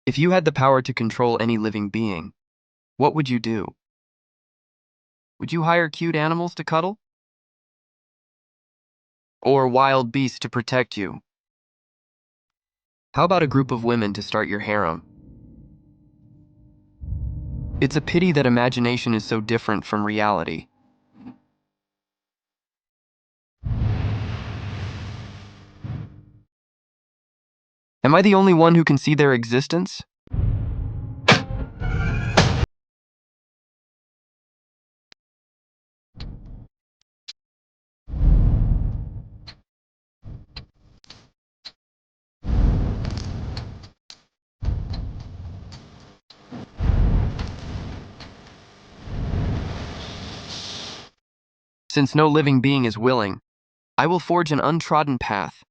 If you had the power to control any living being, what would you do? Would you hire cute animals to cuddle? Or wild beasts to protect you? How about a group of women to start your harem? It's a pity that imagination is so different from reality. Am I the only one who can see their existence? Since no living being is willing, I will forge an untrodden path.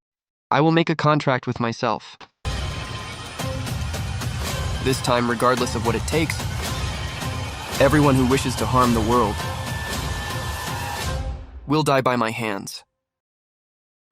I will make a contract with myself. This time, regardless of what it takes, everyone who wishes to harm the world will die by my hands.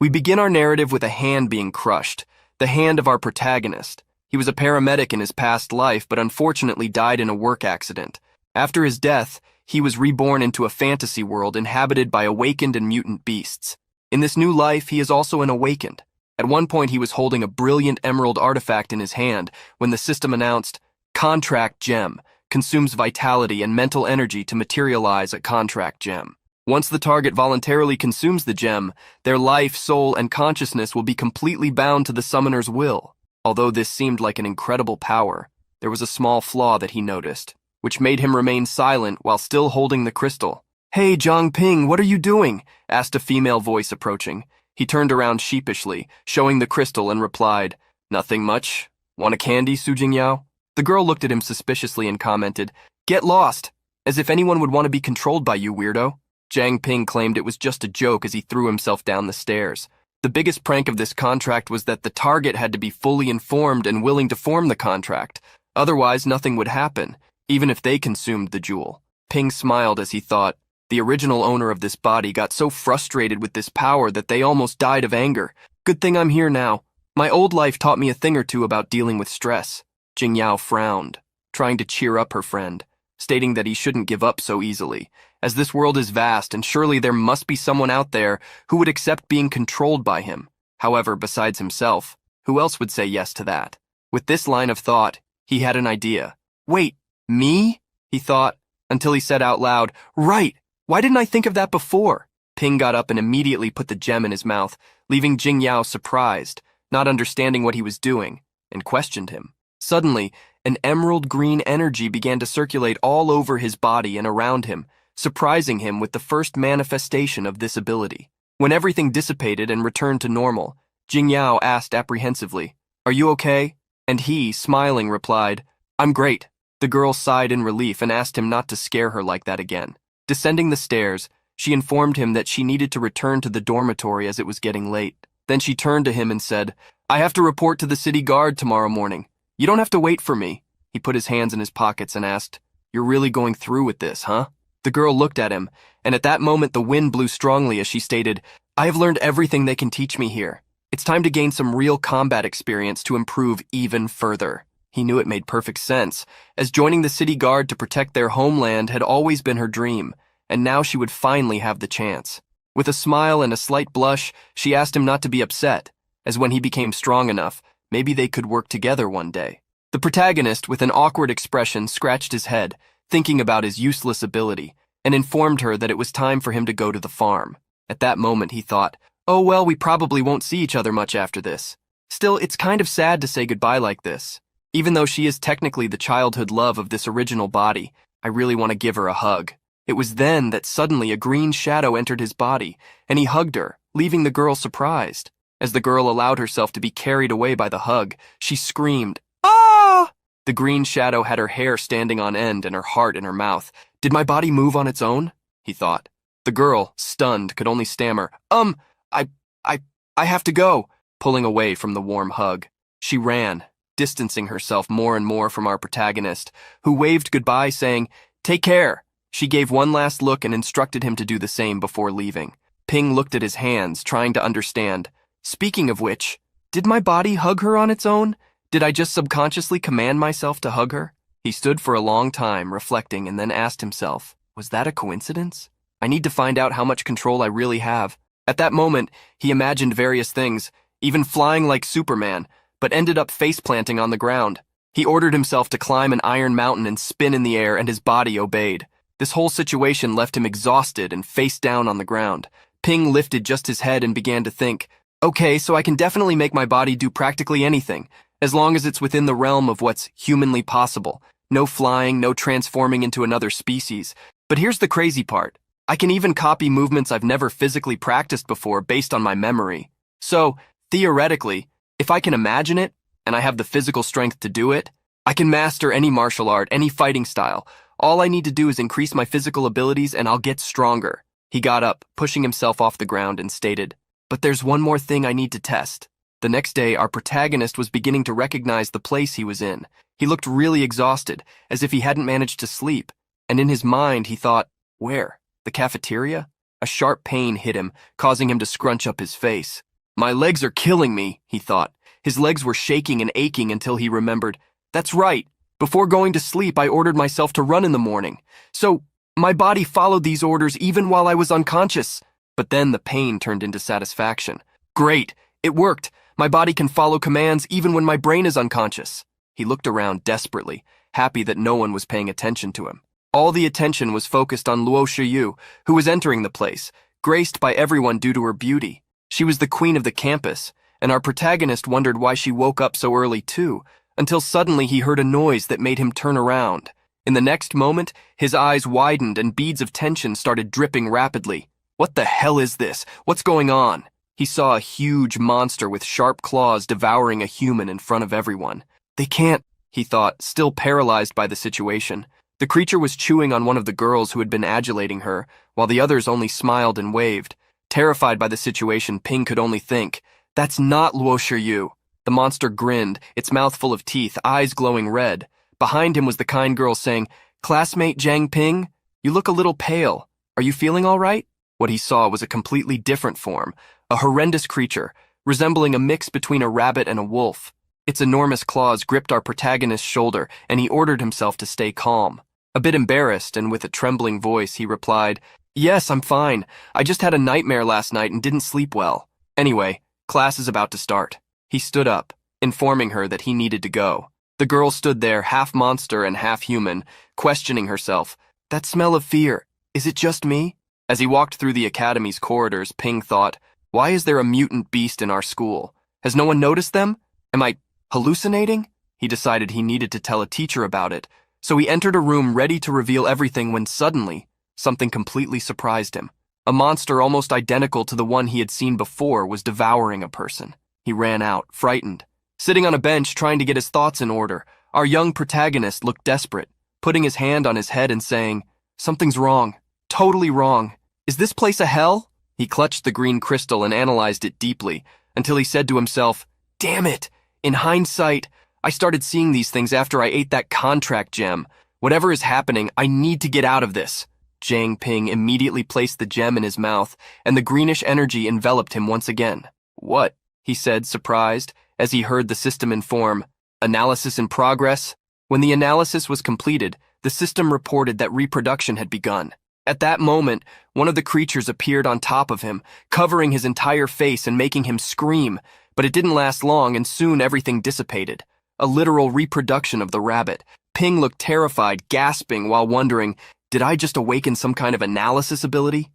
We begin our narrative with a hand being crushed, the hand of our protagonist. He was a paramedic in his past life, but unfortunately died in a work accident. After his death, he was reborn into a fantasy world inhabited by awakened and mutant beasts. In this new life, he is also an awakened. At one point, he was holding a brilliant emerald artifact in his hand when the system announced, "Contract Gem, consumes vitality and mental energy to materialize a contract gem. Once the target voluntarily consumes the gem, their life, soul, and consciousness will be completely bound to the summoner's will." Although this seemed like an incredible power, there was a small flaw that he noticed, which made him remain silent while still holding the crystal. "Hey, Ping, what are you doing?" asked a female voice approaching. He turned around sheepishly, showing the crystal, and replied, "Nothing much. Want a candy, Su Jingyao?" The girl looked at him suspiciously and commented, "Get lost, as if anyone would want to be controlled by you, weirdo." Ping claimed it was just a joke as he threw himself down the stairs. The biggest prank of this contract was that the target had to be fully informed and willing to form the contract. Otherwise, nothing would happen, even if they consumed the jewel. Ping smiled as he thought, the original owner of this body got so frustrated with this power that they almost died of anger. Good thing I'm here now. My old life taught me a thing or two about dealing with stress. Jingyao frowned, trying to cheer up her friend, stating that he shouldn't give up so easily, as this world is vast and surely there must be someone out there who would accept being controlled by him. However, besides himself, who else would say yes to that? With this line of thought, he had an idea. "Wait, me?" he thought, until he said out loud, "Right! Why didn't I think of that before?" Ping got up and immediately put the gem in his mouth, leaving Jingyao surprised, not understanding what he was doing, and questioned him. Suddenly, an emerald green energy began to circulate all over his body and around him, surprising him with the first manifestation of this ability. When everything dissipated and returned to normal, Jingyao asked apprehensively, "Are you okay?" And he, smiling, replied, "I'm great." The girl sighed in relief and asked him not to scare her like that again. Descending the stairs, she informed him that she needed to return to the dormitory as it was getting late. Then she turned to him and said, "I have to report to the city guard tomorrow morning. You don't have to wait for me." He put his hands in his pockets and asked, "You're really going through with this, huh?" The girl looked at him, and at that moment the wind blew strongly as she stated, "I have learned everything they can teach me here. It's time to gain some real combat experience to improve even further." He knew it made perfect sense, as joining the city guard to protect their homeland had always been her dream, and now she would finally have the chance. With a smile and a slight blush, she asked him not to be upset, as when he became strong enough, maybe they could work together one day. The protagonist, with an awkward expression, scratched his head, thinking about his useless ability, and informed her that it was time for him to go to the farm. At that moment, he thought, "Oh well, we probably won't see each other much after this. Still, it's kind of sad to say goodbye like this. Even though she is technically the childhood love of this original body, I really want to give her a hug." It was then that suddenly a green shadow entered his body, and he hugged her, leaving the girl surprised. As the girl allowed herself to be carried away by the hug, she screamed, "Ah!" The green shadow had her hair standing on end and her heart in her mouth. "Did my body move on its own?" he thought. The girl, stunned, could only stammer, I, I, I have to go," pulling away from the warm hug. She ran, distancing herself more and more from our protagonist, who waved goodbye, saying, "Take care." She gave one last look and instructed him to do the same before leaving. Ping looked at his hands, trying to understand. Speaking of which, did my body hug her on its own? Did I just subconsciously command myself to hug her? He stood for a long time, reflecting, and then asked himself, was that a coincidence? I need to find out how much control I really have. At that moment, he imagined various things, even flying like Superman, but ended up face-planting on the ground. He ordered himself to climb an iron mountain and spin in the air, and his body obeyed. This whole situation left him exhausted and face down on the ground. Ping lifted just his head and began to think, okay, so I can definitely make my body do practically anything, as long as it's within the realm of what's humanly possible. No flying, no transforming into another species. But here's the crazy part. I can even copy movements I've never physically practiced before based on my memory. So, theoretically, if I can imagine it, and I have the physical strength to do it, I can master any martial art, any fighting style. All I need to do is increase my physical abilities and I'll get stronger. He got up, pushing himself off the ground, and stated, but there's one more thing I need to test. The next day, our protagonist was beginning to recognize the place he was in. He looked really exhausted, as if he hadn't managed to sleep, and in his mind he thought, where? The cafeteria? A sharp pain hit him, causing him to scrunch up his face. My legs are killing me, he thought. His legs were shaking and aching until he remembered, that's right, before going to sleep I ordered myself to run in the morning. So, my body followed these orders even while I was unconscious. But then the pain turned into satisfaction. Great, it worked. My body can follow commands even when my brain is unconscious. He looked around desperately, happy that no one was paying attention to him. All the attention was focused on Luo Shiyu, who was entering the place, graced by everyone due to her beauty. She was the queen of the campus, and our protagonist wondered why she woke up so early too, until suddenly he heard a noise that made him turn around. In the next moment, his eyes widened and beads of tension started dripping rapidly. What the hell is this? What's going on? He saw a huge monster with sharp claws devouring a human in front of everyone. They can't, he thought, still paralyzed by the situation. The creature was chewing on one of the girls who had been adulating her, while the others only smiled and waved. Terrified by the situation, Ping could only think, that's not Luo Shiyu. The monster grinned, its mouth full of teeth, eyes glowing red. Behind him was the kind girl saying, classmate Jiang Ping, you look a little pale. Are you feeling all right? What he saw was a completely different form, a horrendous creature, resembling a mix between a rabbit and a wolf. Its enormous claws gripped our protagonist's shoulder, and he ordered himself to stay calm. A bit embarrassed and with a trembling voice, he replied, yes, I'm fine. I just had a nightmare last night and didn't sleep well. Anyway, class is about to start. He stood up, informing her that he needed to go. The girl stood there, half monster and half human, questioning herself. That smell of fear, is it just me? As he walked through the academy's corridors, Ping thought, why is there a mutant beast in our school? Has no one noticed them? Am I hallucinating? He decided he needed to tell a teacher about it, so he entered a room ready to reveal everything when suddenly, something completely surprised him. A monster almost identical to the one he had seen before was devouring a person. He ran out, frightened. Sitting on a bench trying to get his thoughts in order, our young protagonist looked desperate, putting his hand on his head and saying, something's wrong, totally wrong. Is this place a hell? He clutched the green crystal and analyzed it deeply, until he said to himself, damn it! In hindsight, I started seeing these things after I ate that contract gem. Whatever is happening, I need to get out of this. Jiang Ping immediately placed the gem in his mouth, and the greenish energy enveloped him once again. What? He said, surprised, as he heard the system inform, analysis in progress. When the analysis was completed, the system reported that reproduction had begun. At that moment, one of the creatures appeared on top of him, covering his entire face and making him scream, but it didn't last long and soon everything dissipated. A literal reproduction of the rabbit. Ping looked terrified, gasping while wondering, did I just awaken some kind of analysis ability?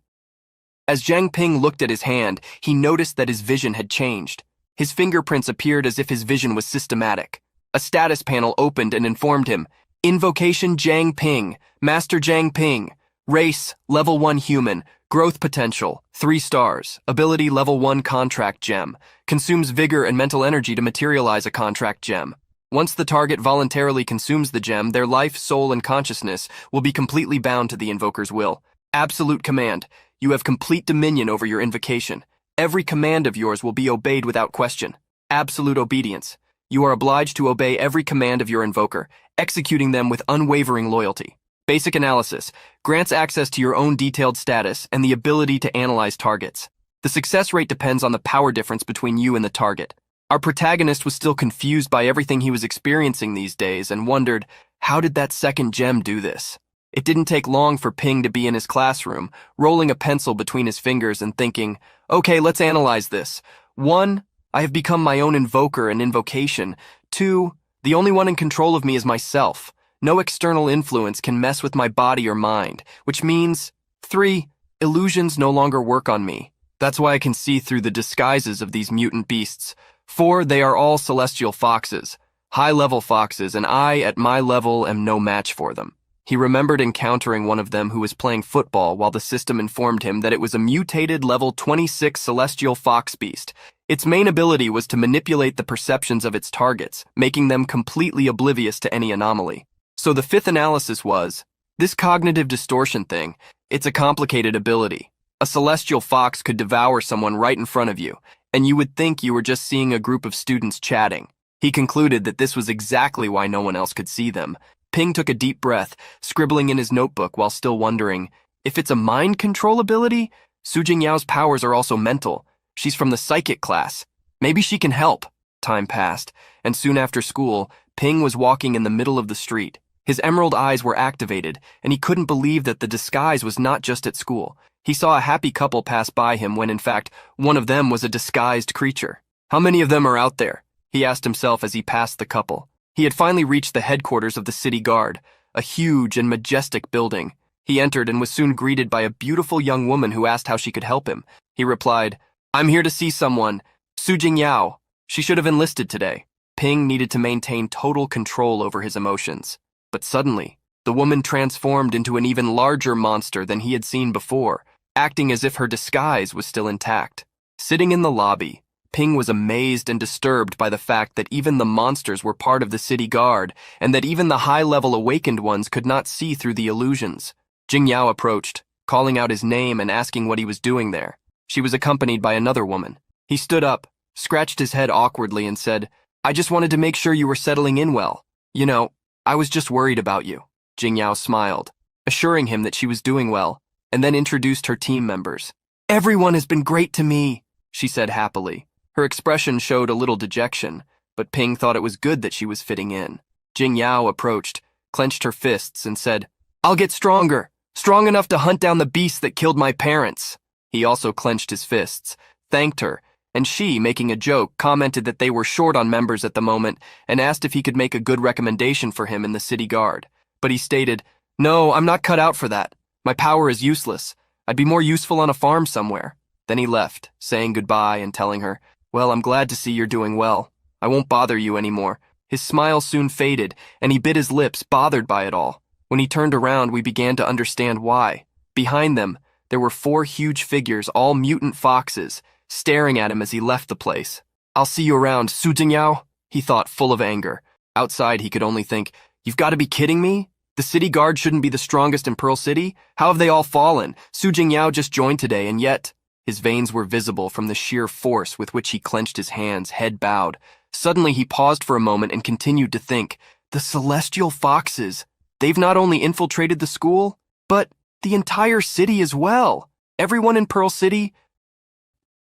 As Jiang Ping looked at his hand, he noticed that his vision had changed. His fingerprints appeared as if his vision was systematic. A status panel opened and informed him, Invocation Jiang Ping, Master Jiang Ping. Race, level 1 human. Growth potential, 3 stars. Ability level 1 contract gem. Consumes vigor and mental energy to materialize a contract gem. Once the target voluntarily consumes the gem, their life, soul, and consciousness will be completely bound to the invoker's will. Absolute command. You have complete dominion over your invocation. Every command of yours will be obeyed without question. Absolute obedience. You are obliged to obey every command of your invoker, executing them with unwavering loyalty. Basic analysis grants access to your own detailed status and the ability to analyze targets. The success rate depends on the power difference between you and the target. Our protagonist was still confused by everything he was experiencing these days and wondered, how did that second gem do this? It didn't take long for Ping to be in his classroom, rolling a pencil between his fingers and thinking, okay, let's analyze this. 1, I have become my own invoker and invocation. 2, the only one in control of me is myself. No external influence can mess with my body or mind, which means 3, illusions no longer work on me. That's why I can see through the disguises of these mutant beasts. 4, they are all celestial foxes, high-level foxes, and I, at my level, am no match for them. He remembered encountering one of them who was playing football while the system informed him that it was a mutated level 26 celestial fox beast. Its main ability was to manipulate the perceptions of its targets, making them completely oblivious to any anomaly. So the 5th analysis was, this cognitive distortion thing, it's a complicated ability. A celestial fox could devour someone right in front of you, and you would think you were just seeing a group of students chatting. He concluded that this was exactly why no one else could see them. Ping took a deep breath, scribbling in his notebook while still wondering, if it's a mind control ability, Su Jingyao's powers are also mental. She's from the psychic class. Maybe she can help. Time passed, and soon after school, Ping was walking in the middle of the street. His emerald eyes were activated, and he couldn't believe that the disguise was not just at school. He saw a happy couple pass by him when, in fact, one of them was a disguised creature. How many of them are out there? He asked himself as he passed the couple. He had finally reached the headquarters of the city guard, a huge and majestic building. He entered and was soon greeted by a beautiful young woman who asked how she could help him. He replied, I'm here to see someone, Su Jingyao. She should have enlisted today. Ping needed to maintain total control over his emotions. But suddenly, the woman transformed into an even larger monster than he had seen before, acting as if her disguise was still intact. Sitting in the lobby, Ping was amazed and disturbed by the fact that even the monsters were part of the city guard, and that even the high-level awakened ones could not see through the illusions. Jingyao approached, calling out his name and asking what he was doing there. She was accompanied by another woman. He stood up, scratched his head awkwardly and said, I just wanted to make sure you were settling in well. You know, I was just worried about you. Jingyao smiled, assuring him that she was doing well, and then introduced her team members. Everyone has been great to me, she said happily. Her expression showed a little dejection, but Ping thought it was good that she was fitting in. Jingyao approached, clenched her fists, and said, I'll get stronger, strong enough to hunt down the beast that killed my parents. He also clenched his fists, thanked her, and she, making a joke, commented that they were short on members at the moment and asked if he could make a good recommendation for him in the city guard. But he stated, No, I'm not cut out for that. My power is useless. I'd be more useful on a farm somewhere. Then he left, saying goodbye and telling her, Well, I'm glad to see you're doing well. I won't bother you anymore. His smile soon faded, and he bit his lips, bothered by it all. When he turned around, we began to understand why. Behind them, there were 4 huge figures, all mutant foxes, staring at him as he left the place. I'll see you around, Su Jingyao, he thought, full of anger. Outside, he could only think, You've got to be kidding me? The city guard shouldn't be the strongest in Pearl City? How have they all fallen? Su Jingyao just joined today, and yet... His veins were visible from the sheer force with which he clenched his hands, head bowed. Suddenly he paused for a moment and continued to think, the celestial foxes, they've not only infiltrated the school, but the entire city as well. Everyone in Pearl City,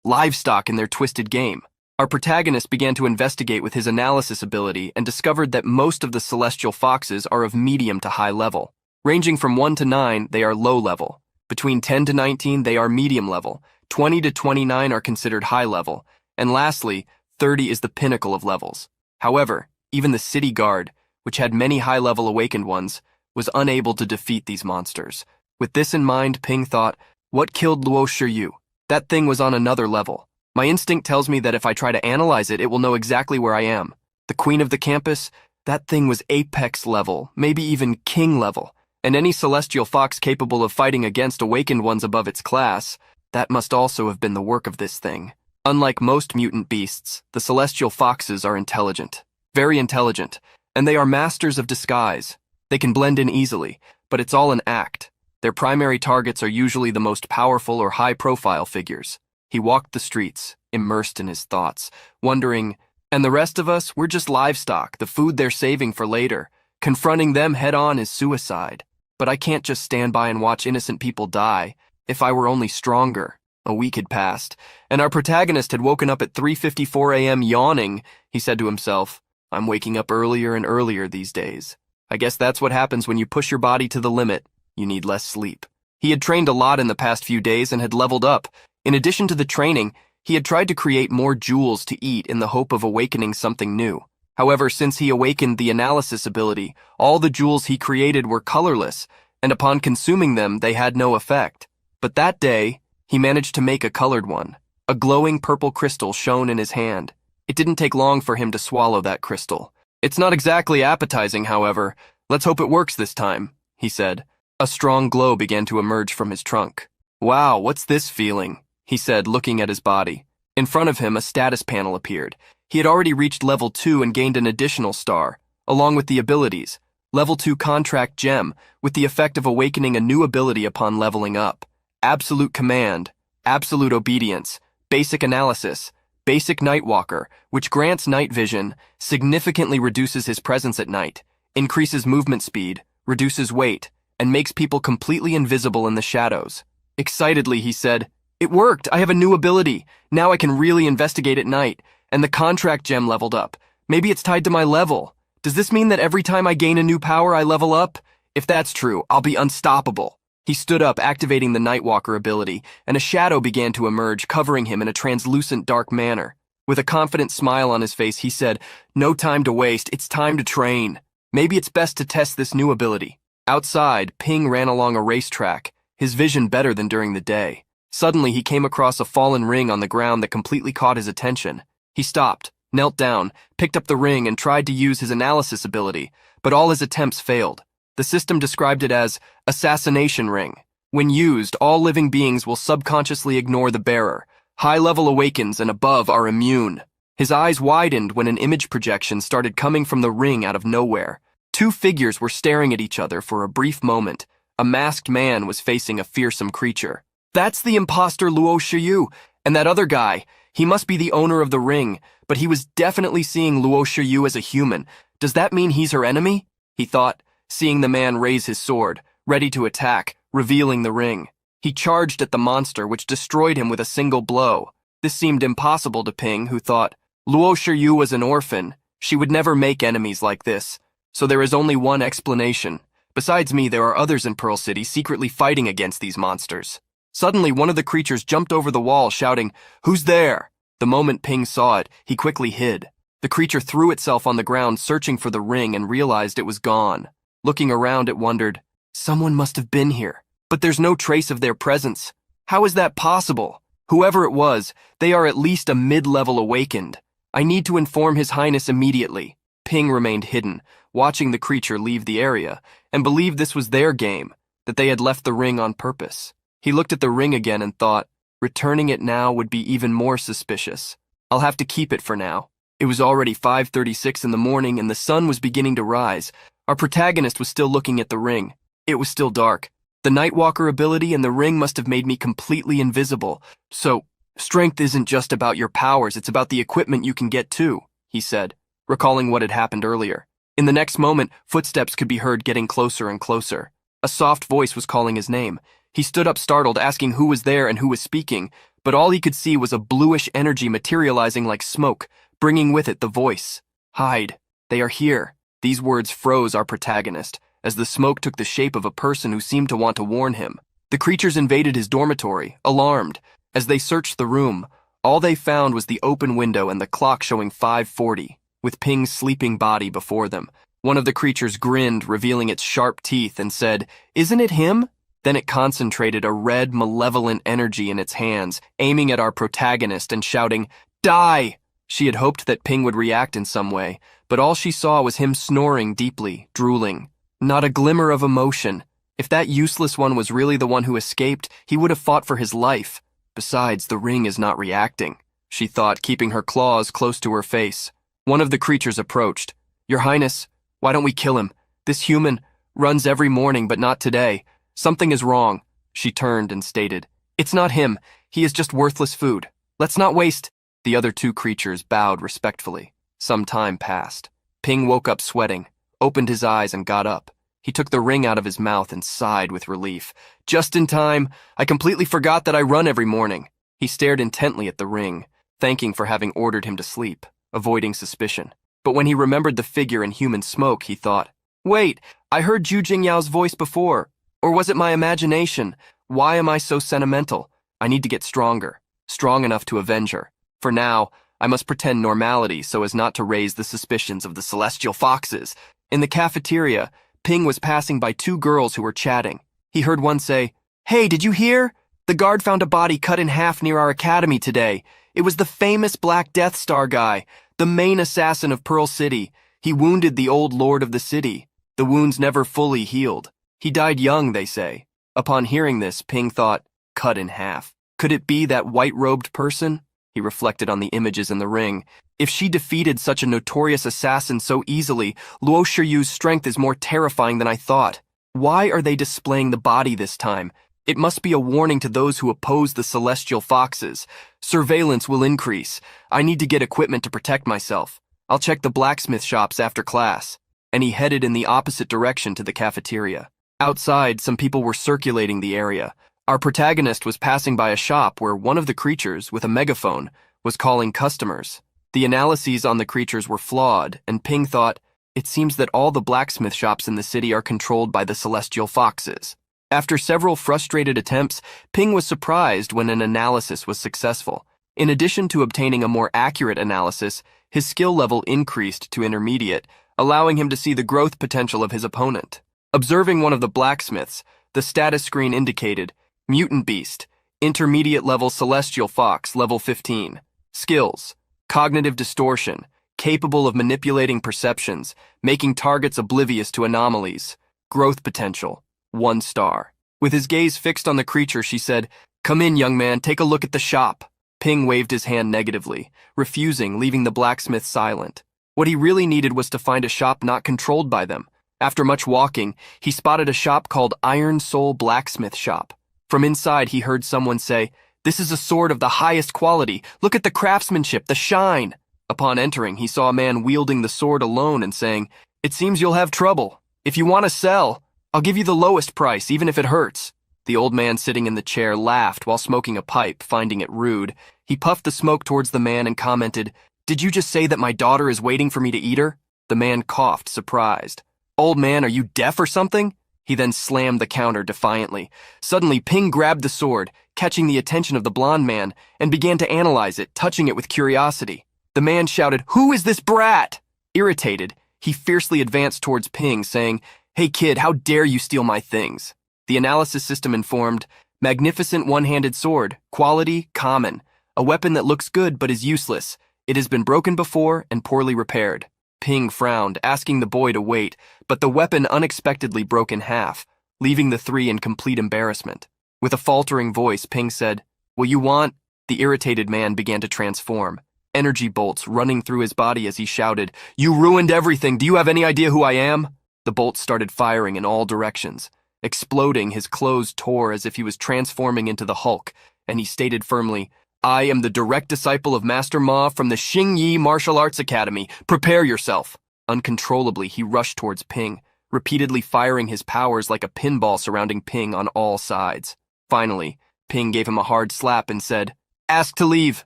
livestock in their twisted game. Our protagonist began to investigate with his analysis ability and discovered that most of the celestial foxes are of medium to high level. Ranging from 1 to 9, they are low level. Between 10 to 19, they are medium level. 20 to 29 are considered high level, and lastly, 30 is the pinnacle of levels. However, even the city guard, which had many high-level awakened ones, was unable to defeat these monsters. With this in mind, Ping thought, what killed Luo Shiyu? That thing was on another level. My instinct tells me that if I try to analyze it, it will know exactly where I am. The queen of the campus, that thing was apex level, maybe even king level, and any celestial fox capable of fighting against awakened ones above its class, that must also have been the work of this thing. Unlike most mutant beasts, the celestial foxes are intelligent, very intelligent, and they are masters of disguise. They can blend in easily, but it's all an act. Their primary targets are usually the most powerful or high-profile figures. He walked the streets, immersed in his thoughts, wondering, and the rest of us, we're just livestock, the food they're saving for later. Confronting them head-on is suicide. But I can't just stand by and watch innocent people die. If I were only stronger. A week had passed, and our protagonist had woken up at 3:54 a.m. yawning. He said to himself, "I'm waking up earlier and earlier these days. I guess that's what happens when you push your body to the limit. You need less sleep." He had trained a lot in the past few days and had leveled up. In addition to the training, he had tried to create more jewels to eat in the hope of awakening something new. However, since he awakened the analysis ability, all the jewels he created were colorless, and upon consuming them, they had no effect. But that day, he managed to make a colored one. A glowing purple crystal shone in his hand. It didn't take long for him to swallow that crystal. "It's not exactly appetizing, however. Let's hope it works this time," he said. A strong glow began to emerge from his trunk. "Wow, what's this feeling?" he said, looking at his body. In front of him, a status panel appeared. He had already reached level 2 and gained an additional star, along with the abilities. Level 2 Contract Gem, with the effect of awakening a new ability upon leveling up. Absolute Command, Absolute Obedience, Basic Analysis, Basic Nightwalker, which grants night vision, significantly reduces his presence at night, increases movement speed, reduces weight, and makes people completely invisible in the shadows. Excitedly, he said, "It worked! I have a new ability! Now I can really investigate at night, and the Contract Gem leveled up. Maybe it's tied to my level. Does this mean that every time I gain a new power, I level up? If that's true, I'll be unstoppable." He stood up, activating the Nightwalker ability, and a shadow began to emerge, covering him in a translucent dark manner. With a confident smile on his face, he said, "No time to waste, it's time to train. Maybe it's best to test this new ability." Outside, Ping ran along a racetrack, his vision better than during the day. Suddenly, he came across a fallen ring on the ground that completely caught his attention. He stopped, knelt down, picked up the ring, and tried to use his analysis ability, but all his attempts failed. The system described it as Assassination Ring. When used, all living beings will subconsciously ignore the bearer. High-level awakens and above are immune. His eyes widened when an image projection started coming from the ring out of nowhere. Two figures were staring at each other for a brief moment. A masked man was facing a fearsome creature. "That's the imposter Luo Shiyu, and that other guy. He must be the owner of the ring, but he was definitely seeing Luo Shiyu as a human. Does that mean he's her enemy?" he thought, seeing the man raise his sword, ready to attack, revealing the ring. He charged at the monster, which destroyed him with a single blow. This seemed impossible to Ping, who thought, Luo Shiyu was an orphan. She would never make enemies like this. So there is only one explanation. Besides me, there are others in Pearl City secretly fighting against these monsters. Suddenly, one of the creatures jumped over the wall, shouting, "Who's there?" The moment Ping saw it, he quickly hid. The creature threw itself on the ground, searching for the ring, and realized it was gone. Looking around, it wondered, "Someone must have been here, but there's no trace of their presence. How is that possible? Whoever it was, they are at least a mid-level awakened. I need to inform His Highness immediately." Ping remained hidden, watching the creature leave the area, and believed this was their game, that they had left the ring on purpose. He looked at the ring again and thought, returning it now would be even more suspicious. I'll have to keep it for now. It was already 5:36 in the morning and the sun was beginning to rise. Our protagonist was still looking at the ring. It was still dark. The Nightwalker ability and the ring must have made me completely invisible. So, strength isn't just about your powers, it's about the equipment you can get too, he said, recalling what had happened earlier. In the next moment, footsteps could be heard getting closer and closer. A soft voice was calling his name. He stood up startled, asking who was there and who was speaking, but all he could see was a bluish energy materializing like smoke, bringing with it the voice. "Hide. They are here." These words froze our protagonist, as the smoke took the shape of a person who seemed to want to warn him. The creatures invaded his dormitory, alarmed. As they searched the room, all they found was the open window and the clock showing 5:40, with Ping's sleeping body before them. One of the creatures grinned, revealing its sharp teeth, and said, "Isn't it him?" Then it concentrated a red, malevolent energy in its hands, aiming at our protagonist and shouting, "Die!" She had hoped that Ping would react in some way, but all she saw was him snoring deeply, drooling. Not a glimmer of emotion. If that useless one was really the one who escaped, he would have fought for his life. Besides, the ring is not reacting, she thought, keeping her claws close to her face. One of the creatures approached. "Your Highness, why don't we kill him? This human runs every morning, but not today. Something is wrong." She turned and stated, "It's not him. He is just worthless food. Let's not waste." The other two creatures bowed respectfully. Some time passed. Ping woke up sweating, opened his eyes and got up. He took the ring out of his mouth and sighed with relief. "Just in time. I completely forgot that I run every morning." He stared intently at the ring, thanking for having ordered him to sleep, avoiding suspicion. But when he remembered the figure in human smoke, he thought, "Wait, I heard Zhu Jingyao's voice before. Or was it my imagination? Why am I so sentimental? I need to get stronger, strong enough to avenge her. For now, I must pretend normality so as not to raise the suspicions of the celestial foxes." In the cafeteria, Ping was passing by two girls who were chatting. He heard one say, "Hey, did you hear? The guard found a body cut in half near our academy today. It was the famous Black Death Star guy, the main assassin of Pearl City. He wounded the old lord of the city. The wounds never fully healed. He died young, they say." Upon hearing this, Ping thought, cut in half. Could it be that white-robed person? He reflected on the images in the ring. If she defeated such a notorious assassin so easily, Luo Shiyu's strength is more terrifying than I thought. Why are they displaying the body this time? It must be a warning to those who oppose the celestial foxes. Surveillance will increase. I need to get equipment to protect myself. I'll check the blacksmith shops after class. And he headed in the opposite direction to the cafeteria. Outside, some people were circulating the area. Our protagonist was passing by a shop where one of the creatures, with a megaphone, was calling customers. The analyses on the creatures were flawed, and Ping thought, it seems that all the blacksmith shops in the city are controlled by the celestial foxes. After several frustrated attempts, Ping was surprised when an analysis was successful. In addition to obtaining a more accurate analysis, his skill level increased to intermediate, allowing him to see the growth potential of his opponent. Observing one of the blacksmiths, the status screen indicated, Mutant Beast, Intermediate Level Celestial Fox, Level 15. Skills, Cognitive Distortion, capable of manipulating perceptions, making targets oblivious to anomalies. Growth Potential, 1 star. With his gaze fixed on the creature, she said, "Come in, young man, take a look at the shop." Ping waved his hand negatively, refusing, leaving the blacksmith silent. What he really needed was to find a shop not controlled by them. After much walking, he spotted a shop called Iron Soul Blacksmith Shop. From inside, he heard someone say, "This is a sword of the highest quality. Look at the craftsmanship, the shine." Upon entering, he saw a man wielding the sword alone and saying, "It seems you'll have trouble. If you want to sell, I'll give you the lowest price, even if it hurts." The old man sitting in the chair laughed while smoking a pipe, finding it rude. He puffed the smoke towards the man and commented, "Did you just say that my daughter is waiting for me to eat her?" The man coughed, surprised. "Old man, are you deaf or something?" He then slammed the counter defiantly. Suddenly, Ping grabbed the sword, catching the attention of the blond man, and began to analyze it, touching it with curiosity. The man shouted, "Who is this brat?" Irritated, he fiercely advanced towards Ping, saying, "Hey kid, how dare you steal my things?" The analysis system informed, "Magnificent one-handed sword, quality, common. A weapon that looks good but is useless. It has been broken before and poorly repaired." Ping frowned, asking the boy to wait, but the weapon unexpectedly broke in half, leaving the three in complete embarrassment. With a faltering voice, Ping said, "Will you want?" The irritated man began to transform, energy bolts running through his body as he shouted, "You ruined everything! Do you have any idea who I am?" The bolts started firing in all directions. Exploding, his clothes tore as if he was transforming into the Hulk, and he stated firmly, "I am the direct disciple of Master Ma from the Xingyi Martial Arts Academy. Prepare yourself." Uncontrollably, he rushed towards Ping, repeatedly firing his powers like a pinball surrounding Ping on all sides. Finally, Ping gave him a hard slap and said, "Ask to leave."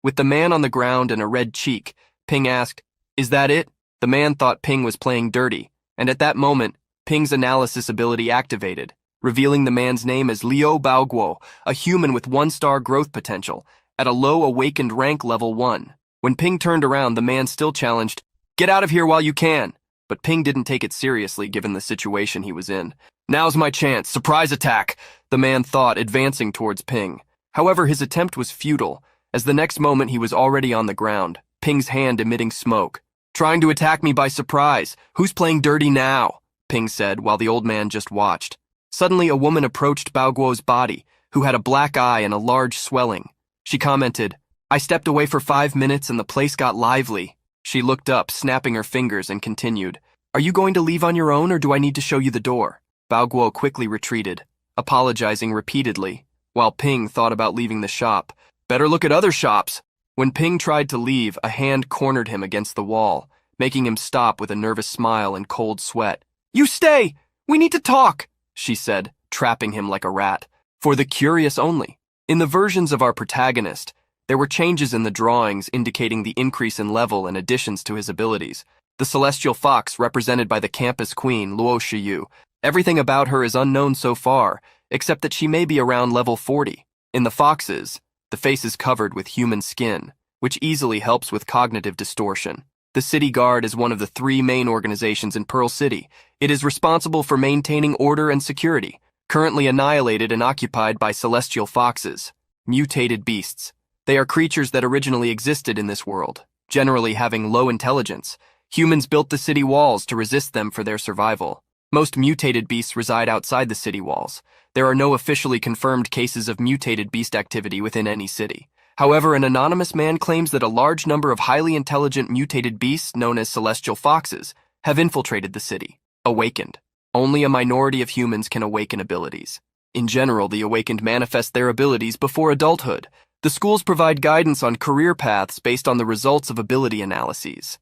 With the man on the ground and a red cheek, Ping asked, "Is that it?" The man thought Ping was playing dirty, and at that moment, Ping's analysis ability activated, revealing the man's name as Liu Baoguo, a human with 1-star growth potential, at a low awakened rank level 1. When Ping turned around, the man still challenged, "Get out of here while you can." But Ping didn't take it seriously given the situation he was in. "Now's my chance, surprise attack," the man thought, advancing towards Ping. However, his attempt was futile, as the next moment he was already on the ground, Ping's hand emitting smoke. "Trying to attack me by surprise. Who's playing dirty now?" Ping said, while the old man just watched. Suddenly, a woman approached Baoguo's body, who had a black eye and a large swelling. She commented, "I stepped away for 5 minutes and the place got lively." She looked up, snapping her fingers, and continued, "Are you going to leave on your own or do I need to show you the door?" Baoguo quickly retreated, apologizing repeatedly, while Ping thought about leaving the shop. "Better look at other shops." When Ping tried to leave, a hand cornered him against the wall, making him stop with a nervous smile and cold sweat. "You stay! We need to talk!" she said, trapping him like a rat. "For the curious only." In the versions of our protagonist, there were changes in the drawings indicating the increase in level and additions to his abilities. The celestial fox, represented by the campus queen, Luo Shiyu, everything about her is unknown so far, except that she may be around level 40. In the foxes, the face is covered with human skin, which easily helps with cognitive distortion. The City Guard is one of the 3 main organizations in Pearl City. It is responsible for maintaining order and security, currently annihilated and occupied by celestial foxes, mutated beasts. They are creatures that originally existed in this world, generally having low intelligence. Humans built the city walls to resist them for their survival. Most mutated beasts reside outside the city walls. There are no officially confirmed cases of mutated beast activity within any city. However, an anonymous man claims that a large number of highly intelligent mutated beasts known as celestial foxes have infiltrated the city, awakened. Only a minority of humans can awaken abilities. In general, the awakened manifest their abilities before adulthood. The schools provide guidance on career paths based on the results of ability analyses.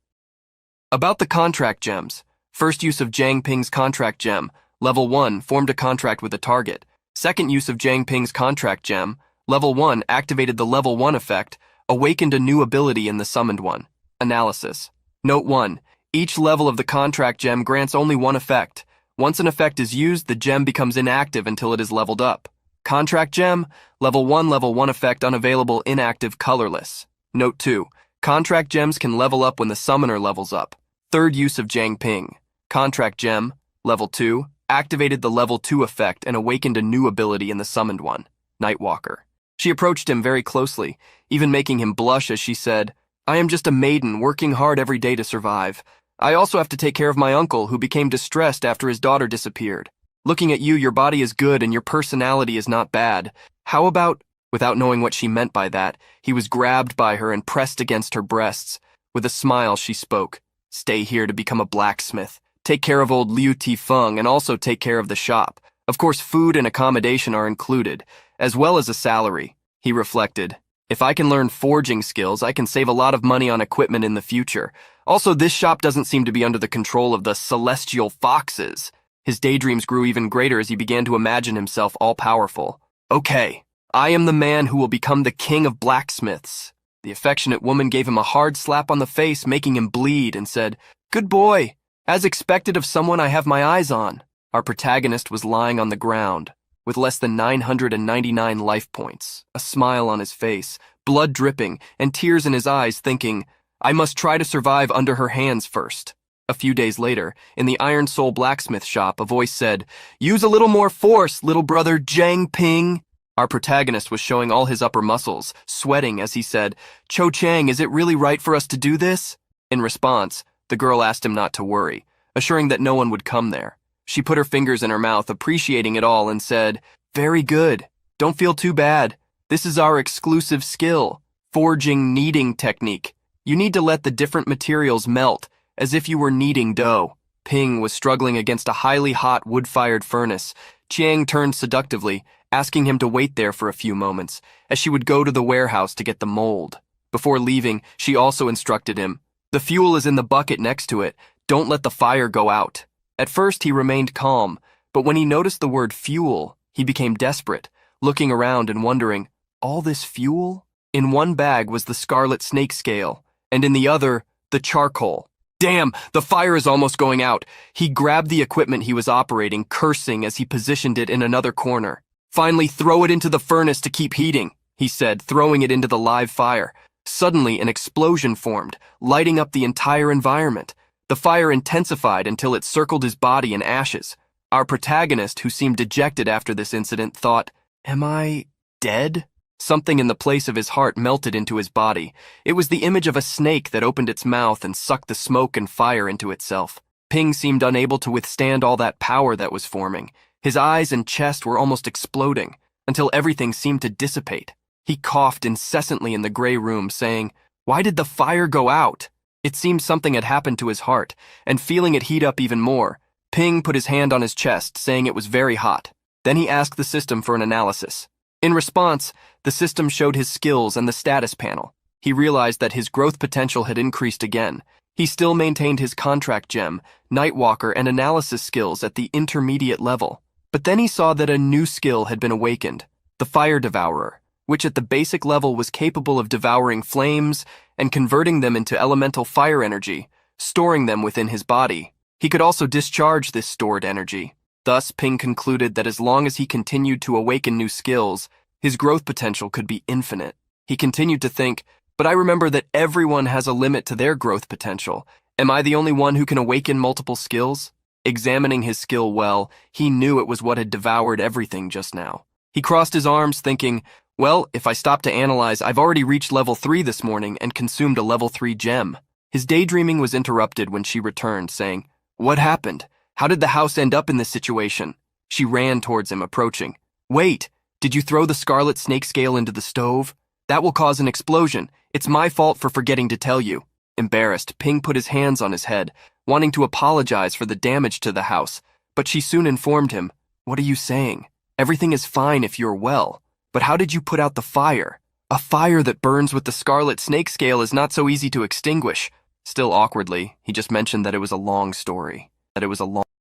About the contract gems. First use of Jiang Ping's contract gem, level 1, formed a contract with a target. Second use of Jiang Ping's contract gem, level 1, activated the level 1 effect, awakened a new ability in the summoned one. Analysis. Note 1. Each level of the contract gem grants only one effect. Once an effect is used, the gem becomes inactive until it is leveled up. Contract gem, level 1 effect unavailable, inactive, colorless. Note 2. Contract gems can level up when the summoner levels up. Third use of Jiang Ping. Contract gem, level 2, activated the level 2 effect and awakened a new ability in the summoned one, Nightwalker. She approached him very closely, even making him blush as she said, "I am just a maiden working hard every day to survive. I also have to take care of my uncle who became distressed after his daughter disappeared. Looking at you, your body is good and your personality is not bad. How about..." Without knowing what she meant by that, he was grabbed by her and pressed against her breasts. With a smile, she spoke, "Stay here to become a blacksmith. Take care of old Liu Tifeng and also take care of the shop. Of course, food and accommodation are included, as well as a salary." He reflected, "If I can learn forging skills, I can save a lot of money on equipment in the future. Also, this shop doesn't seem to be under the control of the celestial foxes." His daydreams grew even greater as he began to imagine himself all-powerful. "Okay, I am the man who will become the king of blacksmiths." The affectionate woman gave him a hard slap on the face, making him bleed, and said, "Good boy. As expected of someone I have my eyes on." Our protagonist was lying on the ground, with less than 999 life points, a smile on his face, blood dripping, and tears in his eyes, thinking, "I must try to survive under her hands first." A few days later, in the Iron Soul blacksmith shop, a voice said, "Use a little more force, little brother Jiang Ping." Our protagonist was showing all his upper muscles, sweating as he said, "Cho Chang, is it really right for us to do this?" In response, the girl asked him not to worry, assuring that no one would come there. She put her fingers in her mouth, appreciating it all, and said, "Very good. Don't feel too bad. This is our exclusive skill, forging kneading technique. You need to let the different materials melt, as if you were kneading dough." Ping was struggling against a highly hot wood-fired furnace. Chiang turned seductively, asking him to wait there for a few moments, as she would go to the warehouse to get the mold. Before leaving, she also instructed him, "The fuel is in the bucket next to it. Don't let the fire go out." At first, he remained calm, but when he noticed the word fuel, he became desperate, looking around and wondering, all this fuel? In one bag was the scarlet snake scale, and in the other, the charcoal. Damn, the fire is almost going out. He grabbed the equipment he was operating, cursing as he positioned it in another corner. "Finally, throw it into the furnace to keep heating," he said, throwing it into the live fire. Suddenly, an explosion formed, lighting up the entire environment. The fire intensified until it circled his body in ashes. Our protagonist, who seemed dejected after this incident, thought, "Am I dead?" Something in the place of his heart melted into his body. It was the image of a snake that opened its mouth and sucked the smoke and fire into itself. Ping seemed unable to withstand all that power that was forming. His eyes and chest were almost exploding, until everything seemed to dissipate. He coughed incessantly in the gray room, saying, "Why did the fire go out?" It seemed something had happened to his heart, and feeling it heat up even more, Ping put his hand on his chest, saying it was very hot. Then he asked the system for an analysis. In response, the system showed his skills and the status panel. He realized that his growth potential had increased again. He still maintained his contract gem, Nightwalker, and analysis skills at the intermediate level. But then he saw that a new skill had been awakened, the Fire Devourer. which at the basic level was capable of devouring flames and converting them into elemental fire energy, storing them within his body. He could also discharge this stored energy. Thus, Ping concluded that as long as he continued to awaken new skills, his growth potential could be infinite. He continued to think, but I remember that everyone has a limit to their growth potential. Am I the only one who can awaken multiple skills? Examining his skill well, he knew it was what had devoured everything just now. He crossed his arms thinking, well, if I stop to analyze, I've already reached level 3 this morning and consumed a level 3 gem. His daydreaming was interrupted when she returned, saying, what happened? How did the house end up in this situation? She ran towards him, approaching. Wait, did you throw the scarlet snake scale into the stove? That will cause an explosion. It's my fault for forgetting to tell you. Embarrassed, Ping put his hands on his head, wanting to apologize for the damage to the house, but she soon informed him, what are you saying? Everything is fine if you're well, but how did you put out the fire? A fire that burns with the scarlet snake scale is not so easy to extinguish. Still awkwardly, he just mentioned that it was a long story.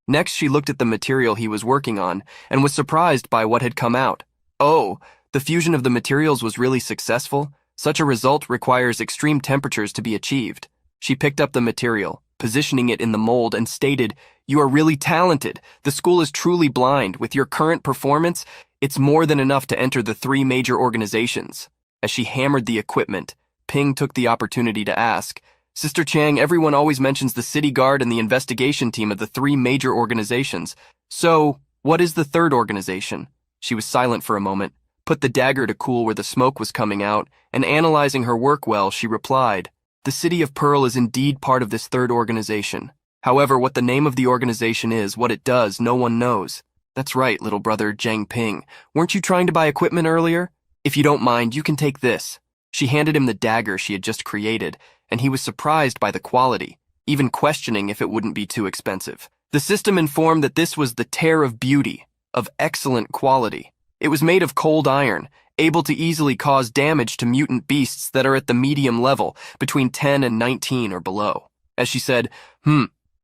Next, she looked at the material he was working on and was surprised by what had come out. Oh, the fusion of the materials was really successful. Such a result requires extreme temperatures to be achieved. She picked up the material, positioning it in the mold, and stated, you are really talented. The school is truly blind. With your current performance, it's more than enough to enter the 3 major organizations. As she hammered the equipment, Ping took the opportunity to ask, Sister Chang, everyone always mentions the city guard and the investigation team of the 3 major organizations. So, what is the 3rd organization? She was silent for a moment, put the dagger to cool where the smoke was coming out, and analyzing her work well, she replied, the City of Pearl is indeed part of this 3rd organization. However, what the name of the organization is, what it does, no one knows. That's right, little brother Jiang Ping. Weren't you trying to buy equipment earlier? If you don't mind, you can take this. She handed him the dagger she had just created, and he was surprised by the quality, even questioning if it wouldn't be too expensive. The system informed that this was the Tear of Beauty, of excellent quality. It was made of cold iron, able to easily cause damage to mutant beasts that are at the medium level, between 10 and 19 or below. As she said,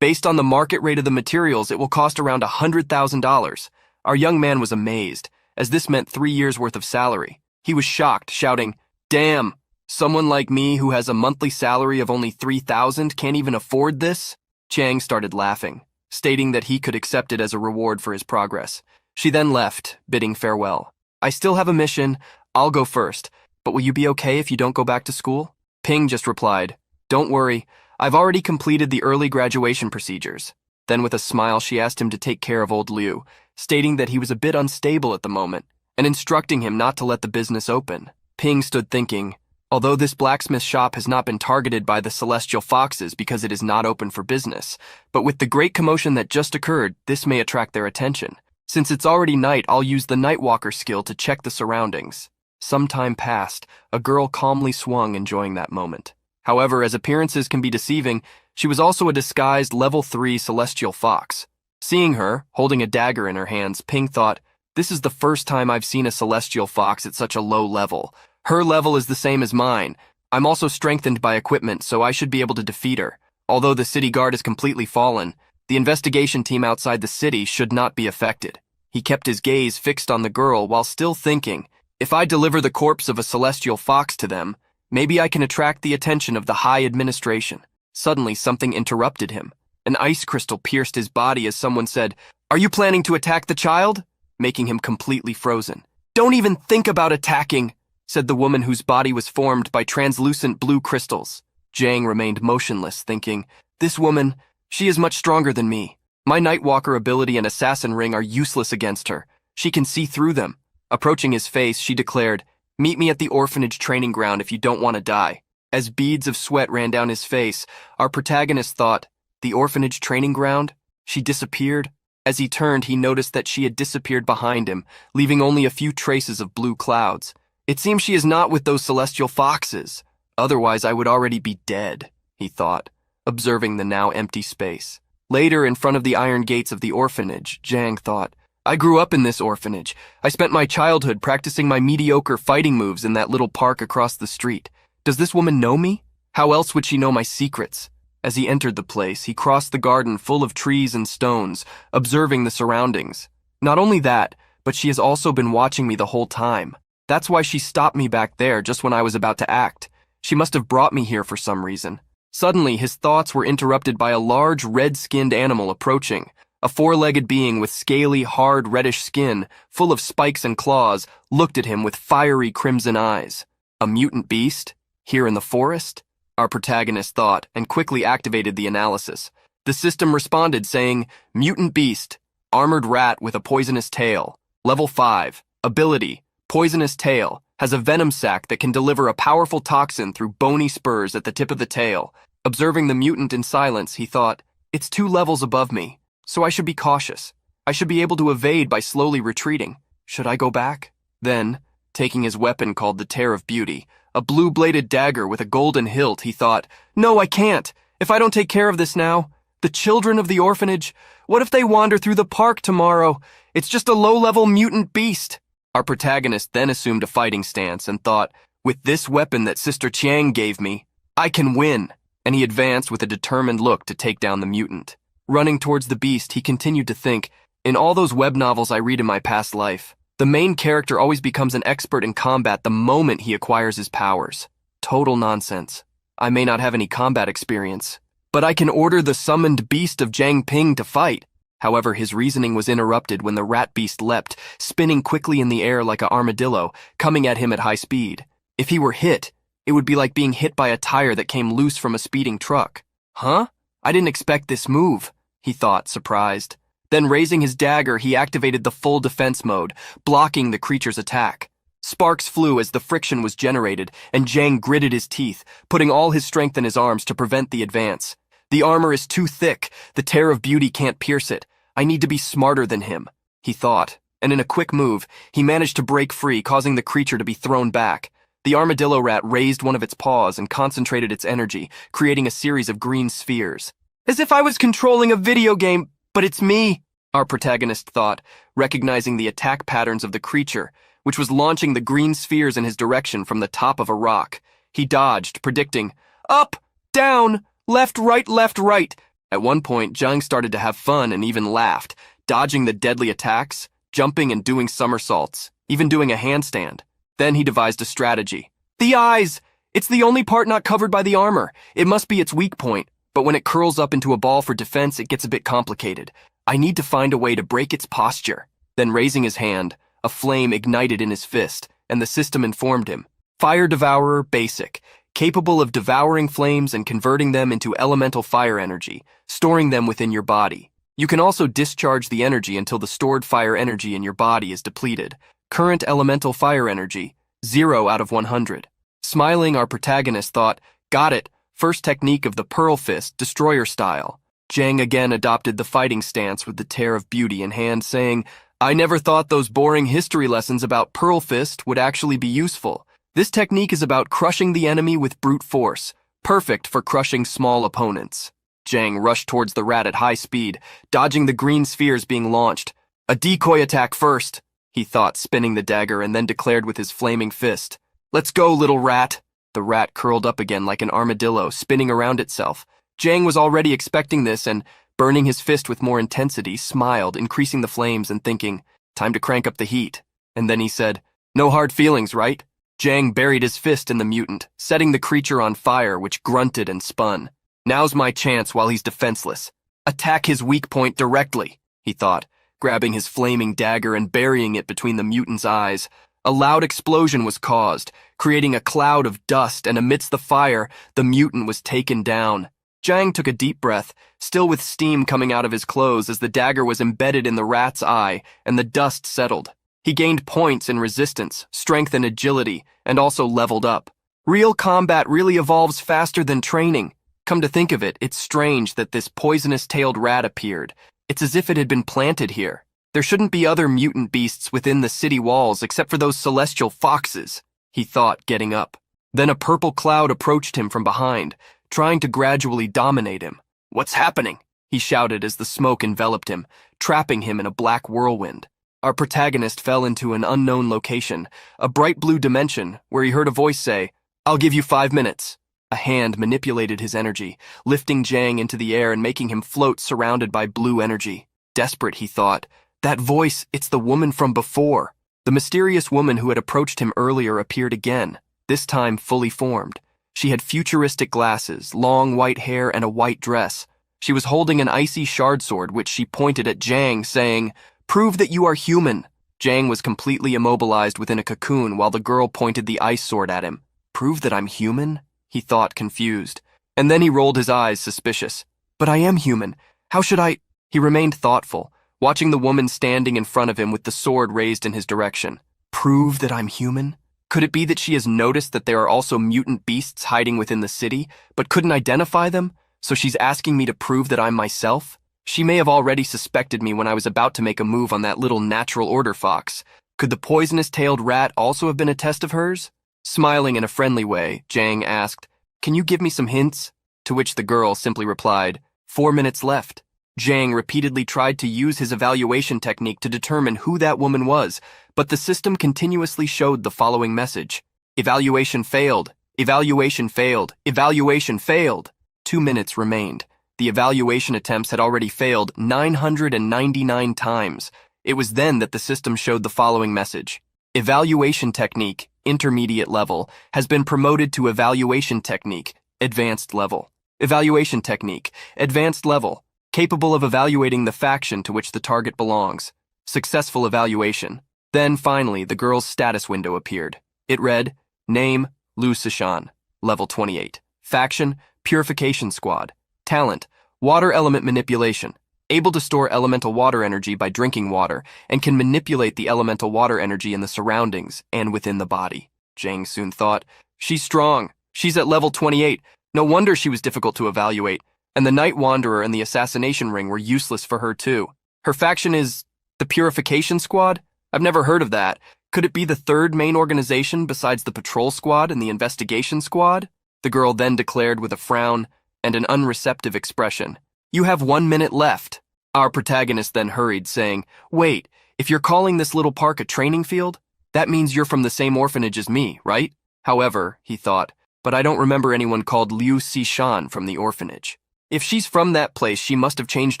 based on the market rate of the materials, it will cost around $100,000. Our young man was amazed, as this meant 3 years' worth of salary. He was shocked, shouting, damn, someone like me who has a monthly salary of only $3,000 can't even afford this? Chang started laughing, stating that he could accept it as a reward for his progress. She then left, bidding farewell. I still have a mission. I'll go first, but will you be okay if you don't go back to school? Ping just replied, don't worry, I've already completed the early graduation procedures. Then with a smile, she asked him to take care of old Liu, stating that he was a bit unstable at the moment, and instructing him not to let the business open. Ping stood thinking, although this blacksmith shop has not been targeted by the celestial foxes because it is not open for business, but with the great commotion that just occurred, this may attract their attention. Since it's already night, I'll use the Nightwalker skill to check the surroundings. Some time passed, a girl calmly swung, enjoying that moment. However, as appearances can be deceiving, she was also a disguised level 3 celestial fox. Seeing her, holding a dagger in her hands, Ping thought, this is the first time I've seen a celestial fox at such a low level. Her level is the same as mine. I'm also strengthened by equipment, so I should be able to defeat her. Although the city guard is completely fallen, the investigation team outside the city should not be affected. He kept his gaze fixed on the girl while still thinking, if I deliver the corpse of a celestial fox to them, maybe I can attract the attention of the high administration. Suddenly, something interrupted him. An ice crystal pierced his body as someone said, are you planning to attack the child? Making him completely frozen. Don't even think about attacking, said the woman whose body was formed by translucent blue crystals. Jiang remained motionless, thinking, this woman, she is much stronger than me. My Nightwalker ability and assassin ring are useless against her. She can see through them. Approaching his face, she declared, meet me at the orphanage training ground if you don't want to die. As beads of sweat ran down his face, our protagonist thought, the orphanage training ground? She disappeared? As he turned, he noticed that she had disappeared behind him, leaving only a few traces of blue clouds. It seems she is not with those celestial foxes. Otherwise, I would already be dead, he thought, observing the now empty space. Later, in front of the iron gates of the orphanage, Jiang thought, I grew up in this orphanage. I spent my childhood practicing my mediocre fighting moves in that little park across the street. Does this woman know me? How else would she know my secrets? As he entered the place, he crossed the garden full of trees and stones, observing the surroundings. Not only that, but she has also been watching me the whole time. That's why she stopped me back there just when I was about to act. She must have brought me here for some reason. Suddenly, his thoughts were interrupted by a large red-skinned animal approaching. A four-legged being with scaly, hard, reddish skin, full of spikes and claws, looked at him with fiery crimson eyes. A mutant beast? Here in the forest? Our protagonist thought, and quickly activated the analysis. The system responded saying, Mutant beast, armored rat with a poisonous tail. Level 5, ability, poisonous tail, has a venom sac that can deliver a powerful toxin through bony spurs at the tip of the tail. Observing the mutant in silence, he thought, it's 2 levels above me, so I should be cautious. I should be able to evade by slowly retreating. Should I go back? Then, taking his weapon called the Tear of Beauty, a blue-bladed dagger with a golden hilt, he thought, no, I can't. If I don't take care of this now, the children of the orphanage, what if they wander through the park tomorrow? It's just a low-level mutant beast. Our protagonist then assumed a fighting stance and thought, with this weapon that Sister Chiang gave me, I can win. And he advanced with a determined look to take down the mutant. Running towards the beast, he continued to think, in all those web novels I read in my past life, the main character always becomes an expert in combat the moment he acquires his powers. Total nonsense. I may not have any combat experience, but I can order the summoned beast of Jiang Ping to fight. However, his reasoning was interrupted when the rat beast leapt, spinning quickly in the air like an armadillo, coming at him at high speed. If he were hit, it would be like being hit by a tire that came loose from a speeding truck. Huh? I didn't expect this move, he thought, surprised. Then raising his dagger, he activated the full defense mode, blocking the creature's attack. Sparks flew as the friction was generated, and Jiang gritted his teeth, putting all his strength in his arms to prevent the advance. The armor is too thick, the Tear of Beauty can't pierce it. I need to be smarter than him, he thought, and in a quick move, he managed to break free, causing the creature to be thrown back. The armadillo rat raised one of its paws and concentrated its energy, creating a series of green spheres. As if I was controlling a video game, but it's me, our protagonist thought, recognizing the attack patterns of the creature, which was launching the green spheres in his direction from the top of a rock. He dodged, predicting, up, down, left, right, left, right. At one point, Jiang started to have fun and even laughed, dodging the deadly attacks, jumping and doing somersaults, even doing a handstand. Then he devised a strategy. The eyes! It's the only part not covered by the armor. It must be its weak point, but when it curls up into a ball for defense, it gets a bit complicated. I need to find a way to break its posture. Then raising his hand, a flame ignited in his fist, and the system informed him. Fire Devourer Basic, capable of devouring flames and converting them into elemental fire energy, storing them within your body. You can also discharge the energy until the stored fire energy in your body is depleted. Current elemental fire energy, 0 out of 100. Smiling, our protagonist thought, got it, first technique of the Pearl Fist, Destroyer style. Jiang again adopted the fighting stance with the Tear of Beauty in hand, saying, I never thought those boring history lessons about Pearl Fist would actually be useful. This technique is about crushing the enemy with brute force, perfect for crushing small opponents. Jiang rushed towards the rat at high speed, dodging the green spheres being launched. A decoy attack first, he thought, spinning the dagger, and then declared with his flaming fist. Let's go, little rat. The rat curled up again like an armadillo, spinning around itself. Jiang was already expecting this and, burning his fist with more intensity, smiled, increasing the flames and thinking, time to crank up the heat. And then he said, no hard feelings, right? Jiang buried his fist in the mutant, setting the creature on fire, which grunted and spun. Now's my chance while he's defenseless. Attack his weak point directly, he thought, grabbing his flaming dagger and burying it between the mutant's eyes. A loud explosion was caused, creating a cloud of dust, and amidst the fire, the mutant was taken down. Jiang took a deep breath, still with steam coming out of his clothes as the dagger was embedded in the rat's eye and the dust settled. He gained points in resistance, strength and agility, and also leveled up. Real combat really evolves faster than training. Come to think of it, it's strange that this poisonous-tailed rat appeared. It's as if it had been planted here. There shouldn't be other mutant beasts within the city walls except for those celestial foxes, he thought, getting up. Then a purple cloud approached him from behind, trying to gradually dominate him. What's happening? He shouted as the smoke enveloped him, trapping him in a black whirlwind. Our protagonist fell into an unknown location, a bright blue dimension, where he heard a voice say, I'll give you 5 minutes. A hand manipulated his energy, lifting Jiang into the air and making him float surrounded by blue energy. Desperate, he thought. That voice, it's the woman from before. The mysterious woman who had approached him earlier appeared again, this time fully formed. She had futuristic glasses, long white hair, and a white dress. She was holding an icy shard sword which she pointed at Jang, saying, "Prove that you are human." Jang was completely immobilized within a cocoon while the girl pointed the ice sword at him. "Prove that I'm human?" he thought, confused. And then he rolled his eyes, suspicious. "But I am human. How should I—" He remained thoughtful, watching the woman standing in front of him with the sword raised in his direction. "Prove that I'm human?" Could it be that she has noticed that there are also mutant beasts hiding within the city, but couldn't identify them? So she's asking me to prove that I'm myself? She may have already suspected me when I was about to make a move on that little natural order fox. Could the poisonous-tailed rat also have been a test of hers? Smiling in a friendly way, Jang asked, "Can you give me some hints?" To which the girl simply replied, 4 minutes left. Jang repeatedly tried to use his evaluation technique to determine who that woman was, but the system continuously showed the following message: "Evaluation failed. Evaluation failed. Evaluation failed." 2 minutes remained. The evaluation attempts had already failed 999 times. It was then that the system showed the following message: "Evaluation technique, intermediate level, has been promoted to evaluation technique, advanced level. Evaluation technique, advanced level, capable of evaluating the faction to which the target belongs. Successful evaluation." Then, finally, the girl's status window appeared. It read, Name, Liu Sishan, level 28. Faction, Purification Squad. Talent, Water Element Manipulation. Able to store elemental water energy by drinking water, and can manipulate the elemental water energy in the surroundings and within the body. Jang soon thought, "She's strong. She's at level 28. No wonder she was difficult to evaluate. And the Night Wanderer and the Assassination Ring were useless for her too. Her faction is the Purification Squad? I've never heard of that. Could it be the third main organization besides the Patrol Squad and the Investigation Squad?" The girl then declared with a frown and an unreceptive expression, "You have 1 minute left." Our protagonist then hurried, saying, "Wait, if you're calling this little park a training field, that means you're from the same orphanage as me, right?" However, he thought, but I don't remember anyone called Liu Sishan from the orphanage. If she's from that place, she must have changed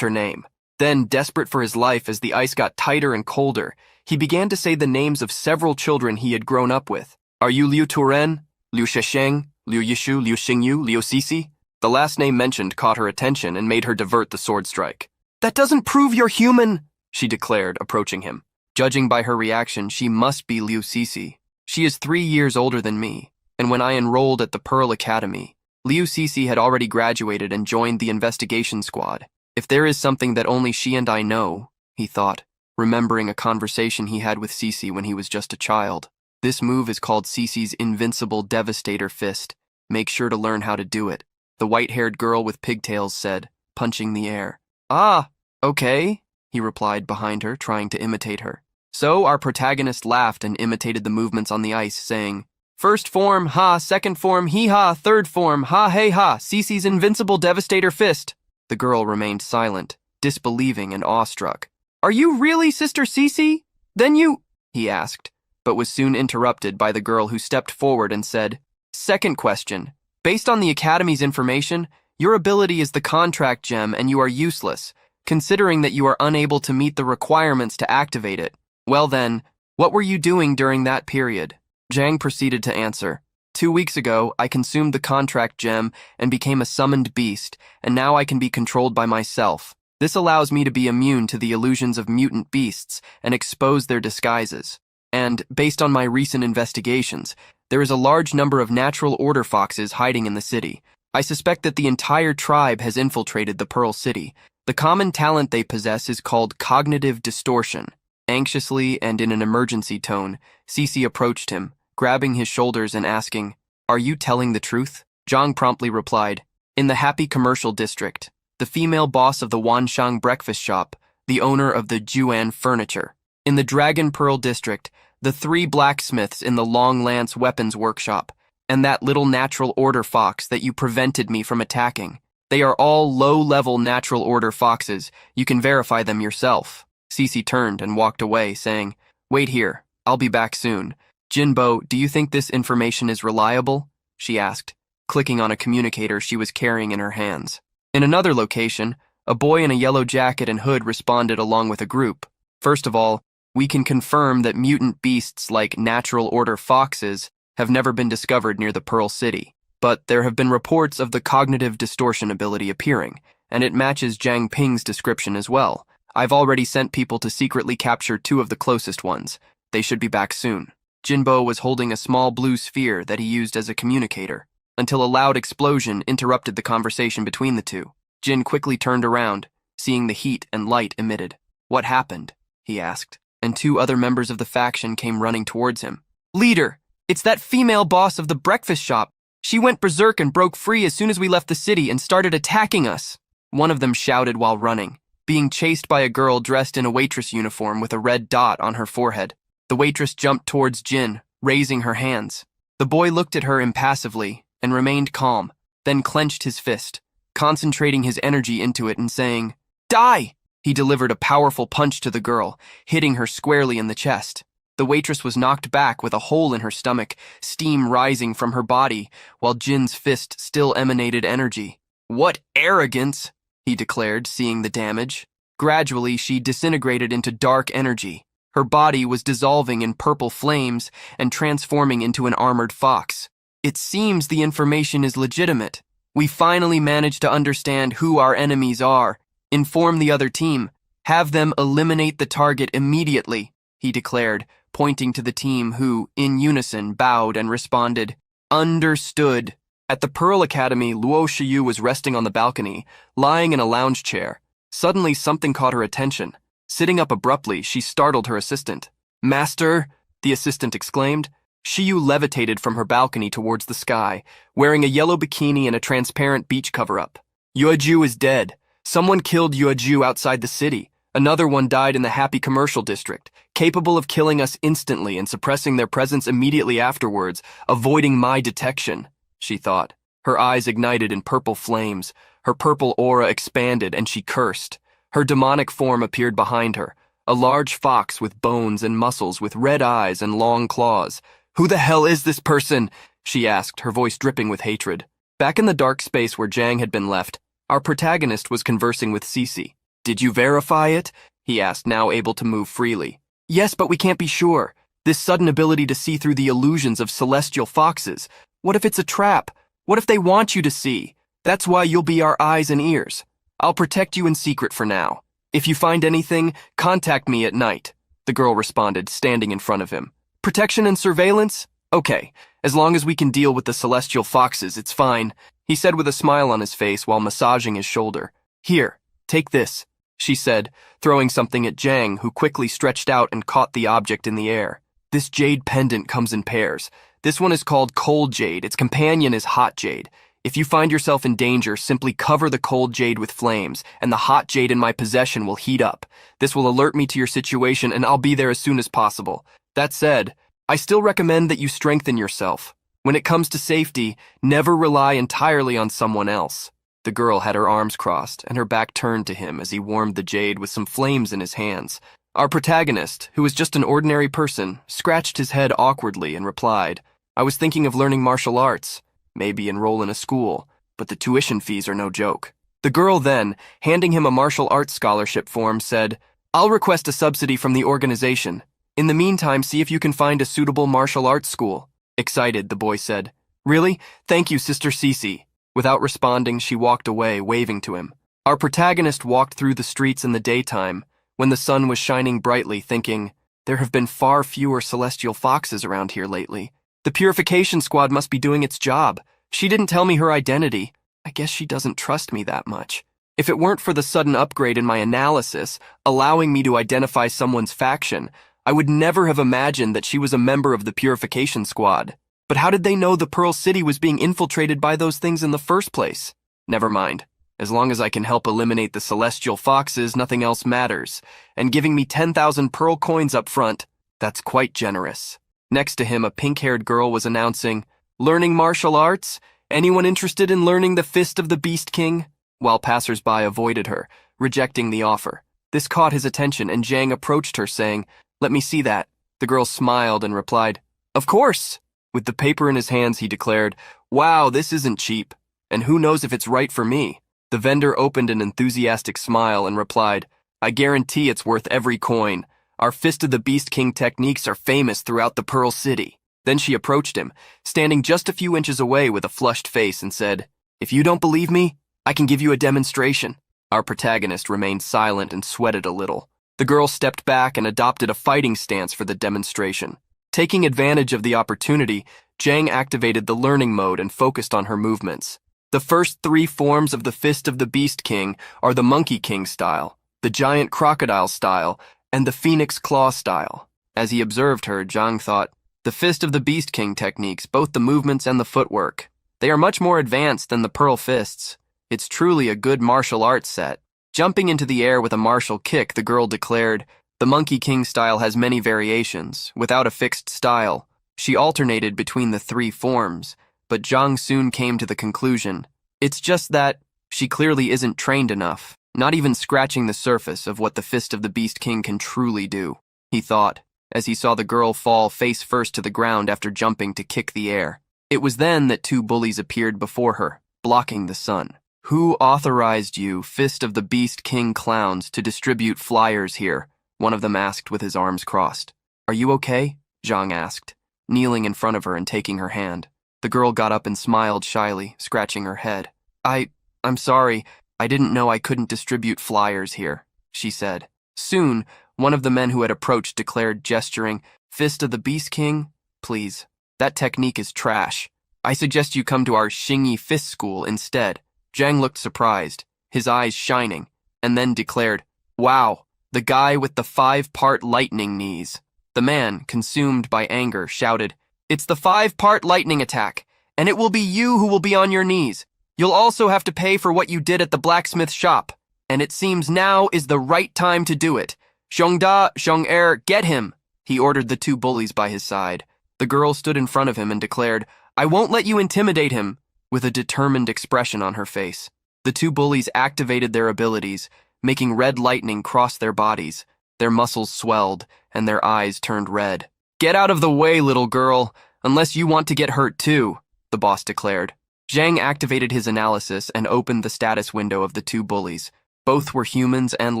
her name. Then, desperate for his life as the ice got tighter and colder, he began to say the names of several children he had grown up with. "Are you Liu Turen? Liu Shesheng? Liu Yishu? Liu Xingyu? Liu Sisi?" The last name mentioned caught her attention and made her divert the sword strike. "That doesn't prove you're human," she declared, approaching him. Judging by her reaction, she must be Liu Sisi. She is 3 years older than me, and when I enrolled at the Pearl Academy, Liu Sisi had already graduated and joined the investigation squad. If there is something that only she and I know, he thought, remembering a conversation he had with Sisi when he was just a child. This move is called Sisi's Invincible Devastator Fist. Make sure to learn how to do it, the white-haired girl with pigtails said, punching the air. "Ah, okay," he replied behind her, trying to imitate her. So our protagonist laughed and imitated the movements on the ice, saying, "First form, ha, second form, hee-ha, third form, ha-hey-ha, Sisi's Invincible Devastator Fist." The girl remained silent, disbelieving and awestruck. "Are you really Sister Sisi? Then you—" he asked, but was soon interrupted by the girl who stepped forward and said, "Second question. Based on the Academy's information, your ability is the contract gem and you are useless, considering that you are unable to meet the requirements to activate it. Well then, what were you doing during that period?" Jang proceeded to answer, 2 weeks ago, I consumed the contract gem and became a summoned beast, and now I can be controlled by myself. This allows me to be immune to the illusions of mutant beasts and expose their disguises. And, based on my recent investigations, there is a large number of natural order foxes hiding in the city. I suspect that the entire tribe has infiltrated the Pearl City. The common talent they possess is called cognitive distortion. Anxiously and in an emergency tone, Sisi approached him, grabbing his shoulders and asking, "Are you telling the truth?" Zhang promptly replied, "In the Happy Commercial District, the female boss of the Wanshang breakfast shop, the owner of the Juan furniture. In the Dragon Pearl District, the 3 blacksmiths in the Long Lance weapons workshop, and that little natural order fox that you prevented me from attacking. They are all low-level natural order foxes. You can verify them yourself." Sisi turned and walked away, saying, "Wait here. I'll be back soon. Jinbo, do you think this information is reliable?" she asked, clicking on a communicator she was carrying in her hands. In another location, a boy in a yellow jacket and hood responded along with a group. "First of all, We can confirm that mutant beasts like natural order foxes have never been discovered near the Pearl City, but there have been reports of the cognitive distortion ability appearing, and it matches Jiang Ping's description as well. I've already sent people to secretly capture 2 of the closest ones. They should be back soon. Jinbo was holding a small blue sphere that he used as a communicator, until a loud explosion interrupted the conversation between the two. Jin quickly turned around, seeing the heat and light emitted. "What happened?" he asked, and 2 other members of the faction came running towards him. "Leader, it's that female boss of the breakfast shop. She went berserk and broke free as soon as we left the city and started attacking us," one of them shouted while running, being chased by a girl dressed in a waitress uniform with a red dot on her forehead. The waitress jumped towards Jin, raising her hands. The boy looked at her impassively and remained calm, then clenched his fist, concentrating his energy into it and saying, "Die!" He delivered a powerful punch to the girl, hitting her squarely in the chest. The waitress was knocked back with a hole in her stomach, steam rising from her body, while Jin's fist still emanated energy. "What arrogance!" he declared, seeing the damage. Gradually, she disintegrated into dark energy. Her body was dissolving in purple flames and transforming into an armored fox. "It seems the information is legitimate. We finally managed to understand who our enemies are. Inform the other team. Have them eliminate the target immediately," he declared, pointing to the team who, in unison, bowed and responded, "Understood." At the Pearl Academy, Luo Shiyu was resting on the balcony, lying in a lounge chair. Suddenly, something caught her attention. Sitting up abruptly, she startled her assistant. "Master," the assistant exclaimed. Shiyu levitated from her balcony towards the sky, wearing a yellow bikini and a transparent beach cover-up. "Yueju is dead. Someone killed Yueju outside the city. Another one died in the Happy Commercial District, capable of killing us instantly and suppressing their presence immediately afterwards, avoiding my detection," she thought. Her eyes ignited in purple flames. Her purple aura expanded, and she cursed. Her demonic form appeared behind her, a large fox with bones and muscles with red eyes and long claws. "Who the hell is this person?" she asked, her voice dripping with hatred. Back in the dark space where Jiang had been left, our protagonist was conversing with Cece. "Did you verify it?" he asked, now able to move freely. "Yes, but we can't be sure. This sudden ability to see through the illusions of celestial foxes. What if it's a trap? What if they want you to see? That's why you'll be our eyes and ears. I'll protect you in secret for now. If you find anything, contact me at night," the girl responded, standing in front of him. "Protection and surveillance? Okay, as long as we can deal with the celestial foxes, it's fine," he said with a smile on his face while massaging his shoulder. "Here, take this," she said, throwing something at Jiang, who quickly stretched out and caught the object in the air. "This jade pendant comes in pairs. This one is called cold jade. Its companion is hot jade. If you find yourself in danger, simply cover the cold jade with flames, and the hot jade in my possession will heat up. This will alert me to your situation, and I'll be there as soon as possible. That said, I still recommend that you strengthen yourself. When it comes to safety, never rely entirely on someone else." The girl had her arms crossed, and her back turned to him as he warmed the jade with some flames in his hands. Our protagonist, who was just an ordinary person, scratched his head awkwardly and replied, "I was thinking of learning martial arts. Maybe enroll in a school, but the tuition fees are no joke." The girl then, handing him a martial arts scholarship form, said, "I'll request a subsidy from the organization. In the meantime, see if you can find a suitable martial arts school." Excited, the boy said, "Really? Thank you, Sister Cece." Without responding, she walked away, waving to him. Our protagonist walked through the streets in the daytime, when the sun was shining brightly, thinking, "There have been far fewer celestial foxes around here lately. The purification squad must be doing its job. She didn't tell me her identity. I guess she doesn't trust me that much. If it weren't for the sudden upgrade in my analysis, allowing me to identify someone's faction, I would never have imagined that she was a member of the purification squad. But how did they know the Pearl City was being infiltrated by those things in the first place? Never mind. As long as I can help eliminate the celestial foxes, nothing else matters. And giving me 10,000 pearl coins up front, that's quite generous." Next to him, a pink-haired girl was announcing, "Learning martial arts? Anyone interested in learning the Fist of the Beast King?" While passers-by avoided her, rejecting the offer. This caught his attention, and Jiang approached her, saying, "Let me see that." The girl smiled and replied, "Of course." With the paper in his hands, he declared, "Wow, this isn't cheap. And who knows if it's right for me?" The vendor opened an enthusiastic smile and replied, "I guarantee it's worth every coin. Our Fist of the Beast King techniques are famous throughout the Pearl City. Then she approached him, standing just a few inches away with a flushed face, and said, "If you don't believe me, I can give you a demonstration." Our protagonist remained silent and sweated a little. The girl stepped back and adopted a fighting stance for the demonstration. Taking advantage of the opportunity, Jang activated the learning mode and focused on her movements. The first 3 forms of the Fist of the Beast King are the Monkey King style, the Giant Crocodile style, and the Phoenix Claw style. As he observed her, Jang thought, the Fist of the Beast King techniques, both the movements and the footwork, they are much more advanced than the Pearl Fists. It's truly a good martial arts set. Jumping into the air with a martial kick, the girl declared, the Monkey King style has many variations, without a fixed style. She alternated between the 3 forms, but Jang soon came to the conclusion, it's just that she clearly isn't trained enough, not even scratching the surface of what the Fist of the Beast King can truly do, he thought, as he saw the girl fall face first to the ground after jumping to kick the air. It was then that 2 bullies appeared before her, blocking the sun. "Who authorized you, Fist of the Beast King clowns, to distribute flyers here?" one of them asked with his arms crossed. "Are you okay?" Jang asked, kneeling in front of her and taking her hand. The girl got up and smiled shyly, scratching her head. I'm sorry, I didn't know I couldn't distribute flyers here," she said. Soon, one of the men who had approached declared, gesturing, "Fist of the Beast King, please. That technique is trash. I suggest you come to our Xingyi Fist School instead." Jang looked surprised, his eyes shining, and then declared, "Wow, the guy with the 5-part lightning knees." The man, consumed by anger, shouted, "It's the 5-part lightning attack, and it will be you who will be on your knees. You'll also have to pay for what you did at the blacksmith shop, and it seems now is the right time to do it. Xiongda, Xiong-er, get him!" He ordered the 2 bullies by his side. The girl stood in front of him and declared, "I won't let you intimidate him," with a determined expression on her face. The 2 bullies activated their abilities, making red lightning cross their bodies. Their muscles swelled, and their eyes turned red. "Get out of the way, little girl, unless you want to get hurt too," the boss declared. Jang activated his analysis and opened the status window of the 2 bullies. Both were humans and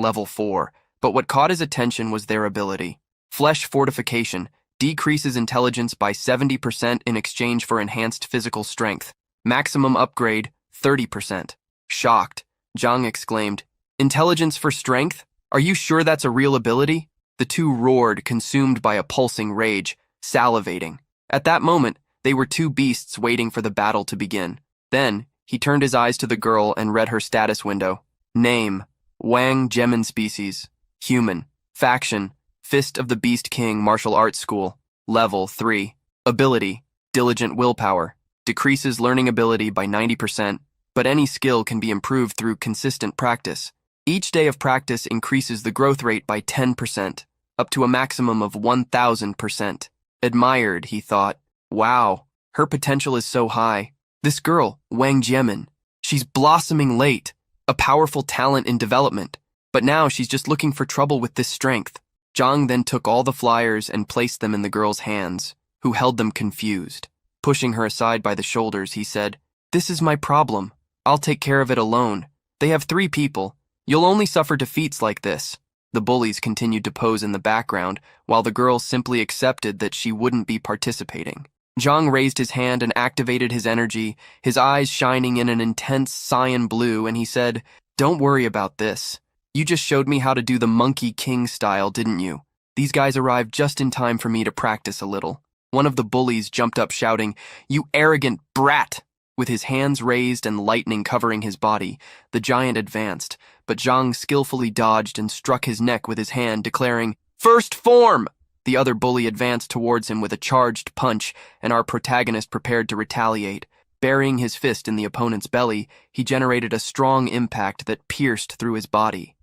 level 4, but what caught his attention was their ability. Flesh Fortification decreases intelligence by 70% in exchange for enhanced physical strength. Maximum upgrade, 30%. Shocked, Jang exclaimed, "Intelligence for strength? Are you sure that's a real ability?" The 2 roared, consumed by a pulsing rage, salivating. At that moment, they were 2 beasts waiting for the battle to begin. Then, he turned his eyes to the girl and read her status window. Name, Wang Gemin species, human. Faction, Fist of the Beast King Martial Arts School. Level 3. Ability, Diligent Willpower. Decreases learning ability by 90%, but any skill can be improved through consistent practice. Each day of practice increases the growth rate by 10%, up to a maximum of 1,000%. Admired, he thought. Wow, her potential is so high. This girl, Wang Gemin, she's blossoming late, a powerful talent in development, but now she's just looking for trouble with this strength. Jang then took all the flyers and placed them in the girl's hands, who held them confused. Pushing her aside by the shoulders, he said, "This is my problem. I'll take care of it alone. They have 3 people. You'll only suffer defeats like this." The bullies continued to pose in the background, while the girl simply accepted that she wouldn't be participating. Jang raised his hand and activated his energy, his eyes shining in an intense cyan blue, and he said, "Don't worry about this. You just showed me how to do the Monkey King style, didn't you? These guys arrived just in time for me to practice a little." One of the bullies jumped up shouting, "You arrogant brat!" With his hands raised and lightning covering his body, the giant advanced, but Jang skillfully dodged and struck his neck with his hand, declaring, "First form!" The other bully advanced towards him with a charged punch, and our protagonist prepared to retaliate. Burying his fist in the opponent's belly, he generated a strong impact that pierced through his body.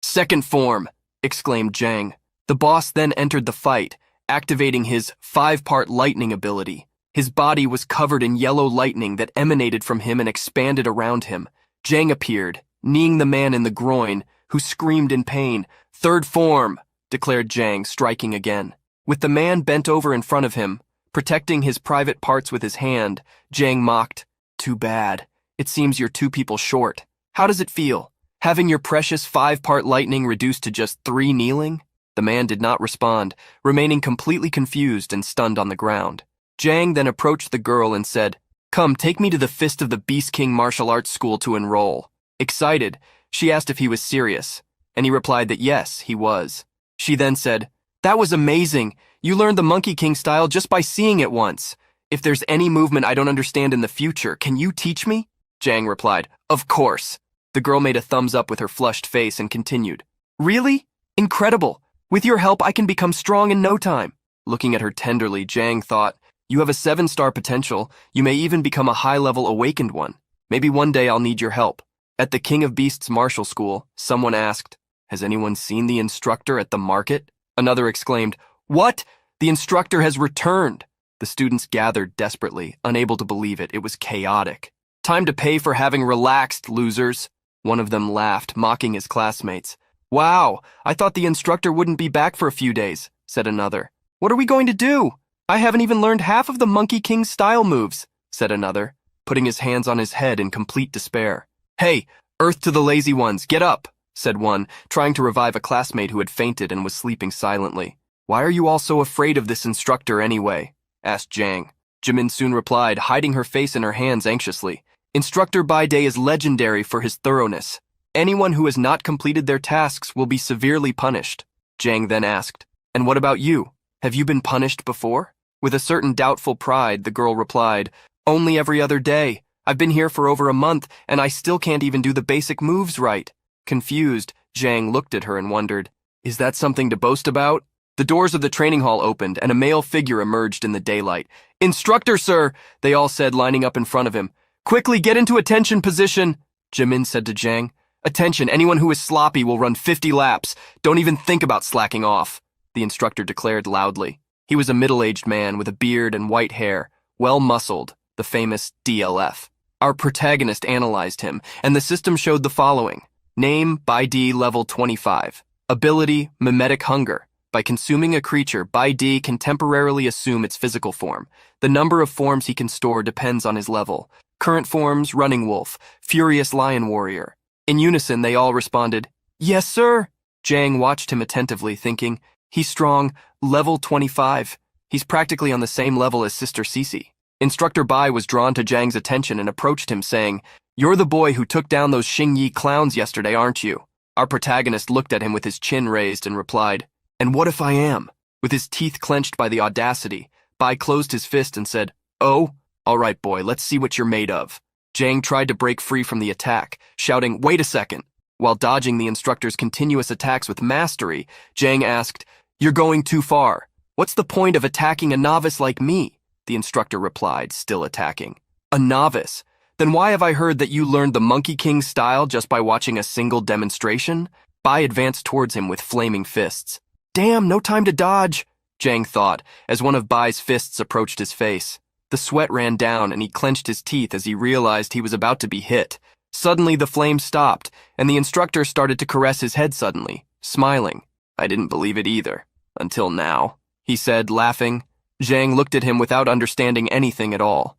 "Second form!" exclaimed Jang. The boss then entered the fight, activating his 5-part lightning ability. His body was covered in yellow lightning that emanated from him and expanded around him. Jang appeared, kneeing the man in the groin, who screamed in pain. "Third form!" declared Jang, striking again. With the man bent over in front of him, protecting his private parts with his hand, Jang mocked, "Too bad. It seems you're 2 people short. How does it feel, having your precious 5-part lightning reduced to just 3 kneeling?" The man did not respond, remaining completely confused and stunned on the ground. Jang then approached the girl and said, "Come, take me to the Fist of the Beast King martial arts school to enroll." Excited, she asked if he was serious, and he replied that yes, he was. She then said, "That was amazing. You learned the Monkey King style just by seeing it once. If there's any movement I don't understand in the future, can you teach me?" Jang replied, "Of course." The girl made a thumbs up with her flushed face and continued, "Really? Incredible. With your help, I can become strong in no time." Looking at her tenderly, Jang thought, "You have a 7-star potential. You may even become a high-level awakened one. Maybe one day I'll need your help." At the King of Beasts martial school, someone asked, "Has anyone seen the instructor at the market?" Another exclaimed, "What? The instructor has returned." The students gathered desperately, unable to believe it. It was chaotic. "Time to pay for having relaxed, losers." One of them laughed, mocking his classmates. "Wow, I thought the instructor wouldn't be back for a few days," said another. "What are we going to do? I haven't even learned half of the Monkey King style moves," said another, putting his hands on his head in complete despair. "Hey, earth to the lazy ones, get up," said one, trying to revive a classmate who had fainted and was sleeping silently. "Why are you all so afraid of this instructor anyway?" asked Jang. Jimin soon replied, hiding her face in her hands anxiously. "Instructor Bai Day is legendary for his thoroughness. Anyone who has not completed their tasks will be severely punished." Jang then asked, "And what about you? Have you been punished before?" With a certain doubtful pride, the girl replied, "Only every other day. I've been here for over a month, and I still can't even do the basic moves right." Confused, Jang looked at her and wondered, "Is that something to boast about?" The doors of the training hall opened, and a male figure emerged in the daylight. "Instructor, sir," they all said, lining up in front of him. "Quickly, get into attention position," Jimin said to Jang. "Attention, anyone who is sloppy will run 50 laps. Don't even think about slacking off," the instructor declared loudly. He was a middle-aged man with a beard and white hair, well-muscled, the famous DLF. Our protagonist analyzed him, and the system showed the following. Name, Bai D level 25. Ability, Mimetic Hunger. By consuming a creature, Bai D can temporarily assume its physical form. The number of forms he can store depends on his level. Current forms, Running Wolf, Furious Lion Warrior. In unison, they all responded, "Yes, sir." Jang watched him attentively, thinking, "He's strong, level 25. He's practically on the same level as Sister Cece." Instructor Bai was drawn to Jang's attention and approached him, saying, "You're the boy who took down those Xingyi clowns yesterday, aren't you?" Our protagonist looked at him with his chin raised and replied, "And what if I am?" With his teeth clenched by the audacity, Bai closed his fist and said, "Oh, all right, boy, let's see what you're made of." Jang tried to break free from the attack, shouting, "Wait a second." While dodging the instructor's continuous attacks with mastery, Jang asked, "You're going too far. What's the point of attacking a novice like me?" The instructor replied, still attacking. "A novice? Then why have I heard that you learned the Monkey King style just by watching a single demonstration?" Bai advanced towards him with flaming fists. "Damn, no time to dodge," Jang thought, as one of Bai's fists approached his face. The sweat ran down and he clenched his teeth as he realized he was about to be hit. Suddenly the flame stopped, and the instructor started to caress his head suddenly, smiling. "I didn't believe it either, until now," he said, laughing. Jang looked at him without understanding anything at all.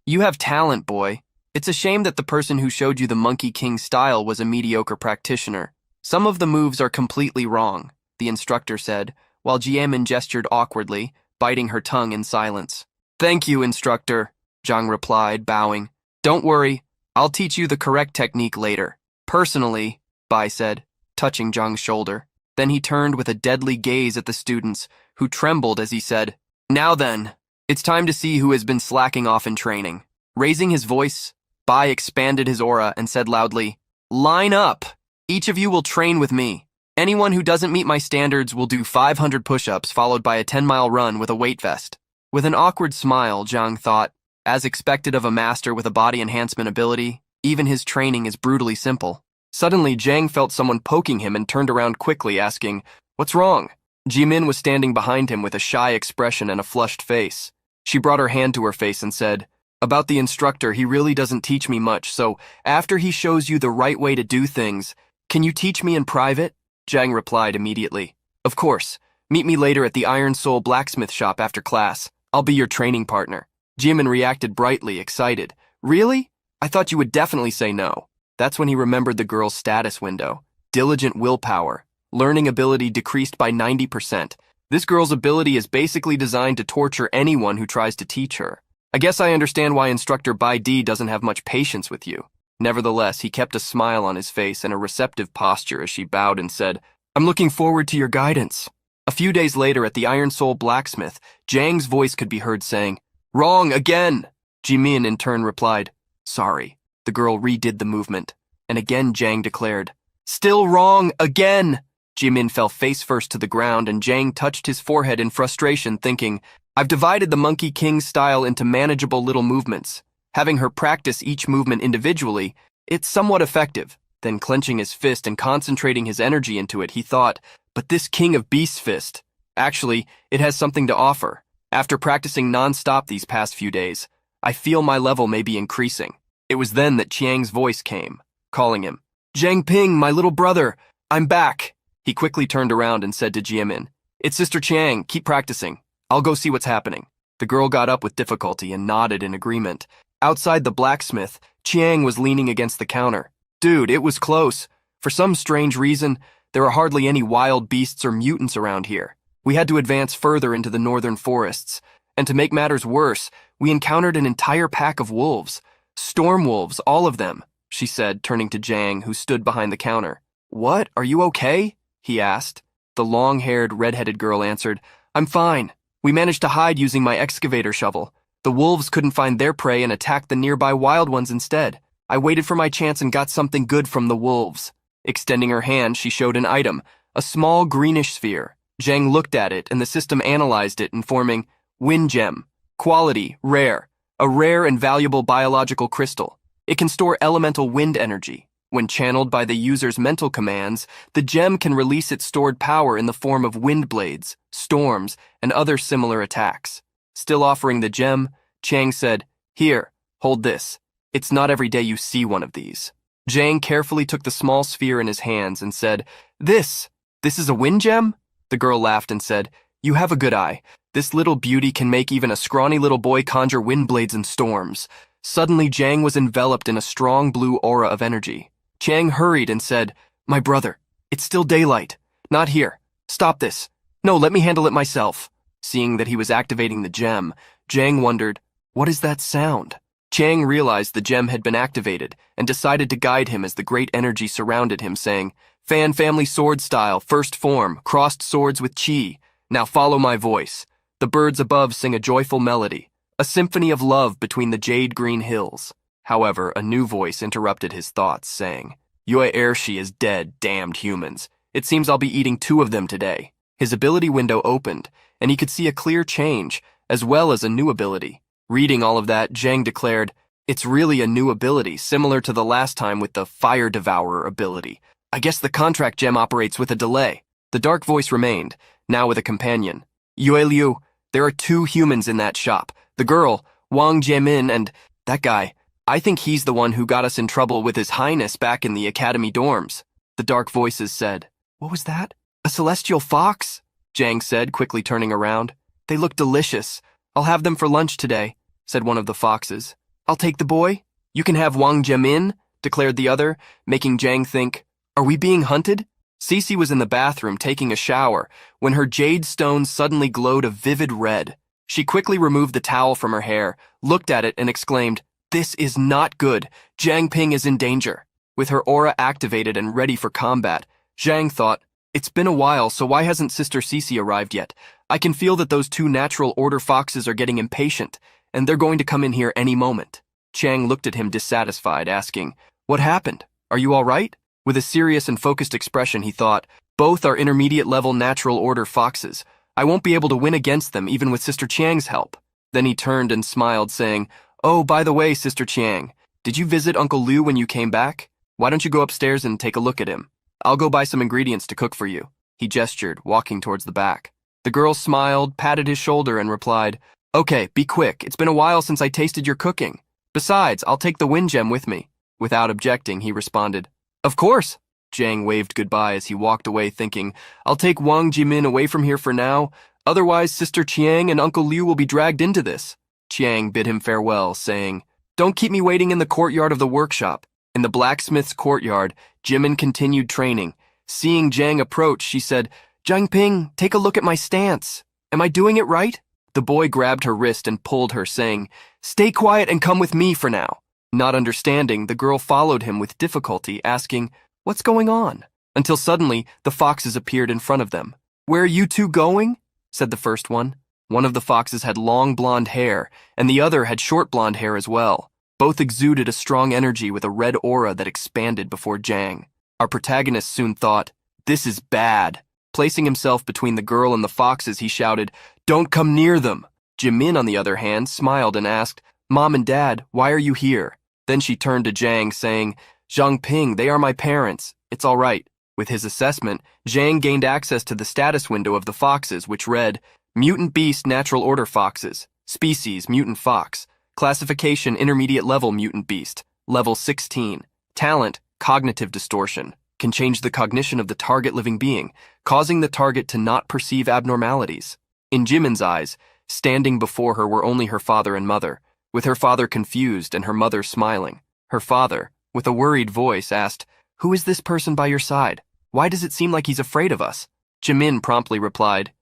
"You have talent, boy. It's a shame that the person who showed you the Monkey King style was a mediocre practitioner. Some of the moves are completely wrong," the instructor said, while Jiamin gestured awkwardly, biting her tongue in silence. "Thank you, instructor," Jang replied, bowing. "Don't worry, I'll teach you the correct technique later. Personally," Bai said, touching Jang's shoulder. Then he turned with a deadly gaze at the students, who trembled as he said, "Now then, it's time to see who has been slacking off in training." Raising his voice, Bai expanded his aura and said loudly, "Line up! Each of you will train with me. Anyone who doesn't meet my standards will do 500 push-ups followed by a 10-mile run with a weight vest." With an awkward smile, Jang thought, as expected of a master with a body enhancement ability, even his training is brutally simple. Suddenly, Jang felt someone poking him and turned around quickly, asking, "What's wrong?" Jimin was standing behind him with a shy expression and a flushed face. She brought her hand to her face and said, "About the instructor, he really doesn't teach me much, so after he shows you the right way to do things, can you teach me in private?" Jang replied immediately, "Of course. Meet me later at the Iron Soul blacksmith shop after class. I'll be your training partner." Jimin reacted brightly, excited. "Really? I thought you would definitely say no." That's when he remembered the girl's status window. Diligent willpower. Learning ability decreased by 90%. This girl's ability is basically designed to torture anyone who tries to teach her. I guess I understand why Instructor Bai D doesn't have much patience with you. Nevertheless, he kept a smile on his face and a receptive posture as she bowed and said, I'm looking forward to your guidance. A few days later at the Iron Soul blacksmith, Jang's voice could be heard saying, Wrong again! Jimin in turn replied, Sorry. The girl redid the movement, and again Jang declared, Still wrong again! Jimin fell face first to the ground and Jang touched his forehead in frustration, thinking, I've divided the Monkey King style into manageable little movements. Having her practice each movement individually, it's somewhat effective. Then clenching his fist and concentrating his energy into it, he thought, but this King of Beasts fist, actually, it has something to offer. After practicing non-stop these past few days, I feel my level may be increasing. It was then that Chiang's voice came, calling him, Jiang Ping, my little brother, I'm back. He quickly turned around and said to Jiamin, It's Sister Chiang, keep practicing. I'll go see what's happening. The girl got up with difficulty and nodded in agreement. Outside the blacksmith, Chiang was leaning against the counter. Dude, it was close. For some strange reason, there are hardly any wild beasts or mutants around here. We had to advance further into the northern forests. And to make matters worse, we encountered an entire pack of wolves. Storm wolves, all of them, she said, turning to Jang, who stood behind the counter. What? Are you okay? He asked. The long-haired, red-headed girl answered, I'm fine. We managed to hide using my excavator shovel. The wolves couldn't find their prey and attacked the nearby wild ones instead. I waited for my chance and got something good from the wolves. Extending her hand, she showed an item, a small greenish sphere. Jang looked at it and the system analyzed it, informing, Wind gem. Quality, rare. A rare and valuable biological crystal. It can store elemental wind energy. When channeled by the user's mental commands, the gem can release its stored power in the form of wind blades, storms, and other similar attacks. Still offering the gem, Chang said, Here, hold this. It's not every day you see one of these. Jang carefully took the small sphere in his hands and said, This is a wind gem? The girl laughed and said, You have a good eye. This little beauty can make even a scrawny little boy conjure wind blades and storms. Suddenly, Jang was enveloped in a strong blue aura of energy. Chang hurried and said, My brother, it's still daylight. Not here. Stop this. No, let me handle it myself. Seeing that he was activating the gem, Jang wondered, What is that sound? Chang realized the gem had been activated and decided to guide him as the great energy surrounded him, saying, Fan family sword style, first form, crossed swords with chi. Now follow my voice. The birds above sing a joyful melody, a symphony of love between the jade green hills. However, a new voice interrupted his thoughts, saying, Yue Ershi is dead, damned humans. It seems I'll be eating 2 of them today. His ability window opened, and he could see a clear change, as well as a new ability. Reading all of that, Jang declared, It's really a new ability, similar to the last time with the Fire Devourer ability. I guess the contract gem operates with a delay. The dark voice remained, now with a companion. Yue Liu, there are 2 humans in that shop. The girl, Wang Jiemin, and that guy. I think he's the one who got us in trouble with His Highness back in the academy dorms. The dark voices said, What was that? A celestial fox? Jang said, quickly turning around. They look delicious. I'll have them for lunch today, said one of the foxes. I'll take the boy. You can have Wang Jimin, declared the other, making Jang think, Are we being hunted? Cece was in the bathroom taking a shower when her jade stone suddenly glowed a vivid red. She quickly removed the towel from her hair, looked at it, and exclaimed, This is not good. Jiang Ping is in danger. With her aura activated and ready for combat, Zhang thought, It's been a while, so why hasn't Sister Cece arrived yet? I can feel that those 2 natural order foxes are getting impatient, and they're going to come in here any moment. Chang looked at him dissatisfied, asking, What happened? Are you all right? With a serious and focused expression, he thought, Both are intermediate-level natural order foxes. I won't be able to win against them even with Sister Chiang's help. Then he turned and smiled, saying, Oh, by the way, Sister Chiang, did you visit Uncle Liu when you came back? Why don't you go upstairs and take a look at him? I'll go buy some ingredients to cook for you. He gestured, walking towards the back. The girl smiled, patted his shoulder, and replied, Okay, be quick. It's been a while since I tasted your cooking. Besides, I'll take the wind gem with me. Without objecting, he responded, Of course. Jang waved goodbye as he walked away, thinking, I'll take Wang Jimin away from here for now. Otherwise, Sister Chiang and Uncle Liu will be dragged into this. Chiang bid him farewell, saying, Don't keep me waiting in the courtyard of the workshop. In the blacksmith's courtyard, Jimin continued training. Seeing Jang approach, she said, "Jiangping, take a look at my stance. Am I doing it right?" The boy grabbed her wrist and pulled her, saying, "Stay quiet and come with me for now." Not understanding, the girl followed him with difficulty, asking, "What's going on?" Until suddenly, the foxes appeared in front of them. "Where are you two going?" said the first one. One of the foxes had long blonde hair, and the other had short blonde hair as well. Both exuded a strong energy with a red aura that expanded before Jang. Our protagonist soon thought, "This is bad." Placing himself between the girl and the foxes, he shouted, "Don't come near them." Jimin, on the other hand, smiled and asked, "Mom and Dad, why are you here?" Then she turned to Jang, saying, "Zhang Ping, they are my parents. It's all right." With his assessment, Jang gained access to the status window of the foxes, which read, Mutant Beast Natural Order Foxes, Species Mutant Fox, Classification Intermediate Level Mutant Beast, Level 16, Talent Cognitive Distortion, can change the cognition of the target living being, causing the target to not perceive abnormalities. In Jimin's eyes, standing before her were only her father and mother, with her father confused and her mother smiling. Her father, with a worried voice, asked, "Who is this person by your side? Why does it seem like he's afraid of us?" Jimin promptly replied,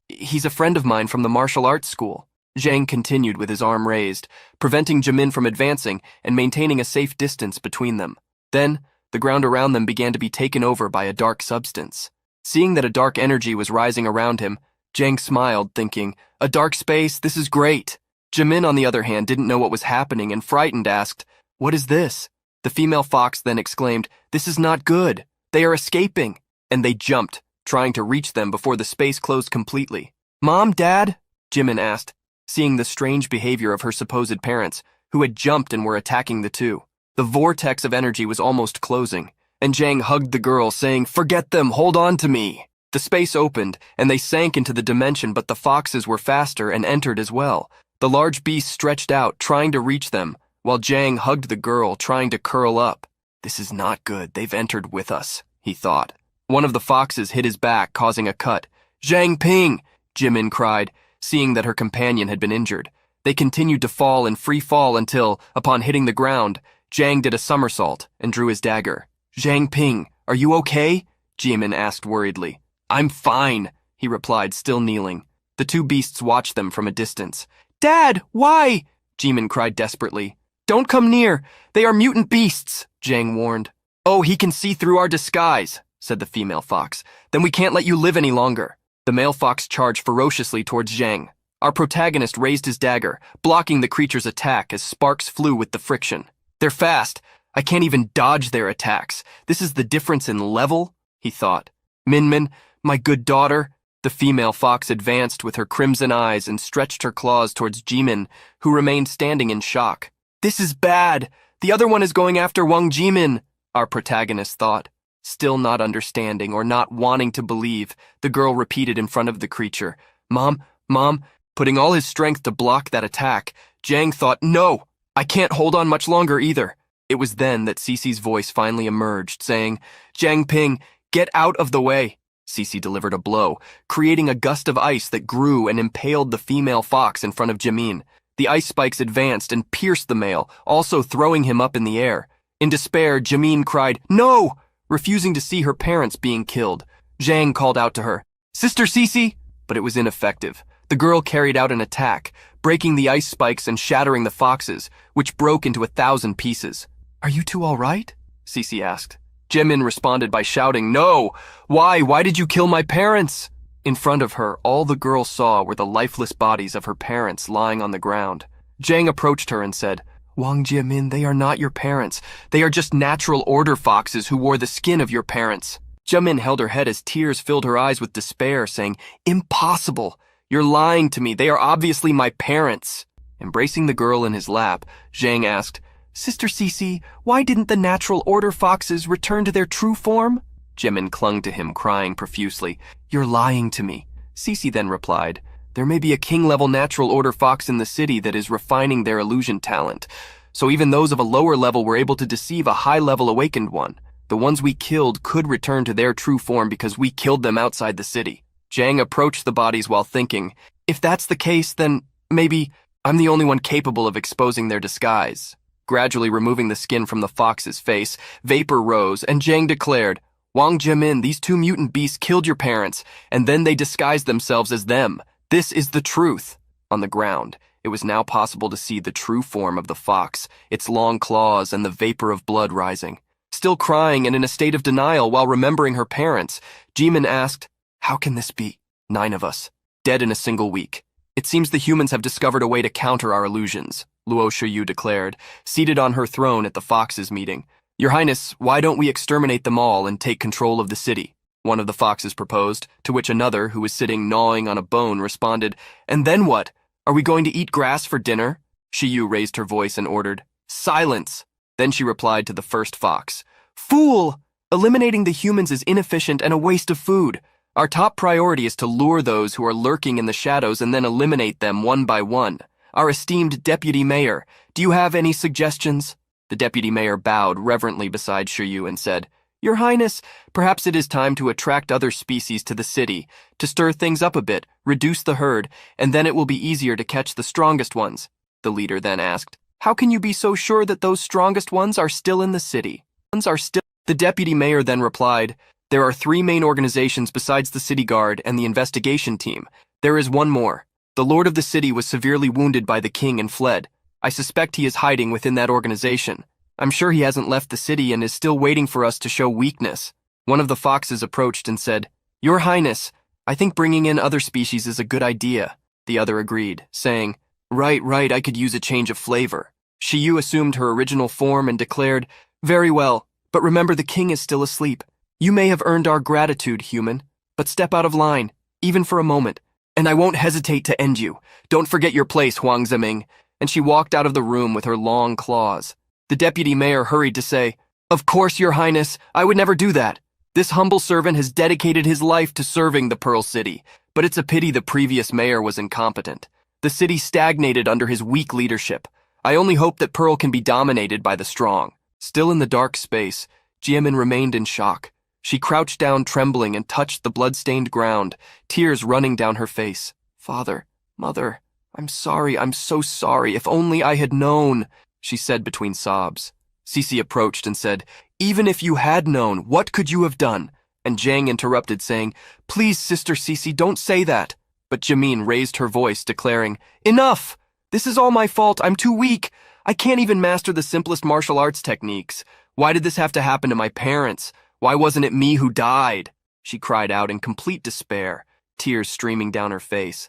He's a friend of mine from the martial arts school." Zhang continued with his arm raised, preventing Jimin from advancing and maintaining a safe distance between them. Then, the ground around them began to be taken over by a dark substance. Seeing that a dark energy was rising around him, Zhang smiled, thinking, "A dark space, this is great." Jimin, on the other hand, didn't know what was happening and frightened asked, "What is this?" The female fox then exclaimed, "This is not good. They are escaping." And they jumped, trying to reach them before the space closed completely. "Mom, Dad?" Jimin asked, seeing the strange behavior of her supposed parents, who had jumped and were attacking the two. The vortex of energy was almost closing, and Zhang hugged the girl, saying, "Forget them, hold on to me." The space opened, and they sank into the dimension, but the foxes were faster and entered as well. The large beast stretched out, trying to reach them, while Zhang hugged the girl, trying to curl up. "This is not good, they've entered with us," he thought. One of the foxes hit his back, causing a cut. "Zhang Ping!" Jimin cried, seeing that her companion had been injured. They continued to fall in free fall until, upon hitting the ground, Zhang did a somersault and drew his dagger. "Zhang Ping, are you okay?" Jimin asked worriedly. "I'm fine," he replied, still kneeling. The two beasts watched them from a distance. "Dad, why?" Jimin cried desperately. "Don't come near. They are mutant beasts," Zhang warned. "Oh, he can see through our disguise," said the female fox. "Then we can't let you live any longer." The male fox charged ferociously towards Zhang. Our protagonist raised his dagger, blocking the creature's attack as sparks flew with the friction. "They're fast. I can't even dodge their attacks. This is the difference in level," he thought. "Minmin, my good daughter." The female fox advanced with her crimson eyes and stretched her claws towards Jimin, who remained standing in shock. "This is bad. The other one is going after Wang Jimin," our protagonist thought. Still not understanding or not wanting to believe, the girl repeated in front of the creature, Mom, putting all his strength to block that attack. Zhang thought, "No, I can't hold on much longer either." It was then that Cece's voice finally emerged, saying, "Zhang Ping, get out of the way." Cece delivered a blow, creating a gust of ice that grew and impaled the female fox in front of Jimin. The ice spikes advanced and pierced the male, also throwing him up in the air. In despair, Jimin cried, "No!" refusing to see her parents being killed. Zhang called out to her, "Sister Cece," but it was ineffective. The girl carried out an attack, breaking the ice spikes and shattering the foxes, which broke into 1,000 pieces. "Are you two all right?" Cece asked. Jimin responded by shouting, "No! Why did you kill my parents?" In front of her, all the girl saw were the lifeless bodies of her parents lying on the ground. Zhang approached her and said, "Wang Jimin, they are not your parents. They are just natural order foxes who wore the skin of your parents." Jimin held her head as tears filled her eyes with despair, saying, "Impossible! You're lying to me. They are obviously my parents." Embracing the girl in his lap, Zhang asked, "Sister Cece, why didn't the natural order foxes return to their true form?" Jimin clung to him, crying profusely, "You're lying to me." Cece then replied, "There may be a king-level natural order fox in the city that is refining their illusion talent, so even those of a lower level were able to deceive a high-level awakened one. The ones we killed could return to their true form because we killed them outside the city." Zhang approached the bodies while thinking, "If that's the case, then maybe I'm the only one capable of exposing their disguise." Gradually removing the skin from the fox's face, vapor rose, and Zhang declared, Wang Jimin, these two mutant beasts killed your parents, and then they disguised themselves as them. This is the truth. On the ground, it was now possible to see the true form of the fox, its long claws and the vapor of blood rising. Still crying and in a state of denial while remembering her parents, Jimin asked, "How can this be? 9 of us, dead in a single week. It seems the humans have discovered a way to counter our illusions," Luo Shiyu declared, seated on her throne at the foxes' meeting. "Your Highness, why don't we exterminate them all and take control of the city?" one of the foxes proposed, to which another, who was sitting gnawing on a bone, responded, "And then what? Are we going to eat grass for dinner?" Shiyu raised her voice and ordered, "Silence!" Then she replied to the first fox, "Fool! Eliminating the humans is inefficient and a waste of food. Our top priority is to lure those who are lurking in the shadows and then eliminate them one by one. Our esteemed deputy mayor, do you have any suggestions?" The deputy mayor bowed reverently beside Shiyu and said, "Your Highness, perhaps it is time to attract other species to the city, to stir things up a bit, reduce the herd, and then it will be easier to catch the strongest ones." The leader then asked, "How can you be so sure that those strongest ones are still in the city?" The deputy mayor then replied, "There are 3 main organizations besides the city guard and the investigation team. There is one more. The lord of the city was severely wounded by the king and fled. I suspect he is hiding within that organization. I'm sure he hasn't left the city and is still waiting for us to show weakness." One of the foxes approached and said, "Your Highness, I think bringing in other species is a good idea." The other agreed, saying, Right, I could use a change of flavor." Shiyu assumed her original form and declared, "Very well, but remember the king is still asleep. You may have earned our gratitude, human, but step out of line, even for a moment, and I won't hesitate to end you. Don't forget your place, Huang Zeming." And she walked out of the room with her long claws. The deputy mayor hurried to say, "Of course, Your Highness, I would never do that. This humble servant has dedicated his life to serving the Pearl City, but it's a pity the previous mayor was incompetent. The city stagnated under his weak leadership. I only hope that Pearl can be dominated by the strong." Still in the dark space, Jimin remained in shock. She crouched down trembling and touched the blood-stained ground, tears running down her face. "Father, Mother, I'm sorry, I'm so sorry. If only I had known," she said between sobs. Cece approached and said, "Even if you had known, what could you have done?" And Jang interrupted, saying, "Please, Sister Cece, don't say that." But Jimin raised her voice, declaring, "Enough! This is all my fault. I'm too weak. I can't even master the simplest martial arts techniques. Why did this have to happen to my parents? Why wasn't it me who died?" she cried out in complete despair, tears streaming down her face.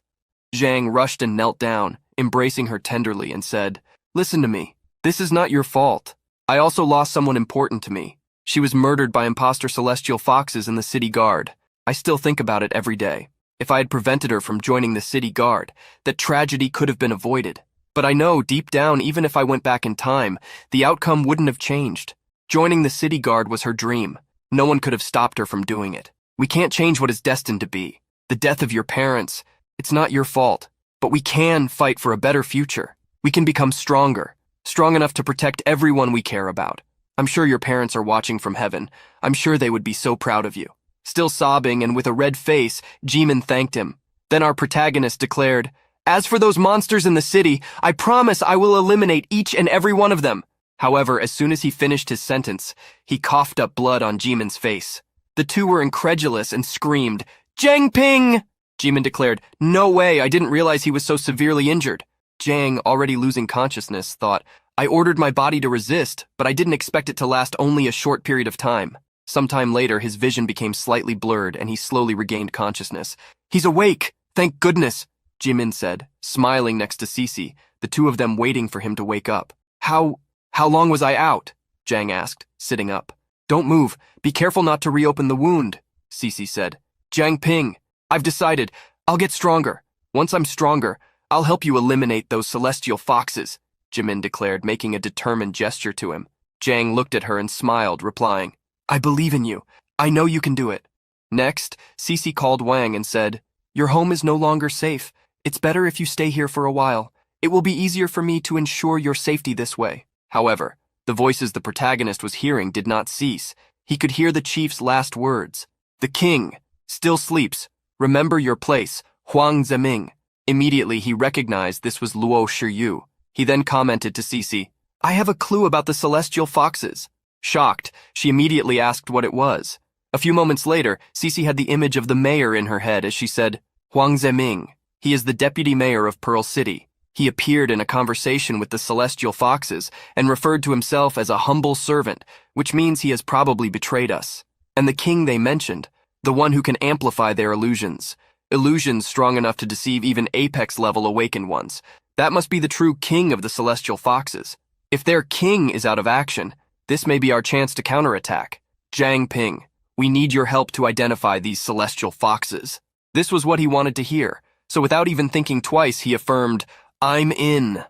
Zhang rushed and knelt down, embracing her tenderly, and said, "Listen to me. This is not your fault. I also lost someone important to me. She was murdered by imposter celestial foxes in the city guard. I still think about it every day. If I had prevented her from joining the city guard, that tragedy could have been avoided. But I know, deep down, even if I went back in time, the outcome wouldn't have changed. Joining the city guard was her dream. No one could have stopped her from doing it. We can't change what is destined to be. The death of your parents, it's not your fault. But we can fight for a better future. We can become stronger, strong enough to protect everyone we care about. I'm sure your parents are watching from heaven. I'm sure they would be so proud of you." Still sobbing and with a red face, Jimin thanked him. Then our protagonist declared, "As for those monsters in the city, I promise I will eliminate each and every one of them." However, as soon as he finished his sentence, he coughed up blood on Jimin's face. The two were incredulous and screamed, "Jang Ping!" Jimin declared, "No way, I didn't realize he was so severely injured." Jang, already losing consciousness, thought, "I ordered my body to resist, but I didn't expect it to last only a short period of time." Sometime later, his vision became slightly blurred and he slowly regained consciousness. "He's awake! Thank goodness!" Jimin said, smiling next to Cece, the two of them waiting for him to wake up. How long was I out?" Jang asked, sitting up. "Don't move. Be careful not to reopen the wound," Cece said. "Jang Ping, I've decided. I'll get stronger. Once I'm stronger, I'll help you eliminate those celestial foxes," Jimin declared, making a determined gesture to him. Jang looked at her and smiled, replying, "I believe in you. I know you can do it." Next, Cece called Wang and said, "Your home is no longer safe. It's better if you stay here for a while. It will be easier for me to ensure your safety this way." However, the voices the protagonist was hearing did not cease. He could hear the chief's last words. "The king still sleeps. Remember your place, Huang Zeming." Immediately, he recognized this was Luo Shiyu. He then commented to Cece, "I have a clue about the celestial foxes." Shocked, she immediately asked what it was. A few moments later, Cece had the image of the mayor in her head as she said, Huang Zeming. He is the deputy mayor of Pearl City. He appeared in a conversation with the celestial foxes and referred to himself as a humble servant, which means he has probably betrayed us. And the king they mentioned, the one who can amplify their illusions. Illusions strong enough to deceive even apex-level awakened ones. That must be the true king of the celestial foxes. If their king is out of action, this may be our chance to counterattack. Jiang Ping, we need your help to identify these celestial foxes. This was what he wanted to hear, so without even thinking twice, he affirmed, I'm in.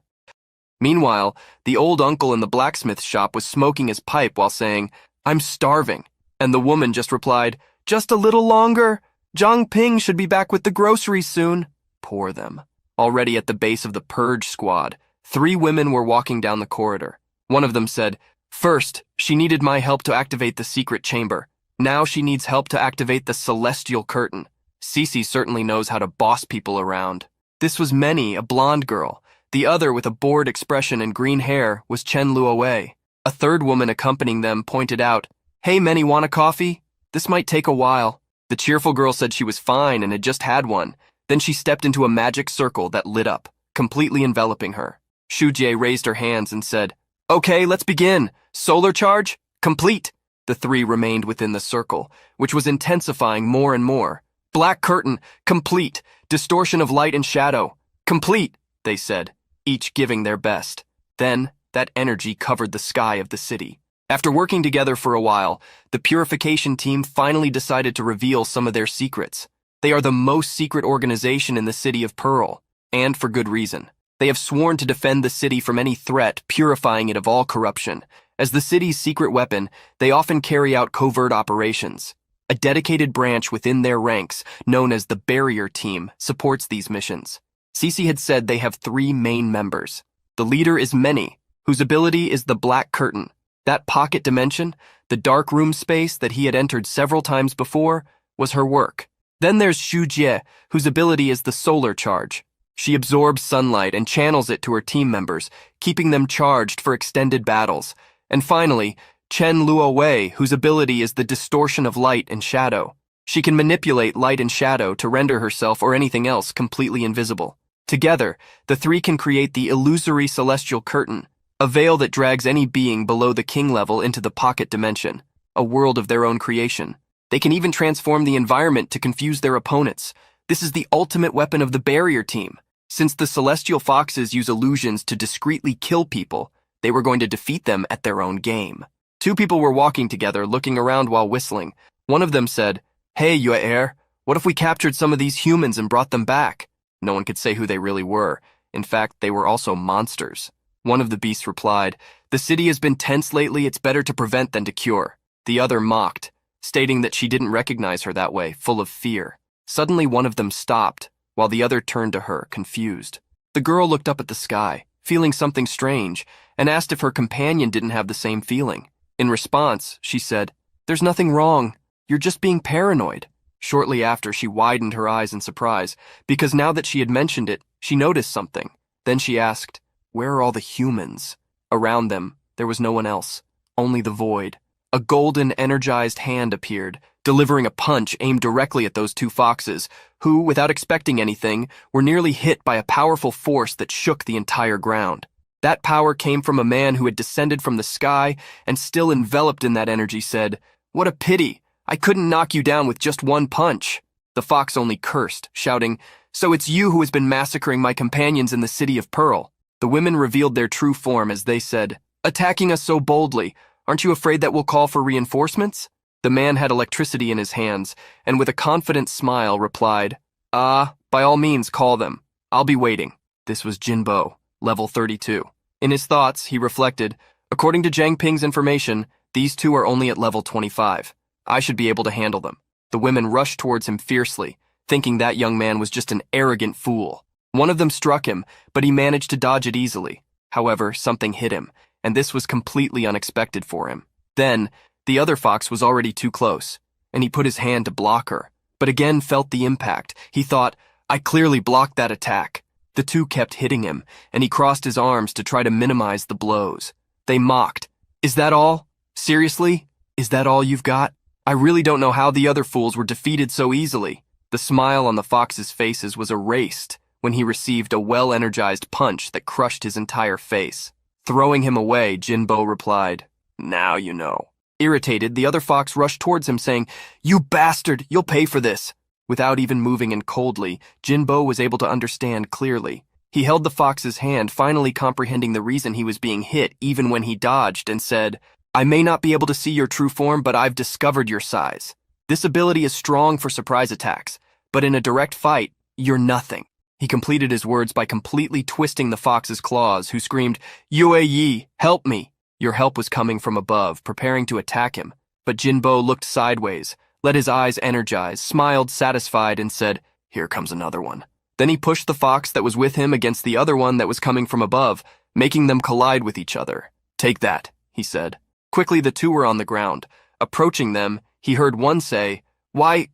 Meanwhile, the old uncle in the blacksmith shop was smoking his pipe while saying, I'm starving. And the woman just replied, just a little longer. Jiang Ping should be back with the groceries soon. Poor them. Already at the base of the purge squad, 3 women were walking down the corridor. One of them said, first, she needed my help to activate the secret chamber. Now she needs help to activate the celestial curtain. Cece certainly knows how to boss people around. This was Many, a blonde girl. The other, with a bored expression and green hair, was Chen Luowei. A third woman accompanying them pointed out, Hey Many, want a coffee? This might take a while. The cheerful girl said she was fine and had just had one. Then she stepped into a magic circle that lit up, completely enveloping her. Shujie raised her hands and said, Okay, let's begin. Solar charge? Complete. The 3 remained within the circle, which was intensifying more and more. Black curtain, complete. Distortion of light and shadow, complete, they said, each giving their best. Then, that energy covered the sky of the city. After working together for a while, the purification team finally decided to reveal some of their secrets. They are the most secret organization in the city of Pearl, and for good reason. They have sworn to defend the city from any threat, purifying it of all corruption. As the city's secret weapon, they often carry out covert operations. A dedicated branch within their ranks, known as the Barrier Team, supports these missions. Cece had said they have 3 main members. The leader is Many, whose ability is the Black Curtain. That pocket dimension, the dark room space that he had entered several times before, was her work. Then there's Shujie, whose ability is the Solar Charge. She absorbs sunlight and channels it to her team members, keeping them charged for extended battles. And finally, Chen Luowei, whose ability is the distortion of light and shadow. She can manipulate light and shadow to render herself or anything else completely invisible. Together, the 3 can create the illusory celestial curtain, a veil that drags any being below the king level into the pocket dimension, a world of their own creation. They can even transform the environment to confuse their opponents. This is the ultimate weapon of the Barrier Team. Since the celestial foxes use illusions to discreetly kill people, they were going to defeat them at their own game. 2 people were walking together, looking around while whistling. One of them said, Hey, Yuer, what if we captured some of these humans and brought them back? No one could say who they really were. In fact, they were also monsters. One of the beasts replied, The city has been tense lately, it's better to prevent than to cure. The other mocked, stating that she didn't recognize her that way, full of fear. Suddenly one of them stopped, while the other turned to her, confused. The girl looked up at the sky, feeling something strange, and asked if her companion didn't have the same feeling. In response, she said, There's nothing wrong. You're just being paranoid. Shortly after, she widened her eyes in surprise, because now that she had mentioned it, she noticed something. Then she asked, Where are all the humans? Around them, there was no one else, only the void. A golden, energized hand appeared, delivering a punch aimed directly at those 2 foxes, who, without expecting anything, were nearly hit by a powerful force that shook the entire ground. That power came from a man who had descended from the sky and, still enveloped in that energy, said, What a pity! I couldn't knock you down with just one punch. The fox only cursed, shouting, So it's you who has been massacring my companions in the city of Pearl. The women revealed their true form as they said, Attacking us so boldly, aren't you afraid that we'll call for reinforcements? The man had electricity in his hands, and with a confident smile replied, By all means call them. I'll be waiting. This was Jinbo, level 32. In his thoughts, he reflected, According to Jiang Ping's information, these 2 are only at level 25. I should be able to handle them. The women rushed towards him fiercely, thinking that young man was just an arrogant fool. One of them struck him, but he managed to dodge it easily. However, something hit him, and this was completely unexpected for him. Then, the other fox was already too close, and he put his hand to block her, but again felt the impact. He thought, I clearly blocked that attack. The 2 kept hitting him, and he crossed his arms to try to minimize the blows. They mocked. Is that all? Seriously? Is that all you've got? I really don't know how the other fools were defeated so easily. The smile on the fox's faces was erased when he received a well-energized punch that crushed his entire face. Throwing him away, Jinbo replied, "Now you know." Irritated, the other fox rushed towards him saying, "You bastard, you'll pay for this." Without even moving in coldly, Jinbo was able to understand clearly. He held the fox's hand, finally comprehending the reason he was being hit even when he dodged, and said, "I may not be able to see your true form, but I've discovered your size. This ability is strong for surprise attacks, but in a direct fight, you're nothing." He completed his words by completely twisting the fox's claws, who screamed, "Yue Yi, help me!" Your help was coming from above, preparing to attack him, but Jinbo looked sideways, let his eyes energize, smiled satisfied, and said, "Here comes another one." Then he pushed the fox that was with him against the other one that was coming from above, making them collide with each other. "Take that," he said. Quickly the two were on the ground. Approaching them, he heard one say, Why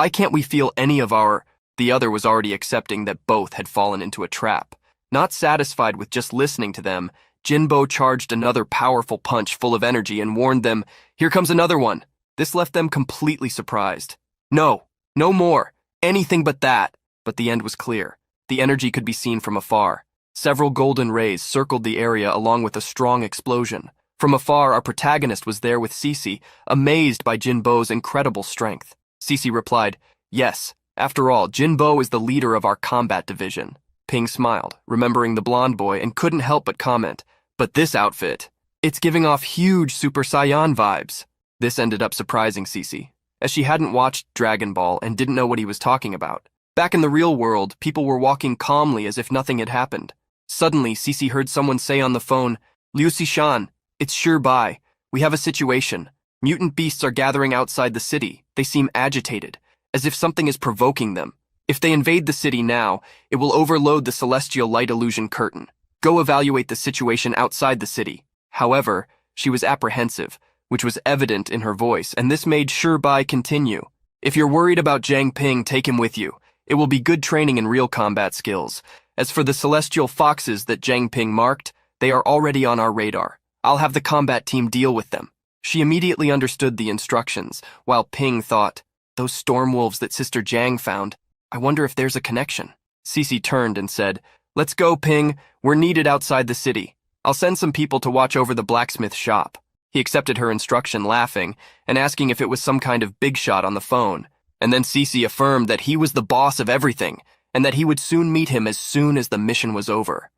can't we feel any of our—" The other was already accepting that both had fallen into a trap. Not satisfied with just listening to them, Jinbo charged another powerful punch full of energy and warned them, "Here comes another one." This left them completely surprised. No more, anything but that. But the end was clear. The energy could be seen from afar. Several golden rays circled the area along with a strong explosion. From afar, our protagonist was there with Cece, amazed by Jinbo's incredible strength. Cece replied, "Yes, after all, Jinbo is the leader of our combat division." Ping smiled, remembering the blonde boy, and couldn't help but comment, "But this outfit, it's giving off huge Super Saiyan vibes." This ended up surprising Cece, as she hadn't watched Dragon Ball and didn't know what he was talking about. Back in the real world, people were walking calmly as if nothing had happened. Suddenly, Cece heard someone say on the phone, "Liu Shan, it's sure by. We have a situation. Mutant beasts are gathering outside the city. They seem agitated, as if something is provoking them. If they invade the city now, it will overload the celestial light illusion curtain. Go evaluate the situation outside the city." However, she was apprehensive, which was evident in her voice, and this made Sure Bai continue. "If you're worried about Jiang Ping, take him with you. It will be good training in real combat skills. As for the celestial foxes that Jiang Ping marked, they are already on our radar. I'll have the combat team deal with them." She immediately understood the instructions, while Ping thought, "Those storm wolves that Sister Jiang found, I wonder if there's a connection." Cece turned and said, "Let's go, Ping. We're needed outside the city. I'll send some people to watch over the blacksmith shop." He accepted her instruction, laughing, and asking if it was some kind of big shot on the phone. And then Cece affirmed that he was the boss of everything, and that he would soon meet him as soon as the mission was over.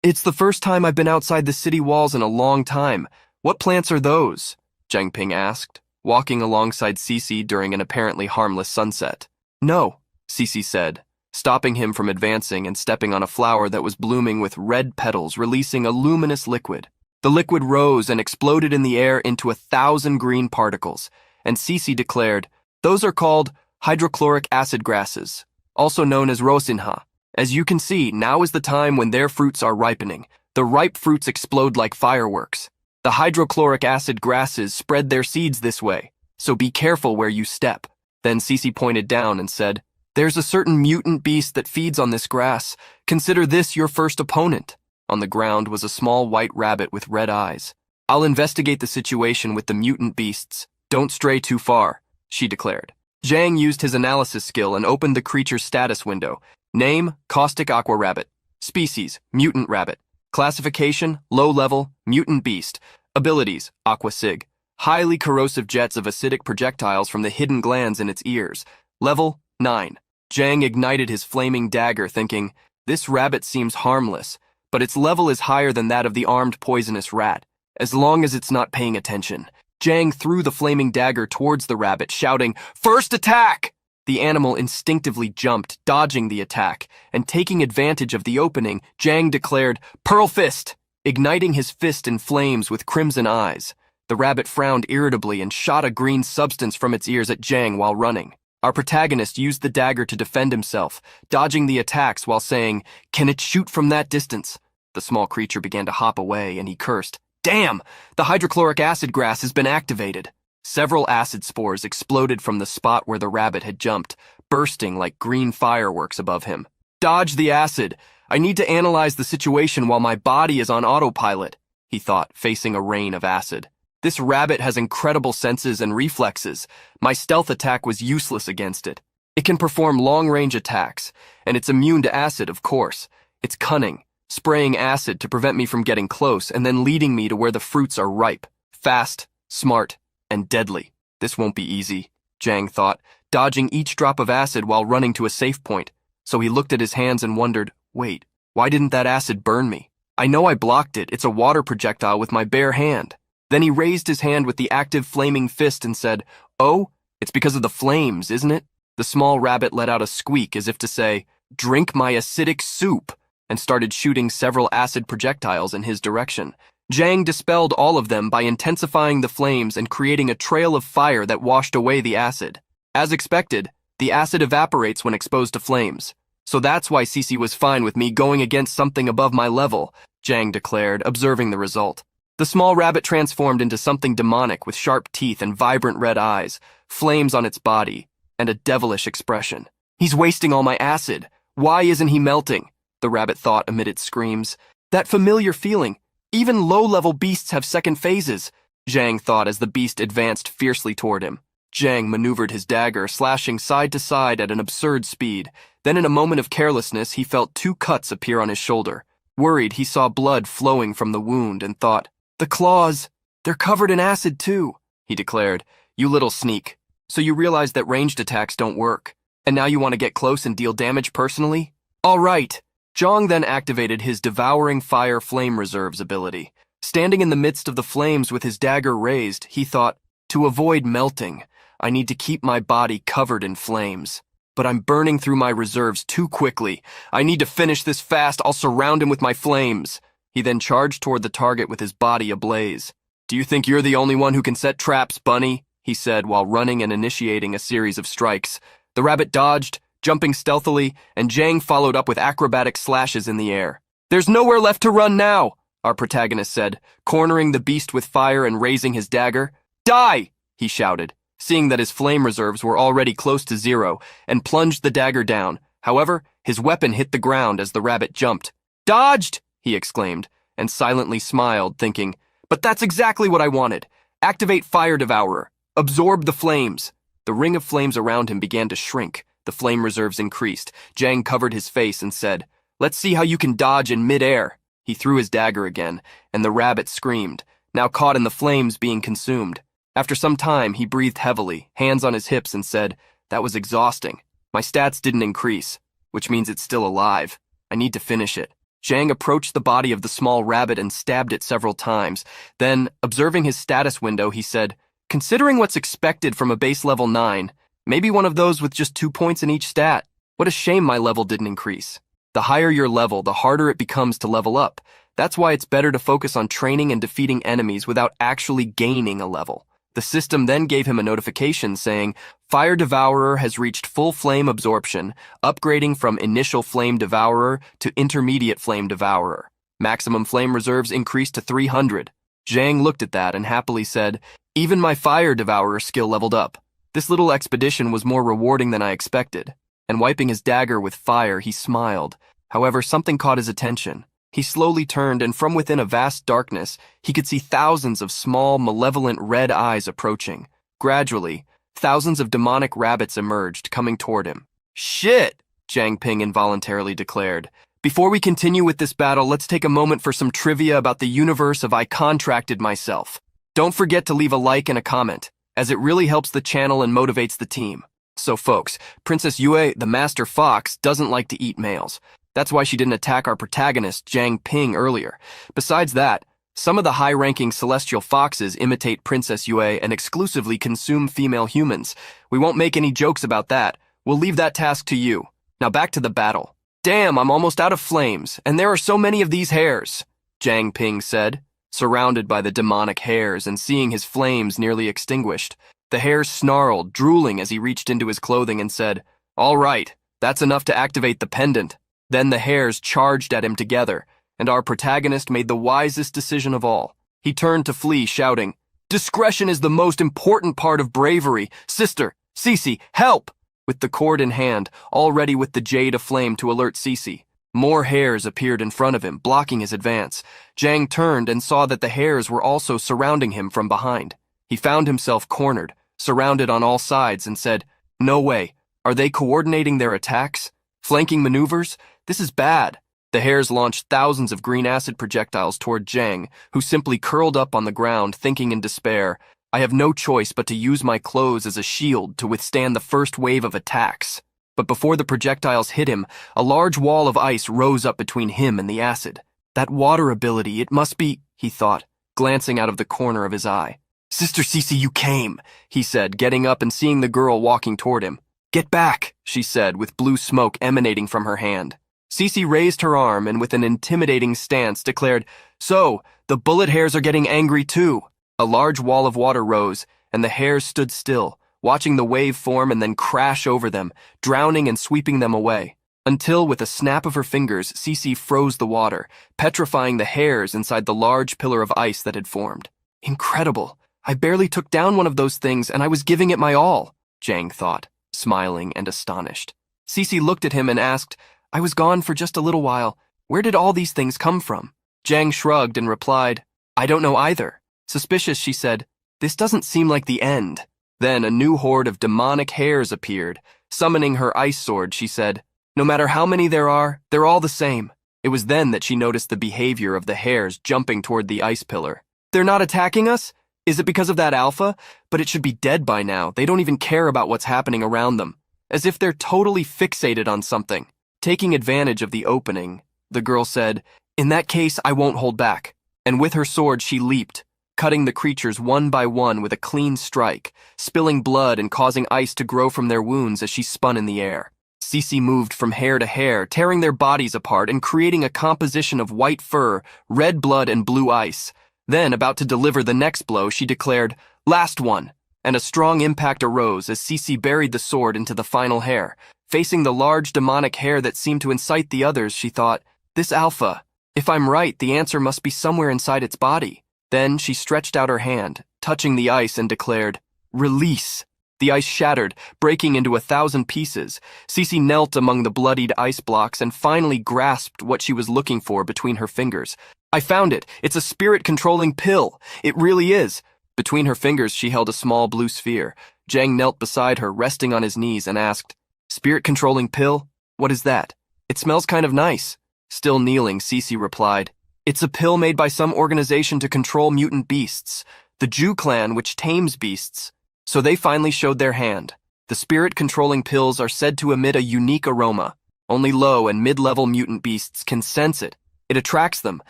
"It's the first time I've been outside the city walls in a long time. What plants are those?" Jiang Ping asked, walking alongside Cece during an apparently harmless sunset. "No," Cece said, stopping him from advancing and stepping on a flower that was blooming with red petals, releasing a luminous liquid. The liquid rose and exploded in the air into 1,000 green particles, and Cece declared, "Those are called hydrochloric acid grasses, also known as rosinha. As you can see, now is the time when their fruits are ripening. The ripe fruits explode like fireworks. The hydrochloric acid grasses spread their seeds this way, so be careful where you step." Then Cece pointed down and said, "There's a certain mutant beast that feeds on this grass. Consider this your first opponent." On the ground was a small white rabbit with red eyes. "I'll investigate the situation with the mutant beasts. Don't stray too far," she declared. Jiang used his analysis skill and opened the creature's status window. Name, caustic aqua rabbit. Species, mutant rabbit. Classification, low level, mutant beast. Abilities, aqua sig. Highly corrosive jets of acidic projectiles from the hidden glands in its ears. Level, 9. Jiang ignited his flaming dagger, thinking, "This rabbit seems harmless, but its level is higher than that of the armed poisonous rat, as long as it's not paying attention." Jiang threw the flaming dagger towards the rabbit, shouting, "First attack!" The animal instinctively jumped, dodging the attack, and taking advantage of the opening, Jiang declared, "Pearl Fist!" Igniting his fist in flames with crimson eyes. The rabbit frowned irritably and shot a green substance from its ears at Jiang while running. Our protagonist used the dagger to defend himself, dodging the attacks while saying, "Can it shoot from that distance?" The small creature began to hop away, and he cursed, "Damn! The hydrochloric acid grass has been activated." Several acid spores exploded from the spot where the rabbit had jumped, bursting like green fireworks above him. "Dodge the acid! I need to analyze the situation while my body is on autopilot," he thought, facing a rain of acid. This rabbit has incredible senses and reflexes. My stealth attack was useless against it. It can perform long-range attacks, and it's immune to acid, of course. It's cunning, spraying acid to prevent me from getting close and then leading me to where the fruits are ripe, fast, smart, and deadly. This won't be easy, Jang thought, dodging each drop of acid while running to a safe point. So he looked at his hands and wondered, wait, why didn't that acid burn me? I know I blocked it. It's a water projectile with my bare hand. Then he raised his hand with the active flaming fist and said, "Oh, it's because of the flames, isn't it?" The small rabbit let out a squeak as if to say, "Drink my acidic soup," and started shooting several acid projectiles in his direction. Jang dispelled all of them by intensifying the flames and creating a trail of fire that washed away the acid. As expected, the acid evaporates when exposed to flames. So that's why Cece was fine with me going against something above my level, Jang declared, observing the result. The small rabbit transformed into something demonic with sharp teeth and vibrant red eyes, flames on its body, and a devilish expression. He's wasting all my acid. Why isn't he melting? The rabbit thought amid its screams. That familiar feeling. Even low-level beasts have second phases, Jang thought as the beast advanced fiercely toward him. Jang maneuvered his dagger, slashing side to side at an absurd speed. Then in a moment of carelessness, he felt 2 cuts appear on his shoulder. Worried, he saw blood flowing from the wound and thought, "The claws, they're covered in acid too," he declared. "You little sneak. So you realize that ranged attacks don't work. And now you want to get close and deal damage personally? All right." Zhang then activated his Devouring Fire Flame Reserves ability. Standing in the midst of the flames with his dagger raised, he thought, "To avoid melting, I need to keep my body covered in flames. But I'm burning through my reserves too quickly. I need to finish this fast. I'll surround him with my flames." He then charged toward the target with his body ablaze. "Do you think you're the only one who can set traps, Bunny?" he said while running and initiating a series of strikes. The rabbit dodged, jumping stealthily, and Jang followed up with acrobatic slashes in the air. "There's nowhere left to run now," our protagonist said, cornering the beast with fire and raising his dagger. "Die!" he shouted, seeing that his flame reserves were already close to 0, and plunged the dagger down. However, his weapon hit the ground as the rabbit jumped. "Dodged!" he exclaimed, and silently smiled, thinking, "But that's exactly what I wanted. Activate Fire Devourer. Absorb the flames." The ring of flames around him began to shrink. The flame reserves increased. Jang covered his face and said, "Let's see how you can dodge in mid-air." He threw his dagger again, and the rabbit screamed, now caught in the flames being consumed. After some time, he breathed heavily, hands on his hips, and said, "That was exhausting. My stats didn't increase, which means it's still alive. I need to finish it." Jang approached the body of the small rabbit and stabbed it several times. Then, observing his status window, he said, "Considering what's expected from a base level 9, maybe one of those with just 2 points in each stat. What a shame my level didn't increase." The higher your level, the harder it becomes to level up. That's why it's better to focus on training and defeating enemies without actually gaining a level. The system then gave him a notification saying, "Fire Devourer has reached full flame absorption, upgrading from Initial Flame Devourer to Intermediate Flame Devourer. Maximum flame reserves increased to 300. Jang looked at that and happily said, "Even my Fire Devourer skill leveled up. This little expedition was more rewarding than I expected." And wiping his dagger with fire, he smiled. However, something caught his attention. He slowly turned, and from within a vast darkness, he could see thousands of small, malevolent red eyes approaching. Gradually, thousands of demonic rabbits emerged, coming toward him. "Shit!" Jiang Ping involuntarily declared. "Before we continue with this battle, let's take a moment for some trivia about the universe of I Contracted Myself. Don't forget to leave a like and a comment, as it really helps the channel and motivates the team. So folks, Princess Yue, the Master Fox, doesn't like to eat males. That's why she didn't attack our protagonist, Jiang Ping, earlier. Besides that, some of the high-ranking celestial foxes imitate Princess Yue and exclusively consume female humans. We won't make any jokes about that. We'll leave that task to you. Now back to the battle." "Damn, I'm almost out of flames, and there are so many of these hairs," Jiang Ping said, surrounded by the demonic hairs and seeing his flames nearly extinguished. The hares snarled, drooling as he reached into his clothing and said, "All right, that's enough to activate the pendant." Then the hares charged at him together, and our protagonist made the wisest decision of all. He turned to flee, shouting, "Discretion is the most important part of bravery. Sister, Cece, help!" With the cord in hand, all ready with the jade aflame to alert Cece. More hares appeared in front of him, blocking his advance. Jang turned and saw that the hares were also surrounding him from behind. He found himself cornered, surrounded on all sides, and said, "No way. Are they coordinating their attacks? Flanking maneuvers? This is bad." The hares launched thousands of green acid projectiles toward Jang, who simply curled up on the ground, thinking in despair, "I have no choice but to use my clothes as a shield to withstand the first wave of attacks." But before the projectiles hit him, a large wall of ice rose up between him and the acid. "That water ability, it must be," he thought, glancing out of the corner of his eye. "Sister Cece, you came," he said, getting up and seeing the girl walking toward him. "Get back," she said, with blue smoke emanating from her hand. Cece raised her arm and with an intimidating stance declared, "So, the bullet hares are getting angry too." A large wall of water rose, and the hares stood still, watching the wave form and then crash over them, drowning and sweeping them away. Until, with a snap of her fingers, Cece froze the water, petrifying the hares inside the large pillar of ice that had formed. "Incredible. I barely took down one of those things, and I was giving it my all," Jang thought, smiling and astonished. Cece looked at him and asked, "I was gone for just a little while. Where did all these things come from?" Jang shrugged and replied, "I don't know either." Suspicious, she said, "This doesn't seem like the end." Then a new horde of demonic hares appeared. Summoning her ice sword, she said, "No matter how many there are, they're all the same." It was then that she noticed the behavior of the hares jumping toward the ice pillar. "They're not attacking us? Is it because of that alpha? But it should be dead by now. They don't even care about what's happening around them. As if they're totally fixated on something." Taking advantage of the opening, the girl said, "In that case, I won't hold back." And with her sword, she leaped, cutting the creatures one by one with a clean strike, spilling blood and causing ice to grow from their wounds as she spun in the air. Cece moved from hair to hair, tearing their bodies apart and creating a composition of white fur, red blood, and blue ice. Then, about to deliver the next blow, she declared, "Last one," and a strong impact arose as Cece buried the sword into the final hair. Facing the large demonic hare that seemed to incite the others, she thought, "This alpha, if I'm right, the answer must be somewhere inside its body." Then she stretched out her hand, touching the ice, and declared, "Release." The ice shattered, breaking into 1,000 pieces. Cece knelt among the bloodied ice blocks and finally grasped what she was looking for between her fingers. "I found it. It's a spirit-controlling pill. It really is." Between her fingers, she held a small blue sphere. Jang knelt beside her, resting on his knees, and asked, "Spirit-controlling pill? What is that? It smells kind of nice." Still kneeling, Cece replied, "It's a pill made by some organization to control mutant beasts, the Jew clan which tames beasts." So they finally showed their hand. The spirit-controlling pills are said to emit a unique aroma. Only low and mid-level mutant beasts can sense it. It attracts them,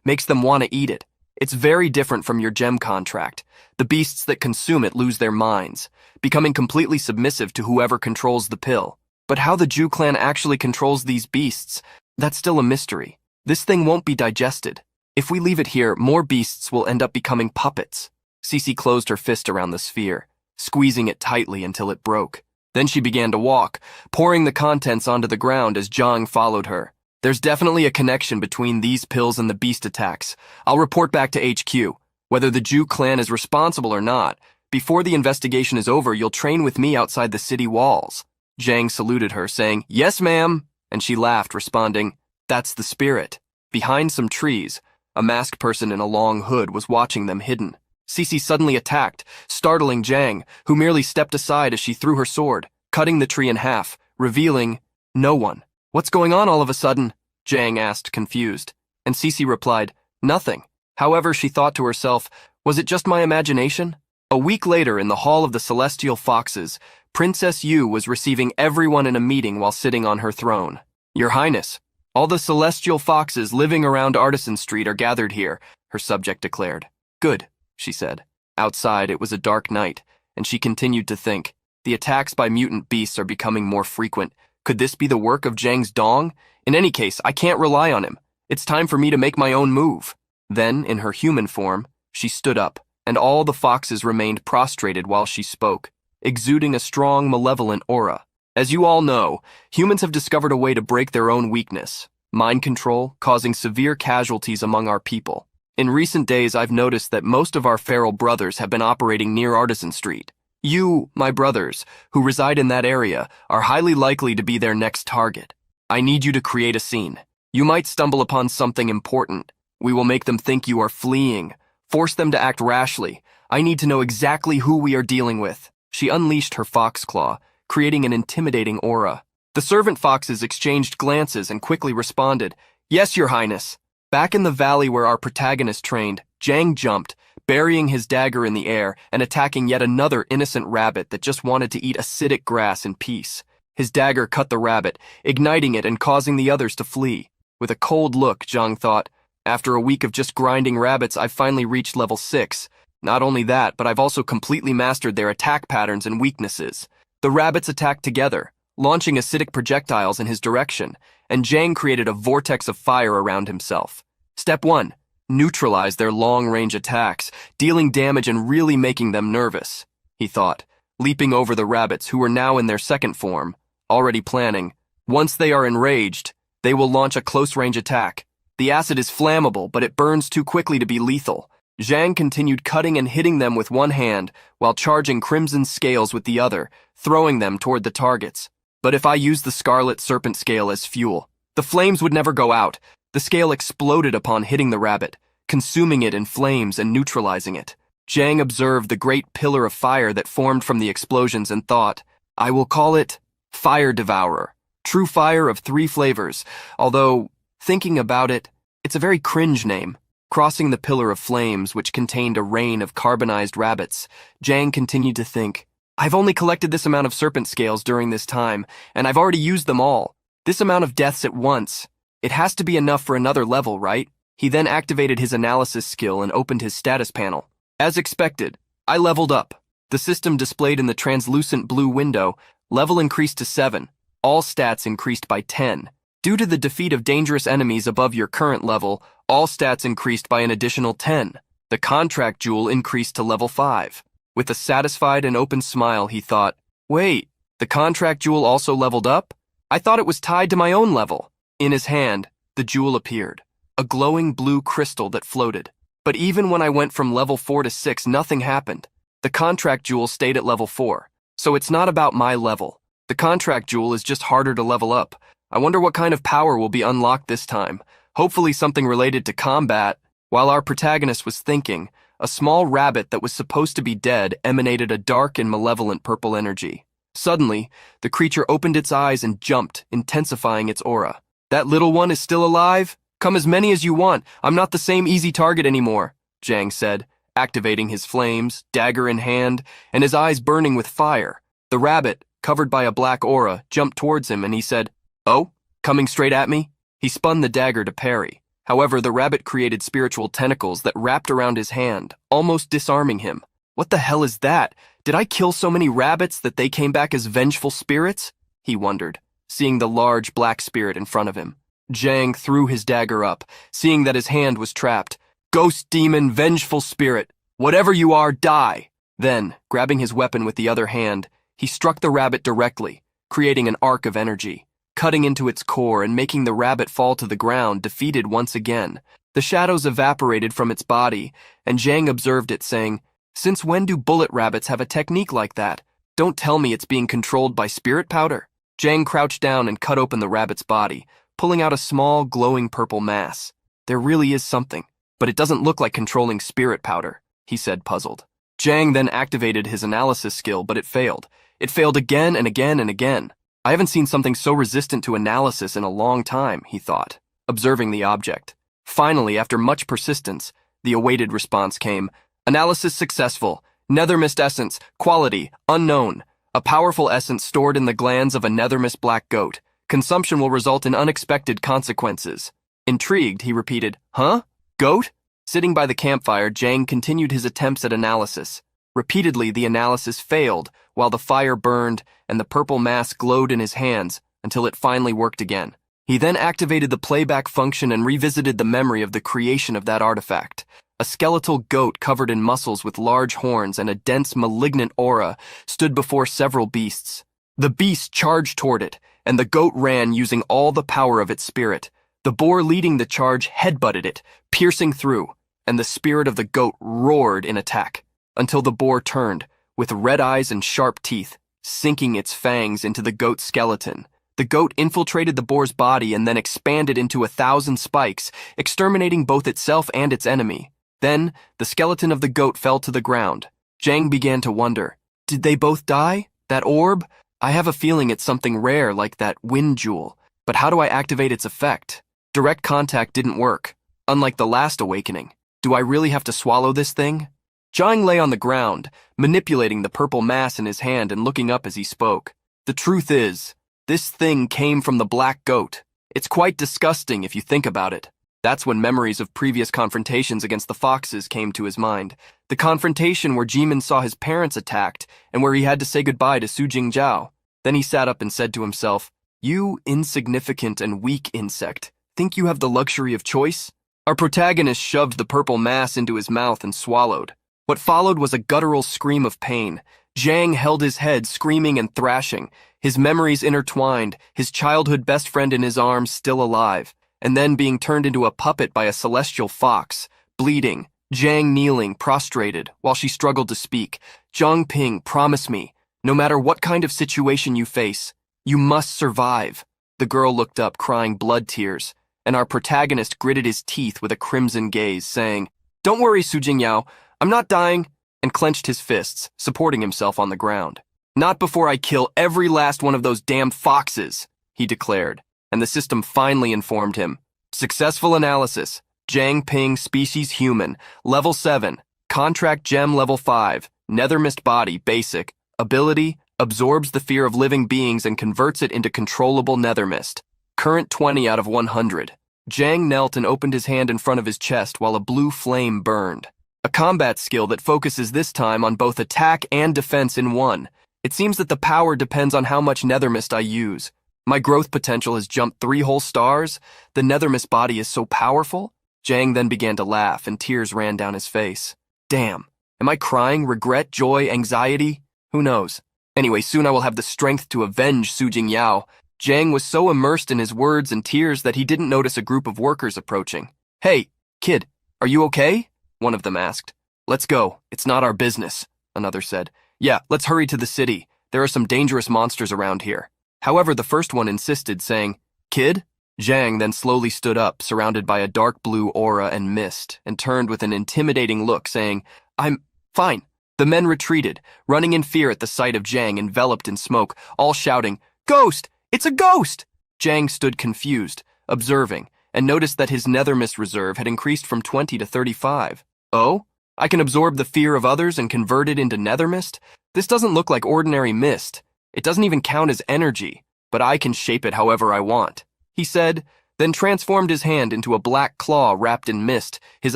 makes them want to eat it. It's very different from your gem contract. The beasts that consume it lose their minds, becoming completely submissive to whoever controls the pill. But how the Jew clan actually controls these beasts, that's still a mystery. This thing won't be digested. If we leave it here, more beasts will end up becoming puppets. Cece closed her fist around the sphere, squeezing it tightly until it broke. Then she began to walk, pouring the contents onto the ground as Zhang followed her. "There's definitely a connection between these pills and the beast attacks. I'll report back to HQ. Whether the Jew clan is responsible or not, before the investigation is over, you'll train with me outside the city walls." Zhang saluted her, saying, "Yes, ma'am," and she laughed, responding, "That's the spirit." Behind some trees, a masked person in a long hood was watching them hidden. Cece suddenly attacked, startling Zhang, who merely stepped aside as she threw her sword, cutting the tree in half, revealing no one. "What's going on all of a sudden?" Zhang asked, confused, and Cece replied, "Nothing." However, she thought to herself, was it just my imagination? A week later, in the Hall of the Celestial Foxes, Princess Yu was receiving everyone in a meeting while sitting on her throne. "Your Highness, all the celestial foxes living around Artisan Street are gathered here," her subject declared. "Good," she said. Outside, it was a dark night, and she continued to think, the attacks by mutant beasts are becoming more frequent. Could this be the work of Zhang's dong? In any case, I can't rely on him. It's time for me to make my own move. Then, in her human form, she stood up, and all the foxes remained prostrated while she spoke, exuding a strong, malevolent aura. As you all know, humans have discovered a way to break their own weakness, mind control, causing severe casualties among our people. In recent days, I've noticed that most of our feral brothers have been operating near Artisan Street. You, my brothers, who reside in that area, are highly likely to be their next target. I need you to create a scene. You might stumble upon something important. We will make them think you are fleeing. Force them to act rashly. I need to know exactly who we are dealing with." She unleashed her fox claw, creating an intimidating aura. The servant foxes exchanged glances and quickly responded, "Yes, Your Highness." Back in the valley where our protagonist trained, Jang jumped, burying his dagger in the air and attacking yet another innocent rabbit that just wanted to eat acidic grass in peace. His dagger cut the rabbit, igniting it and causing the others to flee. With a cold look, Jang thought, "After a week of just grinding rabbits, I've finally reached level 6. Not only that, but I've also completely mastered their attack patterns and weaknesses." The rabbits attacked together, launching acidic projectiles in his direction, and Jang created a vortex of fire around himself. Step 1. Neutralize their long-range attacks, dealing damage and really making them nervous, he thought, leaping over the rabbits who were now in their second form, already planning. Once they are enraged, they will launch a close-range attack. The acid is flammable, but it burns too quickly to be lethal. Zhang continued cutting and hitting them with one hand, while charging crimson scales with the other, throwing them toward the targets. But if I used the scarlet serpent scale as fuel, the flames would never go out. The scale exploded upon hitting the rabbit, consuming it in flames and neutralizing it. Zhang observed the great pillar of fire that formed from the explosions and thought, "I will call it Fire Devourer. True fire of 3 flavors, although, thinking about it, it's a very cringe name." Crossing the pillar of flames, which contained a rain of carbonized rabbits, Zhang continued to think, "I've only collected this amount of serpent scales during this time, and I've already used them all. This amount of deaths at once. It has to be enough for another level, right?" He then activated his analysis skill and opened his status panel. As expected, I leveled up. The system displayed in the translucent blue window, level increased to 7. All stats increased by 10. Due to the defeat of dangerous enemies above your current level, all stats increased by an additional 10. The contract jewel increased to level 5. With a satisfied and open smile, he thought, "Wait, the contract jewel also leveled up? I thought it was tied to my own level." In his hand, the jewel appeared, a glowing blue crystal that floated. But even when I went from level 4 to 6, nothing happened. The contract jewel stayed at level 4. So it's not about my level. The contract jewel is just harder to level up. I wonder what kind of power will be unlocked this time. Hopefully something related to combat. While our protagonist was thinking, a small rabbit that was supposed to be dead emanated a dark and malevolent purple energy. Suddenly, the creature opened its eyes and jumped, intensifying its aura. "That little one is still alive? Come as many as you want. I'm not the same easy target anymore," Zhang said, activating his flames, dagger in hand, and his eyes burning with fire. The rabbit, covered by a black aura, jumped towards him and he said, "Oh, coming straight at me?" He spun the dagger to parry. However, the rabbit created spiritual tentacles that wrapped around his hand, almost disarming him. "What the hell is that? Did I kill so many rabbits that they came back as vengeful spirits?" he wondered, seeing the large black spirit in front of him. Zhang threw his dagger up, seeing that his hand was trapped. "Ghost demon, vengeful spirit, whatever you are, die!" Then, grabbing his weapon with the other hand, he struck the rabbit directly, creating an arc of energy, cutting into its core and making the rabbit fall to the ground, defeated once again. The shadows evaporated from its body, and Zhang observed it, saying, "Since when do bullet rabbits have a technique like that? Don't tell me it's being controlled by spirit powder." Zhang crouched down and cut open the rabbit's body, pulling out a small, glowing purple mass. "There really is something, but it doesn't look like controlling spirit powder," he said, puzzled. Zhang then activated his analysis skill, but it failed. It failed again and again and again. "I haven't seen something so resistant to analysis in a long time," he thought, observing the object. Finally, after much persistence, the awaited response came. "Analysis successful. Nethermist essence. Quality. Unknown. A powerful essence stored in the glands of a nethermist black goat. Consumption will result in unexpected consequences." Intrigued, he repeated, "Huh? Goat?" Sitting by the campfire, Zhang continued his attempts at analysis. Repeatedly, the analysis failed, while the fire burned and the purple mass glowed in his hands until it finally worked again. He then activated the playback function and revisited the memory of the creation of that artifact. A skeletal goat covered in muscles with large horns and a dense malignant aura stood before several beasts. The beasts charged toward it, and the goat ran using all the power of its spirit. The boar leading the charge headbutted it, piercing through, and the spirit of the goat roared in attack, until the boar turned, with red eyes and sharp teeth, sinking its fangs into the goat's skeleton. The goat infiltrated the boar's body and then expanded into 1,000 spikes, exterminating both itself and its enemy. Then, the skeleton of the goat fell to the ground. Jang began to wonder, did they both die? That orb? I have a feeling it's something rare like that wind jewel, but how do I activate its effect? Direct contact didn't work. Unlike the last awakening, do I really have to swallow this thing? Jang lay on the ground, manipulating the purple mass in his hand and looking up as he spoke. The truth is, this thing came from the black goat. It's quite disgusting if you think about it. That's when memories of previous confrontations against the foxes came to his mind. The confrontation where Jimin saw his parents attacked and where he had to say goodbye to Su Jingjiao. Then he sat up and said to himself, "You insignificant and weak insect, think you have the luxury of choice?" Our protagonist shoved the purple mass into his mouth and swallowed. What followed was a guttural scream of pain. Jang held his head, screaming and thrashing, his memories intertwined, his childhood best friend in his arms still alive, and then being turned into a puppet by a celestial fox, bleeding, Jang kneeling, prostrated, while she struggled to speak. "Zhangping, promise me, no matter what kind of situation you face, you must survive." The girl looked up, crying blood tears, and our protagonist gritted his teeth with a crimson gaze, saying, "Don't worry, Su Jingyao, I'm not dying," and clenched his fists, supporting himself on the ground. "Not before I kill every last one of those damn foxes," he declared, and the system finally informed him. Successful analysis. Jang Ping, species human, level 7, contract gem level 5, nether mist body, basic, ability, absorbs the fear of living beings and converts it into controllable nether mist. Current 20 out of 100. Jang knelt and opened his hand in front of his chest while a blue flame burned. A combat skill that focuses this time on both attack and defense in one. It seems that the power depends on how much nether mist I use. My growth potential has jumped 3 whole stars. The nether mist body is so powerful. Jang then began to laugh and tears ran down his face. Damn, am I crying, regret, joy, anxiety? Who knows? Anyway, soon I will have the strength to avenge Su Jingyao. Jang was so immersed in his words and tears that he didn't notice a group of workers approaching. "Hey, kid, are you okay?" one of them asked. "Let's go, it's not our business," another said. "Yeah, let's hurry to the city. There are some dangerous monsters around here." However, the first one insisted, saying, "Kid?" Jang then slowly stood up, surrounded by a dark blue aura and mist, and turned with an intimidating look, saying, "I'm fine." The men retreated, running in fear at the sight of Jang enveloped in smoke, all shouting, "Ghost! It's a ghost!" Jang stood confused, observing, and noticed that his nether mist reserve had increased from 20 to 35. "Oh? I can absorb the fear of others and convert it into nether mist? This doesn't look like ordinary mist. It doesn't even count as energy, but I can shape it however I want," he said, then transformed his hand into a black claw wrapped in mist, his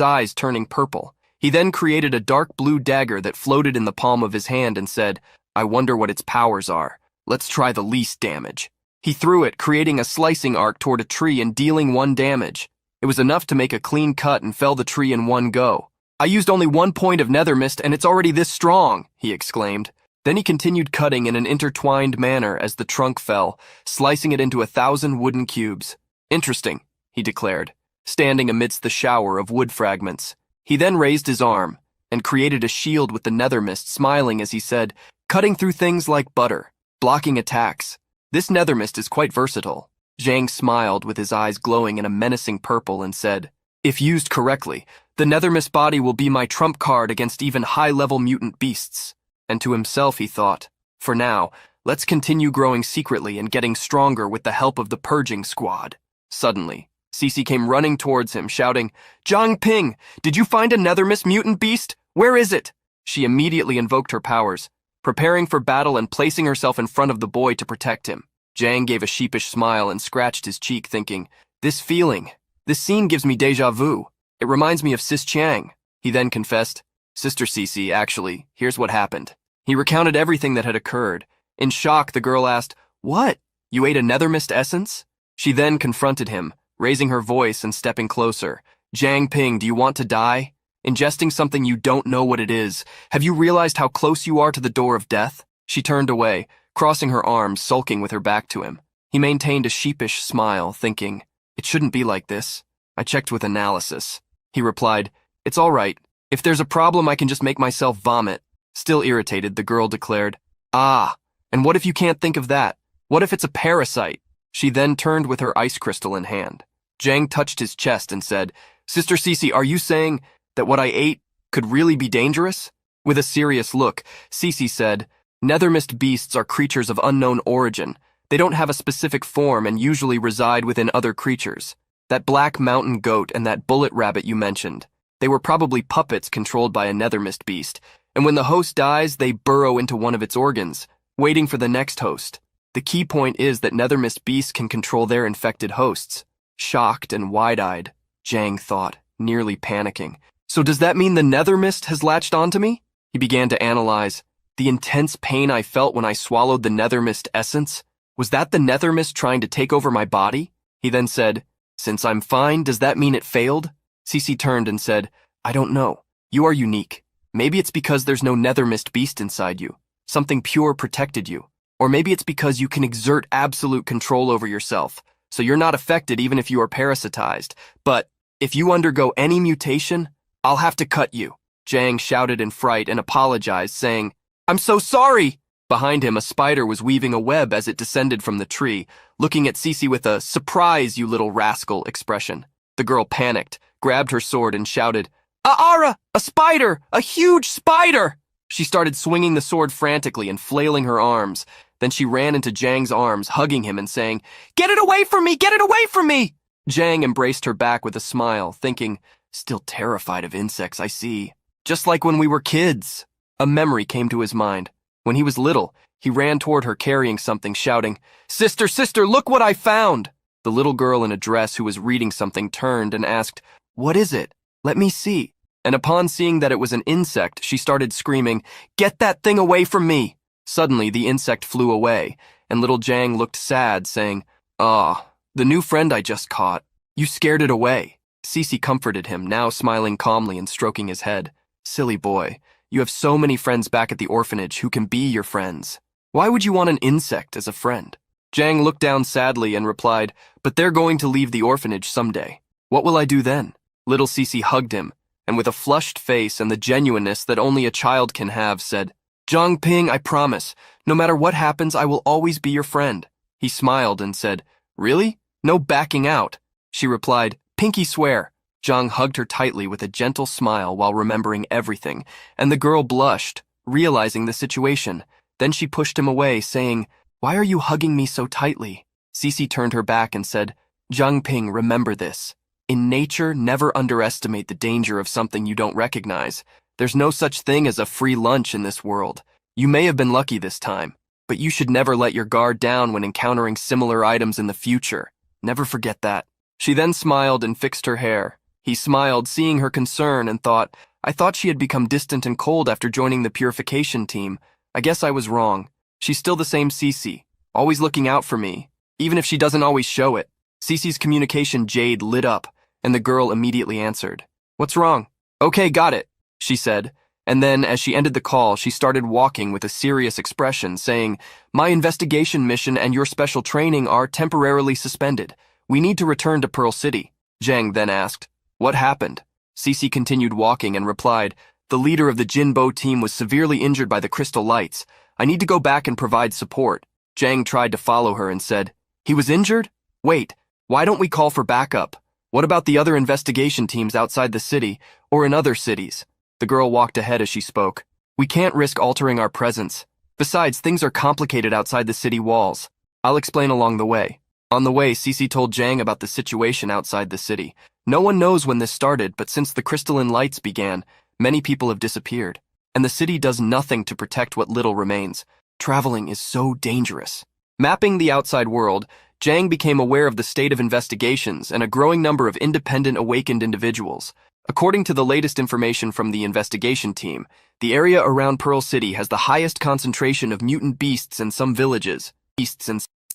eyes turning purple. He then created a dark blue dagger that floated in the palm of his hand and said, "I wonder what its powers are. Let's try the least damage." He threw it, creating a slicing arc toward a tree and dealing 1 damage. It was enough to make a clean cut and fell the tree in one go. "I used only 1 point of nether mist and it's already this strong," he exclaimed. Then he continued cutting in an intertwined manner as the trunk fell, slicing it into 1,000 wooden cubes. "Interesting," he declared, standing amidst the shower of wood fragments. He then raised his arm and created a shield with the nether mist, smiling as he said, "Cutting through things like butter, blocking attacks. This nether mist is quite versatile." Jang smiled with his eyes glowing in a menacing purple and said, "If used correctly, the nether mist body will be my trump card against even high-level mutant beasts." And to himself he thought, "For now, let's continue growing secretly and getting stronger with the help of the purging squad." Suddenly, Cece came running towards him, shouting, "Zhang Ping, did you find a nether mist mutant beast? Where is it?" She immediately invoked her powers, preparing for battle and placing herself in front of the boy to protect him. Jang gave a sheepish smile and scratched his cheek, thinking, this scene gives me deja vu. It reminds me of Sis Chiang." He then confessed, "Sister Cece, actually, here's what happened." He recounted everything that had occurred. In shock, the girl asked, "What? You ate a nether mist essence?" She then confronted him, raising her voice and stepping closer. "Zhang Ping, do you want to die? Ingesting something you don't know what it is. Have you realized how close you are to the door of death?" She turned away, crossing her arms, sulking with her back to him. He maintained a sheepish smile, thinking, "It shouldn't be like this. I checked with analysis." He replied, "It's all right. If there's a problem, I can just make myself vomit." Still irritated, the girl declared, "Ah, and what if you can't think of that? What if it's a parasite?" She then turned with her ice crystal in hand. Jang touched his chest and said, Sister Cece, are you saying that what I ate could really be dangerous? With a serious look, Cece said, Nethermist beasts are creatures of unknown origin. They don't have a specific form and usually reside within other creatures. That black mountain goat and that bullet rabbit you mentioned, they were probably puppets controlled by a Nethermist beast, and when the host dies, they burrow into one of its organs, waiting for the next host. The key point is that Nethermist beasts can control their infected hosts. Shocked and wide-eyed, Jang thought, nearly panicking. So does that mean the Nethermist has latched onto me? He began to analyze. The intense pain I felt when I swallowed the Nethermist essence? Was that the Nethermist trying to take over my body? He then said, Since I'm fine, does that mean it failed? Cece turned and said, I don't know. You are unique. Maybe it's because there's no Nethermist beast inside you. Something pure protected you. Or maybe it's because you can exert absolute control over yourself, so you're not affected even if you are parasitized. But if you undergo any mutation, I'll have to cut you. Jang shouted in fright and apologized, saying, I'm so sorry! Behind him, a spider was weaving a web as it descended from the tree, looking at Cece with a surprise, you little rascal expression. The girl panicked, grabbed her sword, and shouted, Aara! A spider! A huge spider! She started swinging the sword frantically and flailing her arms. Then she ran into Jang's arms, hugging him and saying, Get it away from me! Get it away from me! Jang embraced her back with a smile, thinking, Still terrified of insects, I see. Just like when we were kids. A memory came to his mind. When he was little, he ran toward her carrying something, shouting, Sister, sister, look what I found! The little girl in a dress who was reading something turned and asked, What is it? Let me see. And upon seeing that it was an insect, she started screaming, Get that thing away from me! Suddenly, the insect flew away, and little Jang looked sad, saying, the new friend I just caught. You scared it away. Cece comforted him, now smiling calmly and stroking his head. Silly boy, you have so many friends back at the orphanage who can be your friends. Why would you want an insect as a friend? Jang looked down sadly and replied, But they're going to leave the orphanage someday. What will I do then? Little Cece hugged him, and with a flushed face and the genuineness that only a child can have, said, Zhangping, I promise, no matter what happens, I will always be your friend. He smiled and said, Really? No backing out. She replied, Pinky swear. Zhang hugged her tightly with a gentle smile while remembering everything, and the girl blushed, realizing the situation. Then she pushed him away, saying, Why are you hugging me so tightly? Cece turned her back and said, Zhangping, remember this. In nature, never underestimate the danger of something you don't recognize. There's no such thing as a free lunch in this world. You may have been lucky this time, but you should never let your guard down when encountering similar items in the future. Never forget that. She then smiled and fixed her hair. He smiled, seeing her concern, and thought, I thought she had become distant and cold after joining the purification team. I guess I was wrong. She's still the same Cece, always looking out for me, even if she doesn't always show it. Cece's communication jade lit up, and the girl immediately answered. What's wrong? Okay, got it, she said. And then, as she ended the call, she started walking with a serious expression, saying, My investigation mission and your special training are temporarily suspended. We need to return to Pearl City. Jang then asked, What happened? Cece continued walking and replied, The leader of the Jinbo team was severely injured by the crystal lights. I need to go back and provide support. Jang tried to follow her and said, He was injured? Wait, why don't we call for backup? What about the other investigation teams outside the city or in other cities? The girl walked ahead as she spoke. We can't risk altering our presence. Besides, things are complicated outside the city walls. I'll explain along the way. On the way, Cece told Jang about the situation outside the city. No one knows when this started, but since the crystalline lights began, many people have disappeared, and the city does nothing to protect what little remains. Traveling is so dangerous. Mapping the outside world, Jang became aware of the state of investigations and a growing number of independent awakened individuals. According to the latest information from the investigation team, the area around Pearl City has the highest concentration of mutant beasts in some villages,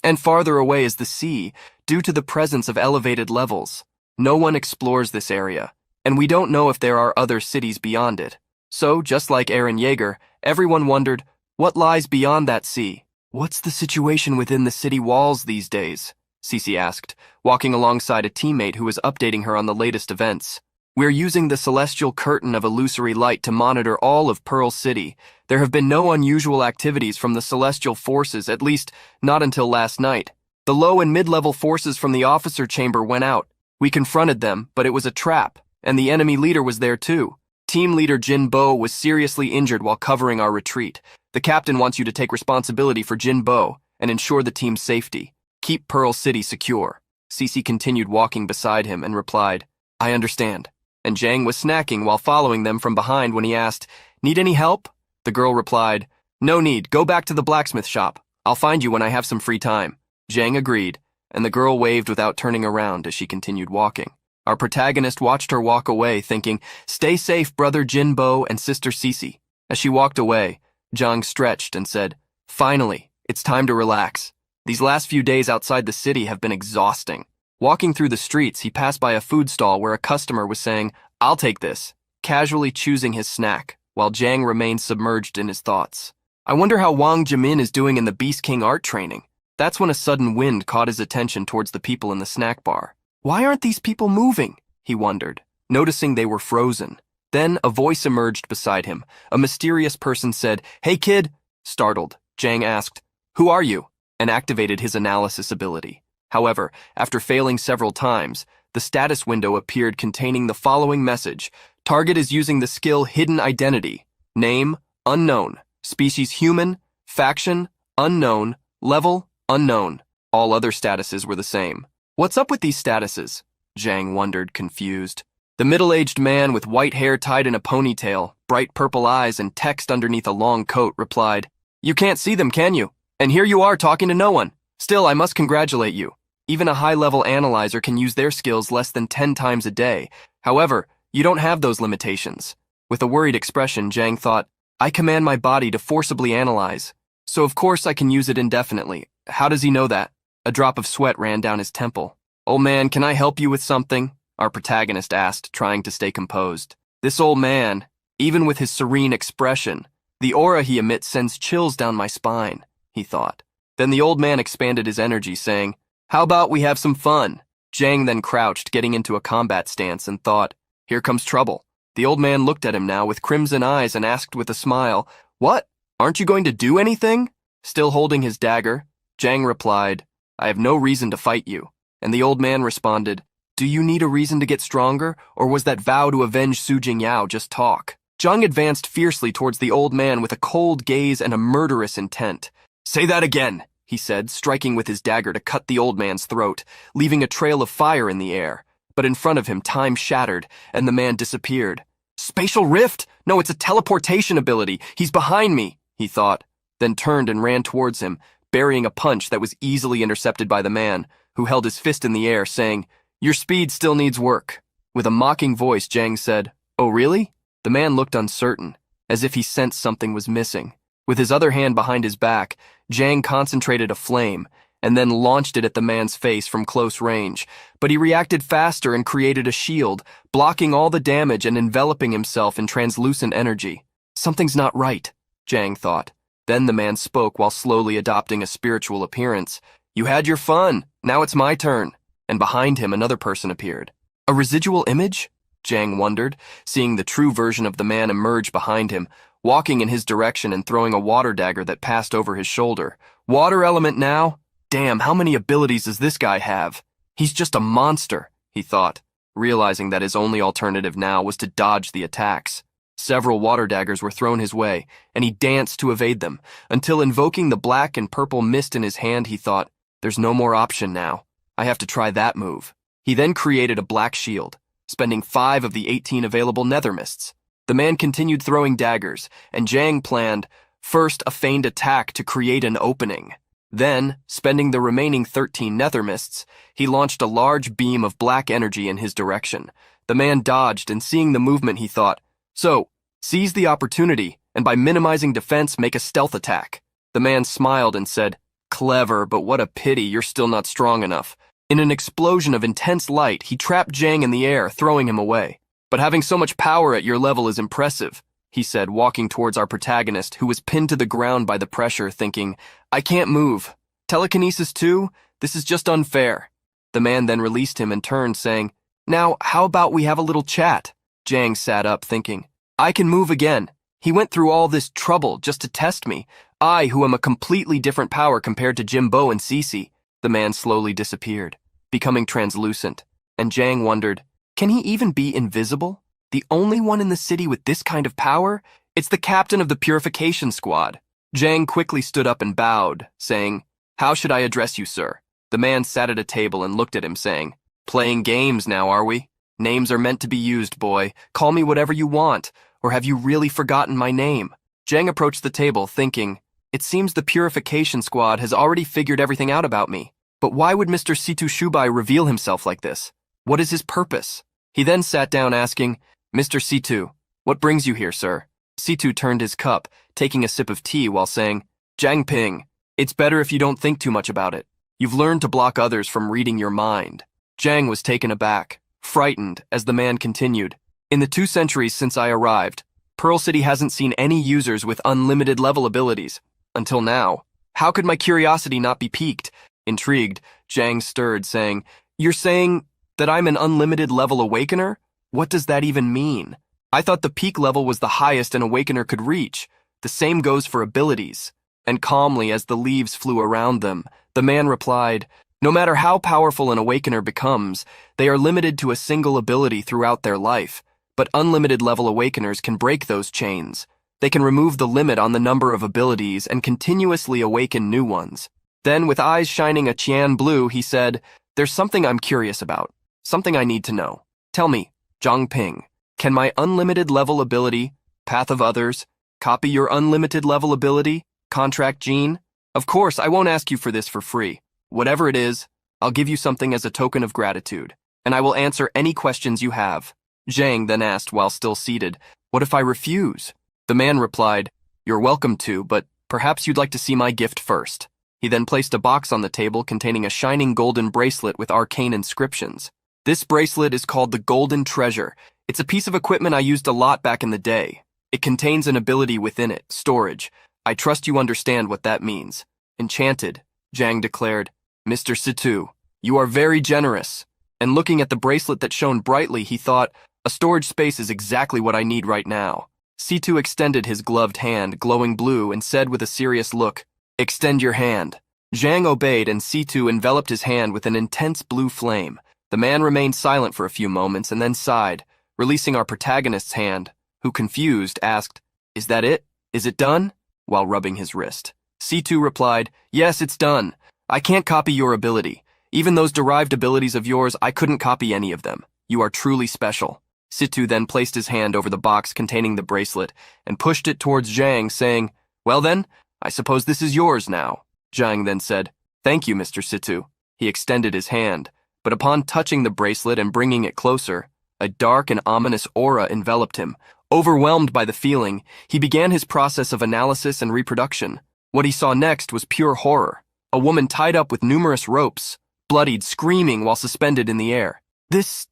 and farther away is the sea, due to the presence of elevated levels. No one explores this area, and we don't know if there are other cities beyond it. So, just like Eren Yeager, everyone wondered, what lies beyond that sea? What's the situation within the city walls these days? Cece asked, walking alongside a teammate who was updating her on the latest events. We're using the celestial curtain of illusory light to monitor all of Pearl City. There have been no unusual activities from the celestial forces, at least not until last night. The low and mid-level forces from the officer chamber went out. We confronted them, but it was a trap, and the enemy leader was there too. Team leader Jin Bo was seriously injured while covering our retreat. The captain wants you to take responsibility for Jin Bo and ensure the team's safety. Keep Pearl City secure. Cece continued walking beside him and replied, I understand. And Jang was snacking while following them from behind when he asked, Need any help? The girl replied, No need, go back to the blacksmith shop. I'll find you when I have some free time. Jang agreed, and the girl waved without turning around as she continued walking. Our protagonist watched her walk away, thinking, Stay safe, brother Jin Bo and sister Cece. As she walked away, Jang stretched and said, Finally, it's time to relax. These last few days outside the city have been exhausting. Walking through the streets, he passed by a food stall where a customer was saying, I'll take this, casually choosing his snack, while Jang remained submerged in his thoughts. I wonder how Wang Jimin is doing in the Beast King art training. That's when a sudden wind caught his attention towards the people in the snack bar. Why aren't these people moving? He wondered, noticing they were frozen. Then a voice emerged beside him. A mysterious person said, Hey kid! Startled, Jang asked, Who are you? And activated his analysis ability. However, after failing several times, the status window appeared containing the following message. Target is using the skill Hidden Identity. Name, unknown. Species human. Faction, unknown. Level, unknown. All other statuses were the same. What's up with these statuses? Jang wondered, confused. The middle-aged man with white hair tied in a ponytail, bright purple eyes, and text underneath a long coat replied, You can't see them, can you? And here you are talking to no one. Still, I must congratulate you. Even a high-level analyzer can use their skills less than 10 times a day. However, you don't have those limitations. With a worried expression, Jang thought, I command my body to forcibly analyze, so of course I can use it indefinitely. How does he know that? A drop of sweat ran down his temple. Old man, can I help you with something? Our protagonist asked, trying to stay composed. This old man, even with his serene expression, the aura he emits sends chills down my spine, he thought. Then the old man expanded his energy, saying, How about we have some fun? Jang then crouched, getting into a combat stance, and thought, Here comes trouble. The old man looked at him now with crimson eyes and asked with a smile, What? Aren't you going to do anything? Still holding his dagger, Jang replied, I have no reason to fight you. And the old man responded, Do you need a reason to get stronger, or was that vow to avenge Su Jingyao just talk? Jang advanced fiercely towards the old man with a cold gaze and a murderous intent. Say that again, he said, striking with his dagger to cut the old man's throat, leaving a trail of fire in the air. But in front of him, time shattered, and the man disappeared. Spatial rift? No, it's a teleportation ability. He's behind me, he thought, then turned and ran towards him, burying a punch that was easily intercepted by the man, who held his fist in the air, saying, Your speed still needs work. With a mocking voice, Jang said, Oh, really? The man looked uncertain, as if he sensed something was missing. With his other hand behind his back, Jang concentrated a flame, and then launched it at the man's face from close range. But he reacted faster and created a shield, blocking all the damage and enveloping himself in translucent energy. Something's not right, Jang thought. Then the man spoke while slowly adopting a spiritual appearance. You had your fun. Now it's my turn. And behind him, another person appeared. A residual image? Jang wondered, seeing the true version of the man emerge behind him, walking in his direction and throwing a water dagger that passed over his shoulder. Water element now? Damn, how many abilities does this guy have? He's just a monster, he thought, realizing that his only alternative now was to dodge the attacks. Several water daggers were thrown his way, and he danced to evade them, until invoking the black and purple mist in his hand, he thought, There's no more option now. I have to try that move. He then created a black shield, spending 5 of the 18 available nether mists. The man continued throwing daggers, and Jang planned, first a feigned attack to create an opening. Then, spending the remaining 13 nether mists, he launched a large beam of black energy in his direction. The man dodged, and seeing the movement, he thought, So, seize the opportunity, and by minimizing defense, make a stealth attack. The man smiled and said, Clever, but what a pity you're still not strong enough. In an explosion of intense light, he trapped Jang in the air, throwing him away. But having so much power at your level is impressive, he said, walking towards our protagonist, who was pinned to the ground by the pressure, thinking, I can't move. Telekinesis too? This is just unfair. The man then released him and turned, saying, Now, how about we have a little chat? Jang sat up, thinking, I can move again. He went through all this trouble just to test me. I, who am a completely different power compared to Jimbo and Cece. The man slowly disappeared, becoming translucent, and Jang wondered, can he even be invisible? The only one in the city with this kind of power? It's the captain of the purification squad. Jang quickly stood up and bowed, saying, how should I address you, sir? The man sat at a table and looked at him, saying, playing games now, are we? Names are meant to be used, boy. Call me whatever you want, or have you really forgotten my name? Jang approached the table, thinking, it seems the purification squad has already figured everything out about me. But why would Mr. Situ Shubai reveal himself like this? What is his purpose? He then sat down asking, Mr. Situ, what brings you here, sir? Situ turned his cup, taking a sip of tea while saying, Jang Ping, it's better if you don't think too much about it. You've learned to block others from reading your mind. Jang was taken aback, frightened, as the man continued. In the 2 centuries since I arrived, Pearl City hasn't seen any users with unlimited level abilities. Until now. How could my curiosity not be piqued? Intrigued, Jang stirred, saying, you're saying that I'm an unlimited level awakener? What does that even mean? I thought the peak level was the highest an awakener could reach. The same goes for abilities. And calmly, as the leaves flew around them, the man replied, no matter how powerful an awakener becomes, they are limited to a single ability throughout their life. But unlimited level awakeners can break those chains. They can remove the limit on the number of abilities and continuously awaken new ones. Then, with eyes shining a cyan blue, he said, there's something I'm curious about. Something I need to know. Tell me, Zhang Ping, can my unlimited level ability, Path of Others, copy your unlimited level ability, Contract Gene? Of course, I won't ask you for this for free. Whatever it is, I'll give you something as a token of gratitude, and I will answer any questions you have. Zhang then asked while still seated, what if I refuse? The man replied, you're welcome to, but perhaps you'd like to see my gift first. He then placed a box on the table containing a shining golden bracelet with arcane inscriptions. This bracelet is called the Golden Treasure. It's a piece of equipment I used a lot back in the day. It contains an ability within it, storage. I trust you understand what that means. Enchanted, Zhang declared, Mr. Situ, you are very generous. And looking at the bracelet that shone brightly, he thought, a storage space is exactly what I need right now. Situ extended his gloved hand, glowing blue, and said with a serious look, extend your hand. Zhang obeyed, and Situ enveloped his hand with an intense blue flame. The man remained silent for a few moments and then sighed, releasing our protagonist's hand, who, confused, asked, is that it? Is it done? While rubbing his wrist. Situ replied, yes, it's done. I can't copy your ability. Even those derived abilities of yours, I couldn't copy any of them. You are truly special. Situ then placed his hand over the box containing the bracelet and pushed it towards Zhang, saying, well then, I suppose this is yours now. Zhang then said, thank you, Mr. Situ. He extended his hand, but upon touching the bracelet and bringing it closer, a dark and ominous aura enveloped him. Overwhelmed by the feeling, he began his process of analysis and reproduction. What he saw next was pure horror. A woman tied up with numerous ropes, bloodied, screaming while suspended in the air. This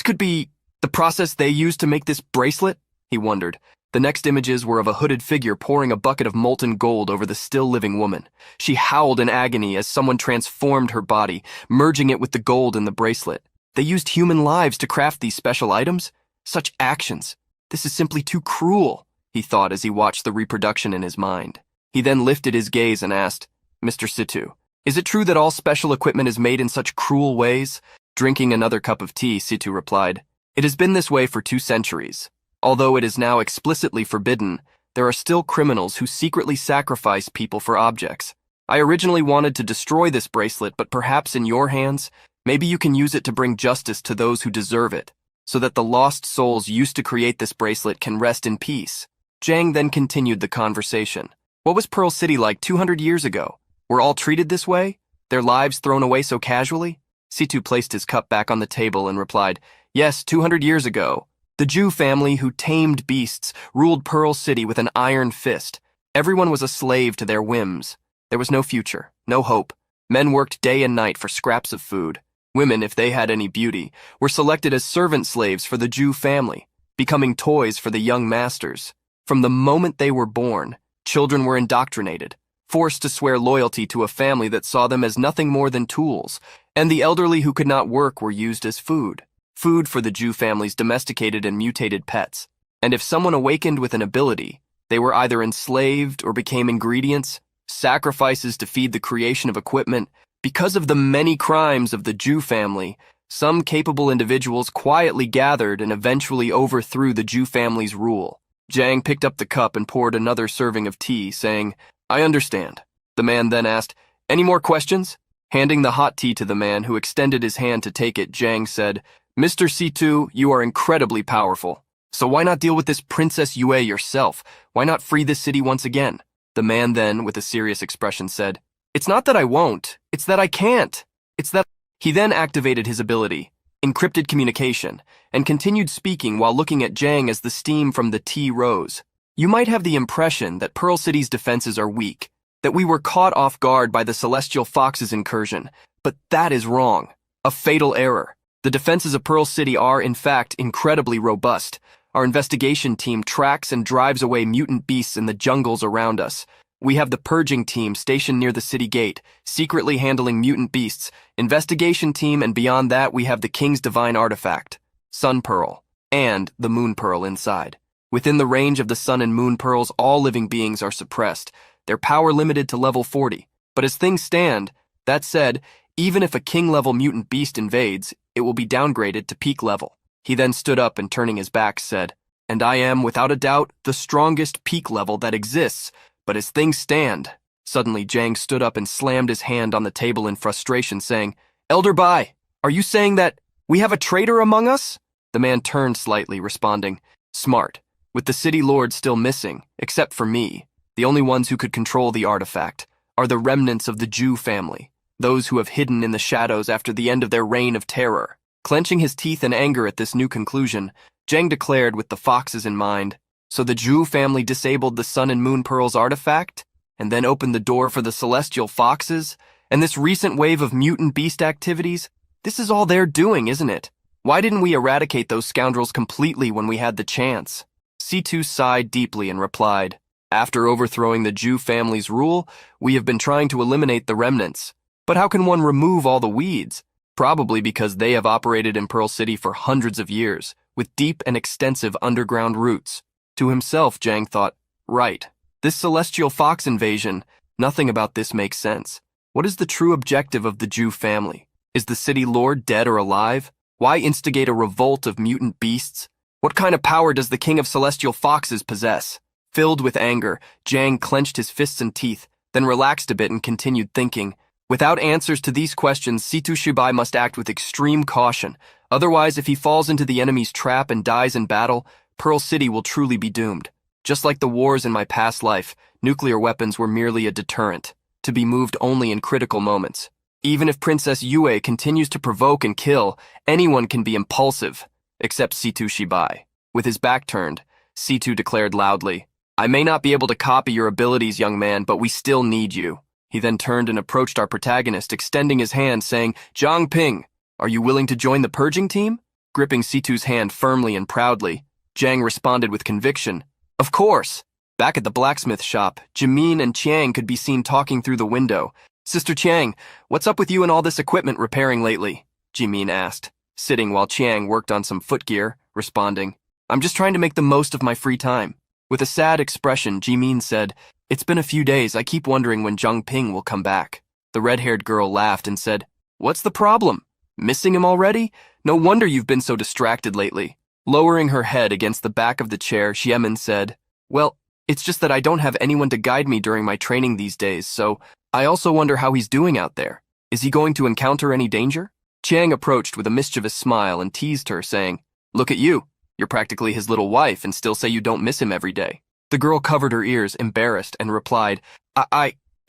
could be the process they used to make this bracelet? He wondered. The next images were of a hooded figure pouring a bucket of molten gold over the still-living woman. She howled in agony as someone transformed her body, merging it with the gold in the bracelet. They used human lives to craft these special items? Such actions. This is simply too cruel, he thought as he watched the reproduction in his mind. He then lifted his gaze and asked, Mr. Situ, is it true that all special equipment is made in such cruel ways? Drinking another cup of tea, Situ replied, it has been this way for 2 centuries. Although it is now explicitly forbidden, there are still criminals who secretly sacrifice people for objects. I originally wanted to destroy this bracelet, but perhaps in your hands, maybe you can use it to bring justice to those who deserve it, so that the lost souls used to create this bracelet can rest in peace. Zhang then continued the conversation. What was Pearl City like 200 years ago? Were all treated this way? Their lives thrown away so casually? Situ placed his cup back on the table and replied, yes, 200 years ago. The Jew family who tamed beasts ruled Pearl City with an iron fist. Everyone was a slave to their whims. There was no future, no hope. Men worked day and night for scraps of food. Women, if they had any beauty, were selected as servant slaves for the Jew family, becoming toys for the young masters. From the moment they were born, children were indoctrinated, forced to swear loyalty to a family that saw them as nothing more than tools, and the elderly who could not work were used as food. Food for the Jew family's domesticated and mutated pets. And if someone awakened with an ability, they were either enslaved or became ingredients, sacrifices to feed the creation of equipment, Because of the many crimes of the Jew family, some capable individuals quietly gathered and eventually overthrew the Jew family's rule. Jiang picked up the cup and poured another serving of tea, saying, "I understand." The man then asked, "Any more questions?" Handing the hot tea to the man, who extended his hand to take it, Jiang said, "Mr. Situ, you are incredibly powerful. So why not deal with this Princess Yue yourself? Why not free this city once again?" The man then, with a serious expression, said, "It's not that I won't, it's that I can't. It's that..." He then activated his ability, encrypted communication, and continued speaking while looking at Jiang as the steam from the tea rose. "You might have the impression that Pearl City's defenses are weak, that we were caught off guard by the Celestial Fox's incursion, but that is wrong. A fatal error. The defenses of Pearl City are, in fact, incredibly robust. Our investigation team tracks and drives away mutant beasts in the jungles around us. We have the purging team stationed near the city gate, secretly handling mutant beasts, investigation team, and beyond that we have the King's divine artifact, Sun Pearl, and the Moon Pearl inside. Within the range of the Sun and Moon Pearls, all living beings are suppressed, their power limited to level 40. But as things stand, that said, even if a king-level mutant beast invades, it will be downgraded to peak level." He then stood up and, turning his back, said, "And I am, without a doubt, the strongest peak level that exists, but as things stand..." Suddenly, Jiang stood up and slammed his hand on the table in frustration, saying, "Elder Bai, are you saying that we have a traitor among us?" The man turned slightly, responding, "Smart. With the city lord still missing, except for me, the only ones who could control the artifact are the remnants of the Jew family, those who have hidden in the shadows after the end of their reign of terror." Clenching his teeth in anger at this new conclusion, Jiang declared with the foxes in mind, "So the Jew family disabled the Sun and Moon Pearl's artifact, and then opened the door for the Celestial Foxes, and this recent wave of mutant beast activities, this is all they're doing, isn't it? Why didn't we eradicate those scoundrels completely when we had the chance?" C2 sighed deeply and replied, "After overthrowing the Jew family's rule, we have been trying to eliminate the remnants. But how can one remove all the weeds? Probably because they have operated in Pearl City for hundreds of years, with deep and extensive underground roots." To himself, Jiang thought, "Right. This Celestial Fox invasion, nothing about this makes sense. What is the true objective of the Jew family? Is the city lord dead or alive? Why instigate a revolt of mutant beasts? What kind of power does the King of Celestial Foxes possess?" Filled with anger, Jiang clenched his fists and teeth, then relaxed a bit and continued thinking. Without answers to these questions, Situ Shibai must act with extreme caution. Otherwise, if he falls into the enemy's trap and dies in battle, Pearl City will truly be doomed. Just like the wars in my past life, nuclear weapons were merely a deterrent, to be moved only in critical moments. Even if Princess Yue continues to provoke and kill, anyone can be impulsive, except Situ Shibai. With his back turned, Situ declared loudly, "I may not be able to copy your abilities, young man, but we still need you." He then turned and approached our protagonist, extending his hand, saying, "Zhang Ping, are you willing to join the purging team?" Gripping Situ's hand firmly and proudly, Jiang responded with conviction, "Of course." Back at the blacksmith shop, Jimin and Chiang could be seen talking through the window. "Sister Chiang, what's up with you and all this equipment repairing lately?" Jimin asked, sitting while Chiang worked on some footgear, responding, "I'm just trying to make the most of my free time." With a sad expression, Jimin said, "It's been a few days. I keep wondering when Zhang Ping will come back." The red-haired girl laughed and said, "What's the problem? Missing him already? No wonder you've been so distracted lately." Lowering her head against the back of the chair, Xiemin said, "Well, it's just that I don't have anyone to guide me during my training these days, so I also wonder how he's doing out there. Is he going to encounter any danger?" Chiang approached with a mischievous smile and teased her, saying, "Look at you. You're practically his little wife and still say you don't miss him every day." The girl covered her ears, embarrassed, and replied,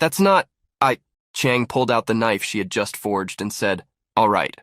That's not, Chiang pulled out the knife she had just forged and said, all right,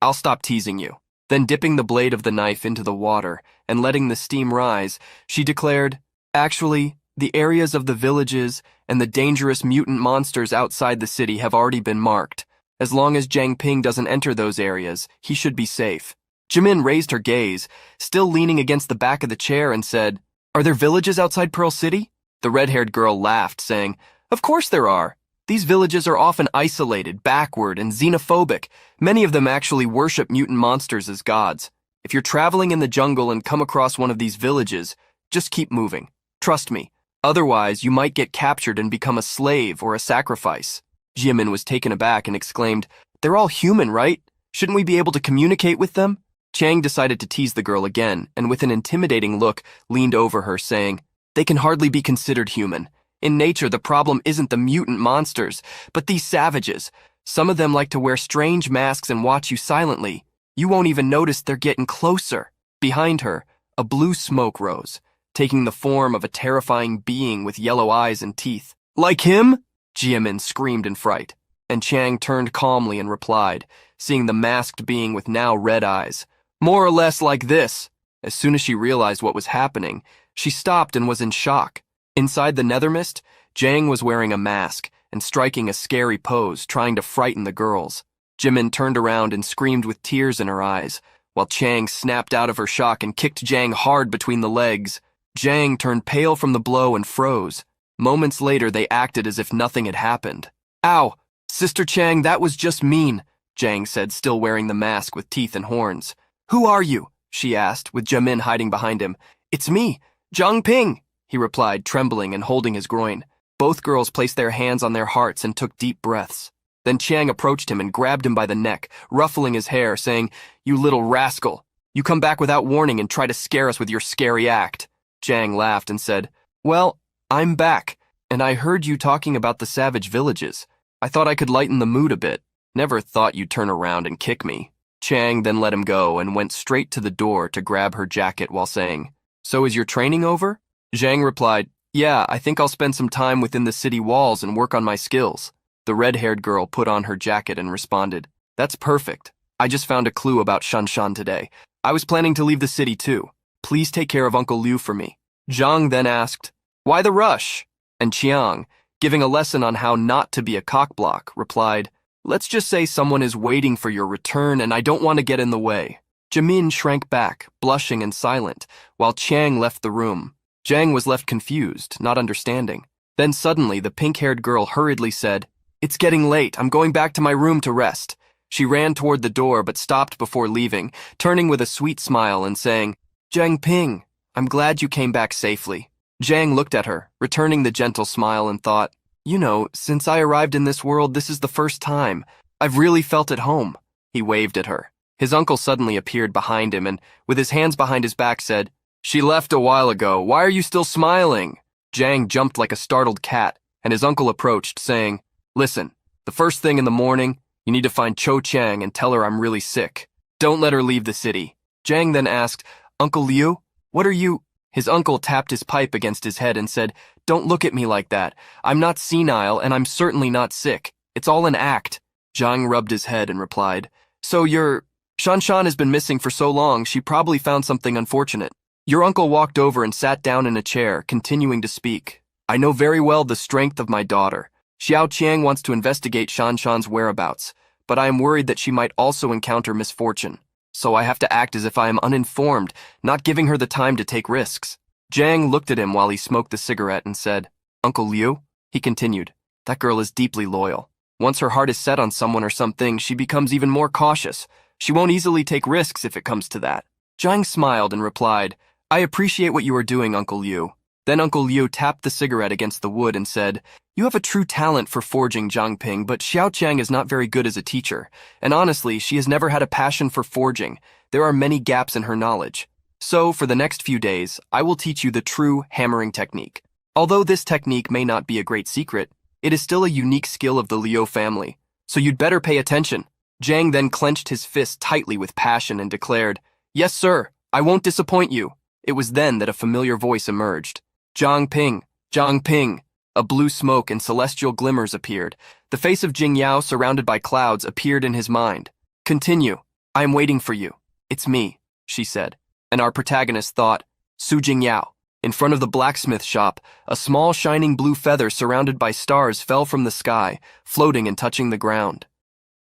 I'll stop teasing you." Then dipping the blade of the knife into the water and letting the steam rise, she declared, "Actually, the areas of the villages and the dangerous mutant monsters outside the city have already been marked. As long as Zhang Ping doesn't enter those areas, he should be safe." Jimin raised her gaze, still leaning against the back of the chair, and said, "Are there villages outside Pearl City?" The red-haired girl laughed, saying, "Of course there are. These villages are often isolated, backward, and xenophobic. Many of them actually worship mutant monsters as gods. If you're traveling in the jungle and come across one of these villages, just keep moving. Trust me. Otherwise, you might get captured and become a slave or a sacrifice." Jimin was taken aback and exclaimed, "They're all human, right? Shouldn't we be able to communicate with them?" Chang decided to tease the girl again, and with an intimidating look, leaned over her, saying, "They can hardly be considered human. In nature, the problem isn't the mutant monsters, but these savages. Some of them like to wear strange masks and watch you silently. You won't even notice they're getting closer." Behind her, a blue smoke rose, taking the form of a terrifying being with yellow eyes and teeth. "Like him?" Jimin screamed in fright, and Chang turned calmly and replied, seeing the masked being with now red eyes, "More or less like this." As soon as she realized what was happening, she stopped and was in shock. Inside the nethermist, Jang was wearing a mask and striking a scary pose, trying to frighten the girls. Jimin turned around and screamed with tears in her eyes, while Chang snapped out of her shock and kicked Jang hard between the legs. Jang turned pale from the blow and froze. Moments later, they acted as if nothing had happened. "Ow! Sister Chang, that was just mean," Jang said, still wearing the mask with teeth and horns. "Who are you?" she asked, with Jimin hiding behind him. "It's me, Zhang Ping," he replied, trembling and holding his groin. Both girls placed their hands on their hearts and took deep breaths. Then Chang approached him and grabbed him by the neck, ruffling his hair, saying, "You little rascal! You come back without warning and try to scare us with your scary act." Chang laughed and said, "Well, I'm back, and I heard you talking about the savage villages. I thought I could lighten the mood a bit. Never thought you'd turn around and kick me." Chang then let him go and went straight to the door to grab her jacket while saying, "So is your training over?" Zhang replied, "Yeah, I think I'll spend some time within the city walls and work on my skills." The red-haired girl put on her jacket and responded, "That's perfect. I just found a clue about Shanshan today. I was planning to leave the city too. Please take care of Uncle Liu for me." Zhang then asked, "Why the rush?" And Chiang, giving a lesson on how not to be a cockblock, replied, "Let's just say someone is waiting for your return and I don't want to get in the way." Jimin shrank back, blushing and silent, while Chang left the room. Zhang was left confused, not understanding. Then suddenly the pink-haired girl hurriedly said, "It's getting late. I'm going back to my room to rest." She ran toward the door but stopped before leaving, turning with a sweet smile and saying, "Zhang Ping, I'm glad you came back safely." Zhang looked at her, returning the gentle smile, and thought, "You know, since I arrived in this world, this is the first time I've really felt at home." He waved at her. His uncle suddenly appeared behind him and, with his hands behind his back, said, "She left a while ago. Why are you still smiling?" Zhang jumped like a startled cat, and his uncle approached, saying, "Listen, the first thing in the morning, you need to find Cho Chang and tell her I'm really sick. Don't let her leave the city." Zhang then asked, "Uncle Liu, what are you—" His uncle tapped his pipe against his head and said, "Don't look at me like that. I'm not senile and I'm certainly not sick. It's all an act." Zhang rubbed his head and replied, "So Shanshan has been missing for so long, she probably found something unfortunate." Your uncle walked over and sat down in a chair, continuing to speak. "I know very well the strength of my daughter. Xiao Qiang wants to investigate Shanshan's whereabouts, but I am worried that she might also encounter misfortune. So I have to act as if I am uninformed, not giving her the time to take risks." Zhang looked at him while he smoked the cigarette and said, "Uncle Liu," he continued, "that girl is deeply loyal. Once her heart is set on someone or something, she becomes even more cautious. She won't easily take risks if it comes to that." Zhang smiled and replied, "I appreciate what you are doing, Uncle Liu." Then Uncle Liu tapped the cigarette against the wood and said, "You have a true talent for forging, Zhang Ping, but Xiao Qiang is not very good as a teacher, and honestly, she has never had a passion for forging. There are many gaps in her knowledge. So, for the next few days, I will teach you the true hammering technique. Although this technique may not be a great secret, it is still a unique skill of the Liu family, so you'd better pay attention." Zhang then clenched his fist tightly with passion and declared, "Yes, sir, I won't disappoint you." It was then that a familiar voice emerged. "Zhang Ping, Zhang Ping." A blue smoke and celestial glimmers appeared. The face of Jing Yao, surrounded by clouds, appeared in his mind. "Continue. I am waiting for you." "It's me," she said. And our protagonist thought, Su Jing Yao. In front of the blacksmith shop, a small shining blue feather surrounded by stars fell from the sky, floating and touching the ground.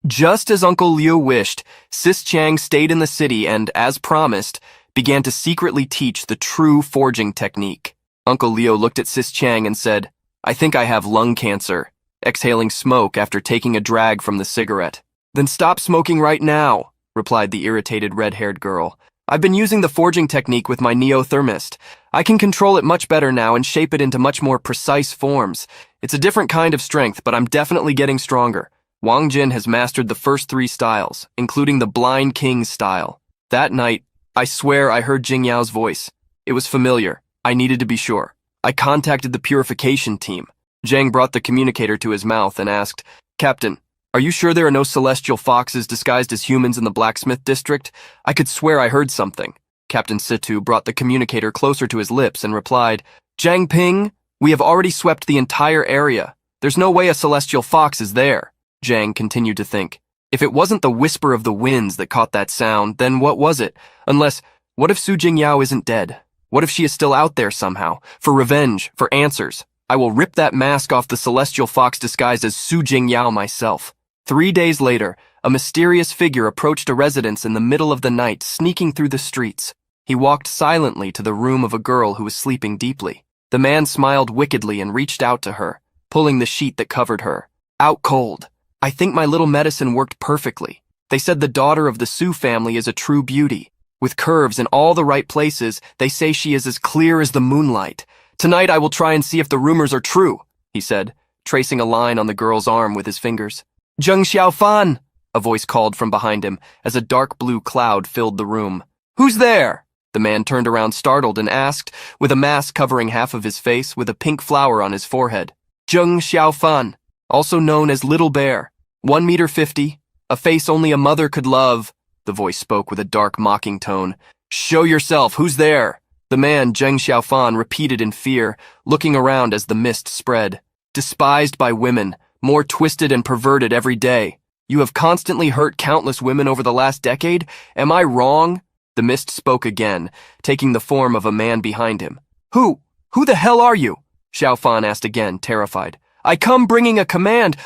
Just as Uncle Liu wished, Sis Chang stayed in the city and, as promised, began to secretly teach the true forging technique. Uncle Liu looked at Sis Chang and said, "I think I have lung cancer," exhaling smoke after taking a drag from the cigarette. "Then stop smoking right now," replied the irritated red-haired girl. "I've been using the forging technique with my neo-thermist. I can control it much better now and shape it into much more precise forms. It's a different kind of strength, but I'm definitely getting stronger. Wang Jin has mastered the first 3 styles, including the Blind King's style. That night, I swear I heard Jing Yao's voice. It was familiar. I needed to be sure. I contacted the purification team. Zhang brought the communicator to his mouth and asked, "Captain, are you sure there are no celestial foxes disguised as humans in the blacksmith district? I could swear I heard something." Captain Situ brought the communicator closer to his lips and replied, "Zhang Ping, we have already swept the entire area. There's no way a celestial fox is there." Zhang continued to think. If it wasn't the whisper of the winds that caught that sound, then what was it? Unless, what if Su Jingyao isn't dead? What if she is still out there somehow? For revenge, for answers. I will rip that mask off the celestial fox disguised as Su Jingyao myself. 3 days later, a mysterious figure approached a residence in the middle of the night, sneaking through the streets. He walked silently to the room of a girl who was sleeping deeply. The man smiled wickedly and reached out to her, pulling the sheet that covered her. Out cold. I think my little medicine worked perfectly. They said the daughter of the Su family is a true beauty. With curves in all the right places, they say she is as clear as the moonlight. Tonight I will try and see if the rumors are true, he said, tracing a line on the girl's arm with his fingers. Zheng Xiaofan, a voice called from behind him as a dark blue cloud filled the room. Who's there? The man turned around startled and asked, with a mask covering half of his face with a pink flower on his forehead. Zheng Xiaofan, also known as Little Bear, 1.50 meters, a face only a mother could love. The voice spoke with a dark, mocking tone. Show yourself, who's there? The man, Zheng Xiaofan, repeated in fear, looking around as the mist spread. Despised by women, more twisted and perverted every day. You have constantly hurt countless women over the last decade? Am I wrong? The mist spoke again, taking the form of a man behind him. Who the hell are you? Xiaofan asked again, terrified. I come bringing a command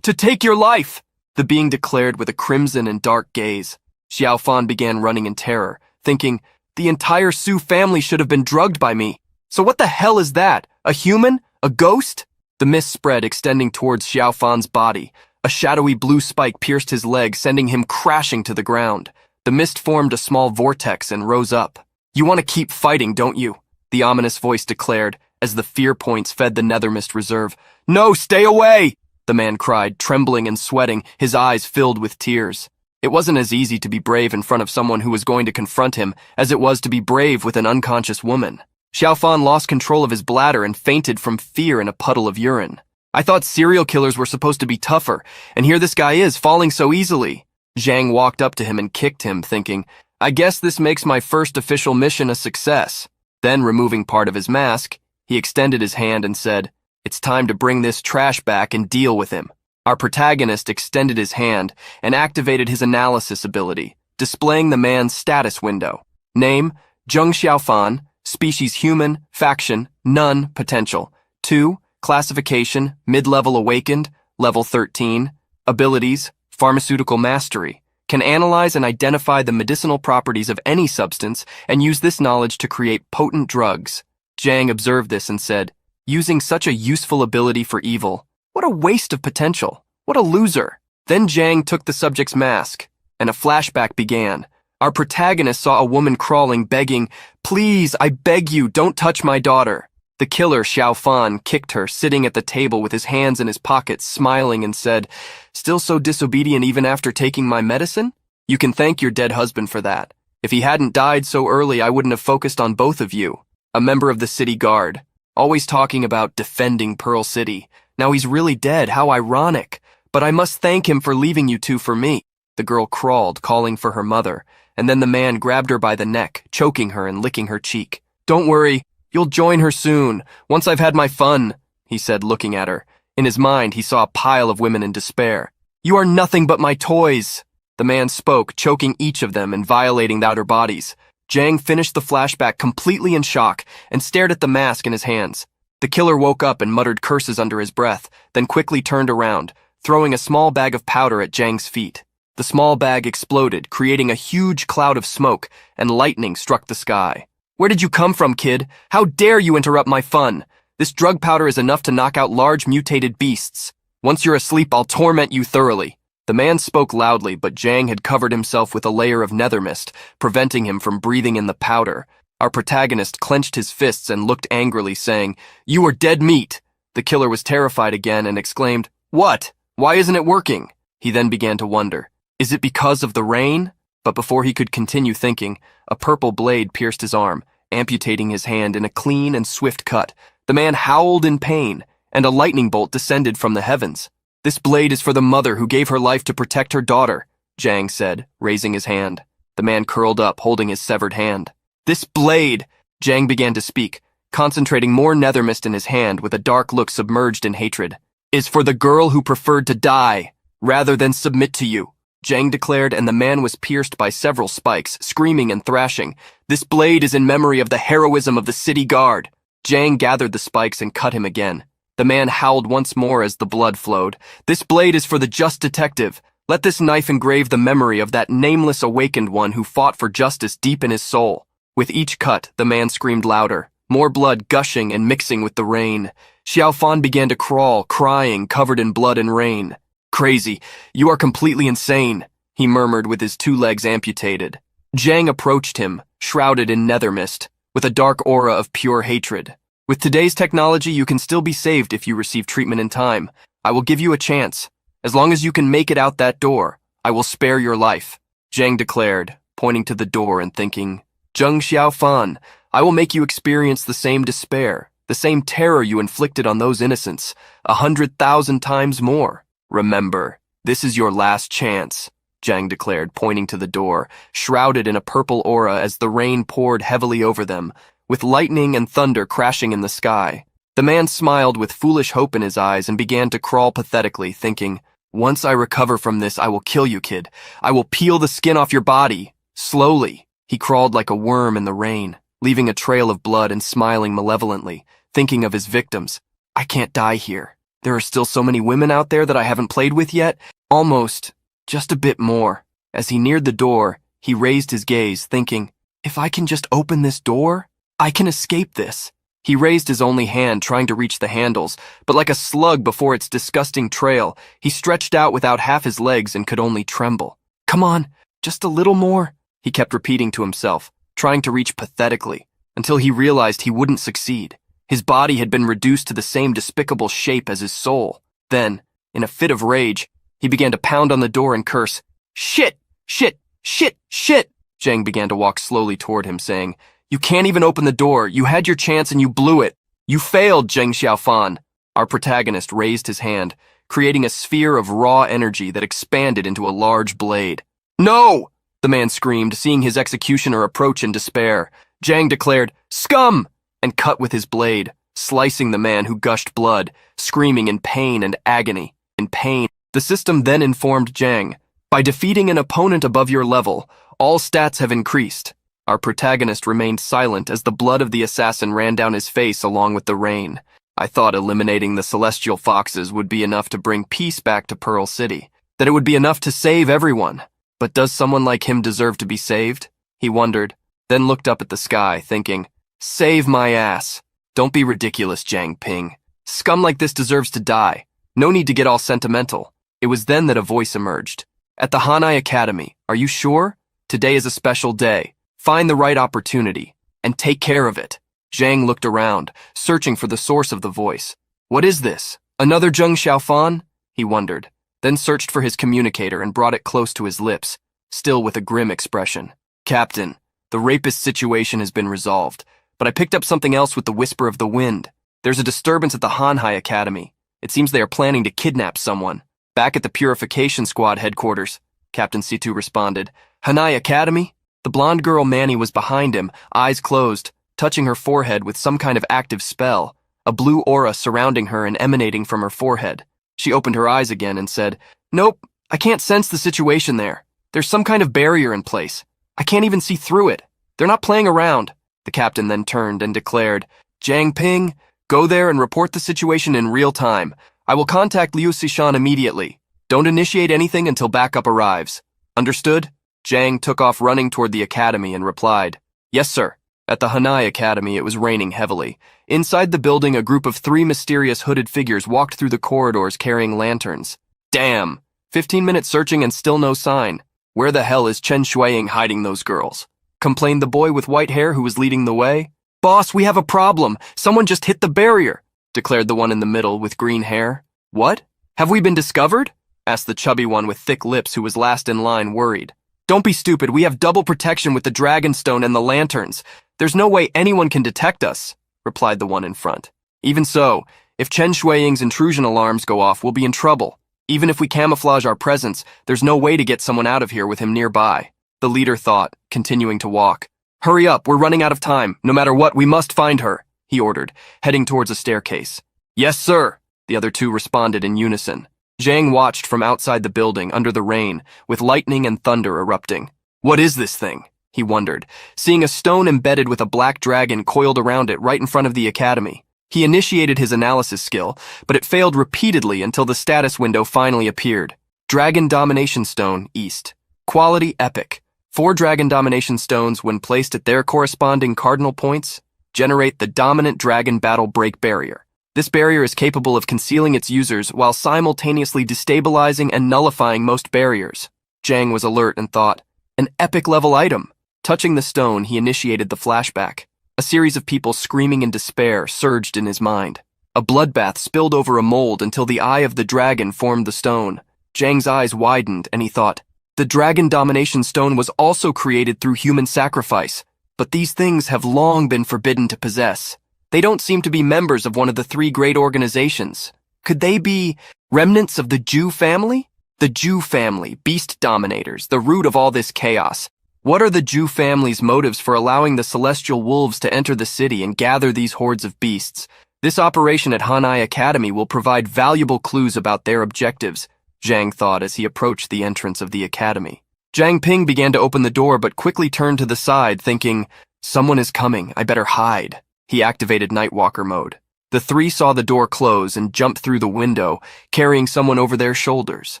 to take your life, the being declared with a crimson and dark gaze. Xiaofan began running in terror, thinking, the entire Su family should have been drugged by me. So what the hell is that? A human? A ghost? The mist spread, extending towards Xiaofan's body. A shadowy blue spike pierced his leg, sending him crashing to the ground. The mist formed a small vortex and rose up. You want to keep fighting, don't you? The ominous voice declared, as the fear points fed the Nethermist reserve. No, stay away! The man cried, trembling and sweating, his eyes filled with tears. It wasn't as easy to be brave in front of someone who was going to confront him as it was to be brave with an unconscious woman. Xiaofan lost control of his bladder and fainted from fear in a puddle of urine. I thought serial killers were supposed to be tougher, and here this guy is, falling so easily. Zhang walked up to him and kicked him, thinking, I guess this makes my first official mission a success. Then, removing part of his mask, he extended his hand and said, It's time to bring this trash back and deal with him. Our protagonist extended his hand and activated his analysis ability, displaying the man's status window. Name, Zheng Xiaofan, species human, faction, none, potential. 2, classification, mid-level awakened, level 13. Abilities, pharmaceutical mastery. Can analyze and identify the medicinal properties of any substance and use this knowledge to create potent drugs. Zhang observed this and said, using such a useful ability for evil, what a waste of potential. What a loser. Then Zhang took the subject's mask, and a flashback began. Our protagonist saw a woman crawling, begging, Please, I beg you, don't touch my daughter. The killer, Xiaofan, kicked her, sitting at the table with his hands in his pockets, smiling and said, Still so disobedient even after taking my medicine? You can thank your dead husband for that. If he hadn't died so early, I wouldn't have focused on both of you. A member of the city guard, always talking about defending Pearl City. Now he's really dead, how ironic. But I must thank him for leaving you two for me. The girl crawled, calling for her mother, and then the man grabbed her by the neck, choking her and licking her cheek. Don't worry, you'll join her soon, once I've had my fun, he said, looking at her. In his mind, he saw a pile of women in despair. You are nothing but my toys. The man spoke, choking each of them and violating their outer bodies. Zhang finished the flashback completely in shock and stared at the mask in his hands. The killer woke up and muttered curses under his breath, then quickly turned around, throwing a small bag of powder at Zhang's feet. The small bag exploded, creating a huge cloud of smoke, and lightning struck the sky. Where did you come from, kid? How dare you interrupt my fun? This drug powder is enough to knock out large mutated beasts. Once you're asleep, I'll torment you thoroughly. The man spoke loudly, but Zhang had covered himself with a layer of nether mist, preventing him from breathing in the powder. Our protagonist clenched his fists and looked angrily, saying, You are dead meat. The killer was terrified again and exclaimed, "What? Why isn't it working?" He then began to wonder, is it because of the rain? But before he could continue thinking, a purple blade pierced his arm, amputating his hand in a clean and swift cut. The man howled in pain, and a lightning bolt descended from the heavens. "This blade is for the mother who gave her life to protect her daughter," Jang said, raising his hand. The man curled up, holding his severed hand. "This blade," Jang began to speak, concentrating more nether mist in his hand with a dark look submerged in hatred, "is for the girl who preferred to die rather than submit to you," Jang declared, and the man was pierced by several spikes, screaming and thrashing. "This blade is in memory of the heroism of the city guard." Jang gathered the spikes and cut him again. The man howled once more as the blood flowed. "This blade is for the just detective. Let this knife engrave the memory of that nameless awakened one who fought for justice deep in his soul." With each cut, the man screamed louder, more blood gushing and mixing with the rain. Xiao Fan began to crawl, crying, covered in blood and rain. "Crazy, you are completely insane," he murmured with his 2 legs amputated. Jang approached him, shrouded in nether mist, with a dark aura of pure hatred. "With today's technology, you can still be saved if you receive treatment in time. I will give you a chance. As long as you can make it out that door, I will spare your life," Jang declared, pointing to the door and thinking, "Zheng Xiaofan, I will make you experience the same despair, the same terror you inflicted on those innocents, 100,000 times more. Remember, this is your last chance," Jang declared, pointing to the door, shrouded in a purple aura as the rain poured heavily over them, with lightning and thunder crashing in the sky. The man smiled with foolish hope in his eyes and began to crawl pathetically, thinking, "Once I recover from this, I will kill you, kid. I will peel the skin off your body." Slowly, he crawled like a worm in the rain, leaving a trail of blood and smiling malevolently, thinking of his victims. "I can't die here. There are still so many women out there that I haven't played with yet. Almost. Just a bit more." As he neared the door, he raised his gaze, thinking, "If I can just open this door, I can escape this." He raised his only hand, trying to reach the handles, but like a slug before its disgusting trail, he stretched out without half his legs and could only tremble. "Come on, just a little more," he kept repeating to himself, trying to reach pathetically, until he realized he wouldn't succeed. His body had been reduced to the same despicable shape as his soul. Then, in a fit of rage, he began to pound on the door and curse, "Shit! Shit! Shit! Shit!" Jang began to walk slowly toward him, saying, "You can't even open the door. You had your chance and you blew it. You failed, Zheng Xiaofan." Our protagonist raised his hand, creating a sphere of raw energy that expanded into a large blade. "No!" the man screamed, seeing his executioner approach in despair. Jang declared, "Scum!" and cut with his blade, slicing the man who gushed blood, screaming in pain and agony. In pain. The system then informed Jang, "By defeating an opponent above your level, all stats have increased." Our protagonist remained silent as the blood of the assassin ran down his face along with the rain. I thought eliminating the celestial foxes would be enough to bring peace back to Pearl City, that it would be enough to save everyone. But does someone like him deserve to be saved? He wondered, then looked up at the sky, thinking, "Save my ass. Don't be ridiculous, Jiang Ping. Scum like this deserves to die. No need to get all sentimental." It was then that a voice emerged. "At the Hanai Academy, are you sure? Today is a special day. Find the right opportunity, and take care of it." Zhang looked around, searching for the source of the voice. "What is this? Another Zheng Xiaofan?" he wondered, then searched for his communicator and brought it close to his lips, still with a grim expression. "Captain, the rapist situation has been resolved, but I picked up something else with the whisper of the wind. There's a disturbance at the Hanhai Academy. It seems they are planning to kidnap someone." "Back at the Purification Squad headquarters," Captain Situ responded. "Hanai Academy?" The blonde girl Manny was behind him, eyes closed, touching her forehead with some kind of active spell, a blue aura surrounding her and emanating from her forehead. She opened her eyes again and said, "Nope, I can't sense the situation there. There's some kind of barrier in place. I can't even see through it. They're not playing around." The captain then turned and declared, "Jiang Ping, go there and report the situation in real time. I will contact Liu Sishan immediately. Don't initiate anything until backup arrives. Understood?" Jiang took off running toward the academy and replied, "Yes, sir." At the Hanai Academy, it was raining heavily. Inside the building, a group of 3 mysterious hooded figures walked through the corridors carrying lanterns. "Damn! 15 minutes searching and still no sign. Where the hell is Chen Shuiying hiding those girls?" complained the boy with white hair who was leading the way. "Boss, we have a problem. Someone just hit the barrier." declared the one in the middle with green hair. What? Have we been discovered? Asked the chubby one with thick lips who was last in line, worried. Don't be stupid, we have double protection with the Dragonstone and the lanterns. There's no way anyone can detect us, replied the one in front. Even so, if Chen Shuiying's intrusion alarms go off, we'll be in trouble. Even if we camouflage our presence, there's no way to get someone out of here with him nearby, the leader thought, continuing to walk. Hurry up, we're running out of time. No matter what, we must find her, he ordered, heading towards a staircase. Yes, sir, the other two responded in unison. Zhang watched from outside the building under the rain, with lightning and thunder erupting. What is this thing? He wondered, seeing a stone embedded with a black dragon coiled around it right in front of the academy. He initiated his analysis skill, but it failed repeatedly until the status window finally appeared. Dragon Domination Stone, East. Quality Epic. 4 Dragon Domination Stones, when placed at their corresponding cardinal points, generate the dominant Dragon Battle Break Barrier. This barrier is capable of concealing its users while simultaneously destabilizing and nullifying most barriers. Zhang was alert and thought, an epic level item. Touching the stone, he initiated the flashback. A series of people screaming in despair surged in his mind. A bloodbath spilled over a mold until the eye of the dragon formed the stone. Zhang's eyes widened and he thought, the Dragon Domination Stone was also created through human sacrifice, but these things have long been forbidden to possess. They don't seem to be members of one of the 3 great organizations. Could they be remnants of the Zhu family? The Zhu family, beast dominators, the root of all this chaos. What are the Zhu family's motives for allowing the celestial wolves to enter the city and gather these hordes of beasts? This operation at Hanai Academy will provide valuable clues about their objectives, Zhang thought as he approached the entrance of the academy. Zhang Ping began to open the door but quickly turned to the side, thinking, someone is coming, I better hide. He activated Nightwalker mode. The 3 saw the door close and jumped through the window, carrying someone over their shoulders.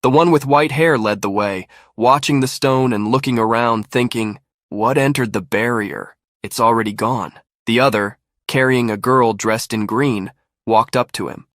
The one with white hair led the way, watching the stone and looking around, thinking, what entered the barrier? It's already gone. The other, carrying a girl dressed in green, walked up to him.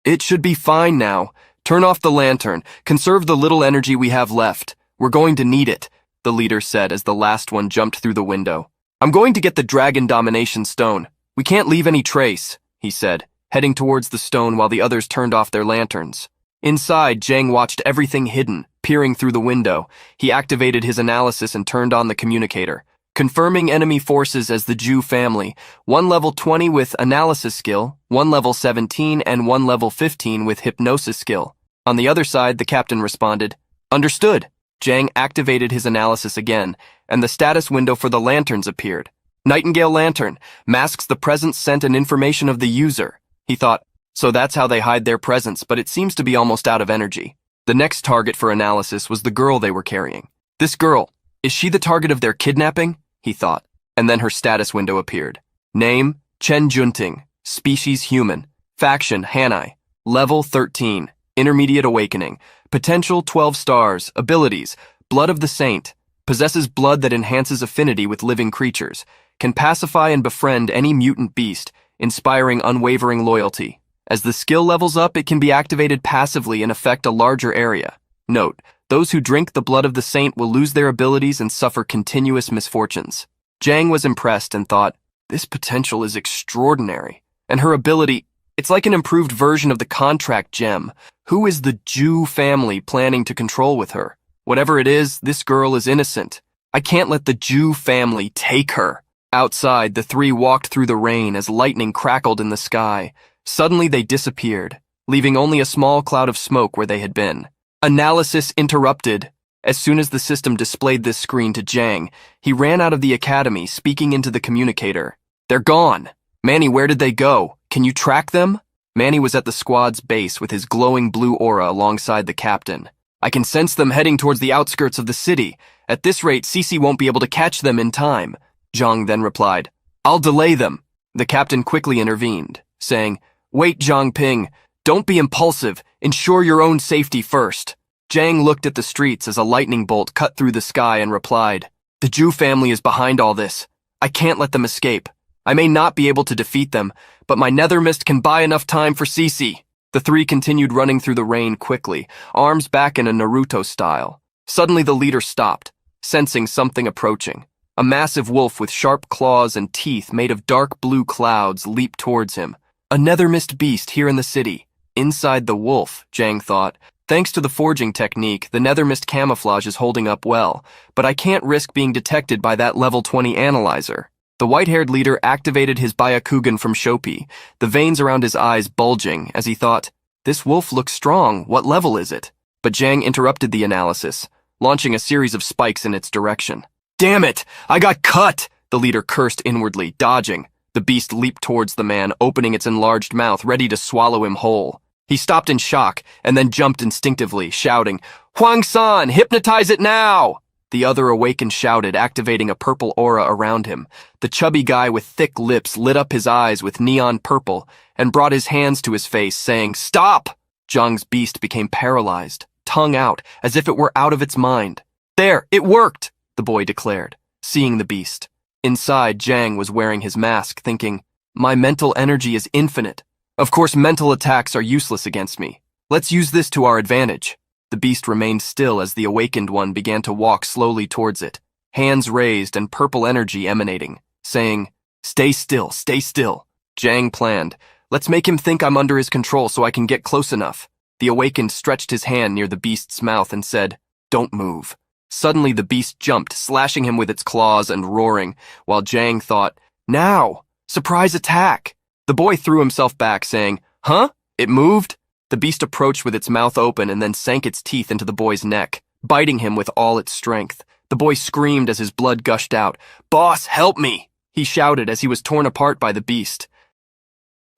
It should be fine now. Turn off the lantern. Conserve the little energy we have left. We're going to need it, the leader said as the last one jumped through the window. I'm going to get the Dragon Domination Stone. We can't leave any trace, he said, heading towards the stone while the others turned off their lanterns. Inside, Zhang watched everything hidden, peering through the window. He activated his analysis and turned on the communicator. Confirming enemy forces as the Zhu family, 1 level 20 with analysis skill, 1 level 17 and 1 level 15 with hypnosis skill. On the other side, the captain responded, understood. Zhang activated his analysis again, and the status window for the lanterns appeared. Nightingale Lantern, masks the presence, scent, and information of the user. He thought, so that's how they hide their presence, but it seems to be almost out of energy. The next target for analysis was the girl they were carrying. This girl, is she the target of their kidnapping? He thought, and then her status window appeared. Name, Chen Junting, species human, faction Hanai, level 13, intermediate awakening, potential 12 stars, abilities, blood of the saint, possesses blood that enhances affinity with living creatures, can pacify and befriend any mutant beast, inspiring unwavering loyalty. As the skill levels up, it can be activated passively and affect a larger area. Note, those who drink the blood of the saint will lose their abilities and suffer continuous misfortunes. Zhang was impressed and thought, this potential is extraordinary. And her ability, it's like an improved version of the contract gem. Who is the Zhu family planning to control with her? Whatever it is, this girl is innocent. I can't let the Zhu family take her. Outside, the 3 walked through the rain as lightning crackled in the sky. Suddenly they disappeared, leaving only a small cloud of smoke where they had been. Analysis interrupted. As soon as the system displayed this screen to Zhang, he ran out of the academy, speaking into the communicator. They're gone. Manny, where did they go? Can you track them? Manny was at the squad's base with his glowing blue aura alongside the captain. I can sense them heading towards the outskirts of the city. At this rate, Cece won't be able to catch them in time. Zhang then replied, I'll delay them. The captain quickly intervened, saying, Wait, Zhang Ping, don't be impulsive. Ensure your own safety first. Zhang looked at the streets as a lightning bolt cut through the sky and replied, The Zhu family is behind all this. I can't let them escape. I may not be able to defeat them, but my nether mist can buy enough time for Cece. The 3 continued running through the rain quickly, arms back in a Naruto style. Suddenly the leader stopped, sensing something approaching. A massive wolf with sharp claws and teeth made of dark blue clouds leaped towards him. A nether-mist beast here in the city. Inside the wolf, Jang thought. Thanks to the forging technique, the nether-mist camouflage is holding up well, but I can't risk being detected by that level 20 analyzer. The white-haired leader activated his Byakugan from Shopi, the veins around his eyes bulging, as he thought, this wolf looks strong, what level is it? But Jang interrupted the analysis, launching a series of spikes in its direction. Damn it! I got cut! The leader cursed inwardly, dodging. The beast leaped towards the man, opening its enlarged mouth, ready to swallow him whole. He stopped in shock, and then jumped instinctively, shouting, Huang-san, hypnotize it now! The other awakened shouted, activating a purple aura around him. The chubby guy with thick lips lit up his eyes with neon purple, and brought his hands to his face, saying, Stop! Zhang's beast became paralyzed, tongue out, as if it were out of its mind. There, it worked, the boy declared, seeing the beast. Inside, Jang was wearing his mask, thinking, my mental energy is infinite. Of course, mental attacks are useless against me. Let's use this to our advantage. The beast remained still as the awakened one began to walk slowly towards it, hands raised and purple energy emanating, saying, Stay still, stay still. Jang planned, let's make him think I'm under his control so I can get close enough. The awakened stretched his hand near the beast's mouth and said, Don't move. Suddenly the beast jumped, slashing him with its claws and roaring, while Jang thought, Now! Surprise attack! The boy threw himself back, saying, Huh? It moved? The beast approached with its mouth open and then sank its teeth into the boy's neck, biting him with all its strength. The boy screamed as his blood gushed out. Boss, help me! He shouted as he was torn apart by the beast.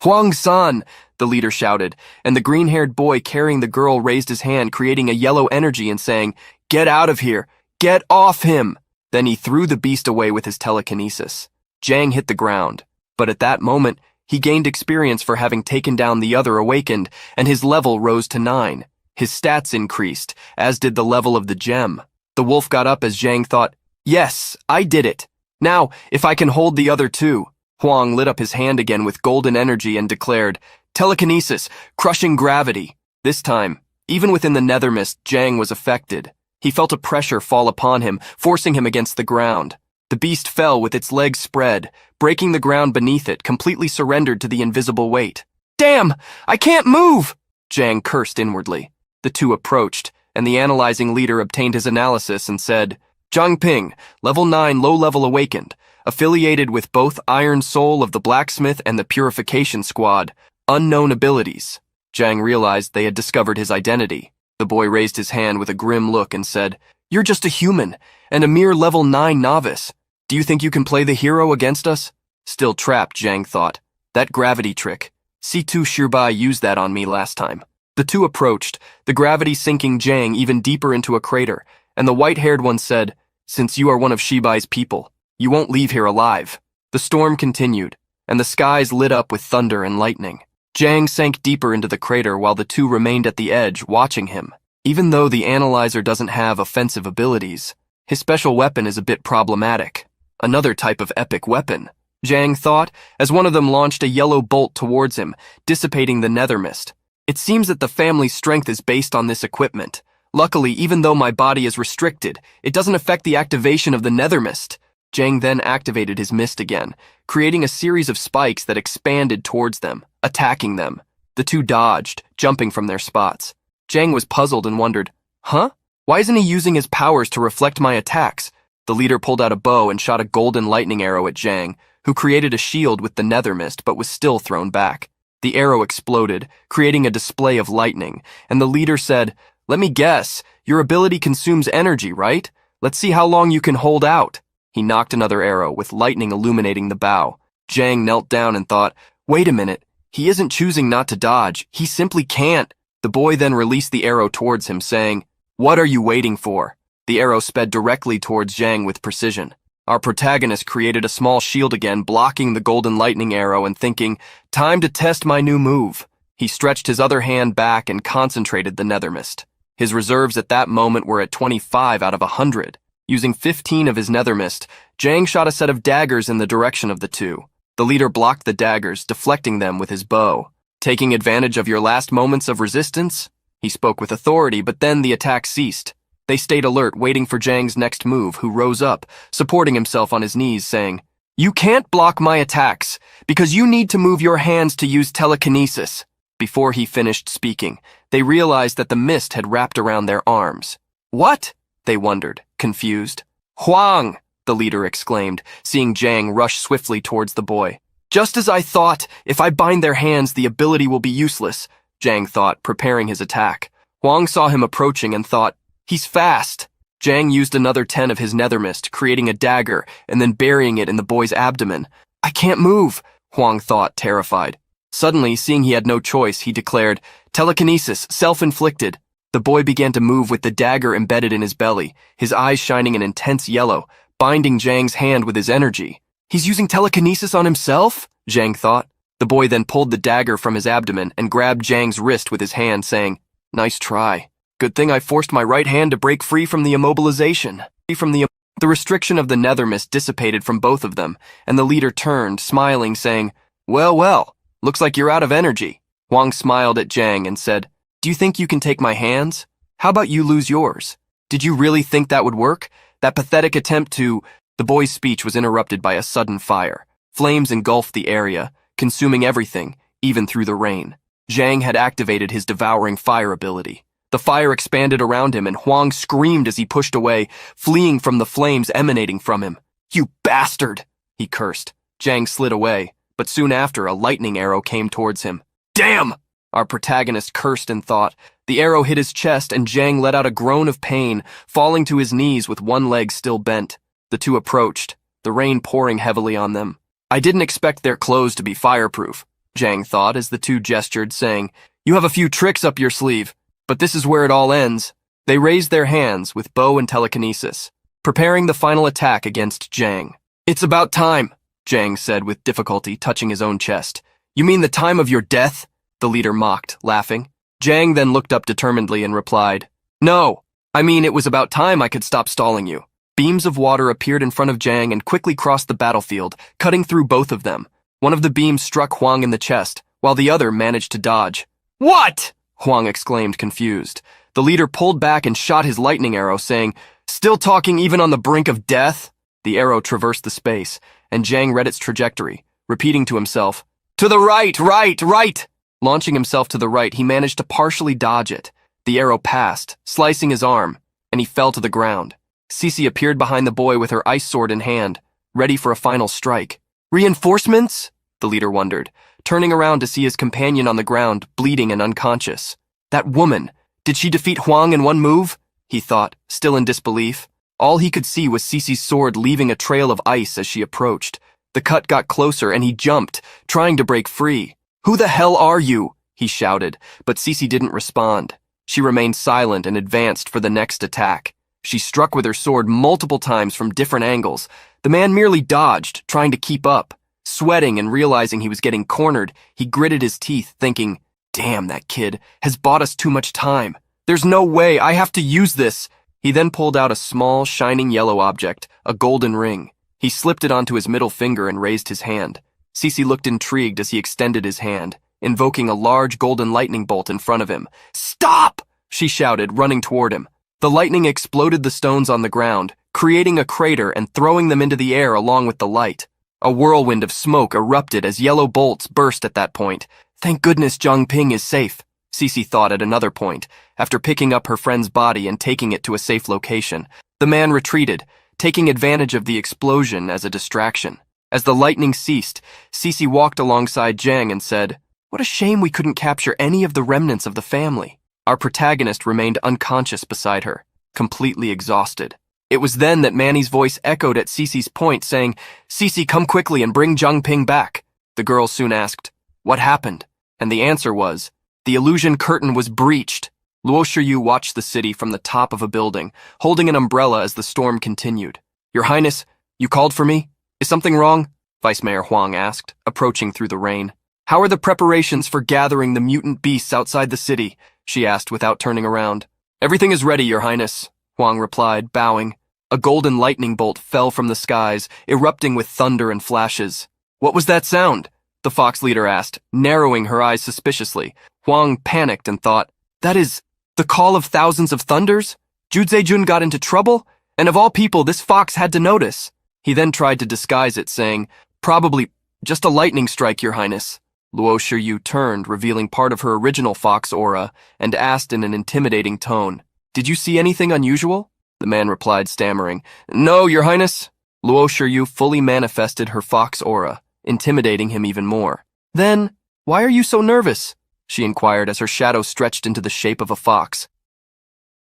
Huang-san, the leader shouted, and the green-haired boy carrying the girl raised his hand, creating a yellow energy and saying, Get out of here! Get off him! Then he threw the beast away with his telekinesis. Jang hit the ground, but at that moment, he gained experience for having taken down the other awakened, and his level rose to 9. His stats increased, as did the level of the gem. The wolf got up as Jang thought, Yes, I did it. Now, if I can hold the other two. Huang lit up his hand again with golden energy and declared, Telekinesis, crushing gravity. This time, even within the nether mist, Jang was affected. He felt a pressure fall upon him, forcing him against the ground. The beast fell with its legs spread, breaking the ground beneath it, completely surrendered to the invisible weight. Damn! I can't move! Jang cursed inwardly. The two approached, and the analyzing leader obtained his analysis and said, Zhangping, level 9 low-level awakened, affiliated with both Iron Soul of the Blacksmith and the Purification Squad. Unknown abilities. Jang realized they had discovered his identity. The boy raised his hand with a grim look and said, You're just a human, and a mere level 9 novice. Do you think you can play the hero against us? Still trapped, Jang thought. That gravity trick. C2 Shirbai used that on me last time. The two approached, the gravity sinking Jang even deeper into a crater, and the white-haired one said, Since you are one of Shibai's people, you won't leave here alive. The storm continued, and the skies lit up with thunder and lightning. Jang sank deeper into the crater while the two remained at the edge, watching him. Even though the analyzer doesn't have offensive abilities, his special weapon is a bit problematic. Another type of epic weapon, Jang thought, as one of them launched a yellow bolt towards him, dissipating the nether mist. It seems that the family's strength is based on this equipment. Luckily, even though my body is restricted, it doesn't affect the activation of the nether mist. Jang then activated his mist again, creating a series of spikes that expanded towards them, attacking them. The two dodged, jumping from their spots. Jang was puzzled and wondered, Huh? Why isn't he using his powers to reflect my attacks? The leader pulled out a bow and shot a golden lightning arrow at Jang, who created a shield with the nether mist but was still thrown back. The arrow exploded, creating a display of lightning, and the leader said, Let me guess, your ability consumes energy, right? Let's see how long you can hold out. He knocked another arrow, with lightning illuminating the bow. Jang knelt down and thought, Wait a minute, he isn't choosing not to dodge, he simply can't. The boy then released the arrow towards him, saying, What are you waiting for? The arrow sped directly towards Jang with precision. Our protagonist created a small shield again, blocking the golden lightning arrow and thinking, Time to test my new move. He stretched his other hand back and concentrated the nether mist. His reserves at that moment were at 25 out of 100. Using 15 of his nether mist, Jang shot a set of daggers in the direction of the two. The leader blocked the daggers, deflecting them with his bow. Taking advantage of your last moments of resistance? He spoke with authority, but then the attack ceased. They stayed alert, waiting for Jang's next move, who rose up, supporting himself on his knees, saying, You can't block my attacks, because you need to move your hands to use telekinesis. Before he finished speaking, they realized that the mist had wrapped around their arms. What? They wondered, confused. Huang! The leader exclaimed, seeing Zhang rush swiftly towards the boy. Just as I thought, if I bind their hands, the ability will be useless, Zhang thought, preparing his attack. Huang saw him approaching and thought, he's fast. Zhang used another 10 of his nether mist, creating a dagger and then burying it in the boy's abdomen. I can't move, Huang thought, terrified. Suddenly, seeing he had no choice, he declared, telekinesis, self-inflicted. The boy began to move with the dagger embedded in his belly, his eyes shining an intense yellow, binding Zhang's hand with his energy. He's using telekinesis on himself? Zhang thought. The boy then pulled the dagger from his abdomen and grabbed Zhang's wrist with his hand, saying, nice try. Good thing I forced my right hand to break free from the immobilization. The restriction of the nether mist dissipated from both of them, and the leader turned, smiling, saying, well, looks like you're out of energy. Huang smiled at Zhang and said, do you think you can take my hands? How about you lose yours? Did you really think that would work? That pathetic attempt to... The boy's speech was interrupted by a sudden fire. Flames engulfed the area, consuming everything, even through the rain. Zhang had activated his devouring fire ability. The fire expanded around him, and Huang screamed as he pushed away, fleeing from the flames emanating from him. You bastard! He cursed. Zhang slid away, but soon after, a lightning arrow came towards him. Damn! Our protagonist cursed and thought. The arrow hit his chest, and Zhang let out a groan of pain, falling to his knees with one leg still bent. The two approached, the rain pouring heavily on them. I didn't expect their clothes to be fireproof, Zhang thought as the two gestured, saying, you have a few tricks up your sleeve, but this is where it all ends. They raised their hands with bow and telekinesis, preparing the final attack against Zhang. It's about time, Zhang said with difficulty, touching his own chest. You mean the time of your death? The leader mocked, laughing. Zhang then looked up determinedly and replied, no, I mean it was about time I could stop stalling you. Beams of water appeared in front of Zhang and quickly crossed the battlefield, cutting through both of them. One of the beams struck Huang in the chest, while the other managed to dodge. What? Huang exclaimed, confused. The leader pulled back and shot his lightning arrow, saying, still talking even on the brink of death? The arrow traversed the space, and Zhang read its trajectory, repeating to himself, to the right, right, right! Launching himself to the right, he managed to partially dodge it. The arrow passed, slicing his arm, and he fell to the ground. Cece appeared behind the boy with her ice sword in hand, ready for a final strike. Reinforcements? The leader wondered, turning around to see his companion on the ground, bleeding and unconscious. That woman, did she defeat Huang in one move? He thought, still in disbelief. All he could see was Cece's sword leaving a trail of ice as she approached. The cut got closer and he jumped, trying to break free. Who the hell are you? He shouted, but Cece didn't respond. She remained silent and advanced for the next attack. She struck with her sword multiple times from different angles. The man merely dodged, trying to keep up. Sweating and realizing he was getting cornered, he gritted his teeth, thinking, damn, that kid has bought us too much time. There's no way, I have to use this. He then pulled out a small, shining yellow object, a golden ring. He slipped it onto his middle finger and raised his hand. Cece looked intrigued as he extended his hand, invoking a large golden lightning bolt in front of him. Stop! She shouted, running toward him. The lightning exploded the stones on the ground, creating a crater and throwing them into the air along with the light. A whirlwind of smoke erupted as yellow bolts burst at that point. Thank goodness Zhangping is safe, Cece thought at another point, after picking up her friend's body and taking it to a safe location. The man retreated, taking advantage of the explosion as a distraction. As the lightning ceased, Cece walked alongside Zhang and said, what a shame we couldn't capture any of the remnants of the family. Our protagonist remained unconscious beside her, completely exhausted. It was then that Manny's voice echoed at Cece's point, saying, Cece, come quickly and bring Zhangping back. The girl soon asked, what happened? And the answer was, the illusion curtain was breached. Luo Shiyu watched the city from the top of a building, holding an umbrella as the storm continued. Your Highness, you called for me? Is something wrong? Vice Mayor Huang asked, approaching through the rain. How are the preparations for gathering the mutant beasts outside the city? She asked without turning around. Everything is ready, Your Highness, Huang replied, bowing. A golden lightning bolt fell from the skies, erupting with thunder and flashes. What was that sound? The fox leader asked, narrowing her eyes suspiciously. Huang panicked and thought, that is the call of thousands of thunders? Jun got into trouble? And of all people, this fox had to notice. He then tried to disguise it, saying, "Probably just a lightning strike, Your Highness." Luo Shiyu turned, revealing part of her original fox aura, and asked in an intimidating tone, "Did you see anything unusual?" The man replied, stammering, "No, Your Highness." Luo Shiyu fully manifested her fox aura, intimidating him even more. "Then, why are you so nervous?" she inquired as her shadow stretched into the shape of a fox.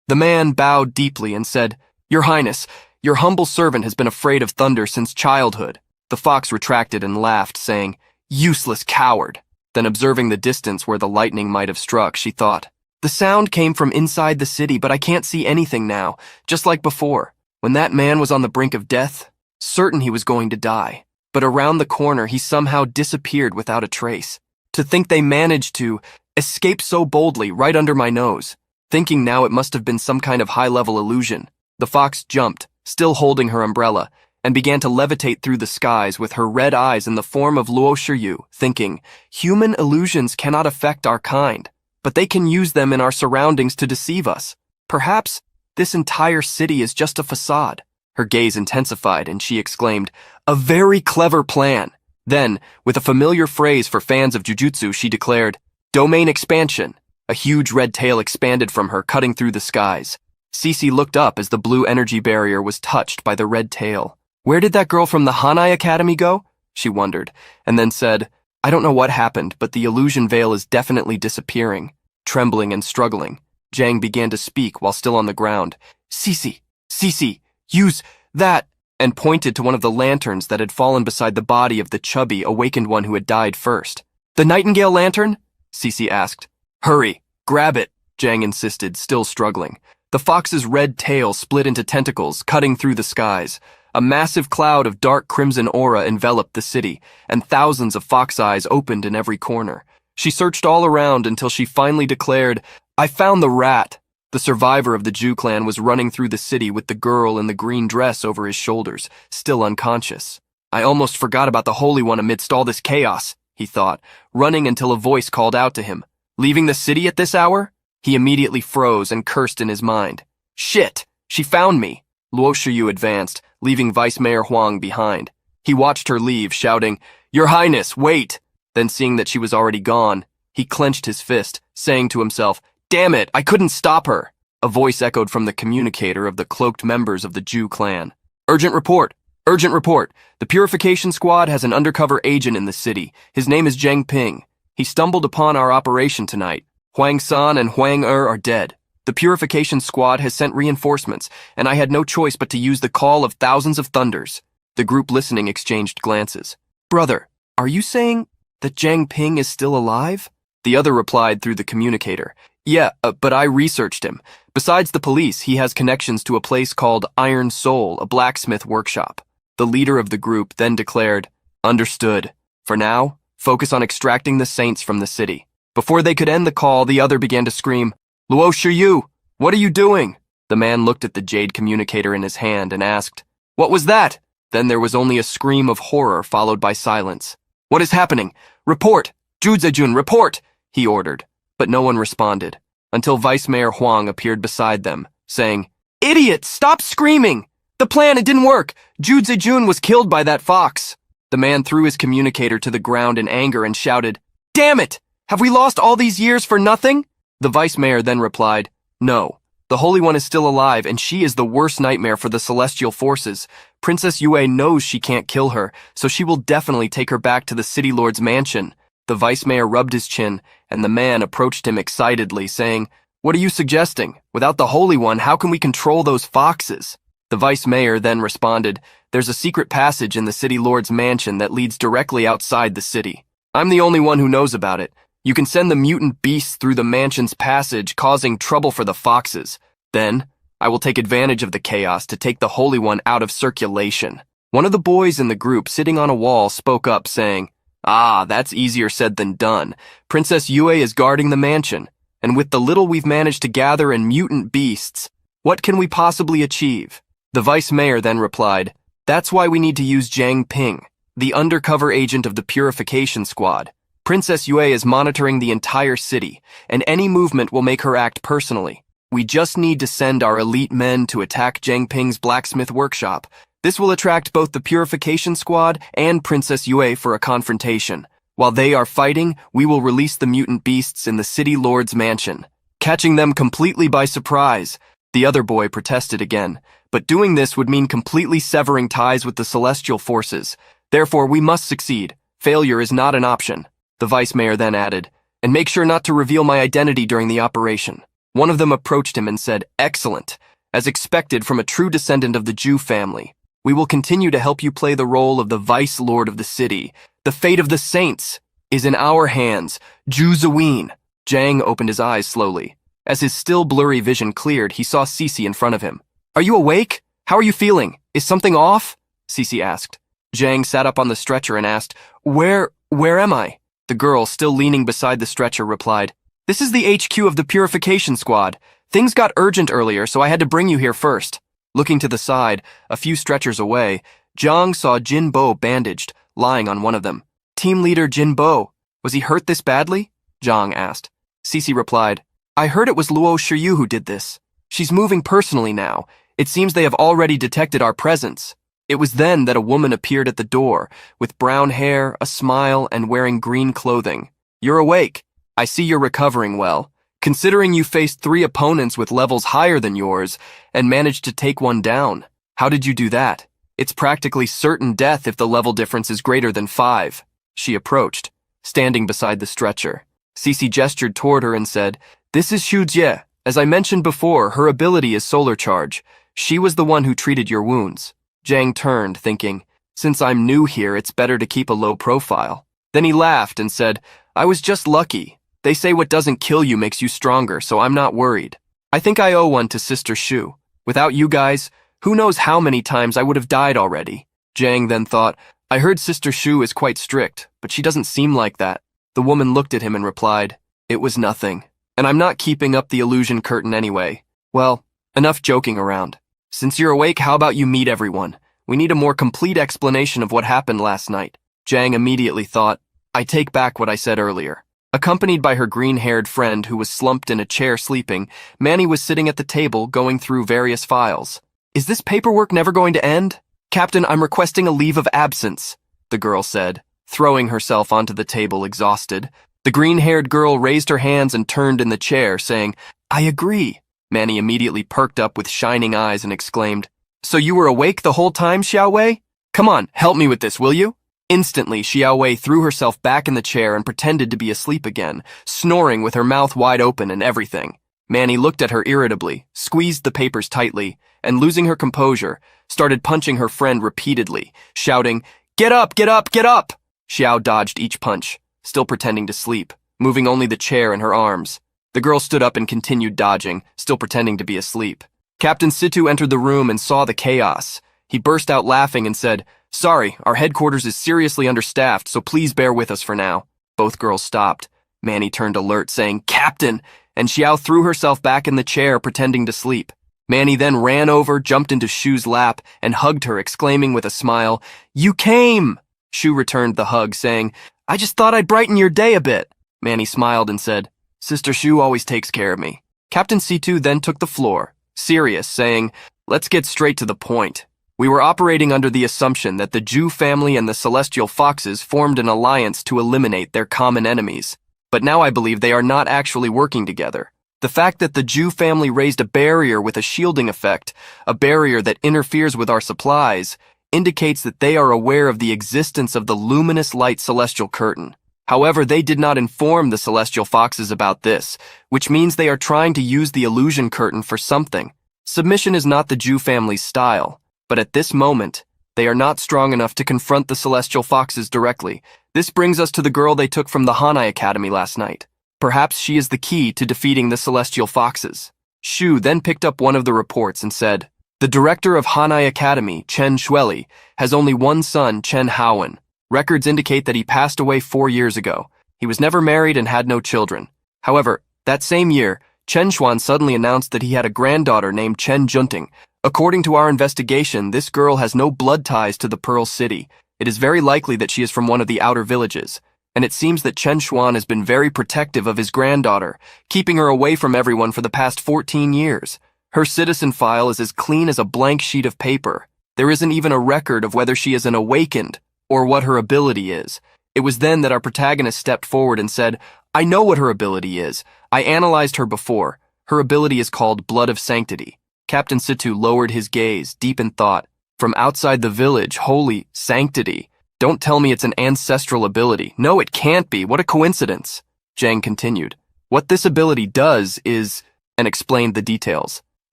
The man bowed deeply and said, "Your Highness, your humble servant has been afraid of thunder since childhood." The fox retracted and laughed, saying, "Useless coward." Then, observing the distance where the lightning might have struck, she thought, "The sound came from inside the city, but I can't see anything now, just like before. When that man was on the brink of death, certain he was going to die. But around the corner, he somehow disappeared without a trace. To think they managed to escape so boldly right under my nose. Thinking now it must have been some kind of high-level illusion." The fox jumped, still holding her umbrella, and began to levitate through the skies with her red eyes in the form of Luo Shiyu, thinking, "Human illusions cannot affect our kind, but they can use them in our surroundings to deceive us. Perhaps this entire city is just a facade." Her gaze intensified, and she exclaimed, "A very clever plan." Then, with a familiar phrase for fans of jujutsu, she declared, "Domain expansion." A huge red tail expanded from her, cutting through the skies. Cece looked up as the blue energy barrier was touched by the red tail. "Where did that girl from the Hanai Academy go?" she wondered, and then said, "I don't know what happened, but the illusion veil is definitely disappearing." Trembling and struggling, Jang began to speak while still on the ground. Cece, use that," and pointed to one of the lanterns that had fallen beside the body of the chubby, awakened one who had died first. "The Nightingale lantern?" Cece asked. "Hurry, grab it," Jang insisted, still struggling. The fox's red tail split into tentacles, cutting through the skies. A massive cloud of dark crimson aura enveloped the city, and thousands of fox eyes opened in every corner. She searched all around until she finally declared, "I found the rat." The survivor of the Jew clan was running through the city with the girl in the green dress over his shoulders, still unconscious. "I almost forgot about the Holy One amidst all this chaos," he thought, running until a voice called out to him. "Leaving the city at this hour?" He immediately froze and cursed in his mind. "Shit! She found me!" Luo Shiyu advanced, leaving Vice Mayor Huang behind. He watched her leave, shouting, "Your Highness, wait!" Then, seeing that she was already gone, he clenched his fist, saying to himself, "Damn it, I couldn't stop her." A voice echoed from the communicator of the cloaked members of the Jew clan. "Urgent report! Urgent report! The Purification Squad has an undercover agent in the city. His name is Zhang Ping. He stumbled upon our operation tonight. Huang San and Huang are dead. The Purification Squad has sent reinforcements, and I had no choice but to use the call of thousands of thunders." The group listening exchanged glances. "Brother, are you saying that Zhang Ping is still alive?" The other replied through the communicator. "Yeah, but I researched him. Besides the police, he has connections to a place called Iron Soul, a blacksmith workshop." The leader of the group then declared, "Understood. For now, focus on extracting the saints from the city." Before they could end the call, the other began to scream, "Luo Shiyu, what are you doing?" The man looked at the jade communicator in his hand and asked, "What was that?" Then there was only a scream of horror followed by silence. "What is happening? Report! Juzejun, report!" he ordered, but no one responded, until Vice Mayor Huang appeared beside them, saying, "Idiot, stop screaming! The plan, it didn't work! Juzejun was killed by that fox." The man threw his communicator to the ground in anger and shouted, "Damn it! Have we lost all these years for nothing?" The Vice Mayor then replied, "No, the Holy One is still alive, and she is the worst nightmare for the celestial forces. Princess Yue knows she can't kill her, so she will definitely take her back to the City Lord's mansion." The Vice Mayor rubbed his chin, and the man approached him excitedly, saying, "What are you suggesting? Without the Holy One, how can we control those foxes?" The Vice Mayor then responded, "There's a secret passage in the City Lord's mansion that leads directly outside the city. I'm the only one who knows about it. You can send the mutant beasts through the mansion's passage, causing trouble for the foxes. Then, I will take advantage of the chaos to take the Holy One out of circulation." One of the boys in the group sitting on a wall spoke up, saying, "Ah, that's easier said than done. Princess Yue is guarding the mansion, and with the little we've managed to gather in mutant beasts, what can we possibly achieve?" The Vice Mayor then replied, "That's why we need to use Zhang Ping, the undercover agent of the Purification Squad. Princess Yue is monitoring the entire city, and any movement will make her act personally. We just need to send our elite men to attack Zhang Ping's blacksmith workshop. This will attract both the Purification Squad and Princess Yue for a confrontation. While they are fighting, we will release the mutant beasts in the City Lord's mansion, catching them completely by surprise. The other boy protested again, but doing this would mean completely severing ties with the celestial forces. Therefore, we must succeed. Failure is not an option. The vice mayor then added, and make sure not to reveal my identity during the operation. One of them approached him and said, excellent, as expected from a true descendant of the Jew family. We will continue to help you play the role of the vice lord of the city. The fate of the saints is in our hands. Juzaween. Jang opened his eyes slowly. As his still blurry vision cleared, he saw Cece in front of him. Are you awake? How are you feeling? Is something off? Cece asked. Jang sat up on the stretcher and asked, Where am I? The girl, still leaning beside the stretcher, replied, This is the HQ of the Purification Squad. Things got urgent earlier, so I had to bring you here first. Looking to the side, a few stretchers away, Zhang saw Jin Bo bandaged, lying on one of them. Team leader Jin Bo, was he hurt this badly? Zhang asked. Cece replied, I heard it was Luo Shiyu who did this. She's moving personally now. It seems they have already detected our presence. It was then that a woman appeared at the door, with brown hair, a smile, and wearing green clothing. You're awake. I see you're recovering well. Considering you faced 3 opponents with levels higher than yours and managed to take one down, how did you do that? It's practically certain death if the level difference is greater than 5. She approached, standing beside the stretcher. Cece gestured toward her and said, This is Xu Jie. As I mentioned before, her ability is solar charge. She was the one who treated your wounds. Zhang turned, thinking, Since I'm new here, it's better to keep a low profile. Then he laughed and said, I was just lucky. They say what doesn't kill you makes you stronger, so I'm not worried. I think I owe one to Sister Shu. Without you guys, who knows how many times I would have died already. Zhang then thought, I heard Sister Shu is quite strict, but she doesn't seem like that. The woman looked at him and replied, It was nothing. And I'm not keeping up the illusion curtain anyway. Well, enough joking around. Since you're awake, how about you meet everyone? We need a more complete explanation of what happened last night. Zhang immediately thought, I take back what I said earlier. Accompanied by her green-haired friend who was slumped in a chair sleeping, Manny was sitting at the table going through various files. Is this paperwork never going to end? Captain, I'm requesting a leave of absence, the girl said, throwing herself onto the table exhausted. The green-haired girl raised her hands and turned in the chair, saying, I agree. Manny immediately perked up with shining eyes and exclaimed, So you were awake the whole time, Xiao Wei? Come on, help me with this, will you? Instantly, Xiao Wei threw herself back in the chair and pretended to be asleep again, snoring with her mouth wide open and everything. Manny looked at her irritably, squeezed the papers tightly, and losing her composure, started punching her friend repeatedly, shouting, Get up, get up, get up! Xiao dodged each punch, still pretending to sleep, moving only the chair and her arms. The girl stood up and continued dodging, still pretending to be asleep. Captain Situ entered the room and saw the chaos. He burst out laughing and said, Sorry, our headquarters is seriously understaffed, so please bear with us for now. Both girls stopped. Manny turned alert, saying, Captain! And Xiao threw herself back in the chair, pretending to sleep. Manny then ran over, jumped into Shu's lap, and hugged her, exclaiming with a smile, You came! Shu returned the hug, saying, I just thought I'd brighten your day a bit. Manny smiled and said, Sister Shu always takes care of me. Captain Situ then took the floor, serious, saying, Let's get straight to the point. We were operating under the assumption that the Jew family and the Celestial Foxes formed an alliance to eliminate their common enemies. But now I believe they are not actually working together. The fact that the Jew family raised a barrier with a shielding effect, a barrier that interferes with our supplies, indicates that they are aware of the existence of the luminous light celestial curtain. However, they did not inform the Celestial Foxes about this, which means they are trying to use the illusion curtain for something. Submission is not the Jew family's style, but at this moment, they are not strong enough to confront the Celestial Foxes directly. This brings us to the girl they took from the Hanai Academy last night. Perhaps she is the key to defeating the Celestial Foxes. Shu then picked up one of the reports and said, The director of Hanai Academy, Chen Shueli, has only one son, Chen Haowen. Records indicate that he passed away 4 years ago. He was never married and had no children. However, that same year, Chen Xuan suddenly announced that he had a granddaughter named Chen Junting. According to our investigation, this girl has no blood ties to the Pearl City. It is very likely that she is from one of the outer villages. And it seems that Chen Xuan has been very protective of his granddaughter, keeping her away from everyone for the past 14 years. Her citizen file is as clean as a blank sheet of paper. There isn't even a record of whether she is an awakened or what her ability is. It was then that our protagonist stepped forward and said, I know what her ability is. I analyzed her before. Her ability is called Blood of Sanctity. Captain Situ lowered his gaze, deep in thought. From outside the village, holy sanctity. Don't tell me it's an ancestral ability. No, it can't be. What a coincidence. Jang continued. What this ability does is, and explained the details.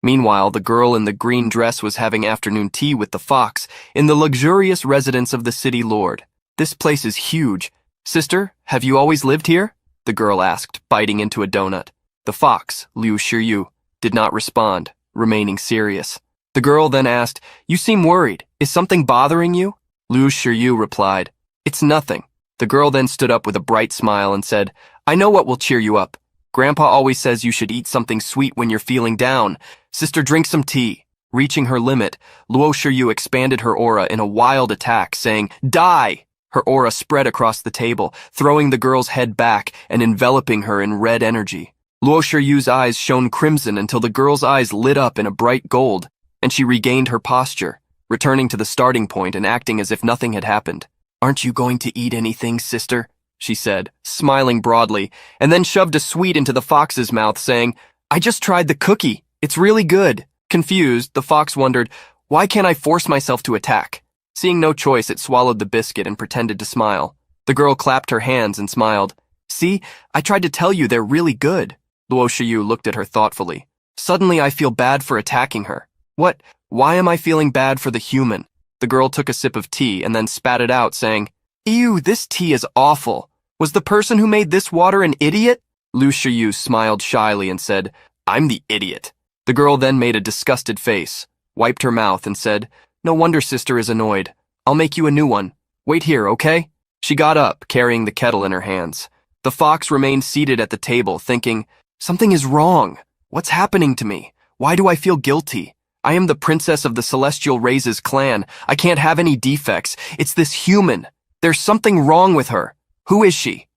Meanwhile, the girl in the green dress was having afternoon tea with the fox in the luxurious residence of the city lord. This place is huge. Sister, have you always lived here? The girl asked, biting into a donut. The fox, Liu Shiyu, did not respond, remaining serious. The girl then asked, You seem worried. Is something bothering you? Liu Shiyu replied, It's nothing. The girl then stood up with a bright smile and said, I know what will cheer you up. Grandpa always says you should eat something sweet when you're feeling down. Sister, drink some tea. Reaching her limit, Luo Shiyu expanded her aura in a wild attack, saying, Die! Her aura spread across the table, throwing the girl's head back and enveloping her in red energy. Luo Shiyu's eyes shone crimson until the girl's eyes lit up in a bright gold, and she regained her posture, returning to the starting point and acting as if nothing had happened. Aren't you going to eat anything, sister? She said, smiling broadly, and then shoved a sweet into the fox's mouth, saying, I just tried the cookie. It's really good. Confused, the fox wondered, Why can't I force myself to attack? Seeing no choice, it swallowed the biscuit and pretended to smile. The girl clapped her hands and smiled. See, I tried to tell you they're really good. Luo Shiyu looked at her thoughtfully. Suddenly I feel bad for attacking her. What? Why am I feeling bad for the human? The girl took a sip of tea and then spat it out, saying, Ew, this tea is awful. Was the person who made this water an idiot? Liu Shiyu smiled shyly and said, I'm the idiot. The girl then made a disgusted face, wiped her mouth and said, No wonder sister is annoyed. I'll make you a new one. Wait here, okay? She got up, carrying the kettle in her hands. The fox remained seated at the table, thinking, Something is wrong. What's happening to me? Why do I feel guilty? I am the princess of the Celestial Races clan. I can't have any defects. It's this human. There's something wrong with her. Who is she?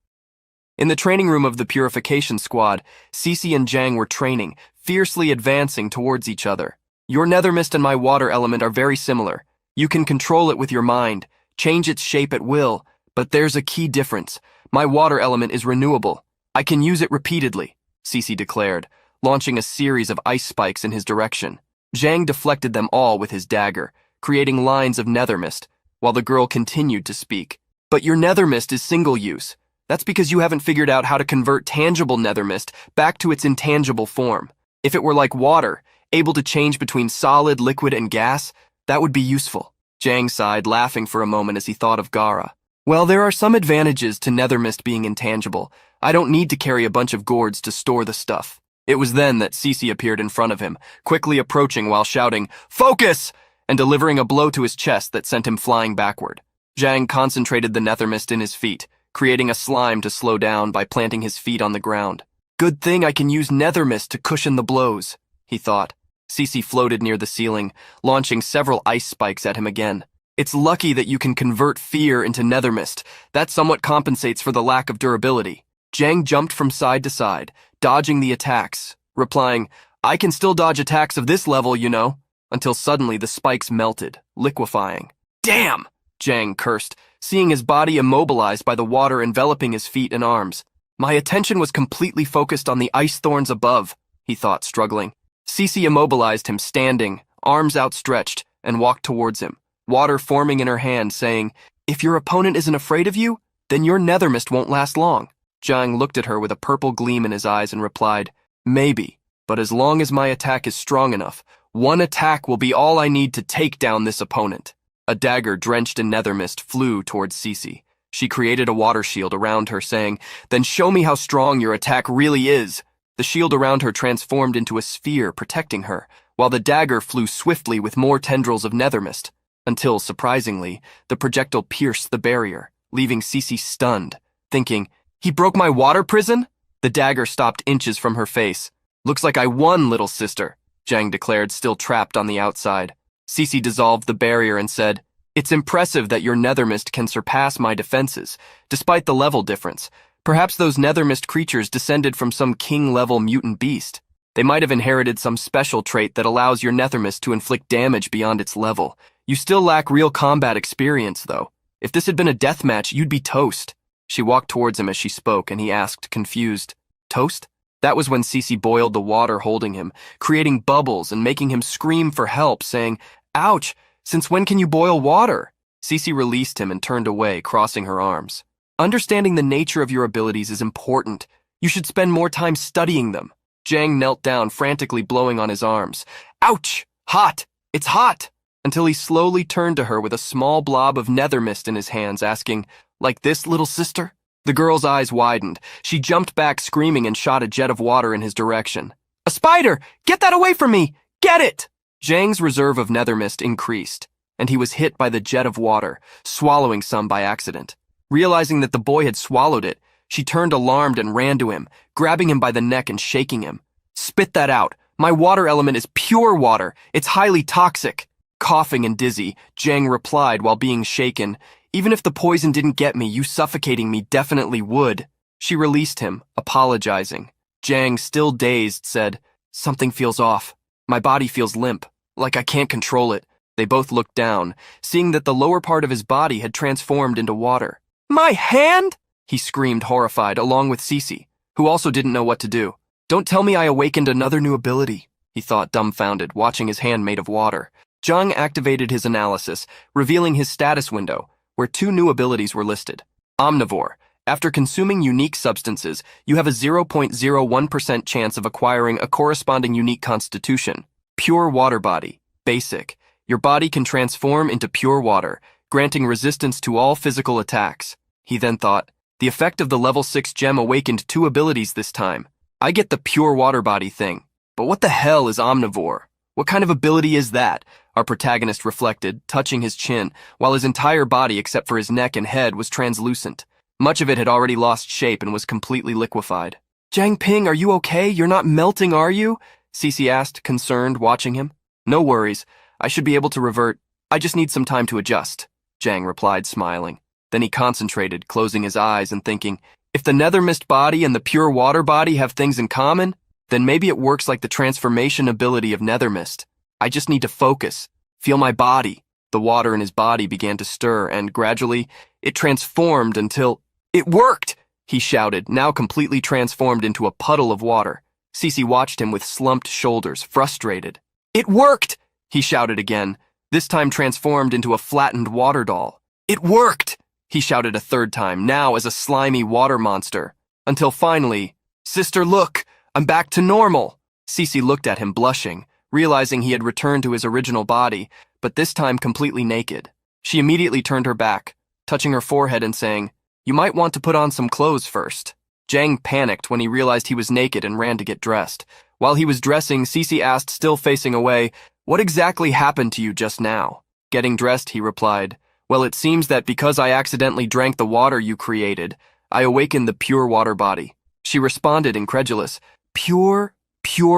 In the training room of the Purification Squad, Cece and Jang were training, fiercely advancing towards each other. Your nether mist and my water element are very similar. You can control it with your mind, change its shape at will, but there's a key difference. My water element is renewable. I can use it repeatedly, Cece declared, launching a series of ice spikes in his direction. Jang deflected them all with his dagger, creating lines of nether mist, while the girl continued to speak. But your nether mist is single use. That's because you haven't figured out how to convert tangible nether mist back to its intangible form. If it were like water, able to change between solid, liquid, and gas, that would be useful. Jang sighed, laughing for a moment as he thought of Gaara. Well, there are some advantages to nether mist being intangible. I don't need to carry a bunch of gourds to store the stuff. It was then that Cece appeared in front of him, quickly approaching while shouting, Focus! And delivering a blow to his chest that sent him flying backward. Jang concentrated the nether mist in his feet, creating a slime to slow down by planting his feet on the ground. Good thing I can use nether mist to cushion the blows, he thought. Cece floated near the ceiling, launching several ice spikes at him again. It's lucky that you can convert fear into nether mist. That somewhat compensates for the lack of durability. Jang jumped from side to side, dodging the attacks, replying, I can still dodge attacks of this level, you know, until suddenly the spikes melted, liquefying. Damn! Jang cursed, seeing his body immobilized by the water enveloping his feet and arms. My attention was completely focused on the ice thorns above, he thought, struggling. Cece immobilized him, standing, arms outstretched, and walked towards him, water forming in her hand, saying, If your opponent isn't afraid of you, then your nether mist won't last long. Jang looked at her with a purple gleam in his eyes and replied, Maybe, but as long as my attack is strong enough, one attack will be all I need to take down this opponent. A dagger drenched in nether mist flew towards Cece. She created a water shield around her, saying, Then show me how strong your attack really is. The shield around her transformed into a sphere protecting her, while the dagger flew swiftly with more tendrils of nether mist, until, surprisingly, the projectile pierced the barrier, leaving Cece stunned, thinking, He broke my water prison? The dagger stopped inches from her face. Looks like I won, little sister, Jang declared, still trapped on the outside. Cece dissolved the barrier and said, It's impressive that your nether mist can surpass my defenses, despite the level difference. Perhaps those nether mist creatures descended from some king-level mutant beast. They might have inherited some special trait that allows your nether mist to inflict damage beyond its level. You still lack real combat experience, though. If this had been a death match, you'd be toast. She walked towards him as she spoke, and he asked, confused, Toast? That was when Cece boiled the water holding him, creating bubbles and making him scream for help, saying, Ouch, since when can you boil water? Cece released him and turned away, crossing her arms. Understanding the nature of your abilities is important. You should spend more time studying them. Jang knelt down, frantically blowing on his arms. Ouch! Hot! It's hot! Until he slowly turned to her with a small blob of nether mist in his hands, asking, Like this, little sister? The girl's eyes widened. She jumped back, screaming, and shot a jet of water in his direction. A spider! Get that away from me! Get it! Jang's reserve of nether mist increased, and he was hit by the jet of water, swallowing some by accident. Realizing that the boy had swallowed it, she turned alarmed and ran to him, grabbing him by the neck and shaking him. Spit that out. My water element is pure water. It's highly toxic. Coughing and dizzy, Jang replied while being shaken. Even if the poison didn't get me, you suffocating me definitely would. She released him, apologizing. Jang, still dazed, said, Something feels off. My body feels limp, like I can't control it. They both looked down, seeing that the lower part of his body had transformed into water. My hand? He screamed, horrified, along with Cece, who also didn't know what to do. Don't tell me I awakened another new ability, he thought, dumbfounded, watching his hand made of water. Jung activated his analysis, revealing his status window, where 2 new abilities were listed. Omnivore. After consuming unique substances, you have a 0.01% chance of acquiring a corresponding unique constitution. Pure water body. Basic. Your body can transform into pure water, granting resistance to all physical attacks. He then thought, the effect of the level 6 gem awakened 2 abilities this time. I get the pure water body thing. But what the hell is Omnivore? What kind of ability is that? Our protagonist reflected, touching his chin, while his entire body except for his neck and head was translucent. Much of it had already lost shape and was completely liquefied. Jang Ping, are you okay? You're not melting, are you? Cece asked, concerned, watching him. No worries. I should be able to revert. I just need some time to adjust, Jang replied, smiling. Then he concentrated, closing his eyes and thinking, if the nether mist body and the pure water body have things in common, then maybe it works like the transformation ability of nether mist. I just need to focus, feel my body. The water in his body began to stir, and gradually, it transformed until... It worked! He shouted, now completely transformed into a puddle of water. Cece watched him with slumped shoulders, frustrated. It worked! He shouted again, this time transformed into a flattened water doll. It worked! He shouted a third time, now as a slimy water monster. Until finally, Sister, look! I'm back to normal! Cece looked at him, blushing, realizing he had returned to his original body, but this time completely naked. She immediately turned her back, touching her forehead and saying, You might want to put on some clothes first. Jang panicked when he realized he was naked and ran to get dressed. While he was dressing, Cece asked, still facing away, What exactly happened to you just now? Getting dressed, he replied, Well, it seems that because I accidentally drank the water you created, I awakened the pure water body. She responded, incredulous, Pure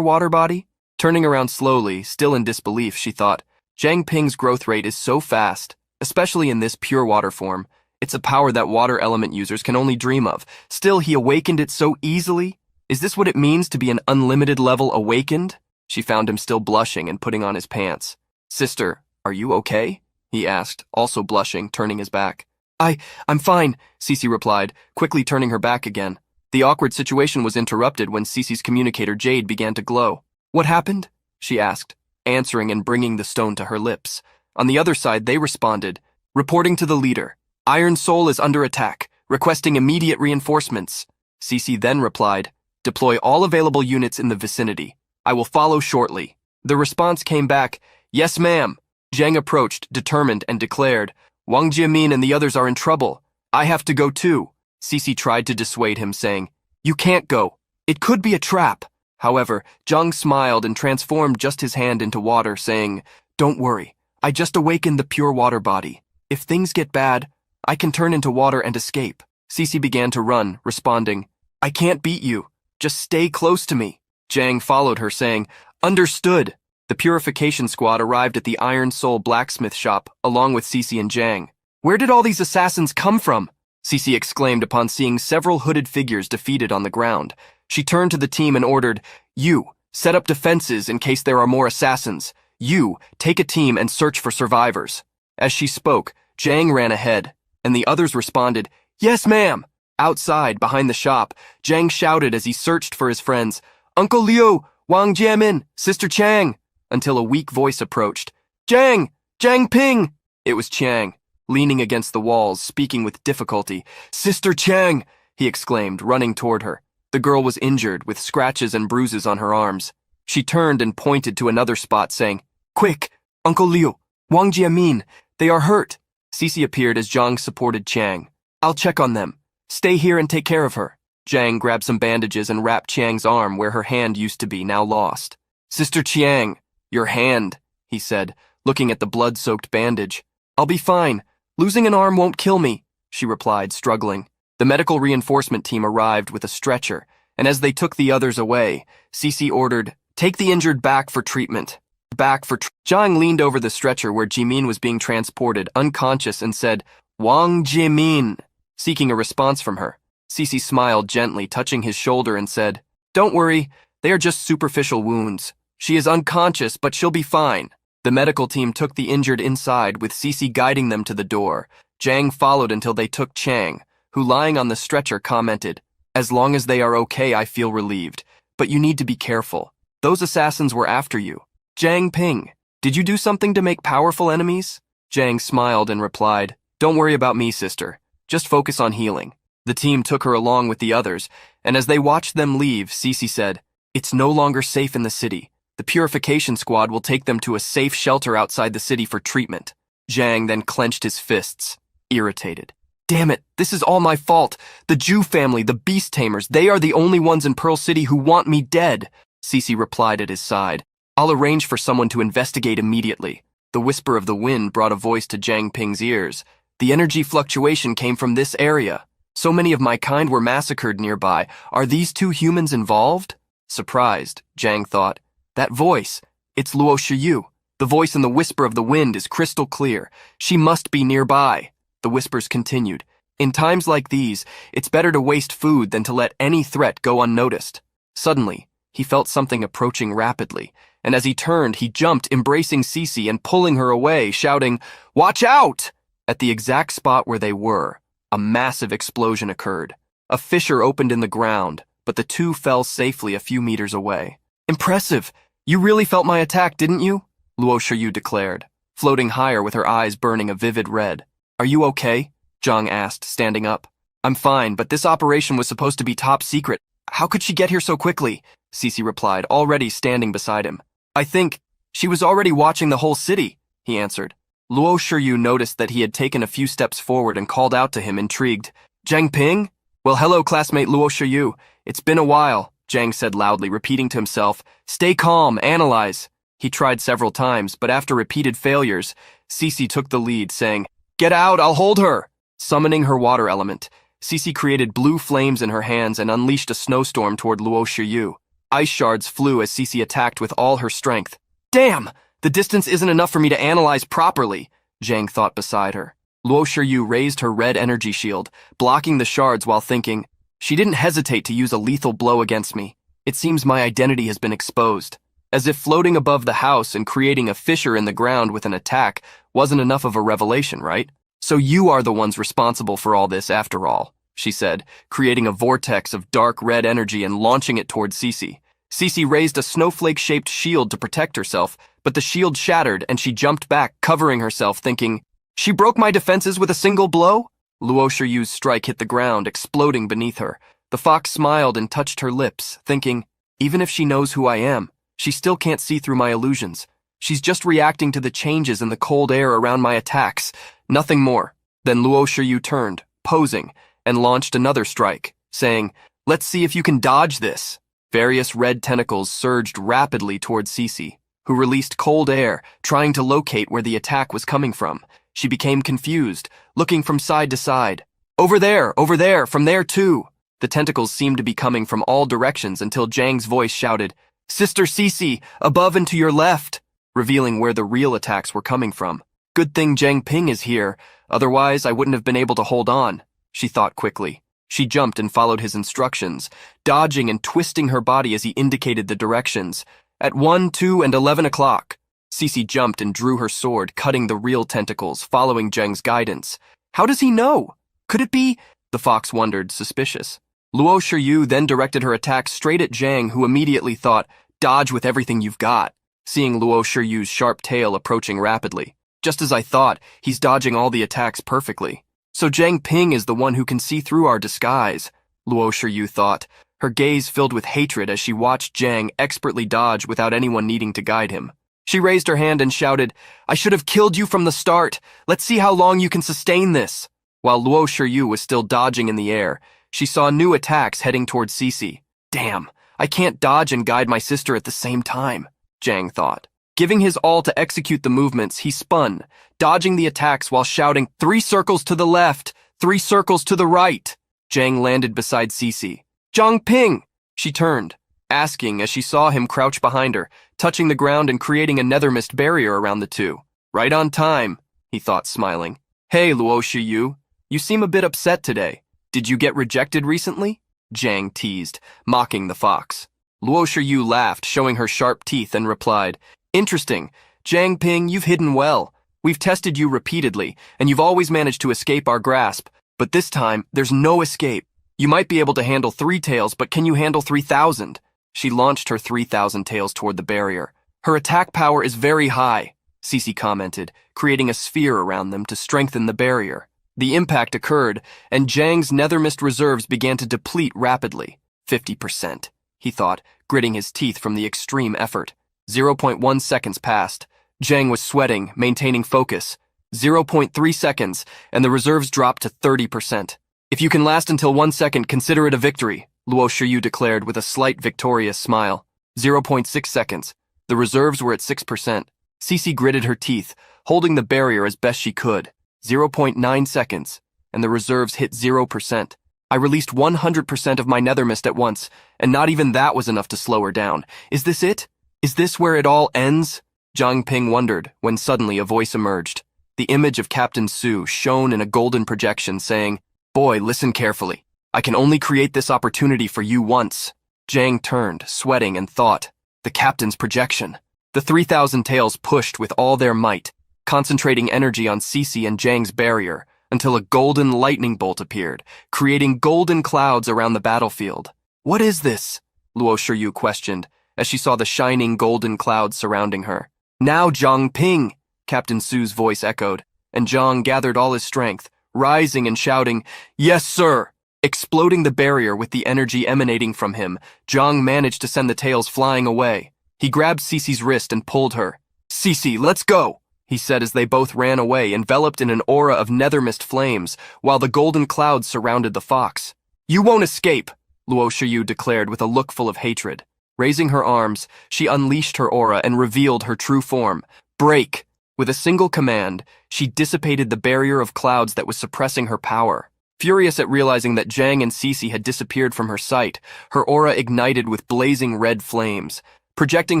water body? Turning around slowly, still in disbelief, she thought, Jang Ping's growth rate is so fast, especially in this pure water form. It's a power that water element users can only dream of. Still, he awakened it so easily? Is this what it means to be an unlimited level awakened? She found him still blushing and putting on his pants. Sister, are you okay? He asked, also blushing, turning his back. I'm fine, Cece replied, quickly turning her back again. The awkward situation was interrupted when Cece's communicator Jade began to glow. What happened? She asked, answering and bringing the stone to her lips. On the other side, they responded, Reporting to the leader. Iron Soul is under attack, requesting immediate reinforcements. Cece then replied, Deploy all available units in the vicinity. I will follow shortly. The response came back, Yes, ma'am. Jang approached, determined, and declared, Wang Jiamin and the others are in trouble. I have to go too. Cece tried to dissuade him, saying, You can't go. It could be a trap. However, Zhang smiled and transformed just his hand into water, saying, Don't worry. I just awakened the pure water body. If things get bad, I can turn into water and escape. Cece began to run, responding, I can't beat you. Just stay close to me. Jang followed her, saying, Understood. The purification squad arrived at the Iron Soul blacksmith shop, along with Cece and Jang. Where did all these assassins come from? Cece exclaimed upon seeing several hooded figures defeated on the ground. She turned to the team and ordered, You, set up defenses in case there are more assassins. You, take a team and search for survivors." As she spoke, Jang ran ahead, and the others responded, "Yes, ma'am." Outside, behind the shop, Jang shouted as he searched for his friends, "Uncle Liu, Wang Jiamin, Sister Chang," until a weak voice approached. "Jang! Jang Ping!" It was Chang, leaning against the walls, speaking with difficulty. "Sister Chang!" he exclaimed, running toward her. The girl was injured, with scratches and bruises on her arms. She turned and pointed to another spot, saying, "Quick! Uncle Liu, Wang Jiamin, they are hurt." Cece appeared as Zhang supported Chang. "I'll check on them. Stay here and take care of her." Zhang grabbed some bandages and wrapped Chang's arm where her hand used to be, now lost. "Sister Chiang, your hand," he said, looking at the blood-soaked bandage. "I'll be fine. Losing an arm won't kill me," she replied, struggling. The medical reinforcement team arrived with a stretcher, and as they took the others away, Cece ordered, "Take the injured back for treatment." Zhang leaned over the stretcher where Jimin was being transported, unconscious, and said, "Wang Jimin," seeking a response from her. Cece smiled gently, touching his shoulder, and said, "Don't worry, they are just superficial wounds. She is unconscious, but she'll be fine." The medical team took the injured inside, with Cece guiding them to the door. Zhang followed until they took Chang, who, lying on the stretcher, commented, "As long as they are okay, I feel relieved. But you need to be careful. Those assassins were after you." "Jang Ping, did you do something to make powerful enemies?" Zhang smiled and replied, "Don't worry about me, sister. Just focus on healing." The team took her along with the others, and as they watched them leave, Cece said, "It's no longer safe in the city. The purification squad will take them to a safe shelter outside the city for treatment." Zhang then clenched his fists, irritated. "Damn it, this is all my fault. The Jew family, the beast tamers, they are the only ones in Pearl City who want me dead." Cece replied at his side, "I'll arrange for someone to investigate immediately." The whisper of the wind brought a voice to Jang Ping's ears. "The energy fluctuation came from this area. So many of my kind were massacred nearby. Are these two humans involved?" Surprised, Jang thought, "That voice, it's Luo Shiyu. The voice in the whisper of the wind is crystal clear. She must be nearby." The whispers continued. "In times like these, it's better to waste food than to let any threat go unnoticed." Suddenly, he felt something approaching rapidly, and as he turned, he jumped, embracing Cece and pulling her away, shouting, "Watch out!" At the exact spot where they were, a massive explosion occurred. A fissure opened in the ground, but the two fell safely a few meters away. "Impressive! You really felt my attack, didn't you?" Luo Shiyu declared, floating higher with her eyes burning a vivid red. "Are you okay?" Zhang asked, standing up. "I'm fine, but this operation was supposed to be top secret. How could she get here so quickly?" Cece replied, already standing beside him. "I think she was already watching the whole city," he answered. Luo Shiyu noticed that he had taken a few steps forward and called out to him, intrigued. "Jang Ping? Well, hello, classmate Luo Shiyu. It's been a while," Zhang said loudly, repeating to himself, "Stay calm, analyze." He tried several times, but after repeated failures, Cece took the lead, saying, "Get out, I'll hold her." Summoning her water element, Cece created blue flames in her hands and unleashed a snowstorm toward Luo Shiyu. Ice shards flew as Cece attacked with all her strength. "Damn! The distance isn't enough for me to analyze properly," Zhang thought beside her. Luo Shiyu raised her red energy shield, blocking the shards while thinking, "She didn't hesitate to use a lethal blow against me. It seems my identity has been exposed." As if floating above the house and creating a fissure in the ground with an attack wasn't enough of a revelation, right? "So you are the ones responsible for all this after all," she said, creating a vortex of dark red energy and launching it toward Cece. Cece raised a snowflake-shaped shield to protect herself, but the shield shattered and she jumped back, covering herself, thinking, "She broke my defenses with a single blow?" Luo Shiyu's strike hit the ground, exploding beneath her. The fox smiled and touched her lips, thinking, "Even if she knows who I am, she still can't see through my illusions. She's just reacting to the changes in the cold air around my attacks, nothing more." Then Luo Shiyu turned, posing, and launched another strike, saying, "Let's see if you can dodge this." Various red tentacles surged rapidly towards Cece, who released cold air, trying to locate where the attack was coming from. She became confused, looking from side to side. Over there, from there too." The tentacles seemed to be coming from all directions until Zhang's voice shouted, "Sister Cece, above and to your left," revealing where the real attacks were coming from. "Good thing Jang Ping is here, otherwise I wouldn't have been able to hold on," she thought quickly. She jumped and followed his instructions, dodging and twisting her body as he indicated the directions. "At 1, 2, and 11 o'clock. Cece jumped and drew her sword, cutting the real tentacles, following Zheng's guidance. How does he know? Could it be? The fox wondered, suspicious. Luo Shiyu then directed her attack straight at Zhang, who immediately thought, dodge with everything you've got, seeing Luo Shiyu's sharp tail approaching rapidly. Just as I thought, he's dodging all the attacks perfectly. So Zhang Ping is the one who can see through our disguise, Luo Shiyu thought, her gaze filled with hatred as she watched Zhang expertly dodge without anyone needing to guide him. She raised her hand and shouted, I should have killed you from the start. Let's see how long you can sustain this. While Luo Shiyu was still dodging in the air, she saw new attacks heading towards Cece. Damn, I can't dodge and guide my sister at the same time, Zhang thought. Giving his all to execute the movements, he spun, dodging the attacks while shouting, 3 circles to the left, 3 circles to the right. Zhang landed beside Cece. Zhang Ping! She turned, asking as she saw him crouch behind her, touching the ground and creating a nether mist barrier around the two. Right on time, he thought, smiling. Hey, Luo Shiyu, you seem a bit upset today. Did you get rejected recently? Zhang teased, mocking the fox. Luo Shiyu laughed, showing her sharp teeth, and replied, Interesting. Zhang Ping, you've hidden well. We've tested you repeatedly, and you've always managed to escape our grasp. But this time, there's no escape. You might be able to handle 3 tails, but can you handle 3,000? She launched her 3,000 tails toward the barrier. Her attack power is very high, Cece commented, creating a sphere around them to strengthen the barrier. The impact occurred, and Zhang's nether mist reserves began to deplete rapidly. 50%, he thought, gritting his teeth from the extreme effort. 0.1 seconds passed. Zhang was sweating, maintaining focus. 0.3 seconds, and the reserves dropped to 30%. If you can last until 1 second, consider it a victory, Luo Shiyu declared with a slight victorious smile. 0.6 seconds. The reserves were at 6%. Cece gritted her teeth, holding the barrier as best she could. 0.9 seconds, and the reserves hit 0%. I released 100% of my nether mist at once, and not even that was enough to slow her down. Is this it? Is this where it all ends? Zhang Ping wondered, when suddenly a voice emerged. The image of Captain Su shone in a golden projection, saying, Boy, listen carefully. I can only create this opportunity for you once. Zhang turned, sweating, and thought, the captain's projection. The 3,000 tails pushed with all their might, concentrating energy on Cece and Zhang's barrier, until a golden lightning bolt appeared, creating golden clouds around the battlefield. What is this? Luo Shiyu questioned, as she saw the shining golden clouds surrounding her. Now, Zhang Ping, Captain Su's voice echoed, and Zhang gathered all his strength, rising and shouting, Yes, sir! Exploding the barrier with the energy emanating from him, Zhang managed to send the tails flying away. He grabbed Cece's wrist and pulled her. Cece, let's go! He said as they both ran away, enveloped in an aura of nether mist flames, while the golden clouds surrounded the fox. You won't escape, Luo Shiyu declared with a look full of hatred. Raising her arms, she unleashed her aura and revealed her true form. Break! With a single command, she dissipated the barrier of clouds that was suppressing her power. Furious at realizing that Zhang and Cece had disappeared from her sight, her aura ignited with blazing red flames. Projecting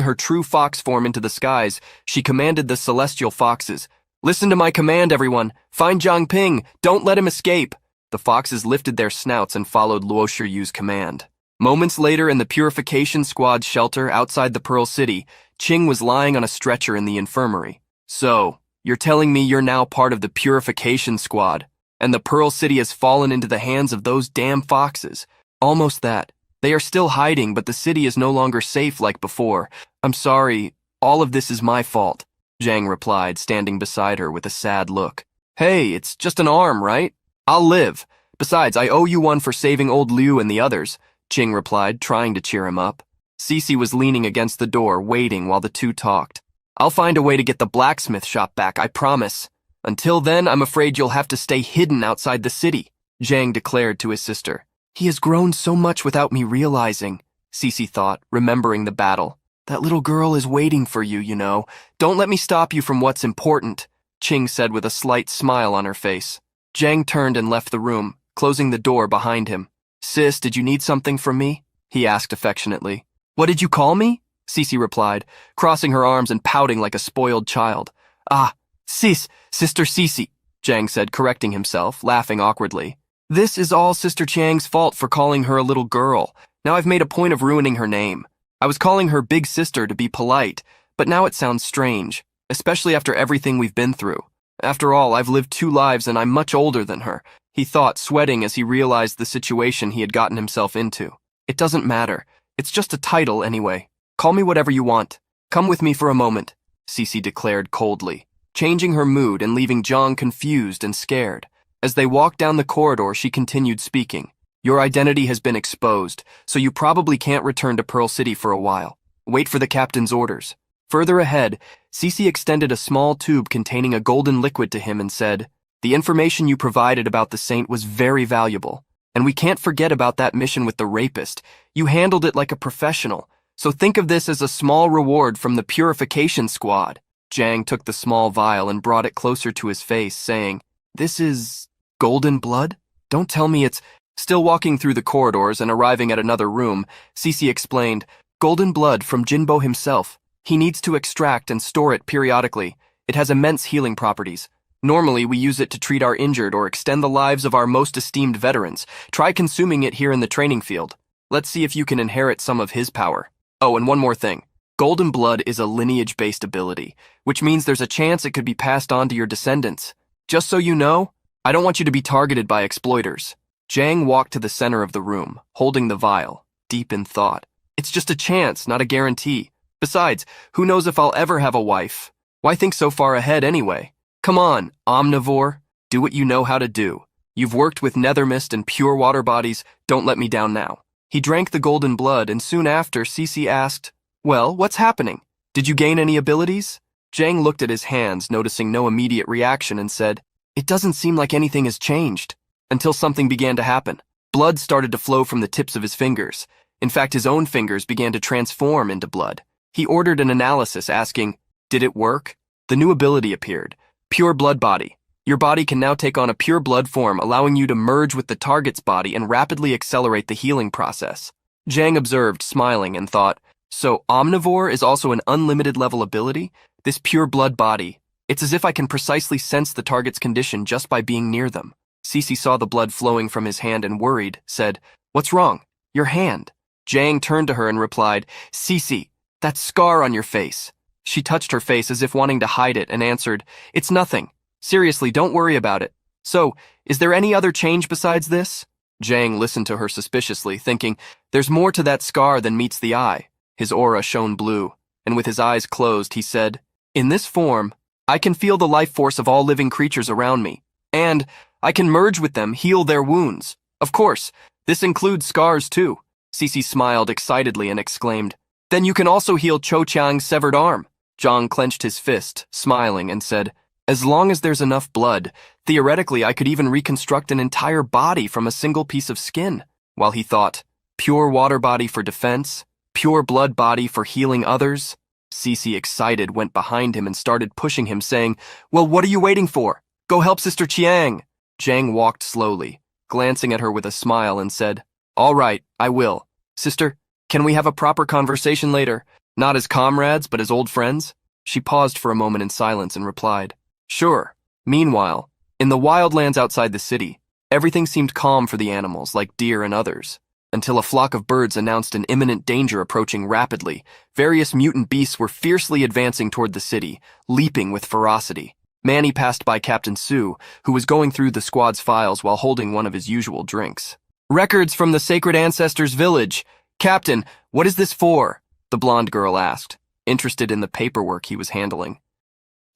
her true fox form into the skies, she commanded the celestial foxes, Listen to my command, everyone! Find Zhang Ping! Don't let him escape! The foxes lifted their snouts and followed Luo Shiyu's command. Moments later, in the Purification Squad's shelter outside the Pearl City, Qing was lying on a stretcher in the infirmary. So, you're telling me you're now part of the Purification Squad, and the Pearl City has fallen into the hands of those damn foxes? Almost that. They are still hiding, but the city is no longer safe like before. I'm sorry, all of this is my fault, Zhang replied, standing beside her with a sad look. Hey, it's just an arm, right? I'll live. Besides, I owe you one for saving old Liu and the others, Qing replied, trying to cheer him up. Cece was leaning against the door, waiting while the two talked. I'll find a way to get the blacksmith shop back, I promise. Until then, I'm afraid you'll have to stay hidden outside the city, Zhang declared to his sister. He has grown so much without me realizing, Cece thought, remembering the battle. That little girl is waiting for you, you know. Don't let me stop you from what's important, Qing said with a slight smile on her face. Zhang turned and left the room, closing the door behind him. Sis, did you need something from me? He asked affectionately. What did you call me? Cece replied, crossing her arms and pouting like a spoiled child. Ah, Sis, Sister Cece, Zhang said, correcting himself, laughing awkwardly. This is all Sister Chang's fault for calling her a little girl. Now I've made a point of ruining her name. I was calling her big sister to be polite, but now it sounds strange, especially after everything we've been through. After all, I've lived 2 lives and I'm much older than her, he thought, sweating as he realized the situation he had gotten himself into. It doesn't matter. It's just a title anyway. Call me whatever you want. Come with me for a moment, Cece declared coldly, changing her mood and leaving Zhang confused and scared. As they walked down the corridor, she continued speaking. Your identity has been exposed, so you probably can't return to Pearl City for a while. Wait for the captain's orders. Further ahead, Cece extended a small tube containing a golden liquid to him and said, The information you provided about the saint was very valuable, and we can't forget about that mission with the rapist. You handled it like a professional, so think of this as a small reward from the purification squad. Zhang took the small vial and brought it closer to his face, saying, This is golden blood? Don't tell me it's... Still walking through the corridors and arriving at another room, Cece explained, Golden blood from Jinbo himself. He needs to extract and store it periodically. It has immense healing properties. Normally, we use it to treat our injured or extend the lives of our most esteemed veterans. Try consuming it here in the training field. Let's see if you can inherit some of his power. Oh, and one more thing. Golden blood is a lineage-based ability, which means there's a chance it could be passed on to your descendants. Just so you know, I don't want you to be targeted by exploiters. Zhang walked to the center of the room, holding the vial, deep in thought. It's just a chance, not a guarantee. Besides, who knows if I'll ever have a wife? Why think so far ahead anyway? Come on, omnivore. Do what you know how to do. You've worked with nether mist and pure water bodies. Don't let me down now. He drank the golden blood, and soon after, Cece asked, Well, what's happening? Did you gain any abilities? Zhang looked at his hands, noticing no immediate reaction, and said, It doesn't seem like anything has changed. Until something began to happen. Blood started to flow from the tips of his fingers. In fact, his own fingers began to transform into blood. He ordered an analysis, asking, Did it work? The new ability appeared. Pure blood body. Your body can now take on a pure blood form, allowing you to merge with the target's body and rapidly accelerate the healing process. Zhang observed, smiling, and thought, So omnivore is also an unlimited level ability? This pure blood body. It's as if I can precisely sense the target's condition just by being near them. Cece saw the blood flowing from his hand and worried, said, What's wrong? Your hand. Zhang turned to her and replied, Cece, that scar on your face. She touched her face as if wanting to hide it and answered, It's nothing. Seriously, don't worry about it. So, is there any other change besides this? Zhang listened to her suspiciously, thinking, There's more to that scar than meets the eye. His aura shone blue, and with his eyes closed, he said, In this form, I can feel the life force of all living creatures around me, and I can merge with them, heal their wounds. Of course, this includes scars too. Cece smiled excitedly and exclaimed, Then you can also heal Cho Chiang's severed arm. Zhang clenched his fist, smiling, and said, As long as there's enough blood, theoretically I could even reconstruct an entire body from a single piece of skin. While he thought, Pure water body for defense, pure blood body for healing others. Cece, excited, went behind him and started pushing him, saying, Well, what are you waiting for? Go help Sister Chiang. Zhang walked slowly, glancing at her with a smile, and said, All right, I will. Sister, can we have a proper conversation later? Not as comrades, but as old friends? She paused for a moment in silence and replied, Sure. Meanwhile, in the wildlands outside the city, everything seemed calm for the animals, like deer and others, until a flock of birds announced an imminent danger approaching rapidly. Various mutant beasts were fiercely advancing toward the city, leaping with ferocity. Manny passed by Captain Su, who was going through the squad's files while holding one of his usual drinks. Records from the Sacred Ancestors Village. Captain, what is this for? The blonde girl asked, interested in the paperwork he was handling.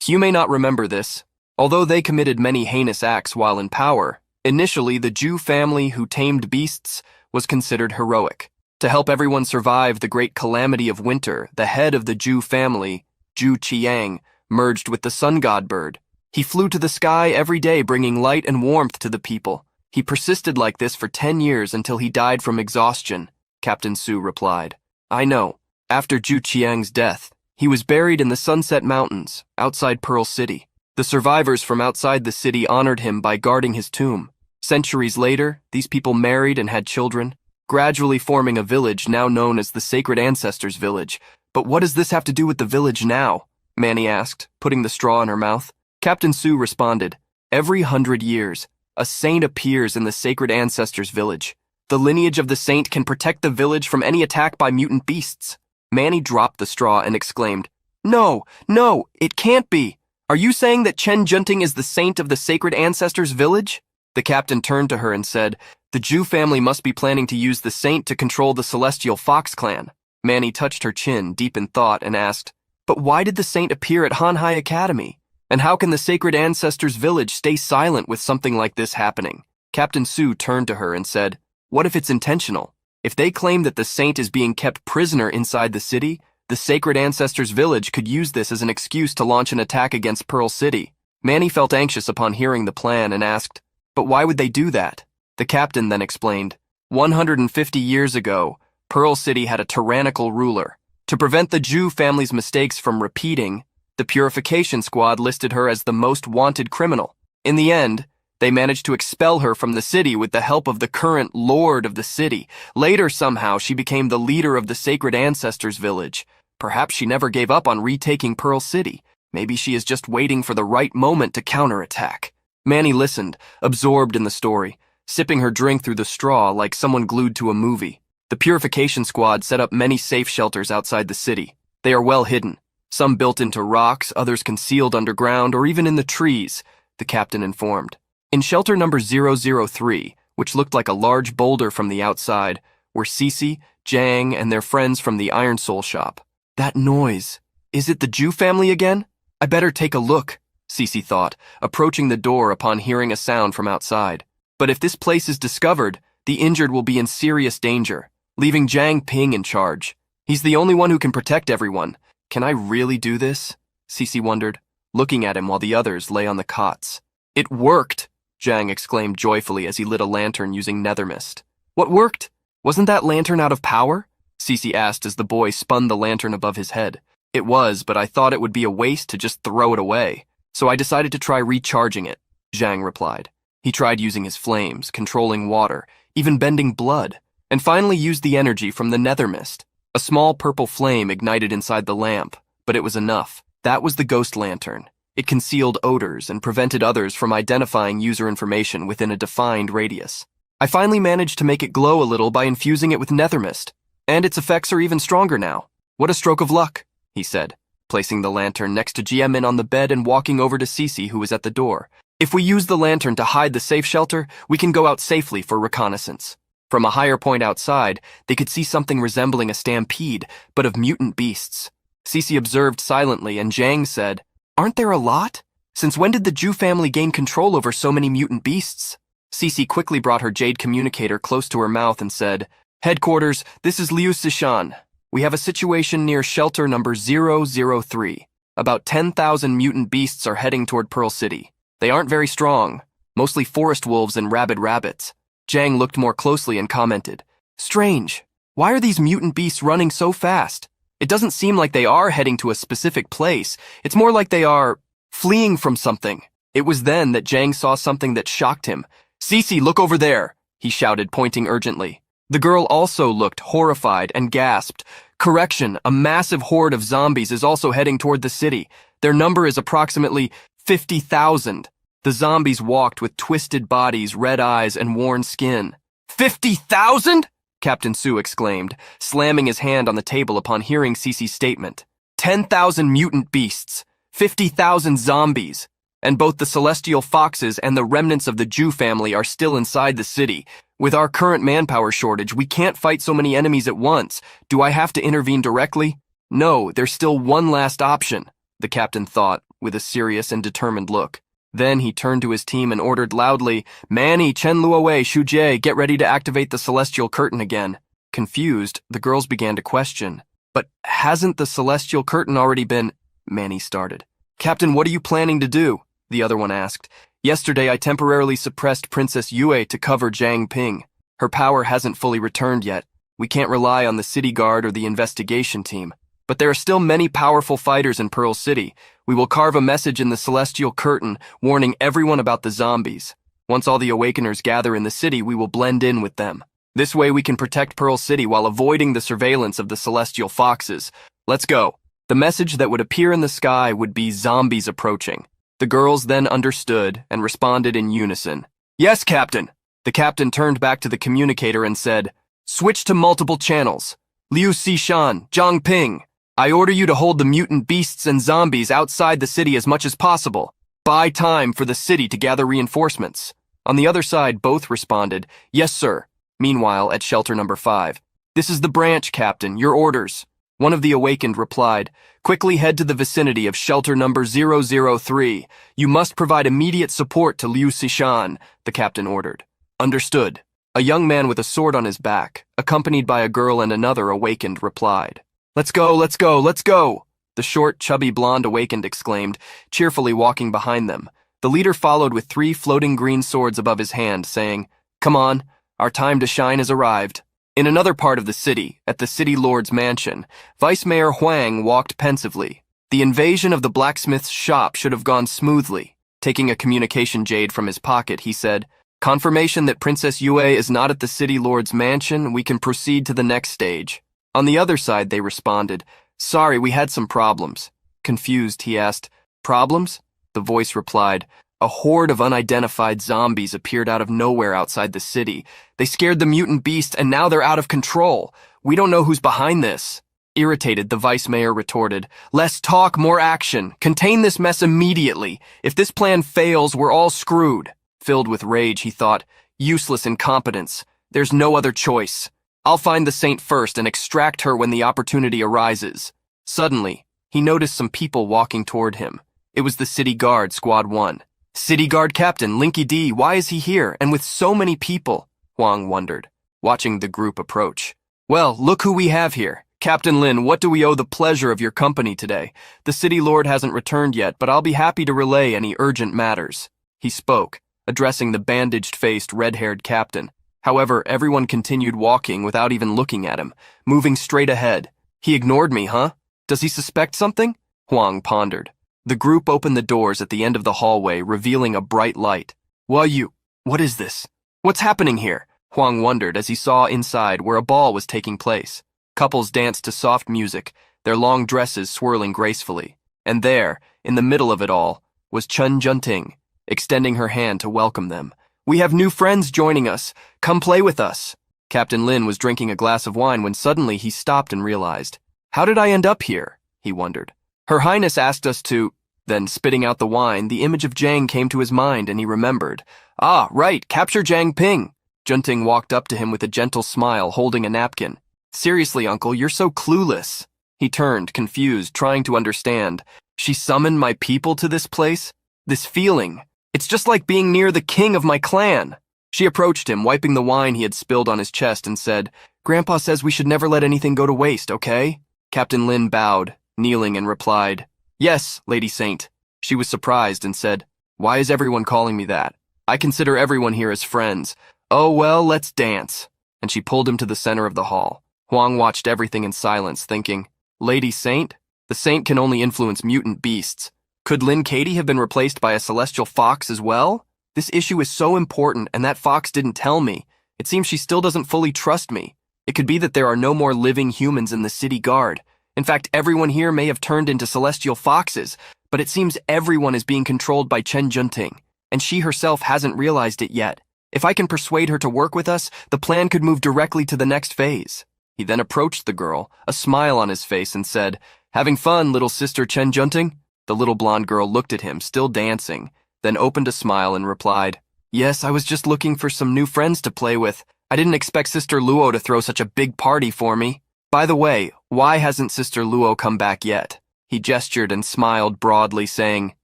You may not remember this. Although they committed many heinous acts while in power, initially the Zhu family who tamed beasts was considered heroic. To help everyone survive the great calamity of winter, the head of the Zhu family, Zhu Qiang, merged with the sun god bird. He flew to the sky every day, bringing light and warmth to the people. He persisted like this for 10 years until he died from exhaustion, Captain Su replied. I know. After Zhu Qiang's death, he was buried in the Sunset Mountains, outside Pearl City. The survivors from outside the city honored him by guarding his tomb. Centuries later, these people married and had children, gradually forming a village now known as the Sacred Ancestors Village. But what does this have to do with the village now? Manny asked, putting the straw in her mouth. Captain Su responded, Every 100 years, a saint appears in the Sacred Ancestors Village. The lineage of the saint can protect the village from any attack by mutant beasts. Manny dropped the straw and exclaimed, No, no, it can't be. Are you saying that Chen Junting is the saint of the sacred ancestors' village? The captain turned to her and said, the Zhu family must be planning to use the saint to control the celestial fox clan. Manny touched her chin, deep in thought, and asked, but why did the saint appear at Hanhai Academy? And how can the sacred ancestors' village stay silent with something like this happening? Captain Su turned to her and said, what if it's intentional? If they claim that the saint is being kept prisoner inside the city, the sacred ancestors' village could use this as an excuse to launch an attack against Pearl City. Manny felt anxious upon hearing the plan and asked, but why would they do that? The captain then explained, 150 years ago, Pearl City had a tyrannical ruler. To prevent the Zhu family's mistakes from repeating, the Purification Squad listed her as the most wanted criminal. In the end, they managed to expel her from the city with the help of the current lord of the city. Later, somehow, she became the leader of the sacred ancestors' village. Perhaps she never gave up on retaking Pearl City. Maybe she is just waiting for the right moment to counterattack. Manny listened, absorbed in the story, sipping her drink through the straw like someone glued to a movie. The Purification Squad set up many safe shelters outside the city. They are well hidden, some built into rocks, others concealed underground or even in the trees, the captain informed. In shelter number 003, which looked like a large boulder from the outside, were Cece, Jang, and their friends from the Iron Soul shop. That noise. Is it the Zhu family again? I better take a look, Cece thought, approaching the door upon hearing a sound from outside. But if this place is discovered, the injured will be in serious danger, leaving Jang Ping in charge. He's the only one who can protect everyone. Can I really do this? Cece wondered, looking at him while the others lay on the cots. It worked, Jang exclaimed joyfully as he lit a lantern using nether mist. What worked? Wasn't that lantern out of power? Cece asked as the boy spun the lantern above his head. It was, but I thought it would be a waste to just throw it away, so I decided to try recharging it, Jang replied. He tried using his flames, controlling water, even bending blood, and finally used the energy from the nether mist. A small purple flame ignited inside the lamp, but it was enough. That was the ghost lantern. It concealed odors and prevented others from identifying user information within a defined radius. I finally managed to make it glow a little by infusing it with nether mist, and its effects are even stronger now. What a stroke of luck, he said, placing the lantern next to Jiamin on the bed and walking over to Cece, who was at the door. If we use the lantern to hide the safe shelter, we can go out safely for reconnaissance. From a higher point outside, they could see something resembling a stampede, but of mutant beasts. Cece observed silently, and Jang said, aren't there a lot? Since when did the Zhu family gain control over so many mutant beasts? Cece quickly brought her jade communicator close to her mouth and said, Headquarters, this is Liu Sishan. We have a situation near shelter number 003. About 10,000 mutant beasts are heading toward Pearl City. They aren't very strong, mostly forest wolves and rabid rabbits. Jang looked more closely and commented, strange. Why are these mutant beasts running so fast? It doesn't seem like they are heading to a specific place. It's more like they are fleeing from something. It was then that Jang saw something that shocked him. Cece, look over there, he shouted, pointing urgently. The girl also looked horrified and gasped. Correction, a massive horde of zombies is also heading toward the city. Their number is approximately 50,000. The zombies walked with twisted bodies, red eyes, and worn skin. 50,000? Captain Su exclaimed, slamming his hand on the table upon hearing Cece's statement. 10,000 mutant beasts, 50,000 zombies, and both the celestial foxes and the remnants of the Zhu family are still inside the city. With our current manpower shortage, we can't fight so many enemies at once. Do I have to intervene directly? No, there's still one last option, the captain thought, with a serious and determined look. Then he turned to his team and ordered loudly, Manny, Chen Luowei, Shu Jie, get ready to activate the celestial curtain again. Confused, the girls began to question. But hasn't the celestial curtain already been... Manny started. Captain, what are you planning to do? The other one asked. Yesterday I temporarily suppressed Princess Yue to cover Jiang Ping. Her power hasn't fully returned yet. We can't rely on the city guard or the investigation team. But there are still many powerful fighters in Pearl City. We will carve a message in the celestial curtain warning everyone about the zombies. Once all the Awakeners gather in the city, we will blend in with them. This way we can protect Pearl City while avoiding the surveillance of the celestial foxes. Let's go. The message that would appear in the sky would be zombies approaching. The girls then understood and responded in unison. Yes, Captain. The captain turned back to the communicator and said, switch to multiple channels. Liu Sishan, Jiang Ping. I order you to hold the mutant beasts and zombies outside the city as much as possible. Buy time for the city to gather reinforcements. On the other side, both responded, yes, sir. Meanwhile, at shelter number 5, this is the branch, Captain. Your orders. One of the awakened replied, quickly head to the vicinity of shelter number 003. You must provide immediate support to Liu Sishan, the captain ordered. Understood. A young man with a sword on his back, accompanied by a girl and another awakened, replied. Let's go, let's go, let's go! The short, chubby blonde awakened exclaimed, cheerfully walking behind them. The leader followed with 3 floating green swords above his hand, saying, Come on, our time to shine has arrived. In another part of the city, at the city lord's mansion, Vice Mayor Huang walked pensively. The invasion of the blacksmith's shop should have gone smoothly. Taking a communication jade from his pocket, he said, Confirmation that Princess Yue is not at the city lord's mansion, we can proceed to the next stage. On the other side, they responded, Sorry, we had some problems. Confused, he asked, Problems? The voice replied, A horde of unidentified zombies appeared out of nowhere outside the city. They scared the mutant beast and now they're out of control. We don't know who's behind this. Irritated, the vice mayor retorted, Less talk, more action. Contain this mess immediately. If this plan fails, we're all screwed. Filled with rage, he thought, Useless incompetence. There's no other choice. I'll find the saint first and extract her when the opportunity arises. Suddenly, he noticed some people walking toward him. It was the city guard, Squad 1. City guard captain, Linky D, why is he here, and with so many people? Huang wondered, watching the group approach. Well, look who we have here. Captain Lin, what do we owe the pleasure of your company today? The city lord hasn't returned yet, but I'll be happy to relay any urgent matters. He spoke, addressing the bandaged-faced, red-haired captain. However, everyone continued walking without even looking at him, moving straight ahead. He ignored me, huh? Does he suspect something? Huang pondered. The group opened the doors at the end of the hallway, revealing a bright light. What is this? What's happening here? Huang wondered as he saw inside where a ball was taking place. Couples danced to soft music, their long dresses swirling gracefully. And there, in the middle of it all, was Chen Junting, extending her hand to welcome them. We have new friends joining us. Come play with us. Captain Lin was drinking a glass of wine when suddenly he stopped and realized. How did I end up here? He wondered. Her Highness asked us to... Then, spitting out the wine, the image of Jiang came to his mind and he remembered. Ah, right, capture Jiang Ping. Junting walked up to him with a gentle smile, holding a napkin. Seriously, uncle, you're so clueless. He turned, confused, trying to understand. She summoned my people to this place? This feeling... It's just like being near the king of my clan. She approached him, wiping the wine he had spilled on his chest, and said, Grandpa says we should never let anything go to waste, okay? Captain Lin bowed, kneeling, and replied, Yes, Lady Saint. She was surprised and said, Why is everyone calling me that? I consider everyone here as friends. Oh, well, let's dance. And she pulled him to the center of the hall. Huang watched everything in silence, thinking, Lady Saint? The saint can only influence mutant beasts. Could Lin Katie have been replaced by a celestial fox as well? This issue is so important, and that fox didn't tell me. It seems she still doesn't fully trust me. It could be that there are no more living humans in the city guard. In fact, everyone here may have turned into celestial foxes, but it seems everyone is being controlled by Chen Junting, and she herself hasn't realized it yet. If I can persuade her to work with us, the plan could move directly to the next phase. He then approached the girl, a smile on his face, and said, Having fun, little sister Chen Junting? The little blonde girl looked at him, still dancing, then opened a smile and replied, Yes, I was just looking for some new friends to play with. I didn't expect Sister Luo to throw such a big party for me. By the way, why hasn't Sister Luo come back yet? He gestured and smiled broadly, saying,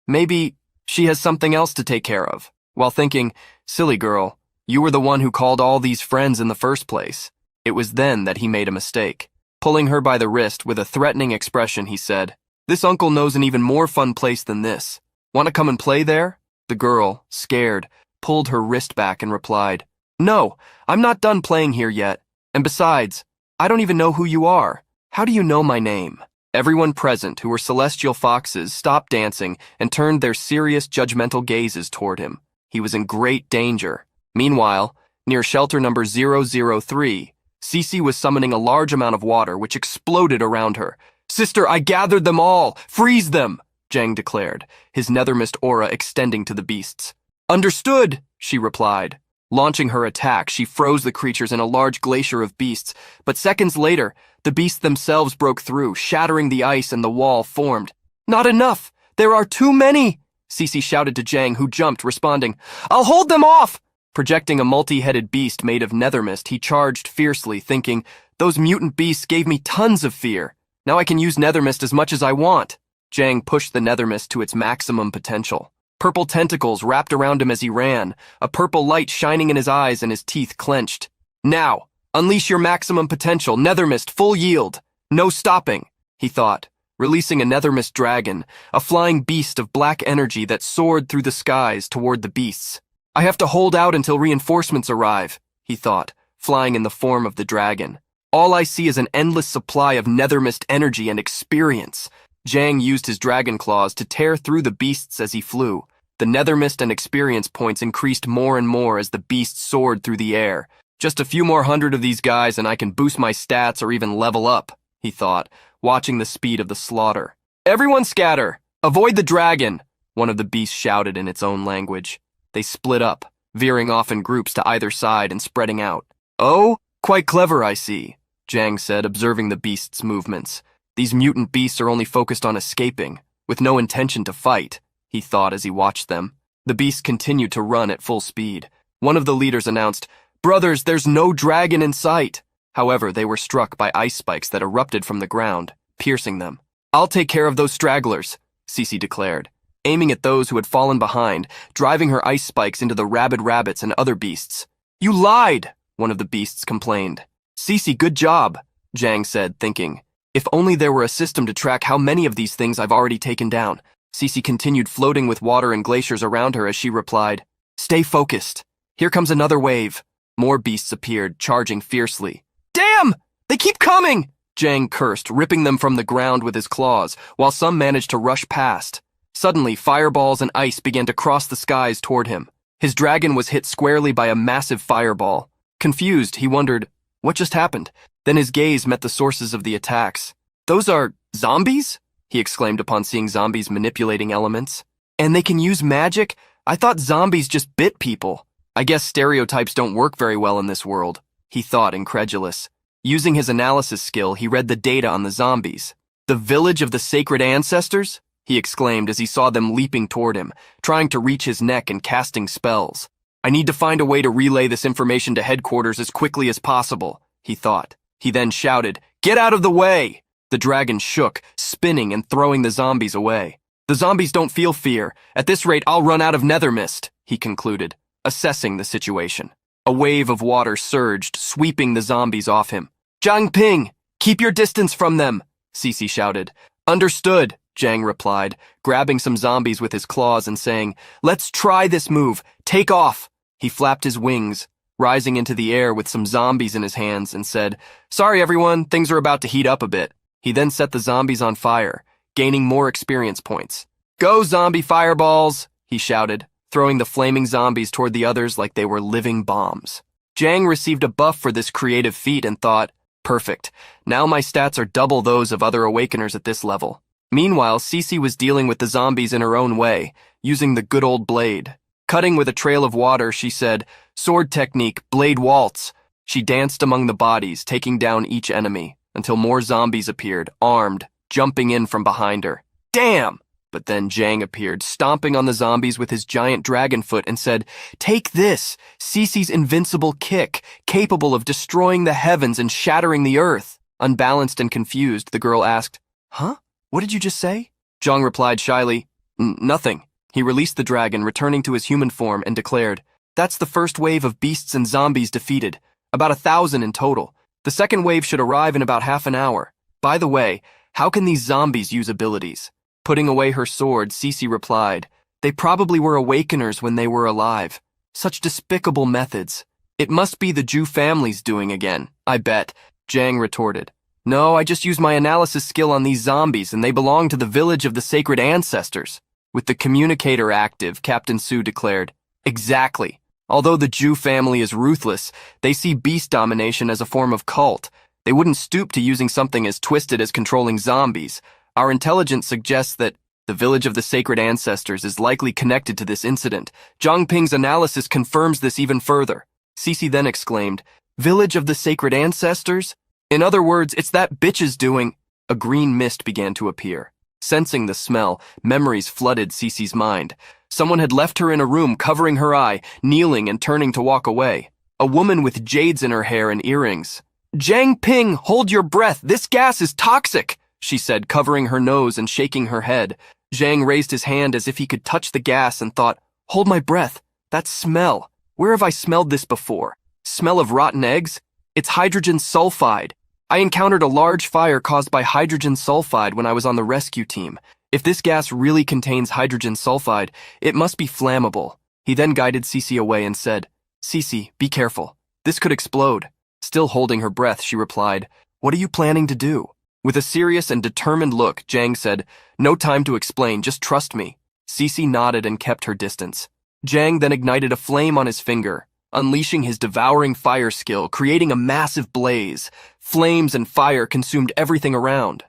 Maybe she has something else to take care of. While thinking, Silly girl, you were the one who called all these friends in the first place. It was then that he made a mistake. Pulling her by the wrist with a threatening expression, he said, This uncle knows an even more fun place than this. Want to come and play there? The girl, scared, pulled her wrist back and replied, No, I'm not done playing here yet. And besides, I don't even know who you are. How do you know my name? Everyone present, who were celestial foxes, stopped dancing and turned their serious, judgmental gazes toward him. He was in great danger. Meanwhile, near shelter number 003, Cece was summoning a large amount of water which exploded around her. Sister, I gathered them all! Freeze them! Jiang declared, his nether mist aura extending to the beasts. Understood, she replied. Launching her attack, she froze the creatures in a large glacier of beasts, but seconds later, the beasts themselves broke through, shattering the ice and the wall formed. "Not enough! There are too many!" Cece shouted to Jang, who jumped, responding, "I'll hold them off!" Projecting a multi-headed beast made of nether mist, he charged fiercely, thinking, "Those mutant beasts gave me tons of fear. Now I can use nether mist as much as I want." Jang pushed the nether mist to its maximum potential. Purple tentacles wrapped around him as he ran, a purple light shining in his eyes and his teeth clenched. "Now, unleash your maximum potential, nether mist, full yield. No stopping," he thought, releasing a nether mist dragon, a flying beast of black energy that soared through the skies toward the beasts. "I have to hold out until reinforcements arrive," he thought, flying in the form of the dragon. "All I see is an endless supply of nether mist energy and experience." Jang used his dragon claws to tear through the beasts as he flew. The nether mist and experience points increased more and more as the beasts soared through the air. "Just a few more hundred of these guys and I can boost my stats or even level up," he thought, watching the speed of the slaughter. "Everyone scatter! Avoid the dragon!" one of the beasts shouted in its own language. They split up, veering off in groups to either side and spreading out. "Oh, quite clever, I see," Jang said, observing the beasts' movements. "These mutant beasts are only focused on escaping, with no intention to fight," he thought as he watched them. The beasts continued to run at full speed. One of the leaders announced, "Brothers, there's no dragon in sight." However, they were struck by ice spikes that erupted from the ground, piercing them. "I'll take care of those stragglers," Cece declared, aiming at those who had fallen behind, driving her ice spikes into the rabid rabbits and other beasts. "You lied," one of the beasts complained. "Cece, good job," Jang said, thinking, "If only there were a system to track how many of these things I've already taken down." Cece continued floating with water and glaciers around her as she replied, "Stay focused. Here comes another wave." More beasts appeared, charging fiercely. "Damn! They keep coming!" Jang cursed, ripping them from the ground with his claws, while some managed to rush past. Suddenly, fireballs and ice began to cross the skies toward him. His dragon was hit squarely by a massive fireball. Confused, he wondered, what just happened? Then his gaze met the sources of the attacks. "Those are zombies?" he exclaimed upon seeing zombies manipulating elements. "And they can use magic? I thought zombies just bit people. I guess stereotypes don't work very well in this world," he thought, incredulous. Using his analysis skill, he read the data on the zombies. "The village of the sacred ancestors?" he exclaimed as he saw them leaping toward him, trying to reach his neck and casting spells. "I need to find a way to relay this information to headquarters as quickly as possible," he thought. He then shouted, "Get out of the way!" The dragon shook, spinning and throwing the zombies away. "The zombies don't feel fear. At this rate, I'll run out of nether mist," he concluded, assessing the situation. A wave of water surged, sweeping the zombies off him. "Zhang Ping, keep your distance from them," Cece shouted. "Understood," Jang replied, grabbing some zombies with his claws and saying, "Let's try this move. Take off." He flapped his wings, rising into the air with some zombies in his hands, and said, "Sorry everyone, things are about to heat up a bit." He then set the zombies on fire, gaining more experience points. "Go, zombie fireballs," he shouted, throwing the flaming zombies toward the others like they were living bombs. Jang received a buff for this creative feat and thought, "Perfect. Now my stats are double those of other Awakeners at this level." Meanwhile, Cece was dealing with the zombies in her own way, using the good old blade. Cutting with a trail of water, she said, "Sword technique, blade waltz." She danced among the bodies, taking down each enemy, until more zombies appeared, armed, jumping in from behind her. "Damn!" But then Jang appeared, stomping on the zombies with his giant dragon foot and said, "Take this, Cece's invincible kick, capable of destroying the heavens and shattering the earth." Unbalanced and confused, the girl asked, "Huh? What did you just say?" Jang replied shyly, "Nothing." He released the dragon, returning to his human form, and declared, "That's the first wave of beasts and zombies defeated, about 1,000 in total. The second wave should arrive in about half an hour. By the way, how can these zombies use abilities?" Putting away her sword, Cece replied, "They probably were Awakeners when they were alive. Such despicable methods. It must be the Jew family's doing again, I bet," Jang retorted. "No, I just used my analysis skill on these zombies and they belong to the village of the sacred ancestors." With the communicator active, Captain Su declared, "Exactly. Although the Jew family is ruthless, they see beast domination as a form of cult. They wouldn't stoop to using something as twisted as controlling zombies. Our intelligence suggests that The village of the sacred ancestors is likely connected to this incident. Zhang Ping's analysis confirms this even further. Cece then exclaimed, "Village of the sacred ancestors? In other words, it's that bitch's doing." A green mist began to appear. Sensing the smell, memories flooded Cece's mind. Someone had left her in a room covering her eye, kneeling and turning to walk away. A woman with jades in her hair and earrings. "Zhang Ping, hold your breath. This gas is toxic," she said, covering her nose and shaking her head. Zhang raised his hand as if he could touch the gas and thought, "Hold my breath. That smell. Where have I smelled this before? Smell of rotten eggs? It's hydrogen sulfide. I encountered a large fire caused by hydrogen sulfide when I was on the rescue team. If this gas really contains hydrogen sulfide, it must be flammable." He then guided Cece away and said, "Cece, be careful. This could explode." Still holding her breath, she replied, "What are you planning to do?" With a serious and determined look, Zhang said, "No time to explain, just trust me." Cece nodded and kept her distance. Zhang then ignited a flame on his finger, unleashing his devouring fire skill, creating a massive blaze. Flames and fire consumed everything around.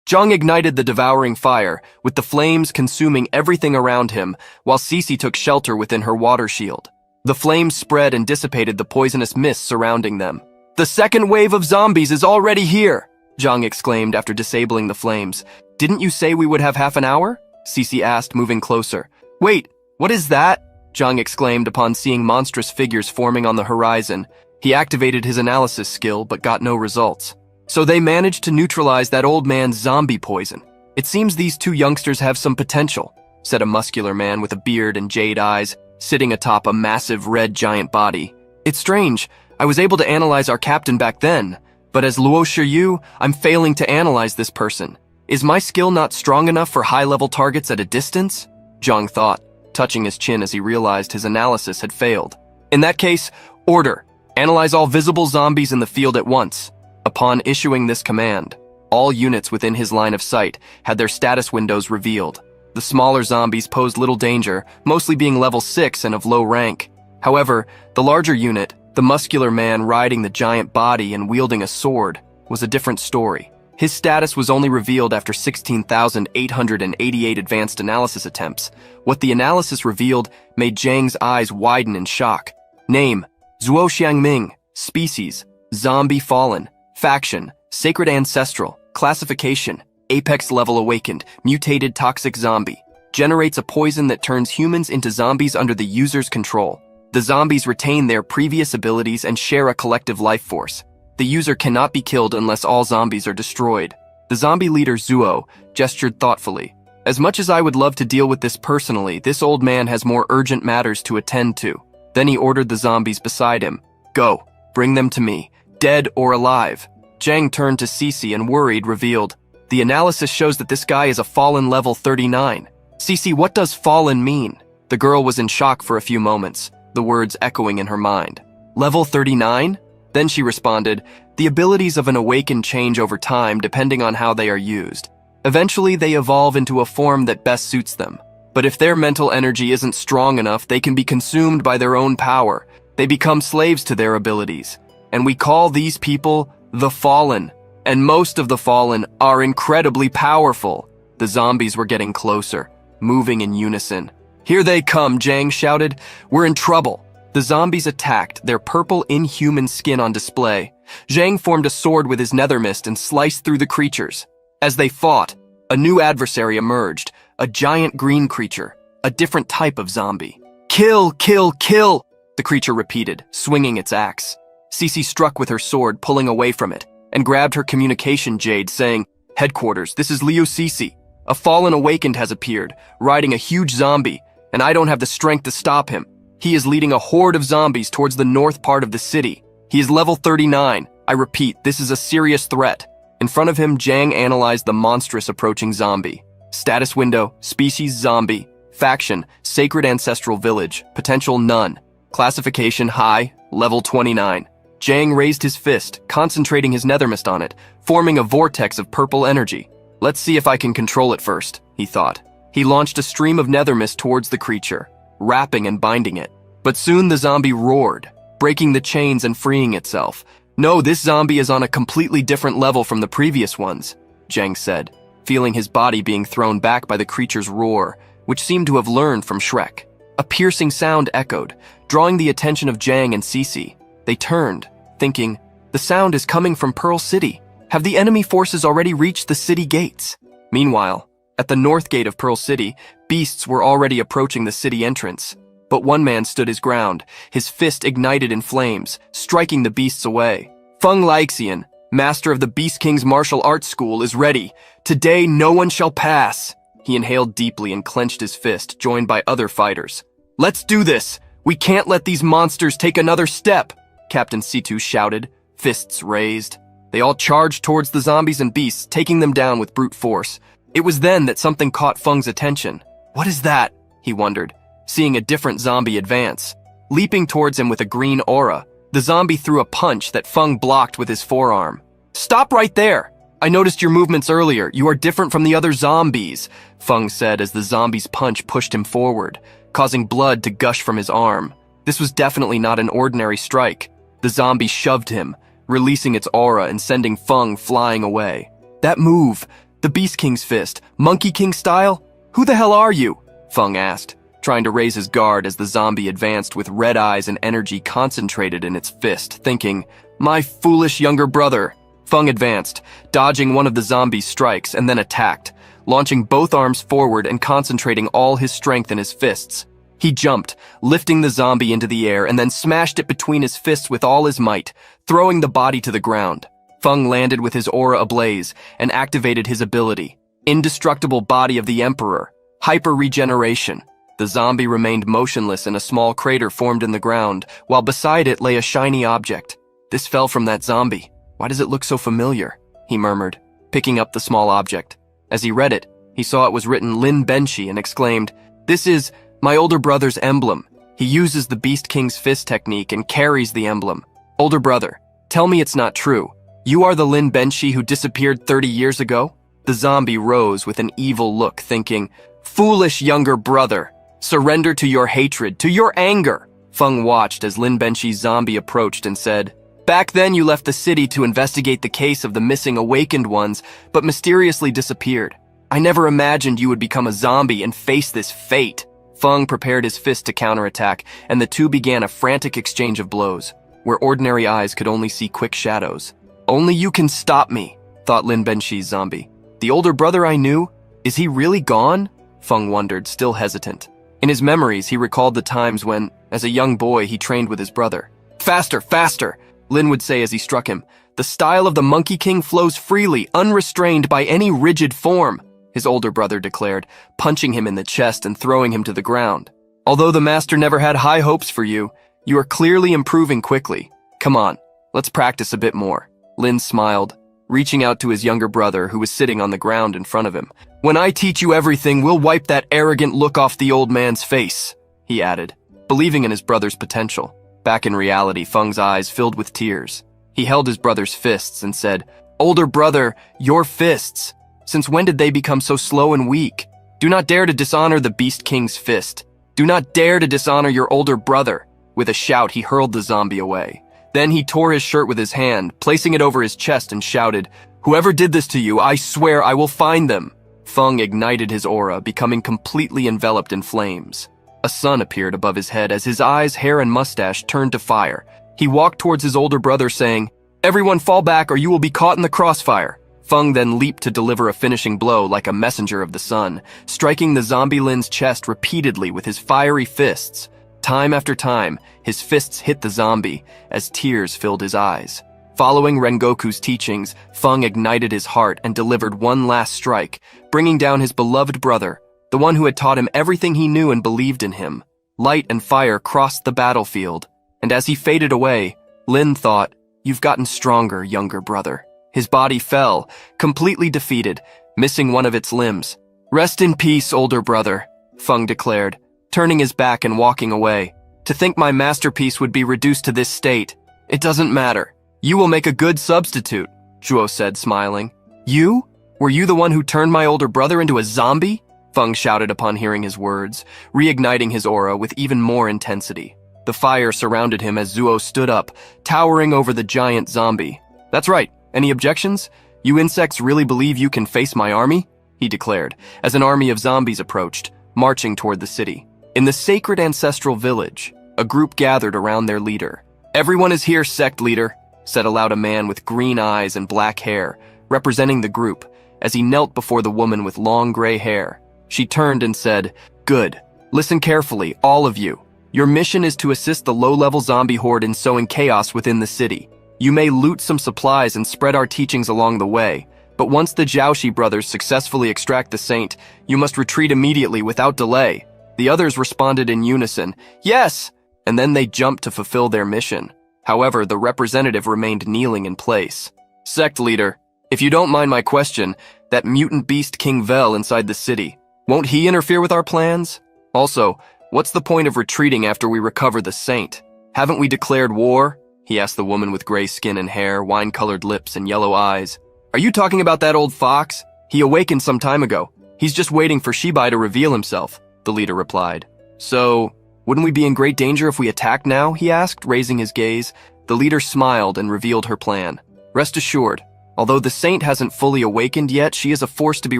Zhang ignited the devouring fire, with the flames consuming everything around him, while Cece took shelter within her water shield. The flames spread and dissipated the poisonous mist surrounding them. "The second wave of zombies is already here," Zhang exclaimed after disabling the flames. "Didn't you say we would have half an hour?" Cece asked, moving closer. "Wait, what is that?" Zhang exclaimed upon seeing monstrous figures forming on the horizon. He activated his analysis skill, but got no results. "So they managed to neutralize that old man's zombie poison. It seems these two youngsters have some potential," said a muscular man with a beard and jade eyes, sitting atop a massive red giant body. "It's strange. I was able to analyze our captain back then, but as Luo Shiyu, I'm failing to analyze this person. Is my skill not strong enough for high-level targets at a distance?" Zhang thought, touching his chin as he realized his analysis had failed. "In that case, order. Analyze all visible zombies in the field at once." Upon issuing this command, all units within his line of sight had their status windows revealed. The smaller zombies posed little danger, mostly being level 6 and of low rank. However, the larger unit, the muscular man riding the giant body and wielding a sword, was a different story. His status was only revealed after 16,888 advanced analysis attempts. What the analysis revealed made Zhang's eyes widen in shock. Name, Zuo Xiangming. Species, Zombie Fallen. Faction, Sacred Ancestral. Classification, Apex Level Awakened, Mutated Toxic Zombie. Generates a poison that turns humans into zombies under the user's control. The zombies retain their previous abilities and share a collective life force. The user cannot be killed unless all zombies are destroyed. The zombie leader Zuo gestured thoughtfully. "As much as I would love to deal with this personally, this old man has more urgent matters to attend to." Then he ordered the zombies beside him. "Go, bring them to me, dead or alive." Zhang turned to Cece and worried revealed, "The analysis shows that this guy is a fallen level 39. Cece, what does fallen mean?" The girl was in shock for a few moments, the words echoing in her mind. "Level 39? Then she responded, "The abilities of an awakened change over time depending on how they are used. Eventually they evolve into a form that best suits them. But if their mental energy isn't strong enough, they can be consumed by their own power. They become slaves to their abilities. And we call these people the Fallen. And most of the Fallen are incredibly powerful." The zombies were getting closer, moving in unison. "Here they come," Zhang shouted. "We're in trouble." The zombies attacked, their purple inhuman skin on display. Zhang formed a sword with his nether mist and sliced through the creatures. As they fought, a new adversary emerged, a giant green creature, a different type of zombie. "Kill, kill, kill," the creature repeated, swinging its axe. Cece struck with her sword, pulling away from it, and grabbed her communication jade, saying, "Headquarters, this is Liu Cece. A fallen awakened has appeared, riding a huge zombie, and I don't have the strength to stop him. He is leading a horde of zombies towards the north part of the city. He is level 39. I repeat, this is a serious threat." In front of him, Zhang analyzed the monstrous approaching zombie. Status window, species zombie. Faction, Sacred Ancestral Village. Potential none. Classification high, level 29. Zhang raised his fist, concentrating his nether mist on it, forming a vortex of purple energy. "Let's see if I can control it first," he thought. He launched a stream of nether mist towards the creature, wrapping and binding it. But soon the zombie roared, breaking the chains and freeing itself. "No, this zombie is on a completely different level from the previous ones," Zhang said. feeling his body being thrown back by the creature's roar, which seemed to have learned from Shrek. A piercing sound echoed, drawing the attention of Jang and Cece. They turned, thinking, the sound is coming from Pearl City. Have the enemy forces already reached the city gates? Meanwhile, at the north gate of Pearl City, beasts were already approaching the city entrance. But one man stood his ground, his fist ignited in flames, striking the beasts away. Feng Laixian, master of the Beast King's martial arts school, is ready. Today no one shall pass. He inhaled deeply and clenched his fist, joined by other fighters. Let's do this! We can't let these monsters take another step! Captain Situ shouted, fists raised. They all charged towards the zombies and beasts, taking them down with brute force. It was then that something caught Feng's attention. What is that? He wondered, seeing a different zombie advance. Leaping towards him with a green aura, the zombie threw a punch that Feng blocked with his forearm. Stop right there! I noticed your movements earlier. You are different from the other zombies, Feng said as the zombie's punch pushed him forward, causing blood to gush from his arm. This was definitely not an ordinary strike. The zombie shoved him, releasing its aura and sending Feng flying away. That move, the Beast King's fist, Monkey King style? Who the hell are you? Feng asked, trying to raise his guard as the zombie advanced with red eyes and energy concentrated in its fist, thinking, my foolish younger brother. Feng advanced, dodging one of the zombie's strikes, and then attacked, launching both arms forward and concentrating all his strength in his fists. He jumped, lifting the zombie into the air and then smashed it between his fists with all his might, throwing the body to the ground. Feng landed with his aura ablaze and activated his ability, Indestructible Body of the Emperor, Hyper-Regeneration. The zombie remained motionless in a small crater formed in the ground, while beside it lay a shiny object. This fell from that zombie. Why does it look so familiar? He murmured, picking up the small object. As he read it, he saw it was written Lin Benshi and exclaimed, this is my older brother's emblem. He uses the Beast King's fist technique and carries the emblem. Older brother, tell me it's not true. You are the Lin Benshi who disappeared 30 years ago? The zombie rose with an evil look, thinking, foolish younger brother, surrender to your hatred, to your anger. Feng watched as Lin Benshi's zombie approached and said, back then you left the city to investigate the case of the missing awakened ones, but mysteriously disappeared. I never imagined you would become a zombie and face this fate. Feng prepared his fist to counterattack, and the two began a frantic exchange of blows, where ordinary eyes could only see quick shadows. Only you can stop me, thought Lin Benshi's zombie. The older brother I knew? Is he really gone? Feng wondered, still hesitant. In his memories, he recalled the times when, as a young boy, he trained with his brother. Faster, faster! Lin would say as he struck him. The style of the Monkey King flows freely, unrestrained by any rigid form, his older brother declared, punching him in the chest and throwing him to the ground. Although the master never had high hopes for you, you are clearly improving quickly. Come on, let's practice a bit more. Lin smiled, reaching out to his younger brother who was sitting on the ground in front of him. When I teach you everything, we'll wipe that arrogant look off the old man's face, he added, believing in his brother's potential. Back in reality, Feng's eyes filled with tears. He held his brother's fists and said, older brother, your fists. Since when did they become so slow and weak? Do not dare to dishonor the Beast King's fist. Do not dare to dishonor your older brother. With a shout, he hurled the zombie away. Then he tore his shirt with his hand, placing it over his chest and shouted, whoever did this to you, I swear I will find them. Feng ignited his aura, becoming completely enveloped in flames. A sun appeared above his head as his eyes, hair, and mustache turned to fire. He walked towards his older brother saying, everyone fall back or you will be caught in the crossfire. Feng then leaped to deliver a finishing blow like a messenger of the sun, striking the zombie Lin's chest repeatedly with his fiery fists. Time after time, his fists hit the zombie as tears filled his eyes. Following Rengoku's teachings, Feng ignited his heart and delivered one last strike, bringing down his beloved brother, the one who had taught him everything he knew and believed in him. Light and fire crossed the battlefield, and as he faded away, Lin thought, you've gotten stronger, younger brother. His body fell, completely defeated, missing one of its limbs. Rest in peace, older brother, Feng declared, turning his back and walking away. To think my masterpiece would be reduced to this state. It doesn't matter. You will make a good substitute, Zhuo said, smiling. You? Were you the one who turned my older brother into a zombie? Feng shouted upon hearing his words, reigniting his aura with even more intensity. The fire surrounded him as Zhuo stood up, towering over the giant zombie. That's right. Any objections? You insects really believe you can face my army? he declared, as an army of zombies approached, marching toward the city. In the sacred ancestral village, a group gathered around their leader. "Everyone is here, sect leader," said aloud a man with green eyes and black hair, representing the group, as he knelt before the woman with long gray hair. She turned and said, "Good. Listen carefully, all of you. Your mission is to assist the low-level zombie horde in sowing chaos within the city. You may loot some supplies and spread our teachings along the way, but once the Jiaoxi brothers successfully extract the saint, you must retreat immediately without delay." The others responded in unison, "Yes!" and then they jumped to fulfill their mission. However, the representative remained kneeling in place. "Sect leader, if you don't mind my question, that mutant beast King Vel inside the city, won't he interfere with our plans? Also, what's the point of retreating after we recover the saint? Haven't we declared war?" he asked the woman with gray skin and hair, wine-colored lips, and yellow eyes. "Are you talking about that old fox? He awakened some time ago. He's just waiting for Shibai to reveal himself," the leader replied. "So, wouldn't we be in great danger if we attacked now?" he asked, raising his gaze. The leader smiled and revealed her plan. "Rest assured, although the saint hasn't fully awakened yet, she is a force to be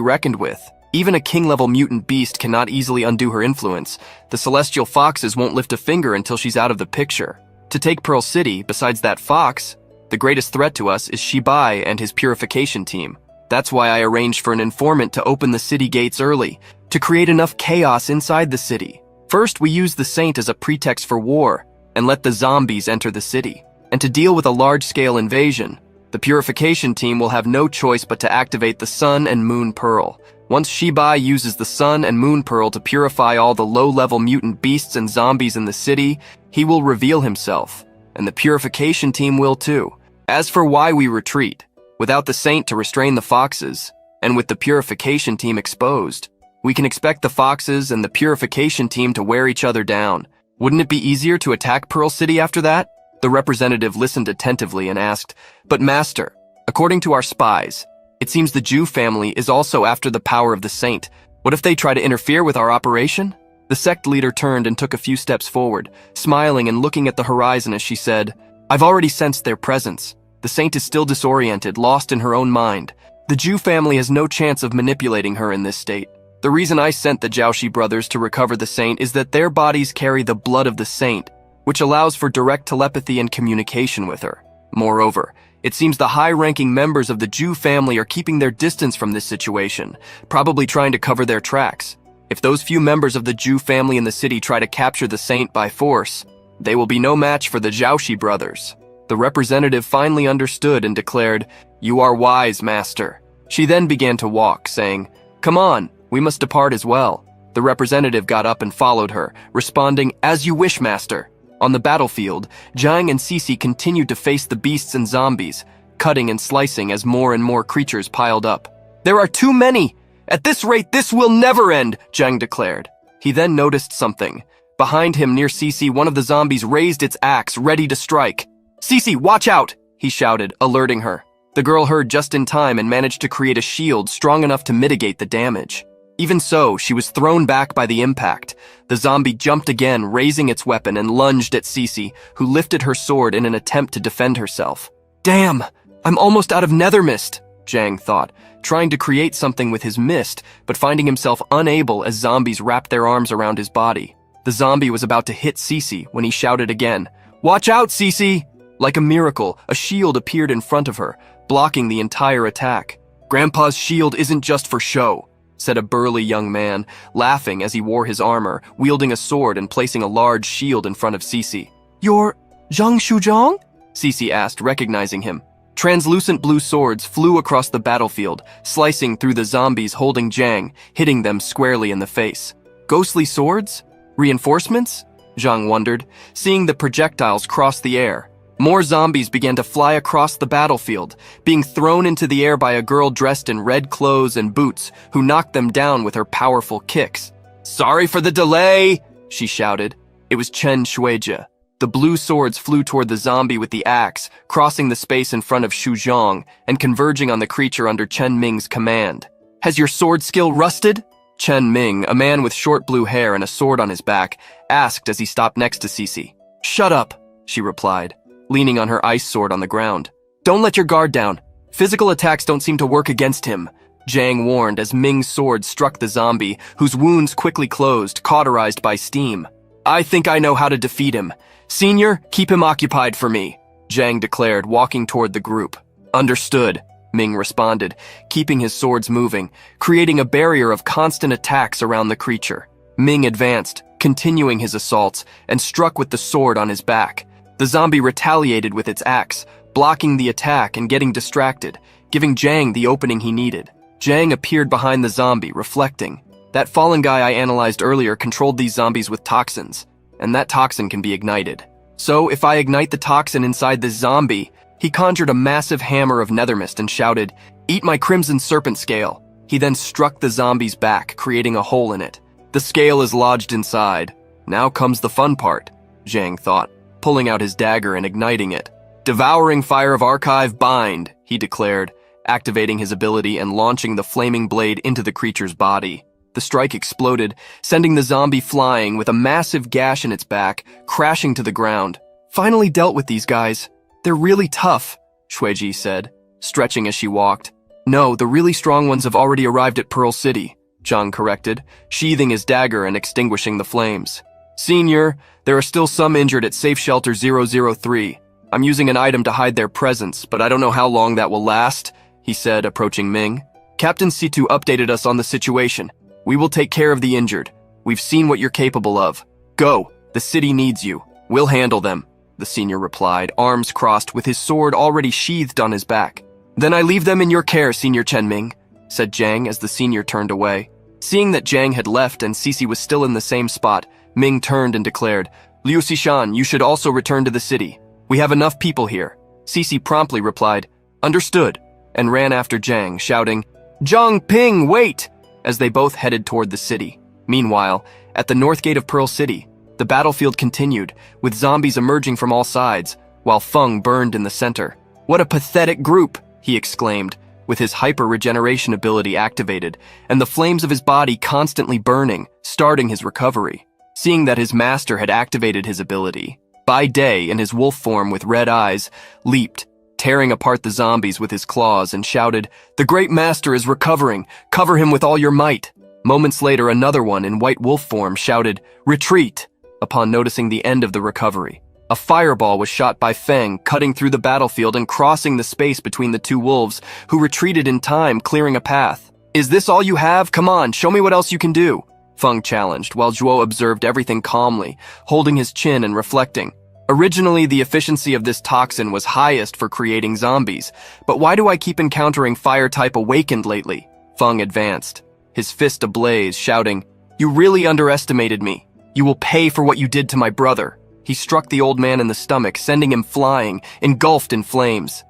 reckoned with. Even a king-level mutant beast cannot easily undo her influence. The celestial foxes won't lift a finger until she's out of the picture. To take Pearl City, besides that fox, the greatest threat to us is Shibai and his purification team. That's why I arranged for an informant to open the city gates early, to create enough chaos inside the city. First, we use the saint as a pretext for war, and let the zombies enter the city. And to deal with a large-scale invasion, the purification team will have no choice but to activate the Sun and Moon Pearl. Once Shibai uses the Sun and Moon Pearl to purify all the low-level mutant beasts and zombies in the city, he will reveal himself, and the purification team will too. As for why we retreat, without the saint to restrain the foxes, and with the purification team exposed, we can expect the foxes and the purification team to wear each other down. Wouldn't it be easier to attack Pearl City after that?" The representative listened attentively and asked, "But master, according to our spies, it seems the Jew family is also after the power of the saint. What if they try to interfere with our operation?" The sect leader turned and took a few steps forward, smiling and looking at the horizon as she said, "I've already sensed their presence. The saint is still disoriented, lost in her own mind. The Jew family has no chance of manipulating her in this state. The reason I sent the Jiaoxi brothers to recover the saint is that their bodies carry the blood of the saint, which allows for direct telepathy and communication with her. Moreover, it seems the high-ranking members of the Jew family are keeping their distance from this situation, probably trying to cover their tracks. If those few members of the Jew family in the city try to capture the saint by force, they will be no match for the Jiaoxi brothers." The representative finally understood and declared, "You are wise, master." She then began to walk, saying, "Come on, we must depart as well." The representative got up and followed her, responding, "As you wish, master." On the battlefield, Jiang and Cece continued to face the beasts and zombies, cutting and slicing as more and more creatures piled up. "There are too many! At this rate, this will never end," Jiang declared. He then noticed something. Behind him near Cece, one of the zombies raised its axe, ready to strike. "Cece, watch out!" he shouted, alerting her. The girl heard just in time and managed to create a shield strong enough to mitigate the damage. Even so, she was thrown back by the impact. The zombie jumped again, raising its weapon, and lunged at Cece, who lifted her sword in an attempt to defend herself. "Damn, I'm almost out of nether mist," Jiang thought, trying to create something with his mist, but finding himself unable as zombies wrapped their arms around his body. The zombie was about to hit Cece when he shouted again, "Watch out, Cece!" Like a miracle, a shield appeared in front of her, blocking the entire attack. "Grandpa's shield isn't just for show," said a burly young man, laughing as he wore his armor, wielding a sword and placing a large shield in front of Cece. "You're Zhang Shuzhang?" Cece asked, recognizing him. Translucent blue swords flew across the battlefield, slicing through the zombies holding Jiang, hitting them squarely in the face. Ghostly swords? Reinforcements? Zhang wondered, seeing the projectiles cross the air. More zombies began to fly across the battlefield, being thrown into the air by a girl dressed in red clothes and boots, who knocked them down with her powerful kicks. "Sorry for the delay," she shouted. It was Chen Shuizhe. The blue swords flew toward the zombie with the axe, crossing the space in front of Xu Zhang and converging on the creature under Chen Ming's command. "Has your sword skill rusted?" Chen Ming, a man with short blue hair and a sword on his back, asked as he stopped next to Cece. "Shut up," she replied, leaning on her ice sword on the ground. "Don't let your guard down. Physical attacks don't seem to work against him. Jang warned as Ming's sword struck the zombie, whose wounds quickly closed, cauterized by steam. I think I know how to defeat him. Senior, keep him occupied for me, Jang declared, walking toward the group. Understood, Ming responded, keeping his swords moving, creating a barrier of constant attacks around the creature. Ming advanced, continuing his assaults, and struck with the sword on his back. The zombie retaliated with its axe, blocking the attack and getting distracted, giving Jang the opening he needed. Jang appeared behind the zombie, reflecting. That fallen guy I analyzed earlier controlled these zombies with toxins, and that toxin can be ignited. So if I ignite the toxin inside this zombie, he conjured a massive hammer of nethermist and shouted, "Eat my crimson serpent scale." He then struck the zombie's back, creating a hole in it. The scale is lodged inside. Now comes the fun part, Jang thought, pulling out his dagger and igniting it. Devouring fire of archive bind, he declared, activating his ability and launching the flaming blade into the creature's body. The strike exploded, sending the zombie flying with a massive gash in its back, crashing to the ground. Finally dealt with these guys. They're really tough, Shueji said, stretching as she walked. No, the really strong ones have already arrived at Pearl City, Zhang corrected, sheathing his dagger and extinguishing the flames. Senior, there are still some injured at Safe Shelter 003. I'm using an item to hide their presence, but I don't know how long that will last, he said, approaching Ming. Captain Situ updated us on the situation. We will take care of the injured. We've seen what you're capable of. Go, the city needs you. We'll handle them, the senior replied, arms crossed with his sword already sheathed on his back. Then I leave them in your care, Senior Chenming, said Zhang as the senior turned away. Seeing that Zhang had left and Cece was still in the same spot, Ming turned and declared, Liu Xishan, you should also return to the city. We have enough people here. Cece promptly replied, understood, and ran after Zhang, shouting, Zhang Ping, wait! As they both headed toward the city. Meanwhile, at the north gate of Pearl City, the battlefield continued, with zombies emerging from all sides, while Feng burned in the center. What a pathetic group, he exclaimed, with his hyper-regeneration ability activated, and the flames of his body constantly burning, starting his recovery. Seeing that his master had activated his ability, Bai Day, in his wolf form with red eyes, leaped, tearing apart the zombies with his claws and shouted, The great master is recovering, cover him with all your might. Moments later, another one in white wolf form shouted, Retreat, upon noticing the end of the recovery. A fireball was shot by Feng, cutting through the battlefield and crossing the space between the two wolves, who retreated in time, clearing a path. Is this all you have? Come on, show me what else you can do, Feng challenged, while Zhuo observed everything calmly, holding his chin and reflecting. Originally, the efficiency of this toxin was highest for creating zombies, but why do I keep encountering fire-type awakened lately? Feng advanced, his fist ablaze, shouting, You really underestimated me. You will pay for what you did to my brother. He struck the old man in the stomach, sending him flying, engulfed in flames.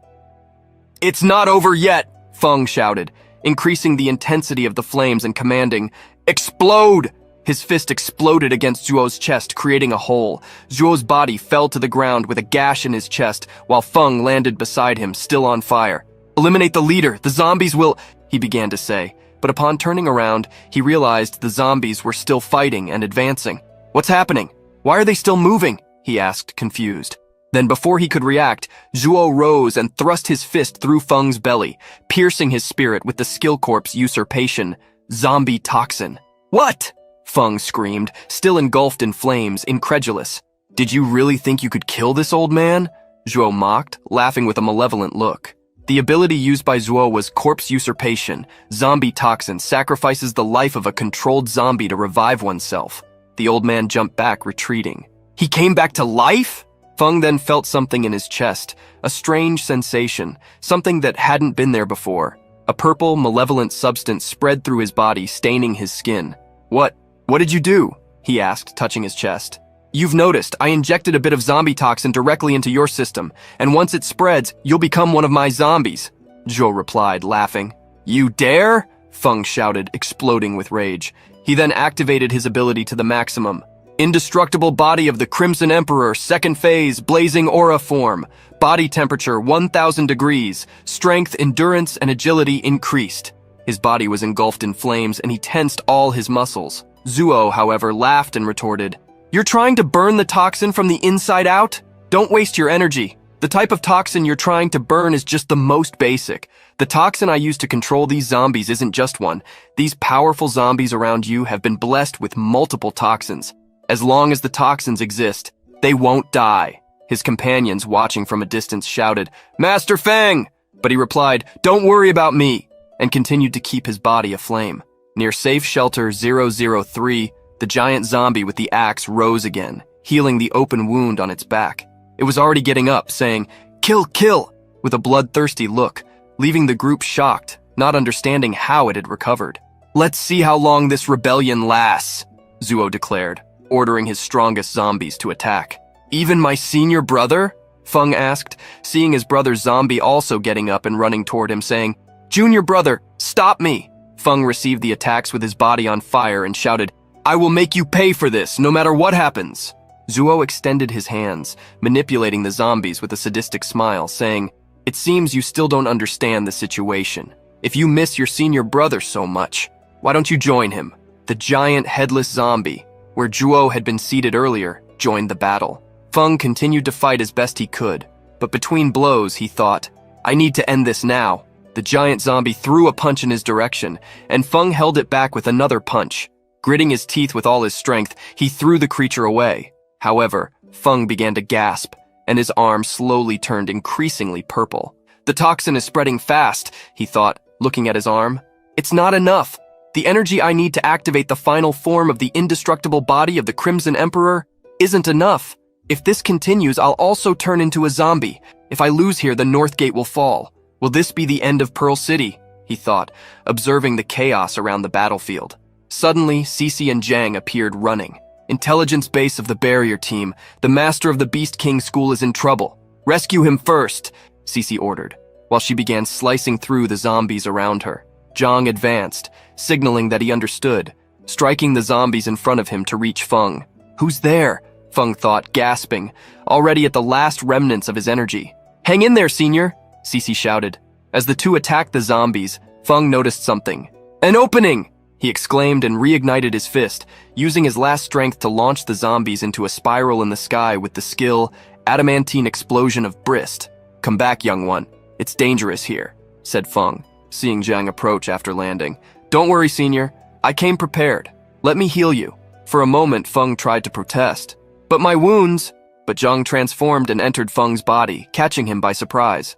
It's not over yet, Feng shouted, increasing the intensity of the flames and commanding, Explode! His fist exploded against Zhuo's chest, creating a hole. Zhuo's body fell to the ground with a gash in his chest, while Feng landed beside him, still on fire. Eliminate the leader, the zombies will, he began to say, but upon turning around, he realized the zombies were still fighting and advancing. What's happening? Why are they still moving? He asked, confused. Then before he could react, Zhuo rose and thrust his fist through Feng's belly, piercing his spirit with the skill corp's usurpation, zombie toxin. What? Feng screamed, still engulfed in flames, incredulous. Did you really think you could kill this old man? Zhuo mocked, laughing with a malevolent look. The ability used by Zhuo was corpse usurpation. Zombie toxin sacrifices the life of a controlled zombie to revive oneself. The old man jumped back, retreating. He came back to life? Feng then felt something in his chest, a strange sensation, something that hadn't been there before. A purple, malevolent substance spread through his body, staining his skin. What did you do? He asked, touching his chest. You've noticed, I injected a bit of zombie toxin directly into your system, and once it spreads, you'll become one of my zombies, Zhuo replied, laughing. You dare? Feng shouted, exploding with rage. He then activated his ability to the maximum. Indestructible body of the Crimson Emperor, second phase, blazing aura form. Body temperature 1000 degrees. Strength, endurance, and agility increased. His body was engulfed in flames, and he tensed all his muscles. Zhuo, however, laughed and retorted, You're trying to burn the toxin from the inside out? Don't waste your energy. The type of toxin you're trying to burn is just the most basic. The toxin I use to control these zombies isn't just one. These powerful zombies around you have been blessed with multiple toxins. As long as the toxins exist, they won't die. His companions, watching from a distance, shouted, "Master Feng!" But he replied, "Don't worry about me," and continued to keep his body aflame. Near Safe Shelter 003, the giant zombie with the axe rose again, healing the open wound on its back. It was already getting up, saying, "Kill, kill," with a bloodthirsty look, leaving the group shocked, not understanding how it had recovered. "Let's see how long this rebellion lasts," Zuo declared, ordering his strongest zombies to attack. "Even my senior brother?" Feng asked, seeing his brother's zombie also getting up and running toward him, saying, "Junior brother, stop me!" Feng received the attacks with his body on fire and shouted, "I will make you pay for this, no matter what happens." Zuo extended his hands, manipulating the zombies with a sadistic smile, saying, "It seems you still don't understand the situation. If you miss your senior brother so much, why don't you join him?" The giant headless zombie, where Zhuo had been seated earlier, joined the battle. Feng continued to fight as best he could, but between blows, he thought, "I need to end this now." The giant zombie threw a punch in his direction, and Feng held it back with another punch. Gritting his teeth with all his strength, he threw the creature away. However, Feng began to gasp, and his arm slowly turned increasingly purple. "The toxin is spreading fast," he thought, looking at his arm. "It's not enough. The energy I need to activate the final form of the indestructible body of the Crimson Emperor isn't enough. If this continues, I'll also turn into a zombie. If I lose here, the North Gate will fall. Will this be the end of Pearl City?" he thought, observing the chaos around the battlefield. Suddenly, Cece and Zhang appeared running. "Intelligence base of the barrier team. The master of the Beast King school is in trouble. Rescue him first," Cece ordered, while she began slicing through the zombies around her. Zhang advanced, signaling that he understood, striking the zombies in front of him to reach Feng. "Who's there?" Feng thought, gasping, already at the last remnants of his energy. "Hang in there, senior," Cece shouted. As the two attacked the zombies, Feng noticed something. "An opening!" he exclaimed and reignited his fist, using his last strength to launch the zombies into a spiral in the sky with the skill, adamantine explosion of Brist. "Come back, young one. It's dangerous here," said Feng, seeing Zhang approach after landing. "Don't worry, senior. I came prepared. Let me heal you." For a moment, Feng tried to protest. "But my wounds!" But Zhang transformed and entered Feng's body, catching him by surprise.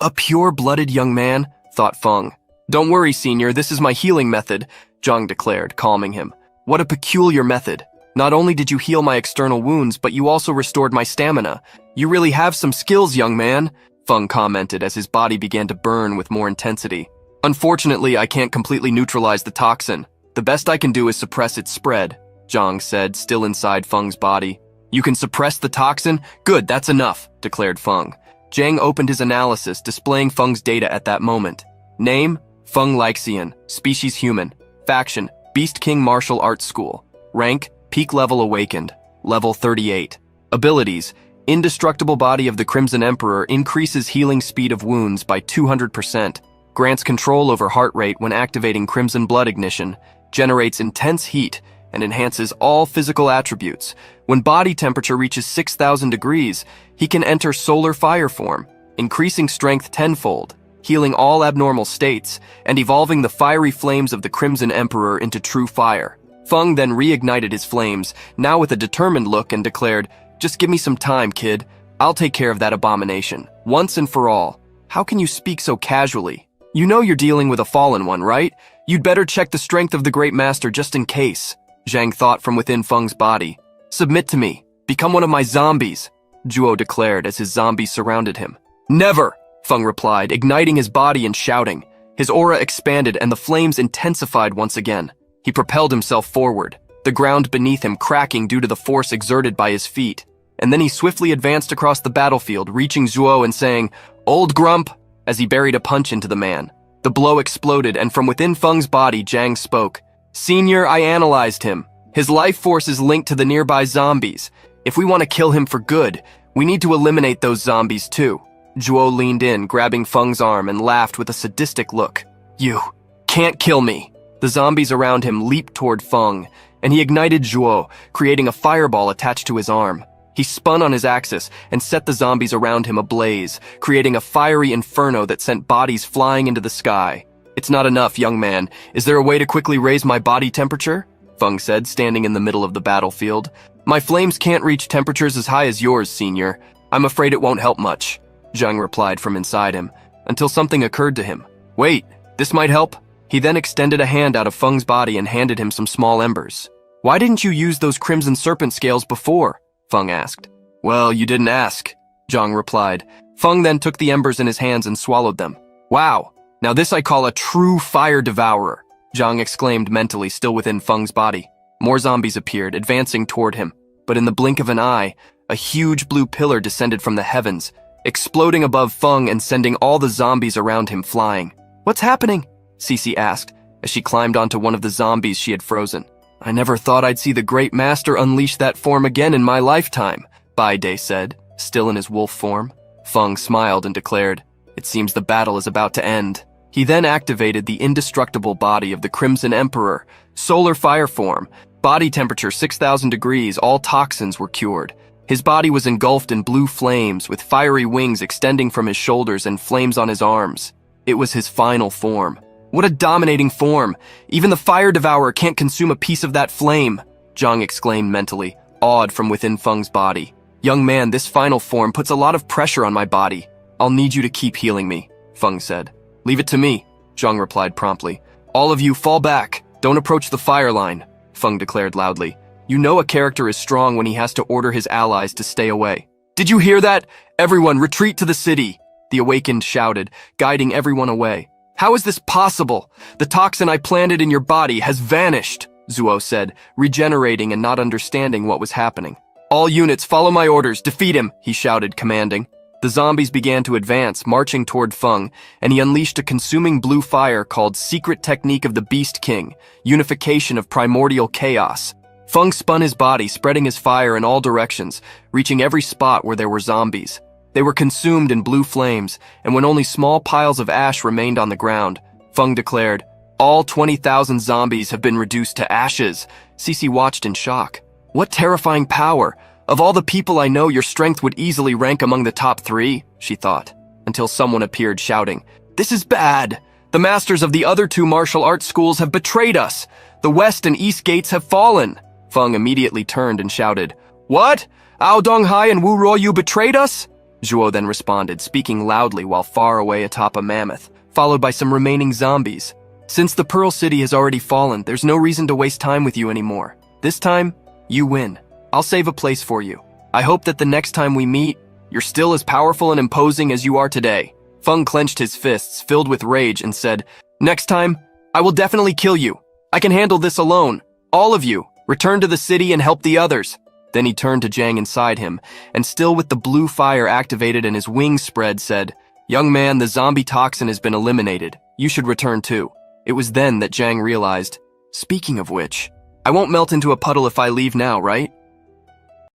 "A pure-blooded young man," thought Feng. "Don't worry, senior, this is my healing method," Zhang declared, calming him. "What a peculiar method. Not only did you heal my external wounds, but you also restored my stamina. You really have some skills, young man," Feng commented as his body began to burn with more intensity. "Unfortunately, I can't completely neutralize the toxin. The best I can do is suppress its spread," Zhang said, still inside Feng's body. "You can suppress the toxin? Good, that's enough," declared Feng. Zhang opened his analysis, displaying Feng's data at that moment. Name, Feng Lixian, species human, faction, Beast King Martial Arts School, rank, peak level awakened, level 38. Abilities, indestructible body of the Crimson Emperor increases healing speed of wounds by 200%, grants control over heart rate when activating Crimson Blood Ignition, generates intense heat, and enhances all physical attributes. When body temperature reaches 6,000 degrees, he can enter solar fire form, increasing strength tenfold, healing all abnormal states, and evolving the fiery flames of the Crimson Emperor into true fire. Feng then reignited his flames, now with a determined look, and declared, "Just give me some time, kid. I'll take care of that abomination, once and for all." "How can you speak so casually? You know you're dealing with a fallen one, right? You'd better check the strength of the Great Master just in case," Zhang thought from within Feng's body. "Submit to me. Become one of my zombies," Zhuo declared as his zombies surrounded him. "Never!" Feng replied, igniting his body and shouting. His aura expanded and the flames intensified once again. He propelled himself forward, the ground beneath him cracking due to the force exerted by his feet. And then he swiftly advanced across the battlefield, reaching Zhuo and saying, "Old Grump," as he buried a punch into the man. The blow exploded, and from within Feng's body, Zhang spoke. "Senior, I analyzed him. His life force is linked to the nearby zombies. If we want to kill him for good, we need to eliminate those zombies too." Zhuo leaned in, grabbing Feng's arm, and laughed with a sadistic look. "You can't kill me." The zombies around him leaped toward Feng, and he ignited Zhuo, creating a fireball attached to his arm. He spun on his axis and set the zombies around him ablaze, creating a fiery inferno that sent bodies flying into the sky. "It's not enough, young man. Is there a way to quickly raise my body temperature?" Feng said, standing in the middle of the battlefield. "My flames can't reach temperatures as high as yours, senior. I'm afraid it won't help much," Zhang replied from inside him, until something occurred to him. "Wait, this might help." He then extended a hand out of Feng's body and handed him some small embers. "Why didn't you use those crimson serpent scales before?" Feng asked. "Well, you didn't ask," Zhang replied. Feng then took the embers in his hands and swallowed them. "Wow, now this I call a true fire devourer," Zhang exclaimed mentally, still within Feng's body. More zombies appeared, advancing toward him, but in the blink of an eye, a huge blue pillar descended from the heavens, exploding above Feng and sending all the zombies around him flying. "What's happening?" Cece asked, as she climbed onto one of the zombies she had frozen. "I never thought I'd see the Great Master unleash that form again in my lifetime," Bai Day said, still in his wolf form. Feng smiled and declared, "It seems the battle is about to end." He then activated the indestructible body of the Crimson Emperor, solar fire form, body temperature 6,000 degrees, all toxins were cured. His body was engulfed in blue flames, with fiery wings extending from his shoulders and flames on his arms. It was his final form. "What a dominating form! Even the fire devourer can't consume a piece of that flame," Zhang exclaimed mentally, awed from within Feng's body. "Young man, this final form puts a lot of pressure on my body. I'll need you to keep healing me," Feng said. "Leave it to me," Zhang replied promptly. "All of you fall back. Don't approach the fire line," Feng declared loudly. "You know a character is strong when he has to order his allies to stay away." "Did you hear that? Everyone, retreat to the city!" The Awakened shouted, guiding everyone away. "How is this possible? The toxin I planted in your body has vanished," Zuo said, regenerating and not understanding what was happening. "All units, follow my orders. Defeat him," he shouted, commanding. The zombies began to advance, marching toward Feng, and he unleashed a consuming blue fire called Secret Technique of the Beast King, Unification of Primordial Chaos. Feng spun his body, spreading his fire in all directions, reaching every spot where there were zombies. They were consumed in blue flames, and when only small piles of ash remained on the ground, Feng declared, "All 20,000 zombies have been reduced to ashes." Cece watched in shock. "What terrifying power! Of all the people I know, your strength would easily rank among the top 3, she thought, until someone appeared shouting, "This is bad! The masters of the other 2 martial arts schools have betrayed us! The west and east gates have fallen!" Feng immediately turned and shouted, "What? Ao Donghai and Wu Ruoyu betrayed us?" Zhuo then responded, speaking loudly while far away atop a mammoth, followed by some remaining zombies. "Since the Pearl City has already fallen, there's no reason to waste time with you anymore. This time, you win. I'll save a place for you. I hope that the next time we meet, you're still as powerful and imposing as you are today." Feng clenched his fists, filled with rage, and said, "Next time, I will definitely kill you. I can handle this alone. All of you, return to the city and help the others." Then he turned to Zhang inside him, and still with the blue fire activated and his wings spread, said, "Young man, the zombie toxin has been eliminated. You should return too." It was then that Zhang realized, "Speaking of which, I won't melt into a puddle if I leave now, right?"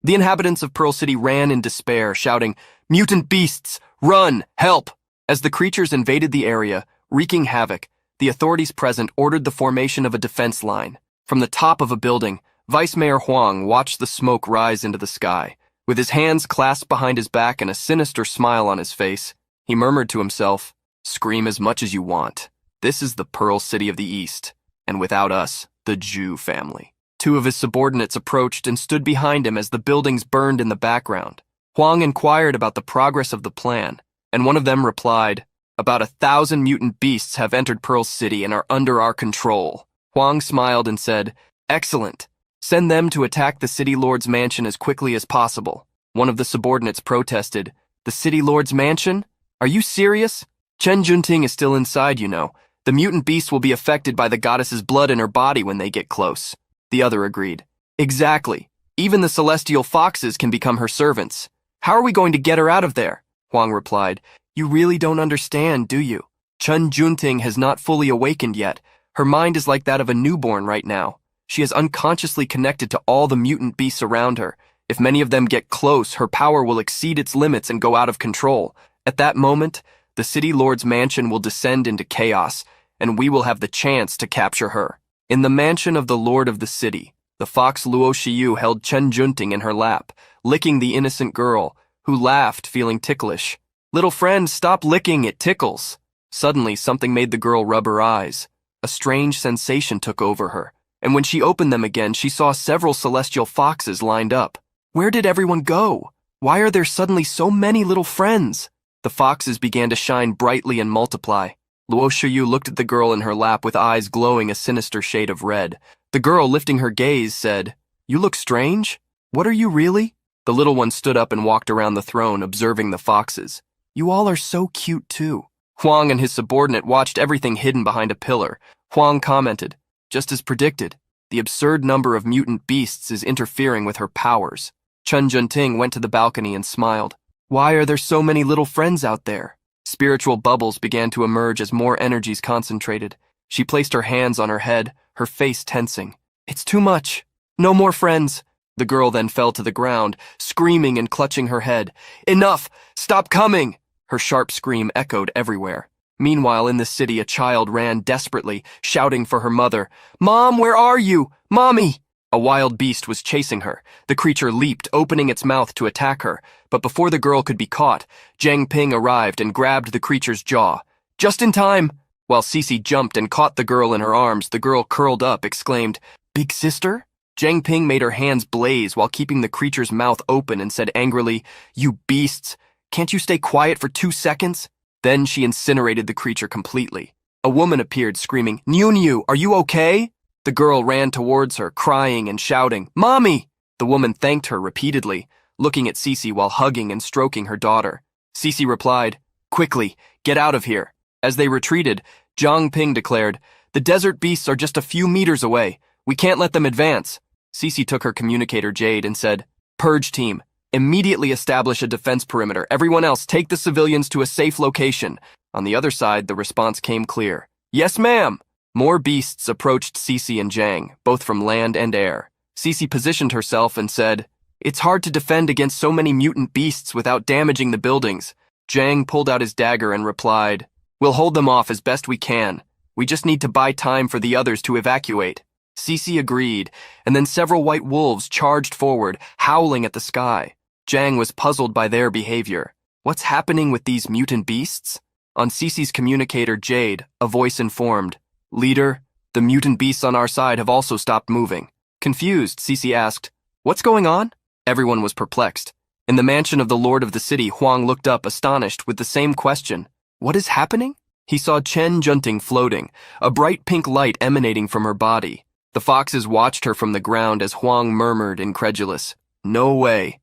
The inhabitants of Pearl City ran in despair, shouting, "Mutant beasts! Run! Help!" As the creatures invaded the area, wreaking havoc, the authorities present ordered the formation of a defense line. From the top of a building, Vice Mayor Huang watched the smoke rise into the sky. With his hands clasped behind his back and a sinister smile on his face, he murmured to himself, "Scream as much as you want. This is the Pearl City of the East, and without us, the Jew family." 2 of his subordinates approached and stood behind him as the buildings burned in the background. Huang inquired about the progress of the plan, and one of them replied, "About 1,000 mutant beasts have entered Pearl City and are under our control." Huang smiled and said, "Excellent. Send them to attack the City Lord's mansion as quickly as possible." One of the subordinates protested, "The City Lord's mansion? Are you serious? Chen Junting is still inside, you know. The mutant beast will be affected by the goddess's blood in her body when they get close." The other agreed. "Exactly. Even the celestial foxes can become her servants. How are we going to get her out of there?" Huang replied, "You really don't understand, do you? Chen Junting has not fully awakened yet. Her mind is like that of a newborn right now. She is unconsciously connected to all the mutant beasts around her. If many of them get close, her power will exceed its limits and go out of control. At that moment, the City Lord's mansion will descend into chaos, and we will have the chance to capture her." In the mansion of the Lord of the City, the fox Luo Shiyu held Chen Junting in her lap, licking the innocent girl, who laughed, feeling ticklish. "Little friend, stop licking, it tickles." Suddenly, something made the girl rub her eyes. A strange sensation took over her, and when she opened them again, she saw several celestial foxes lined up. Where did everyone go? Why are there suddenly so many little friends? The foxes began to shine brightly and multiply. Luo Shiyu looked at the girl in her lap with eyes glowing a sinister shade of red. The girl, lifting her gaze, said, "You look strange. What are you really?" The little one stood up and walked around the throne, observing the foxes. "You all are so cute, too." Huang and his subordinate watched everything hidden behind a pillar. Huang commented, "Just as predicted, the absurd number of mutant beasts is interfering with her powers." Chen Junting went to the balcony and smiled. "Why are there so many little friends out there?" Spiritual bubbles began to emerge as more energies concentrated. She placed her hands on her head, her face tensing. "It's too much. No more friends." The girl then fell to the ground, screaming and clutching her head. "Enough! Stop coming!" Her sharp scream echoed everywhere. Meanwhile, in the city, a child ran desperately, shouting for her mother. "Mom, where are you? Mommy!" A wild beast was chasing her. The creature leaped, opening its mouth to attack her. But before the girl could be caught, Jiang Ping arrived and grabbed the creature's jaw. "Just in time!" While Cece jumped and caught the girl in her arms, the girl curled up, exclaimed, "Big sister?" Jiang Ping made her hands blaze while keeping the creature's mouth open and said angrily, "You beasts! Can't you stay quiet for 2 seconds?" Then she incinerated the creature completely. A woman appeared, screaming, "Niu, are you okay?" The girl ran towards her, crying and shouting, "Mommy!" The woman thanked her repeatedly, looking at Cece while hugging and stroking her daughter. Cece replied, "Quickly, get out of here." As they retreated, Jiang Ping declared, "The desert beasts are just a few meters away. We can't let them advance." Cece took her communicator Jade and said, "Purge team, immediately establish a defense perimeter. Everyone else, take the civilians to a safe location." On the other side, the response came clear. "Yes, ma'am." More beasts approached Cece and Jiang, both from land and air. Cece positioned herself and said, "It's hard to defend against so many mutant beasts without damaging the buildings." Jiang pulled out his dagger and replied, "We'll hold them off as best we can. We just need to buy time for the others to evacuate." Cece agreed, and then several white wolves charged forward, howling at the sky. Jiang was puzzled by their behavior. What's happening with these mutant beasts? On Cece's communicator Jade, a voice informed, "Leader, the mutant beasts on our side have also stopped moving." Confused, Cece asked, "What's going on?" Everyone was perplexed. In the mansion of the Lord of the City, Huang looked up, astonished, with the same question. "What is happening?" He saw Chen Junting floating, a bright pink light emanating from her body. The foxes watched her from the ground as Huang murmured, incredulous, "No way."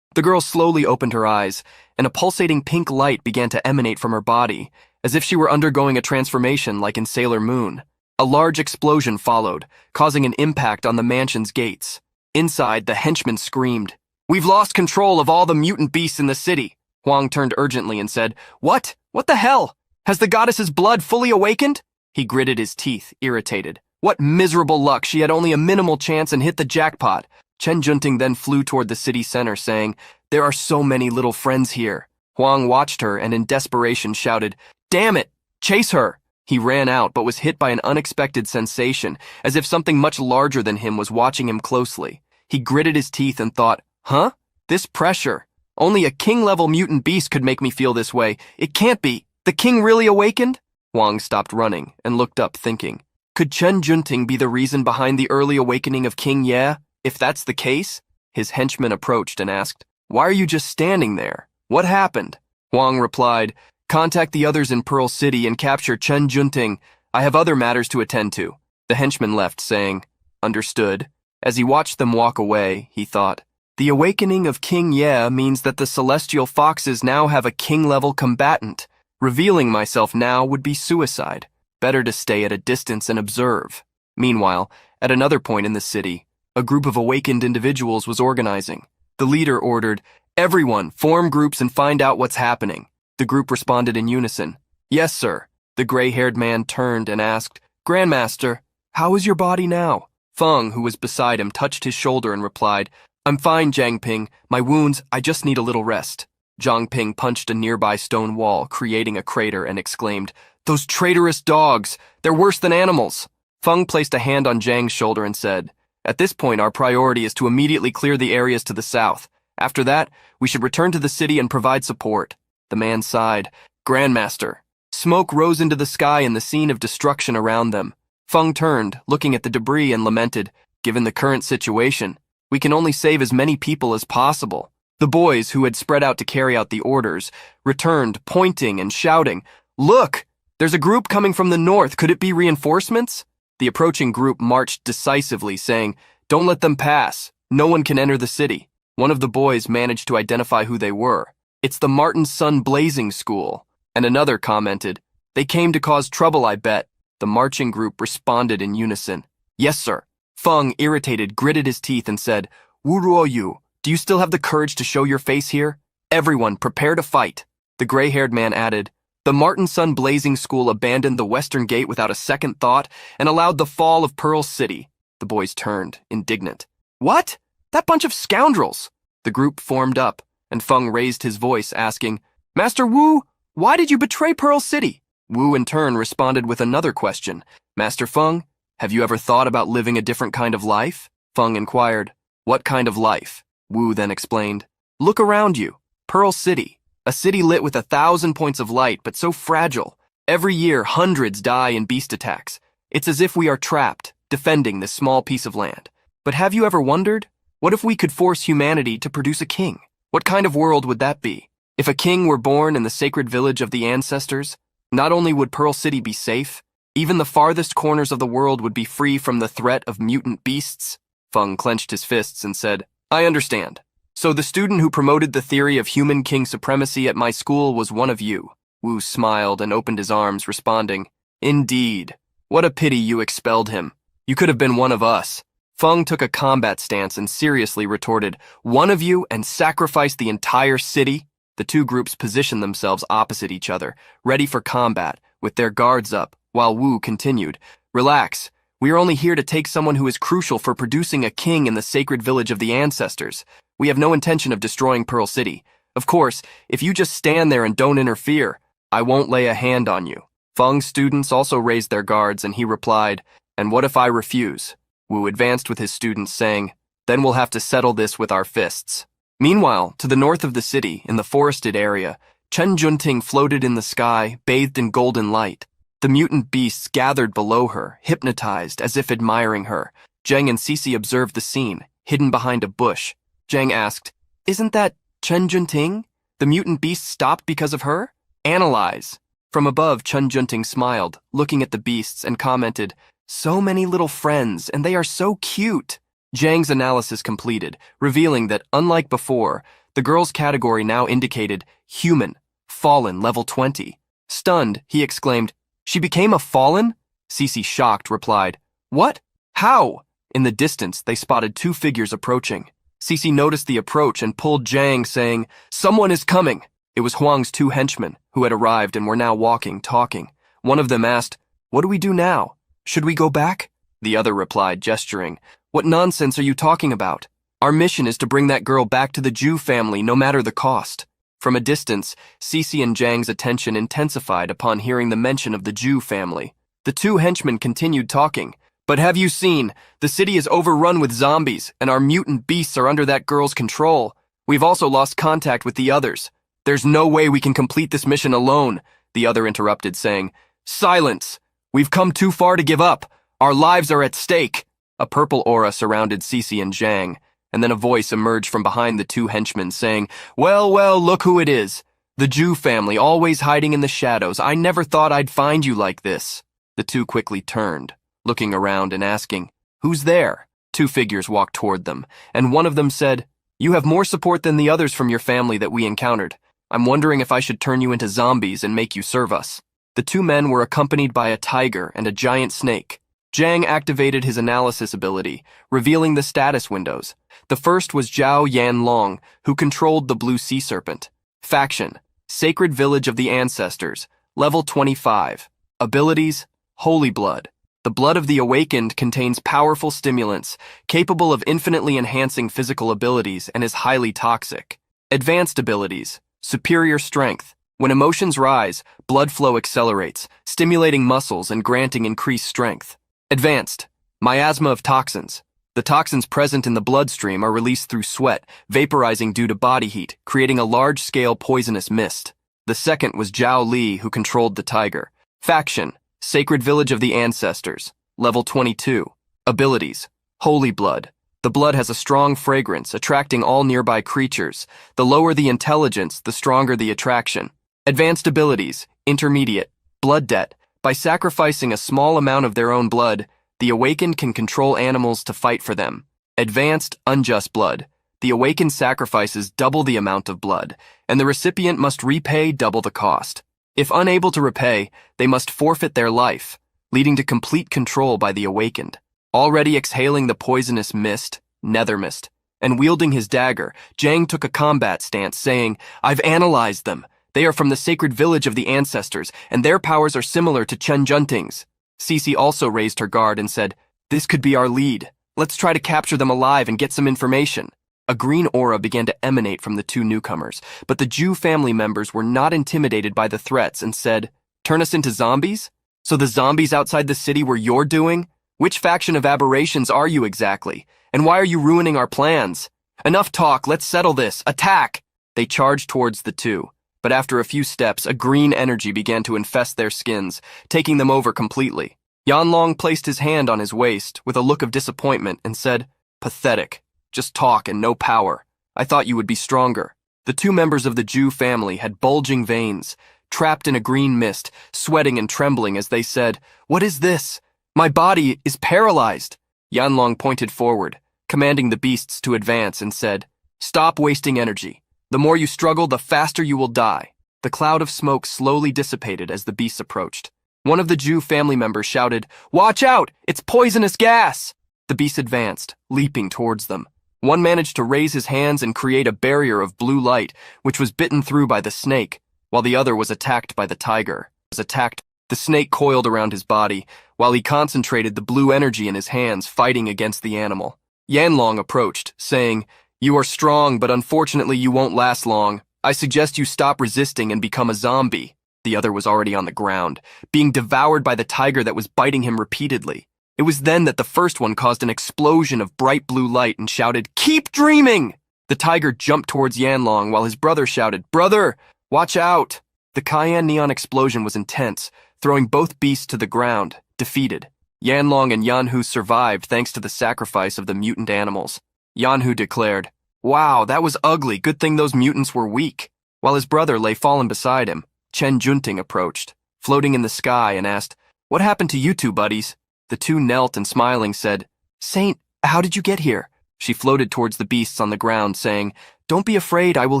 The girl slowly opened her eyes, and a pulsating pink light began to emanate from her body, as if she were undergoing a transformation like in Sailor Moon. A large explosion followed, causing an impact on the mansion's gates. Inside, the henchmen screamed, "We've lost control of all the mutant beasts in the city." Huang turned urgently and said, "What? What the hell? Has the goddess's blood fully awakened?" He gritted his teeth, irritated. What miserable luck, she had only a minimal chance and hit the jackpot. Chen Junting then flew toward the city center, saying, "There are so many little friends here." Huang watched her and in desperation shouted, "Damn it! Chase her!" He ran out but was hit by an unexpected sensation, as if something much larger than him was watching him closely. He gritted his teeth and thought, "Huh? This pressure. Only a king-level mutant beast could make me feel this way. It can't be. The king really awakened?" Huang stopped running and looked up, thinking, could Chen Junting be the reason behind the early awakening of King Ye? If that's the case, his henchman approached and asked, "Why are you just standing there? What happened?" Huang replied, "Contact the others in Pearl City and capture Chen Junting. I have other matters to attend to." The henchman left, saying, "Understood." As he watched them walk away, he thought, the awakening of King Ye means that the celestial foxes now have a king-level combatant. Revealing myself now would be suicide. Better to stay at a distance and observe. Meanwhile, at another point in the city, a group of awakened individuals was organizing. The leader ordered, "Everyone, form groups and find out what's happening." The group responded in unison, "Yes, sir." The gray-haired man turned and asked, "Grandmaster, how is your body now?" Feng, who was beside him, touched his shoulder and replied, "I'm fine, Jiang Ping. My wounds, I just need a little rest." Jiang Ping punched a nearby stone wall, creating a crater, and exclaimed, "Those traitorous dogs! They're worse than animals!" Feng placed a hand on Jiang's shoulder and said, "At this point, our priority is to immediately clear the areas to the south. After that, we should return to the city and provide support. The man sighed. Grandmaster. Smoke rose into the sky in the scene of destruction around them. Feng turned, looking at the debris, and lamented, given the current situation, we can only save as many people as possible. The boys, who had spread out to carry out the orders, returned, pointing and shouting, Look! There's a group coming from the north. Could it be reinforcements? The approaching group marched decisively, saying, Don't let them pass. No one can enter the city. One of the boys managed to identify who they were. It's the Martin Sun Blazing School. And another commented, They came to cause trouble, I bet. The marching group responded in unison. Yes, sir. Feng, irritated, gritted his teeth and said, Wu Ruoyu, do you still have the courage to show your face here? Everyone, prepare to fight. The gray-haired man added, The Martin Sun Blazing School abandoned the western gate without a second thought and allowed the fall of Pearl City. The boys turned, indignant. What? That bunch of scoundrels! The group formed up, and Feng raised his voice, asking, Master Wu, why did you betray Pearl City? Wu in turn responded with another question. Master Feng, have you ever thought about living a different kind of life? Feng inquired. What kind of life? Wu then explained. Look around you. Pearl City. A city lit with 1,000 points of light, but so fragile. Every year, hundreds die in beast attacks. It's as if we are trapped, defending this small piece of land. But have you ever wondered? What if we could force humanity to produce a king? What kind of world would that be? If a king were born in the sacred village of the ancestors, not only would Pearl City be safe, even the farthest corners of the world would be free from the threat of mutant beasts. Feng clenched his fists and said, I understand. So the student who promoted the theory of human king supremacy at my school was one of you. Wu smiled and opened his arms, responding, Indeed. What a pity you expelled him. You could have been one of us. Feng took a combat stance and seriously retorted, One of you and sacrificed the entire city? The two groups positioned themselves opposite each other, ready for combat, with their guards up, while Wu continued, Relax. We are only here to take someone who is crucial for producing a king in the sacred village of the ancestors. We have no intention of destroying Pearl City. Of course, if you just stand there and don't interfere, I won't lay a hand on you. Feng's students also raised their guards, and he replied, And what if I refuse? Wu advanced with his students, saying, Then we'll have to settle this with our fists. Meanwhile, to the north of the city, in the forested area, Chen Junting floated in the sky, bathed in golden light. The mutant beasts gathered below her, hypnotized, as if admiring her. Zheng and Cece observed the scene, hidden behind a bush. Zheng asked, Isn't that Chen Junting? The mutant beast stopped because of her? Analyze. From above, Chen Junting smiled, looking at the beasts, and commented, So many little friends, and they are so cute. Zhang's analysis completed, revealing that, unlike before, the girl's category now indicated human, fallen, level 20. Stunned, he exclaimed, She became a fallen? Cece, shocked, replied, What? How? In the distance, they spotted two figures approaching. Cece noticed the approach and pulled Zhang, saying, Someone is coming. It was Huang's two henchmen, who had arrived and were now walking, talking. One of them asked, What do we do now? Should we go back? The other replied, gesturing, What nonsense are you talking about? Our mission is to bring that girl back to the Zhu family, no matter the cost. From a distance, Cece and Zhang's attention intensified upon hearing the mention of the Zhu family. The two henchmen continued talking. But have you seen? The city is overrun with zombies, and our mutant beasts are under that girl's control. We've also lost contact with the others. There's no way we can complete this mission alone, the other interrupted, saying, Silence! We've come too far to give up. Our lives are at stake. A purple aura surrounded Cece and Zhang, and then a voice emerged from behind the two henchmen, saying, Well, look who it is. The Zhu family, always hiding in the shadows. I never thought I'd find you like this. The two quickly turned, looking around and asking, Who's there? Two figures walked toward them, and one of them said, You have more support than the others from your family that we encountered. I'm wondering if I should turn you into zombies and make you serve us. The two men were accompanied by a tiger and a giant snake. Zhang activated his analysis ability, revealing the status windows. The first was Zhao Yanlong, who controlled the blue sea serpent. Faction, Sacred Village of the Ancestors, level 25. Abilities, Holy Blood. The blood of the awakened contains powerful stimulants, capable of infinitely enhancing physical abilities, and is highly toxic. Advanced abilities, Superior Strength. When emotions rise, blood flow accelerates, stimulating muscles and granting increased strength. Advanced, Miasma of Toxins. The toxins present in the bloodstream are released through sweat, vaporizing due to body heat, creating a large-scale poisonous mist. The second was Zhao Li, who controlled the tiger. Faction: Sacred Village of the Ancestors. Level 22. Abilities: Holy Blood. The blood has a strong fragrance, attracting all nearby creatures. The lower the intelligence, the stronger the attraction. Advanced abilities: Intermediate. Blood Debt. By sacrificing a small amount of their own blood, the awakened can control animals to fight for them. Advanced Unjust Blood. The awakened sacrifices double the amount of blood, and the recipient must repay double the cost. If unable to repay, they must forfeit their life, leading to complete control by the awakened. Already exhaling the poisonous mist, Nether Mist, and wielding his dagger, Zhang took a combat stance, saying, "I've analyzed them. They are from the Sacred Village of the Ancestors, and their powers are similar to Chen Junting's." Cece also raised her guard and said, "This could be our lead. Let's try to capture them alive and get some information." A green aura began to emanate from the two newcomers, but the Jew family members were not intimidated by the threats and said, "Turn us into zombies? So the zombies outside the city were your doing? Which faction of aberrations are you exactly? And why are you ruining our plans? Enough talk, let's settle this. Attack!" They charged towards the two. But after a few steps, a green energy began to infest their skins, taking them over completely. Yanlong placed his hand on his waist with a look of disappointment and said, "Pathetic. Just talk and no power. I thought you would be stronger." The two members of the Jew family had bulging veins, trapped in a green mist, sweating and trembling as they said, "What is this? My body is paralyzed." Yanlong pointed forward, commanding the beasts to advance, and said, "Stop wasting energy. The more you struggle, the faster you will die." The cloud of smoke slowly dissipated as the beasts approached. One of the Jew family members shouted, "Watch out! It's poisonous gas!" The beasts advanced, leaping towards them. One managed to raise his hands and create a barrier of blue light, which was bitten through by the snake, while the other was attacked by the tiger. The snake coiled around his body, while he concentrated the blue energy in his hands, fighting against the animal. Yanlong approached, saying, "You are strong, but unfortunately you won't last long. I suggest you stop resisting and become a zombie." The other was already on the ground, being devoured by the tiger that was biting him repeatedly. It was then that the first one caused an explosion of bright blue light and shouted, "Keep dreaming!" The tiger jumped towards Yanlong while his brother shouted, "Brother, watch out!" The cayenne neon explosion was intense, throwing both beasts to the ground, defeated. Yanlong and Yanhu survived thanks to the sacrifice of the mutant animals. Yanhu declared, "Wow, that was ugly. Good thing those mutants were weak." While his brother lay fallen beside him, Chen Junting approached, floating in the sky, and asked, "What happened to you two buddies?" The two knelt and smiling said, "Saint, how did you get here?" She floated towards the beasts on the ground, saying, "Don't be afraid, I will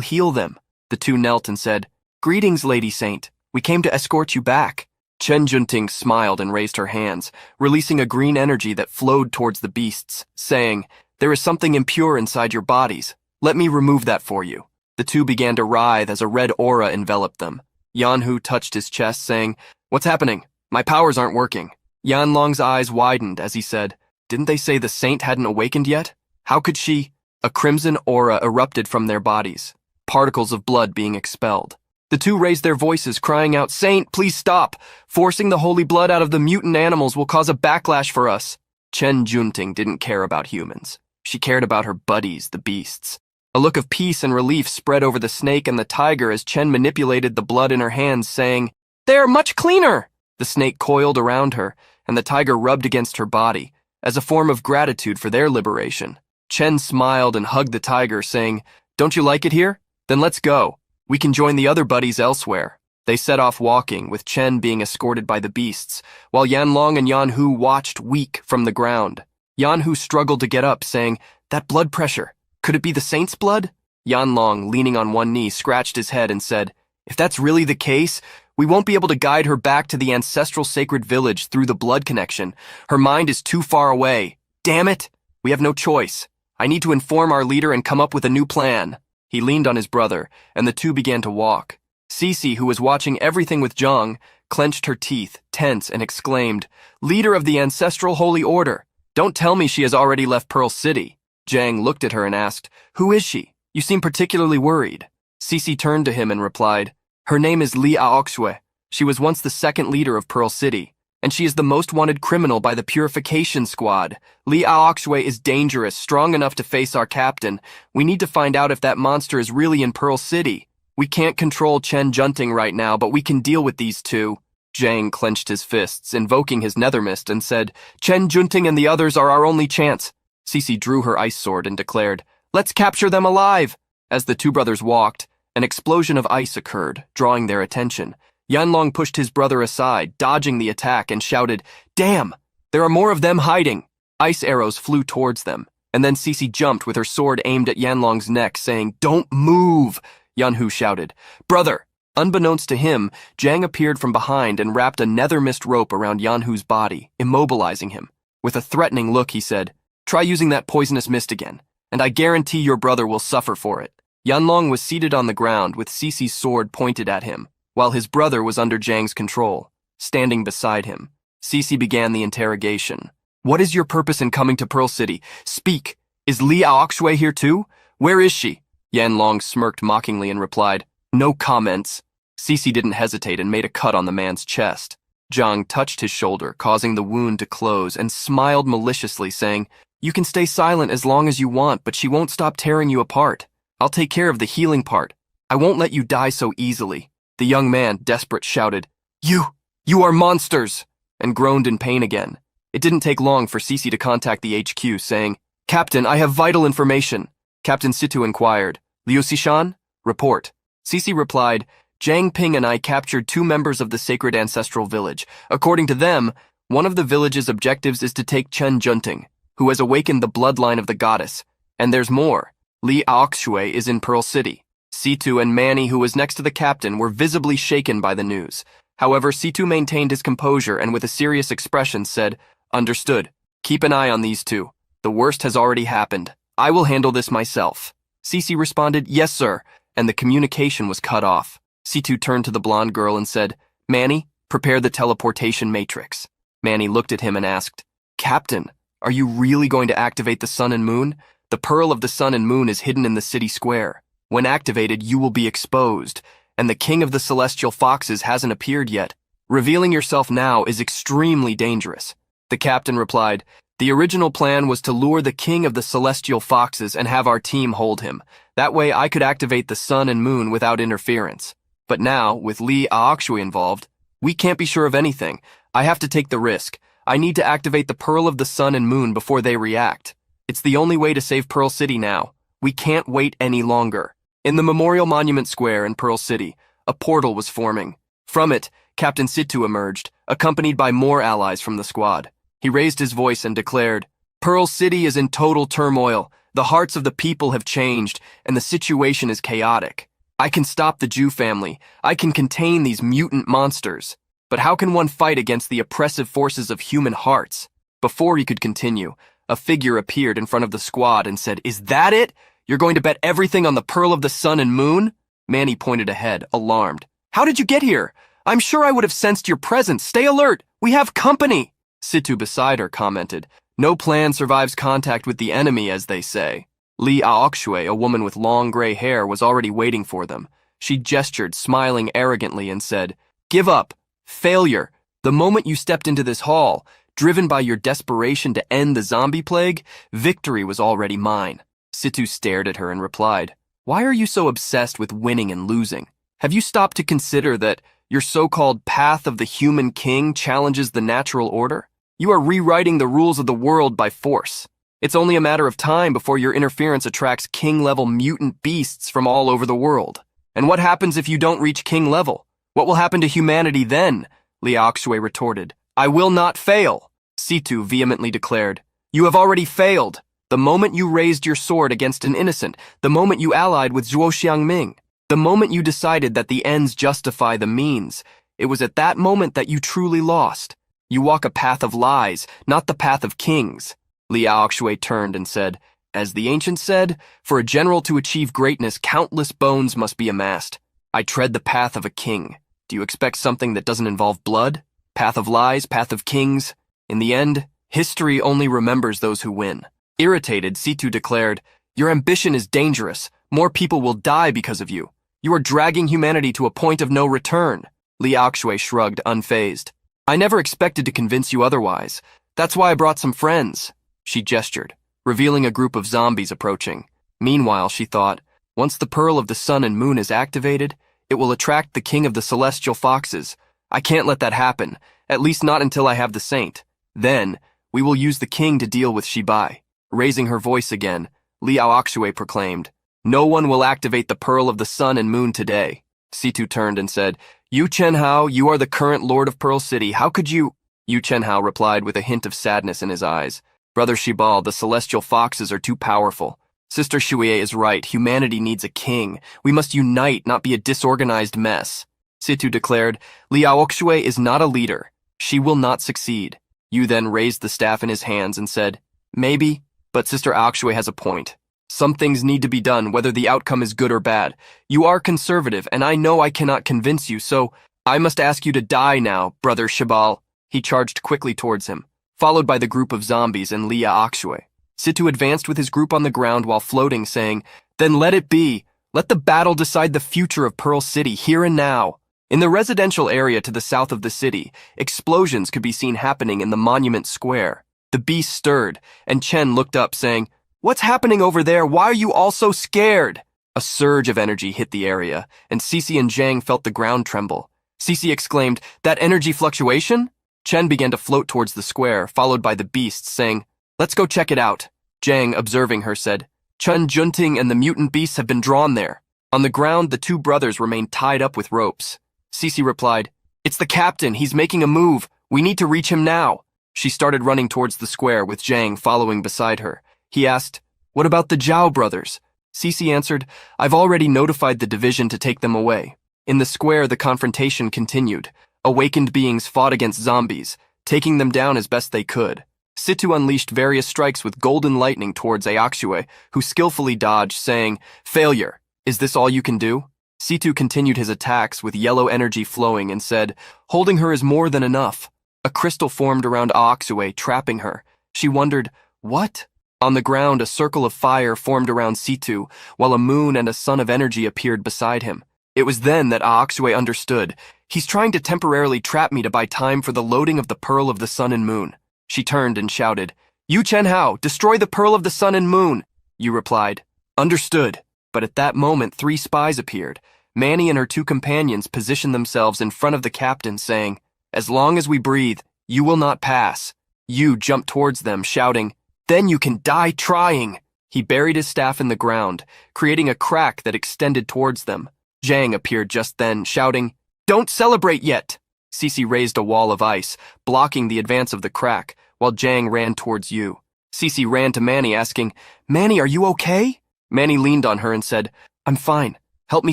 heal them." The two knelt and said, "Greetings, Lady Saint. We came to escort you back." Chen Junting smiled and raised her hands, releasing a green energy that flowed towards the beasts, saying, "There is something impure inside your bodies. Let me remove that for you." The two began to writhe as a red aura enveloped them. Yanhu touched his chest, saying, "What's happening? My powers aren't working." Yanlong's eyes widened as he said, "Didn't they say the saint hadn't awakened yet? How could she?" A crimson aura erupted from their bodies, particles of blood being expelled. The two raised their voices, crying out, "Saint, please stop! Forcing the holy blood out of the mutant animals will cause a backlash for us." Chen Junting didn't care about humans. She cared about her buddies, the beasts. A look of peace and relief spread over the snake and the tiger as Chen manipulated the blood in her hands, saying, "They are much cleaner!" The snake coiled around her, and the tiger rubbed against her body, as a form of gratitude for their liberation. Chen smiled and hugged the tiger, saying, "Don't you like it here? Then let's go. We can join the other buddies elsewhere." They set off walking, with Chen being escorted by the beasts, while Yanlong and Yanhu watched weak from the ground. Yanhu struggled to get up, saying, "That blood pressure, could it be the saint's blood?" Yanlong, leaning on one knee, scratched his head and said, "If that's really the case, we won't be able to guide her back to the ancestral sacred village through the blood connection. Her mind is too far away. Damn it! We have no choice. I need to inform our leader and come up with a new plan." He leaned on his brother, and the two began to walk. Cece, who was watching everything with Zhang, clenched her teeth, tense, and exclaimed, "Leader of the ancestral holy order, don't tell me she has already left Pearl City." Zhang looked at her and asked, "Who is she? You seem particularly worried." Cece turned to him and replied, "Her name is Li Aoxue. She was once the second leader of Pearl City. and she is the most wanted criminal by the Purification Squad. Li Aoxue is dangerous, strong enough to face our captain. We need to find out if that monster is really in Pearl City. We can't control Chen Junting right now, but we can deal with these two. Zhang clenched his fists, invoking his nethermist, and said, Chen Junting and the others are our only chance. Cece drew her ice sword and declared, Let's capture them alive! As the two brothers walked, an explosion of ice occurred, drawing their attention. Yanlong pushed his brother aside, dodging the attack, and shouted, Damn! There are more of them hiding! Ice arrows flew towards them, and then Cece jumped with her sword aimed at Yanlong's neck, saying, Don't move! Yanhu shouted, Brother! Unbeknownst to him, Zhang appeared from behind and wrapped a nether mist rope around Yanhu's body, immobilizing him. With a threatening look, he said, Try using that poisonous mist again, and I guarantee your brother will suffer for it. Yanlong was seated on the ground with Cece's sword pointed at him, while his brother was under Zhang's control, standing beside him. Cece began the interrogation. What is your purpose in coming to Pearl City? Speak! Is Li Aoxue here too? Where is she? Yanlong smirked mockingly and replied, No comments. Cece didn't hesitate and made a cut on the man's chest. Zhang touched his shoulder, causing the wound to close, and smiled maliciously, saying, You can stay silent as long as you want, but she won't stop tearing you apart. I'll take care of the healing part. I won't let you die so easily. The young man, desperate, shouted, You are monsters! And groaned in pain again. It didn't take long for Cece to contact the HQ, saying, Captain, I have vital information. Captain Situ inquired, Liu Xishan? Report. Cece replied, Zhang Ping and I captured 2 members of the sacred ancestral village. According to them, one of the village's objectives is to take Chen Junting, who has awakened the bloodline of the goddess. And there's more. Li Aoxue is in Pearl City. Situ and Manny, who was next to the captain, were visibly shaken by the news. However, Situ maintained his composure and with a serious expression said, Understood. Keep an eye on these two. The worst has already happened. I will handle this myself. Cece responded, Yes, sir, and the communication was cut off. Situ turned to the blonde girl and said, Manny, prepare the teleportation matrix. Manny looked at him and asked, Captain, are you really going to activate the sun and moon? The pearl of the sun and moon is hidden in the city square. When activated, you will be exposed, and the king of the celestial foxes hasn't appeared yet. Revealing yourself now is extremely dangerous. The captain replied, The original plan was to lure the king of the celestial foxes and have our team hold him. That way I could activate the sun and moon without interference. But now, with Li Aoxue involved, we can't be sure of anything. I have to take the risk. I need to activate the pearl of the sun and moon before they react. It's the only way to save Pearl City now. We can't wait any longer. In the Memorial Monument Square in Pearl City, a portal was forming. From it, Captain Situ emerged, accompanied by more allies from the squad. He raised his voice and declared, Pearl City is in total turmoil. The hearts of the people have changed, and the situation is chaotic. I can stop the Jew family. I can contain these mutant monsters. But how can one fight against the oppressive forces of human hearts? Before he could continue, a figure appeared in front of the squad and said, Is that it? You're going to bet everything on the pearl of the sun and moon? Manny pointed ahead, alarmed. How did you get here? I'm sure I would have sensed your presence. Stay alert. We have company. Situ beside her commented, No plan survives contact with the enemy, as they say. Li Aoxue, a woman with long gray hair, was already waiting for them. She gestured, smiling arrogantly, and said, Give up. Failure. The moment you stepped into this hall, driven by your desperation to end the zombie plague, victory was already mine. Situ stared at her and replied, Why are you so obsessed with winning and losing? Have you stopped to consider that your so-called path of the human king challenges the natural order? You are rewriting the rules of the world by force. It's only a matter of time before your interference attracts king-level mutant beasts from all over the world. And what happens if you don't reach king level? What will happen to humanity then? Li Aoxue retorted. I will not fail. Situ vehemently declared. You have already failed. The moment you raised your sword against an innocent, the moment you allied with Zhuo Xiangming, the moment you decided that the ends justify the means, it was at that moment that you truly lost. You walk a path of lies, not the path of kings. Li Aoxue turned and said, As the ancients said, for a general to achieve greatness, countless bones must be amassed. I tread the path of a king. Do you expect something that doesn't involve blood? Path of lies, path of kings? In the end, history only remembers those who win. Irritated, Situ declared, Your ambition is dangerous. More people will die because of you. You are dragging humanity to a point of no return. Li Aoxue shrugged, unfazed. I never expected to convince you otherwise. That's why I brought some friends. She gestured, revealing a group of zombies approaching. Meanwhile, she thought, once the Pearl of the Sun and Moon is activated, it will attract the King of the Celestial Foxes. I can't let that happen, at least not until I have the Saint. Then, we will use the King to deal with Shibai. Raising her voice again, Liao Akshui proclaimed, No one will activate the Pearl of the Sun and Moon today. Situ turned and said, Yu Chenhao, you are the current Lord of Pearl City. How could you? Yu Chenhao replied with a hint of sadness in his eyes. Brother Shibal, the Celestial Foxes are too powerful. Sister Shuye is right. Humanity needs a king. We must unite, not be a disorganized mess. Situ declared, Liao Akshui is not a leader. She will not succeed. Yu then raised the staff in his hands and said, Maybe, but Sister Akshui has a point. Some things need to be done, whether the outcome is good or bad. You are conservative, and I know I cannot convince you, so I must ask you to die now, Brother Shibal. He charged quickly towards him, followed by the group of zombies and Lia Akshui. Situ advanced with his group on the ground while floating, saying, Then let it be. Let the battle decide the future of Pearl City here and now. In the residential area to the south of the city, explosions could be seen happening in the Monument Square. The beast stirred, and Chen looked up, saying, What's happening over there? Why are you all so scared? A surge of energy hit the area, and Cece and Zhang felt the ground tremble. Cece exclaimed, That energy fluctuation? Chen began to float towards the square, followed by the beasts, saying, Let's go check it out. Zhang, observing her, said, Chen Junting and the mutant beasts have been drawn there. On the ground, the two brothers remained tied up with ropes. Cece replied, It's the captain. He's making a move. We need to reach him now. She started running towards the square with Zhang following beside her. He asked, What about the Zhao brothers? Cece answered, I've already notified the division to take them away. In the square, the confrontation continued. Awakened beings fought against zombies, taking them down as best they could. Situ unleashed various strikes with golden lightning towards Aokshue, who skillfully dodged, saying, Failure. Is this all you can do? Situ continued his attacks with yellow energy flowing and said, Holding her is more than enough. A crystal formed around Aokshue, trapping her. She wondered, What? On the ground, a circle of fire formed around Situ, while a moon and a sun of energy appeared beside him. It was then that Aokshue understood. He's trying to temporarily trap me to buy time for the loading of the Pearl of the Sun and Moon. She turned and shouted, Yu Chenhao, destroy the Pearl of the Sun and Moon. Yu replied, Understood. But at that moment, 3 spies appeared. Manny and her 2 companions positioned themselves in front of the captain, saying, As long as we breathe, you will not pass. Yu jumped towards them, shouting, Then you can die trying. He buried his staff in the ground, creating a crack that extended towards them. Zhang appeared just then, shouting, Don't celebrate yet! Cece raised a wall of ice, blocking the advance of the crack, while Zhang ran towards Yu. Cece ran to Manny, asking, Manny, are you okay? Manny leaned on her and said, I'm fine. Help me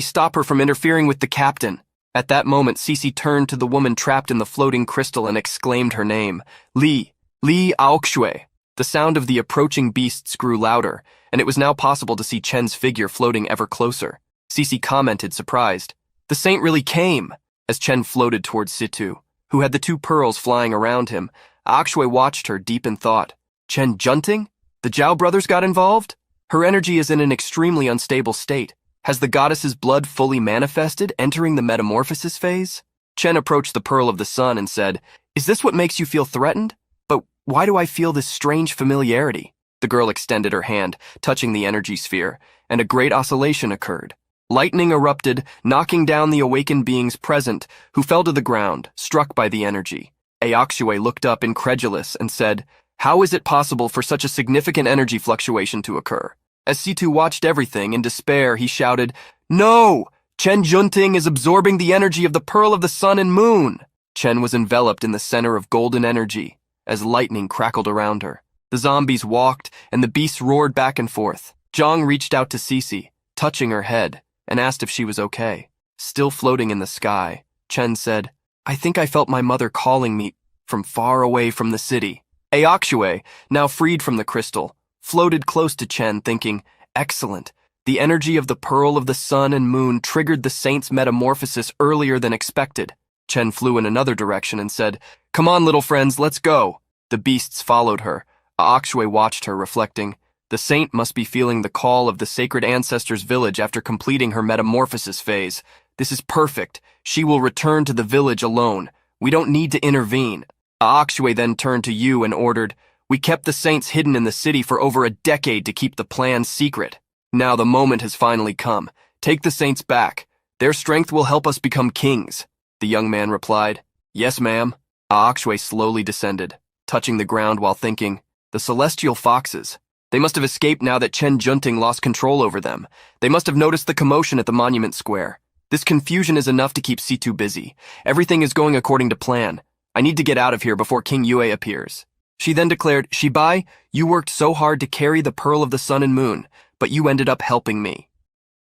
stop her from interfering with the captain. At that moment, Cece turned to the woman trapped in the floating crystal and exclaimed her name, Li Aokshue. The sound of the approaching beasts grew louder, and it was now possible to see Chen's figure floating ever closer. Cece commented, surprised, The saint really came. As Chen floated towards Situ, who had the 2 pearls flying around him, Aokshue watched her deep in thought. Chen Junting? The Zhao brothers got involved? Her energy is in an extremely unstable state. Has the goddess's blood fully manifested, entering the metamorphosis phase? Chen approached the Pearl of the Sun and said, Is this what makes you feel threatened? But why do I feel this strange familiarity? The girl extended her hand, touching the energy sphere, and a great oscillation occurred. Lightning erupted, knocking down the awakened beings present, who fell to the ground, struck by the energy. Aokshue looked up incredulous and said, How is it possible for such a significant energy fluctuation to occur? As Situ watched everything, in despair, he shouted, No! Chen Junting is absorbing the energy of the Pearl of the Sun and Moon! Chen was enveloped in the center of golden energy, as lightning crackled around her. The zombies walked, and the beasts roared back and forth. Zhang reached out to Cece, touching her head, and asked if she was okay. Still floating in the sky, Chen said, I think I felt my mother calling me from far away from the city. Aokshue, now freed from the crystal, floated close to Chen, thinking, Excellent. The energy of the Pearl of the Sun and Moon triggered the saint's metamorphosis earlier than expected. Chen flew in another direction and said, Come on, little friends, let's go. The beasts followed her. Aokshue watched her, reflecting, The saint must be feeling the call of the sacred ancestors' village after completing her metamorphosis phase. This is perfect. She will return to the village alone. We don't need to intervene. Aokshue then turned to you and ordered, we kept the saints hidden in the city for over a decade to keep the plan secret. Now the moment has finally come. Take the saints back. Their strength will help us become kings. The young man replied, yes, ma'am. Aokshue slowly descended, touching the ground while thinking, the celestial foxes. They must have escaped now that Chen Junting lost control over them. They must have noticed the commotion at the monument square. This confusion is enough to keep Situ busy. Everything is going according to plan. I need to get out of here before King Yue appears. She then declared, Shibai, you worked so hard to carry the Pearl of the Sun and Moon, but you ended up helping me.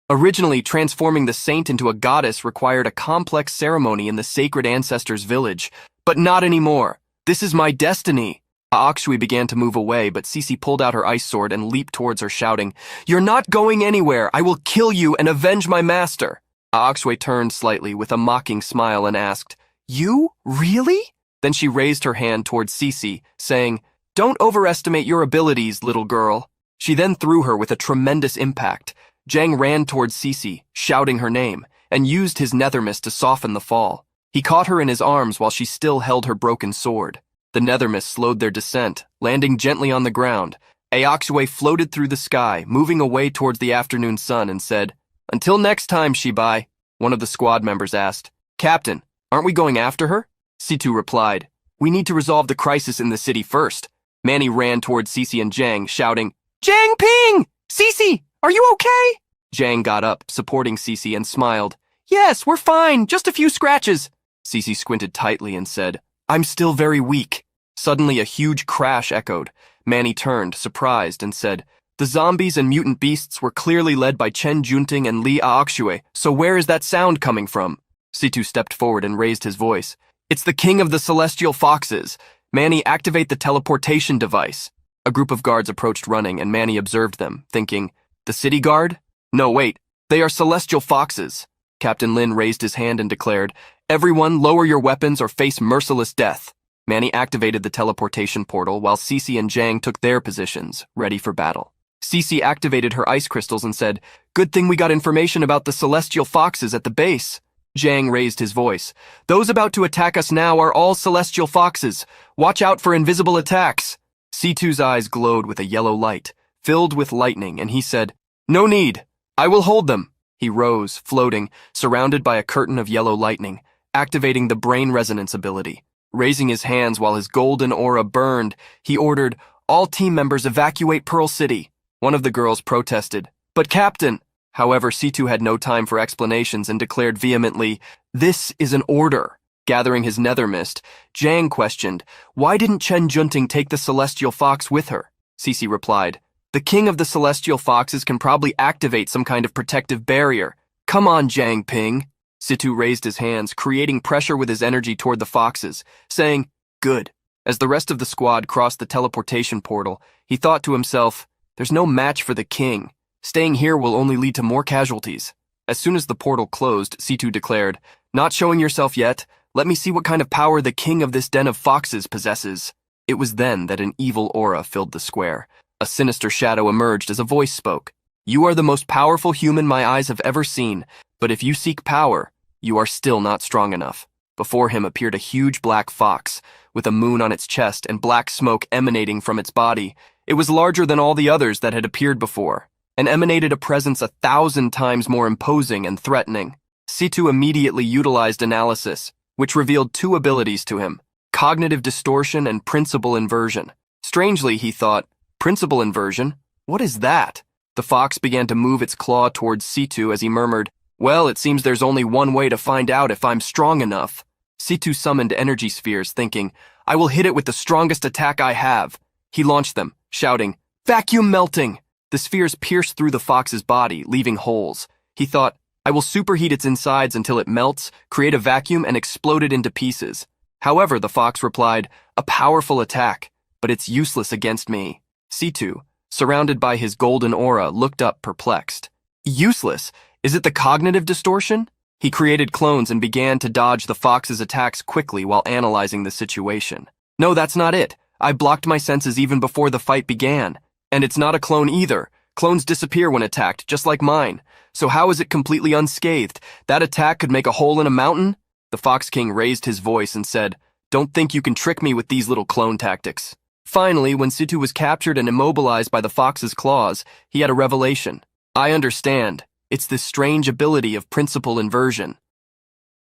Originally, transforming the saint into a goddess required a complex ceremony in the sacred ancestors' village, but not anymore. This is my destiny. Aokshue began to move away, but Cece pulled out her ice sword and leaped towards her, shouting, you're not going anywhere. I will kill you and avenge my master. Aokshue turned slightly with a mocking smile and asked, you? Really? Then she raised her hand towards Cece, saying, don't overestimate your abilities, little girl. She then threw her with a tremendous impact. Zhang ran towards Cece, shouting her name, and used his nethermist to soften the fall. He caught her in his arms while she still held her broken sword. The nethermist slowed their descent, landing gently on the ground. Aokshue floated through the sky, moving away towards the afternoon sun, and said, until next time, Shibai. One of the squad members asked, Captain, aren't we going after her? Situ replied, we need to resolve the crisis in the city first. Manny ran towards Cece and Zhang, shouting, Zhang Ping! Cece, are you okay? Zhang got up, supporting Cece, and smiled. Yes, we're fine, just a few scratches. Cece squinted tightly and said, I'm still very weak. Suddenly a huge crash echoed. Manny turned, surprised, and said, the zombies and mutant beasts were clearly led by Chen Junting and Li Aokshue, so where is that sound coming from? Situ stepped forward and raised his voice. It's the king of the celestial foxes. Manny, activate the teleportation device. A group of guards approached running, and Manny observed them, thinking, the city guard? No, wait, they are celestial foxes. Captain Lin raised his hand and declared, everyone lower your weapons or face merciless death. Manny activated the teleportation portal while Cece and Zhang took their positions, ready for battle. Cece activated her ice crystals and said, good thing we got information about the celestial foxes at the base. Zhang raised his voice. Those about to attack us now are all celestial foxes. Watch out for invisible attacks. Situ's eyes glowed with a yellow light, filled with lightning, and he said, no need. I will hold them. He rose, floating, surrounded by a curtain of yellow lightning, activating the brain resonance ability. Raising his hands while his golden aura burned, he ordered, all team members evacuate Pearl City. One of the girls protested, but Captain. However, Situ had no time for explanations and declared vehemently, this is an order. Gathering his nether mist, Zhang questioned, why didn't Chen Junting take the celestial fox with her? Cece replied, the king of the celestial foxes can probably activate some kind of protective barrier. Come on, Zhang Ping. Situ raised his hands, creating pressure with his energy toward the foxes, saying, good. As the rest of the squad crossed the teleportation portal, he thought to himself, there's no match for the king. Staying here will only lead to more casualties. As soon as the portal closed, Situ declared, not showing yourself yet, let me see what kind of power the king of this den of foxes possesses. It was then that an evil aura filled the square. A sinister shadow emerged as a voice spoke. You are the most powerful human my eyes have ever seen, but if you seek power, you are still not strong enough. Before him appeared a huge black fox, with a moon on its chest and black smoke emanating from its body. It was larger than all the others that had appeared before, and emanated a presence 1,000 times more imposing and threatening. Situ immediately utilized analysis, which revealed two abilities to him, cognitive distortion and principle inversion. Strangely, he thought, principle inversion? What is that? The fox began to move its claw towards Situ as he murmured, well, it seems there's only one way to find out if I'm strong enough. Situ summoned energy spheres, thinking, I will hit it with the strongest attack I have. He launched them, shouting, vacuum melting! The spheres pierced through the fox's body, leaving holes. He thought, I will superheat its insides until it melts, create a vacuum, and explode it into pieces. However, the fox replied, a powerful attack, but it's useless against me. Situ, surrounded by his golden aura, looked up perplexed. Useless? Is it the cognitive distortion? He created clones and began to dodge the fox's attacks quickly while analyzing the situation. No, that's not it. I blocked my senses even before the fight began. And it's not a clone either. Clones disappear when attacked, just like mine. So how is it completely unscathed? That attack could make a hole in a mountain? The The Fox King raised his voice and said, "Don't think you can trick me with these little clone tactics." Finally, when Situ was captured and immobilized by the fox's claws, he had a revelation. "I understand. It's this strange ability of principle inversion.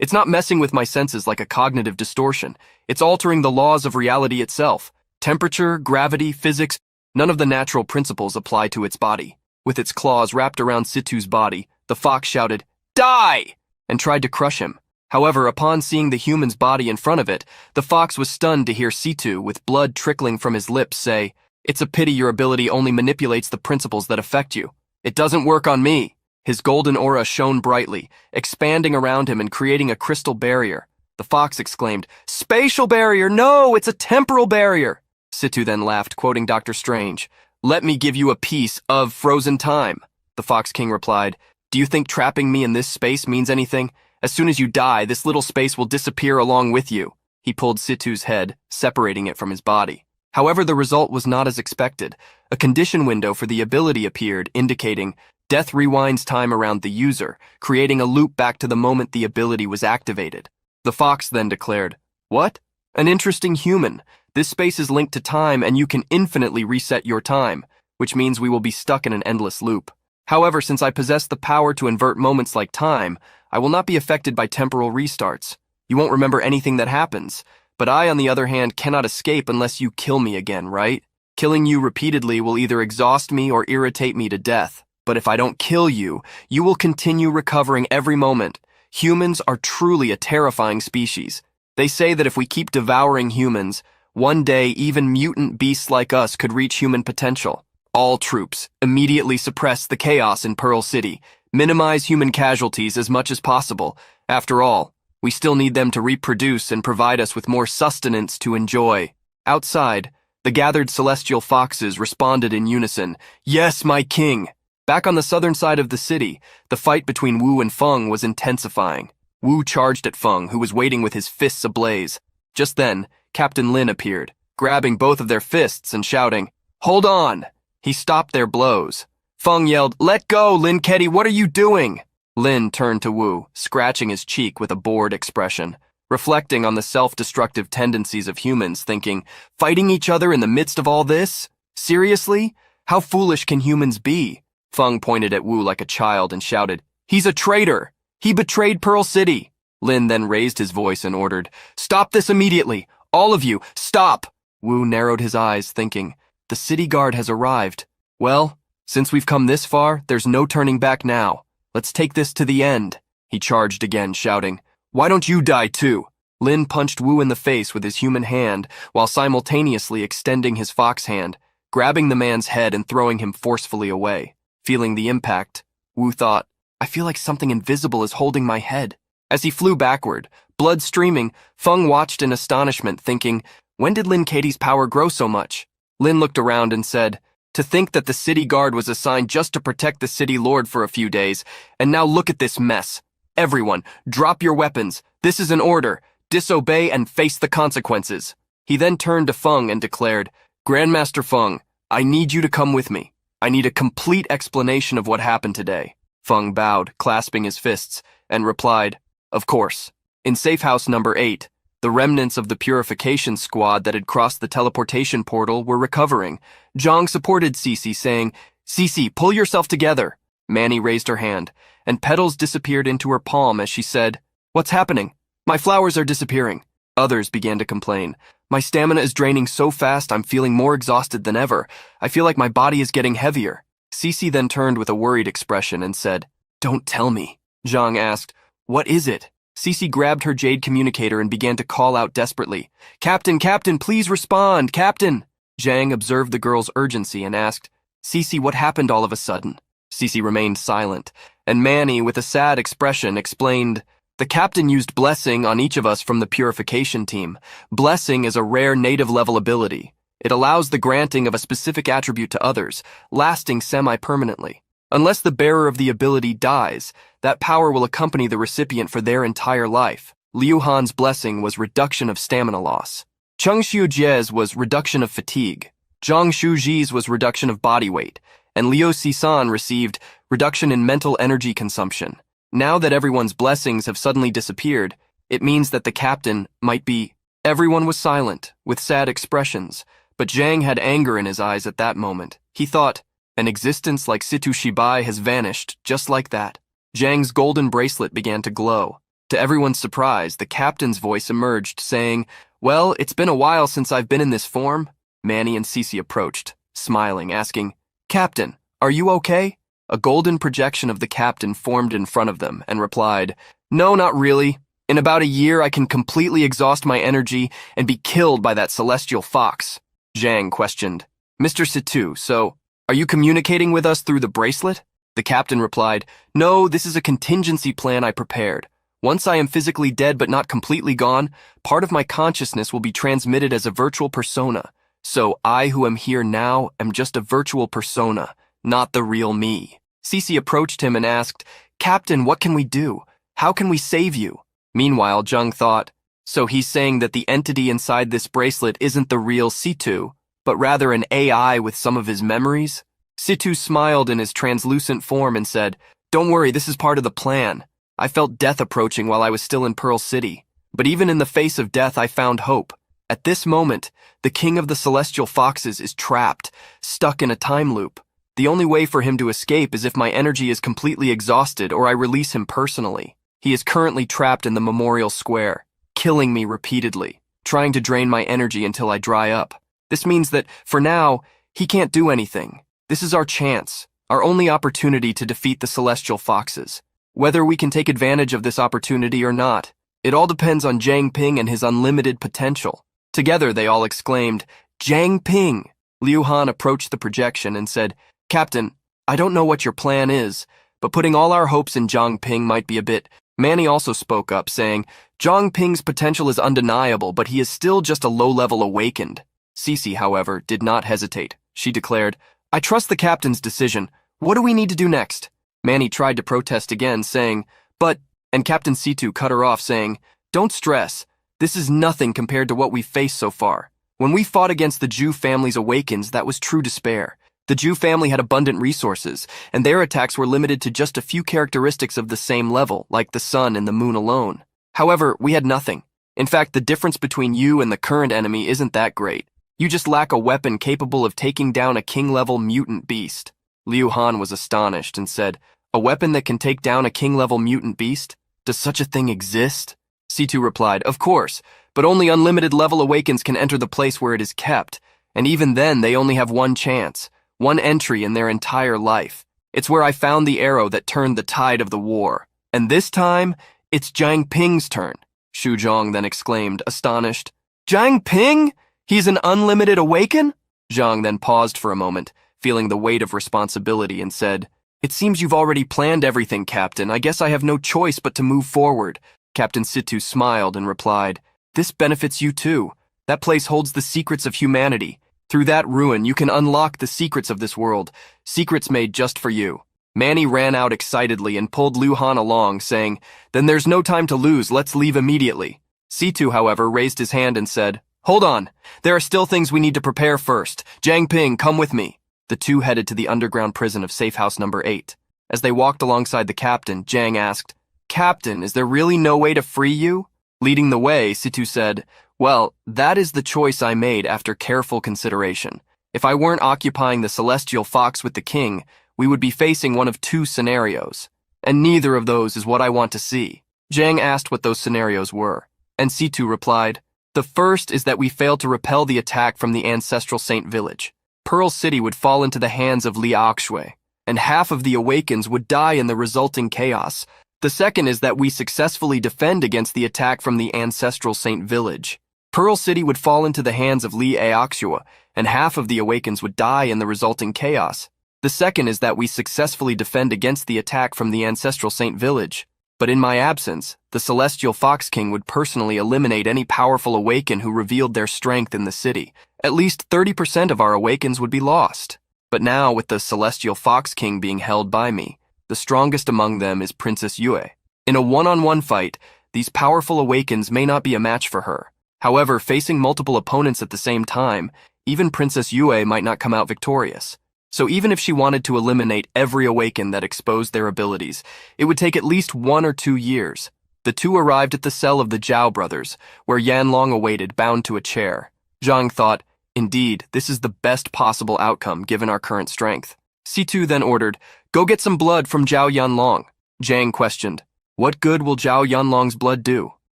It's not messing with my senses like a cognitive distortion. It's altering the laws of reality itself. Temperature, gravity, physics, none of the natural principles apply to its body." With its claws wrapped around Situ's body, the fox shouted, "Die!" and tried to crush him. However, upon seeing the human's body in front of it, the fox was stunned to hear Situ, with blood trickling from his lips, say, "It's a pity your ability only manipulates the principles that affect you. It doesn't work on me." His golden aura shone brightly, expanding around him and creating a crystal barrier. The fox exclaimed, "Spatial barrier! No, it's a temporal barrier!" Situ then laughed, quoting Dr. Strange, "Let me give you a piece of frozen time." The Fox King replied, "Do you think trapping me in this space means anything? As soon as you die, this little space will disappear along with you." He pulled Situ's head, separating it from his body. However, the result was not as expected. A condition window for the ability appeared, indicating death rewinds time around the user, creating a loop back to the moment the ability was activated. The fox then declared, "What? An interesting human. This space is linked to time and you can infinitely reset your time, which means we will be stuck in an endless loop. However, since I possess the power to invert moments like time, I will not be affected by temporal restarts. You won't remember anything that happens. But I, on the other hand, cannot escape unless you kill me again, right? Killing you repeatedly will either exhaust me or irritate me to death. But if I don't kill you, you will continue recovering every moment. Humans are truly a terrifying species. They say that if we keep devouring humans, one day even mutant beasts like us could reach human potential. All troops, immediately suppress the chaos in Pearl City. Minimize human casualties as much as possible. After all, we still need them to reproduce and provide us with more sustenance to enjoy." Outside, the gathered celestial foxes responded in unison, "Yes, my king!" Back on the southern side of the city, the fight between Wu and Feng was intensifying. Wu charged at Feng, who was waiting with his fists ablaze. Just then, Captain Lin appeared, grabbing both of their fists and shouting, "Hold on!" He stopped their blows. Feng yelled, "Let go, Lin Ketty, what are you doing?" Lin turned to Wu, scratching his cheek with a bored expression, reflecting on the self-destructive tendencies of humans, thinking, fighting each other in the midst of all this? Seriously? How foolish can humans be? Feng pointed at Wu like a child and shouted, "He's a traitor! He betrayed Pearl City!" Lin then raised his voice and ordered, "Stop this immediately! All of you, stop!" Wu narrowed his eyes, thinking, the city guard has arrived. Well, since we've come this far, there's no turning back now. Let's take this to the end. He charged again, shouting, "Why don't you die too?" Lin punched Wu in the face with his human hand, while simultaneously extending his fox hand, grabbing the man's head and throwing him forcefully away. Feeling the impact, Wu thought, "I feel like something invisible is holding my head." As he flew backward, blood streaming, Feng watched in astonishment, thinking, when did Lin Katie's power grow so much? Lin looked around and said, "To think that the city guard was assigned just to protect the city lord for a few days, and now look at this mess. Everyone, drop your weapons. This is an order. Disobey and face the consequences." He then turned to Feng and declared, "Grandmaster Feng, I need you to come with me. I need a complete explanation of what happened today." Feng bowed, clasping his fists, and replied, "Of course." In safe house number 8, the remnants of the purification squad that had crossed the teleportation portal were recovering. Zhang supported Cece, saying, "Cece, pull yourself together." Manny raised her hand, and petals disappeared into her palm as she said, "What's happening? My flowers are disappearing." Others began to complain. "My stamina is draining so fast I'm feeling more exhausted than ever. I feel like my body is getting heavier." Cece then turned with a worried expression and said, "Don't tell me." Zhang asked, "What is it?" Cece grabbed her jade communicator and began to call out desperately, "Captain, Captain, please respond, Captain!" Zhang observed the girl's urgency and asked, "Cece, what happened all of a sudden?" Cece remained silent, and Manny, with a sad expression, explained, "The captain used blessing on each of us from the purification team. Blessing is a rare native-level ability. It allows the granting of a specific attribute to others, lasting semi-permanently. Unless the bearer of the ability dies, that power will accompany the recipient for their entire life. Liu Han's blessing was reduction of stamina loss. Cheng Xiujie's was reduction of fatigue. Zhang Shuji's was reduction of body weight. And Liu Sisan received reduction in mental energy consumption. Now that everyone's blessings have suddenly disappeared, It means that the captain might be... Everyone was silent, with sad expressions, but Zhang had anger in his eyes at that moment. He thought, an existence like Situ Shibai has vanished, just like that. Zhang's golden bracelet began to glow. To everyone's surprise, the captain's voice emerged, saying, "Well, it's been a while since I've been in this form." Manny and Cece approached, smiling, asking, "Captain, are you okay?" A golden projection of the captain formed in front of them and replied, "No, not really. In about a year, I can completely exhaust my energy and be killed by that celestial fox." Zhang questioned, "Mr. Situ, so are you communicating with us through the bracelet?" The captain replied, "No, this is a contingency plan I prepared. Once I am physically dead but not completely gone, part of my consciousness will be transmitted as a virtual persona. So I who am here now am just a virtual persona, not the real me." Cece approached him and asked, "Captain, what can we do? How can we save you?" Meanwhile, Zhang thought, so he's saying that the entity inside this bracelet isn't the real Situ, but rather an AI with some of his memories? Situ smiled in his translucent form and said, "Don't worry, this is part of the plan. I felt death approaching while I was still in Pearl City, but even in the face of death I found hope. At this moment, the king of the celestial foxes is trapped, stuck in a time loop. The only way for him to escape is if my energy is completely exhausted or I release him personally. He is currently trapped in the Memorial Square, killing me repeatedly, trying to drain my energy until I dry up. This means that, for now, he can't do anything. This is our chance, our only opportunity to defeat the celestial foxes. Whether we can take advantage of this opportunity or not, it all depends on Jiang Ping and his unlimited potential." Together they all exclaimed, "Jiang Ping!" Liu Han approached the projection and said, "Captain, I don't know what your plan is, but putting all our hopes in Jiang Ping might be a bit..." Manny also spoke up, saying, "Jiang Ping's potential is undeniable, but he is still just a low-level awakened." Cece, however, did not hesitate. She declared, "I trust the captain's decision. What do we need to do next?" Manny tried to protest again, saying, "But..." And Captain Situ cut her off, saying, "Don't stress. This is nothing compared to what we've faced so far. When we fought against the Zhu family's Awakens, that was true despair. The Zhu family had abundant resources, and their attacks were limited to just a few characteristics of the same level, like the sun and the moon alone. However, we had nothing. In fact, the difference between you and the current enemy isn't that great. You just lack a weapon capable of taking down a king-level mutant beast." Liu Han was astonished and said, "A weapon that can take down a king-level mutant beast? Does such a thing exist?" Situ replied, "Of course, but only unlimited level Awakens can enter the place where it is kept, and even then they only have one chance, one entry in their entire life. It's where I found the arrow that turned the tide of the war. And this time, it's Jiang Ping's turn." Xu Zhang then exclaimed, astonished, "Jiang Ping? He's an unlimited Awaken?" Zhang then paused for a moment, feeling the weight of responsibility, and said, "It seems you've already planned everything, Captain. I guess I have no choice but to move forward." Captain Situ smiled and replied, "This benefits you too. That place holds the secrets of humanity. Through that ruin, you can unlock the secrets of this world, secrets made just for you." Manny ran out excitedly and pulled Liu Han along, saying, "Then there's no time to lose, let's leave immediately." Situ, however, raised his hand and said, "Hold on, there are still things we need to prepare first. Jiang Ping, come with me." The two headed to the underground prison of Safe House number 8. As they walked alongside the captain, Jiang asked, "Captain, is there really no way to free you?" Leading the way, Situ said, "Well, that is the choice I made after careful consideration. If I weren't occupying the celestial fox with the king, we would be facing one of two scenarios, and neither of those is what I want to see." Jiang asked what those scenarios were, and Situ replied, "The first is that we failed to repel the attack from the ancestral Saint Village. Pearl City would fall into the hands of Li Akshui, and half of the Awakens would die in the resulting chaos. The second is that we successfully defend against the attack from the ancestral Saint Village. Pearl City would fall into the hands of Li Akshui, and half of the Awakens would die in the resulting chaos. The second is that we successfully defend against the attack from the ancestral Saint Village. But in my absence, the Celestial Fox King would personally eliminate any powerful Awaken who revealed their strength in the city. At least 30% of our Awakens would be lost. But now, with the Celestial Fox King being held by me, the strongest among them is Princess Yue. In a one-on-one fight, these powerful Awakens may not be a match for her. However, facing multiple opponents at the same time, even Princess Yue might not come out victorious. So even if she wanted to eliminate every Awaken that exposed their abilities, it would take at least 1 or 2 years. The two arrived at the cell of the Zhao brothers, where Yanlong awaited, bound to a chair. Zhang thought, indeed, this is the best possible outcome given our current strength. Situ then ordered, go get some blood from Zhao Yanlong. Zhang questioned, what good will Zhao Yanlong's blood do?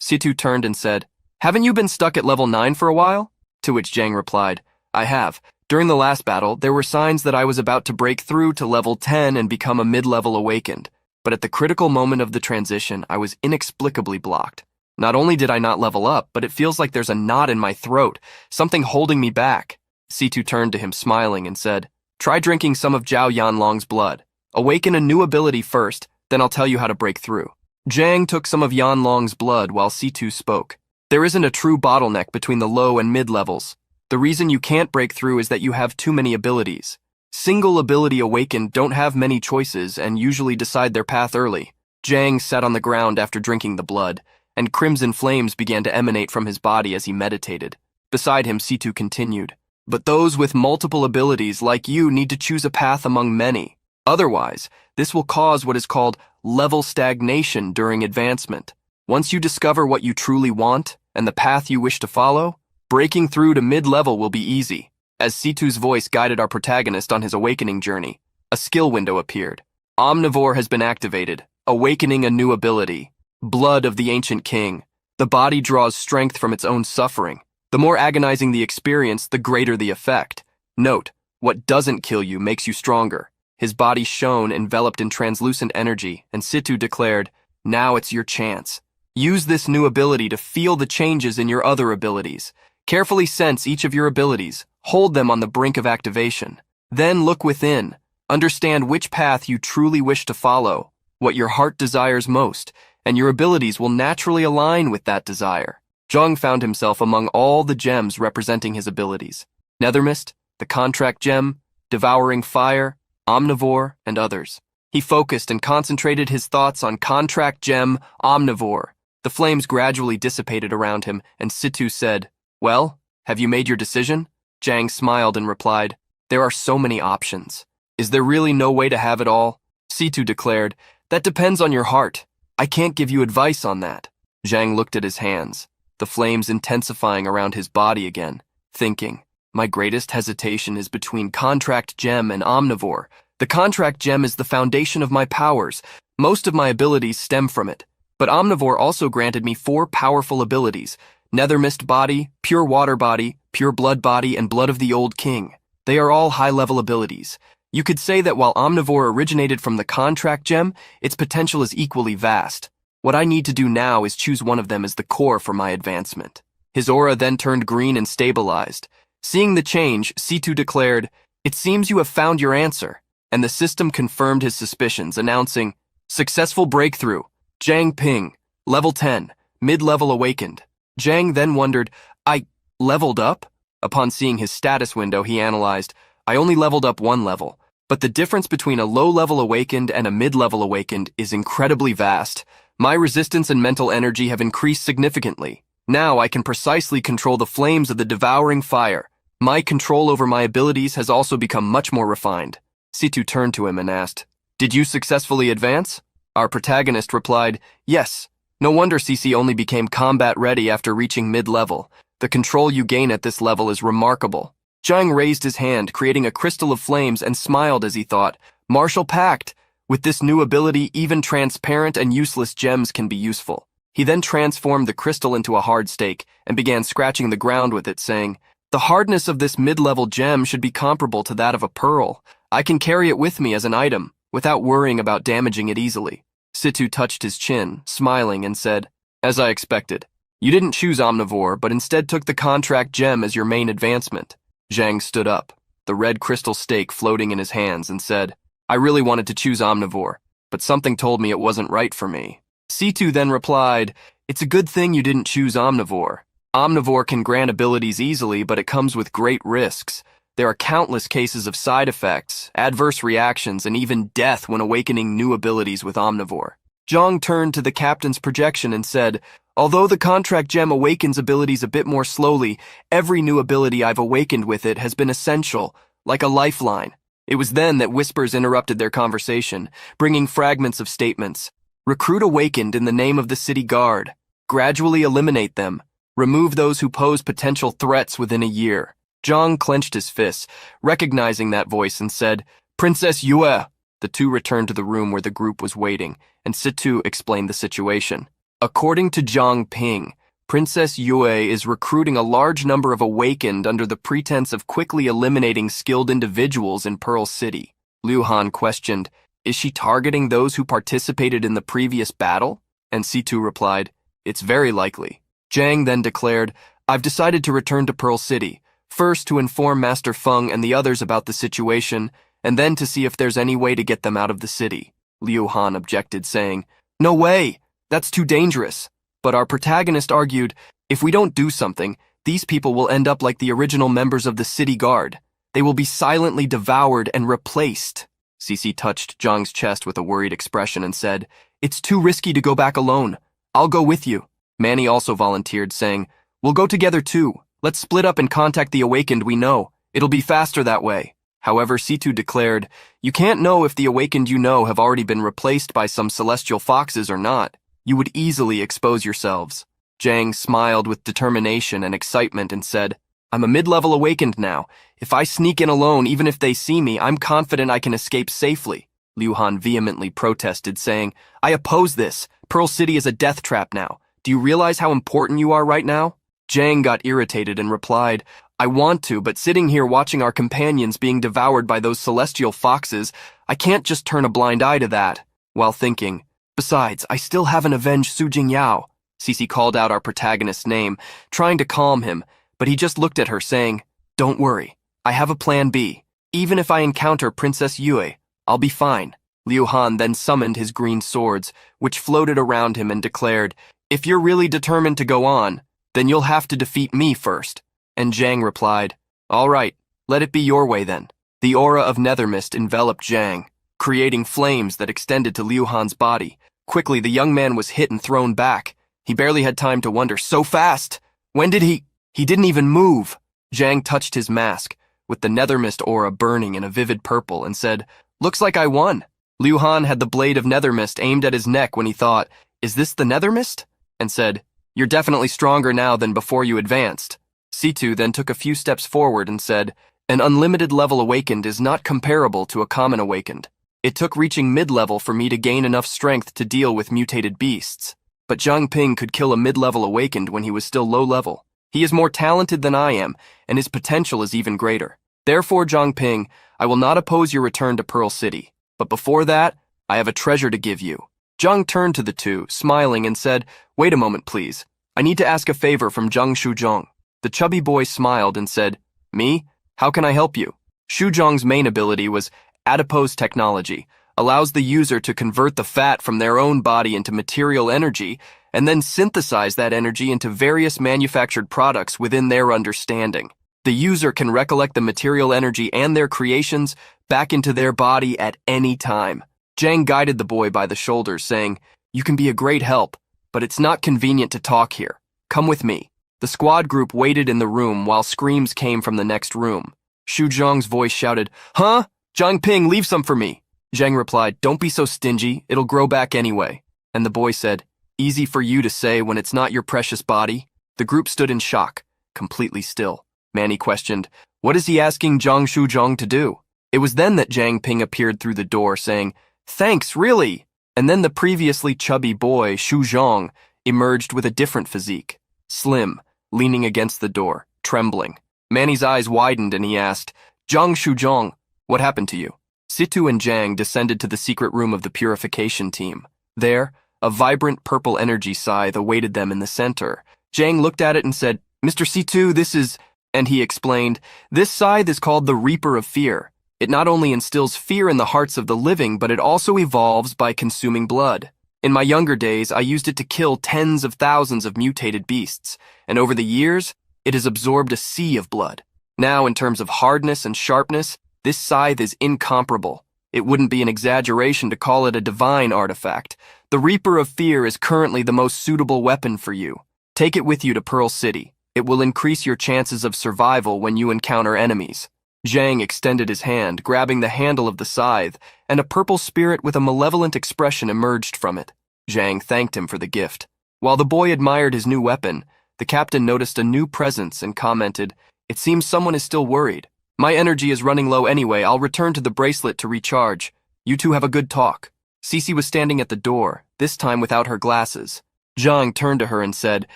Situ turned and said, haven't you been stuck at level 9 for a while? To which Zhang replied, I have. During the last battle, there were signs that I was about to break through to level 10 and become a mid-level awakened. But at the critical moment of the transition, I was inexplicably blocked. Not only did I not level up, but it feels like there's a knot in my throat, something holding me back. Situ turned to him smiling and said, try drinking some of Zhao Yanlong's blood. Awaken a new ability first, then I'll tell you how to break through. Zhang took some of Yanlong's blood while Situ spoke. There isn't a true bottleneck between the low and mid levels. The reason you can't break through is that you have too many abilities. Single ability awakened don't have many choices and usually decide their path early. Zhang sat on the ground after drinking the blood, and crimson flames began to emanate from his body as he meditated. Beside him, Situ continued, but those with multiple abilities like you need to choose a path among many. Otherwise, this will cause what is called level stagnation during advancement. Once you discover what you truly want and the path you wish to follow, breaking through to mid-level will be easy. As Situ's voice guided our protagonist on his awakening journey, a skill window appeared. Omnivore has been activated, awakening a new ability. Blood of the Ancient King. The body draws strength from its own suffering. The more agonizing the experience, the greater the effect. Note, what doesn't kill you makes you stronger. His body shone, enveloped in translucent energy, and Situ declared, now it's your chance. Use this new ability to feel the changes in your other abilities. Carefully sense each of your abilities. Hold them on the brink of activation. Then look within. Understand which path you truly wish to follow, what your heart desires most, and your abilities will naturally align with that desire. Zhang found himself among all the gems representing his abilities. Nethermist, the Contract Gem, Devouring Fire, Omnivore, and others. He focused and concentrated his thoughts on Contract Gem, Omnivore. The flames gradually dissipated around him, and Situ said, well, have you made your decision? Zhang smiled and replied, there are so many options. Is there really no way to have it all? Situ declared, that depends on your heart. I can't give you advice on that. Zhang looked at his hands, the flames intensifying around his body again, thinking, my greatest hesitation is between Contract Gem and Omnivore. The Contract Gem is the foundation of my powers. Most of my abilities stem from it. But Omnivore also granted me 4 powerful abilities: Nethermist Body, Pure Water Body, Pure Blood Body, and Blood of the Old King. They are all high-level abilities. You could say that while Omnivore originated from the Contract Gem, its potential is equally vast. What I need to do now is choose one of them as the core for my advancement. His aura then turned green and stabilized. Seeing the change, Situ declared, it seems you have found your answer. And the system confirmed his suspicions, announcing, successful breakthrough. Zhang Ping, level 10, mid-level awakened. Zhang then wondered, I leveled up? Upon seeing his status window, he analyzed, I only leveled up 1 level, but the difference between a low-level awakened and a mid-level awakened is incredibly vast. My resistance and mental energy have increased significantly. Now I can precisely control the flames of the devouring fire. My control over my abilities has also become much more refined. Situ turned to him and asked, did you successfully advance? Our protagonist replied, yes. No wonder CC only became combat ready after reaching mid-level. The control you gain at this level is remarkable. Zhang raised his hand, creating a crystal of flames, and smiled as he thought, Martial Pact! With this new ability, even transparent and useless gems can be useful. He then transformed the crystal into a hard stake and began scratching the ground with it, saying, the hardness of this mid-level gem should be comparable to that of a pearl. I can carry it with me as an item, without worrying about damaging it easily. Situ touched his chin, smiling, and said, as I expected. You didn't choose Omnivore, but instead took the Contract Gem as your main advancement. Zhang stood up, the red crystal stake floating in his hands, and said, I really wanted to choose Omnivore, but something told me it wasn't right for me. Situ then replied, it's a good thing you didn't choose Omnivore. Omnivore can grant abilities easily, but it comes with great risks. There are countless cases of side effects, adverse reactions, and even death when awakening new abilities with Omnivore. Zhang turned to the captain's projection and said, although the Contract Gem awakens abilities a bit more slowly, every new ability I've awakened with it has been essential, like a lifeline. It was then that whispers interrupted their conversation, bringing fragments of statements. Recruit Awakened in the name of the city guard. Gradually eliminate them. Remove those who pose potential threats within a year. Zhang clenched his fists, recognizing that voice, and said, Princess Yue. The two returned to the room where the group was waiting, and Situ explained the situation. According to Zhang Ping, Princess Yue is recruiting a large number of Awakened under the pretense of quickly eliminating skilled individuals in Pearl City. Liu Han questioned, Is she targeting those who participated in the previous battle? And Situ replied, It's very likely. Zhang then declared, I've decided to return to Pearl City, first to inform Master Feng and the others about the situation, and then to see if there's any way to get them out of the city. Liu Han objected, saying, No way! That's too dangerous. But our protagonist argued, if we don't do something, these people will end up like the original members of the city guard. They will be silently devoured and replaced. Cece touched Zhang's chest with a worried expression and said, It's too risky to go back alone. I'll go with you. Manny also volunteered, saying, We'll go together too. Let's split up and contact the Awakened we know. It'll be faster that way. However, Situ declared, You can't know if the Awakened you know have already been replaced by some celestial foxes or not. You would easily expose yourselves. Zhang smiled with determination and excitement and said, I'm a mid-level Awakened now. If I sneak in alone, even if they see me, I'm confident I can escape safely. Liu Han vehemently protested, saying, I oppose this. Pearl City is a death trap now. Do you realize how important you are right now? Zhang got irritated and replied, I want to, but sitting here watching our companions being devoured by those celestial foxes, I can't just turn a blind eye to that. While thinking, Besides, I still haven't avenged Su Jingyao. Cece called out our protagonist's name, trying to calm him, but he just looked at her, saying, Don't worry, I have a plan B. Even if I encounter Princess Yue, I'll be fine. Liu Han then summoned his green swords, which floated around him, and declared, If you're really determined to go on, then you'll have to defeat me first. And Zhang replied, All right, let it be your way then. The aura of Nethermist enveloped Zhang, creating flames that extended to Liu Han's body. Quickly, the young man was hit and thrown back. He barely had time to wonder, so fast! When did he didn't even move. Zhang touched his mask, with the Nethermist aura burning in a vivid purple, and said, Looks like I won. Liu Han had the blade of Nethermist aimed at his neck when he thought, Is this the Nethermist? And said, You're definitely stronger now than before you advanced. Situ then took a few steps forward and said, An unlimited level Awakened is not comparable to a common Awakened. It took reaching mid-level for me to gain enough strength to deal with mutated beasts. But Zhang Ping could kill a mid-level Awakened when he was still low-level. He is more talented than I am, and his potential is even greater. Therefore, Zhang Ping, I will not oppose your return to Pearl City. But before that, I have a treasure to give you. Zhang turned to the two, smiling, and said, Wait a moment, please. I need to ask a favor from Zhang Shuzhong. The chubby boy smiled and said, Me? How can I help you? Shuzhong's main ability was adipose technology, allows the user to convert the fat from their own body into material energy and then synthesize that energy into various manufactured products within their understanding. The user can recollect the material energy and their creations back into their body at any time. Zhang guided the boy by the shoulders, saying, You can be a great help, but it's not convenient to talk here. Come with me. The squad group waited in the room while screams came from the next room. Xu Zhang's voice shouted, Huh? Zhang Ping, leave some for me. Zhang replied, Don't be so stingy, it'll grow back anyway. And the boy said, Easy for you to say when it's not your precious body. The group stood in shock, completely still. Manny questioned, What is he asking Zhang Shuzhong to do? It was then that Zhang Ping appeared through the door, saying, Thanks, really? And then the previously chubby boy, Xu Zhong, emerged with a different physique. Slim, leaning against the door, trembling. Manny's eyes widened and he asked, Zhang Shuzhong, what happened to you? Situ and Zhang descended to the secret room of the purification team. There, a vibrant purple energy scythe awaited them in the center. Zhang looked at it and said, Mr. Situ, this is... And he explained, This scythe is called the Reaper of Fear. It not only instills fear in the hearts of the living, but it also evolves by consuming blood. In my younger days, I used it to kill tens of thousands of mutated beasts, and over the years, it has absorbed a sea of blood. Now, in terms of hardness and sharpness, this scythe is incomparable. It wouldn't be an exaggeration to call it a divine artifact. The Reaper of Fear is currently the most suitable weapon for you. Take it with you to Pearl City. It will increase your chances of survival when you encounter enemies. Zhang extended his hand, grabbing the handle of the scythe, and a purple spirit with a malevolent expression emerged from it. Zhang thanked him for the gift. While the boy admired his new weapon, the captain noticed a new presence and commented, "It seems someone is still worried. My energy is running low anyway. I'll return to the bracelet to recharge. You two have a good talk." Cece was standing at the door, this time without her glasses. Zhang turned to her and said,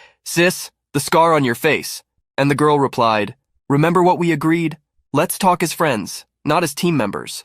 "Sis, the scar on your face." And the girl replied, "Remember what we agreed? Let's talk as friends, not as team members."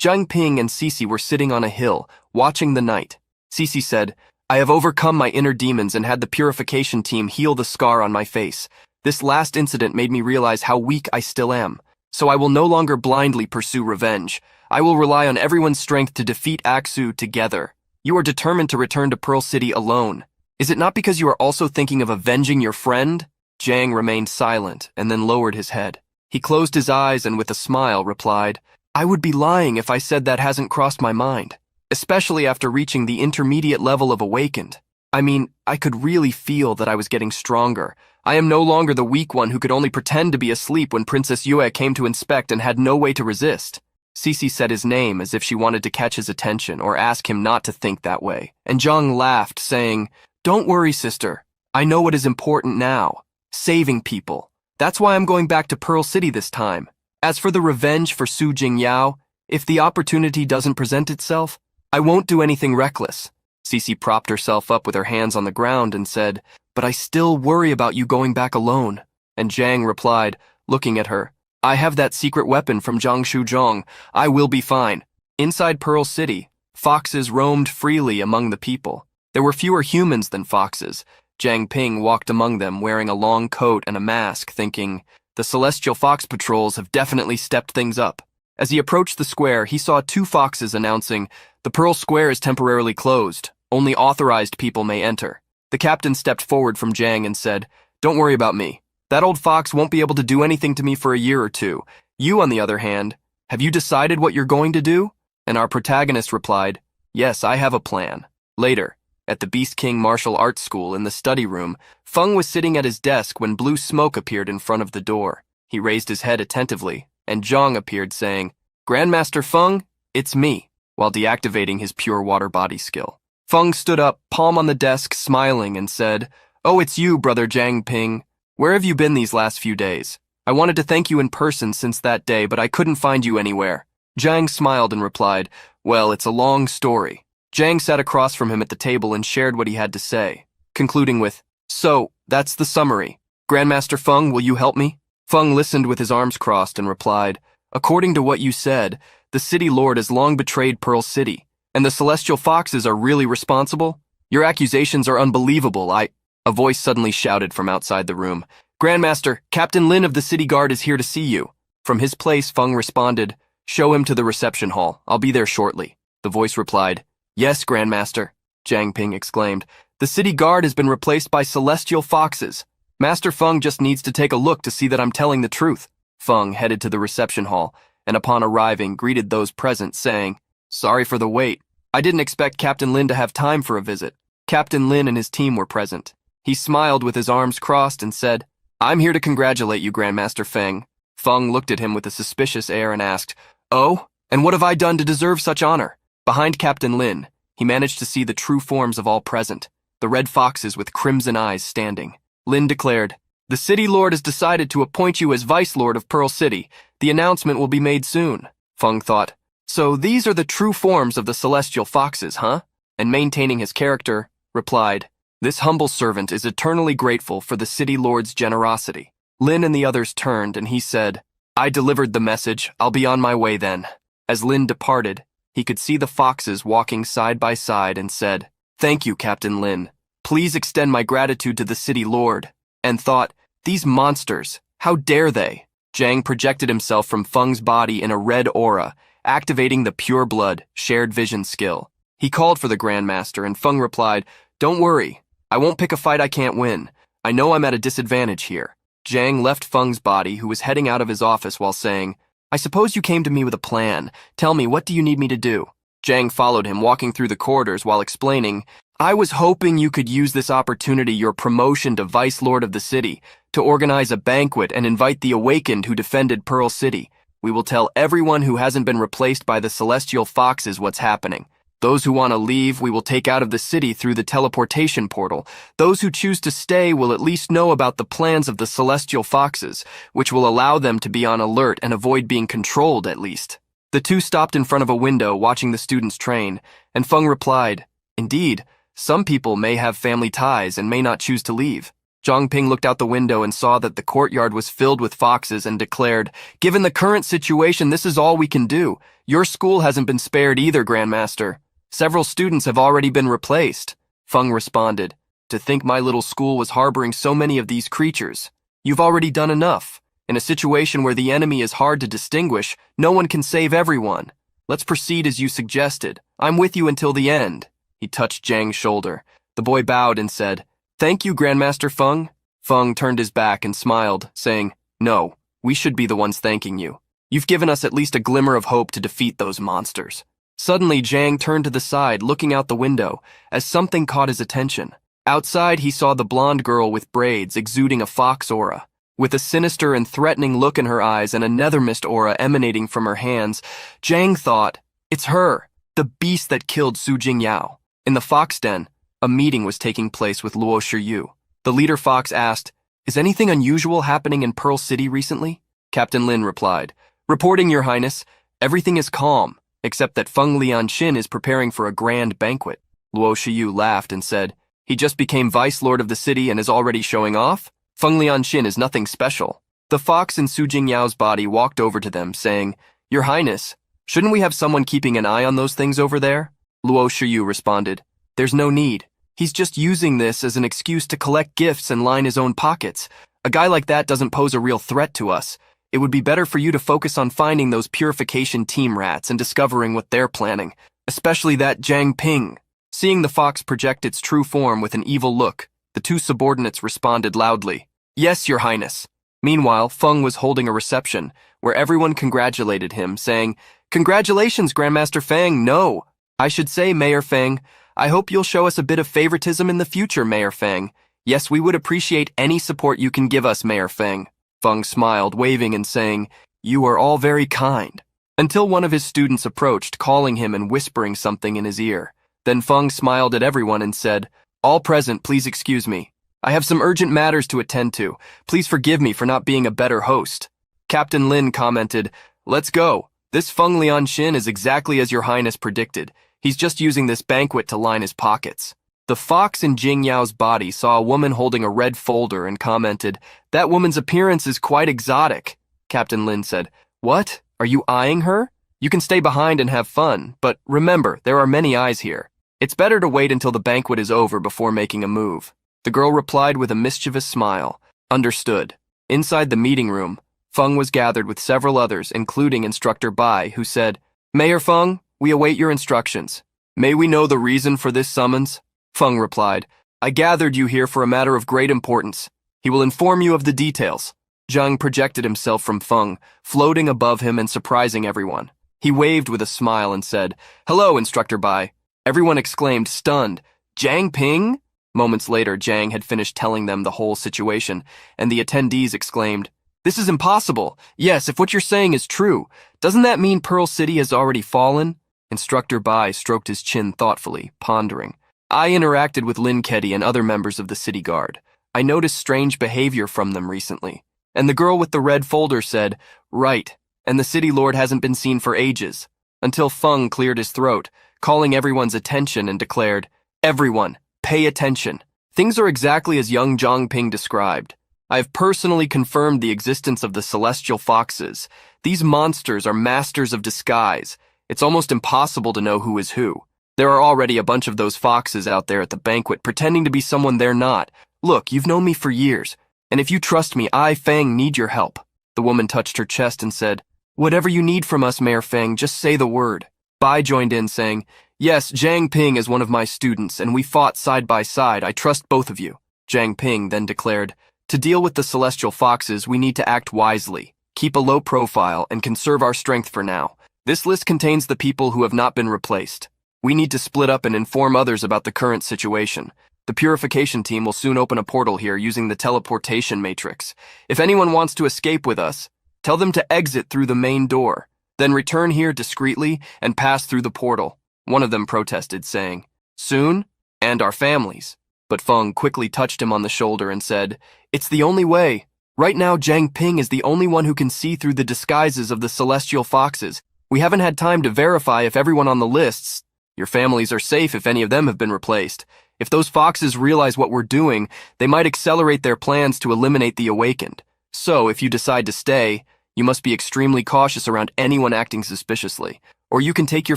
Zhang Ping and Cece were sitting on a hill, watching the night. Cece said, "I have overcome my inner demons and had the purification team heal the scar on my face. This last incident made me realize how weak I still am. So I will no longer blindly pursue revenge. I will rely on everyone's strength to defeat Aksu together. You are determined to return to Pearl City alone. Is it not because you are also thinking of avenging your friend?" Zhang remained silent and then lowered his head. He closed his eyes and with a smile replied, "I would be lying if I said that hasn't crossed my mind, especially after reaching the intermediate level of awakened. I mean, I could really feel that I was getting stronger. I am no longer the weak one who could only pretend to be asleep when Princess Yue came to inspect and had no way to resist." Cece said his name as if she wanted to catch his attention or ask him not to think that way, and Zhang laughed, saying, "Don't worry, sister. I know what is important now. Saving people. That's why I'm going back to Pearl City this time. As for the revenge for Su Jingyao, if the opportunity doesn't present itself, I won't do anything reckless." Cece propped herself up with her hands on the ground and said, "But I still worry about you going back alone." And Zhang replied, looking at her, "I have that secret weapon from Jiangshu Zhong. I will be fine." Inside Pearl City, foxes roamed freely among the people. There were fewer humans than foxes. Zhang Ping walked among them wearing a long coat and a mask, thinking, "The Celestial Fox Patrols have definitely stepped things up." As he approached the square, he saw two foxes announcing, "The Pearl Square is temporarily closed. Only authorized people may enter." The captain stepped forward from Zhang and said, "Don't worry about me. That old fox won't be able to do anything to me for a year or two. You, on the other hand, have you decided what you're going to do?" And our protagonist replied, "Yes, I have a plan." Later, at the Beast King Martial Arts School in the study room, Feng was sitting at his desk when blue smoke appeared in front of the door. He raised his head attentively, and Zhang appeared saying, "Grandmaster Feng, it's me," while deactivating his pure water body skill. Feng stood up, palm on the desk, smiling, and said, "Oh, it's you, brother Zhang Ping. Where have you been these last few days? I wanted to thank you in person since that day, but I couldn't find you anywhere." Zhang smiled and replied, "Well, it's a long story." Zhang sat across from him at the table and shared what he had to say, concluding with, "So, that's the summary. Grandmaster Feng, will you help me?" Feng listened with his arms crossed and replied, "According to what you said, the City Lord has long betrayed Pearl City, and the Celestial Foxes are really responsible? Your accusations are unbelievable. A voice suddenly shouted from outside the room, "Grandmaster, Captain Lin of the City Guard is here to see you." From his place, Feng responded, "Show him to the reception hall. I'll be there shortly." The voice replied, "Yes, Grandmaster," Zhang Ping exclaimed. "The City Guard has been replaced by Celestial Foxes. Master Feng just needs to take a look to see that I'm telling the truth." Feng headed to the reception hall, and upon arriving, greeted those present, saying, "Sorry for the wait. I didn't expect Captain Lin to have time for a visit." Captain Lin and his team were present. He smiled with his arms crossed and said, "I'm here to congratulate you, Grandmaster Feng." Feng looked at him with a suspicious air and asked, "Oh, and what have I done to deserve such honor?" Behind Captain Lin, he managed to see the true forms of all present, the red foxes with crimson eyes standing. Lin declared, "The City Lord has decided to appoint you as Vice Lord of Pearl City. The announcement will be made soon." Feng thought, "So these are the true forms of the Celestial Foxes, huh?" And maintaining his character, replied, "This humble servant is eternally grateful for the City Lord's generosity." Lin and the others turned, and he said, "I delivered the message. I'll be on my way then." As Lin departed, he could see the foxes walking side by side and said, "Thank you, Captain Lin. Please extend my gratitude to the City Lord." And thought, "These monsters, how dare they?" Zhang projected himself from Feng's body in a red aura, activating the pure blood, shared vision skill. He called for the Grandmaster, and Feng replied, "Don't worry. I won't pick a fight I can't win. I know I'm at a disadvantage here." Zhang left Feng's body, who was heading out of his office, while saying, "I suppose you came to me with a plan. Tell me, what do you need me to do?" Zhang followed him, walking through the corridors while explaining, "I was hoping you could use this opportunity, your promotion to Vice Lord of the city, to organize a banquet and invite the Awakened who defended Pearl City. We will tell everyone who hasn't been replaced by the Celestial Foxes what's happening. Those who want to leave, we will take out of the city through the teleportation portal. Those who choose to stay will at least know about the plans of the celestial foxes, which will allow them to be on alert and avoid being controlled at least. The two stopped in front of a window watching the students train, and Feng replied, "Indeed, some people may have family ties and may not choose to leave." Zhangping looked out the window and saw that the courtyard was filled with foxes and declared, "Given the current situation, this is all we can do. Your school hasn't been spared either, Grandmaster. Several students have already been replaced." Feng responded, "To think my little school was harboring so many of these creatures. You've already done enough. In a situation where the enemy is hard to distinguish, no one can save everyone. Let's proceed as you suggested. I'm with you until the end." He touched Zhang's shoulder. The boy bowed and said, "Thank you, Grandmaster Feng." Feng turned his back and smiled, saying, "No, we should be the ones thanking you. You've given us at least a glimmer of hope to defeat those monsters." Suddenly, Zhang turned to the side, looking out the window, as something caught his attention. Outside, he saw the blonde girl with braids exuding a fox aura. With a sinister and threatening look in her eyes and a nether mist aura emanating from her hands, Zhang thought, "It's her, the beast that killed Su Jingyao." In the fox den, a meeting was taking place with Luo Shiyu. The leader fox asked, "Is anything unusual happening in Pearl City recently?" Captain Lin replied, "Reporting, Your Highness, everything is calm, except that Feng Lianxin is preparing for a grand banquet." Luo Shiyu laughed and said, "He just became vice lord of the city and is already showing off? Feng Lianxin is nothing special." The fox in Su Jingyao's body walked over to them, saying, "Your Highness, shouldn't we have someone keeping an eye on those things over there?" Luo Shiyu responded, "There's no need. He's just using this as an excuse to collect gifts and line his own pockets. A guy like that doesn't pose a real threat to us. It would be better for you to focus on finding those purification team rats and discovering what they're planning, especially that Zhang Ping." Seeing the fox project its true form with an evil look, the two subordinates responded loudly, "Yes, Your Highness." Meanwhile, Feng was holding a reception, where everyone congratulated him, saying, "Congratulations, Grandmaster Feng. No, I should say, Mayor Feng. I hope you'll show us a bit of favoritism in the future, Mayor Feng. Yes, we would appreciate any support you can give us, Mayor Feng." Feng smiled, waving and saying, "You are all very kind." Until one of his students approached, calling him and whispering something in his ear. Then Feng smiled at everyone and said, "All present, please excuse me. I have some urgent matters to attend to. Please forgive me for not being a better host." Captain Lin commented, "Let's go. This Feng Lianxin is exactly as Your Highness predicted. He's just using this banquet to line his pockets." The fox in Jingyao's body saw a woman holding a red folder and commented, "That woman's appearance is quite exotic." Captain Lin said, "What? Are you eyeing her? You can stay behind and have fun, but remember, there are many eyes here. It's better to wait until the banquet is over before making a move." The girl replied with a mischievous smile, "Understood." Inside the meeting room, Feng was gathered with several others, including Instructor Bai, who said, "Mayor Feng, we await your instructions. May we know the reason for this summons?" Feng replied, "I gathered you here for a matter of great importance. He will inform you of the details." Zhang projected himself from Feng, floating above him and surprising everyone. He waved with a smile and said, "Hello, Instructor Bai." Everyone exclaimed, stunned, "Zhang Ping?" Moments later, Zhang had finished telling them the whole situation, and the attendees exclaimed, "This is impossible. Yes, if what you're saying is true, doesn't that mean Pearl City has already fallen?" Instructor Bai stroked his chin thoughtfully, pondering. "I interacted with Lin Keddy and other members of the city guard. I noticed strange behavior from them recently." And the girl with the red folder said, "Right, and the city lord hasn't been seen for ages." Until Feng cleared his throat, calling everyone's attention and declared, "Everyone, pay attention. Things are exactly as young Zhang Ping described. I have personally confirmed the existence of the celestial foxes. These monsters are masters of disguise. It's almost impossible to know who is who. There are already a bunch of those foxes out there at the banquet pretending to be someone they're not. Look, you've known me for years, and if you trust me, I, Feng, need your help." The woman touched her chest and said, "Whatever you need from us, Mayor Feng, just say the word." Bai joined in, saying, "Yes, Zhang Ping is one of my students, and we fought side by side. I trust both of you." Zhang Ping then declared, "To deal with the celestial foxes, we need to act wisely, keep a low profile, and conserve our strength for now. This list contains the people who have not been replaced. We need to split up and inform others about the current situation. The purification team will soon open a portal here using the teleportation matrix. If anyone wants to escape with us, tell them to exit through the main door, then return here discreetly and pass through the portal. One of them protested, saying, "Soon? And our families." But Feng quickly touched him on the shoulder and said, "It's the only way. Right now, Jiang Ping is the only one who can see through the disguises of the celestial foxes. We haven't had time to verify if everyone on the lists. Your families are safe if any of them have been replaced. If those foxes realize what we're doing, they might accelerate their plans to eliminate the awakened. So, if you decide to stay, you must be extremely cautious around anyone acting suspiciously, or you can take your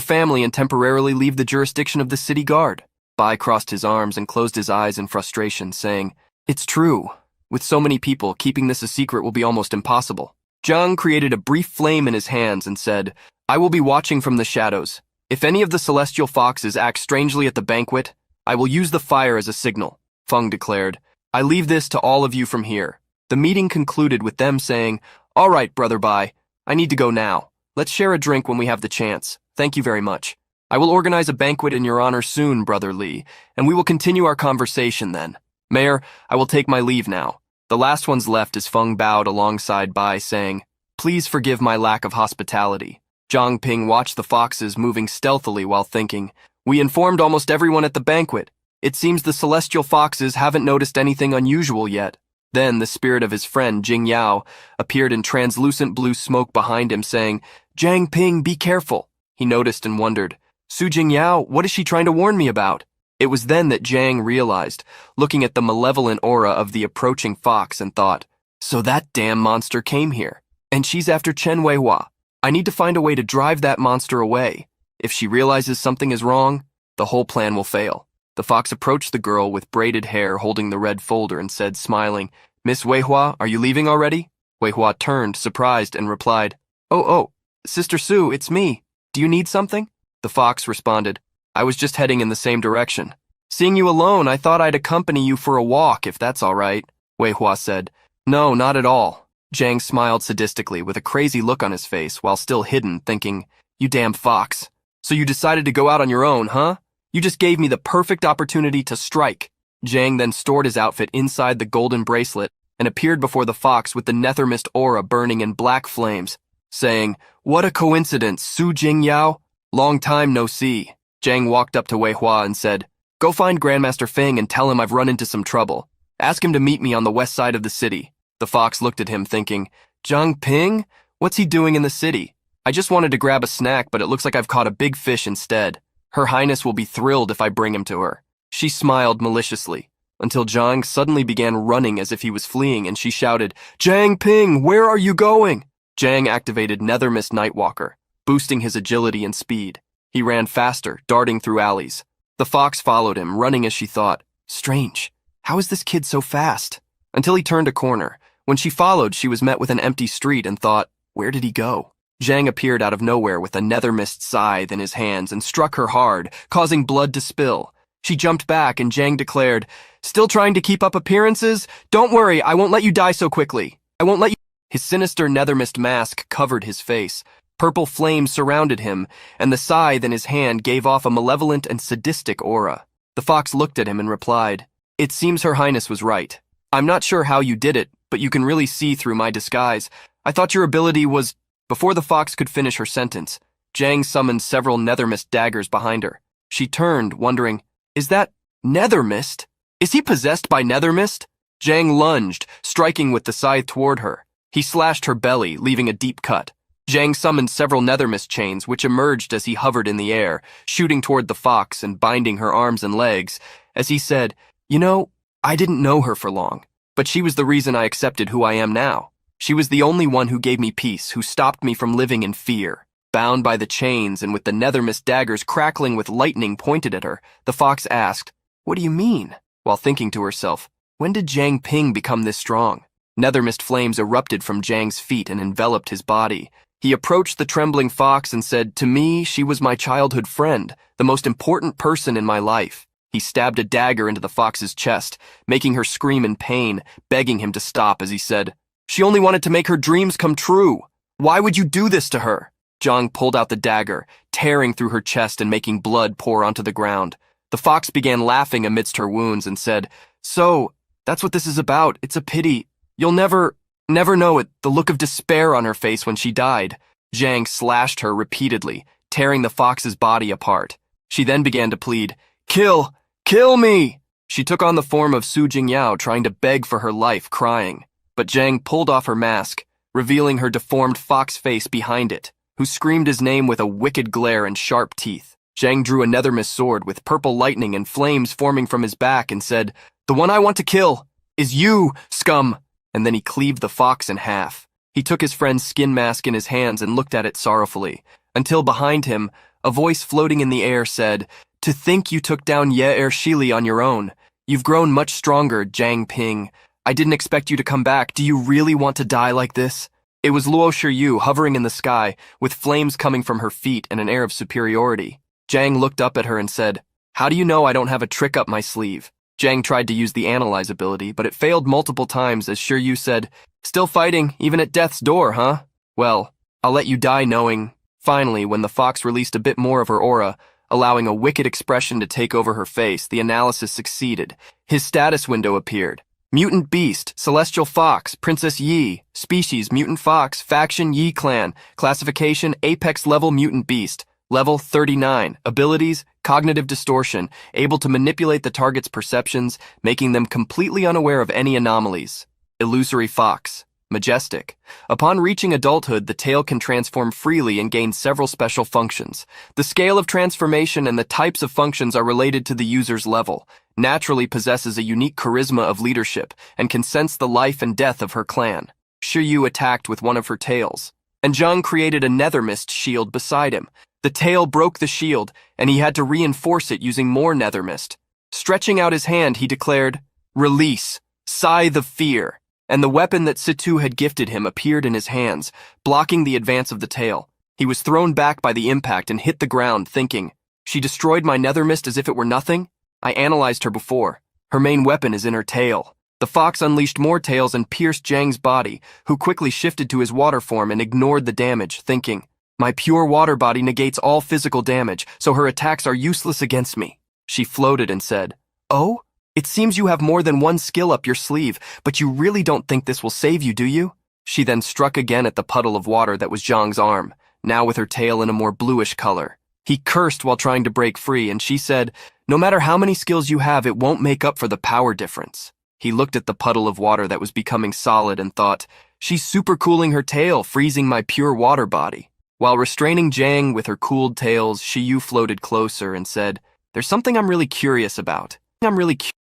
family and temporarily leave the jurisdiction of the city guard." Bai crossed his arms and closed his eyes in frustration, saying, "It's true. With so many people, keeping this a secret will be almost impossible." Zhang created a brief flame in his hands and said, "I will be watching from the shadows. If any of the celestial foxes act strangely at the banquet, I will use the fire as a signal." Feng declared, "I leave this to all of you from here." The meeting concluded with them saying, "All right, Brother Bai, I need to go now. Let's share a drink when we have the chance. Thank you very much. I will organize a banquet in your honor soon, Brother Li, and we will continue our conversation then. Mayor, I will take my leave now." The last ones left as Feng bowed alongside Bai, saying, "Please forgive my lack of hospitality." Jiang Ping watched the foxes moving stealthily while thinking, "We informed almost everyone at the banquet. It seems the celestial foxes haven't noticed anything unusual yet." Then the spirit of his friend, Jing Yao, appeared in translucent blue smoke behind him, saying, "Jiang Ping, be careful." He noticed and wondered, "Su Jingyao, what is she trying to warn me about?" It was then that Jiang realized, looking at the malevolent aura of the approaching fox, and thought, "So that damn monster came here, and she's after Chen Weihua. I need to find a way to drive that monster away. If she realizes something is wrong, the whole plan will fail." The fox approached the girl with braided hair holding the red folder and said, smiling, "Miss Weihua, are you leaving already?" Weihua turned, surprised, and replied, Oh, Sister Su, it's me. Do you need something?" The fox responded, "I was just heading in the same direction. Seeing you alone, I thought I'd accompany you for a walk, if that's all right." Weihua said, "No, not at all." Jiang smiled sadistically with a crazy look on his face while still hidden, thinking, "You damn fox. So you decided to go out on your own, huh? You just gave me the perfect opportunity to strike." Jiang then stored his outfit inside the golden bracelet and appeared before the fox with the nether mist aura burning in black flames, saying, "What a coincidence, Su Jingyao. Long time no see." Jiang walked up to Weihua and said, "Go find Grandmaster Feng and tell him I've run into some trouble. Ask him to meet me on the west side of the city." The fox looked at him thinking, "Jiang Ping? What's he doing in the city? I just wanted to grab a snack, but it looks like I've caught a big fish instead. Her Highness will be thrilled if I bring him to her." She smiled maliciously, until Jiang suddenly began running as if he was fleeing, and she shouted, "Jiang Ping, where are you going?" Jiang activated Nether Mist Nightwalker, boosting his agility and speed. He ran faster, darting through alleys. The fox followed him, running as she thought, "Strange, how is this kid so fast?" Until he turned a corner. When she followed, she was met with an empty street and thought, "Where did he go?" Jiang appeared out of nowhere with a nether mist scythe in his hands and struck her hard, causing blood to spill. She jumped back and Jiang declared, "Still trying to keep up appearances? Don't worry, I won't let you die so quickly. I won't let you—" His sinister nether mist mask covered his face. Purple flames surrounded him, and the scythe in his hand gave off a malevolent and sadistic aura. The fox looked at him and replied, "It seems Her Highness was right. I'm not sure how you did it, but you can really see through my disguise. I thought your ability was—" Before the fox could finish her sentence, Jiang summoned several nether mist daggers behind her. She turned, wondering, "Is that nether mist? Is he possessed by nether mist?" Jiang lunged, striking with the scythe toward her. He slashed her belly, leaving a deep cut. Jiang summoned several nether mist chains, which emerged as he hovered in the air, shooting toward the fox and binding her arms and legs, as he said, "You know, I didn't know her for long, but she was the reason I accepted who I am now. She was the only one who gave me peace, who stopped me from living in fear." Bound by the chains and with the nether mist daggers crackling with lightning pointed at her, the fox asked, "What do you mean?" While thinking to herself, "When did Jiang Ping become this strong?" Nether mist flames erupted from Jiang's feet and enveloped his body. He approached the trembling fox and said, "To me, she was my childhood friend, the most important person in my life." He stabbed a dagger into the fox's chest, making her scream in pain, begging him to stop as he said, "She only wanted to make her dreams come true. Why would you do this to her?" Jiang pulled out the dagger, tearing through her chest and making blood pour onto the ground. The fox began laughing amidst her wounds and said, "So, that's what this is about. It's a pity. You'll never know it, the look of despair on her face when she died." Jiang slashed her repeatedly, tearing the fox's body apart. She then began to plead, "Kill! Kill me!" She took on the form of Su Jingyao, trying to beg for her life, crying. But Zhang pulled off her mask, revealing her deformed fox face behind it, who screamed his name with a wicked glare and sharp teeth. Zhang drew a nethermist sword with purple lightning and flames forming from his back and said, "The one I want to kill is you, scum!" And then he cleaved the fox in half. He took his friend's skin mask in his hands and looked at it sorrowfully, until behind him, a voice floating in the air said, "To think you took down Ye Shili on your own. You've grown much stronger, Zhang Ping. I didn't expect you to come back. Do you really want to die like this?" It was Luo Shiyu hovering in the sky, with flames coming from her feet and an air of superiority. Zhang looked up at her and said, "How do you know I don't have a trick up my sleeve?" Zhang tried to use the analyze ability, but it failed multiple times as Shiryu said, "Still fighting, even at death's door, huh? Well, I'll let you die knowing." Finally, when the fox released a bit more of her aura, allowing a wicked expression to take over her face, the analysis succeeded. His status window appeared. Mutant Beast, Celestial Fox, Princess Yi, Species, Mutant Fox, Faction, Yi Clan, Classification, Apex Level Mutant Beast, Level 39, Abilities, Cognitive Distortion, able to manipulate the target's perceptions, making them completely unaware of any anomalies. Illusory Fox, Majestic. Upon reaching adulthood, the tail can transform freely and gain several special functions. The scale of transformation and the types of functions are related to the user's level. Naturally possesses a unique charisma of leadership and can sense the life and death of her clan. Shiryu attacked with one of her tails, and Zhang created a nethermist shield beside him. The tail broke the shield, and he had to reinforce it using more nethermist. Stretching out his hand, he declared, "Release, Scythe of Fear," and the weapon that Situ had gifted him appeared in his hands, blocking the advance of the tail. He was thrown back by the impact and hit the ground, thinking, "She destroyed my nethermist as if it were nothing? I analyzed her before. Her main weapon is in her tail." The fox unleashed more tails and pierced Zhang's body, who quickly shifted to his water form and ignored the damage, thinking, "My pure water body negates all physical damage, so her attacks are useless against me." She floated and said, "Oh? It seems you have more than one skill up your sleeve, but you really don't think this will save you, do you?" She then struck again at the puddle of water that was Zhang's arm, now with her tail in a more bluish color. He cursed while trying to break free, and she said, "No matter how many skills you have, it won't make up for the power difference." He looked at the puddle of water that was becoming solid and thought, "She's supercooling her tail, freezing my pure water body." While restraining Zhang with her cooled tails, Shiyu floated closer and said, "There's something I'm really curious about.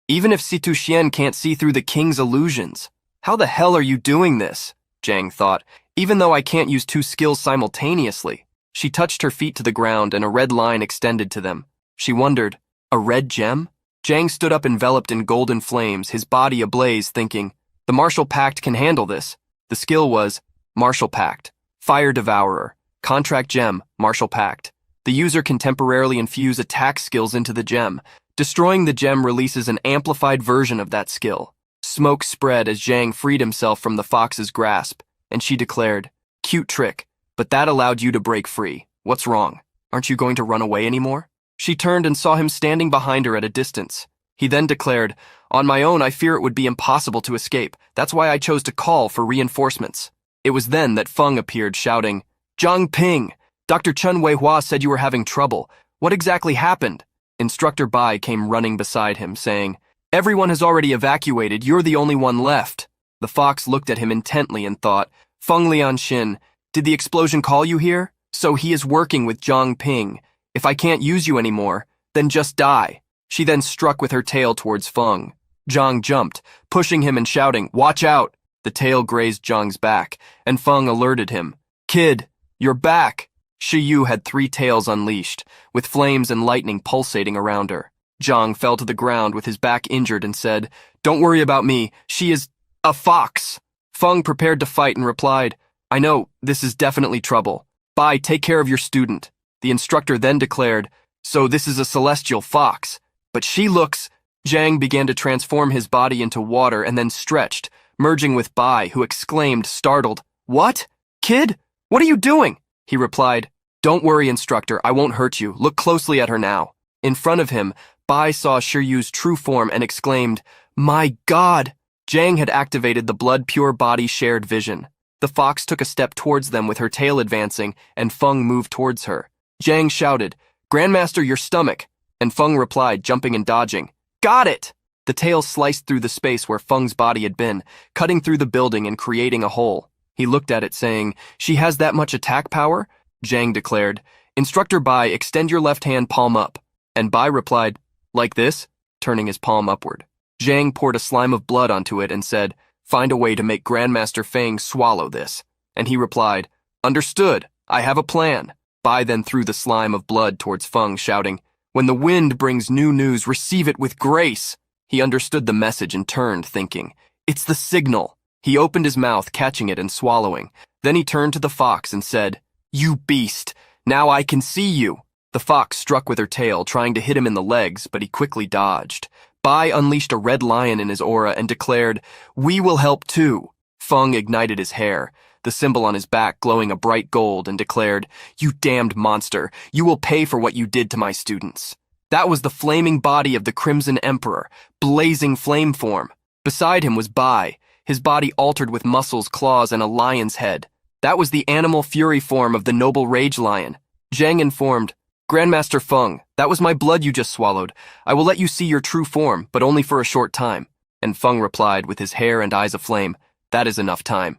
Even if Situ Xian can't see through the king's illusions. How the hell are you doing this?" Zhang thought, "even though I can't use two skills simultaneously." She touched her feet to the ground and a red line extended to them. She wondered, a red gem? Zhang stood up enveloped in golden flames, his body ablaze, thinking, "The Martial Pact can handle this." The skill was Martial Pact, Fire Devourer, Contract Gem, Martial Pact. The user can temporarily infuse attack skills into the gem. Destroying the gem releases an amplified version of that skill. Smoke spread as Zhang freed himself from the fox's grasp, and she declared, "Cute trick, but that allowed you to break free. What's wrong? Aren't you going to run away anymore?" She turned and saw him standing behind her at a distance. He then declared, "On my own, I fear it would be impossible to escape. That's why I chose to call for reinforcements." It was then that Feng appeared, shouting, "Zhang Ping, Dr. Chen Weihua said you were having trouble. What exactly happened?" Instructor Bai came running beside him, saying, "Everyone has already evacuated. You're the only one left." The fox looked at him intently and thought, "Feng Lianxin, did the explosion call you here? So he is working with Zhang Ping. If I can't use you anymore, then just die." She then struck with her tail towards Feng. Zhang jumped, pushing him and shouting, "Watch out!" The tail grazed Zhang's back, and Feng alerted him. "Kid, you're back!" Shiyu had 3 tails unleashed, with flames and lightning pulsating around her. Zhang fell to the ground with his back injured and said, "Don't worry about me, she is a fox." Feng prepared to fight and replied, "I know, this is definitely trouble. Bai, take care of your student." The instructor then declared, "So this is a celestial fox, but she looks..." Zhang began to transform his body into water and then stretched, merging with Bai, who exclaimed, startled, "What? Kid? What are you doing?" He replied, "Don't worry, instructor, I won't hurt you. Look closely at her now." In front of him, Bai saw Shiryu's true form and exclaimed, "My God!" Zhang had activated the blood-pure body shared vision. The fox took a step towards them with her tail advancing, and Feng moved towards her. Zhang shouted, "Grandmaster, your stomach!" And Feng replied, jumping and dodging, "Got it!" The tail sliced through the space where Feng's body had been, cutting through the building and creating a hole. He looked at it, saying, "She has that much attack power?" Zhang declared, "Instructor Bai, extend your left hand palm up." And Bai replied, "Like this?" turning his palm upward. Zhang poured a slime of blood onto it and said, "Find a way to make Grandmaster Feng swallow this." And he replied, "Understood, I have a plan." Bai then threw the slime of blood towards Feng, shouting, "When the wind brings new news, receive it with grace." He understood the message and turned, thinking, "It's the signal." He opened his mouth, catching it and swallowing. Then he turned to the fox and said, "You beast, now I can see you." The fox struck with her tail, trying to hit him in the legs, but he quickly dodged. Bai unleashed a red lion in his aura and declared, "We will help too." Feng ignited his hair, the symbol on his back glowing a bright gold, and declared, "You damned monster, you will pay for what you did to my students." That was the flaming body of the Crimson Emperor, blazing flame form. Beside him was Bai, his body altered with muscles, claws, and a lion's head. That was the animal fury form of the noble rage lion. Zhang informed, "Grandmaster Feng, that was my blood you just swallowed. I will let you see your true form, but only for a short time." And Feng replied with his hair and eyes aflame, "That is enough time."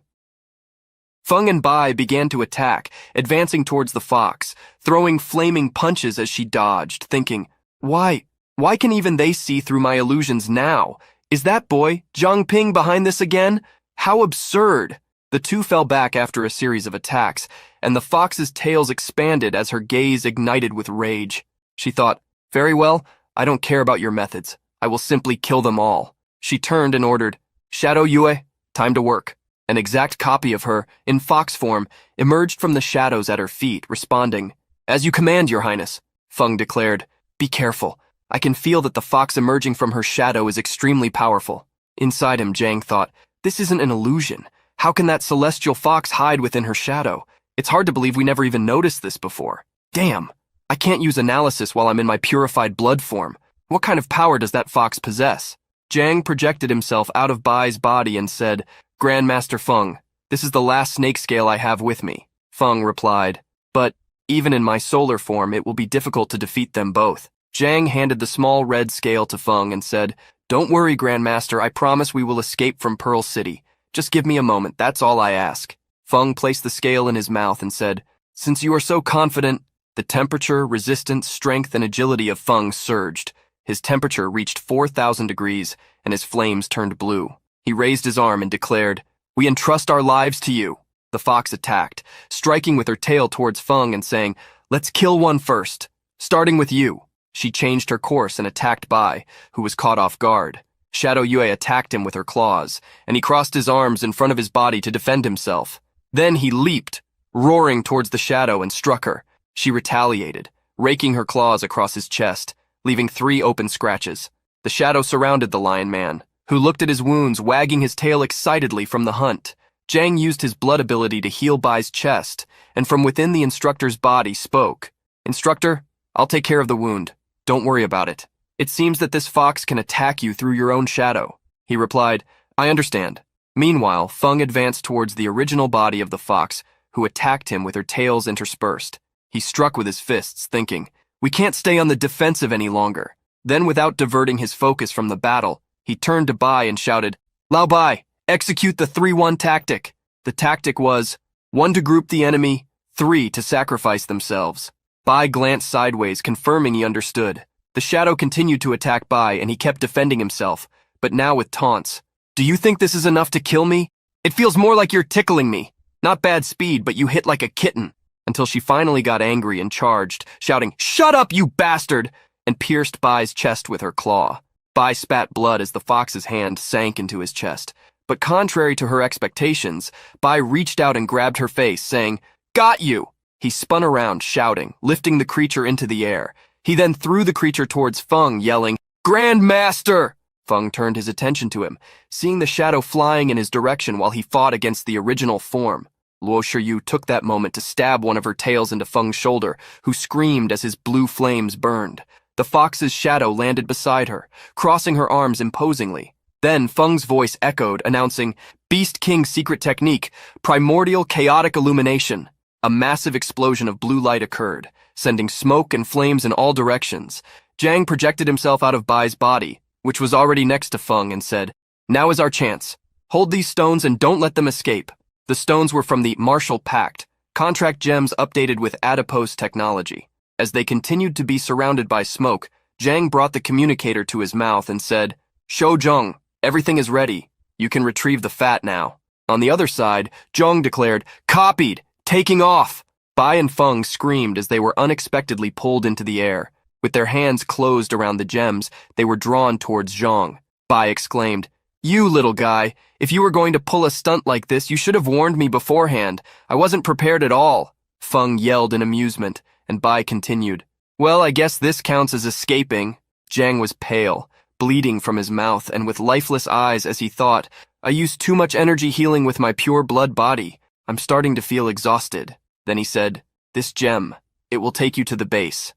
Feng and Bai began to attack, advancing towards the fox, throwing flaming punches as she dodged, thinking, Why can even they see through my illusions now? Is that boy, Zhang Ping, behind this again? How absurd! The two fell back after a series of attacks, and the fox's tails expanded as her gaze ignited with rage. She thought, "Very well, I don't care about your methods. I will simply kill them all." She turned and ordered, "Shadow Yue, time to work." An exact copy of her, in fox form, emerged from the shadows at her feet, responding, "As you command, Your Highness." Feng declared, "Be careful. I can feel that the fox emerging from her shadow is extremely powerful." Inside him, Zhang thought, "This isn't an illusion. How can that celestial fox hide within her shadow? It's hard to believe we never even noticed this before. Damn, I can't use analysis while I'm in my purified blood form. What kind of power does that fox possess?" Zhang projected himself out of Bai's body and said, "Grandmaster Feng, this is the last snake scale I have with me." Feng replied, "But even in my solar form, it will be difficult to defeat them both." Zhang handed the small red scale to Feng and said, "Don't worry, Grandmaster, I promise we will escape from Pearl City. Just give me a moment, that's all I ask." Feng placed the scale in his mouth and said, "Since you are so confident," the temperature, resistance, strength, and agility of Feng surged. His temperature reached 4,000 degrees, and his flames turned blue. He raised his arm and declared, "We entrust our lives to you." The fox attacked, striking with her tail towards Feng and saying, "Let's kill one first. Starting with you." She changed her course and attacked Bai, who was caught off guard. Shadow Yue attacked him with her claws, and he crossed his arms in front of his body to defend himself. Then he leaped, roaring towards the shadow, and struck her. She retaliated, raking her claws across his chest, leaving 3 open scratches. The shadow surrounded the lion man, who looked at his wounds, wagging his tail excitedly from the hunt. Zhang used his blood ability to heal Bai's chest, and from within the instructor's body spoke, "Instructor, I'll take care of the wound. Don't worry about it. It seems that this fox can attack you through your own shadow." He replied, "I understand." Meanwhile, Feng advanced towards the original body of the fox, who attacked him with her tails interspersed. He struck with his fists, thinking, "We can't stay on the defensive any longer." Then, without diverting his focus from the battle, he turned to Bai and shouted, "Lao Bai, execute the 3-1 tactic." The tactic was 1 to group the enemy, 3 to sacrifice themselves. Bai glanced sideways, confirming he understood. The shadow continued to attack Bai, and he kept defending himself, but now with taunts. "Do you think this is enough to kill me? It feels more like you're tickling me. Not bad speed, but you hit like a kitten." Until she finally got angry and charged, shouting, "Shut up, you bastard!" and pierced Bai's chest with her claw. Bai spat blood as the fox's hand sank into his chest. But contrary to her expectations, Bai reached out and grabbed her face, saying, "Got you!" He spun around, shouting, lifting the creature into the air. He then threw the creature towards Feng, yelling, "Grandmaster!" Feng turned his attention to him, seeing the shadow flying in his direction while he fought against the original form. Luo Shiyu took that moment to stab one of her tails into Feng's shoulder, who screamed as his blue flames burned. The fox's shadow landed beside her, crossing her arms imposingly. Then Feng's voice echoed, announcing, "Beast King's secret technique, primordial chaotic illumination." A massive explosion of blue light occurred, sending smoke and flames in all directions. Jang projected himself out of Bai's body, which was already next to Feng, and said, "Now is our chance. Hold these stones and don't let them escape." The stones were from the Martial Pact, contract gems updated with adipose technology. As they continued to be surrounded by smoke, Jang brought the communicator to his mouth and said, "Shou Zhong, everything is ready. You can retrieve the fat now." On the other side, Zhong declared, "Copied! Taking off!" Bai and Feng screamed as they were unexpectedly pulled into the air. With their hands closed around the gems, they were drawn towards Zhong. Bai exclaimed, "You little guy, if you were going to pull a stunt like this, you should have warned me beforehand. I wasn't prepared at all." Feng yelled in amusement, and Bai continued, "Well, I guess this counts as escaping." Jang was pale, bleeding from his mouth, and with lifeless eyes as he thought, "I used too much energy healing with my pure blood body. I'm starting to feel exhausted." Then he said, "This gem, it will take you to the base."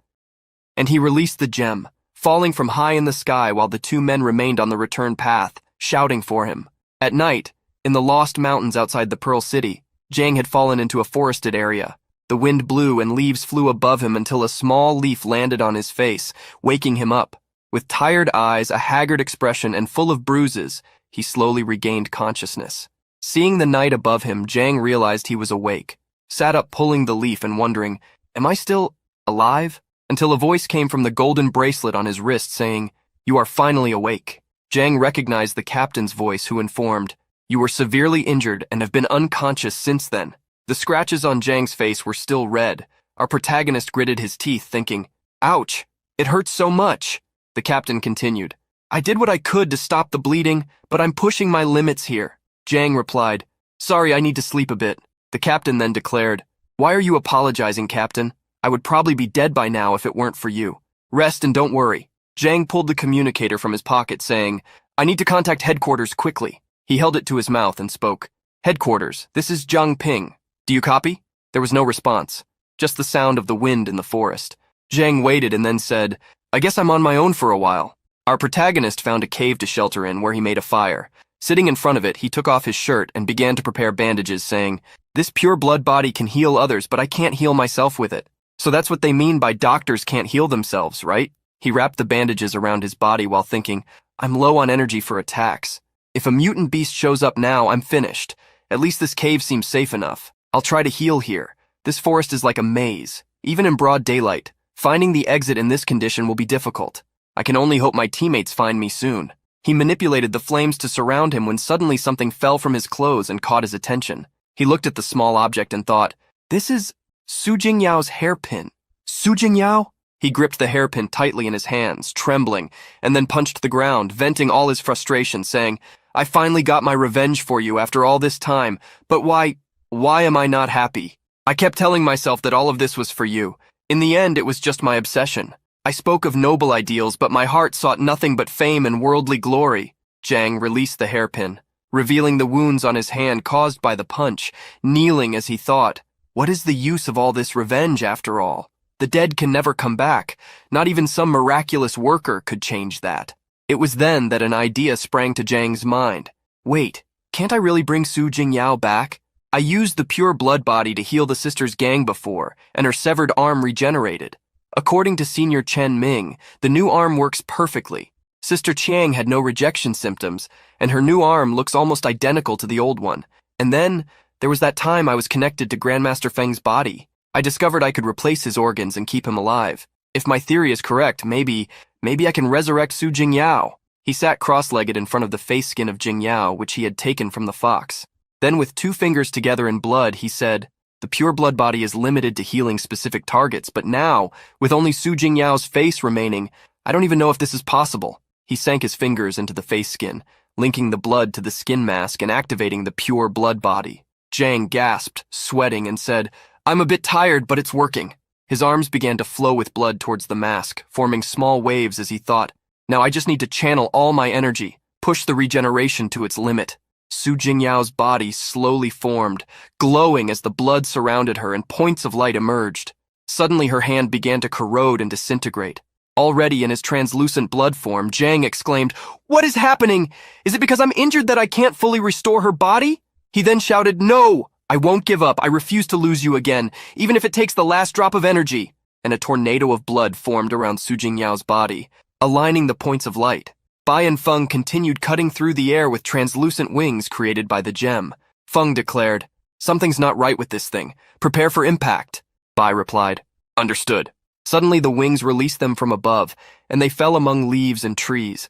And he released the gem, falling from high in the sky while the two men remained on the return path, shouting for him. At night, in the lost mountains outside the Pearl City, Jang had fallen into a forested area. The wind blew and leaves flew above him until a small leaf landed on his face, waking him up. With tired eyes, a haggard expression, and full of bruises, he slowly regained consciousness. Seeing the night above him, Jang realized he was awake, sat up pulling the leaf and wondering, "Am I still alive?" Until a voice came from the golden bracelet on his wrist saying, "You are finally awake." Jang recognized the captain's voice, who informed, "You were severely injured and have been unconscious since then." The scratches on Jang's face were still red. Our protagonist gritted his teeth, thinking, "Ouch, it hurts so much." The captain continued, "I did what I could to stop the bleeding, but I'm pushing my limits here." Jang replied, "Sorry, I need to sleep a bit." The captain then declared, "Why are you apologizing, Captain? I would probably be dead by now if it weren't for you. Rest and don't worry." Jang pulled the communicator from his pocket, saying, "I need to contact headquarters quickly." He held it to his mouth and spoke, "Headquarters, this is Zhang Ping. Do you copy?" There was no response, just the sound of the wind in the forest. Jang waited and then said, "I guess I'm on my own for a while." Our protagonist found a cave to shelter in where he made a fire. Sitting in front of it, he took off his shirt and began to prepare bandages, saying, "This pure blood body can heal others, but I can't heal myself with it. So that's what they mean by doctors can't heal themselves, right?" He wrapped the bandages around his body while thinking, "I'm low on energy for attacks. If a mutant beast shows up now, I'm finished. At least this cave seems safe enough. I'll try to heal here. This forest is like a maze. Even in broad daylight, finding the exit in this condition will be difficult. I can only hope my teammates find me soon." He manipulated the flames to surround him when suddenly something fell from his clothes and caught his attention. He looked at the small object and thought, "This is Su Jingyao's hairpin." Su Jingyao? He gripped the hairpin tightly in his hands, trembling, and then punched the ground, venting all his frustration, saying, "I finally got my revenge for you after all this time, but why am I not happy? I kept telling myself that all of this was for you. In the end, it was just my obsession. I spoke of noble ideals, but my heart sought nothing but fame and worldly glory." Jang released the hairpin, revealing the wounds on his hand caused by the punch, kneeling as he thought, "What is the use of all this revenge after all? The dead can never come back. Not even some miraculous worker could change that." It was then that an idea sprang to Jang's mind. "Wait, can't I really bring Su Jingyao back? I used the pure blood body to heal the sister's gang before, and her severed arm regenerated. According to Senior Chen Ming, the new arm works perfectly. Sister Chiang had no rejection symptoms, and her new arm looks almost identical to the old one. And then, there was that time I was connected to Grandmaster Feng's body. I discovered I could replace his organs and keep him alive. If my theory is correct, maybe I can resurrect Su Jingyao." He sat cross-legged in front of the face skin of Jingyao, which he had taken from the fox. Then with 2 fingers together in blood, he said, "The pure blood body is limited to healing specific targets, but now, with only Su Jingyao's face remaining, I don't even know if this is possible." He sank his fingers into the face skin, linking the blood to the skin mask and activating the pure blood body. Jang gasped, sweating, and said, "I'm a bit tired, but it's working." His arms began to flow with blood towards the mask, forming small waves as he thought, "Now I just need to channel all my energy, push the regeneration to its limit." Su Jingyao's body slowly formed, glowing as the blood surrounded her and points of light emerged. Suddenly her hand began to corrode and disintegrate. Already in his translucent blood form, Jang exclaimed, "What is happening? Is it because I'm injured that I can't fully restore her body?" He then shouted, "No! I won't give up. I refuse to lose you again, even if it takes the last drop of energy." and a tornado of blood formed around Su Jingyao's body, aligning the points of light. Bai and Feng continued cutting through the air with translucent wings created by the gem. Feng declared, "Something's not right with this thing. Prepare for impact." Bai replied, "Understood." Suddenly the wings released them from above, and they fell among leaves and trees.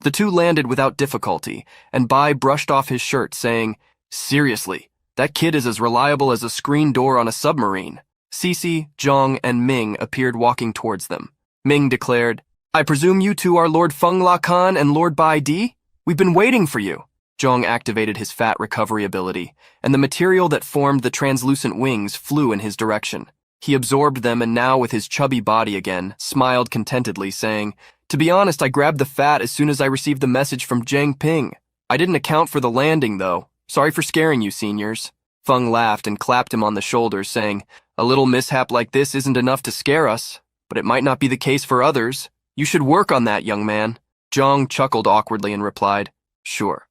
The two landed without difficulty, and Bai brushed off his shirt, saying, "Seriously, that kid is as reliable as a screen door on a submarine." Cece, Zhang, and Ming appeared walking towards them. Ming declared, "I presume you two are Lord Feng La Kan and Lord Bai Di? We've been waiting for you." Zhang activated his fat recovery ability, and the material that formed the translucent wings flew in his direction. He absorbed them and now, with his chubby body again, smiled contentedly, saying, "To be honest, I grabbed the fat as soon as I received the message from Jiang Ping. I didn't account for the landing, though. Sorry for scaring you, seniors." Feng laughed and clapped him on the shoulders, saying, "A little mishap like this isn't enough to scare us, but it might not be the case for others. You should work on that, young man." Zhang chuckled awkwardly and replied, Sure.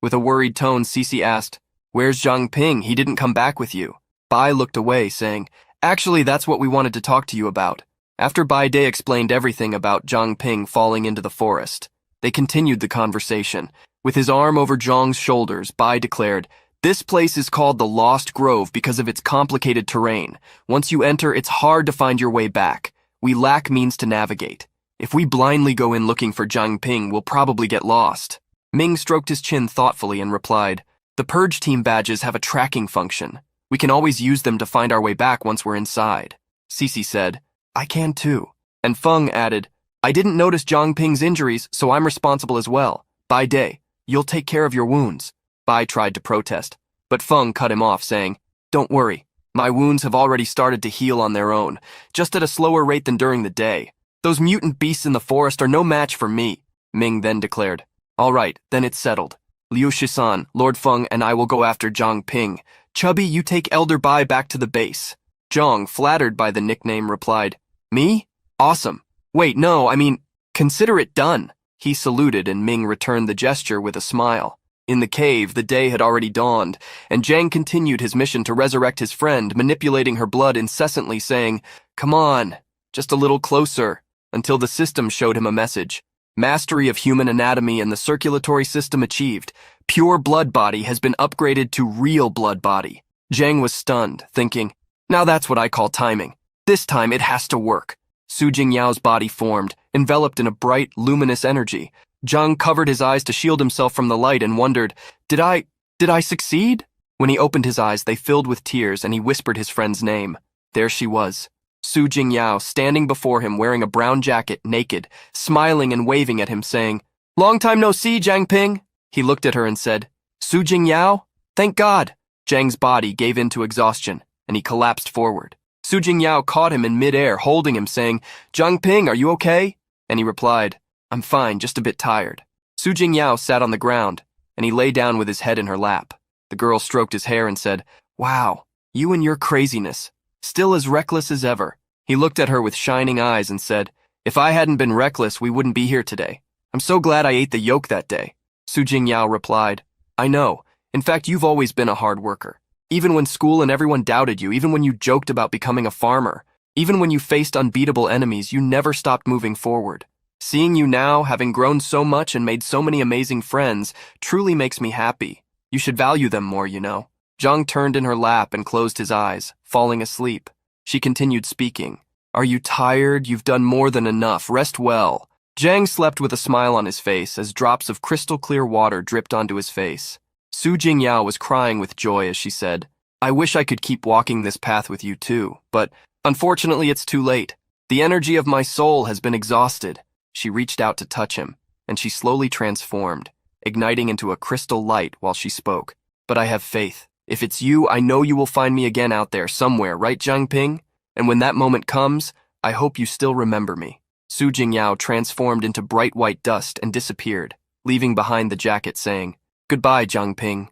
With a worried tone, Cece asked, "Where's Jiang Ping? He didn't come back with you." Bai looked away, saying, "Actually, that's what we wanted to talk to you about." After Bai Day explained everything about Jiang Ping falling into the forest, they continued the conversation. With his arm over Zhang's shoulders, Bai declared, "This place is called the Lost Grove because of its complicated terrain. Once you enter, it's hard to find your way back. We lack means to navigate. If we blindly go in looking for Jiang Ping, we'll probably get lost." Ming stroked his chin thoughtfully and replied, "The Purge Team badges have a tracking function. We can always use them to find our way back once we're inside." Cece said, "I can too." And Feng added, "I didn't notice Jiang Ping's injuries, so I'm responsible as well. Bai Day, you'll take care of your wounds." Bai tried to protest, but Feng cut him off, saying, "Don't worry. My wounds have already started to heal on their own, just at a slower rate than during the day. Those mutant beasts in the forest are no match for me." Ming then declared, "All right, then it's settled. Liu Shisan, Lord Feng, and I will go after Jiang Ping. Chubby, you take Elder Bai back to the base." Zhang, flattered by the nickname, replied, "Me? Awesome. Wait, no, I mean, consider it done." He saluted, and Ming returned the gesture with a smile. In the cave, the day had already dawned, and Jiang continued his mission to resurrect his friend, manipulating her blood incessantly, saying, "Come on, just a little closer," until the system showed him a message. "Mastery of human anatomy and the circulatory system achieved. Pure blood body has been upgraded to real blood body." Jiang was stunned, thinking, "Now that's what I call timing. This time it has to work." Su Jingyao's body formed, enveloped in a bright, luminous energy. Zhang covered his eyes to shield himself from the light and wondered, Did I succeed?" When he opened his eyes, they filled with tears, and he whispered his friend's name. There she was, Su Jingyao, standing before him wearing a brown jacket, naked, smiling and waving at him, saying, "Long time no see, Jiang Ping." He looked at her and said, "Su Jingyao? Thank God." Jiang's body gave in to exhaustion, and he collapsed forward. Su Jingyao caught him in midair, holding him, saying, "Jiang Ping, are you okay?" And he replied, "I'm fine, just a bit tired." Su Jingyao sat on the ground, and he lay down with his head in her lap. The girl stroked his hair and said, "Wow, you and your craziness. Still as reckless as ever." He looked at her with shining eyes and said, "If I hadn't been reckless, we wouldn't be here today. I'm so glad I ate the yolk that day." Su Jingyao replied, "I know. In fact, you've always been a hard worker. Even when school and everyone doubted you, even when you joked about becoming a farmer, even when you faced unbeatable enemies, you never stopped moving forward. Seeing you now, having grown so much and made so many amazing friends, truly makes me happy. You should value them more, you know." Zhang turned in her lap and closed his eyes, falling asleep. She continued speaking. "Are you tired? You've done more than enough. Rest well." Zhang slept with a smile on his face as drops of crystal-clear water dripped onto his face. Su Jingyao was crying with joy as she said, "I wish I could keep walking this path with you too, but unfortunately it's too late. The energy of my soul has been exhausted." She reached out to touch him, and she slowly transformed, igniting into a crystal light while she spoke. "But I have faith. If it's you, I know you will find me again out there somewhere, right, Jiang Ping? And when that moment comes, I hope you still remember me." Su Jingyao transformed into bright white dust and disappeared, leaving behind the jacket saying, "Goodbye, Jiang Ping."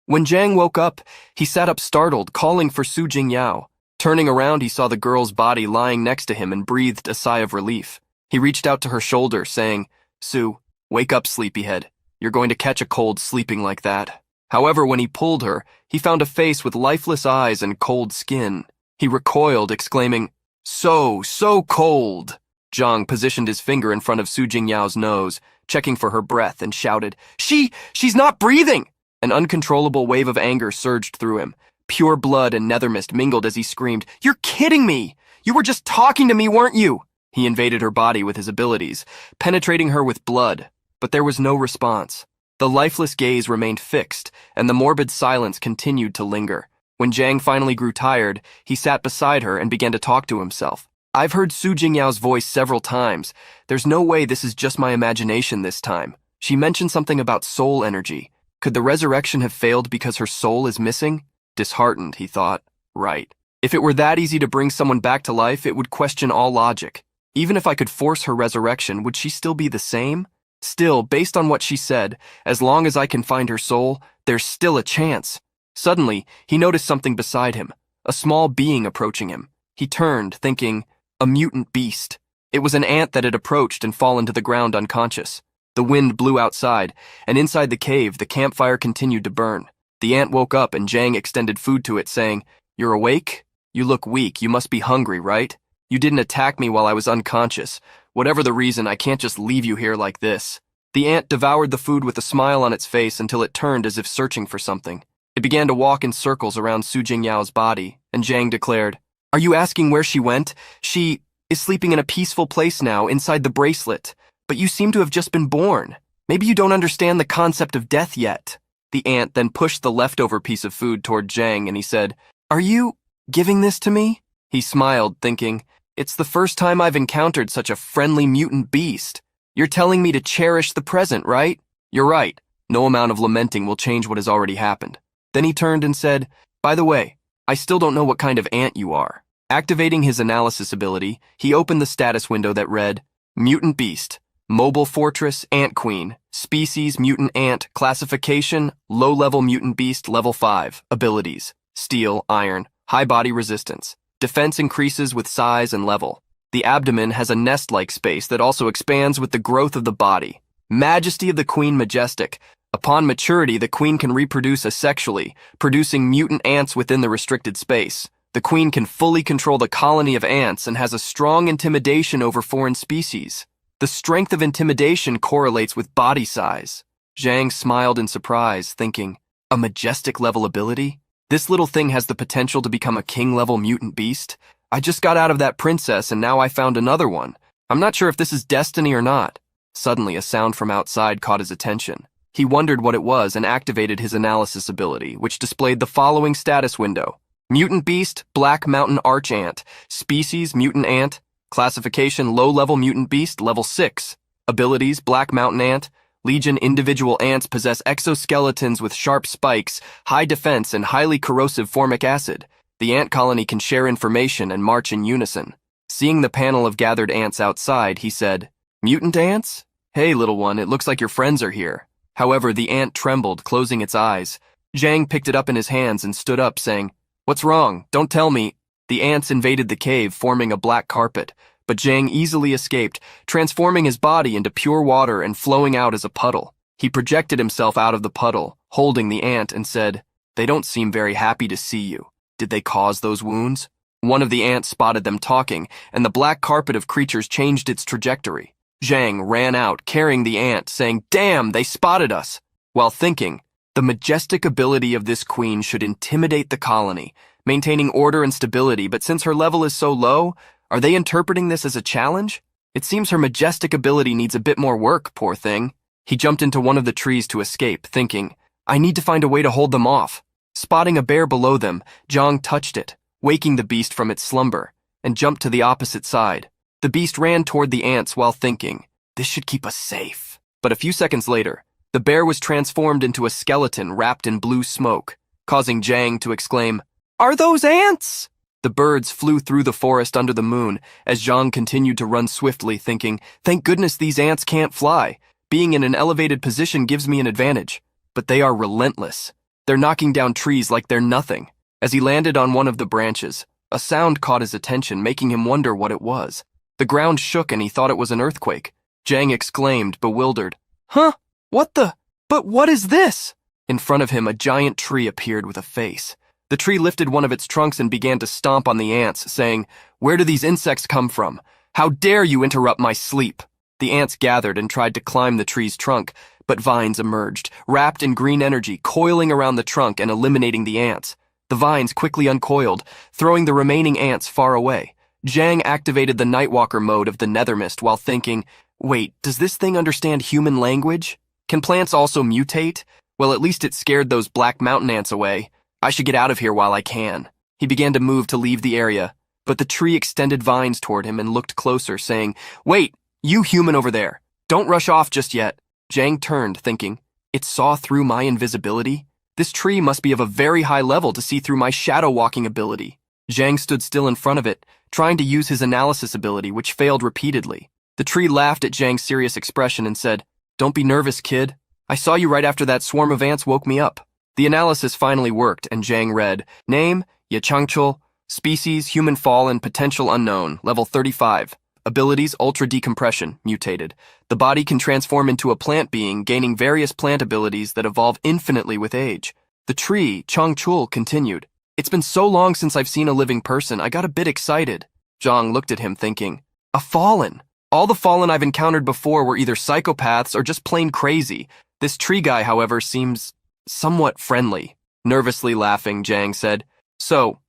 When Jiang woke up, he sat up startled, calling for Su Jingyao. Turning around, he saw the girl's body lying next to him and breathed a sigh of relief. He reached out to her shoulder, saying, "Su, wake up, sleepyhead. You're going to catch a cold sleeping like that." However, when he pulled her, he found a face with lifeless eyes and cold skin. He recoiled, exclaiming, so cold. Zhang positioned his finger in front of Su Jingyao's nose, checking for her breath, and shouted, She's not breathing! An uncontrollable wave of anger surged through him. Pure blood and nether mist mingled as he screamed, You're kidding me! You were just talking to me, weren't you? He invaded her body with his abilities, penetrating her with blood, but there was no response. The lifeless gaze remained fixed, and the morbid silence continued to linger. When Zhang finally grew tired, he sat beside her and began to talk to himself. I've heard Su Jingyao's voice several times. There's no way this is just my imagination this time. She mentioned something about soul energy. Could the resurrection have failed because her soul is missing? Disheartened, he thought. Right. If it were that easy to bring someone back to life, it would question all logic. Even if I could force her resurrection, would she still be the same? Still, based on what she said, as long as I can find her soul, there's still a chance. Suddenly, he noticed something beside him, a small being approaching him. He turned, thinking, a mutant beast. It was an ant that had approached and fallen to the ground unconscious. The wind blew outside, and inside the cave, the campfire continued to burn. The ant woke up and Zhang extended food to it, saying, You're awake? You look weak. You must be hungry, right? You didn't attack me while I was unconscious. Whatever the reason, I can't just leave you here like this. The ant devoured the food with a smile on its face until it turned as if searching for something. It began to walk in circles around Su Jingyao's body, and Zhang declared, Are you asking where she went? She is sleeping in a peaceful place now, inside the bracelet. But you seem to have just been born. Maybe you don't understand the concept of death yet. The ant then pushed the leftover piece of food toward Zhang, and he said, Are you giving this to me? He smiled, thinking, It's the first time I've encountered such a friendly mutant beast. You're telling me to cherish the present, right? You're right. No amount of lamenting will change what has already happened. Then he turned and said, By the way, I still don't know what kind of ant you are. Activating his analysis ability, he opened the status window that read, Mutant Beast, Mobile Fortress, Ant Queen, Species, Mutant Ant, Classification, Low-Level Mutant Beast, Level 5, Abilities, Steel, Iron, High Body Resistance. Defense increases with size and level. The abdomen has a nest-like space that also expands with the growth of the body. Majesty of the Queen Majestic. Upon maturity, the queen can reproduce asexually, producing mutant ants within the restricted space. The queen can fully control the colony of ants and has a strong intimidation over foreign species. The strength of intimidation correlates with body size. Zhang smiled in surprise, thinking, A majestic level ability? This little thing has the potential to become a king-level mutant beast? I just got out of that princess and now I found another one. I'm not sure if this is destiny or not. Suddenly, a sound from outside caught his attention. He wondered what it was and activated his analysis ability, which displayed the following status window. Mutant Beast, Black Mountain Arch Ant. Species, Mutant Ant. Classification, Low-Level Mutant Beast, Level 6. Abilities, Black Mountain Ant. Legion individual ants possess exoskeletons with sharp spikes, high defense, and highly corrosive formic acid. The ant colony can share information and march in unison. Seeing the panel of gathered ants outside, he said, Mutant ants? Hey, little one, it looks like your friends are here. However, the ant trembled, closing its eyes. Zhang picked it up in his hands and stood up, saying, What's wrong? Don't tell me. The ants invaded the cave, forming a black carpet, but Zhang easily escaped, transforming his body into pure water and flowing out as a puddle. He projected himself out of the puddle, holding the ant, and said, They don't seem very happy to see you. Did they cause those wounds? One of the ants spotted them talking, and the black carpet of creatures changed its trajectory. Zhang ran out, carrying the ant, saying, Damn, they spotted us! While thinking, the majestic ability of this queen should intimidate the colony, maintaining order and stability, but since her level is so low, are they interpreting this as a challenge? It seems her majestic ability needs a bit more work, poor thing. He jumped into one of the trees to escape, thinking, I need to find a way to hold them off. Spotting a bear below them, Zhang touched it, waking the beast from its slumber, and jumped to the opposite side. The beast ran toward the ants while thinking, This should keep us safe. But a few seconds later, the bear was transformed into a skeleton wrapped in blue smoke, causing Zhang to exclaim, Are those ants? The birds flew through the forest under the moon as Zhang continued to run swiftly, thinking, Thank goodness these ants can't fly. Being in an elevated position gives me an advantage. But they are relentless. They're knocking down trees like they're nothing. As he landed on one of the branches, a sound caught his attention, making him wonder what it was. The ground shook and he thought it was an earthquake. Zhang exclaimed, bewildered, Huh? What the? But what is this? In front of him, a giant tree appeared with a face. The tree lifted one of its trunks and began to stomp on the ants, saying, "Where do these insects come from? How dare you interrupt my sleep?" The ants gathered and tried to climb the tree's trunk, but vines emerged, wrapped in green energy, coiling around the trunk and eliminating the ants. The vines quickly uncoiled, throwing the remaining ants far away. Jang activated the Nightwalker mode of the Nethermist while thinking, "Wait, does this thing understand human language? Can plants also mutate? Well, at least it scared those black mountain ants away. I should get out of here while I can." He began to move to leave the area, but the tree extended vines toward him and looked closer, saying, "Wait, you human over there, don't rush off just yet." Jang turned, thinking, it saw through my invisibility? This tree must be of a very high level to see through my shadow walking ability. Jang stood still in front of it, trying to use his analysis ability, which failed repeatedly. The tree laughed at Jang's serious expression and said, "Don't be nervous, kid. I saw you right after that swarm of ants woke me up." The analysis finally worked, and Jang read, "Name, Ye Changchul, species, human fallen, potential unknown, level 35. Abilities, ultra decompression, mutated. The body can transform into a plant being, gaining various plant abilities that evolve infinitely with age." The tree, Changchul, continued, "It's been so long since I've seen a living person, I got a bit excited." Zhang looked at him thinking, "A fallen? All the fallen I've encountered before were either psychopaths or just plain crazy. This tree guy, however, seems somewhat friendly." Nervously laughing, Jang said, So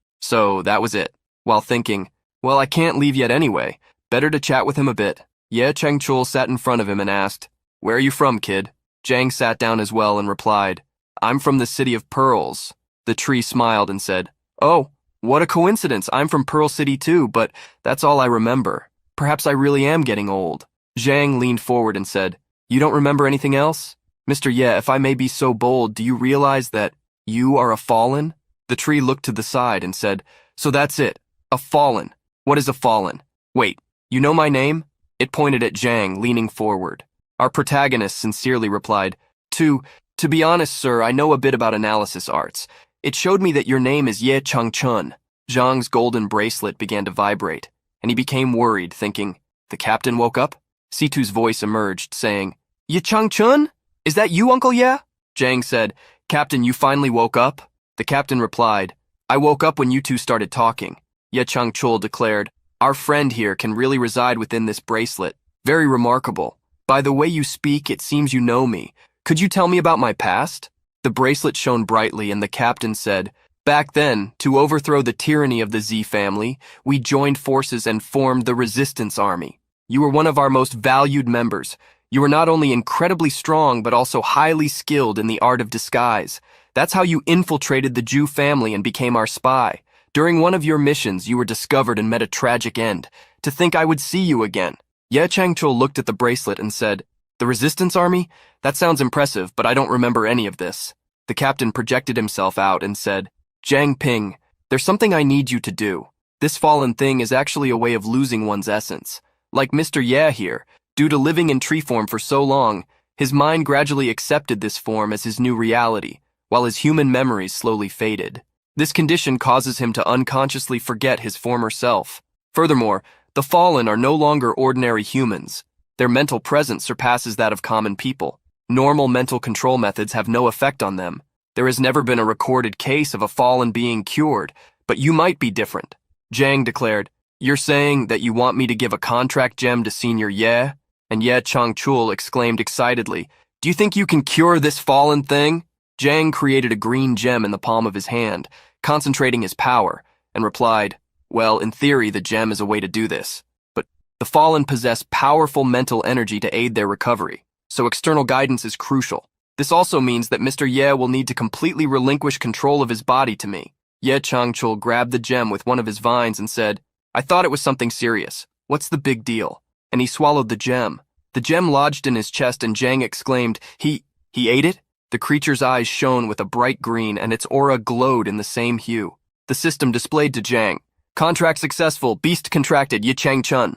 that was it. While thinking, "Well, I can't leave yet anyway. Better to chat with him a bit." Ye Changchul sat in front of him and asked, "Where are you from, kid?" Jang sat down as well and replied, "I'm from the City of Pearls." The tree smiled and said, "Oh, what a coincidence. I'm from Pearl City too, but that's all I remember. Perhaps I really am getting old." Zhang leaned forward and said, "You don't remember anything else? Mr. Ye, if I may be so bold, do you realize that you are a fallen?" The tree looked to the side and said, "So that's it, a fallen. What is a fallen? Wait, you know my name?" It pointed at Zhang, leaning forward. Our protagonist sincerely replied, To be honest, sir, I know a bit about analysis arts. It showed me that your name is Ye Changchun." Zhang's golden bracelet began to vibrate, and he became worried, thinking, "The captain woke up?" Situ's voice emerged, saying, "Ye Changchun? Is that you, Uncle Ye?" Zhang said, "Captain, you finally woke up?" The captain replied, "I woke up when you two started talking." Ye Changchul declared, "Our friend here can really reside within this bracelet. Very remarkable. By the way you speak, it seems you know me. Could you tell me about my past?" The bracelet shone brightly, and the captain said, "Back then, to overthrow the tyranny of the Z family, we joined forces and formed the Resistance Army. You were one of our most valued members. You were not only incredibly strong, but also highly skilled in the art of disguise. That's how you infiltrated the Jew family and became our spy. During one of your missions, you were discovered and met a tragic end. To think I would see you again." Ye Changchul looked at the bracelet and said, "The Resistance Army? That sounds impressive, but I don't remember any of this." The captain projected himself out and said, "Jiang Ping, there's something I need you to do. This fallen thing is actually a way of losing one's essence. Like Mr. Ye here, due to living in tree form for so long, his mind gradually accepted this form as his new reality, while his human memories slowly faded. This condition causes him to unconsciously forget his former self. Furthermore, the fallen are no longer ordinary humans. Their mental presence surpasses that of common people. Normal mental control methods have no effect on them. There has never been a recorded case of a fallen being cured, but you might be different." Zhang declared, "You're saying that you want me to give a contract gem to Senior Ye?" And Ye Changchul exclaimed excitedly, "Do you think you can cure this fallen thing?" Zhang created a green gem in the palm of his hand, concentrating his power, and replied, "Well, in theory, the gem is a way to do this. But the fallen possess powerful mental energy to aid their recovery, so external guidance is crucial. This also means that Mr. Ye will need to completely relinquish control of his body to me." Ye Changchul grabbed the gem with one of his vines and said, "I thought it was something serious. What's the big deal?" And he swallowed the gem. The gem lodged in his chest, and Zhang exclaimed, He ate it?" The creature's eyes shone with a bright green, and its aura glowed in the same hue. The system displayed to Zhang, "Contract successful, beast contracted, Ye Changchun."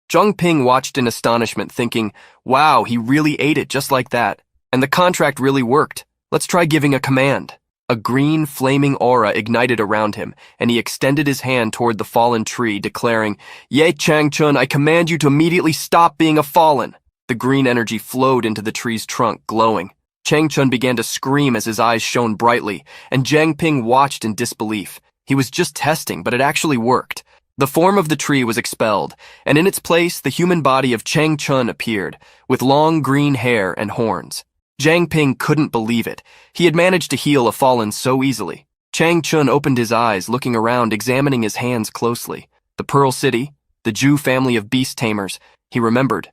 Zhang Ping watched in astonishment, thinking, "Wow, he really ate it just like that. And the contract really worked. Let's try giving a command." A green, flaming aura ignited around him, and he extended his hand toward the fallen tree, declaring, "Ye Changchun, I command you to immediately stop being a fallen." The green energy flowed into the tree's trunk, glowing. Chang Chun began to scream as his eyes shone brightly, and Jiang Ping watched in disbelief. He was just testing, but it actually worked. The form of the tree was expelled, and in its place, the human body of Chang Chun appeared, with long green hair and horns. Jiang Ping couldn't believe it. He had managed to heal a fallen so easily. Chang Chun opened his eyes, looking around, examining his hands closely. The Pearl City, the Jew family of beast tamers. He remembered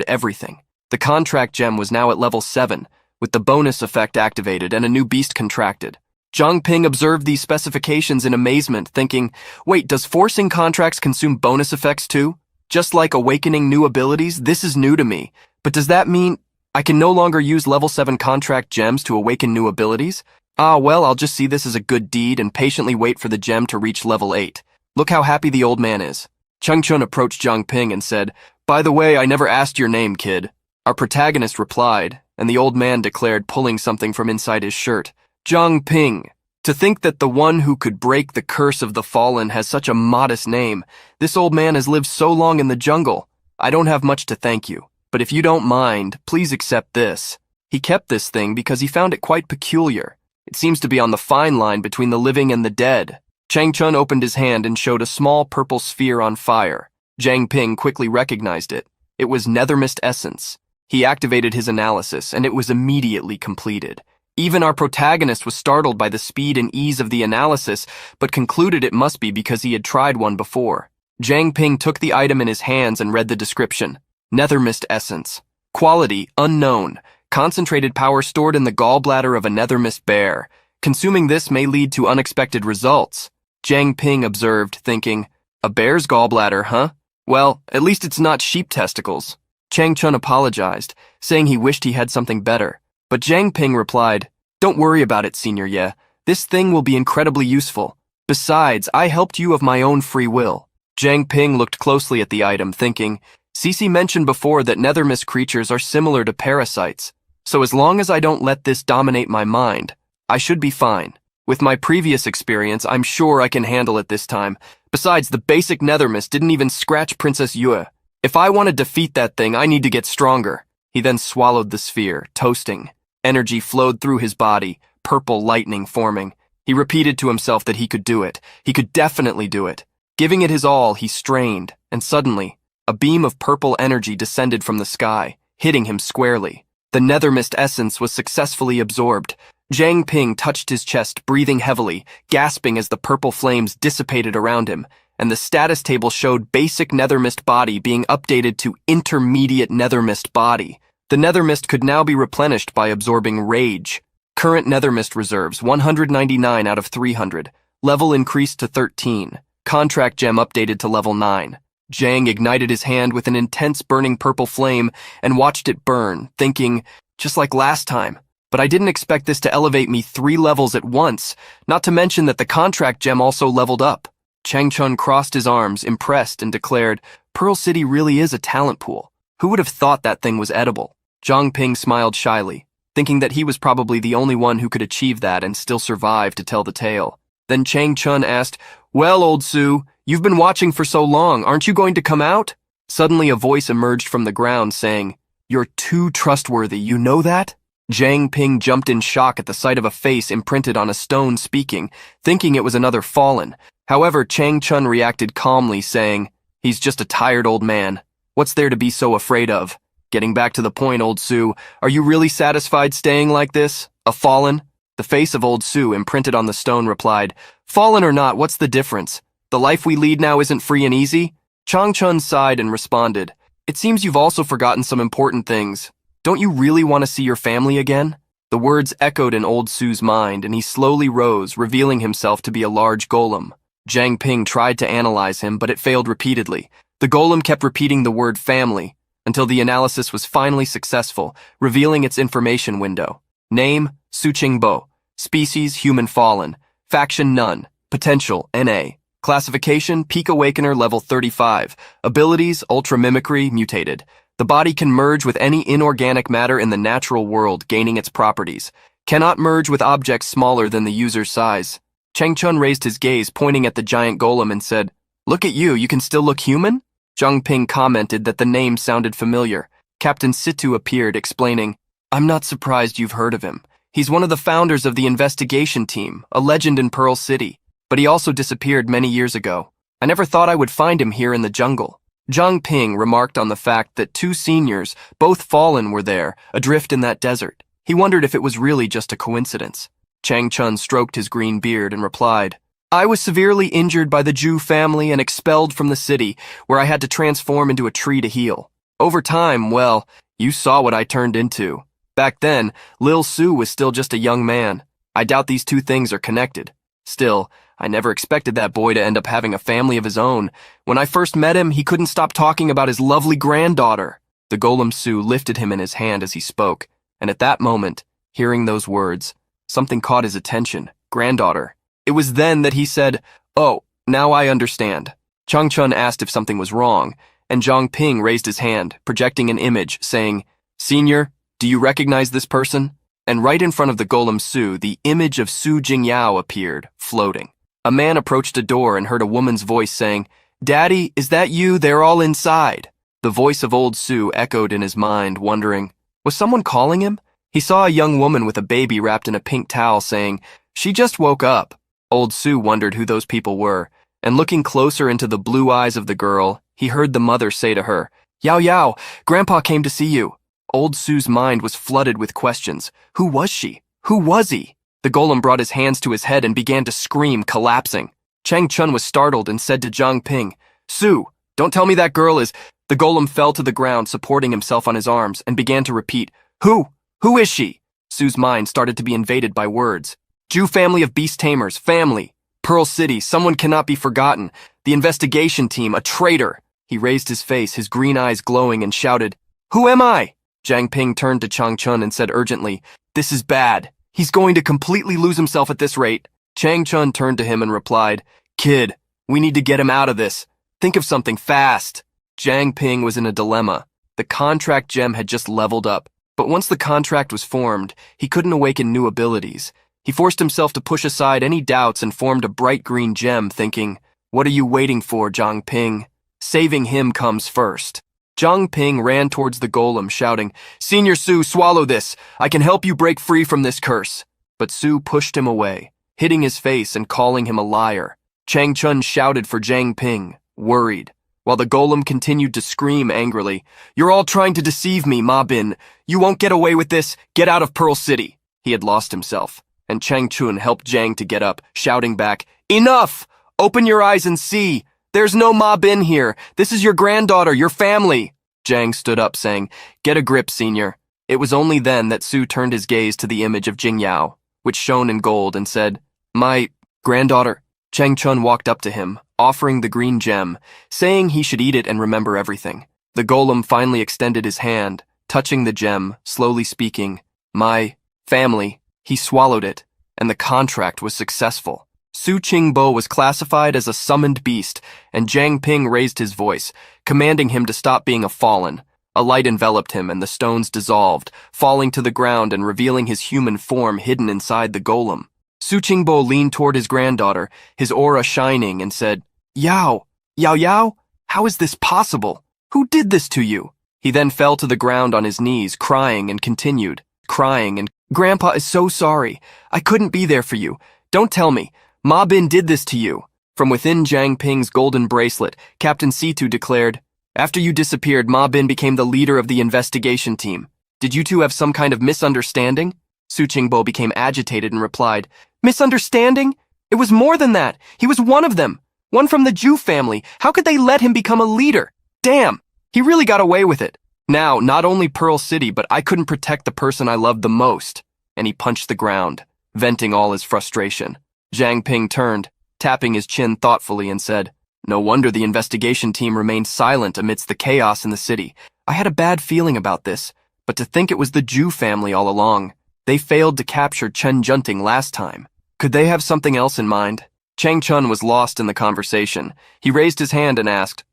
everything. The contract gem was now at level 7, with the bonus effect activated and a new beast contracted. Jiang Ping observed these specifications in amazement, thinking, wait, does forcing contracts consume bonus effects too? Just like awakening new abilities, this is new to me. But does that mean I can no longer use level 7 contract gems to awaken new abilities? Well, I'll just see this as a good deed and patiently wait for the gem to reach level 8. Look how happy the old man is. Chang Chun approached Jiang Ping and said, by the way, I never asked your name, kid. Our protagonist replied, and the old man declared, pulling something from inside his shirt. Jiang Ping. To think that the one who could break the curse of the fallen has such a modest name. This old man has lived so long in the jungle. I don't have much to thank you, but if you don't mind, please accept this. He kept this thing because he found it quite peculiar. It seems to be on the fine line between the living and the dead. Chang Chun opened his hand and showed a small purple sphere on fire. Jiang Ping quickly recognized it. It was Nethermist Essence. He activated his analysis, and it was immediately completed. Even our protagonist was startled by the speed and ease of the analysis, but concluded it must be because he had tried one before. Jiang Ping took the item in his hands and read the description. Nethermist Essence. Quality, unknown. Concentrated power stored in the gallbladder of a nethermist bear. Consuming this may lead to unexpected results. Jiang Ping observed, thinking, a bear's gallbladder, huh? Well, at least it's not sheep testicles. Chang Chun apologized, saying he wished he had something better. But Jiang Ping replied, don't worry about it, Senior Ye. This thing will be incredibly useful. Besides, I helped you of my own free will. Jiang Ping looked closely at the item, thinking, Cece mentioned before that nethermist creatures are similar to parasites. So as long as I don't let this dominate my mind, I should be fine. With my previous experience, I'm sure I can handle it this time. Besides, the basic nethermist didn't even scratch Princess Yue. If I want to defeat that thing, I need to get stronger. He then swallowed the sphere, toasting. Energy flowed through his body, purple lightning forming. He repeated to himself that he could do it. He could definitely do it. Giving it his all, he strained, and suddenly, a beam of purple energy descended from the sky, hitting him squarely. The nethermist essence was successfully absorbed. Jiang Ping touched his chest, breathing heavily, gasping as the purple flames dissipated around him, and the status table showed basic nethermist body being updated to intermediate nethermist body. The nethermist could now be replenished by absorbing rage. Current nethermist reserves, 199 out of 300. Level increased to 13. Contract gem updated to level 9. Jiang ignited his hand with an intense burning purple flame and watched it burn, thinking, just like last time. But I didn't expect this to elevate me 3 levels at once, not to mention that the contract gem also leveled up. Chang Chun crossed his arms, impressed, and declared, Pearl City really is a talent pool. Who would have thought that thing was edible? Jiang Ping smiled shyly, thinking that he was probably the only one who could achieve that and still survive to tell the tale. Then Chang Chun asked, well, old Su, you've been watching for so long, aren't you going to come out? Suddenly a voice emerged from the ground saying, you're too trustworthy, you know that? Jiang Ping jumped in shock at the sight of a face imprinted on a stone speaking, thinking it was another fallen. However, Chang Chun reacted calmly, saying, he's just a tired old man. What's there to be so afraid of? Getting back to the point, old Su, are you really satisfied staying like this? A fallen? The face of old Su, imprinted on the stone, replied, fallen or not, what's the difference? The life we lead now isn't free and easy? Chang Chun sighed and responded, it seems you've also forgotten some important things. Don't you really want to see your family again? The words echoed in old Su's mind, and he slowly rose, revealing himself to be a large golem. Jiang Ping tried to analyze him, but it failed repeatedly. The golem kept repeating the word family, until the analysis was finally successful, revealing its information window. Name, Su Qingbo. Species, human fallen. Faction, none. Potential, NA. Classification, Peak Awakener level 35. Abilities, Ultra Mimicry, mutated. The body can merge with any inorganic matter in the natural world, gaining its properties. Cannot merge with objects smaller than the user's size. Chang Chun raised his gaze, pointing at the giant golem, and said, look at you can still look human? Jiang Ping commented that the name sounded familiar. Captain Situ appeared, explaining, I'm not surprised you've heard of him. He's one of the founders of the investigation team, a legend in Pearl City, but he also disappeared many years ago. I never thought I would find him here in the jungle. Zhang Ping remarked on the fact that two seniors, both fallen, were there, adrift in that desert. He wondered if it was really just a coincidence. Chang Chun stroked his green beard and replied, I was severely injured by the Zhu family and expelled from the city, where I had to transform into a tree to heal. Over time, well, you saw what I turned into. Back then, Lil Su was still just a young man. I doubt these two things are connected. Still, I never expected that boy to end up having a family of his own. When I first met him, he couldn't stop talking about his lovely granddaughter. The Golem Su lifted him in his hand as he spoke, and at that moment, hearing those words, something caught his attention. Granddaughter. It was then that he said, Oh, now I understand. Chang Chun asked if something was wrong, and Zhang Ping raised his hand, projecting an image, saying, Senior, do you recognize this person? And right in front of the Golem Su, the image of Su Jingyao appeared, floating. A man approached a door and heard a woman's voice saying, Daddy, is that you? They're all inside. The voice of old Su echoed in his mind, wondering, was someone calling him? He saw a young woman with a baby wrapped in a pink towel saying, She just woke up. Old Su wondered who those people were, and looking closer into the blue eyes of the girl, he heard the mother say to her, Yao Yao, Grandpa came to see you. Old Su's mind was flooded with questions. Who was she? Who was he? The golem brought his hands to his head and began to scream, collapsing. Chang Chun was startled and said to Zhang Ping, Su, don't tell me that girl is... The golem fell to the ground, supporting himself on his arms, and began to repeat, Who? Who is she? Su's mind started to be invaded by words. Zhu family of beast tamers, family. Pearl City, someone cannot be forgotten. The investigation team, a traitor. He raised his face, his green eyes glowing, and shouted, Who am I? Zhang Ping turned to Chang Chun and said urgently, This is bad. He's going to completely lose himself at this rate. Chang Chun turned to him and replied, Kid, we need to get him out of this. Think of something fast. Zhang Ping was in a dilemma. The contract gem had just leveled up, but once the contract was formed, he couldn't awaken new abilities. He forced himself to push aside any doubts and formed a bright green gem, thinking, What are you waiting for, Zhang Ping? Saving him comes first. Zhang Ping ran towards the golem, shouting, Senior Su, swallow this. I can help you break free from this curse. But Su pushed him away, hitting his face and calling him a liar. Chang Chun shouted for Zhang Ping, worried, while the golem continued to scream angrily, You're all trying to deceive me, Ma Bin. You won't get away with this. Get out of Pearl City. He had lost himself, and Chang Chun helped Zhang to get up, shouting back, Enough! Open your eyes and see. There's no Ma Bin here. This is your granddaughter, your family. Zhang stood up, saying, Get a grip, senior. It was only then that Su turned his gaze to the image of Jingyao, which shone in gold, and said, My granddaughter. Chang Chun walked up to him, offering the green gem, saying he should eat it and remember everything. The golem finally extended his hand, touching the gem, slowly speaking, My family. He swallowed it, and the contract was successful. Su Qingbo was classified as a summoned beast, and Zhang Ping raised his voice, commanding him to stop being a fallen. A light enveloped him, and the stones dissolved, falling to the ground and revealing his human form hidden inside the golem. Su Qingbo leaned toward his granddaughter, his aura shining, and said, Yao, Yao Yao, how is this possible? Who did this to you? He then fell to the ground on his knees, crying, and continued, crying, and Grandpa is so sorry. I couldn't be there for you. Don't tell me. Ma Bin did this to you. From within Zhang Ping's golden bracelet, Captain Situ declared, After you disappeared, Ma Bin became the leader of the investigation team. Did you two have some kind of misunderstanding? Su Qingbo became agitated and replied, Misunderstanding? It was more than that. He was one of them. One from the Zhu family. How could they let him become a leader? Damn, he really got away with it. Now, not only Pearl City, but I couldn't protect the person I loved the most. And he punched the ground, venting all his frustration. Zhang Ping turned, tapping his chin thoughtfully, and said, No wonder the investigation team remained silent amidst the chaos in the city. I had a bad feeling about this, but to think it was the Zhu family all along. They failed to capture Chen Junting last time. Could they have something else in mind? Chang Chun was lost in the conversation. He raised his hand and asked,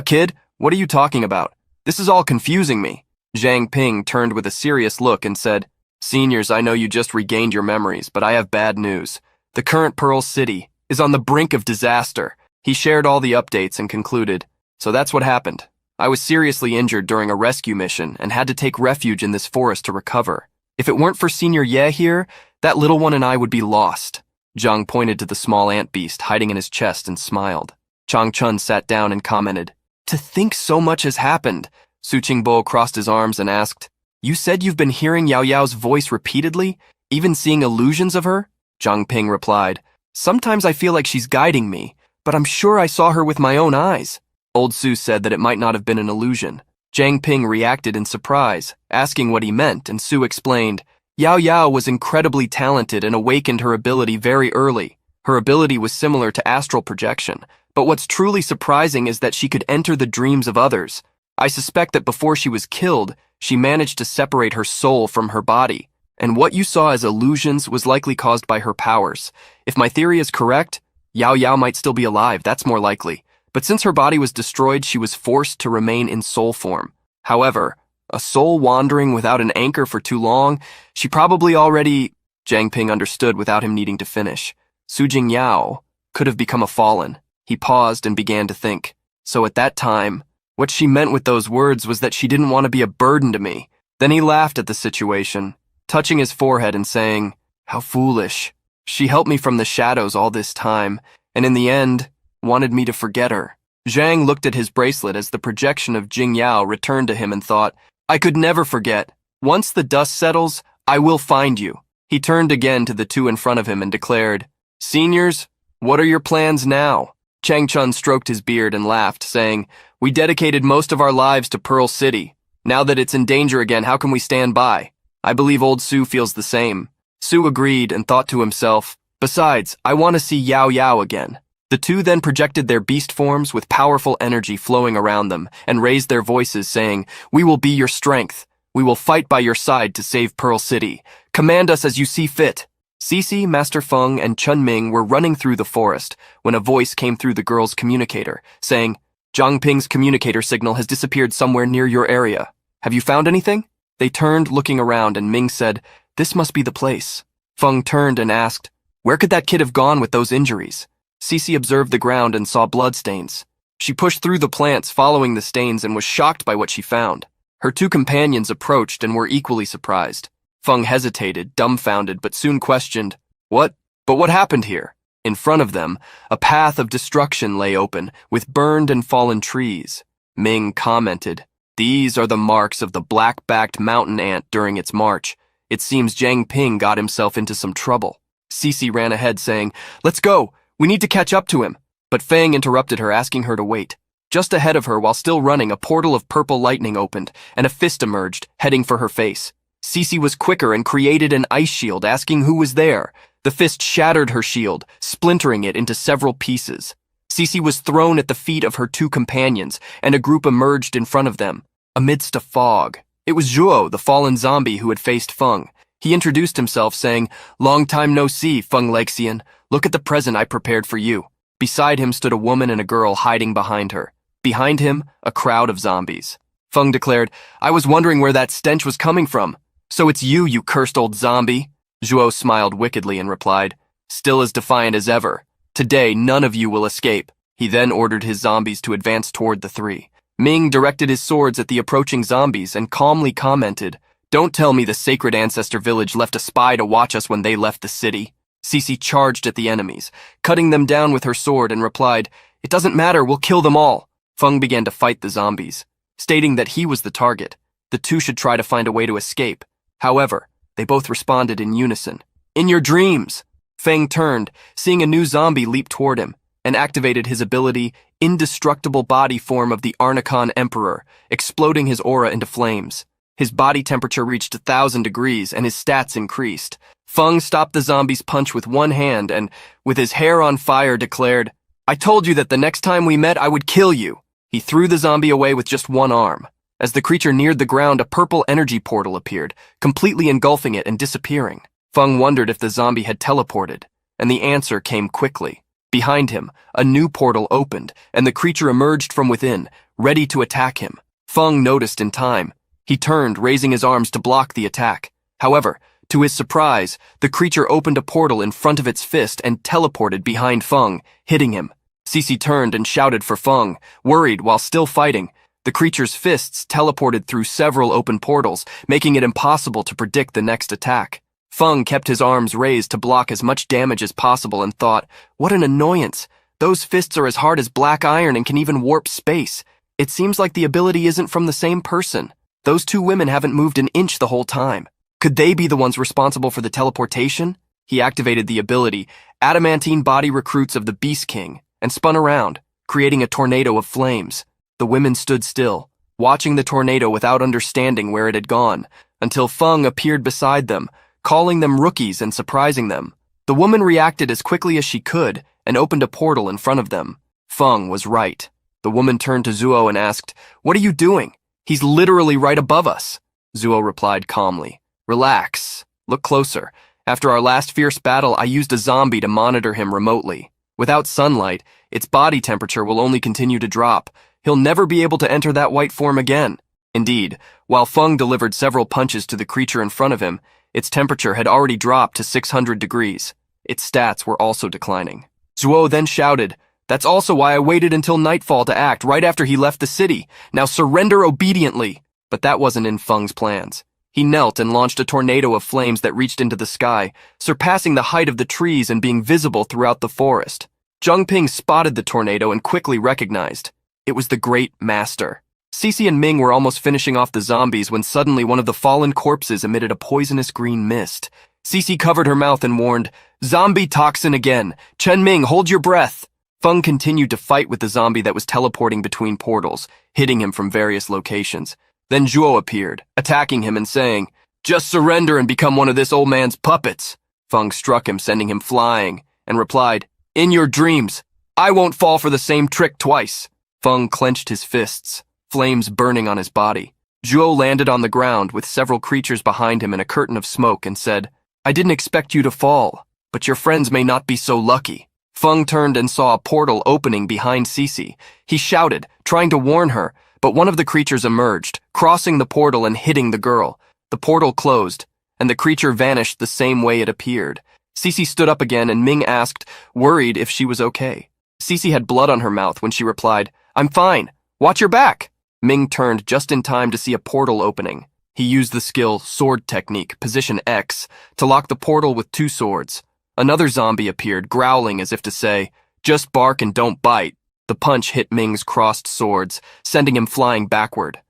Kid, what are you talking about? This is all confusing me. Zhang Ping turned with a serious look and said, Seniors, I know you just regained your memories, but I have bad news. The current Pearl City is on the brink of disaster. He shared all the updates and concluded, So that's what happened. I was seriously injured during a rescue mission and had to take refuge in this forest to recover. If it weren't for Senior Ye here, that little one and I would be lost. Zhang pointed to the small ant beast hiding in his chest and smiled. Chang Chun sat down and commented, "To think so much has happened." Su Qingbo crossed his arms and asked, "You said you've been hearing Yao Yao's voice repeatedly, even seeing illusions of her?" Zhang Ping replied, "Sometimes I feel like she's guiding me, but I'm sure I saw her with my own eyes." Old Su said that it might not have been an illusion. Zhang Ping reacted in surprise, asking what he meant, and Su explained, "Yao Yao was incredibly talented and awakened her ability very early. Her ability was similar to astral projection, but what's truly surprising is that she could enter the dreams of others. I suspect that before she was killed, she managed to separate her soul from her body, and what you saw as illusions was likely caused by her powers. If my theory is correct, Yao Yao might still be alive, that's more likely. But since her body was destroyed, she was forced to remain in soul form. However, a soul wandering without an anchor for too long, she probably already—" Zhang Ping understood without him needing to finish. Su Jingyao could have become a fallen. He paused and began to think. So at that time, what she meant with those words was that she didn't want to be a burden to me. Then he laughed at the situation, touching his forehead and saying, "How foolish. She helped me from the shadows all this time, and in the end, wanted me to forget her." Zhang looked at his bracelet as the projection of Jing Yao returned to him and thought, "I could never forget. Once the dust settles, I will find you." He turned again to the two in front of him and declared, "Seniors, what are your plans now?" Chang Chun stroked his beard and laughed, saying, "We dedicated most of our lives to Pearl City. Now that it's in danger again, how can we stand by? I believe old Su feels the same." Su agreed and thought to himself, "Besides, I want to see Yao Yao again." The two then projected their beast forms with powerful energy flowing around them and raised their voices saying, "We will be your strength. We will fight by your side to save Pearl City. Command us as you see fit." Cece, Master Feng, and Chun Ming were running through the forest when a voice came through the girl's communicator, saying, "Zhang Ping's communicator signal has disappeared somewhere near your area. Have you found anything?" They turned, looking around, and Ming said, "This must be the place." Feng turned and asked, "Where could that kid have gone with those injuries?" Cece observed the ground and saw bloodstains. She pushed through the plants following the stains and was shocked by what she found. Her two companions approached and were equally surprised. Feng hesitated, dumbfounded, but soon questioned, But what happened here?" In front of them, a path of destruction lay open, with burned and fallen trees. Ming commented, "These are the marks of the black-backed mountain ant during its march. It seems Zhang Ping got himself into some trouble." Cece ran ahead saying, "Let's go. We need to catch up to him." But Fang interrupted her, asking her to wait. Just ahead of her, while still running, a portal of purple lightning opened, and a fist emerged, heading for her face. Cece was quicker and created an ice shield, asking who was there. The fist shattered her shield, splintering it into several pieces. Cece was thrown at the feet of her two companions, and a group emerged in front of them, amidst a fog. It was Zhuo, the fallen zombie who had faced Feng. He introduced himself, saying, "Long time no see, Feng Lexian. Look at the present I prepared for you." Beside him stood a woman and a girl hiding behind her. Behind him, a crowd of zombies. Feng declared, "I was wondering where that stench was coming from." "So it's you, you cursed old zombie." Zhuo smiled wickedly and replied, "Still as defiant as ever. Today, none of you will escape." He then ordered his zombies to advance toward the three. Ming directed his swords at the approaching zombies and calmly commented, "Don't tell me the sacred ancestor village left a spy to watch us when they left the city." Cece charged at the enemies, cutting them down with her sword, and replied, "It doesn't matter, we'll kill them all." Feng began to fight the zombies, stating that he was the target. The two should try to find a way to escape. However, they both responded in unison. "In your dreams!" Feng turned, seeing a new zombie leap toward him, and activated his ability, Indestructible Body Form of the Arnikon Emperor, exploding his aura into flames. His body temperature reached 1,000 degrees, and his stats increased. Feng stopped the zombie's punch with one hand and, with his hair on fire, declared, "I told you that the next time we met I would kill you." He threw the zombie away with just one arm. As the creature neared the ground, a purple energy portal appeared, completely engulfing it and disappearing. Feng wondered if the zombie had teleported, and the answer came quickly. Behind him, a new portal opened, and the creature emerged from within, ready to attack him. Feng noticed in time. He turned, raising his arms to block the attack. However, to his surprise, the creature opened a portal in front of its fist and teleported behind Feng, hitting him. Cece turned and shouted for Feng, worried while still fighting. The creature's fists teleported through several open portals, making it impossible to predict the next attack. Feng kept his arms raised to block as much damage as possible and thought, what an annoyance. Those fists are as hard as black iron and can even warp space. It seems like the ability isn't from the same person. Those two women haven't moved an inch the whole time. Could they be the ones responsible for the teleportation? He activated the ability, adamantine body recruits of the Beast King, and spun around, creating a tornado of flames. The women stood still, watching the tornado without understanding where it had gone, until Feng appeared beside them, calling them rookies and surprising them. The woman reacted as quickly as she could and opened a portal in front of them. Feng was right. The woman turned to Zuo and asked, "What are you doing? He's literally right above us." Zuo replied calmly, "Relax. Look closer. After our last fierce battle, I used a zombie to monitor him remotely. Without sunlight, its body temperature will only continue to drop. He'll never be able to enter that white form again." Indeed, while Feng delivered several punches to the creature in front of him, its temperature had already dropped to 600 degrees. Its stats were also declining. Zuo then shouted, "That's also why I waited until nightfall to act right after he left the city. Now surrender obediently." But that wasn't in Feng's plans. He knelt and launched a tornado of flames that reached into the sky, surpassing the height of the trees and being visible throughout the forest. Zhang Ping spotted the tornado and quickly recognized. It was the Great Master. Cece and Ming were almost finishing off the zombies when suddenly one of the fallen corpses emitted a poisonous green mist. Cece covered her mouth and warned, "Zombie toxin again. Chen Ming, hold your breath." Feng continued to fight with the zombie that was teleporting between portals, hitting him from various locations. Then Zhuo appeared, attacking him and saying, "Just surrender and become one of this old man's puppets." Feng struck him, sending him flying, and replied, "In your dreams. I won't fall for the same trick twice." Feng clenched his fists, flames burning on his body. Zhuo landed on the ground with several creatures behind him in a curtain of smoke and said, "I didn't expect you to fall, but your friends may not be so lucky." Feng turned and saw a portal opening behind Cece. He shouted, trying to warn her, but one of the creatures emerged, crossing the portal and hitting the girl. The portal closed, and the creature vanished the same way it appeared. Cece stood up again and Ming asked, worried if she was okay. Cece had blood on her mouth when she replied, "I'm fine. Watch your back." Ming turned just in time to see a portal opening. He used the skill Sword Technique, Position X, to lock the portal with two swords. Another zombie appeared, growling as if to say, "Just bark and don't bite." The punch hit Ming's crossed swords, sending him flying backward.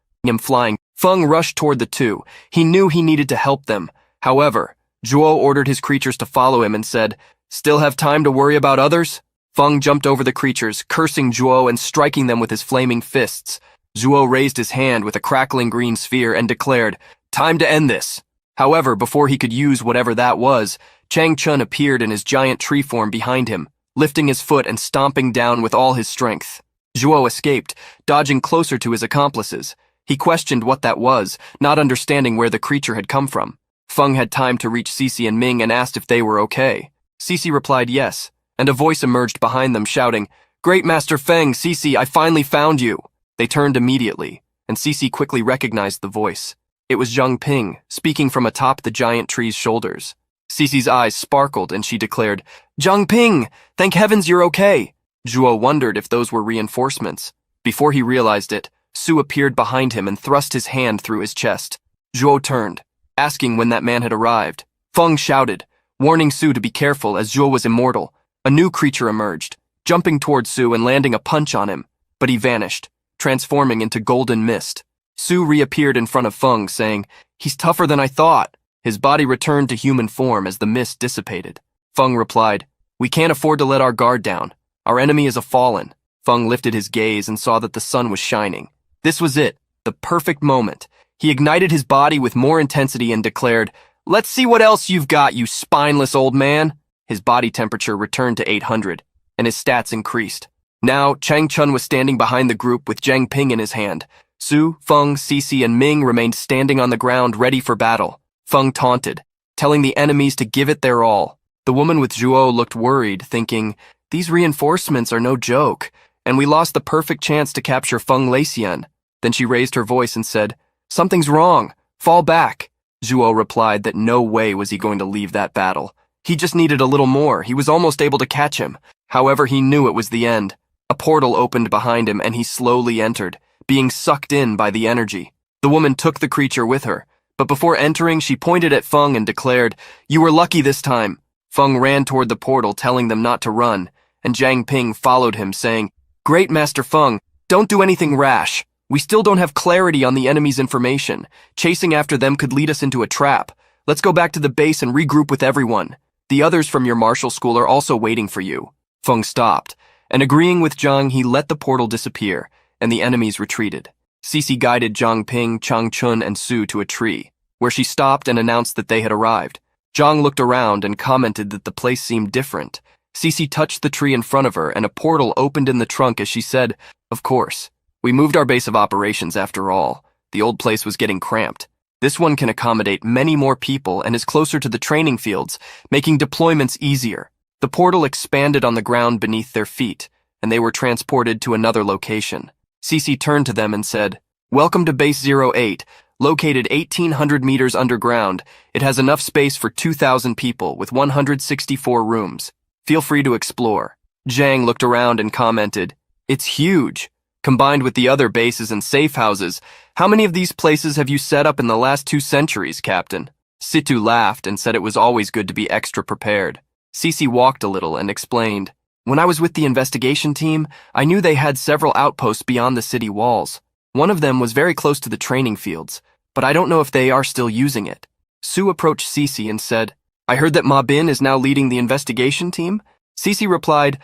Feng rushed toward the two. He knew he needed to help them. However, Zhuo ordered his creatures to follow him and said, "Still have time to worry about others?" Feng jumped over the creatures, cursing Zhuo and striking them with his flaming fists. Zhuo raised his hand with a crackling green sphere and declared, "Time to end this." However, before he could use whatever that was, Chang Chun appeared in his giant tree form behind him, lifting his foot and stomping down with all his strength. Zhuo escaped, dodging closer to his accomplices. He questioned what that was, not understanding where the creature had come from. Feng had time to reach Cece and Ming and asked if they were okay. Cece replied yes, and a voice emerged behind them shouting, "Great Master Feng, Cece, I finally found you." They turned immediately, and Cece quickly recognized the voice. It was Zhang Ping, speaking from atop the giant tree's shoulders. Cece's eyes sparkled and she declared, "Zhang Ping, thank heavens you're okay." Zhuo wondered if those were reinforcements. Before he realized it, Su appeared behind him and thrust his hand through his chest. Zhuo turned, asking when that man had arrived. Feng shouted, warning Su to be careful as Zhuo was immortal. A new creature emerged, jumping toward Su and landing a punch on him, but he vanished, transforming into golden mist. Su reappeared in front of Feng, saying, "He's tougher than I thought." His body returned to human form as the mist dissipated. Feng replied, "We can't afford to let our guard down. Our enemy is a fallen." Feng lifted his gaze and saw that the sun was shining. This was it, the perfect moment. He ignited his body with more intensity and declared, "Let's see what else you've got, you spineless old man." His body temperature returned to 800, and his stats increased. Now, Chang Chun was standing behind the group with Zhang Ping in his hand. Su, Feng, Cece, and Ming remained standing on the ground ready for battle. Feng taunted, telling the enemies to give it their all. The woman with Zhuo looked worried, thinking, "These reinforcements are no joke, and we lost the perfect chance to capture Feng Leixian." Then she raised her voice and said, "Something's wrong. Fall back." Zhuo replied that no way was he going to leave that battle. He just needed a little more. He was almost able to catch him. However, he knew it was the end. A portal opened behind him and he slowly entered, being sucked in by the energy. The woman took the creature with her, but before entering, she pointed at Feng and declared, "You were lucky this time." Feng ran toward the portal, telling them not to run, and Jiang Ping followed him, saying, "Great, Master Feng, don't do anything rash. We still don't have clarity on the enemy's information. Chasing after them could lead us into a trap. Let's go back to the base and regroup with everyone. The others from your martial school are also waiting for you." Feng stopped, and agreeing with Zhang, he let the portal disappear, and the enemies retreated. Cece guided Jiang Ping, Chang Chun, and Su to a tree, where she stopped and announced that they had arrived. Zhang looked around and commented that the place seemed different. Cece touched the tree in front of her, and a portal opened in the trunk as she said, "Of course. We moved our base of operations after all. The old place was getting cramped. This one can accommodate many more people and is closer to the training fields, making deployments easier." The portal expanded on the ground beneath their feet, and they were transported to another location. Cece turned to them and said, "Welcome to Base 08, located 1,800 meters underground. It has enough space for 2,000 people with 164 rooms. Feel free to explore." Zhang looked around and commented, "It's huge. Combined with the other bases and safe houses, how many of these places have you set up in the last 2 centuries, Captain?" Situ laughed and said it was always good to be extra prepared. Cece walked a little and explained, "When I was with the investigation team, I knew they had several outposts beyond the city walls. One of them was very close to the training fields, but I don't know if they are still using it." Su approached Cece and said, "I heard that Ma Bin is now leading the investigation team?" Cece replied,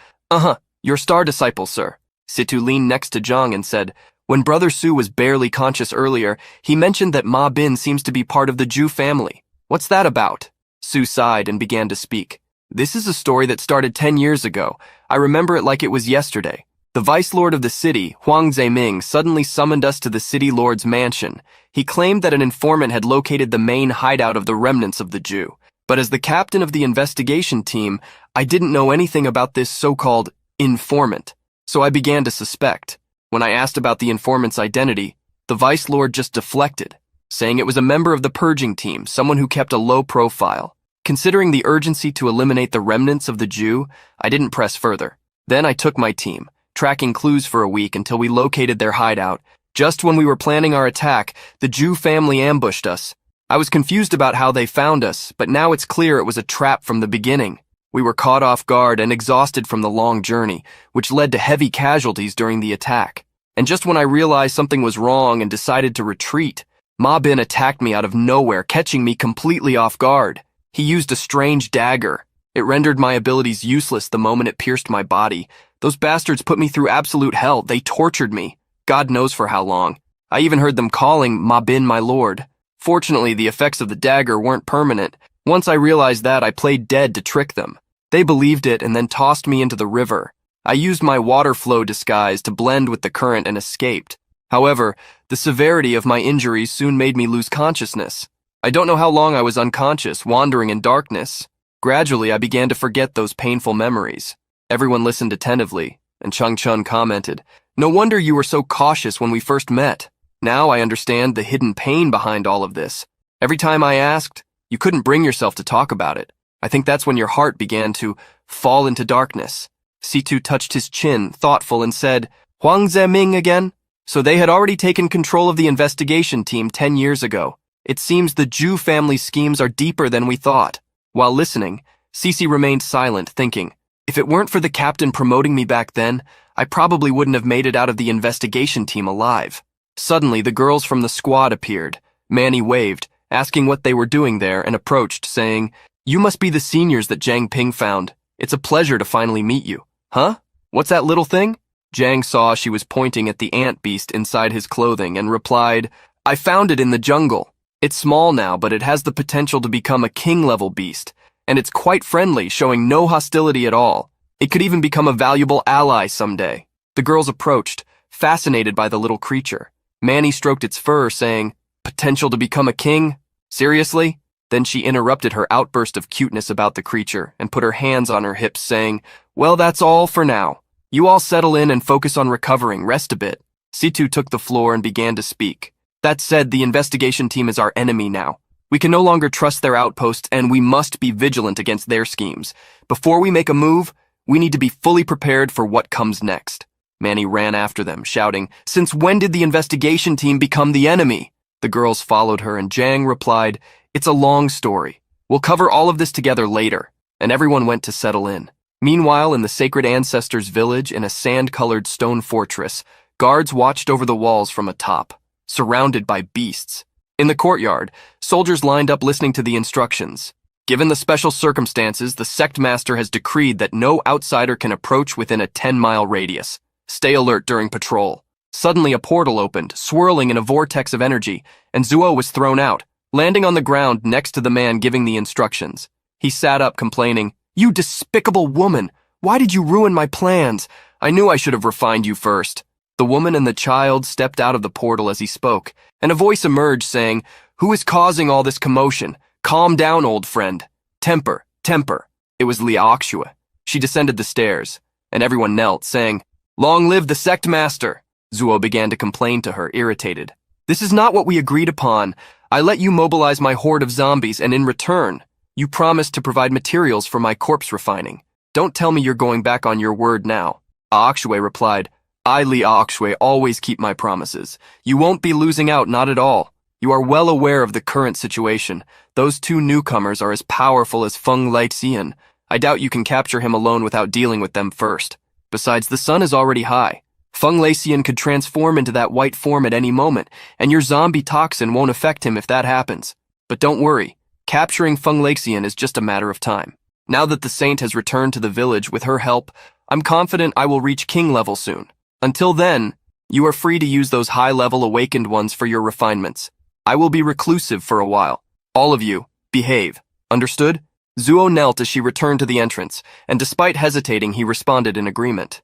"Your star disciple, sir." Situ leaned next to Zhang and said, "When Brother Su was barely conscious earlier, he mentioned that Ma Bin seems to be part of the Zhu family. What's that about?" Su sighed and began to speak. "This is a story that started 10 years ago. I remember it like it was yesterday. The Vice Lord of the city, Huang Zeiming, suddenly summoned us to the city lord's mansion. He claimed that an informant had located the main hideout of the remnants of the Zhu. But as the captain of the investigation team, I didn't know anything about this so-called informant. So I began to suspect. When I asked about the informant's identity, the Vice Lord just deflected, saying it was a member of the purging team, someone who kept a low profile. Considering the urgency to eliminate the remnants of the Zhu, I didn't press further. Then I took my team, tracking clues for a week until we located their hideout. Just when we were planning our attack, the Zhu family ambushed us. I was confused about how they found us, but now it's clear it was a trap from the beginning. We were caught off guard and exhausted from the long journey, which led to heavy casualties during the attack. And just when I realized something was wrong and decided to retreat, Ma Bin attacked me out of nowhere, catching me completely off guard. He used a strange dagger. It rendered my abilities useless the moment it pierced my body. Those bastards put me through absolute hell. They tortured me. God knows for how long. I even heard them calling Ma Bin my lord. Fortunately, the effects of the dagger weren't permanent. Once I realized that, I played dead to trick them. They believed it and then tossed me into the river. I used my water flow disguise to blend with the current and escaped. However, the severity of my injuries soon made me lose consciousness. I don't know how long I was unconscious, wandering in darkness. Gradually, I began to forget those painful memories. Everyone listened attentively, and Chang Chun commented, "No wonder you were so cautious when we first met. Now I understand the hidden pain behind all of this. Every time I asked, you couldn't bring yourself to talk about it. I think that's when your heart began to fall into darkness." Situ touched his chin, thoughtful, and said, "Huang Zeiming again?" So they had already taken control of the investigation team 10 years ago. It seems the Zhu family's schemes are deeper than we thought. While listening, Cece remained silent, thinking, if it weren't for the captain promoting me back then, I probably wouldn't have made it out of the investigation team alive. Suddenly, the girls from the squad appeared. Manny waved, asking what they were doing there, and approached, saying, "You must be the seniors that Jiang Ping found. It's a pleasure to finally meet you." "Huh? What's that little thing?" Jiang saw she was pointing at the ant beast inside his clothing and replied, "I found it in the jungle. It's small now, but it has the potential to become a king-level beast, and it's quite friendly, showing no hostility at all. It could even become a valuable ally someday." The girls approached, fascinated by the little creature. Manny stroked its fur, saying, "Potential to become a king? Seriously?" Then she interrupted her outburst of cuteness about the creature and put her hands on her hips, saying, "Well, that's all for now. You all settle in and focus on recovering. Rest a bit." Situ took the floor and began to speak. "That said, the investigation team is our enemy now. We can no longer trust their outposts, and we must be vigilant against their schemes. Before we make a move, we need to be fully prepared for what comes next. Manny ran after them, shouting, "Since when did the investigation team become the enemy?" The girls followed her, and Jang replied, "It's a long story. We'll cover all of this together later." And everyone went to settle in. Meanwhile, in the sacred ancestors' village in a sand-colored stone fortress, guards watched over the walls from atop, surrounded by beasts. In the courtyard, soldiers lined up listening to the instructions. Given the special circumstances, the sect master has decreed that no outsider can approach within a 10-mile radius. Stay alert during patrol. Suddenly a portal opened, swirling in a vortex of energy, and Zuo was thrown out, landing on the ground next to the man giving the instructions. He sat up complaining, "You despicable woman! Why did you ruin my plans? I knew I should have refined you first." The woman and the child stepped out of the portal as he spoke, and a voice emerged saying, "Who is causing all this commotion? Calm down, old friend. Temper, temper." It was Liaoxue. She descended the stairs, and everyone knelt, saying, "Long live the sect master." Zuo began to complain to her, irritated. "This is not what we agreed upon. I let you mobilize my horde of zombies, and in return, you promised to provide materials for my corpse refining. Don't tell me you're going back on your word now." Aoxue replied, "I, Liaoxue, always keep my promises. You won't be losing out, not at all. You are well aware of the current situation. Those two newcomers are as powerful as Feng Leixian. I doubt you can capture him alone without dealing with them first. Besides, the sun is already high. Feng Leixian could transform into that white form at any moment, and your zombie toxin won't affect him if that happens. But don't worry, capturing Feng Leixian is just a matter of time. Now that the saint has returned to the village with her help, I'm confident I will reach king level soon. Until then, you are free to use those high-level awakened ones for your refinements. I will be reclusive for a while. All of you, behave. Understood?" Zuo knelt as she returned to the entrance, and despite hesitating, he responded in agreement.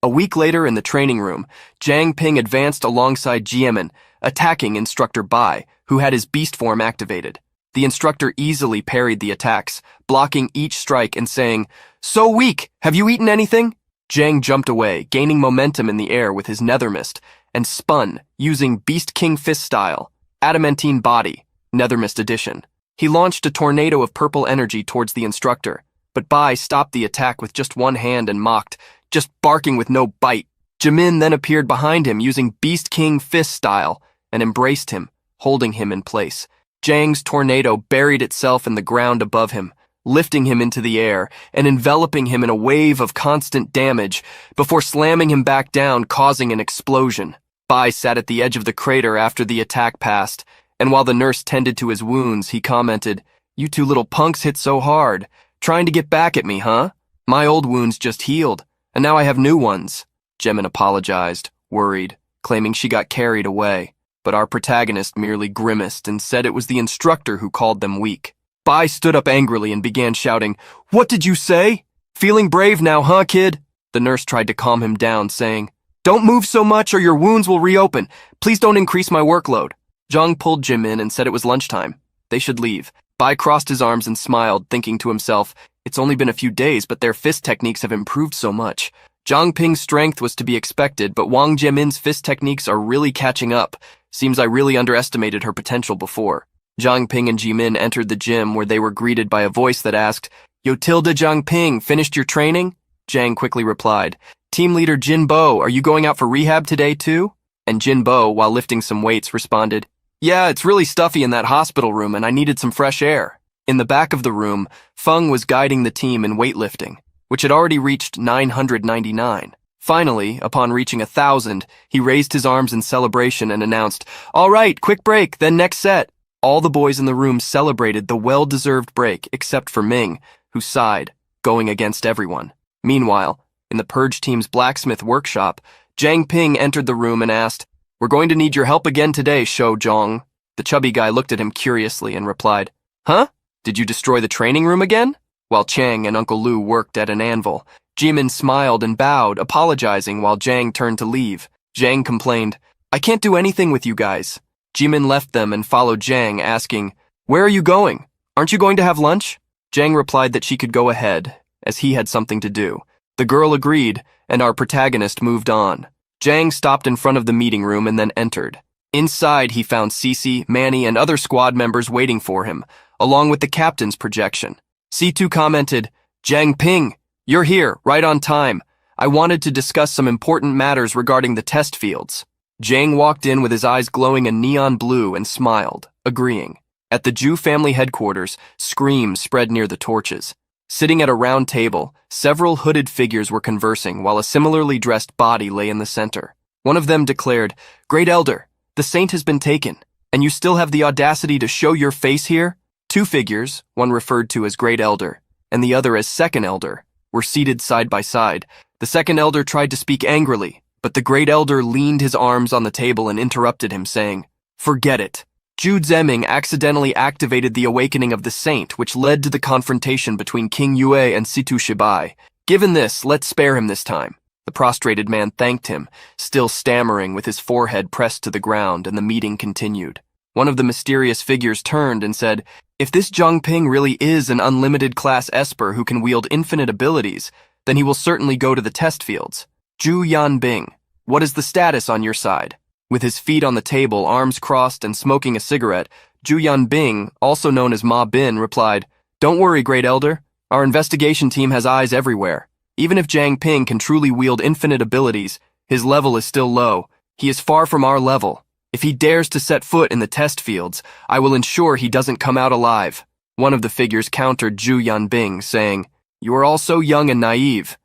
A week later in the training room, Jiang Ping advanced alongside Jiamin, attacking Instructor Bai, who had his beast form activated. The instructor easily parried the attacks, blocking each strike and saying, "So weak! Have you eaten anything?" Jiang jumped away, gaining momentum in the air with his nether mist, and spun, using Beast King Fist style, Adamantine Body, Nether Mist Edition. He launched a tornado of purple energy towards the instructor, but Bai stopped the attack with just one hand and mocked, "Just barking with no bite." Jimin then appeared behind him using Beast King Fist style and embraced him, holding him in place. Jiang's tornado buried itself in the ground above him, lifting him into the air and enveloping him in a wave of constant damage before slamming him back down, causing an explosion. Bai sat at the edge of the crater after the attack passed, and while the nurse tended to his wounds, he commented, "You two little punks hit so hard. Trying to get back at me, huh? My old wounds just healed, and now I have new ones." Jimin apologized, worried, claiming she got carried away, but our protagonist merely grimaced and said it was the instructor who called them weak. Bai stood up angrily and began shouting, "What did you say? Feeling brave now, huh, kid?" The nurse tried to calm him down, saying, "Don't move so much or your wounds will reopen. Please don't increase my workload." Zhang pulled Jim in and said it was lunchtime. They should leave. Bai crossed his arms and smiled, thinking to himself, "It's only been a few days, but their fist techniques have improved so much." Zhang Ping's strength was to be expected, but Wang Jimin's fist techniques are really catching up. Seems I really underestimated her potential before. Zhang Ping and Jimin entered the gym where they were greeted by a voice that asked, "Yotilda Zhang Ping, finished your training?" Zhang quickly replied, "Team leader Jin Bo, are you going out for rehab today too?" And Jin Bo, while lifting some weights, responded, "Yeah, it's really stuffy in that hospital room and I needed some fresh air." In the back of the room, Feng was guiding the team in weightlifting, which had already reached 999. Finally, upon reaching 1,000, he raised his arms in celebration and announced, "All right, quick break, then next set." All the boys in the room celebrated the well-deserved break except for Ming, who sighed, going against everyone. Meanwhile, in the Purge team's blacksmith workshop, Jiang Ping entered the room and asked, "We're going to need your help again today, Shou Zhong." The chubby guy looked at him curiously and replied, "Huh? Did you destroy the training room again?" While Chang and Uncle Lu worked at an anvil, Jimin smiled and bowed, apologizing while Jiang turned to leave. Jiang complained, "I can't do anything with you guys." Jimin left them and followed Jiang, asking, "Where are you going? Aren't you going to have lunch?" Jiang replied that she could go ahead, as he had something to do. The girl agreed, and our protagonist moved on. Jiang stopped in front of the meeting room and then entered. Inside, he found Cece, Manny, and other squad members waiting for him, along with the captain's projection. C2 commented, "Jiang Ping, you're here, right on time. I wanted to discuss some important matters regarding the test fields. Jang walked in with his eyes glowing a neon blue and smiled, agreeing. At the Ju family headquarters, screams spread near the torches. Sitting at a round table, several hooded figures were conversing while a similarly dressed body lay in the center. One of them declared, "Great Elder, the saint has been taken, and you still have the audacity to show your face here?" Two figures, one referred to as Great Elder, and the other as Second Elder, were seated side by side. The Second Elder tried to speak angrily, but the Great Elder leaned his arms on the table and interrupted him, saying, "Forget it." Ju Zeming accidentally activated the awakening of the saint, which led to the confrontation between King Yue and Situ Shibai. Given this, let's spare him this time. The prostrated man thanked him, still stammering with his forehead pressed to the ground, and the meeting continued. One of the mysterious figures turned and said, "If this Zhang Ping really is an unlimited class esper who can wield infinite abilities, then he will certainly go to the test fields. Zhu Yanbing, what is the status on your side?" With his feet on the table, arms crossed, and smoking a cigarette, Zhu Yanbing, also known as Ma Bin, replied, "Don't worry, Great Elder. Our investigation team has eyes everywhere. Even if Zhang Ping can truly wield infinite abilities, his level is still low. He is far from our level. If he dares to set foot in the test fields, I will ensure he doesn't come out alive." One of the figures countered Zhu Yanbing, saying, "You are all so young and naive.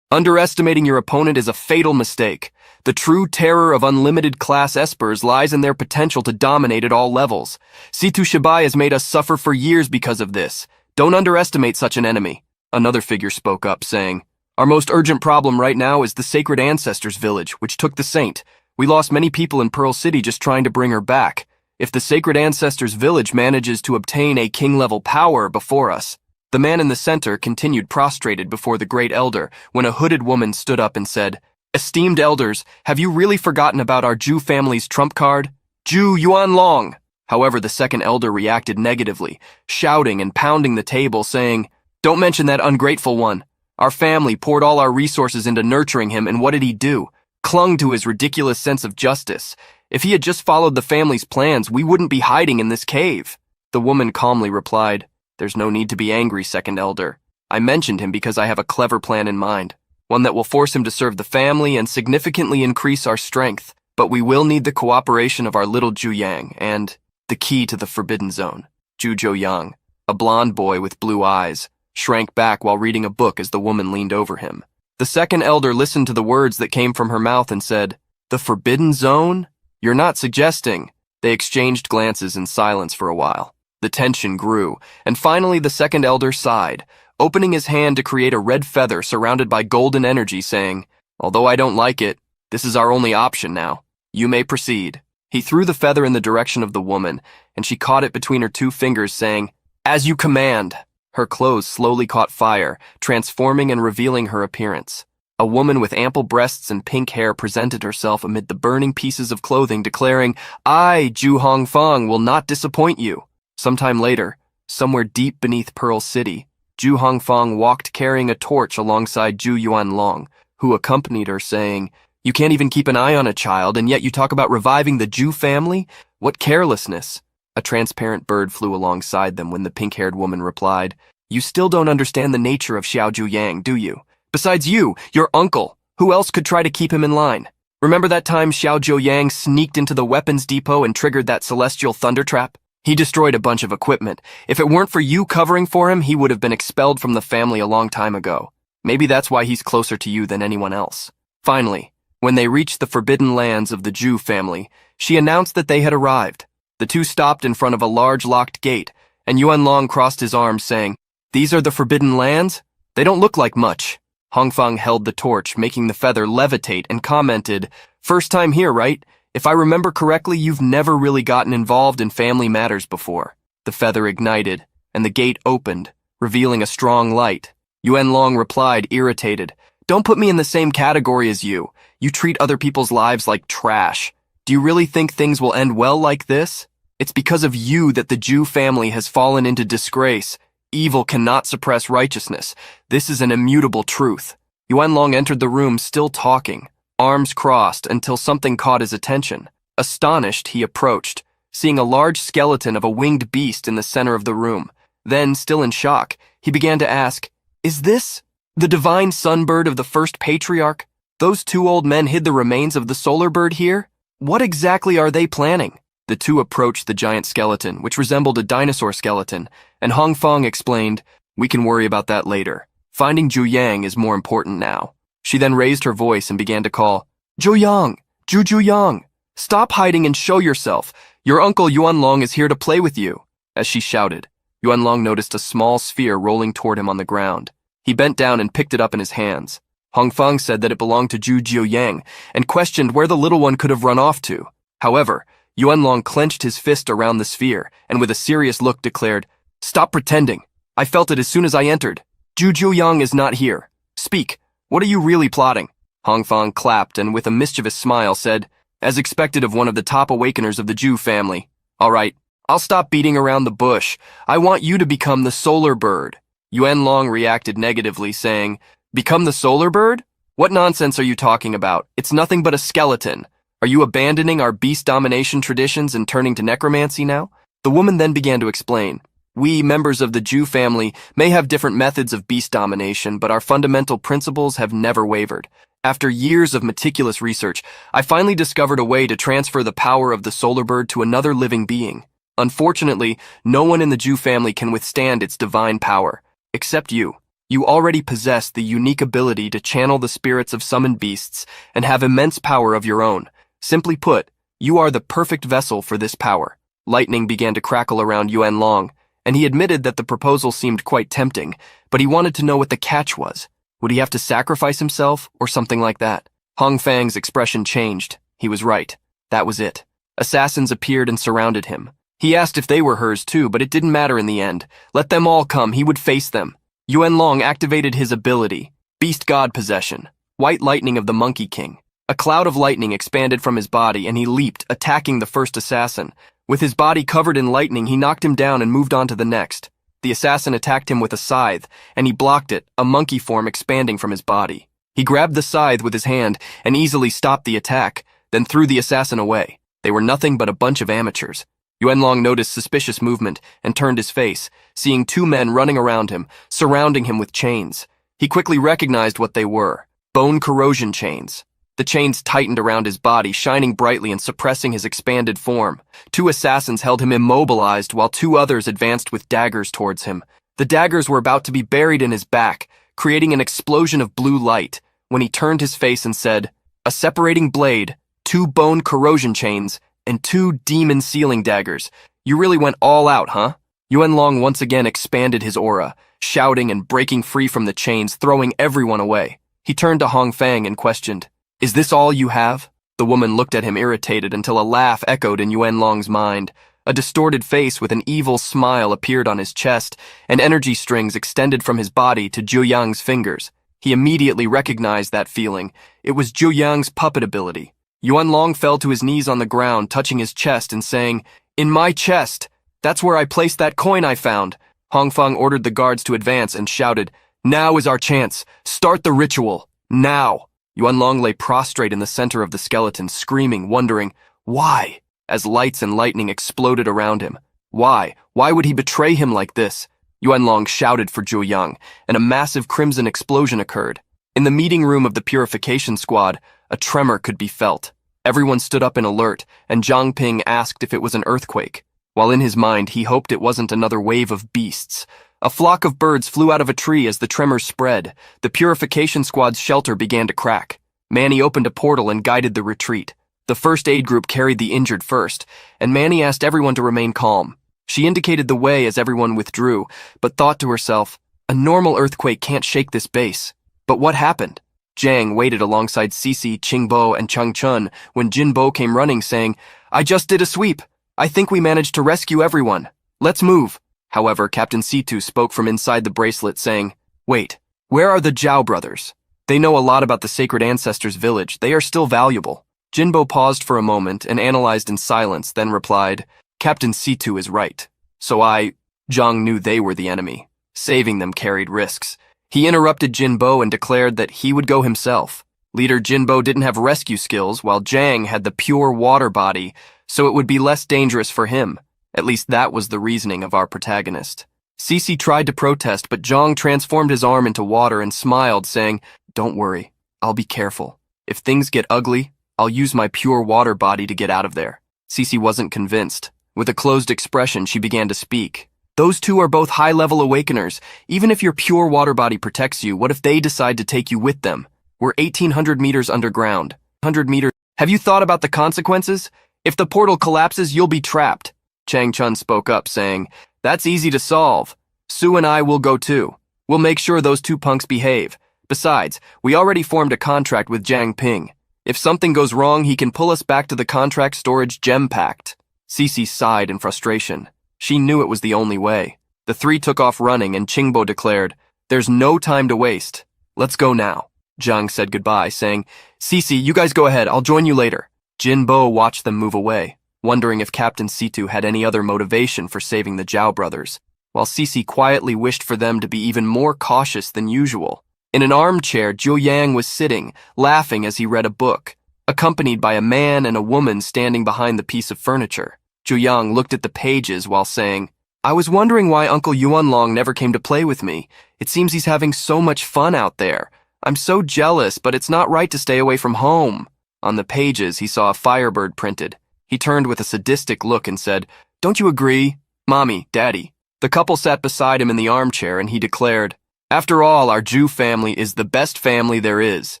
Underestimating your opponent is a fatal mistake. The true terror of unlimited class espers lies in their potential to dominate at all levels. Situ Shibai has made us suffer for years because of this. Don't underestimate such an enemy." Another figure spoke up, saying, "Our most urgent problem right now is the Sacred Ancestors Village, which took the saint. We lost many people in Pearl City just trying to bring her back. If the Sacred Ancestors Village manages to obtain a king-level power before us..." The man in the center continued prostrated before the Great Elder when a hooded woman stood up and said, "Esteemed elders, have you really forgotten about our Ju family's trump card? Ju Yuanlong." However, the Second Elder reacted negatively, shouting and pounding the table, saying, "Don't mention that ungrateful one. Our family poured all our resources into nurturing him, and what did he do? Clung to his ridiculous sense of justice. If he had just followed the family's plans, we wouldn't be hiding in this cave." The woman calmly replied, "There's no need to be angry, Second Elder. I mentioned him because I have a clever plan in mind, one that will force him to serve the family and significantly increase our strength. But we will need the cooperation of our little Ju Yang and the key to the Forbidden Zone." Ju Joyang, a blonde boy with blue eyes, shrank back while reading a book as the woman leaned over him. The Second Elder listened to the words that came from her mouth and said, "The Forbidden Zone? You're not suggesting..." They exchanged glances in silence for a while. The tension grew, and finally the Second Elder sighed, opening his hand to create a red feather surrounded by golden energy, saying, "Although I don't like it, this is our only option now. You may proceed." He threw the feather in the direction of the woman, and she caught it between her two fingers, saying, "As you command." Her clothes slowly caught fire, transforming and revealing her appearance. A woman with ample breasts and pink hair presented herself amid the burning pieces of clothing, declaring, "I, Ju Hongfang, will not disappoint you." Sometime later, somewhere deep beneath Pearl City, Ju Hongfang walked carrying a torch alongside Ju Yuanlong, who accompanied her, saying, "You can't even keep an eye on a child, and yet you talk about reviving the Ju family? What carelessness." A transparent bird flew alongside them when the pink-haired woman replied, "You still don't understand the nature of Xiao Zhuyang, do you? Besides you, your uncle, who else could try to keep him in line? Remember that time Xiao Zhuyang sneaked into the weapons depot and triggered that celestial thunder trap? He destroyed a bunch of equipment. If it weren't for you covering for him, he would have been expelled from the family a long time ago. Maybe that's why he's closer to you than anyone else." Finally, when they reached the forbidden lands of the Ju family, she announced that they had arrived. The two stopped in front of a large locked gate, and Yuanlong crossed his arms, saying, "These are the forbidden lands? They don't look like much." Hongfang held the torch, making the feather levitate, and commented, "First time here, right? If I remember correctly, you've never really gotten involved in family matters before." The feather ignited, and the gate opened, revealing a strong light. Yuanlong replied, irritated, "Don't put me in the same category as you. You treat other people's lives like trash. Do you really think things will end well like this? It's because of you that the Ju family has fallen into disgrace. Evil cannot suppress righteousness. This is an immutable truth." Yuanlong entered the room still talking, arms crossed, until something caught his attention. Astonished, he approached, seeing a large skeleton of a winged beast in the center of the room. Then, still in shock, he began to ask, "Is this..." The divine sunbird of the first patriarch? Those two old men hid the remains of the solar bird here? What exactly are they planning? The two approached the giant skeleton, which resembled a dinosaur skeleton, and Hong Fong explained, "We can worry about that later. Finding Zhu Yang is more important now." She then raised her voice and began to call, "Zhu Yang! Zhu Yang! Stop hiding and show yourself. Your uncle Yuan Long is here to play with you." As she shouted, Yuan Long noticed a small sphere rolling toward him on the ground. He bent down and picked it up in his hands. Hong Fong said that it belonged to Zhu Yang and questioned where the little one could have run off to. However, Yuan Long clenched his fist around the sphere and with a serious look declared, "Stop pretending. I felt it as soon as I entered. Zhu Yang is not here. Speak. What are you really plotting?" Hong Fong clapped and with a mischievous smile said, "As expected of one of the top awakeners of the Zhu family. All right, I'll stop beating around the bush. I want you to become the solar bird." Yuan Long reacted negatively, saying, "Become the solar bird? What nonsense are you talking about? It's nothing but a skeleton. Are you abandoning our beast domination traditions and turning to necromancy now?" The woman then began to explain, "We, members of the Zhu family, may have different methods of beast domination, but our fundamental principles have never wavered. After years of meticulous research, I finally discovered a way to transfer the power of the solar bird to another living being. Unfortunately, no one in the Zhu family can withstand its divine power, except you. You already possess the unique ability to channel the spirits of summoned beasts and have immense power of your own. Simply put, you are the perfect vessel for this power." Lightning began to crackle around Yuan Long, and he admitted that the proposal seemed quite tempting, but he wanted to know what the catch was. Would he have to sacrifice himself, or something like that? Hong Fang's expression changed. He was right. That was it. Assassins appeared and surrounded him. He asked if they were hers too, but it didn't matter in the end. Let them all come, he would face them. Yuan Long activated his ability, Beast God Possession, White Lightning of the Monkey King. A cloud of lightning expanded from his body and he leaped, attacking the first assassin. With his body covered in lightning, he knocked him down and moved on to the next. The assassin attacked him with a scythe, and he blocked it, a monkey form expanding from his body. He grabbed the scythe with his hand and easily stopped the attack, then threw the assassin away. They were nothing but a bunch of amateurs. Yuan Long noticed suspicious movement and turned his face, seeing two men running around him, surrounding him with chains. He quickly recognized what they were: bone corrosion chains. The chains tightened around his body, shining brightly and suppressing his expanded form. Two assassins held him immobilized while two others advanced with daggers towards him. The daggers were about to be buried in his back, creating an explosion of blue light, when he turned his face and said, "A separating blade, two bone corrosion chains, and two demon sealing daggers. You really went all out, huh?" Yuan Long once again expanded his aura, shouting and breaking free from the chains, throwing everyone away. He turned to Hong Fang and questioned, "Is this all you have?" The woman looked at him irritated until a laugh echoed in Yuan Long's mind. A distorted face with an evil smile appeared on his chest, and energy strings extended from his body to Zhu Yang's fingers. He immediately recognized that feeling. It was Zhu Yang's puppet ability. Yuan Long fell to his knees on the ground, touching his chest and saying, "In my chest! That's where I placed that coin I found." Hong Feng ordered the guards to advance and shouted, "Now is our chance! Start the ritual! Now!" Yuan Long lay prostrate in the center of the skeleton, screaming, wondering, why? As lights and lightning exploded around him. Why? Why would he betray him like this? Yuan Long shouted for Zhu Yang, and a massive crimson explosion occurred. In the meeting room of the purification squad, a tremor could be felt. Everyone stood up in alert, and Zhang Ping asked if it was an earthquake. While in his mind, he hoped it wasn't another wave of beasts. A flock of birds flew out of a tree as the tremors spread. The purification squad's shelter began to crack. Manny opened a portal and guided the retreat. The first aid group carried the injured first, and Manny asked everyone to remain calm. She indicated the way as everyone withdrew, but thought to herself, a normal earthquake can't shake this base. But what happened? Jiang waited alongside Sisi, Qingbo, and Cheng Chun when Jinbo came running, saying, "I just did a sweep. I think we managed to rescue everyone. Let's move." However, Captain Situ spoke from inside the bracelet, saying, "Wait, where are the Zhao brothers? They know a lot about the sacred ancestors' village. They are still valuable." Jinbo paused for a moment and analyzed in silence, then replied, "Captain Situ is right. Zhang knew they were the enemy. Saving them carried risks." He interrupted Jinbo and declared that he would go himself. Leader Jinbo didn't have rescue skills, while Jiang had the pure water body, so it would be less dangerous for him. At least that was the reasoning of our protagonist. Cece tried to protest, but Zhang transformed his arm into water and smiled, saying, "Don't worry, I'll be careful. If things get ugly, I'll use my pure water body to get out of there." Cece wasn't convinced. With a closed expression, she began to speak. "Those two are both high-level awakeners. Even if your pure water body protects you, what if they decide to take you with them? We're 1,800 meters underground. 100 meters. Have you thought about the consequences? If the portal collapses, you'll be trapped." Chang Chun spoke up, saying, "That's easy to solve. Sue and I will go too. We'll make sure those two punks behave. Besides, we already formed a contract with Jiang Ping. If something goes wrong, he can pull us back to the contract storage gem pact." Cece sighed in frustration. She knew it was the only way. The three took off running, and Qingbo declared, "There's no time to waste. Let's go now." Zhang said goodbye, saying, "Cece, you guys go ahead. I'll join you later." Jinbo watched them move away, wondering if Captain Situ had any other motivation for saving the Zhao brothers, while Cece quietly wished for them to be even more cautious than usual. In an armchair, Zhou Yang was sitting, laughing as he read a book, accompanied by a man and a woman standing behind the piece of furniture. Zhou Yang looked at the pages while saying, "I was wondering why Uncle Yuanlong never came to play with me. It seems he's having so much fun out there. I'm so jealous, but it's not right to stay away from home." On the pages, he saw a firebird printed. He turned with a sadistic look and said, "Don't you agree? Mommy, Daddy." The couple sat beside him in the armchair, and he declared, "After all, our Zhu family is the best family there is."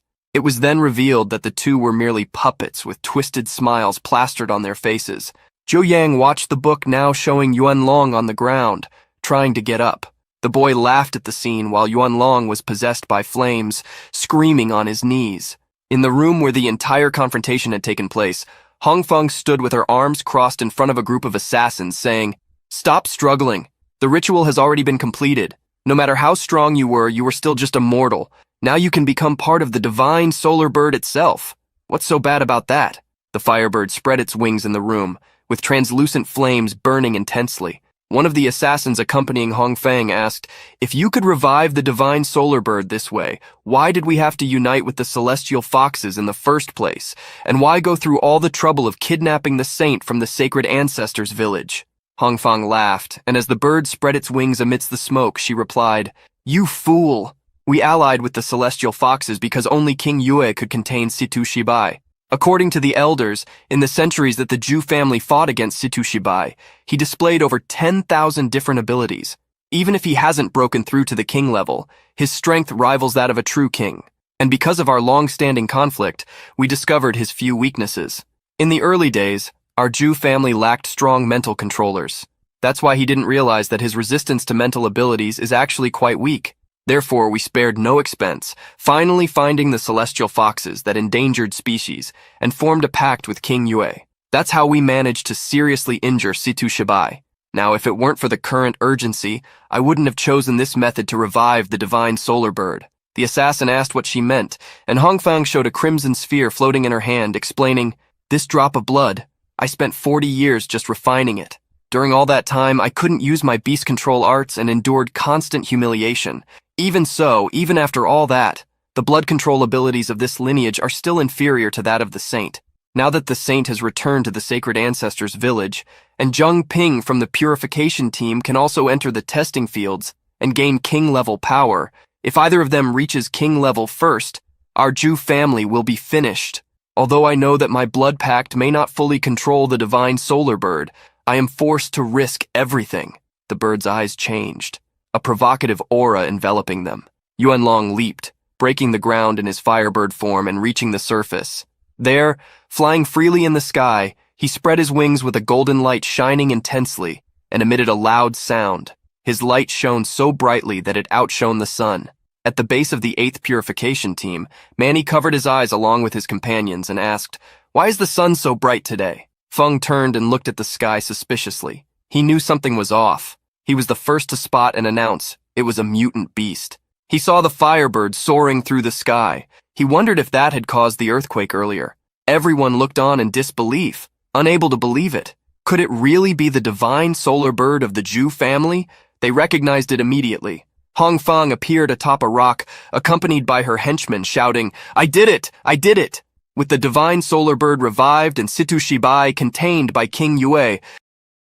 It was then revealed that the two were merely puppets with twisted smiles plastered on their faces. Zhou Yang watched the book, now showing Yuanlong on the ground, trying to get up. The boy laughed at the scene while Yuanlong was possessed by flames, screaming on his knees. In the room where the entire confrontation had taken place, Hongfeng stood with her arms crossed in front of a group of assassins, saying, "Stop struggling. The ritual has already been completed. No matter how strong you were still just a mortal. Now you can become part of the divine solar bird itself. What's so bad about that?" The firebird spread its wings in the room, with translucent flames burning intensely. One of the assassins accompanying Hongfeng asked, "If you could revive the divine solar bird this way, why did we have to unite with the celestial foxes in the first place? And why go through all the trouble of kidnapping the saint from the sacred ancestors' village?" Hongfeng laughed, and as the bird spread its wings amidst the smoke, she replied, "You fool! We allied with the celestial foxes because only King Yue could contain Situ Shibai. According to the elders, in the centuries that the Zhu family fought against Situ Shibai, he displayed over 10,000 different abilities. Even if he hasn't broken through to the king level, his strength rivals that of a true king. And because of our long-standing conflict, we discovered his few weaknesses. In the early days, our Zhu family lacked strong mental controllers. That's why he didn't realize that his resistance to mental abilities is actually quite weak. Therefore, we spared no expense, finally finding the celestial foxes, that endangered species, and formed a pact with King Yue. That's how we managed to seriously injure Situ Shibai. Now, if it weren't for the current urgency, I wouldn't have chosen this method to revive the divine solar bird." The assassin asked what she meant, and Hongfeng showed a crimson sphere floating in her hand, explaining, "This drop of blood, I spent 40 years just refining it. During all that time, I couldn't use my beast control arts and endured constant humiliation. Even so, even after all that, the blood control abilities of this lineage are still inferior to that of the saint. Now that the saint has returned to the sacred ancestors' village, and Zheng Ping from the purification team can also enter the testing fields and gain king-level power, if either of them reaches king level first, our Zhu family will be finished. Although I know that my blood pact may not fully control the divine solar bird, I am forced to risk everything." The bird's eyes changed, a provocative aura enveloping them. Yuanlong leaped, breaking the ground in his firebird form and reaching the surface. There, flying freely in the sky, he spread his wings with a golden light shining intensely and emitted a loud sound. His light shone so brightly that it outshone the sun. At the base of the 8th purification team, Manny covered his eyes along with his companions and asked, "Why is the sun so bright today?" Feng turned and looked at the sky suspiciously. He knew something was off. He was the first to spot and announce it was a mutant beast. He saw the firebird soaring through the sky. He wondered if that had caused the earthquake earlier. Everyone looked on in disbelief, unable to believe it. Could it really be the divine solar bird of the Zhu family? They recognized it immediately. Hongfeng appeared atop a rock, accompanied by her henchmen shouting, "I did it! I did it!" With the divine solar bird revived and Situ Shibai contained by King Yue,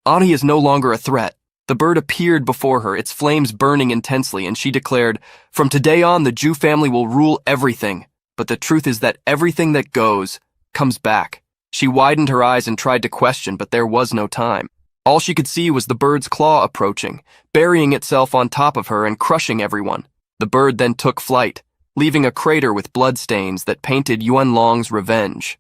Ani is no longer a threat. The bird appeared before her, its flames burning intensely, and she declared, "From today on, the Jew family will rule everything. But the truth is that everything that goes comes back." She widened her eyes and tried to question, but there was no time. All she could see was the bird's claw approaching, burying itself on top of her and crushing everyone. The bird then took flight, leaving a crater with bloodstains that painted Yuan Long's revenge.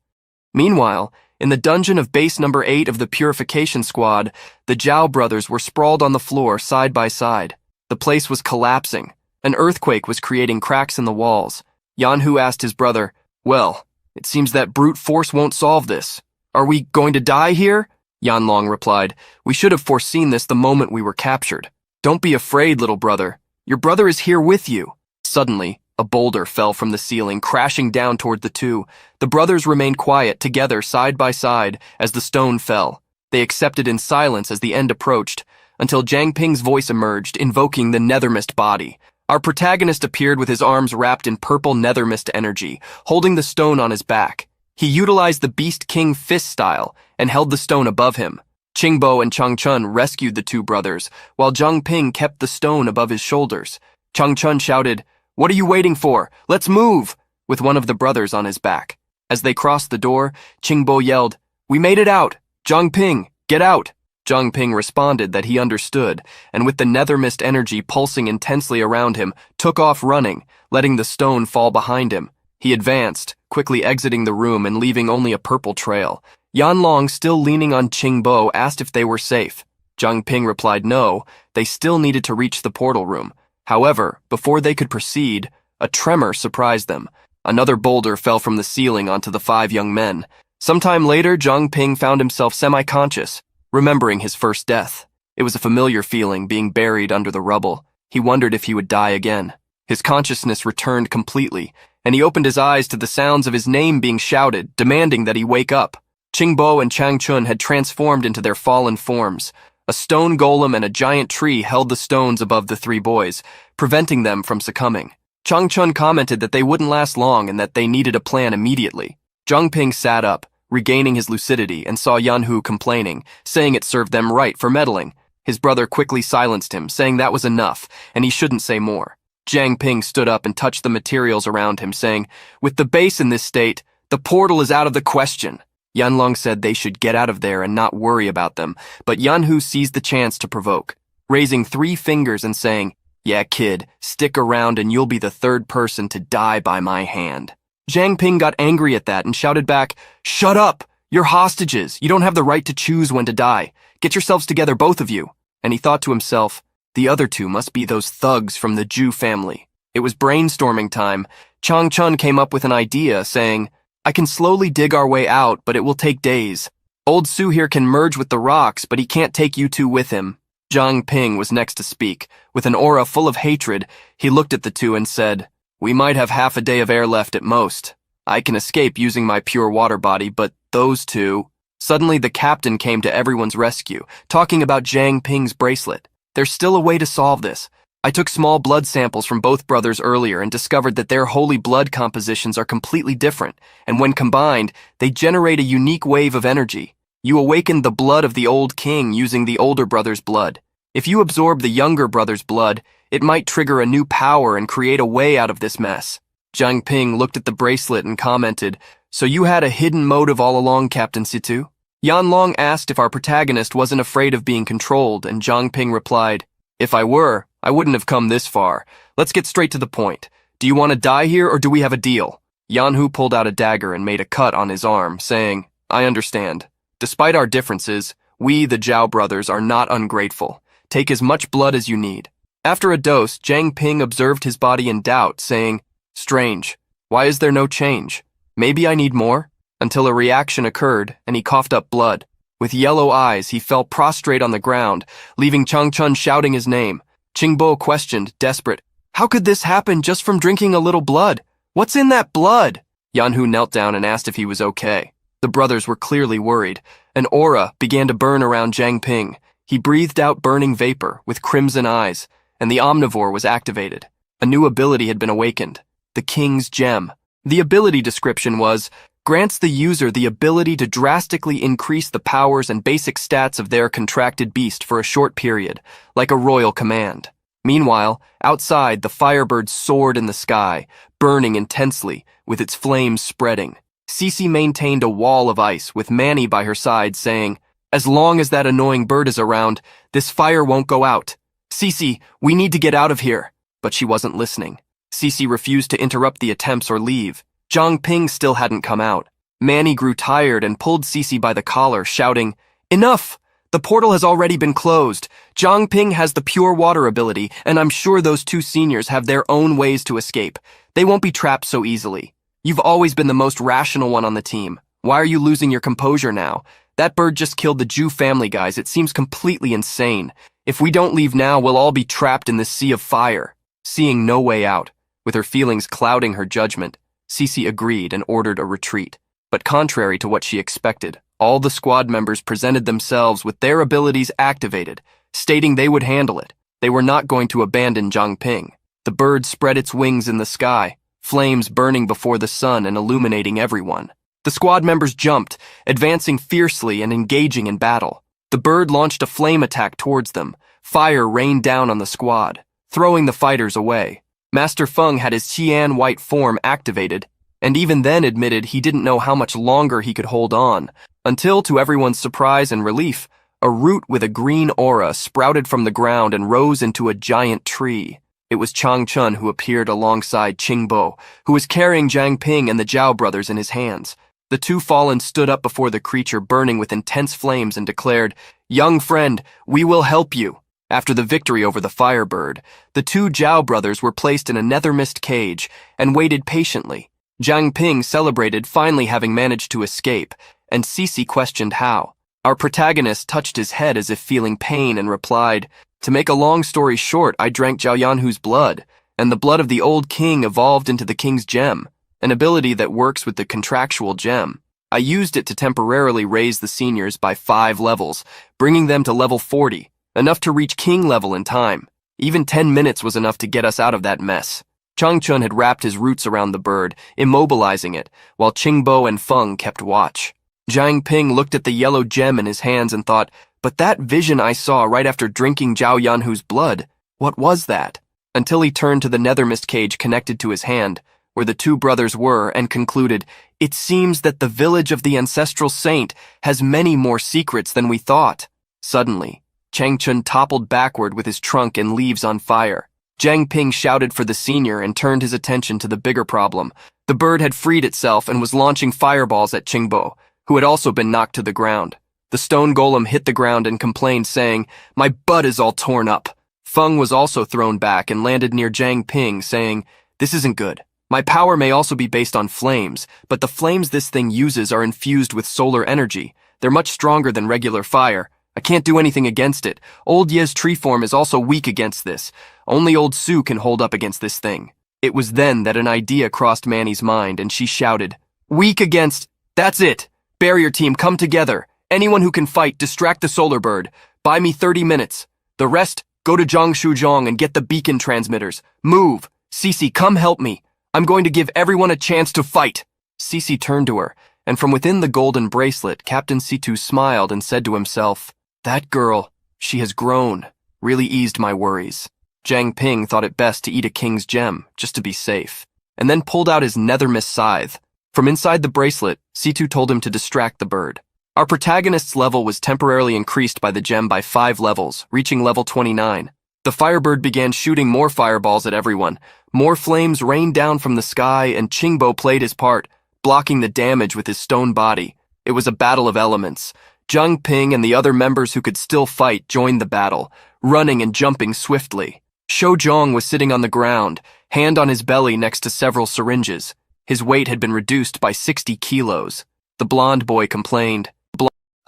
Meanwhile, in the dungeon of base number 8 of the Purification Squad, the Zhao brothers were sprawled on the floor side by side. The place was collapsing. An earthquake was creating cracks in the walls. Yanhu asked his brother, "Well, it seems that brute force won't solve this. Are we going to die here?" Yanlong replied, "We should have foreseen this the moment we were captured. Don't be afraid, little brother. Your brother is here with you." Suddenly, a boulder fell from the ceiling, crashing down toward the two. The brothers remained quiet, together, side by side, as the stone fell. They accepted in silence as the end approached, until Jiang Ping's voice emerged, invoking the Nethermist body. Our protagonist appeared with his arms wrapped in purple Nethermist energy, holding the stone on his back. He utilized the Beast King fist style and held the stone above him. Qingbo and Changchun rescued the two brothers, while Jiang Ping kept the stone above his shoulders. Changchun shouted, "What are you waiting for? Let's move!" with one of the brothers on his back. As they crossed the door, Qingbo yelled, "We made it out! Jiang Ping, get out!" Jiang Ping responded that he understood, and with the Nethermist energy pulsing intensely around him, took off running, letting the stone fall behind him. He advanced, quickly exiting the room and leaving only a purple trail. Yanlong, still leaning on Qingbo, asked if they were safe. Jiang Ping replied no, they still needed to reach the portal room. However, before they could proceed, a tremor surprised them. Another boulder fell from the ceiling onto the 5 young men. Sometime later, Jiang Ping found himself semi-conscious, remembering his first death. It was a familiar feeling, being buried under the rubble. He wondered if he would die again. His consciousness returned completely, and he opened his eyes to the sounds of his name being shouted, demanding that he wake up. Qingbo and Changchun had transformed into their fallen forms. A stone golem and a giant tree held the stones above the 3 boys, preventing them from succumbing. Changchun commented that they wouldn't last long and that they needed a plan immediately. Jiang Ping sat up, regaining his lucidity, and saw Yanhu complaining, saying it served them right for meddling. His brother quickly silenced him, saying that was enough, and he shouldn't say more. Jiang Ping stood up and touched the materials around him, saying, "With the base in this state, the portal is out of the question." Yanlong said they should get out of there and not worry about them, but Yanhu seized the chance to provoke, raising 3 fingers and saying, "Yeah, kid, stick around and you'll be the 3rd person to die by my hand." Jiang Ping got angry at that and shouted back, "Shut up! You're hostages. You don't have the right to choose when to die. Get yourselves together, both of you." And he thought to himself, the other 2 must be those thugs from the Jew family. It was brainstorming time. Changchun came up with an idea, saying, "I can slowly dig our way out, but it will take days. Old Su here can merge with the rocks, but he can't take you 2 with him." Jiang Ping was next to speak. With an aura full of hatred, he looked at the 2 and said, "We might have half a day of air left at most. I can escape using my pure water body, but those 2... Suddenly the captain came to everyone's rescue, talking about Jiang Ping's bracelet. "There's still a way to solve this. I took small blood samples from both brothers earlier and discovered that their holy blood compositions are completely different, and when combined, they generate a unique wave of energy. You awaken the blood of the old king using the older brother's blood. If you absorb the younger brother's blood, it might trigger a new power and create a way out of this mess." Jiang Ping looked at the bracelet and commented, "So you had a hidden motive all along, Captain Situ?" Yanlong asked if our protagonist wasn't afraid of being controlled, and Jiang Ping replied, "If I were, I wouldn't have come this far. Let's get straight to the point. Do you want to die here or do we have a deal?" Yanhu pulled out a dagger and made a cut on his arm, saying, "I understand. Despite our differences, we, the Zhao brothers, are not ungrateful. Take as much blood as you need." After a dose, Jiang Ping observed his body in doubt, saying, "Strange. Why is there no change? Maybe I need more?" Until a reaction occurred, and he coughed up blood. With yellow eyes, he fell prostrate on the ground, leaving Changchun shouting his name. Qingbo questioned, desperate, "How could this happen just from drinking a little blood? What's in that blood?" Yanhu knelt down and asked if he was okay. The brothers were clearly worried. An aura began to burn around Jiang Ping. He breathed out burning vapor with crimson eyes, and the omnivore was activated. A new ability had been awakened, the King's Gem. The ability description was, grants the user the ability to drastically increase the powers and basic stats of their contracted beast for a short period, like a royal command. Meanwhile, outside, the Firebird soared in the sky, burning intensely, with its flames spreading. Cece maintained a wall of ice, with Manny by her side saying, "As long as that annoying bird is around, this fire won't go out. Cece, we need to get out of here." But she wasn't listening. Cece refused to interrupt the attempts or leave. Zhang Ping still hadn't come out. Manny grew tired and pulled Cece by the collar, shouting, "Enough! The portal has already been closed. Zhang Ping has the pure water ability, and I'm sure those two seniors have their own ways to escape. They won't be trapped so easily. You've always been the most rational one on the team. Why are you losing your composure now? That bird just killed the Jew family guys. It seems completely insane. If we don't leave now, we'll all be trapped in this sea of fire." Seeing no way out, with her feelings clouding her judgment, Cece agreed and ordered a retreat. But contrary to what she expected, all the squad members presented themselves with their abilities activated, stating they would handle it. They were not going to abandon Zhang Ping. The bird spread its wings in the sky, flames burning before the sun and illuminating everyone. The squad members jumped, advancing fiercely and engaging in battle. The bird launched a flame attack towards them. Fire rained down on the squad, throwing the fighters away. Master Feng had his Qian white form activated, and even then admitted he didn't know how much longer he could hold on, until, to everyone's surprise and relief, a root with a green aura sprouted from the ground and rose into a giant tree. It was Chang Chun who appeared alongside Qingbo, who was carrying Zhang Ping and the Zhao brothers in his hands. The two fallen stood up before the creature burning with intense flames and declared, "Young friend, we will help you." After the victory over the Firebird, the two Zhao brothers were placed in a nether mist cage and waited patiently. Zhang Ping celebrated finally having managed to escape, and Cece questioned how. Our protagonist touched his head as if feeling pain and replied, "To make a long story short, I drank Zhao Yanhu's blood, and the blood of the old king evolved into the king's gem, an ability that works with the contractual gem. I used it to temporarily raise the seniors by 5 levels, bringing them to level 40. Enough to reach king level in time. Even 10 minutes was enough to get us out of that mess." Chang Chun had wrapped his roots around the bird, immobilizing it, while Qingbo and Feng kept watch. Zhang Ping looked at the yellow gem in his hands and thought, "But that vision I saw right after drinking Zhao Yanhu's blood, what was that?" Until he turned to the nether mist cage connected to his hand, where the two brothers were, and concluded, "It seems that the village of the ancestral saint has many more secrets than we thought." Suddenly, Chang Chun toppled backward with his trunk and leaves on fire. Zhang Ping shouted for the senior and turned his attention to the bigger problem. The bird had freed itself and was launching fireballs at Qingbo, who had also been knocked to the ground. The stone golem hit the ground and complained, saying, "My butt is all torn up." Feng was also thrown back and landed near Zhang Ping, saying, "This isn't good. My power may also be based on flames, but the flames this thing uses are infused with solar energy. They're much stronger than regular fire. I can't do anything against it. Old Ye's tree form is also weak against this. Only old Su can hold up against this thing." It was then that an idea crossed Manny's mind, and she shouted, "Weak against... That's it! Barrier team, come together. Anyone who can fight, distract the solar bird. Buy me 30 minutes. The rest, go to Zhongshujiang and get the beacon transmitters. Move! Cece, come help me. I'm going to give everyone a chance to fight." Cece turned to her, and from within the golden bracelet, Captain Situ smiled and said to himself, "That girl, she has grown, really eased my worries." Zhang Ping thought it best to eat a king's gem, just to be safe, and then pulled out his nether mist scythe. From inside the bracelet, Situ told him to distract the bird. Our protagonist's level was temporarily increased by the gem by 5 levels, reaching level 29. The Firebird began shooting more fireballs at everyone. More flames rained down from the sky, and Qingbo played his part, blocking the damage with his stone body. It was a battle of elements. Zhang Ping and the other members who could still fight joined the battle, running and jumping swiftly. Shou Zhong was sitting on the ground, hand on his belly next to several syringes. His weight had been reduced by 60 kilos. The blonde boy complained,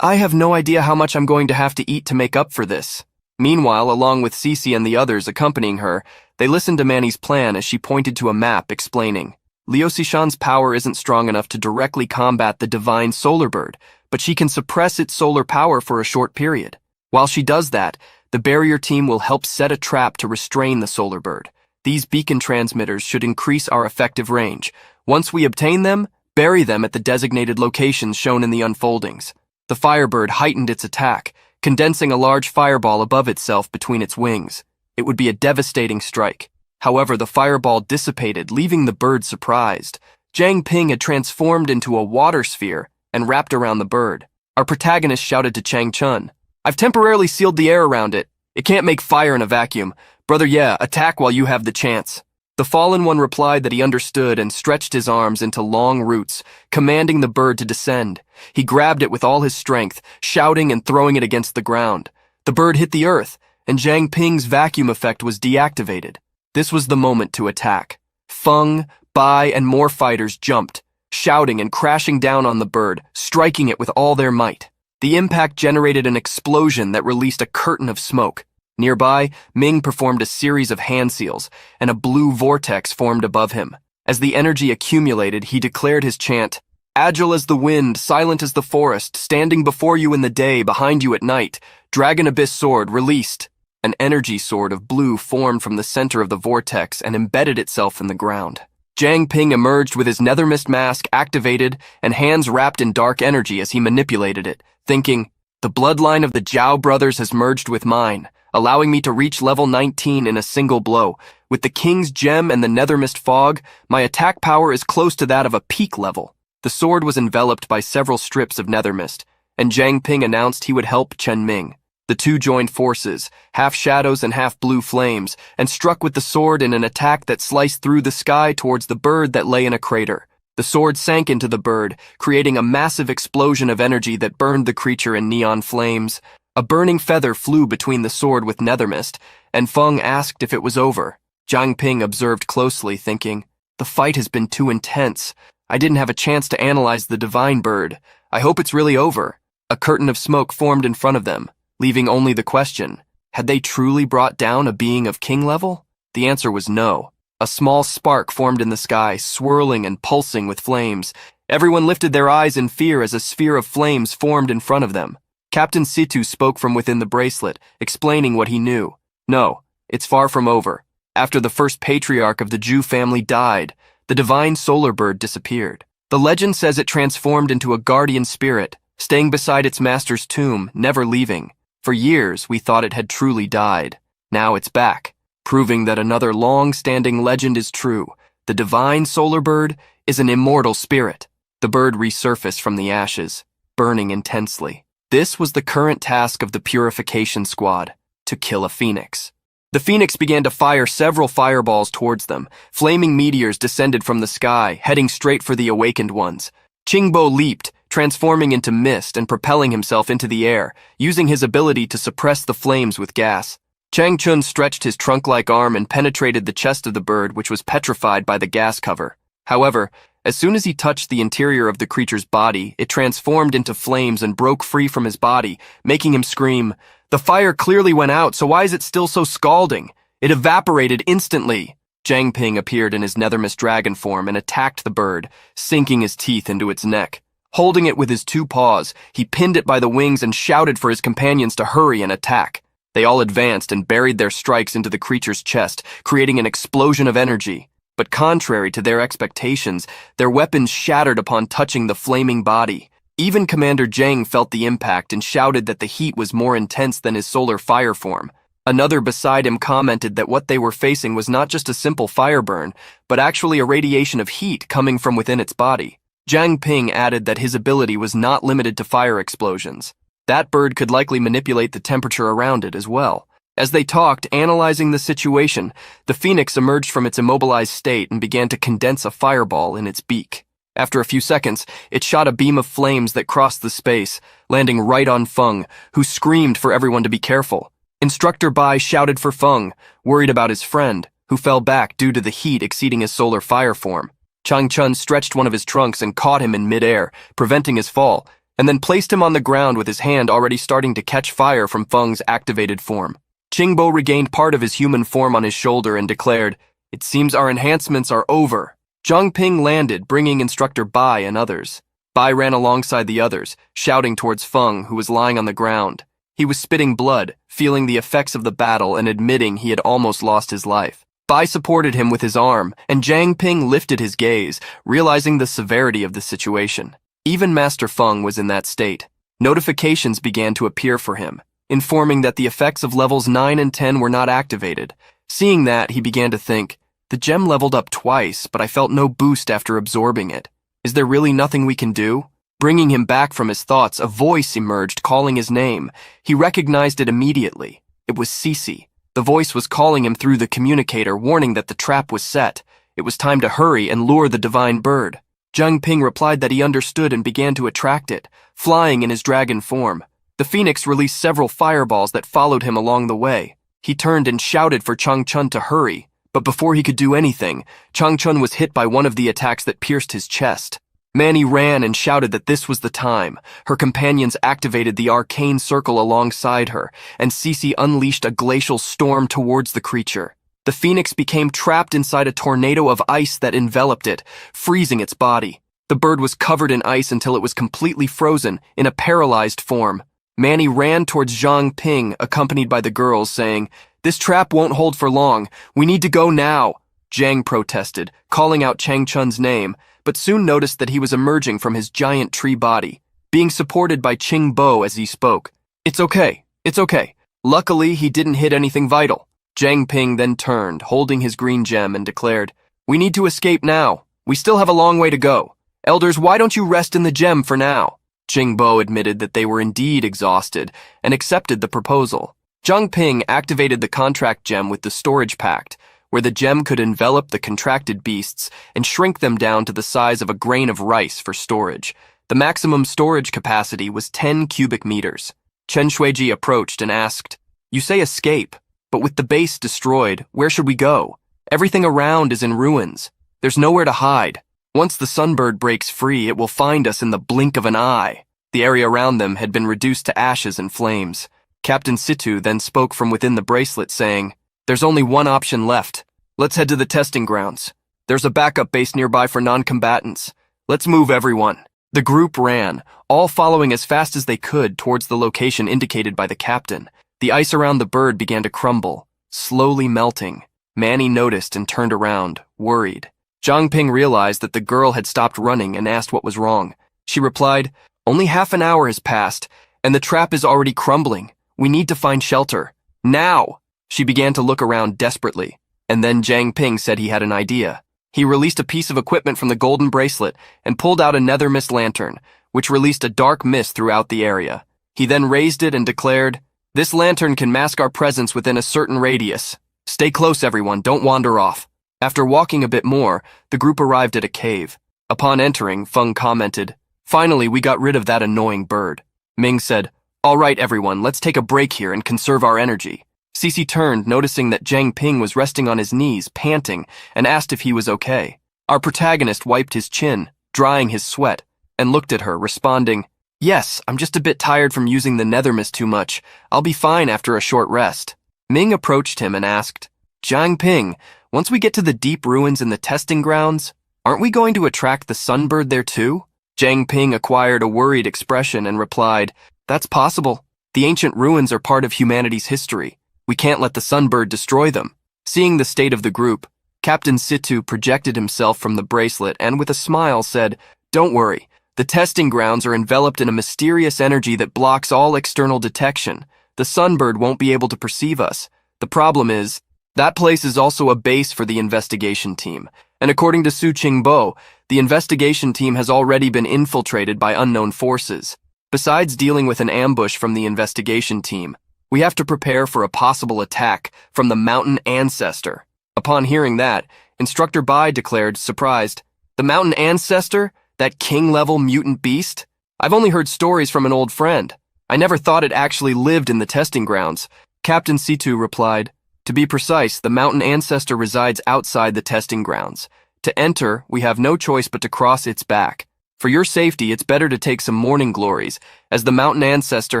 "I have no idea how much I'm going to have to eat to make up for this." Meanwhile, along with Cece and the others accompanying her, they listened to Manny's plan as she pointed to a map, explaining, "Liu Xishan's power isn't strong enough to directly combat the divine solar bird, but she can suppress its solar power for a short period. While she does that, the barrier team will help set a trap to restrain the solar bird. These beacon transmitters should increase our effective range. Once we obtain them, Bury them at the designated locations shown in the unfoldings. The Firebird heightened its attack, condensing a large fireball above itself between its wings. It would be a devastating strike. However, the fireball dissipated, leaving the bird surprised. Jiang Ping had transformed into a water sphere and wrapped around the bird. Our protagonist shouted to Chang Chun, "I've temporarily sealed the air around it. It can't make fire in a vacuum. Brother, yeah, attack while you have the chance." The fallen one replied that he understood and stretched his arms into long roots, commanding the bird to descend. He grabbed it with all his strength, shouting and throwing it against the ground. The bird hit the earth, and Jiang Ping's vacuum effect was deactivated. This was the moment to attack. Feng, Bai, and more fighters jumped, shouting and crashing down on the bird, striking it with all their might. The impact generated an explosion that released a curtain of smoke. Nearby, Ming performed a series of hand seals, and a blue vortex formed above him. As the energy accumulated, he declared his chant, "Agile as the wind, silent as the forest, standing before you in the day, behind you at night. Dragon Abyss Sword, released." An energy sword of blue formed from the center of the vortex and embedded itself in the ground. Jiang Ping emerged with his Nethermist mask activated and hands wrapped in dark energy as he manipulated it, thinking, "The bloodline of the Zhao brothers has merged with mine, allowing me to reach level 19 in a single blow. With the King's Gem and the Nethermist Fog, my attack power is close to that of a peak level." The sword was enveloped by several strips of Nethermist, and Jiang Ping announced he would help Chen Ming. The two joined forces, half shadows and half blue flames, and struck with the sword in an attack that sliced through the sky towards the bird that lay in a crater. The sword sank into the bird, creating a massive explosion of energy that burned the creature in neon flames. A burning feather flew between the sword with Nethermist, and Feng asked if it was over. Jiang Ping observed closely, thinking, "The fight has been too intense. I didn't have a chance to analyze the divine bird. I hope it's really over." A curtain of smoke formed in front of them, leaving only the question, had they truly brought down a being of king level? The answer was no. A small spark formed in the sky, swirling and pulsing with flames. Everyone lifted their eyes in fear as a sphere of flames formed in front of them. Captain Situ spoke from within the bracelet, explaining what he knew. "No, it's far from over. After the first patriarch of the Zhu family died, the divine solar bird disappeared. The legend says it transformed into a guardian spirit, staying beside its master's tomb, never leaving. For years, we thought it had truly died. Now it's back, proving that another long-standing legend is true. The divine solar bird is an immortal spirit." The bird resurfaced from the ashes, burning intensely. This was the current task of the Purification Squad, to kill a phoenix. The phoenix began to fire several fireballs towards them. Flaming meteors descended from the sky, heading straight for the awakened ones. Qingbo leaped, transforming into mist and propelling himself into the air, using his ability to suppress the flames with gas. Chang Chun stretched his trunk-like arm and penetrated the chest of the bird, which was petrified by the gas cover. However, as soon as he touched the interior of the creature's body, it transformed into flames and broke free from his body, making him scream, "The fire clearly went out, so why is it still so scalding? It evaporated instantly." Jiang Ping appeared in his Nethermist dragon form and attacked the bird, sinking his teeth into its neck. Holding it with his two paws, he pinned it by the wings and shouted for his companions to hurry and attack. They all advanced and buried their strikes into the creature's chest, creating an explosion of energy. But contrary to their expectations, their weapons shattered upon touching the flaming body. Even Commander Zhang felt the impact and shouted that the heat was more intense than his solar fire form. Another beside him commented that what they were facing was not just a simple fire burn, but actually a radiation of heat coming from within its body. Jiang Ping added that his ability was not limited to fire explosions. That bird could likely manipulate the temperature around it as well. As they talked, analyzing the situation, the phoenix emerged from its immobilized state and began to condense a fireball in its beak. After a few seconds, it shot a beam of flames that crossed the space, landing right on Feng, who screamed for everyone to be careful. Instructor Bai shouted for Feng, worried about his friend, who fell back due to the heat exceeding his solar fire form. Chang Chun stretched one of his trunks and caught him in midair, preventing his fall, and then placed him on the ground with his hand already starting to catch fire from Feng's activated form. Qingbo regained part of his human form on his shoulder and declared, "It seems our enhancements are over." Jiang Ping landed, bringing Instructor Bai and others. Bai ran alongside the others, shouting towards Feng, who was lying on the ground. He was spitting blood, feeling the effects of the battle and admitting he had almost lost his life. Bai supported him with his arm, and Jiang Ping lifted his gaze, realizing the severity of the situation. Even Master Feng was in that state. Notifications began to appear for him, informing that the effects of levels 9 and 10 were not activated. Seeing that, he began to think, the gem leveled up twice, but I felt no boost after absorbing it. Is there really nothing we can do? Bringing him back from his thoughts, a voice emerged calling his name. He recognized it immediately. It was Cece. The voice was calling him through the communicator, warning that the trap was set. It was time to hurry and lure the divine bird. Jiang Ping replied that he understood and began to attract it, flying in his dragon form. The phoenix released several fireballs that followed him along the way. He turned and shouted for Chang Chun to hurry, but before he could do anything, Chang Chun was hit by one of the attacks that pierced his chest. Manny ran and shouted that this was the time. Her companions activated the arcane circle alongside her, and Cece unleashed a glacial storm towards the creature. The phoenix became trapped inside a tornado of ice that enveloped it, freezing its body. The bird was covered in ice until it was completely frozen, in a paralyzed form. Manny ran towards Jiang Ping, accompanied by the girls, saying, "This trap won't hold for long. We need to go now." Jiang protested, calling out Chang Chun's name, but soon noticed that he was emerging from his giant tree body, being supported by Qing Bo as he spoke. It's okay. Luckily, he didn't hit anything vital." Jiang Ping then turned, holding his green gem, and declared, "We need to escape now. We still have a long way to go. Elders, why don't you rest in the gem for now?" Qing Bo admitted that they were indeed exhausted and accepted the proposal. Jiang Ping activated the contract gem with the storage pact, where the gem could envelop the contracted beasts and shrink them down to the size of a grain of rice for storage. The maximum storage capacity was 10 cubic meters. Chen Shuiji approached and asked, "You say escape, but with the base destroyed, where should we go? Everything around is in ruins. There's nowhere to hide. Once the sunbird breaks free, it will find us in the blink of an eye." The area around them had been reduced to ashes and flames. Captain Situ then spoke from within the bracelet, saying, "There's only one option left. Let's head to the testing grounds. There's a backup base nearby for non-combatants. Let's move, everyone." The group ran, all following as fast as they could towards the location indicated by the captain. The ice around the bird began to crumble, slowly melting. Manny noticed and turned around, worried. Jiang Ping realized that the girl had stopped running and asked what was wrong. She replied, "Only half an hour has passed, and the trap is already crumbling. We need to find shelter. Now!" She began to look around desperately, and then Jiang Ping said he had an idea. He released a piece of equipment from the golden bracelet and pulled out a nether mist lantern, which released a dark mist throughout the area. He then raised it and declared, "This lantern can mask our presence within a certain radius. Stay close, everyone, don't wander off." After walking a bit more, the group arrived at a cave. Upon entering, Feng commented, "Finally, we got rid of that annoying bird." Ming said, "All right, everyone, let's take a break here and conserve our energy." Cece turned, noticing that Jiang Ping was resting on his knees, panting, and asked if he was okay. Our protagonist wiped his chin, drying his sweat, and looked at her, responding, "Yes, I'm just a bit tired from using the nether mist too much. I'll be fine after a short rest." Ming approached him and asked, "Jiang Ping, once we get to the deep ruins in the testing grounds, aren't we going to attract the sunbird there too?" Jiang Ping acquired a worried expression and replied, "That's possible. The ancient ruins are part of humanity's history. We can't let the sunbird destroy them." Seeing the state of the group, Captain Situ projected himself from the bracelet and with a smile said, "Don't worry. The testing grounds are enveloped in a mysterious energy that blocks all external detection. The sunbird won't be able to perceive us. The problem is, that place is also a base for the investigation team. And according to Su Qingbo, the investigation team has already been infiltrated by unknown forces. Besides dealing with an ambush from the investigation team, we have to prepare for a possible attack from the mountain ancestor." Upon hearing that, Instructor Bai declared, surprised, "The mountain ancestor? That king-level mutant beast? I've only heard stories from an old friend. I never thought it actually lived in the testing grounds." Captain Situ replied, "To be precise, the mountain ancestor resides outside the testing grounds. To enter, we have no choice but to cross its back. For your safety, it's better to take some morning glories, as the mountain ancestor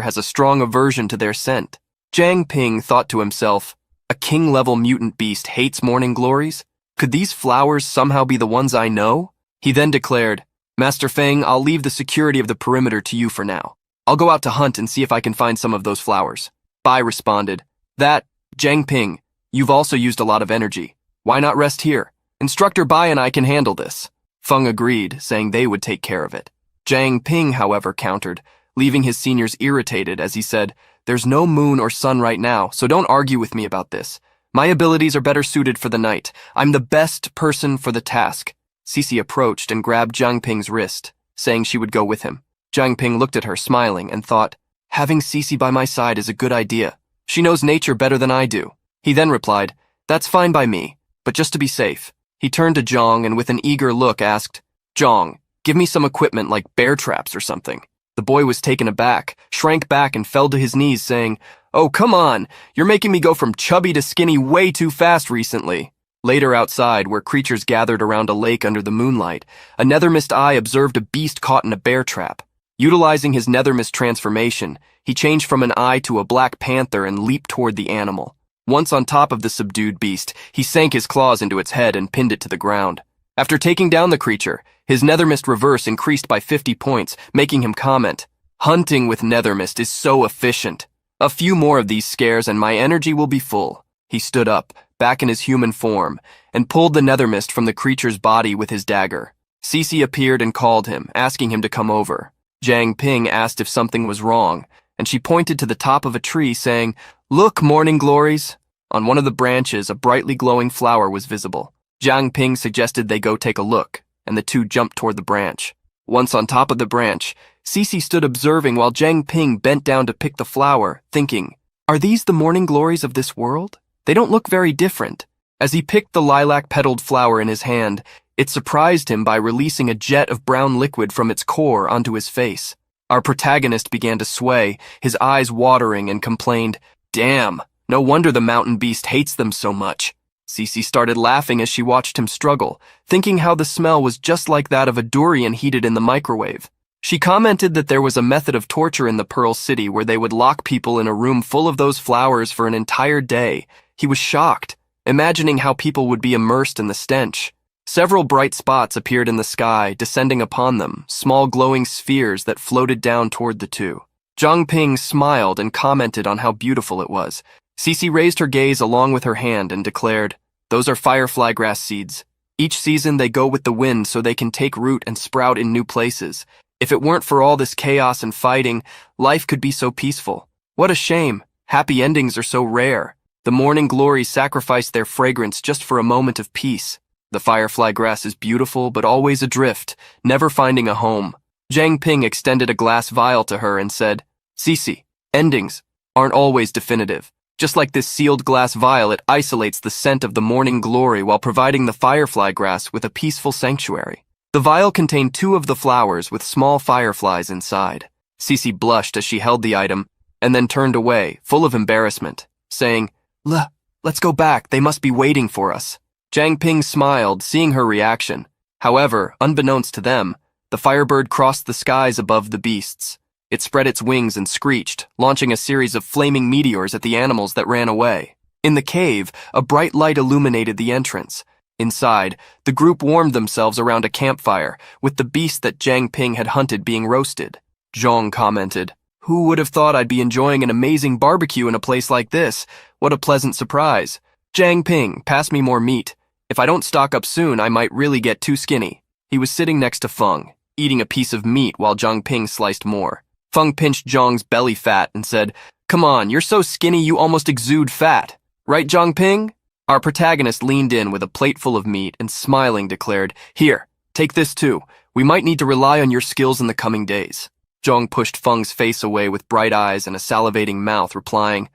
has a strong aversion to their scent." Jiang Ping thought to himself, "A king-level mutant beast hates morning glories? Could these flowers somehow be the ones I know?" He then declared, "Master Feng, I'll leave the security of the perimeter to you for now. I'll go out to hunt and see if I can find some of those flowers." Bai responded, "Jiang Ping, you've also used a lot of energy. Why not rest here? Instructor Bai and I can handle this. Feng agreed, saying they would take care of it. Jiang Ping, however, countered, leaving his seniors irritated as he said, "There's no moon or sun right now, so don't argue with me about this. My abilities are better suited for the night. I'm the best person for the task." Cece approached and grabbed Jiang Ping's wrist, saying she would go with him. Jiang Ping looked at her, smiling, and thought, "Having Cece by my side is a good idea. She knows nature better than I do." He then replied, "That's fine by me, but just to be safe." He turned to Zhang and with an eager look asked, "Zhang, give me some equipment like bear traps or something." The boy was taken aback, shrank back and fell to his knees saying, "Oh, come on, you're making me go from chubby to skinny way too fast recently." Later outside, where creatures gathered around a lake under the moonlight, a nethermist eye observed a beast caught in a bear trap. Utilizing his nethermist transformation, he changed from an eye to a black panther and leaped toward the animal. Once on top of the subdued beast, he sank his claws into its head and pinned it to the ground. After taking down the creature, his nethermist reverse increased by 50 points, making him comment, "Hunting with nethermist is so efficient. A few more of these scares and my energy will be full." He stood up, back in his human form, and pulled the nethermist from the creature's body with his dagger. Cece appeared and called him, asking him to come over. Jiang Ping asked if something was wrong, and she pointed to the top of a tree, saying, "Look, morning glories." On one of the branches, a brightly glowing flower was visible. Jiang Ping suggested they go take a look, and the two jumped toward the branch. Once on top of the branch, Cece stood observing while Jiang Ping bent down to pick the flower, thinking, "Are these the morning glories of this world? They don't look very different." As he picked the lilac-petaled flower in his hand, it surprised him by releasing a jet of brown liquid from its core onto his face. Our protagonist began to sway, his eyes watering, and complained, "Damn, no wonder the mountain beast hates them so much." Cece started laughing as she watched him struggle, thinking how the smell was just like that of a durian heated in the microwave. She commented that there was a method of torture in the Pearl City where they would lock people in a room full of those flowers for an entire day. He was shocked, imagining how people would be immersed in the stench. Several bright spots appeared in the sky, descending upon them, small glowing spheres that floated down toward the two. Jiang Ping smiled and commented on how beautiful it was. Cece raised her gaze along with her hand and declared, "Those are firefly grass seeds. Each season they go with the wind so they can take root and sprout in new places. If it weren't for all this chaos and fighting, life could be so peaceful. What a shame. Happy endings are so rare. The morning glories sacrifice their fragrance just for a moment of peace. The firefly grass is beautiful but always adrift, never finding a home." Jiang Ping extended a glass vial to her and said, "Cece, endings aren't always definitive. Just like this sealed glass vial, it isolates the scent of the morning glory while providing the firefly grass with a peaceful sanctuary." The vial contained 2 of the flowers with small fireflies inside. Cece blushed as she held the item and then turned away, full of embarrassment, saying, Let's go back. They must be waiting for us." Jiang Ping smiled, seeing her reaction. However, unbeknownst to them, the firebird crossed the skies above the beasts. It spread its wings and screeched, launching a series of flaming meteors at the animals that ran away. In the cave, a bright light illuminated the entrance. Inside, the group warmed themselves around a campfire, with the beast that Jiang Ping had hunted being roasted. Zhang commented, "Who would have thought I'd be enjoying an amazing barbecue in a place like this? What a pleasant surprise. Jiang Ping, pass me more meat. If I don't stock up soon, I might really get too skinny." He was sitting next to Feng, eating a piece of meat while Jiang Ping sliced more. Feng pinched Zhang's belly fat and said, "Come on, you're so skinny you almost exude fat. Right, Jiang Ping?" Our protagonist leaned in with a plate full of meat and smiling declared, "Here, take this too. We might need to rely on your skills in the coming days." Zhang pushed Feng's face away with bright eyes and a salivating mouth, replying,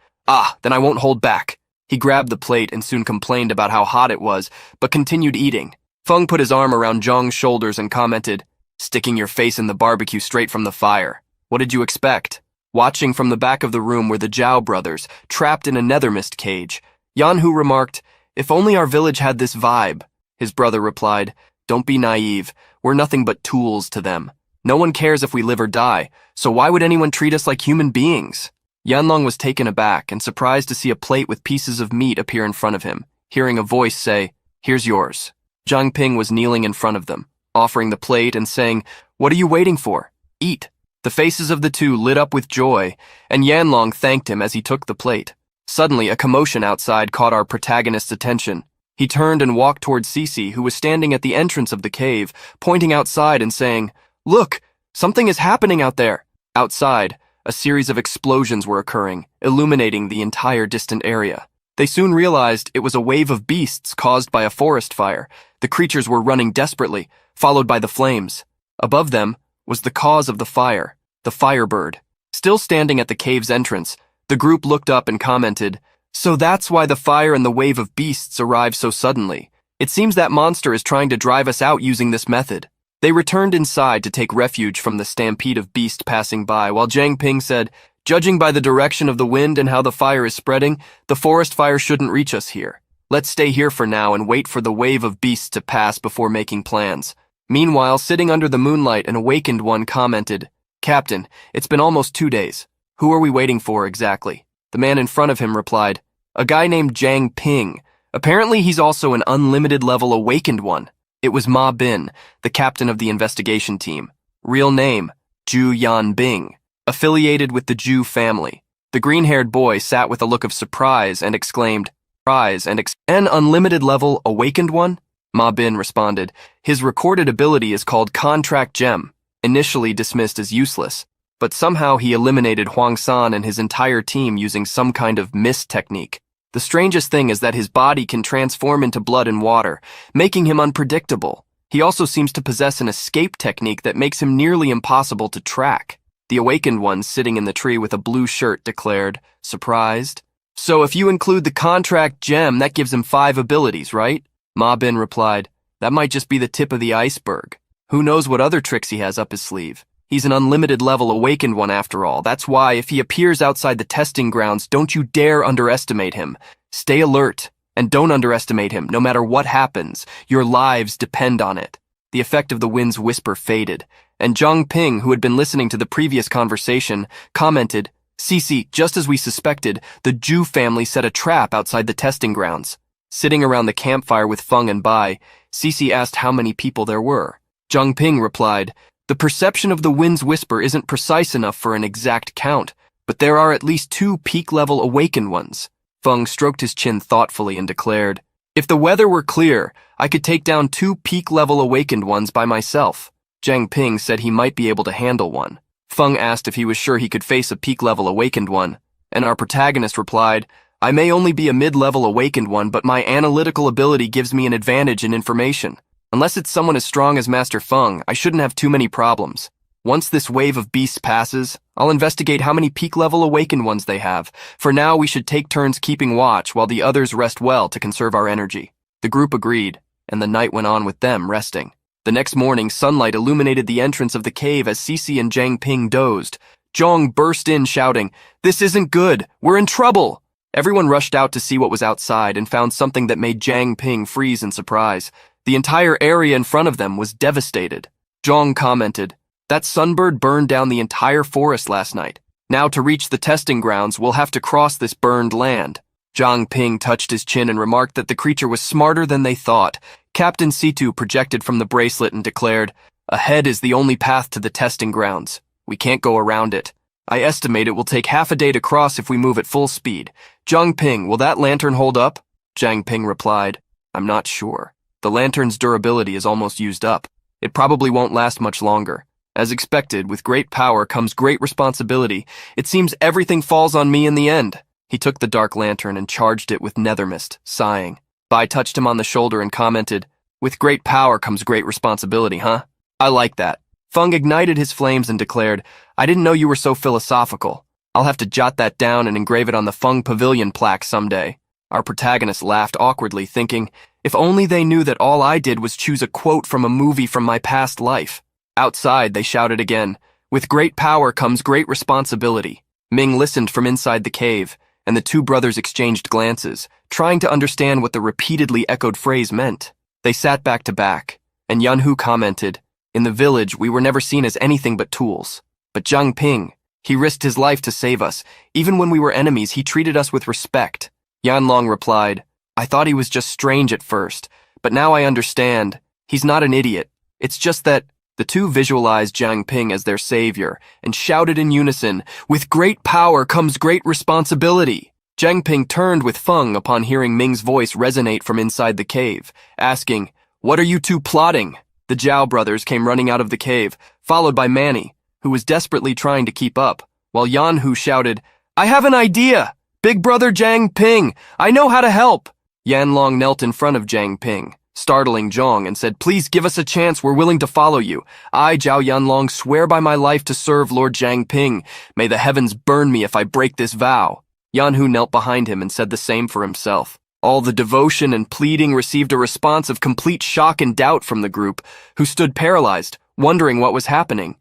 Then I won't hold back." He grabbed the plate and soon complained about how hot it was, but continued eating. Feng put his arm around Zhang's shoulders and commented, "Sticking your face in the barbecue straight from the fire. What did you expect?" Watching from the back of the room were the Zhao brothers, trapped in a nethermist cage. Yanhu remarked, "If only our village had this vibe." His brother replied, "Don't be naive. We're nothing but tools to them. No one cares if we live or die, so why would anyone treat us like human beings?" Yanlong was taken aback and surprised to see a plate with pieces of meat appear in front of him, hearing a voice say, "Here's yours." Jiang Ping was kneeling in front of them, offering the plate and saying, "What are you waiting for? Eat." The faces of the two lit up with joy, and Yanlong thanked him as he took the plate. Suddenly, a commotion outside caught our protagonist's attention. He turned and walked toward Cece, who was standing at the entrance of the cave, pointing outside and saying, "Look, something is happening out there." Outside, a series of explosions were occurring, illuminating the entire distant area. They soon realized it was a wave of beasts caused by a forest fire. The creatures were running desperately, followed by the flames. Above them was the cause of the fire, the firebird. Still standing at the cave's entrance, the group looked up and commented, "So that's why the fire and the wave of beasts arrived so suddenly. It seems that monster is trying to drive us out using this method." They returned inside to take refuge from the stampede of beasts passing by, while Jiang Ping said, "Judging by the direction of the wind and how the fire is spreading, the forest fire shouldn't reach us here. Let's stay here for now and wait for the wave of beasts to pass before making plans." Meanwhile, sitting under the moonlight, an awakened one commented, "Captain, it's been almost 2 days. Who are we waiting for exactly?" The man in front of him replied, "A guy named Jiang Ping. Apparently he's also an unlimited level awakened one." It was Ma Bin, the captain of the investigation team. Real name, Zhu Yanbing, affiliated with the Zhu family. The green-haired boy sat with a look of surprise and exclaimed, "An unlimited level awakened one?" Ma Bin responded, "His recorded ability is called Contract Gem, initially dismissed as useless, but somehow he eliminated Huang San and his entire team using some kind of mist technique. The strangest thing is that his body can transform into blood and water, making him unpredictable. He also seems to possess an escape technique that makes him nearly impossible to track." The awakened one sitting in the tree with a blue shirt declared, surprised, "So if you include the contract gem, that gives him 5 abilities, right?" Ma Bin replied, "That might just be the tip of the iceberg. Who knows what other tricks he has up his sleeve? He's an unlimited level awakened one after all. That's why if he appears outside the testing grounds, don't you dare underestimate him. Stay alert, and don't underestimate him. No matter what happens, your lives depend on it." The effect of the wind's whisper faded, and Jiang Ping, who had been listening to the previous conversation, commented, "Cece, just as we suspected, the Zhu family set a trap outside the testing grounds." Sitting around the campfire with Feng and Bai, Cece asked how many people there were. Jiang Ping replied, "The perception of the wind's whisper isn't precise enough for an exact count, but there are at least 2 peak-level awakened ones." Feng stroked his chin thoughtfully and declared, "If the weather were clear, I could take down 2 peak-level awakened ones by myself." Jiang Ping said he might be able to handle one. Feng asked if he was sure he could face a peak-level awakened one, and our protagonist replied, "I may only be a mid-level awakened one, but my analytical ability gives me an advantage in information. Unless it's someone as strong as Master Feng, I shouldn't have too many problems. Once this wave of beasts passes, I'll investigate how many peak-level awakened ones they have. For now, we should take turns keeping watch while the others rest well to conserve our energy." The group agreed, and the night went on with them resting. The next morning, sunlight illuminated the entrance of the cave as Cece and Jiang Ping dozed. Zhong burst in shouting, "This isn't good! We're in trouble!" Everyone rushed out to see what was outside and found something that made Jiang Ping freeze in surprise. The entire area in front of them was devastated. Zhong commented, "That sunbird burned down the entire forest last night. Now to reach the testing grounds, we'll have to cross this burned land." Jiang Ping touched his chin and remarked that the creature was smarter than they thought. Captain Situ projected from the bracelet and declared, "Ahead is the only path to the testing grounds. We can't go around it. I estimate it will take half a day to cross if we move at full speed. Jiang Ping, will that lantern hold up?" Jiang Ping replied, "I'm not sure. The lantern's durability is almost used up. It probably won't last much longer. As expected, with great power comes great responsibility. It seems everything falls on me in the end." He took the dark lantern and charged it with nether mist, sighing. Bai touched him on the shoulder and commented, "With great power comes great responsibility, huh? I like that." Feng ignited his flames and declared, "I didn't know you were so philosophical. I'll have to jot that down and engrave it on the Feng Pavilion plaque someday." Our protagonist laughed awkwardly, thinking, if only they knew that all I did was choose a quote from a movie from my past life. Outside, they shouted again, "With great power comes great responsibility." Ming listened from inside the cave, and the 2 brothers exchanged glances, trying to understand what the repeatedly echoed phrase meant. They sat back to back, and Yanhu commented, "In the village, we were never seen as anything but tools. But Jiang Ping, he risked his life to save us. Even when we were enemies, he treated us with respect." Yanlong replied, "I thought he was just strange at first, but now I understand. He's not an idiot. It's just that..." The 2 visualized Jiang Ping as their savior and shouted in unison, "With great power comes great responsibility." Jiang Ping turned with Feng upon hearing Ming's voice resonate from inside the cave, asking, "What are you two plotting?" The Zhao brothers came running out of the cave, followed by Manny, who was desperately trying to keep up, while Yan Hu shouted, "I have an idea! Big brother Jiang Ping, I know how to help!" Yan Long knelt in front of Jiang Ping, startling Zhong, and said, "Please give us a chance, we're willing to follow you. I, Zhao Yanlong, swear by my life to serve Lord Jiang Ping. May the heavens burn me if I break this vow." Yan Hu knelt behind him and said the same for himself. All the devotion and pleading received a response of complete shock and doubt from the group, who stood paralyzed, wondering what was happening.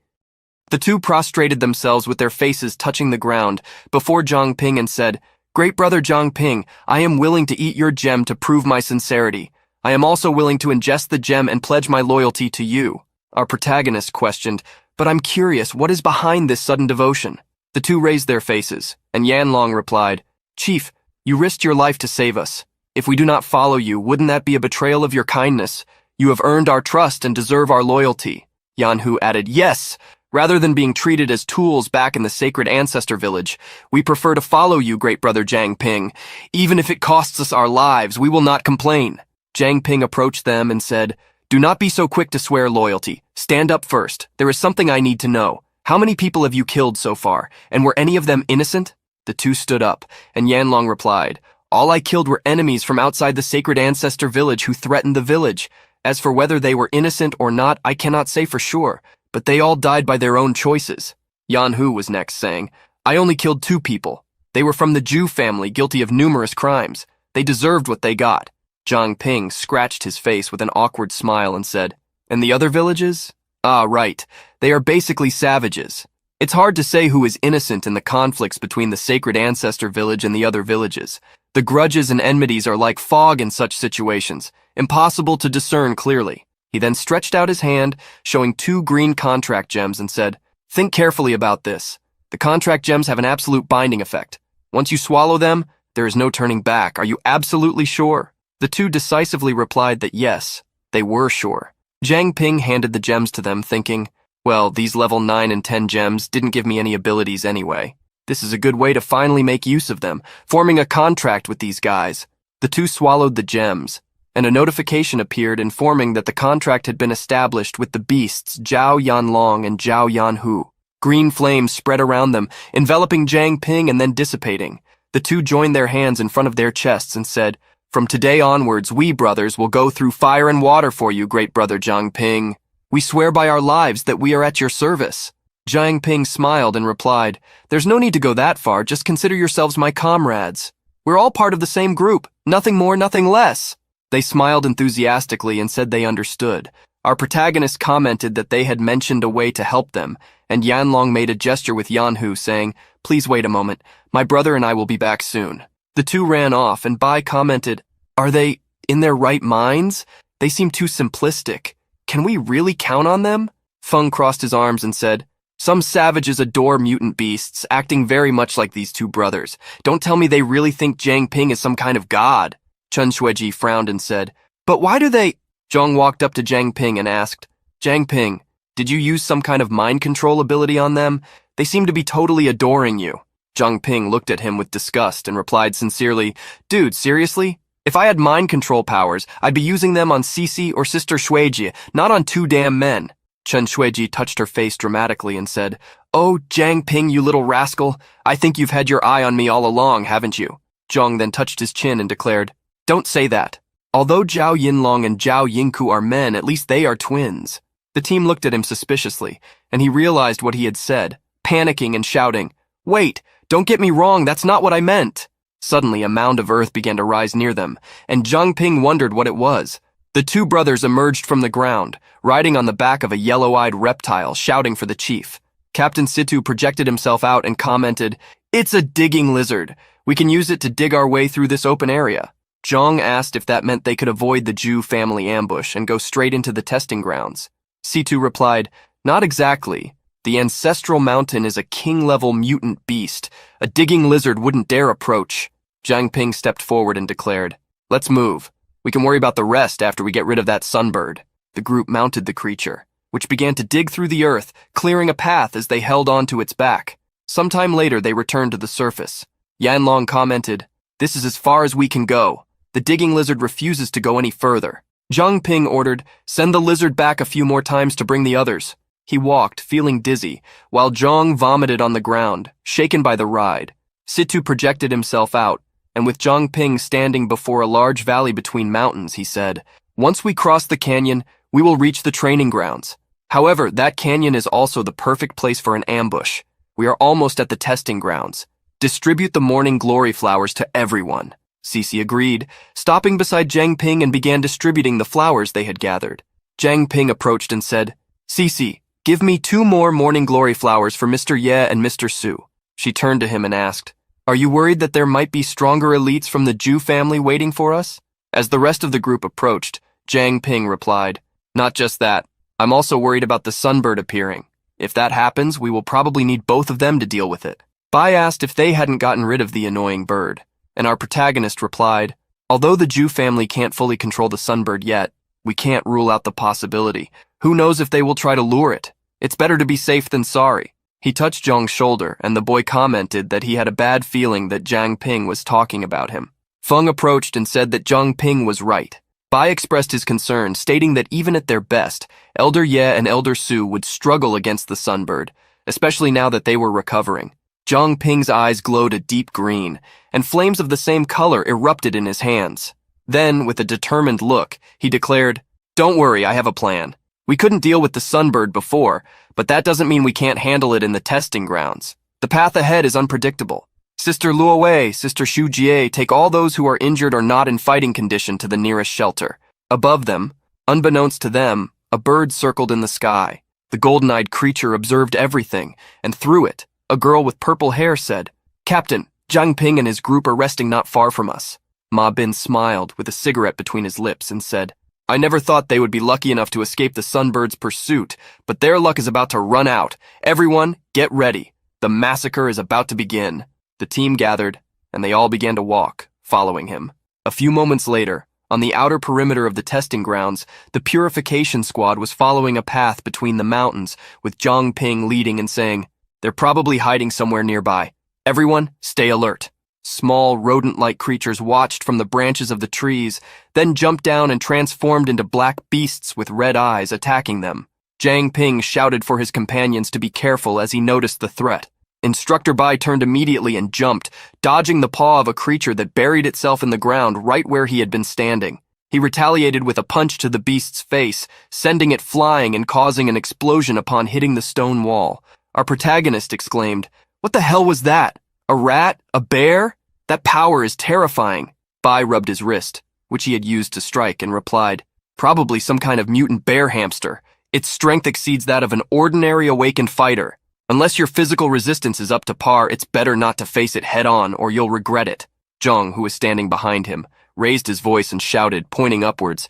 The two prostrated themselves with their faces touching the ground before Jiang Ping and said, "Great brother Jiang Ping, I am willing to eat your gem to prove my sincerity. I am also willing to ingest the gem and pledge my loyalty to you." Our protagonist questioned, "But I'm curious, what is behind this sudden devotion?" The two raised their faces, and Yan Long replied, "Chief, you risked your life to save us. If we do not follow you, wouldn't that be a betrayal of your kindness? You have earned our trust and deserve our loyalty." Yan Hu added, "Yes, rather than being treated as tools back in the sacred ancestor village, we prefer to follow you, great brother Jiang Ping. Even if it costs us our lives, we will not complain." Jiang Ping approached them and said, "Do not be so quick to swear loyalty. Stand up first. There is something I need to know. How many people have you killed so far, and were any of them innocent?" The two stood up, and Yan Long replied, "All I killed were enemies from outside the sacred ancestor village who threatened the village. As for whether they were innocent or not, I cannot say for sure, but they all died by their own choices." Yan Hu was next, saying, "I only killed 2 people. They were from the Zhu family, guilty of numerous crimes. They deserved what they got." Jiang Ping scratched his face with an awkward smile and said, "And the other villages? Ah, right. They are basically savages. It's hard to say who is innocent in the conflicts between the sacred ancestor village and the other villages. The grudges and enmities are like fog in such situations, impossible to discern clearly." He then stretched out his hand, showing 2 green contract gems, and said, "Think carefully about this. The contract gems have an absolute binding effect. Once you swallow them, there is no turning back. Are you absolutely sure?" The two decisively replied that yes, they were sure. Jiang Ping handed the gems to them, thinking, "Well, these level 9 and 10 gems didn't give me any abilities anyway. This is a good way to finally make use of them, forming a contract with these guys." The two swallowed the gems, and a notification appeared informing that the contract had been established with the beasts Zhao Yanlong and Zhao Yanhu. Green flames spread around them, enveloping Jiang Ping and then dissipating. The two joined their hands in front of their chests and said, "From today onwards, we brothers will go through fire and water for you, great brother Jiang Ping. We swear by our lives that we are at your service." Jiang Ping smiled and replied, "There's no need to go that far, just consider yourselves my comrades. We're all part of the same group, nothing more, nothing less." They smiled enthusiastically and said they understood. Our protagonist commented that they had mentioned a way to help them, and Yanlong made a gesture with Yanhu, saying, "Please wait a moment, my brother and I will be back soon." The two ran off, and Bai commented, "Are they in their right minds? They seem too simplistic. Can we really count on them?" Feng crossed his arms and said, "Some savages adore mutant beasts, acting very much like these two brothers. Don't tell me they really think Jiang Ping is some kind of god." Chen Xueji frowned and said, "But why do they—" Zhong walked up to Jiang Ping and asked, "Jiang Ping, did you use some kind of mind control ability on them? They seem to be totally adoring you." Jiang Ping looked at him with disgust and replied sincerely, "Dude, seriously? If I had mind control powers, I'd be using them on Cece or Sister Xueji, not on 2 damn men." Chen Xueji touched her face dramatically and said, "Oh, Jiang Ping, you little rascal. I think you've had your eye on me all along, haven't you?" Zhong then touched his chin and declared, "Don't say that. Although Zhao Yinlong and Zhao Yingku are men, at least they are twins." The team looked at him suspiciously, and he realized what he had said, panicking and shouting, "Wait, don't get me wrong, that's not what I meant." Suddenly, a mound of earth began to rise near them, and Jiang Ping wondered what it was. The two brothers emerged from the ground, riding on the back of a yellow-eyed reptile, shouting for the chief. Captain Situ projected himself out and commented, "It's a digging lizard. We can use it to dig our way through this open area." Zhong asked if that meant they could avoid the Zhu family ambush and go straight into the testing grounds. Situ replied, "Not exactly. The ancestral mountain is a king-level mutant beast. A digging lizard wouldn't dare approach." Jiang Ping stepped forward and declared, "Let's move. We can worry about the rest after we get rid of that sunbird." The group mounted the creature, which began to dig through the earth, clearing a path as they held on to its back. Sometime later, they returned to the surface. Yanlong commented, "This is as far as we can go. The digging lizard refuses to go any further." Zhang Ping ordered, "Send the lizard back a few more times to bring the others." He walked, feeling dizzy, while Zhang vomited on the ground, shaken by the ride. Situ projected himself out, and with Zhang Ping standing before a large valley between mountains, he said, "Once we cross the canyon, we will reach the training grounds. However, that canyon is also the perfect place for an ambush. We are almost at the testing grounds. Distribute the morning glory flowers to everyone." Cece agreed, stopping beside Zhang Ping and began distributing the flowers they had gathered. Zhang Ping approached and said, "Cece, give me 2 more morning glory flowers for Mr. Ye and Mr. Su." She turned to him and asked, "Are you worried that there might be stronger elites from the Zhu family waiting for us?" As the rest of the group approached, Zhang Ping replied, "Not just that. I'm also worried about the sunbird appearing. If that happens, we will probably need both of them to deal with it." Bai asked if they hadn't gotten rid of the annoying bird, and our protagonist replied, "Although the Zhu family can't fully control the sunbird yet, we can't rule out the possibility. Who knows if they will try to lure it? It's better to be safe than sorry." He touched Zhang's shoulder, and the boy commented that he had a bad feeling that Zhang Ping was talking about him. Feng approached and said that Zhang Ping was right. Bai expressed his concern, stating that even at their best, Elder Ye and Elder Su would struggle against the sunbird, especially now that they were recovering. Zhang Ping's eyes glowed a deep green, and flames of the same color erupted in his hands. Then, with a determined look, he declared, "Don't worry, I have a plan. We couldn't deal with the sunbird before, but that doesn't mean we can't handle it in the testing grounds. The path ahead is unpredictable. Sister Luowei, Sister Xu Jie, take all those who are injured or not in fighting condition to the nearest shelter." Above them, unbeknownst to them, a bird circled in the sky. The golden-eyed creature observed everything, and through it, a girl with purple hair said, "Captain, Zhang Ping and his group are resting not far from us." Ma Bin smiled with a cigarette between his lips and said, "I never thought they would be lucky enough to escape the sunbird's pursuit, but their luck is about to run out. Everyone, get ready. The massacre is about to begin." The team gathered, and they all began to walk, following him. A few moments later, on the outer perimeter of the testing grounds, the purification squad was following a path between the mountains, with Zhang Ping leading and saying, "They're probably hiding somewhere nearby. Everyone, stay alert." Small, rodent-like creatures watched from the branches of the trees, then jumped down and transformed into black beasts with red eyes, attacking them. Zhang Ping shouted for his companions to be careful as he noticed the threat. Instructor Bai turned immediately and jumped, dodging the paw of a creature that buried itself in the ground right where he had been standing. He retaliated with a punch to the beast's face, sending it flying and causing an explosion upon hitting the stone wall. Our protagonist exclaimed, "What the hell was that? A rat? A bear? That power is terrifying." Bai rubbed his wrist, which he had used to strike, and replied, "Probably some kind of mutant bear hamster. Its strength exceeds that of an ordinary awakened fighter. Unless your physical resistance is up to par, it's better not to face it head-on or you'll regret it." Zhang, who was standing behind him, raised his voice and shouted, pointing upwards,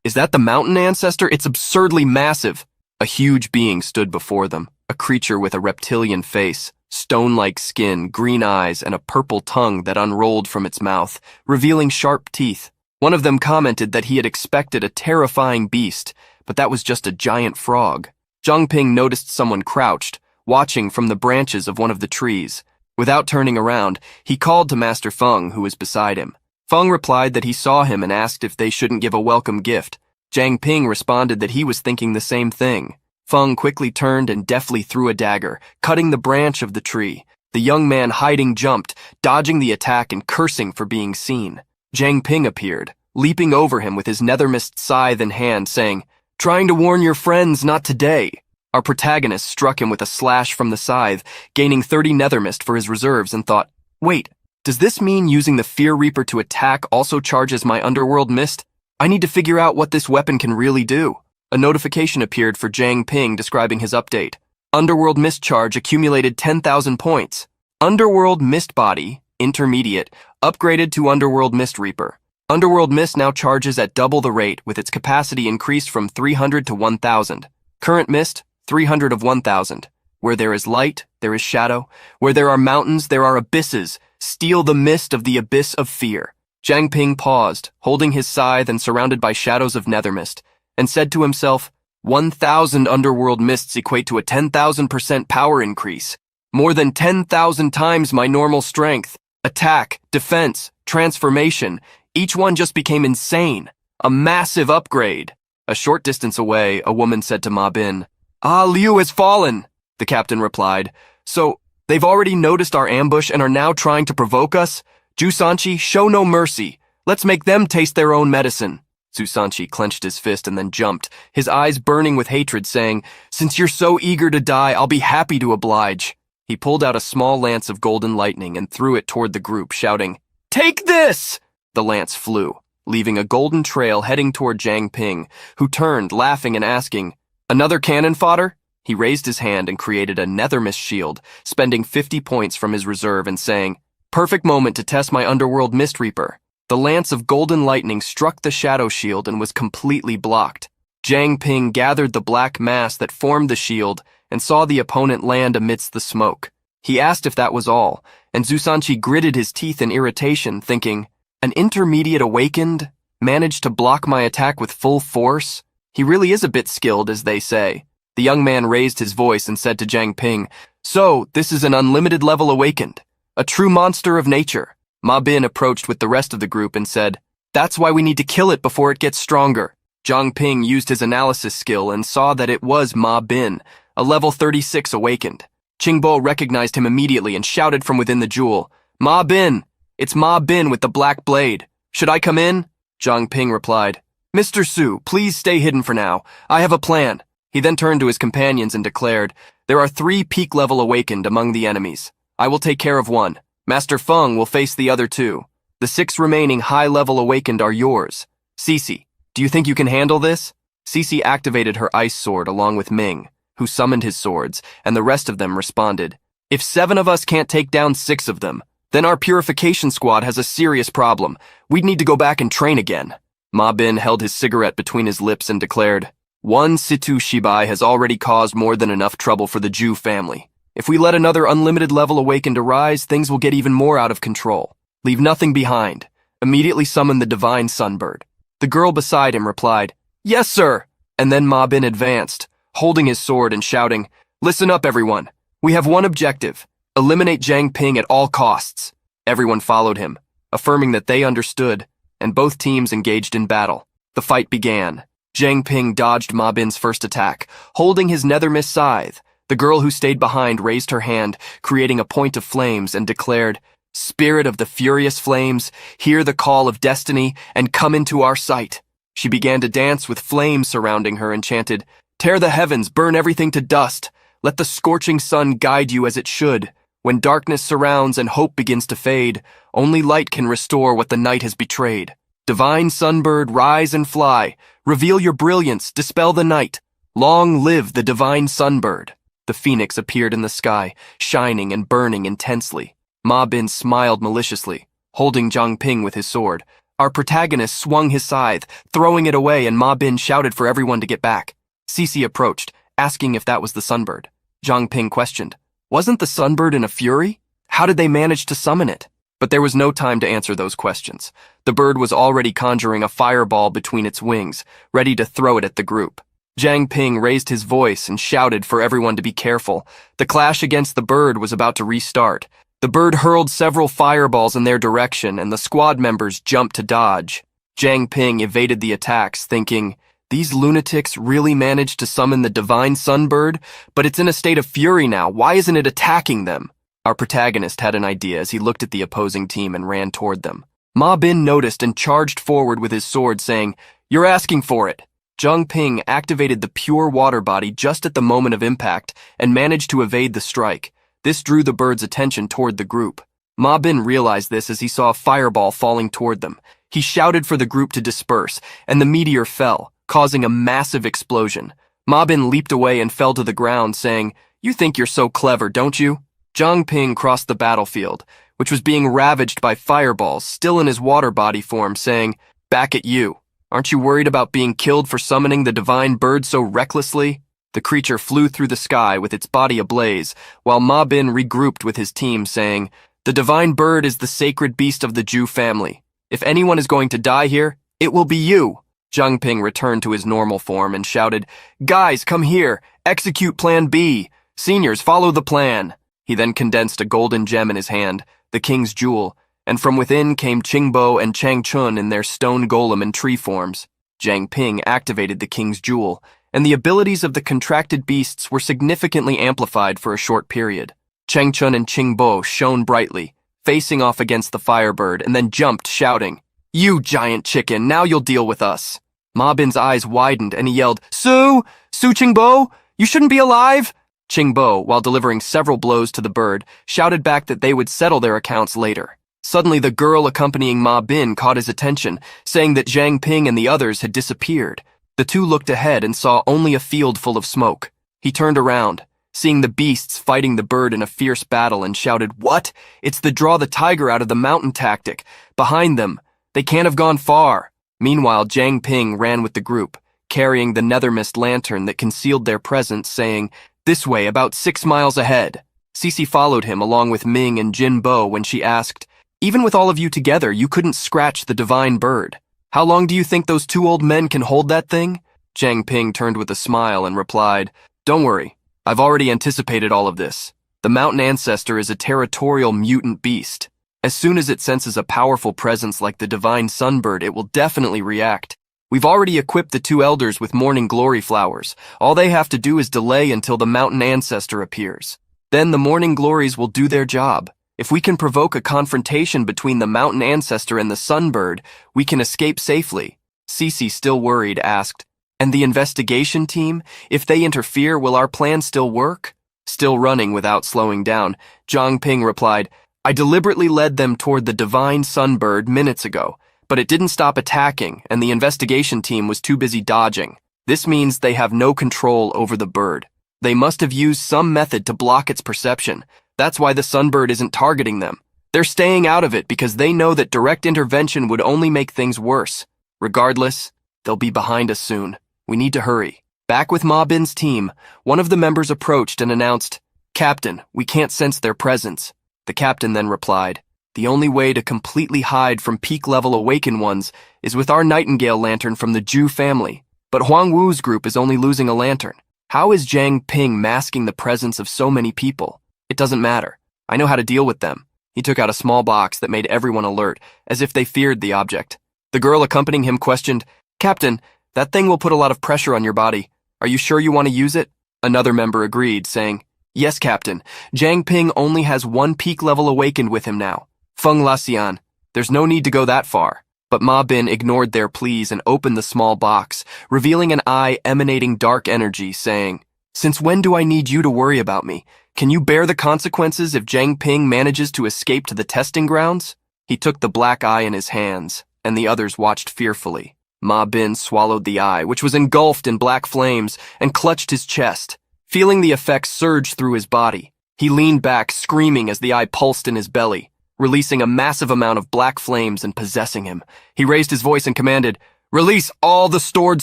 Is that the mountain ancestor? It's absurdly massive." A huge being stood before them, a creature with a reptilian face, stone-like skin, green eyes, and a purple tongue that unrolled from its mouth, revealing sharp teeth. One of them commented that he had expected a terrifying beast, but that was just a giant frog. Zhang Ping noticed someone crouched, watching from the branches of one of the trees. Without turning around, he called to Master Feng, who was beside him. Feng replied that he saw him and asked if they shouldn't give a welcome gift. Zhang Ping responded that he was thinking the same thing. Feng quickly turned and deftly threw a dagger, cutting the branch of the tree. The young man hiding jumped, dodging the attack and cursing for being seen. Zhang Ping appeared, leaping over him with his nethermist scythe in hand, saying, "Trying to warn your friends, not today." Our protagonist struck him with a slash from the scythe, gaining 30 nethermist for his reserves, and thought, "Wait, does this mean using the Fear Reaper to attack also charges my underworld mist? I need to figure out what this weapon can really do." A notification appeared for Zhang Ping describing his update. Underworld Mist Charge accumulated 10,000 points. Underworld Mist Body, Intermediate, upgraded to Underworld Mist Reaper. Underworld Mist now charges at double the rate, with its capacity increased from 300 to 1,000. Current Mist, 300 of 1,000. Where there is light, there is shadow. Where there are mountains, there are abysses. Steal the mist of the abyss of fear. Zhang Ping paused, holding his scythe and surrounded by shadows of nethermist, and said to himself, 1,000 underworld mists equate to a 10,000% power increase. More than 10,000 times my normal strength. Attack, defense, transformation. Each one just became insane. A massive upgrade. A short distance away, a woman said to Ma Bin, "Ah, Liu has fallen," the captain replied. "So, they've already noticed our ambush and are now trying to provoke us? Jusanchi, show no mercy. Let's make them taste their own medicine." Jusanchi clenched his fist and then jumped, his eyes burning with hatred, saying, "Since you're so eager to die, I'll be happy to oblige." He pulled out a small lance of golden lightning and threw it toward the group, shouting, "Take this!" The lance flew, leaving a golden trail heading toward Jiang Ping, who turned, laughing and asking, "Another cannon fodder?" He raised his hand and created a nethermist shield, spending 50 points from his reserve and saying, "Perfect moment to test my underworld mist reaper." The lance of golden lightning struck the shadow shield and was completely blocked. Jiang Ping gathered the black mass that formed the shield and saw the opponent land amidst the smoke. He asked if that was all, and Jusanchi gritted his teeth in irritation, thinking, "An intermediate awakened managed to block my attack with full force? He really is a bit skilled, as they say." The young man raised his voice and said to Jiang Ping, "So, this is an unlimited level awakened, a true monster of nature." Ma Bin approached with the rest of the group and said, "That's why we need to kill it before it gets stronger." Jiang Ping used his analysis skill and saw that it was Ma Bin, a level 36 awakened. Qingbo recognized him immediately and shouted from within the jewel, "Ma Bin! It's Ma Bin with the black blade. Should I come in?" Jiang Ping replied, "Mr. Su, please stay hidden for now. I have a plan." He then turned to his companions and declared, "There are 3 peak-level awakened among the enemies. I will take care of one. Master Feng will face the other 2. The 6 remaining high-level awakened are yours. Cece, do you think you can handle this?" Cece activated her ice sword along with Ming, who summoned his swords, and the rest of them responded, "If 7 of us can't take down 6 of them, then our purification squad has a serious problem. We'd need to go back and train again." Ma Bin held his cigarette between his lips and declared, "One Situ Shibai has already caused more than enough trouble for the Zhu family. If we let another unlimited level awakened arise, things will get even more out of control. Leave nothing behind. Immediately summon the divine sunbird." The girl beside him replied, "Yes, sir." And then Ma Bin advanced, holding his sword and shouting, "Listen up, everyone. We have one objective. Eliminate Jiang Ping at all costs." Everyone followed him, affirming that they understood, and both teams engaged in battle. The fight began. Jiang Ping dodged Ma Bin's first attack, holding his nethermist scythe. The girl who stayed behind raised her hand, creating a point of flames, and declared, "Spirit of the furious flames, hear the call of destiny and come into our sight." She began to dance with flames surrounding her and chanted, "Tear the heavens, burn everything to dust. Let the scorching sun guide you as it should. When darkness surrounds and hope begins to fade, only light can restore what the night has betrayed. Divine sunbird, rise and fly. Reveal your brilliance, dispel the night. Long live the divine sunbird." The phoenix appeared in the sky, shining and burning intensely. Ma Bin smiled maliciously, holding Jiang Ping with his sword. Our protagonist swung his scythe, throwing it away, and Ma Bin shouted for everyone to get back. Cece approached, asking if that was the sunbird. Jiang Ping questioned, "Wasn't the sunbird in a fury? How did they manage to summon it?" But there was no time to answer those questions. The bird was already conjuring a fireball between its wings, ready to throw it at the group. Jiang Ping raised his voice and shouted for everyone to be careful. The clash against the bird was about to restart. The bird hurled several fireballs in their direction, and the squad members jumped to dodge. Jiang Ping evaded the attacks, thinking, "These lunatics really managed to summon the divine sunbird, but it's in a state of fury now. Why isn't it attacking them?" Our protagonist had an idea as he looked at the opposing team and ran toward them. Ma Bin noticed and charged forward with his sword, saying, "You're asking for it." Jiang Ping activated the pure water body just at the moment of impact and managed to evade the strike. This drew the bird's attention toward the group. Ma Bin realized this as he saw a fireball falling toward them. He shouted for the group to disperse, and the meteor fell, causing a massive explosion. Ma Bin leaped away and fell to the ground, saying, "You think you're so clever, don't you?" Jiang Ping crossed the battlefield, which was being ravaged by fireballs, still in his water body form, saying, "Back at you. Aren't you worried about being killed for summoning the divine bird so recklessly?" The creature flew through the sky with its body ablaze, while Ma Bin regrouped with his team, saying, "The divine bird is the sacred beast of the Zhu family. If anyone is going to die here, it will be you." Jiang Ping returned to his normal form and shouted, "Guys, come here. Execute Plan B. Seniors, follow the plan." He then condensed a golden gem in his hand, the king's jewel, and from within came Qingbo and Changchun in their stone golem and tree forms. Jiang Ping activated the king's jewel, and the abilities of the contracted beasts were significantly amplified for a short period. Changchun and Qingbo shone brightly, facing off against the firebird, and then jumped, shouting, "You giant chicken, now you'll deal with us." Ma Bin's eyes widened and he yelled, Su Qingbo, you shouldn't be alive!" Qingbo, while delivering several blows to the bird, shouted back that they would settle their accounts later. Suddenly, the girl accompanying Ma Bin caught his attention, saying that Jiang Ping and the others had disappeared. The two looked ahead and saw only a field full of smoke. He turned around, seeing the beasts fighting the bird in a fierce battle, and shouted, "What? It's the draw the tiger out of the mountain tactic. Behind them. They can't have gone far." Meanwhile, Jiang Ping ran with the group, carrying the nethermist lantern that concealed their presence, saying, "This way, about 6 miles ahead." Cece followed him along with Ming and Jin Bo when she asked, "Even with all of you together, you couldn't scratch the divine bird. How long do you think those 2 old men can hold that thing?" Jiang Ping turned with a smile and replied, "Don't worry, I've already anticipated all of this. The mountain ancestor is a territorial mutant beast. As soon as it senses a powerful presence like the divine sunbird, it will definitely react. We've already equipped the 2 elders with morning glory flowers. All they have to do is delay until the mountain ancestor appears. Then the morning glories will do their job. If we can provoke a confrontation between the mountain ancestor and the sunbird, we can escape safely." Cece, still worried, asked, "And the investigation team? If they interfere, will our plan still work?" Still running without slowing down, Jiang Ping replied, "I deliberately led them toward the divine sunbird minutes ago, but it didn't stop attacking, and the investigation team was too busy dodging. This means they have no control over the bird. They must have used some method to block its perception. That's why the sunbird isn't targeting them. They're staying out of it because they know that direct intervention would only make things worse. Regardless, they'll be behind us soon. We need to hurry." Back with Ma Bin's team, one of the members approached and announced, "Captain, we can't sense their presence." The captain then replied, "The only way to completely hide from peak-level awakened ones is with our Nightingale lantern from the Zhu family. But Huang Wu's group is only losing a lantern. How is Jiang Ping masking the presence of so many people? It doesn't matter. I know how to deal with them." He took out a small box that made everyone alert, as if they feared the object. The girl accompanying him questioned, "Captain, that thing will put a lot of pressure on your body. Are you sure you want to use it?" Another member agreed, saying, "Yes, Captain. Jiang Ping only has 1 peak level awakened with him now. Feng Laxian, there's no need to go that far." But Ma Bin ignored their pleas and opened the small box, revealing an eye emanating dark energy, saying, "Since when do I need you to worry about me? Can you bear the consequences if Jiang Ping manages to escape to the testing grounds?" He took the black eye in his hands, and the others watched fearfully. Ma Bin swallowed the eye, which was engulfed in black flames, and clutched his chest. Feeling the effects surge through his body, he leaned back, screaming as the eye pulsed in his belly, releasing a massive amount of black flames and possessing him. He raised his voice and commanded, "Release all the stored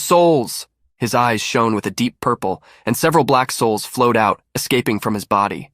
souls!" His eyes shone with a deep purple, and several black souls flowed out, escaping from his body.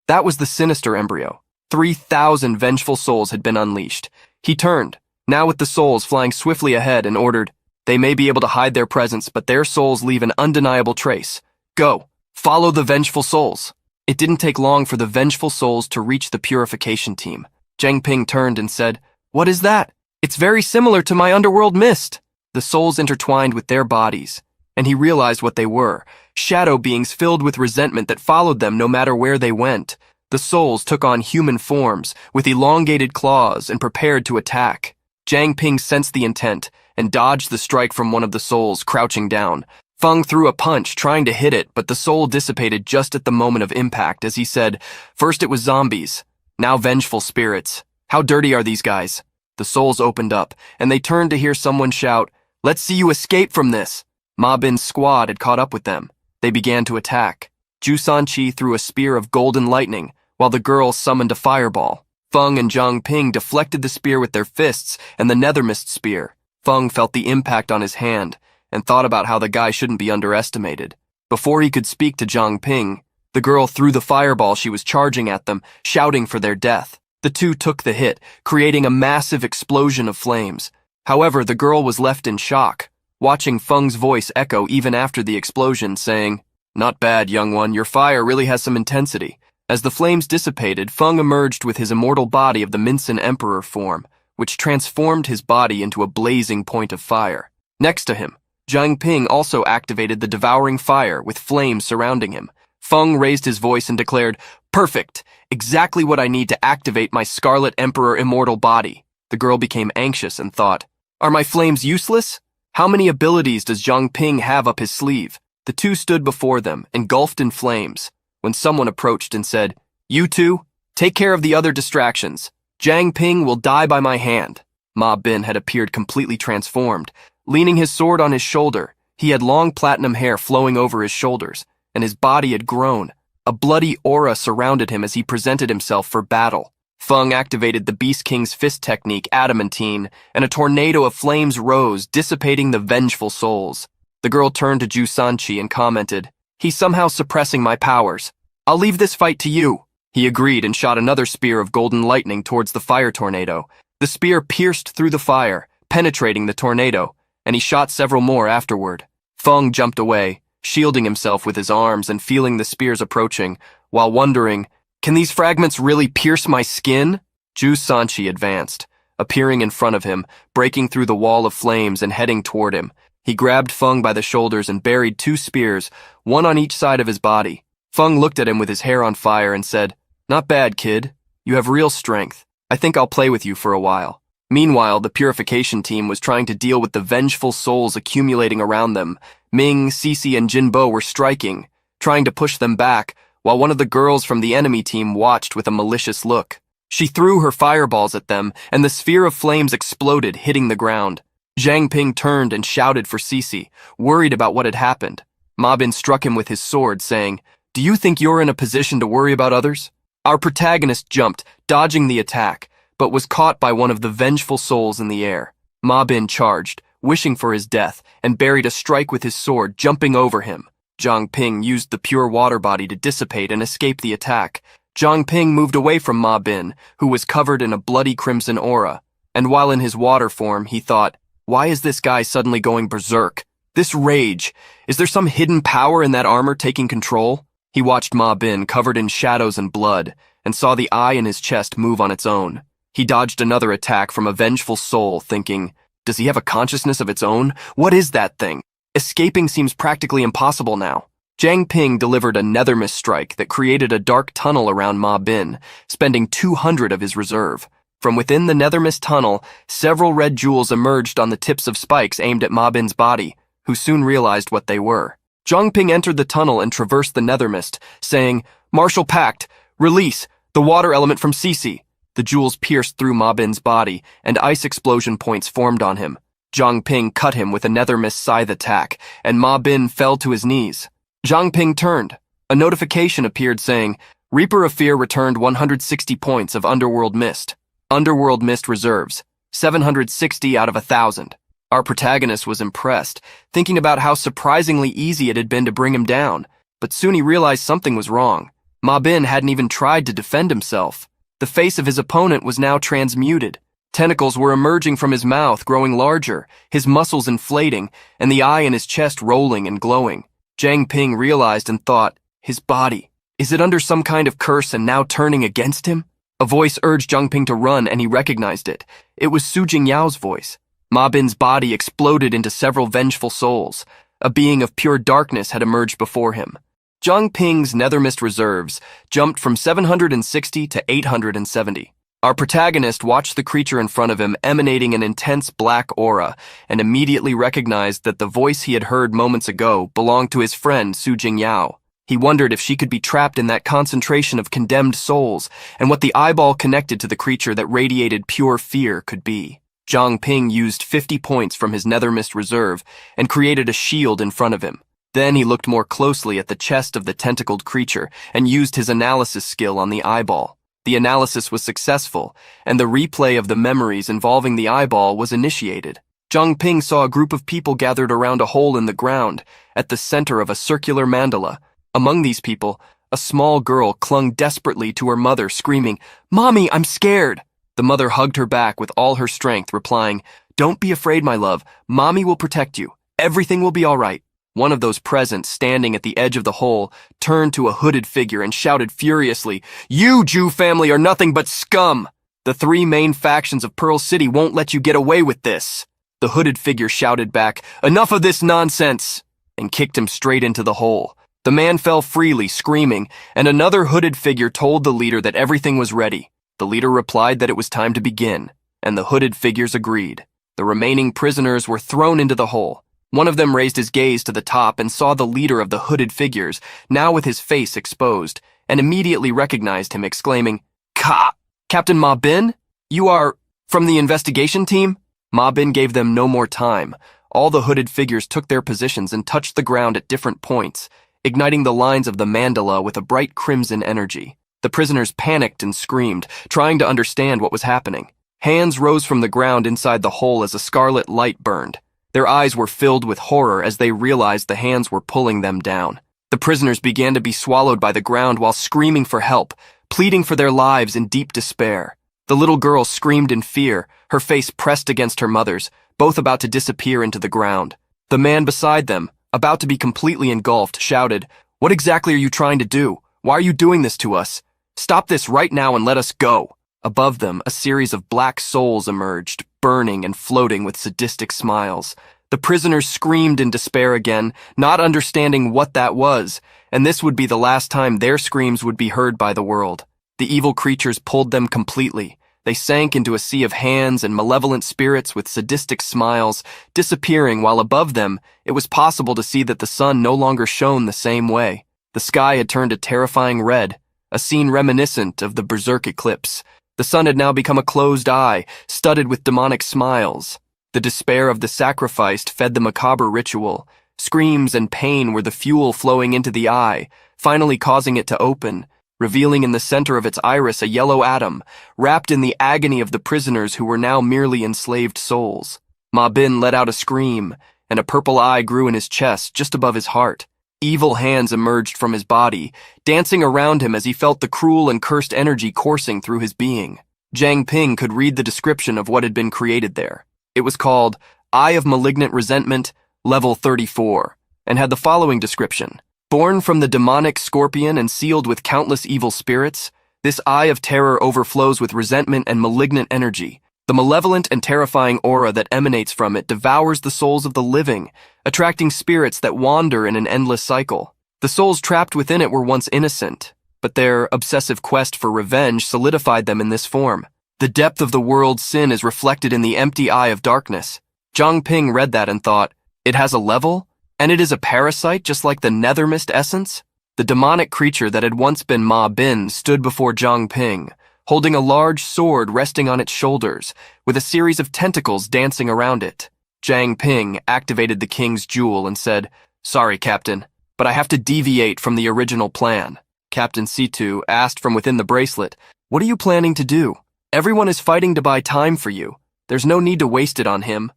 That was the sinister embryo. 3,000 vengeful souls had been unleashed. He turned, now with the souls flying swiftly ahead, and ordered, "They may be able to hide their presence, but their souls leave an undeniable trace. Go, follow the vengeful souls." It didn't take long for the vengeful souls to reach the purification team. Jiang Ping turned and said, "What is that? It's very similar to my underworld mist." The souls intertwined with their bodies, and he realized what they were, shadow beings filled with resentment that followed them no matter where they went. The souls took on human forms, with elongated claws, and prepared to attack. Jiang Ping sensed the intent, and dodged the strike from one of the souls, crouching down. Feng threw a punch, trying to hit it, but the soul dissipated just at the moment of impact as he said, "First it was zombies, now vengeful spirits. How dirty are these guys?" The souls opened up, and they turned to hear someone shout, "Let's see you escape from this." Ma Bin's squad had caught up with them. They began to attack. Ju Sanqi threw a spear of golden lightning, while the girl summoned a fireball. Feng and Jiang Ping deflected the spear with their fists and the nethermist spear. Feng felt the impact on his hand, and thought about how the guy shouldn't be underestimated. Before he could speak to Jiang Ping, the girl threw the fireball she was charging at them, shouting for their death. The two took the hit, creating a massive explosion of flames. However, the girl was left in shock, watching Feng's voice echo even after the explosion, saying, "Not bad, young one, your fire really has some intensity." As the flames dissipated, Feng emerged with his immortal body of the Minsan Emperor form, which transformed his body into a blazing point of fire. Next to him, Zhang Ping also activated the devouring fire with flames surrounding him. Feng raised his voice and declared, "Perfect! Exactly what I need to activate my Scarlet Emperor immortal body." The girl became anxious and thought, "Are my flames useless? How many abilities does Zhang Ping have up his sleeve?" The two stood before them, engulfed in flames, when someone approached and said, "You two, take care of the other distractions. Zhang Ping will die by my hand." Ma Bin had appeared completely transformed. Leaning his sword on his shoulder, he had long platinum hair flowing over his shoulders, and his body had grown. A bloody aura surrounded him as he presented himself for battle. Feng activated the Beast King's fist technique, Adamantine, and a tornado of flames rose, dissipating the vengeful souls. The girl turned to Ju Sanqi and commented, "He's somehow suppressing my powers. I'll leave this fight to you." He agreed and shot another spear of golden lightning towards the fire tornado. The spear pierced through the fire, penetrating the tornado, and he shot several more afterward. Feng jumped away, shielding himself with his arms and feeling the spears approaching, while wondering, "Can these fragments really pierce my skin?" Ju Sanqi advanced, appearing in front of him, breaking through the wall of flames and heading toward him. He grabbed Feng by the shoulders and buried 2 spears, one on each side of his body. Feng looked at him with his hair on fire and said, "Not bad, kid. You have real strength. I think I'll play with you for a while." Meanwhile, the purification team was trying to deal with the vengeful souls accumulating around them. Ming, Cece, and Jinbo were striking, trying to push them back, while one of the girls from the enemy team watched with a malicious look. She threw her fireballs at them, and the sphere of flames exploded, hitting the ground. Zhang Ping turned and shouted for Cece, worried about what had happened. Ma Bin struck him with his sword, saying, "Do you think you're in a position to worry about others?" Our protagonist jumped, dodging the attack, but was caught by one of the vengeful souls in the air. Ma Bin charged, wishing for his death, and buried a strike with his sword, jumping over him. Zhang Ping used the pure water body to dissipate and escape the attack. Zhang Ping moved away from Ma Bin, who was covered in a bloody crimson aura, and while in his water form, he thought, "Why is this guy suddenly going berserk? This rage, is there some hidden power in that armor taking control?" He watched Ma Bin covered in shadows and blood, and saw the eye in his chest move on its own. He dodged another attack from a vengeful soul, thinking, "Does he have a consciousness of its own? What is that thing? Escaping seems practically impossible now." Zhang Ping delivered a nethermist strike that created a dark tunnel around Ma Bin, spending 200 of his reserve. From within the nethermist tunnel, several red jewels emerged on the tips of spikes aimed at Ma Bin's body, who soon realized what they were. Zhang Ping entered the tunnel and traversed the nethermist, saying, "Martial Pact, release the water element from Cece." The jewels pierced through Ma Bin's body, and ice explosion points formed on him. Zhang Ping cut him with a nethermist scythe attack, and Ma Bin fell to his knees. Zhang Ping turned. A notification appeared saying, "Reaper of Fear returned 160 points of Underworld Mist. Underworld Mist reserves, 760 out of 1,000. Our protagonist was impressed, thinking about how surprisingly easy it had been to bring him down, but soon he realized something was wrong. Ma Bin hadn't even tried to defend himself. The face of his opponent was now transmuted. Tentacles were emerging from his mouth, growing larger, his muscles inflating, and the eye in his chest rolling and glowing. Zhang Ping realized and thought, his body, is it under some kind of curse and now turning against him? A voice urged Zhang Ping to run, and he recognized it. It was Su Jingyao's voice. Ma Bin's body exploded into several vengeful souls. A being of pure darkness had emerged before him. Zhang Ping's nethermist reserves jumped from 760 to 870. Our protagonist watched the creature in front of him emanating an intense black aura and immediately recognized that the voice he had heard moments ago belonged to his friend Su Jingyao. He wondered if she could be trapped in that concentration of condemned souls and what the eyeball connected to the creature that radiated pure fear could be. Zhang Ping used 50 points from his nethermist reserve and created a shield in front of him. Then he looked more closely at the chest of the tentacled creature and used his analysis skill on the eyeball. The analysis was successful, and the replay of the memories involving the eyeball was initiated. Zhang Ping saw a group of people gathered around a hole in the ground, at the center of a circular mandala. Among these people, a small girl clung desperately to her mother, screaming, "Mommy, I'm scared!" The mother hugged her back with all her strength, replying, "Don't be afraid, my love. Mommy will protect you. Everything will be all right." One of those present, standing at the edge of the hole, turned to a hooded figure and shouted furiously, "You Jew family are nothing but scum! The three main factions of Pearl City won't let you get away with this." The hooded figure shouted back, "Enough of this nonsense!" and kicked him straight into the hole. The man fell freely, screaming, and another hooded figure told the leader that everything was ready. The leader replied that it was time to begin, and the hooded figures agreed. The remaining prisoners were thrown into the hole. One of them raised his gaze to the top and saw the leader of the hooded figures, now with his face exposed, and immediately recognized him, exclaiming, Captain Ma Bin? You are from the investigation team?" Ma Bin gave them no more time. All the hooded figures took their positions and touched the ground at different points, igniting the lines of the mandala with a bright crimson energy. The prisoners panicked and screamed, trying to understand what was happening. Hands rose from the ground inside the hole as a scarlet light burned. Their eyes were filled with horror as they realized the hands were pulling them down. The prisoners began to be swallowed by the ground while screaming for help, pleading for their lives in deep despair. The little girl screamed in fear, her face pressed against her mother's, both about to disappear into the ground. The man beside them, about to be completely engulfed, shouted, "What exactly are you trying to do? Why are you doing this to us? Stop this right now and let us go." Above them, a series of black souls emerged, burning and floating with sadistic smiles. The prisoners screamed in despair again, not understanding what that was, and this would be the last time their screams would be heard by the world. The evil creatures pulled them completely. They sank into a sea of hands and malevolent spirits with sadistic smiles, disappearing while above them it was possible to see that the sun no longer shone the same way. The sky had turned a terrifying red, a scene reminiscent of the Berserk eclipse. The sun had now become a closed eye, studded with demonic smiles. The despair of the sacrificed fed the macabre ritual. Screams and pain were the fuel flowing into the eye, finally causing it to open, revealing in the center of its iris a yellow atom, wrapped in the agony of the prisoners who were now merely enslaved souls. Ma Bin let out a scream, and a purple eye grew in his chest just above his heart. Evil hands emerged from his body, dancing around him as he felt the cruel and cursed energy coursing through his being. Jiang Ping could read the description of what had been created there. It was called Eye of Malignant Resentment, Level 34, and had the following description. Born from the demonic scorpion and sealed with countless evil spirits, this eye of terror overflows with resentment and malignant energy. The malevolent and terrifying aura that emanates from it devours the souls of the living, attracting spirits that wander in an endless cycle. The souls trapped within it were once innocent, but their obsessive quest for revenge solidified them in this form. The depth of the world's sin is reflected in the empty eye of darkness. Jiang Ping read that and thought, it has a level? And it is a parasite just like the nethermist essence? The demonic creature that had once been Ma Bin stood before Jiang Ping, holding a large sword resting on its shoulders, with a series of tentacles dancing around it. Jiang Ping activated the king's jewel and said, "Sorry, Captain, but I have to deviate from the original plan." Captain Situ asked from within the bracelet, "What are you planning to do? Everyone is fighting to buy time for you. There's no need to waste it on him."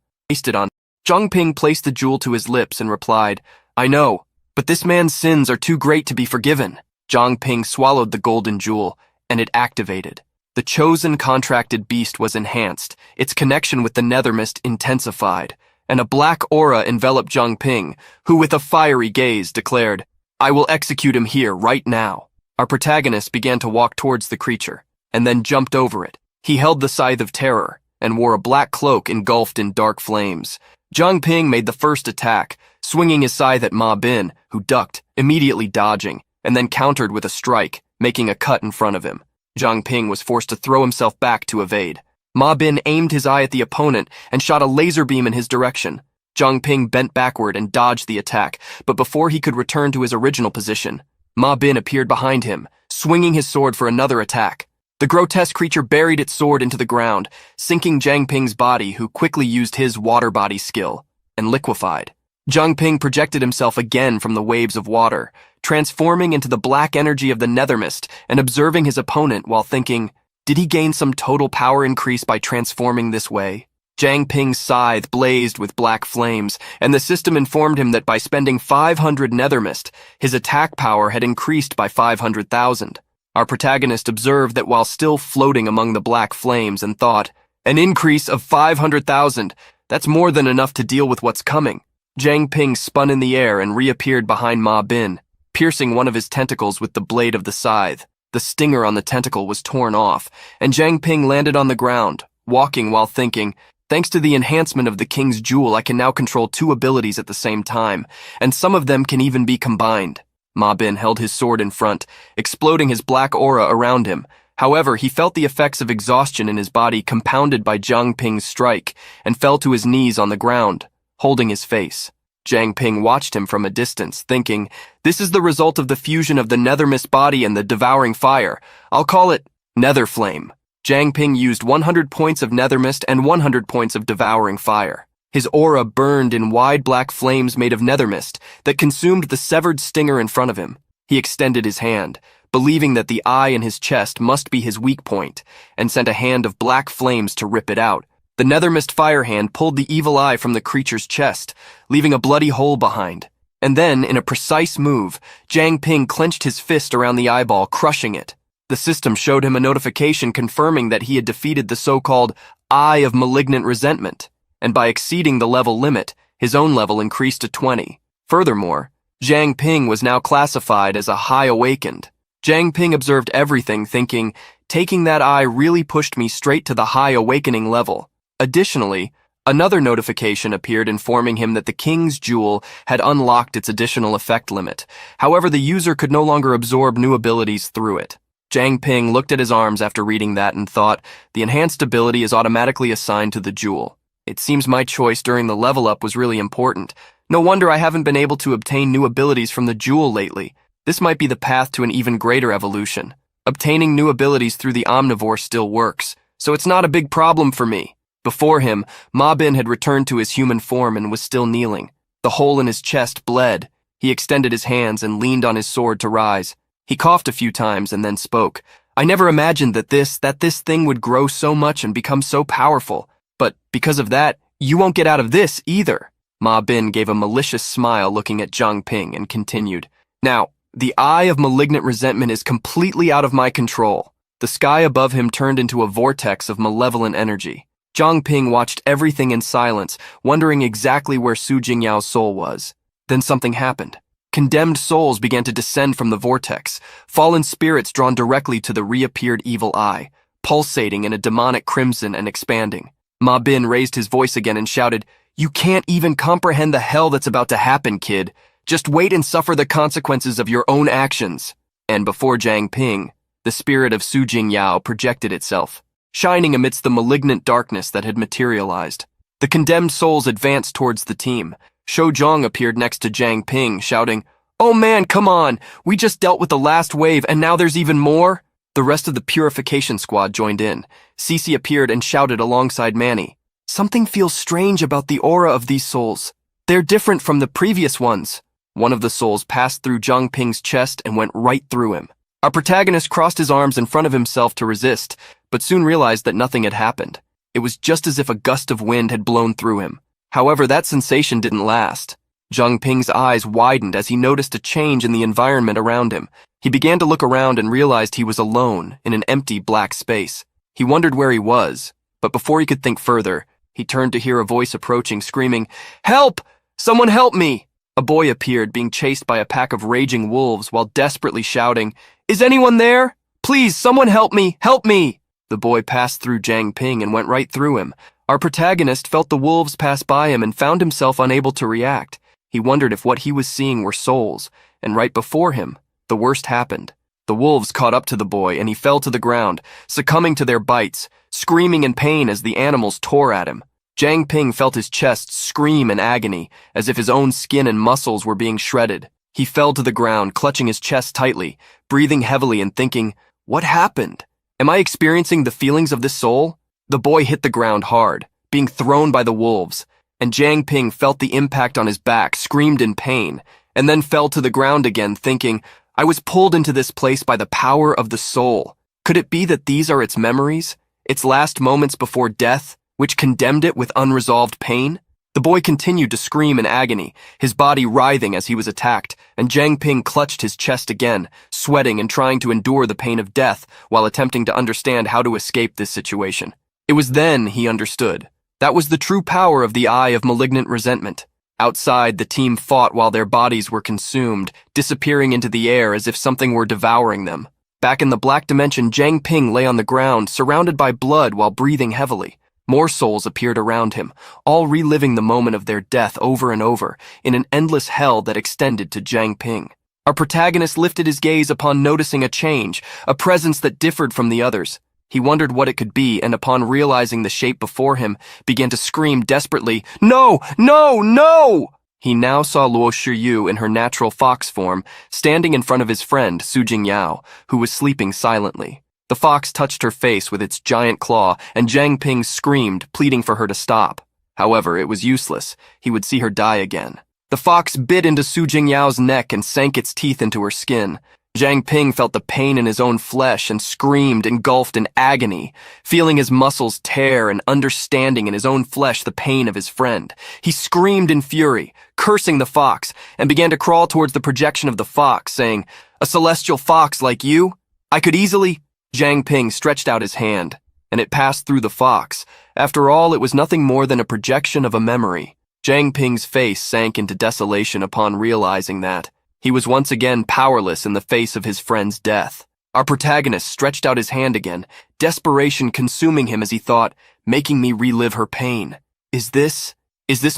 Jiang Ping placed the jewel to his lips and replied, "I know, but this man's sins are too great to be forgiven." Jiang Ping swallowed the golden jewel, and it activated. The chosen contracted beast was enhanced, its connection with the nethermist intensified, and a black aura enveloped Jiang Ping, who with a fiery gaze declared, "I will execute him here right now." Our protagonist began to walk towards the creature, and then jumped over it. He held the scythe of terror, and wore a black cloak engulfed in dark flames. Jiang Ping made the first attack, swinging his scythe at Ma Bin, who ducked, immediately dodging, and then countered with a strike, making a cut in front of him. Jiang Ping was forced to throw himself back to evade. Ma Bin aimed his eye at the opponent and shot a laser beam in his direction. Jiang Ping bent backward and dodged the attack, but before he could return to his original position, Ma Bin appeared behind him, swinging his sword for another attack. The grotesque creature buried its sword into the ground, sinking Jiang Ping's body, who quickly used his water body skill, and liquefied. Jiang Ping projected himself again from the waves of water, transforming into the black energy of the nethermist and observing his opponent while thinking, did he gain some total power increase by transforming this way? Jiang Ping's scythe blazed with black flames, and the system informed him that by spending 500 nethermist, his attack power had increased by 500,000. Our protagonist observed that while still floating among the black flames and thought, an increase of 500,000, that's more than enough to deal with what's coming. Jiang Ping spun in the air and reappeared behind Ma Bin, piercing one of his tentacles with the blade of the scythe. The stinger on the tentacle was torn off, and Jiang Ping landed on the ground, walking while thinking, "Thanks to the enhancement of the King's Jewel, I can now control two abilities at the same time, and some of them can even be combined." Ma Bin held his sword in front, exploding his black aura around him. However, he felt the effects of exhaustion in his body compounded by Jiang Ping's strike, and fell to his knees on the ground, holding his face. Jiang Ping watched him from a distance, thinking, "This is the result of the fusion of the nether mist body and the devouring fire. I'll call it Nether Flame." Jiang Ping used 100 points of nether mist and 100 points of devouring fire. His aura burned in wide black flames made of nether mist that consumed the severed stinger in front of him. He extended his hand, believing that the eye in his chest must be his weak point, and sent a hand of black flames to rip it out. The nether mist fire hand pulled the evil eye from the creature's chest, leaving a bloody hole behind. And then, in a precise move, Jiang Ping clenched his fist around the eyeball, crushing it. The system showed him a notification confirming that he had defeated the so-called Eye of Malignant Resentment, and by exceeding the level limit, his own level increased to 20. Furthermore, Jiang Ping was now classified as a High Awakened. Jiang Ping observed everything, thinking, "Taking that eye really pushed me straight to the High Awakening level." Additionally, another notification appeared informing him that the King's Jewel had unlocked its additional effect limit. However, the user could no longer absorb new abilities through it. Jiang Ping looked at his arms after reading that and thought, "The enhanced ability is automatically assigned to the jewel. It seems my choice during the level up was really important. No wonder I haven't been able to obtain new abilities from the jewel lately. This might be the path to an even greater evolution. Obtaining new abilities through the omnivore still works, so it's not a big problem for me." Before him, Ma Bin had returned to his human form and was still kneeling. The hole in his chest bled. He extended his hands and leaned on his sword to rise. He coughed a few times and then spoke. "I never imagined that this thing would grow so much and become so powerful. But because of that, you won't get out of this either." Ma Bin gave a malicious smile looking at Jiang Ping and continued, "Now, the Eye of Malignant Resentment is completely out of my control." The sky above him turned into a vortex of malevolent energy. Jiang Ping watched everything in silence, wondering exactly where Su Jingyao's soul was. Then something happened. Condemned souls began to descend from the vortex, fallen spirits drawn directly to the reappeared evil eye, pulsating in a demonic crimson and expanding. Ma Bin raised his voice again and shouted, "You can't even comprehend the hell that's about to happen, kid. Just wait and suffer the consequences of your own actions." And before Jiang Ping, the spirit of Su Jingyao projected itself, shining amidst the malignant darkness that had materialized. The condemned souls advanced towards the team. Shou Zhong appeared next to Jiang Ping, shouting, "Oh man, come on! We just dealt with the last wave and now there's even more?" The rest of the purification squad joined in. Cece appeared and shouted alongside Manny, "Something feels strange about the aura of these souls. They're different from the previous ones." One of the souls passed through Jiang Ping's chest and went right through him. Our protagonist crossed his arms in front of himself to resist, but soon realized that nothing had happened. It was just as if a gust of wind had blown through him. However, that sensation didn't last. Jiang Ping's eyes widened as he noticed a change in the environment around him. He began to look around and realized he was alone in an empty black space. He wondered where he was, but before he could think further, he turned to hear a voice approaching, screaming, "Help! Someone help me!" A boy appeared, being chased by a pack of raging wolves while desperately shouting, "Is anyone there? Please, someone help me! Help me!" The boy passed through Jiang Ping and went right through him. Our protagonist felt the wolves pass by him and found himself unable to react. He wondered if what he was seeing were souls, and right before him, the worst happened. The wolves caught up to the boy and he fell to the ground, succumbing to their bites, screaming in pain as the animals tore at him. Jiang Ping felt his chest scream in agony, as if his own skin and muscles were being shredded. He fell to the ground, clutching his chest tightly, breathing heavily and thinking, "What happened? Am I experiencing the feelings of this soul?" The boy hit the ground hard, being thrown by the wolves, and Jiang Ping felt the impact on his back, screamed in pain, and then fell to the ground again, thinking, "I was pulled into this place by the power of the soul. Could it be that these are its memories, its last moments before death, which condemned it with unresolved pain?" The boy continued to scream in agony, his body writhing as he was attacked, and Jiang Ping clutched his chest again, sweating and trying to endure the pain of death while attempting to understand how to escape this situation. It was then he understood. That was the true power of the Eye of Malignant Resentment. Outside, the team fought while their bodies were consumed, disappearing into the air as if something were devouring them. Back in the black dimension, Jiang Ping lay on the ground, surrounded by blood while breathing heavily. More souls appeared around him, all reliving the moment of their death over and over, in an endless hell that extended to Jiang Ping. Our protagonist lifted his gaze upon noticing a change, a presence that differed from the others. He wondered what it could be, and upon realizing the shape before him, began to scream desperately, "No! No! No!" He now saw Luo Shiyu in her natural fox form, standing in front of his friend, Su Jingyao, who was sleeping silently. The fox touched her face with its giant claw, and Jiang Ping screamed, pleading for her to stop. However, it was useless. He would see her die again. The fox bit into Su Jingyao's neck and sank its teeth into her skin. Jiang Ping felt the pain in his own flesh and screamed, engulfed in agony, feeling his muscles tear and understanding in his own flesh the pain of his friend. He screamed in fury, cursing the fox, and began to crawl towards the projection of the fox, saying, "A celestial fox like you? I could easily—" Jiang Ping stretched out his hand, and it passed through the fox. After all, it was nothing more than a projection of a memory. Jiang Ping's face sank into desolation upon realizing that he was once again powerless in the face of his friend's death. Our protagonist stretched out his hand again, desperation consuming him as he thought, making me relive her pain. Is this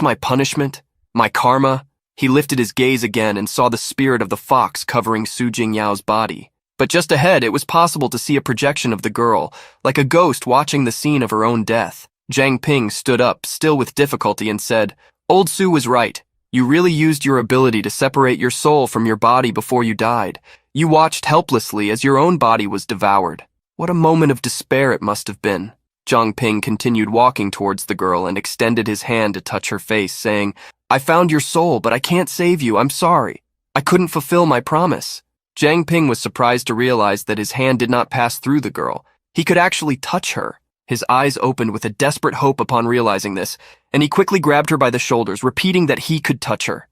my punishment? My karma? He lifted his gaze again and saw the spirit of the fox covering Su Jingyao's body. But just ahead, it was possible to see a projection of the girl, like a ghost watching the scene of her own death. Jiang Ping stood up, still with difficulty, and said, "Old Su was right. You really used your ability to separate your soul from your body before you died. You watched helplessly as your own body was devoured. What a moment of despair it must have been." Jiang Ping continued walking towards the girl and extended his hand to touch her face, saying, "I found your soul, but I can't save you. I'm sorry. I couldn't fulfill my promise." Jiang Ping was surprised to realize that his hand did not pass through the girl. He could actually touch her. His eyes opened with a desperate hope upon realizing this, and he quickly grabbed her by the shoulders, repeating that he could touch her.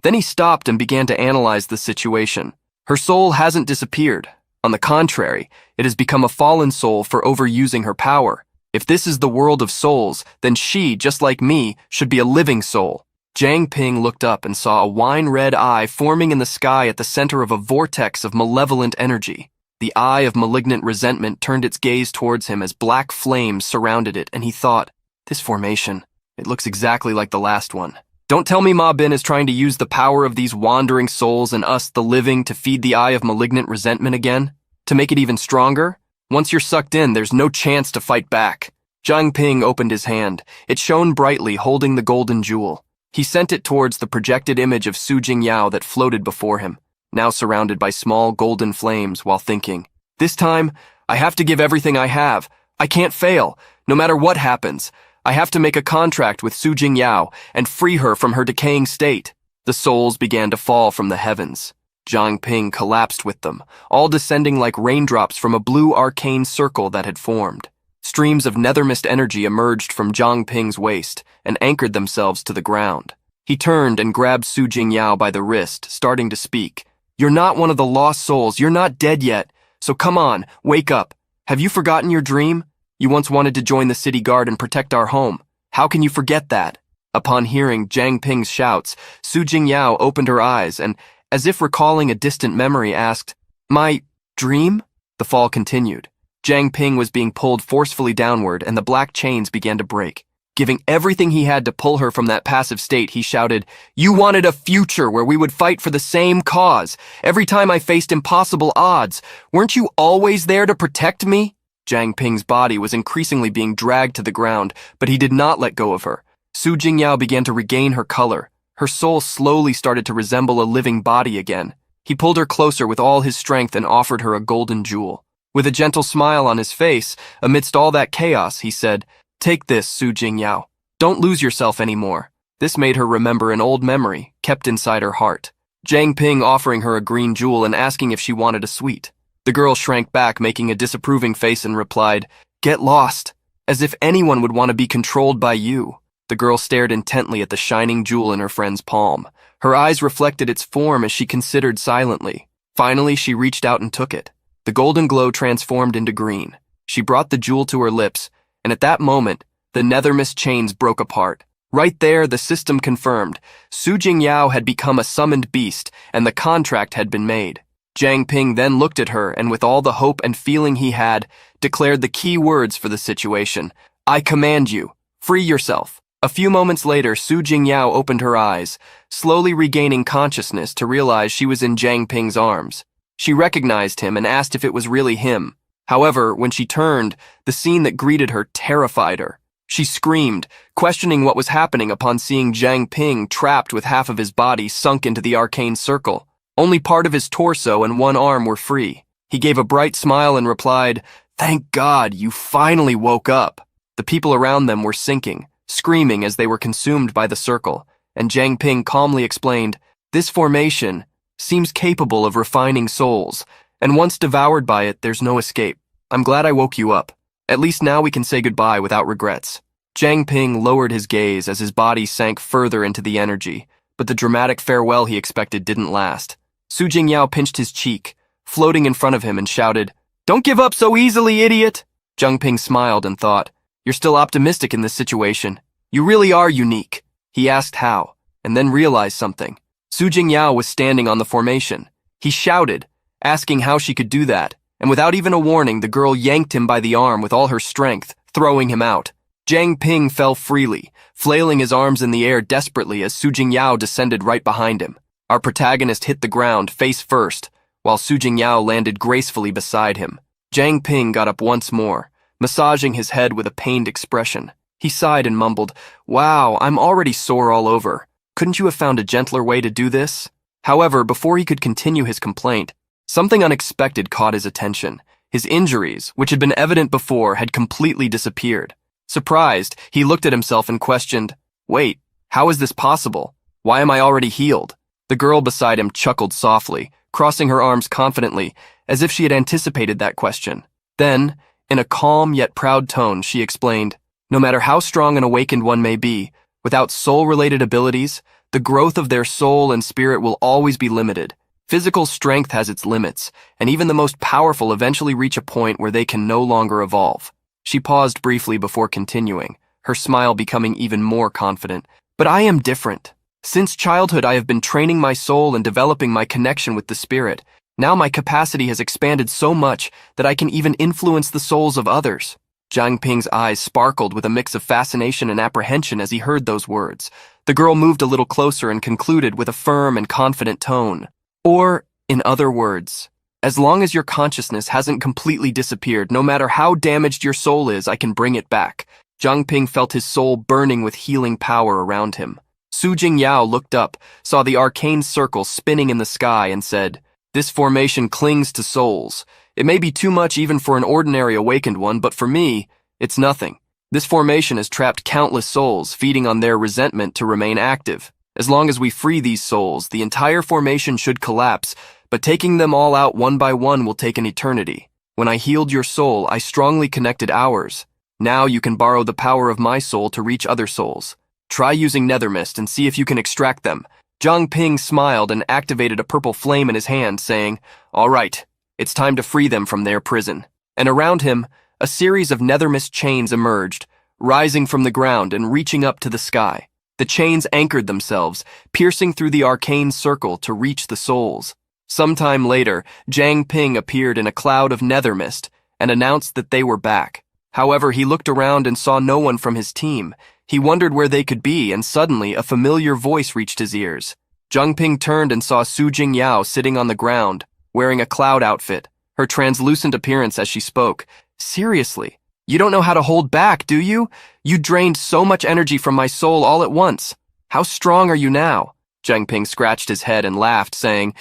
Then he stopped and began to analyze the situation. Her soul hasn't disappeared. On the contrary, it has become a fallen soul for overusing her power. If this is the world of souls, then she, just like me, should be a living soul. Jiang Ping looked up and saw a wine-red eye forming in the sky at the center of a vortex of malevolent energy. The eye of malignant resentment turned its gaze towards him as black flames surrounded it, and he thought, "This formation, it looks exactly like the last one. Don't tell me Ma Bin is trying to use the power of these wandering souls and us, the living, to feed the eye of malignant resentment again? To make it even stronger? Once you're sucked in, there's no chance to fight back." Jiang Ping opened his hand. It shone brightly, holding the golden jewel. He sent it towards the projected image of Su Jingyao that floated before him, now surrounded by small golden flames, while thinking, "This time, I have to give everything I have. I can't fail, no matter what happens. I have to make a contract with Su Jingyao and free her from her decaying state." The souls began to fall from the heavens. Jiang Ping collapsed with them, all descending like raindrops from a blue arcane circle that had formed. Streams of nethermist energy emerged from Jiang Ping's waist and anchored themselves to the ground. He turned and grabbed Su Jingyao by the wrist, starting to speak. "You're not one of the lost souls. You're not dead yet. So come on, wake up. Have you forgotten your dream? You once wanted to join the city guard and protect our home. How can you forget that?" Upon hearing Jiang Ping's shouts, Su Jingyao opened her eyes and, as if recalling a distant memory, asked, "My dream?" The fall continued. Jiang Ping was being pulled forcefully downward, and the black chains began to break. Giving everything he had to pull her from that passive state, he shouted, "You wanted a future where we would fight for the same cause. Every time I faced impossible odds, weren't you always there to protect me?" Jiang Ping's body was increasingly being dragged to the ground, but he did not let go of her. Su Jingyao began to regain her color. Her soul slowly started to resemble a living body again. He pulled her closer with all his strength and offered her a golden jewel. With a gentle smile on his face, amidst all that chaos, he said, "Take this, Su Jingyao. Don't lose yourself anymore." This made her remember an old memory, kept inside her heart. Jiang Ping offering her a green jewel and asking if she wanted a sweet. The girl shrank back, making a disapproving face, and replied, "Get lost, as if anyone would want to be controlled by you." The girl stared intently at the shining jewel in her friend's palm. Her eyes reflected its form as she considered silently. Finally, she reached out and took it. The golden glow transformed into green. She brought the jewel to her lips, and at that moment, the nethermist chains broke apart. Right there, the system confirmed. Su Jingyao had become a summoned beast, and the contract had been made. Jiang Ping then looked at her and with all the hope and feeling he had, declared the key words for the situation. I command you, free yourself. A few moments later, Su Jingyao opened her eyes, slowly regaining consciousness to realize she was in Jiang Ping's arms. She recognized him and asked if it was really him. However, when she turned, the scene that greeted her terrified her. She screamed, questioning what was happening upon seeing Jiang Ping trapped with half of his body sunk into the arcane circle. Only part of his torso and one arm were free. He gave a bright smile and replied, Thank God, you finally woke up. The people around them were sinking, screaming as they were consumed by the circle, and Jiang Ping calmly explained, This formation seems capable of refining souls, and once devoured by it, there's no escape. I'm glad I woke you up. At least now we can say goodbye without regrets. Jiang Ping lowered his gaze as his body sank further into the energy, but the dramatic farewell he expected didn't last. Su Jingyao pinched his cheek, floating in front of him, and shouted, Don't give up so easily, idiot! Jiang Ping smiled and thought, You're still optimistic in this situation. You really are unique. He asked how, and then realized something. Su Jingyao was standing on the formation. He shouted, asking how she could do that, and without even a warning, the girl yanked him by the arm with all her strength, throwing him out. Jiang Ping fell freely, flailing his arms in the air desperately as Su Jingyao descended right behind him. Our protagonist hit the ground face first, while Su Jingyao landed gracefully beside him. Jiang Ping got up once more, massaging his head with a pained expression. He sighed and mumbled, Wow, I'm already sore all over. Couldn't you have found a gentler way to do this? However, before he could continue his complaint, something unexpected caught his attention. His injuries, which had been evident before, had completely disappeared. Surprised, he looked at himself and questioned, Wait, how is this possible? Why am I already healed? The girl beside him chuckled softly, crossing her arms confidently, as if she had anticipated that question. Then, in a calm yet proud tone, she explained, No matter how strong an awakened one may be, without soul-related abilities, the growth of their soul and spirit will always be limited. Physical strength has its limits, and even the most powerful eventually reach a point where they can no longer evolve. She paused briefly before continuing, her smile becoming even more confident. But I am different. Since childhood, I have been training my soul and developing my connection with the spirit. Now my capacity has expanded so much that I can even influence the souls of others. Jiang Ping's eyes sparkled with a mix of fascination and apprehension as he heard those words. The girl moved a little closer and concluded with a firm and confident tone. Or, in other words, as long as your consciousness hasn't completely disappeared, no matter how damaged your soul is, I can bring it back. Jiang Ping felt his soul burning with healing power around him. Su Jingyao looked up, saw the arcane circle spinning in the sky, and said, This formation clings to souls. It may be too much even for an ordinary awakened one, but for me, it's nothing. This formation has trapped countless souls, feeding on their resentment to remain active. As long as we free these souls, the entire formation should collapse, but taking them all out one by one will take an eternity. When I healed your soul, I strongly connected ours. Now you can borrow the power of my soul to reach other souls. Try using nether mist and see if you can extract them. Jiang Ping smiled and activated a purple flame in his hand, saying, All right, it's time to free them from their prison. And around him, a series of nether mist chains emerged, rising from the ground and reaching up to the sky. The chains anchored themselves, piercing through the arcane circle to reach the souls. Sometime later, Jiang Ping appeared in a cloud of nether mist and announced that they were back. However, he looked around and saw no one from his team. He wondered where they could be, and suddenly a familiar voice reached his ears. Jiang Ping turned and saw Su Jingyao sitting on the ground, wearing a cloud outfit, her translucent appearance as she spoke. Seriously, you don't know how to hold back, do you? You drained so much energy from my soul all at once. How strong are you now? Jiang Ping scratched his head and laughed, saying,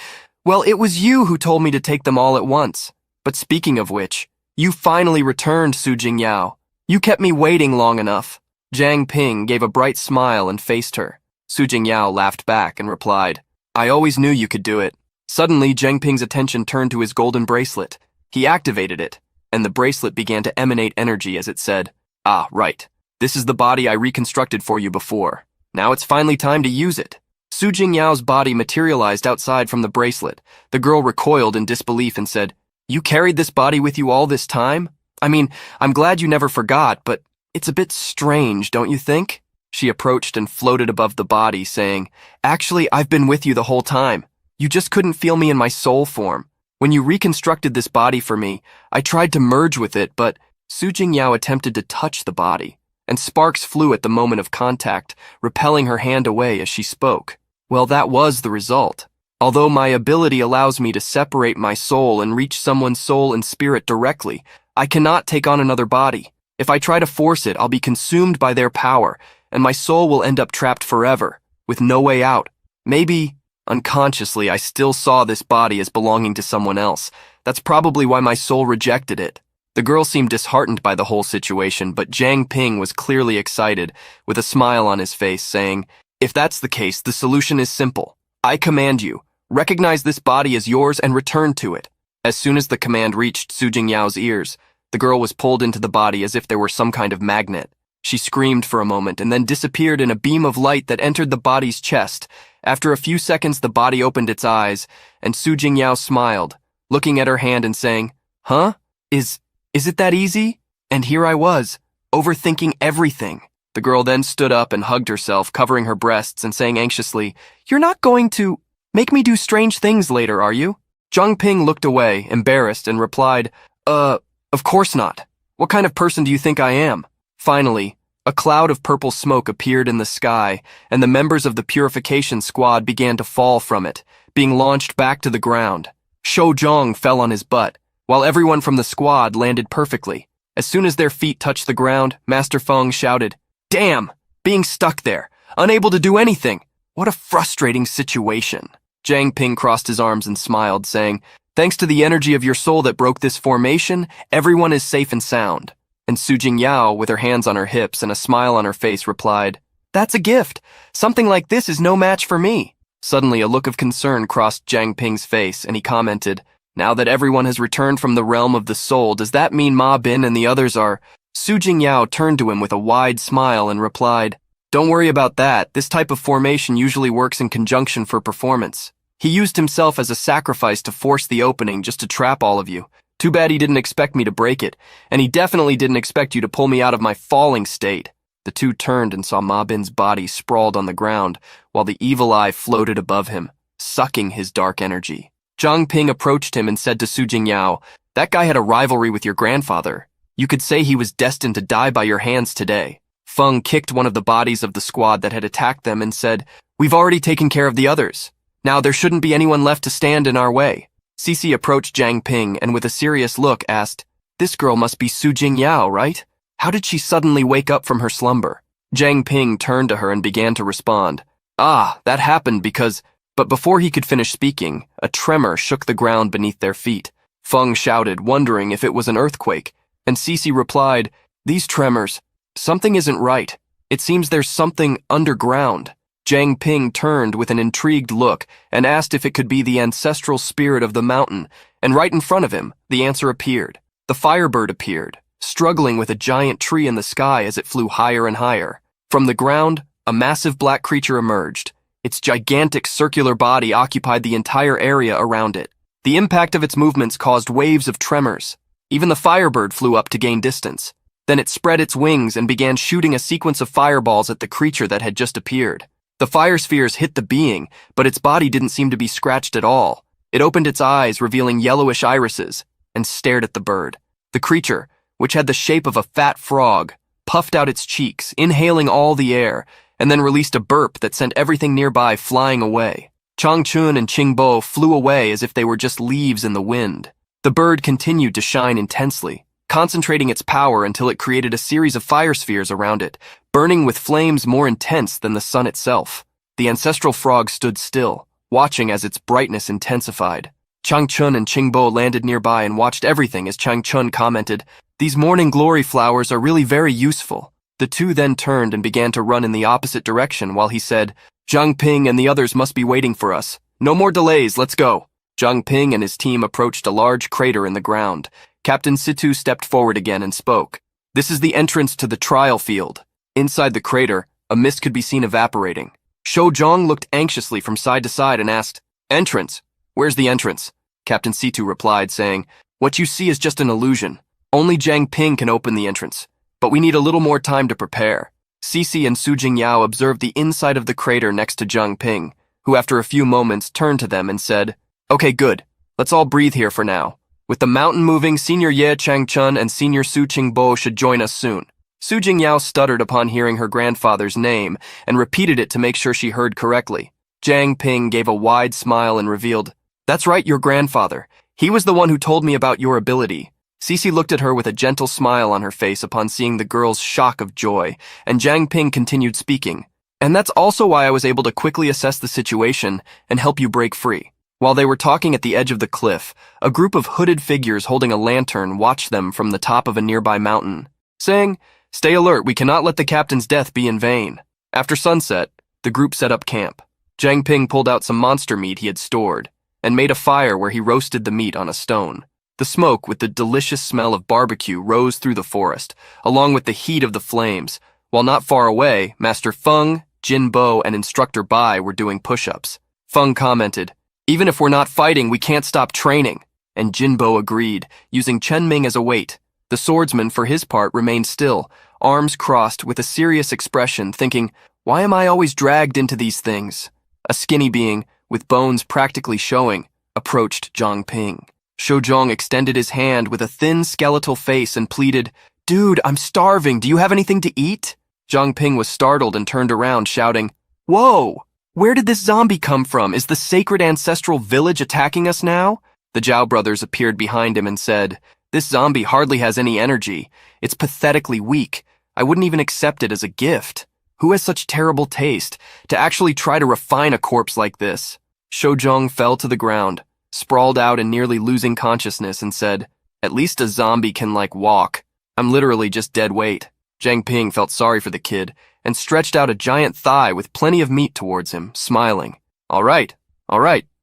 Well, it was you who told me to take them all at once. But speaking of which, you finally returned, Su Jingyao. You kept me waiting long enough. Jiang Ping gave a bright smile and faced her. Su Jingyao laughed back and replied, I always knew you could do it. Suddenly, Jiang Ping's attention turned to his golden bracelet. He activated it, and the bracelet began to emanate energy as it said, Ah, right. This is the body I reconstructed for you before. Now it's finally time to use it. Su Jingyao's body materialized outside from the bracelet. The girl recoiled in disbelief and said, You carried this body with you all this time? I mean, I'm glad you never forgot, but it's a bit strange, don't you think? She approached and floated above the body, saying, "Actually, I've been with you the whole time. You just couldn't feel me in my soul form. When you reconstructed this body for me, I tried to merge with it, but..." Su Jingyao attempted to touch the body, and sparks flew at the moment of contact, repelling her hand away as she spoke. Well, that was the result. Although my ability allows me to separate my soul and reach someone's soul and spirit directly, I cannot take on another body. If I try to force it, I'll be consumed by their power, and my soul will end up trapped forever, with no way out. Maybe, unconsciously, I still saw this body as belonging to someone else. That's probably why my soul rejected it. The girl seemed disheartened by the whole situation, but Jiang Ping was clearly excited, with a smile on his face, saying, "If that's the case, the solution is simple. I command you, recognize this body as yours and return to it." As soon as the command reached Su Jingyao's ears, the girl was pulled into the body as if there were some kind of magnet. She screamed for a moment and then disappeared in a beam of light that entered the body's chest. After a few seconds, the body opened its eyes, and Su Jingyao smiled, looking at her hand and saying, "Huh? Is it that easy?" And here I was, overthinking everything. The girl then stood up and hugged herself, covering her breasts and saying anxiously, "You're not going to make me do strange things later, are you?" Zhang Ping looked away, embarrassed, and replied, Of course not. What kind of person do you think I am?" Finally, a cloud of purple smoke appeared in the sky, and the members of the purification squad began to fall from it, being launched back to the ground. Shou Zhong fell on his butt, while everyone from the squad landed perfectly. As soon as their feet touched the ground, Master Feng shouted, "Damn! Being stuck there, unable to do anything! What a frustrating situation." Jiang Ping crossed his arms and smiled, saying, "Thanks to the energy of your soul that broke this formation, everyone is safe and sound." And Su Jingyao, with her hands on her hips and a smile on her face, replied, "That's a gift. Something like this is no match for me." Suddenly, a look of concern crossed Jiang Ping's face, and he commented, "Now that everyone has returned from the realm of the soul, does that mean Ma Bin and the others are..." Su Jingyao turned to him with a wide smile and replied, "Don't worry about that. This type of formation usually works in conjunction for performance. He used himself as a sacrifice to force the opening just to trap all of you. Too bad he didn't expect me to break it, and he definitely didn't expect you to pull me out of my falling state." The two turned and saw Ma Bin's body sprawled on the ground, while the evil eye floated above him, sucking his dark energy. Zhang Ping approached him and said to Su Jingyao, "That guy had a rivalry with your grandfather. You could say he was destined to die by your hands today." Feng kicked one of the bodies of the squad that had attacked them and said, "We've already taken care of the others. Now there shouldn't be anyone left to stand in our way." Cici approached Jiang Ping and with a serious look asked, "This girl must be Su Jingyao, right? How did she suddenly wake up from her slumber?" Jiang Ping turned to her and began to respond, "Ah, that happened because..." But before he could finish speaking, a tremor shook the ground beneath their feet. Feng shouted, wondering if it was an earthquake, and Cici replied, "These tremors, something isn't right. It seems there's something underground." Jiang Ping turned with an intrigued look and asked if it could be the ancestral spirit of the mountain, and right in front of him, the answer appeared. The firebird appeared, struggling with a giant tree in the sky as it flew higher and higher. From the ground, a massive black creature emerged. Its gigantic circular body occupied the entire area around it. The impact of its movements caused waves of tremors. Even the firebird flew up to gain distance. Then it spread its wings and began shooting a sequence of fireballs at the creature that had just appeared. The fire spheres hit the being, but its body didn't seem to be scratched at all. It opened its eyes, revealing yellowish irises, and stared at the bird. The creature, which had the shape of a fat frog, puffed out its cheeks, inhaling all the air, and then released a burp that sent everything nearby flying away. Chang Chun and Qing Bo flew away as if they were just leaves in the wind. The bird continued to shine intensely, concentrating its power until it created a series of fire spheres around it, burning with flames more intense than the sun itself. The ancestral frog stood still, watching as its brightness intensified. Chang Chun and Qing Bo landed nearby and watched everything as Chang Chun commented, "These morning glory flowers are really very useful." The two then turned and began to run in the opposite direction while he said, "Zhang Ping and the others must be waiting for us. No more delays, let's go." Zhang Ping and his team approached a large crater in the ground. Captain Situ stepped forward again and spoke. "This is the entrance to the trial field." Inside the crater, a mist could be seen evaporating. Shou Zhong looked anxiously from side to side and asked, "Entrance? Where's the entrance?" Captain Situ replied, saying, "What you see is just an illusion. Only Jiang Ping can open the entrance, but we need a little more time to prepare." Cece and Su Jingyao observed the inside of the crater next to Zhang Ping, who after a few moments turned to them and said, "Okay, good. Let's all breathe here for now. With the mountain moving, Senior Ye Changchun and Senior Su Qingbo should join us soon." Su Jingyao stuttered upon hearing her grandfather's name and repeated it to make sure she heard correctly. Zhang Ping gave a wide smile and revealed, "That's right, your grandfather. He was the one who told me about your ability." Cece looked at her with a gentle smile on her face upon seeing the girl's shock of joy, and Zhang Ping continued speaking. "And that's also why I was able to quickly assess the situation and help you break free." While they were talking at the edge of the cliff, a group of hooded figures holding a lantern watched them from the top of a nearby mountain, saying, "Stay alert, we cannot let the captain's death be in vain." After sunset, the group set up camp. Zhang Ping pulled out some monster meat he had stored and made a fire where he roasted the meat on a stone. The smoke with the delicious smell of barbecue rose through the forest, along with the heat of the flames, while not far away, Master Feng, Jin Bo, and Instructor Bai were doing push-ups. Feng commented, "Even if we're not fighting, we can't stop training." And Jin Bo agreed, using Chen Ming as a weight. The swordsman, for his part, remained still, arms crossed with a serious expression, thinking, "Why am I always dragged into these things?" A skinny being, with bones practically showing, approached Zhang Ping. Shojong extended his hand with a thin skeletal face and pleaded, "Dude, I'm starving. Do you have anything to eat?" Zhang Ping was startled and turned around, shouting, "Whoa! Where did this zombie come from? Is the sacred ancestral village attacking us now?" The Zhao brothers appeared behind him and said, "This zombie hardly has any energy. It's pathetically weak. I wouldn't even accept it as a gift. Who has such terrible taste to actually try to refine a corpse like this?" Shojong fell to the ground, sprawled out and nearly losing consciousness, and said, "At least a zombie can, walk. I'm literally just dead weight." Zhang Ping felt sorry for the kid and stretched out a giant thigh with plenty of meat towards him, smiling. All right,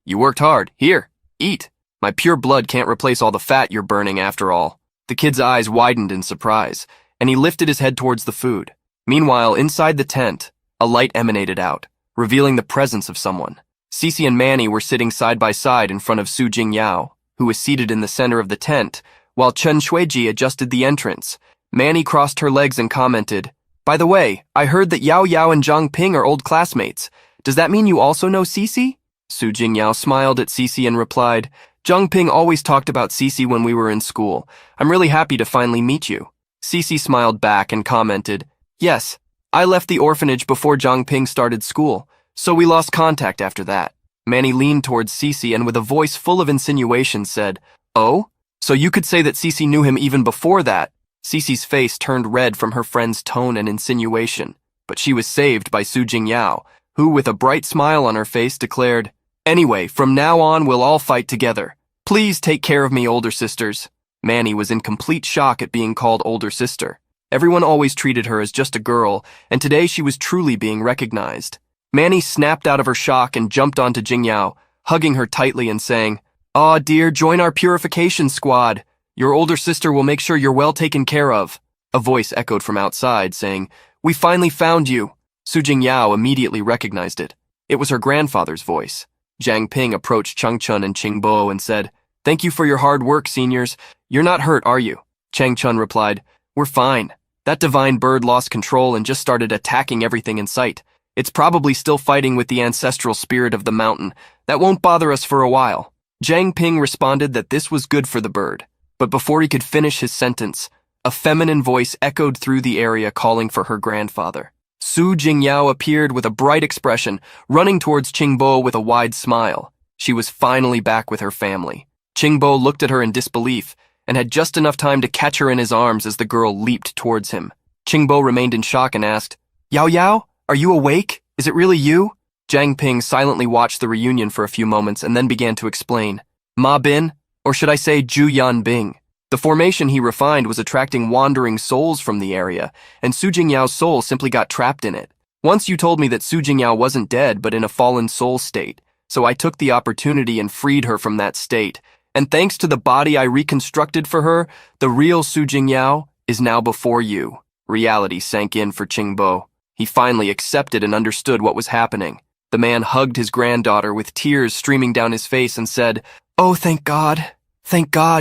you worked hard. Here, eat. My pure blood can't replace all the fat you're burning after all." The kid's eyes widened in surprise, and he lifted his head towards the food. Meanwhile, inside the tent, a light emanated out, revealing the presence of someone. Cece and Manny were sitting side by side in front of Su Jingyao, who was seated in the center of the tent, while Chen Shuiji adjusted the entrance. Manny crossed her legs and commented, "By the way, I heard that Yao Yao and Zhang Ping are old classmates. Does that mean you also know Cece?" Su Jingyao smiled at Cece and replied, "Zhang Ping always talked about Cece when we were in school. I'm really happy to finally meet you." Cece smiled back and commented, "Yes, I left the orphanage before Zhang Ping started school, so we lost contact after that." Manny leaned towards Cece and with a voice full of insinuation said, "Oh? So you could say that Cece knew him even before that?" Cece's face turned red from her friend's tone and insinuation, but she was saved by Su Jingyao, who with a bright smile on her face declared, "Anyway, from now on we'll all fight together. Please take care of me, older sisters." Manny was in complete shock at being called older sister. Everyone always treated her as just a girl, and today she was truly being recognized. Manny snapped out of her shock and jumped onto Jingyao, hugging her tightly and saying, "Aw, dear, join our purification squad. Your older sister will make sure you're well taken care of." A voice echoed from outside, saying, "We finally found you." Su Jingyao immediately recognized it. It was her grandfather's voice. Zhang Ping approached Changchun and Qingbo and said, "Thank you for your hard work, seniors. You're not hurt, are you?" Changchun replied, "We're fine. That divine bird lost control and just started attacking everything in sight. It's probably still fighting with the ancestral spirit of the mountain. That won't bother us for a while." Zhang Ping responded that this was good for the bird, but before he could finish his sentence, a feminine voice echoed through the area calling for her grandfather. Su Jingyao appeared with a bright expression, running towards Qingbo with a wide smile. She was finally back with her family. Qingbo looked at her in disbelief and had just enough time to catch her in his arms as the girl leaped towards him. Qingbo remained in shock and asked, "Yao Yao, are you awake? Is it really you?" Zhang Ping silently watched the reunion for a few moments and then began to explain. "Ma Bin, or should I say Zhu Yan Bing. The formation he refined was attracting wandering souls from the area, and Su Jingyao's soul simply got trapped in it. Once you told me that Su Jingyao wasn't dead but in a fallen soul state, so I took the opportunity and freed her from that state. And thanks to the body I reconstructed for her, the real Su Jingyao is now before you." Reality sank in for Qingbo. He finally accepted and understood what was happening. The man hugged his granddaughter with tears streaming down his face and said, "Oh, thank God,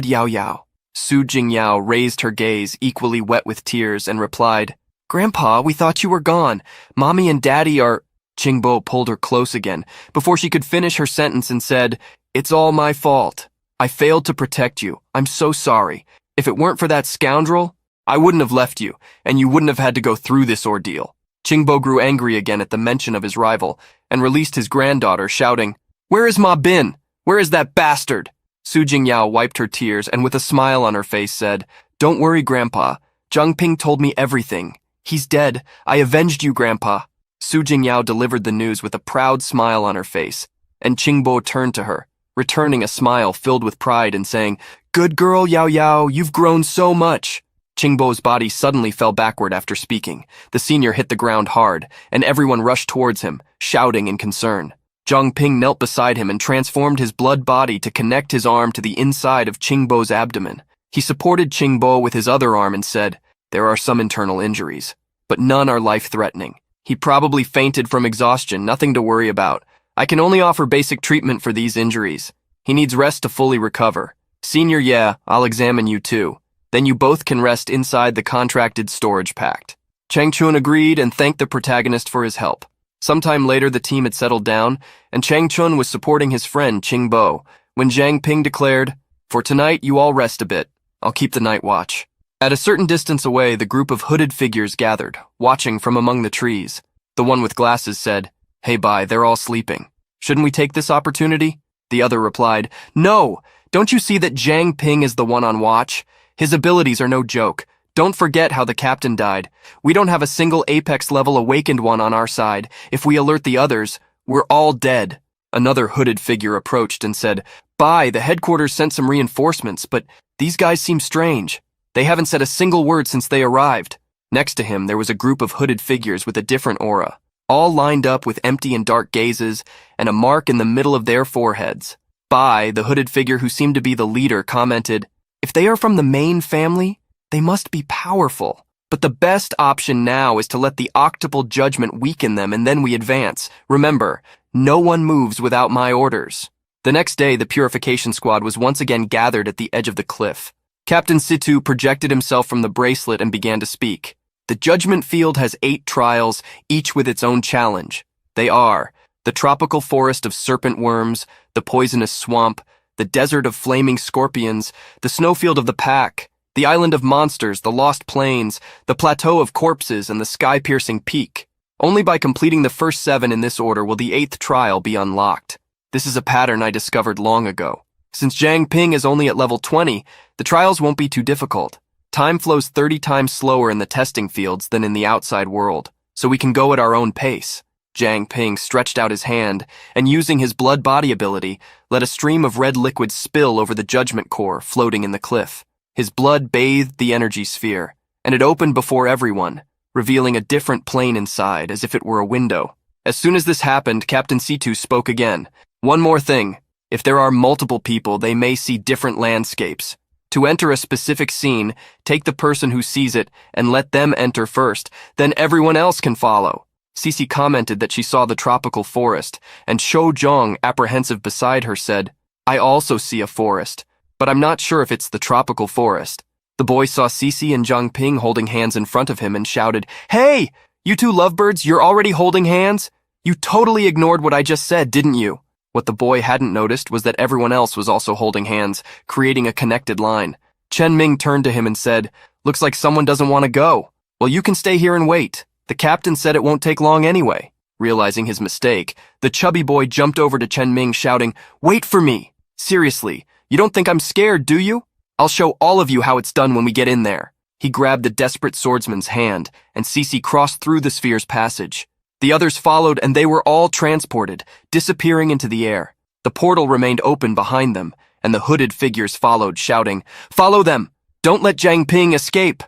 Yao Yao." Su Jingyao raised her gaze, equally wet with tears, and replied, Grandpa, we thought you were gone. Mommy and Daddy are... Qingbo pulled her close again before she could finish her sentence and said, "It's all my fault. I failed to protect you. I'm so sorry. If it weren't for that scoundrel, I wouldn't have left you, and you wouldn't have had to go through this ordeal." Qingbo grew angry again at the mention of his rival and released his granddaughter, shouting, "Where is Ma Bin? Where is that bastard?" Su Jingyao wiped her tears and with a smile on her face said, "Don't worry, Grandpa. Zhang Ping told me everything. He's dead. I avenged you, Grandpa." Su Jingyao delivered the news with a proud smile on her face, and Qingbo turned to her, returning a smile filled with pride and saying, "Good girl, Yao Yao, you've grown so much." Qingbo's body suddenly fell backward after speaking. The senior hit the ground hard, and everyone rushed towards him, shouting in concern. Zhang Ping knelt beside him and transformed his blood body to connect his arm to the inside of Qingbo's abdomen. He supported Qingbo with his other arm and said, "There are some internal injuries, but none are life-threatening. He probably fainted from exhaustion, nothing to worry about. I can only offer basic treatment for these injuries. He needs rest to fully recover. Senior, yeah, I'll examine you too. Then you both can rest inside the contracted storage pact." Chang Chun agreed and thanked the protagonist for his help. Sometime later, the team had settled down, and Chang Chun was supporting his friend Qingbo when Zhang Ping declared, "For tonight, you all rest a bit. I'll keep the night watch." At a certain distance away, the group of hooded figures gathered, watching from among the trees. The one with glasses said, "Hey, Bai, they're all sleeping. Shouldn't we take this opportunity?" The other replied, "No! Don't you see that Zhang Ping is the one on watch? His abilities are no joke. Don't forget how the captain died. We don't have a single apex-level awakened one on our side. If we alert the others, we're all dead." Another hooded figure approached and said, "Bai, the headquarters sent some reinforcements, but these guys seem strange. They haven't said a single word since they arrived." Next to him, there was a group of hooded figures with a different aura, all lined up with empty and dark gazes and a mark in the middle of their foreheads. Bai, the hooded figure who seemed to be the leader, commented, "If they are from the main family, they must be powerful. But the best option now is to let the octuple judgment weaken them and then we advance. Remember, no one moves without my orders." The next day, the purification squad was once again gathered at the edge of the cliff. Captain Situ projected himself from the bracelet and began to speak. "The judgment field has 8 trials, each with its own challenge. They are the tropical forest of serpent worms, the poisonous swamp, the desert of flaming scorpions, the snowfield of the pack, the island of monsters, the lost plains, the plateau of corpses, and the sky-piercing peak. Only by completing the first 7 in this order will the 8th trial be unlocked. This is a pattern I discovered long ago. Since Zhang Ping is only at level 20, the trials won't be too difficult. Time flows 30 times slower in the testing fields than in the outside world, so we can go at our own pace." Zhang Ping stretched out his hand and, using his blood body ability, let a stream of red liquid spill over the judgment core floating in the cliff. His blood bathed the energy sphere, and it opened before everyone, revealing a different plane inside as if it were a window. As soon as this happened, Captain Situ spoke again. "One more thing. If there are multiple people, they may see different landscapes. To enter a specific scene, take the person who sees it and let them enter first, then everyone else can follow." Cece commented that she saw the tropical forest, and Shou Zhong, apprehensive beside her, said, "I also see a forest, but I'm not sure if it's the tropical forest." The boy saw Cece and Zhang Ping holding hands in front of him and shouted, "Hey, you two lovebirds, you're already holding hands? You totally ignored what I just said, didn't you?" What the boy hadn't noticed was that everyone else was also holding hands, creating a connected line. Chen Ming turned to him and said, "Looks like someone doesn't want to go. Well, you can stay here and wait. The captain said it won't take long anyway." Realizing his mistake, the chubby boy jumped over to Chen Ming shouting, "Wait for me! Seriously, you don't think I'm scared, do you? I'll show all of you how it's done when we get in there." He grabbed the desperate swordsman's hand, and Cece crossed through the sphere's passage. The others followed, and they were all transported, disappearing into the air. The portal remained open behind them, and the hooded figures followed, shouting, "Follow them! Don't let Zhang Ping escape!"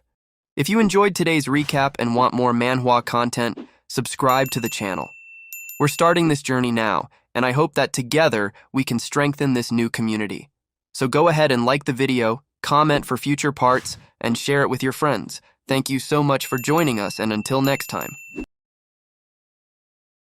If you enjoyed today's recap and want more manhwa content, subscribe to the channel. We're starting this journey now, and I hope that together we can strengthen this new community. So go ahead and like the video, comment for future parts, and share it with your friends. Thank you so much for joining us, and until next time.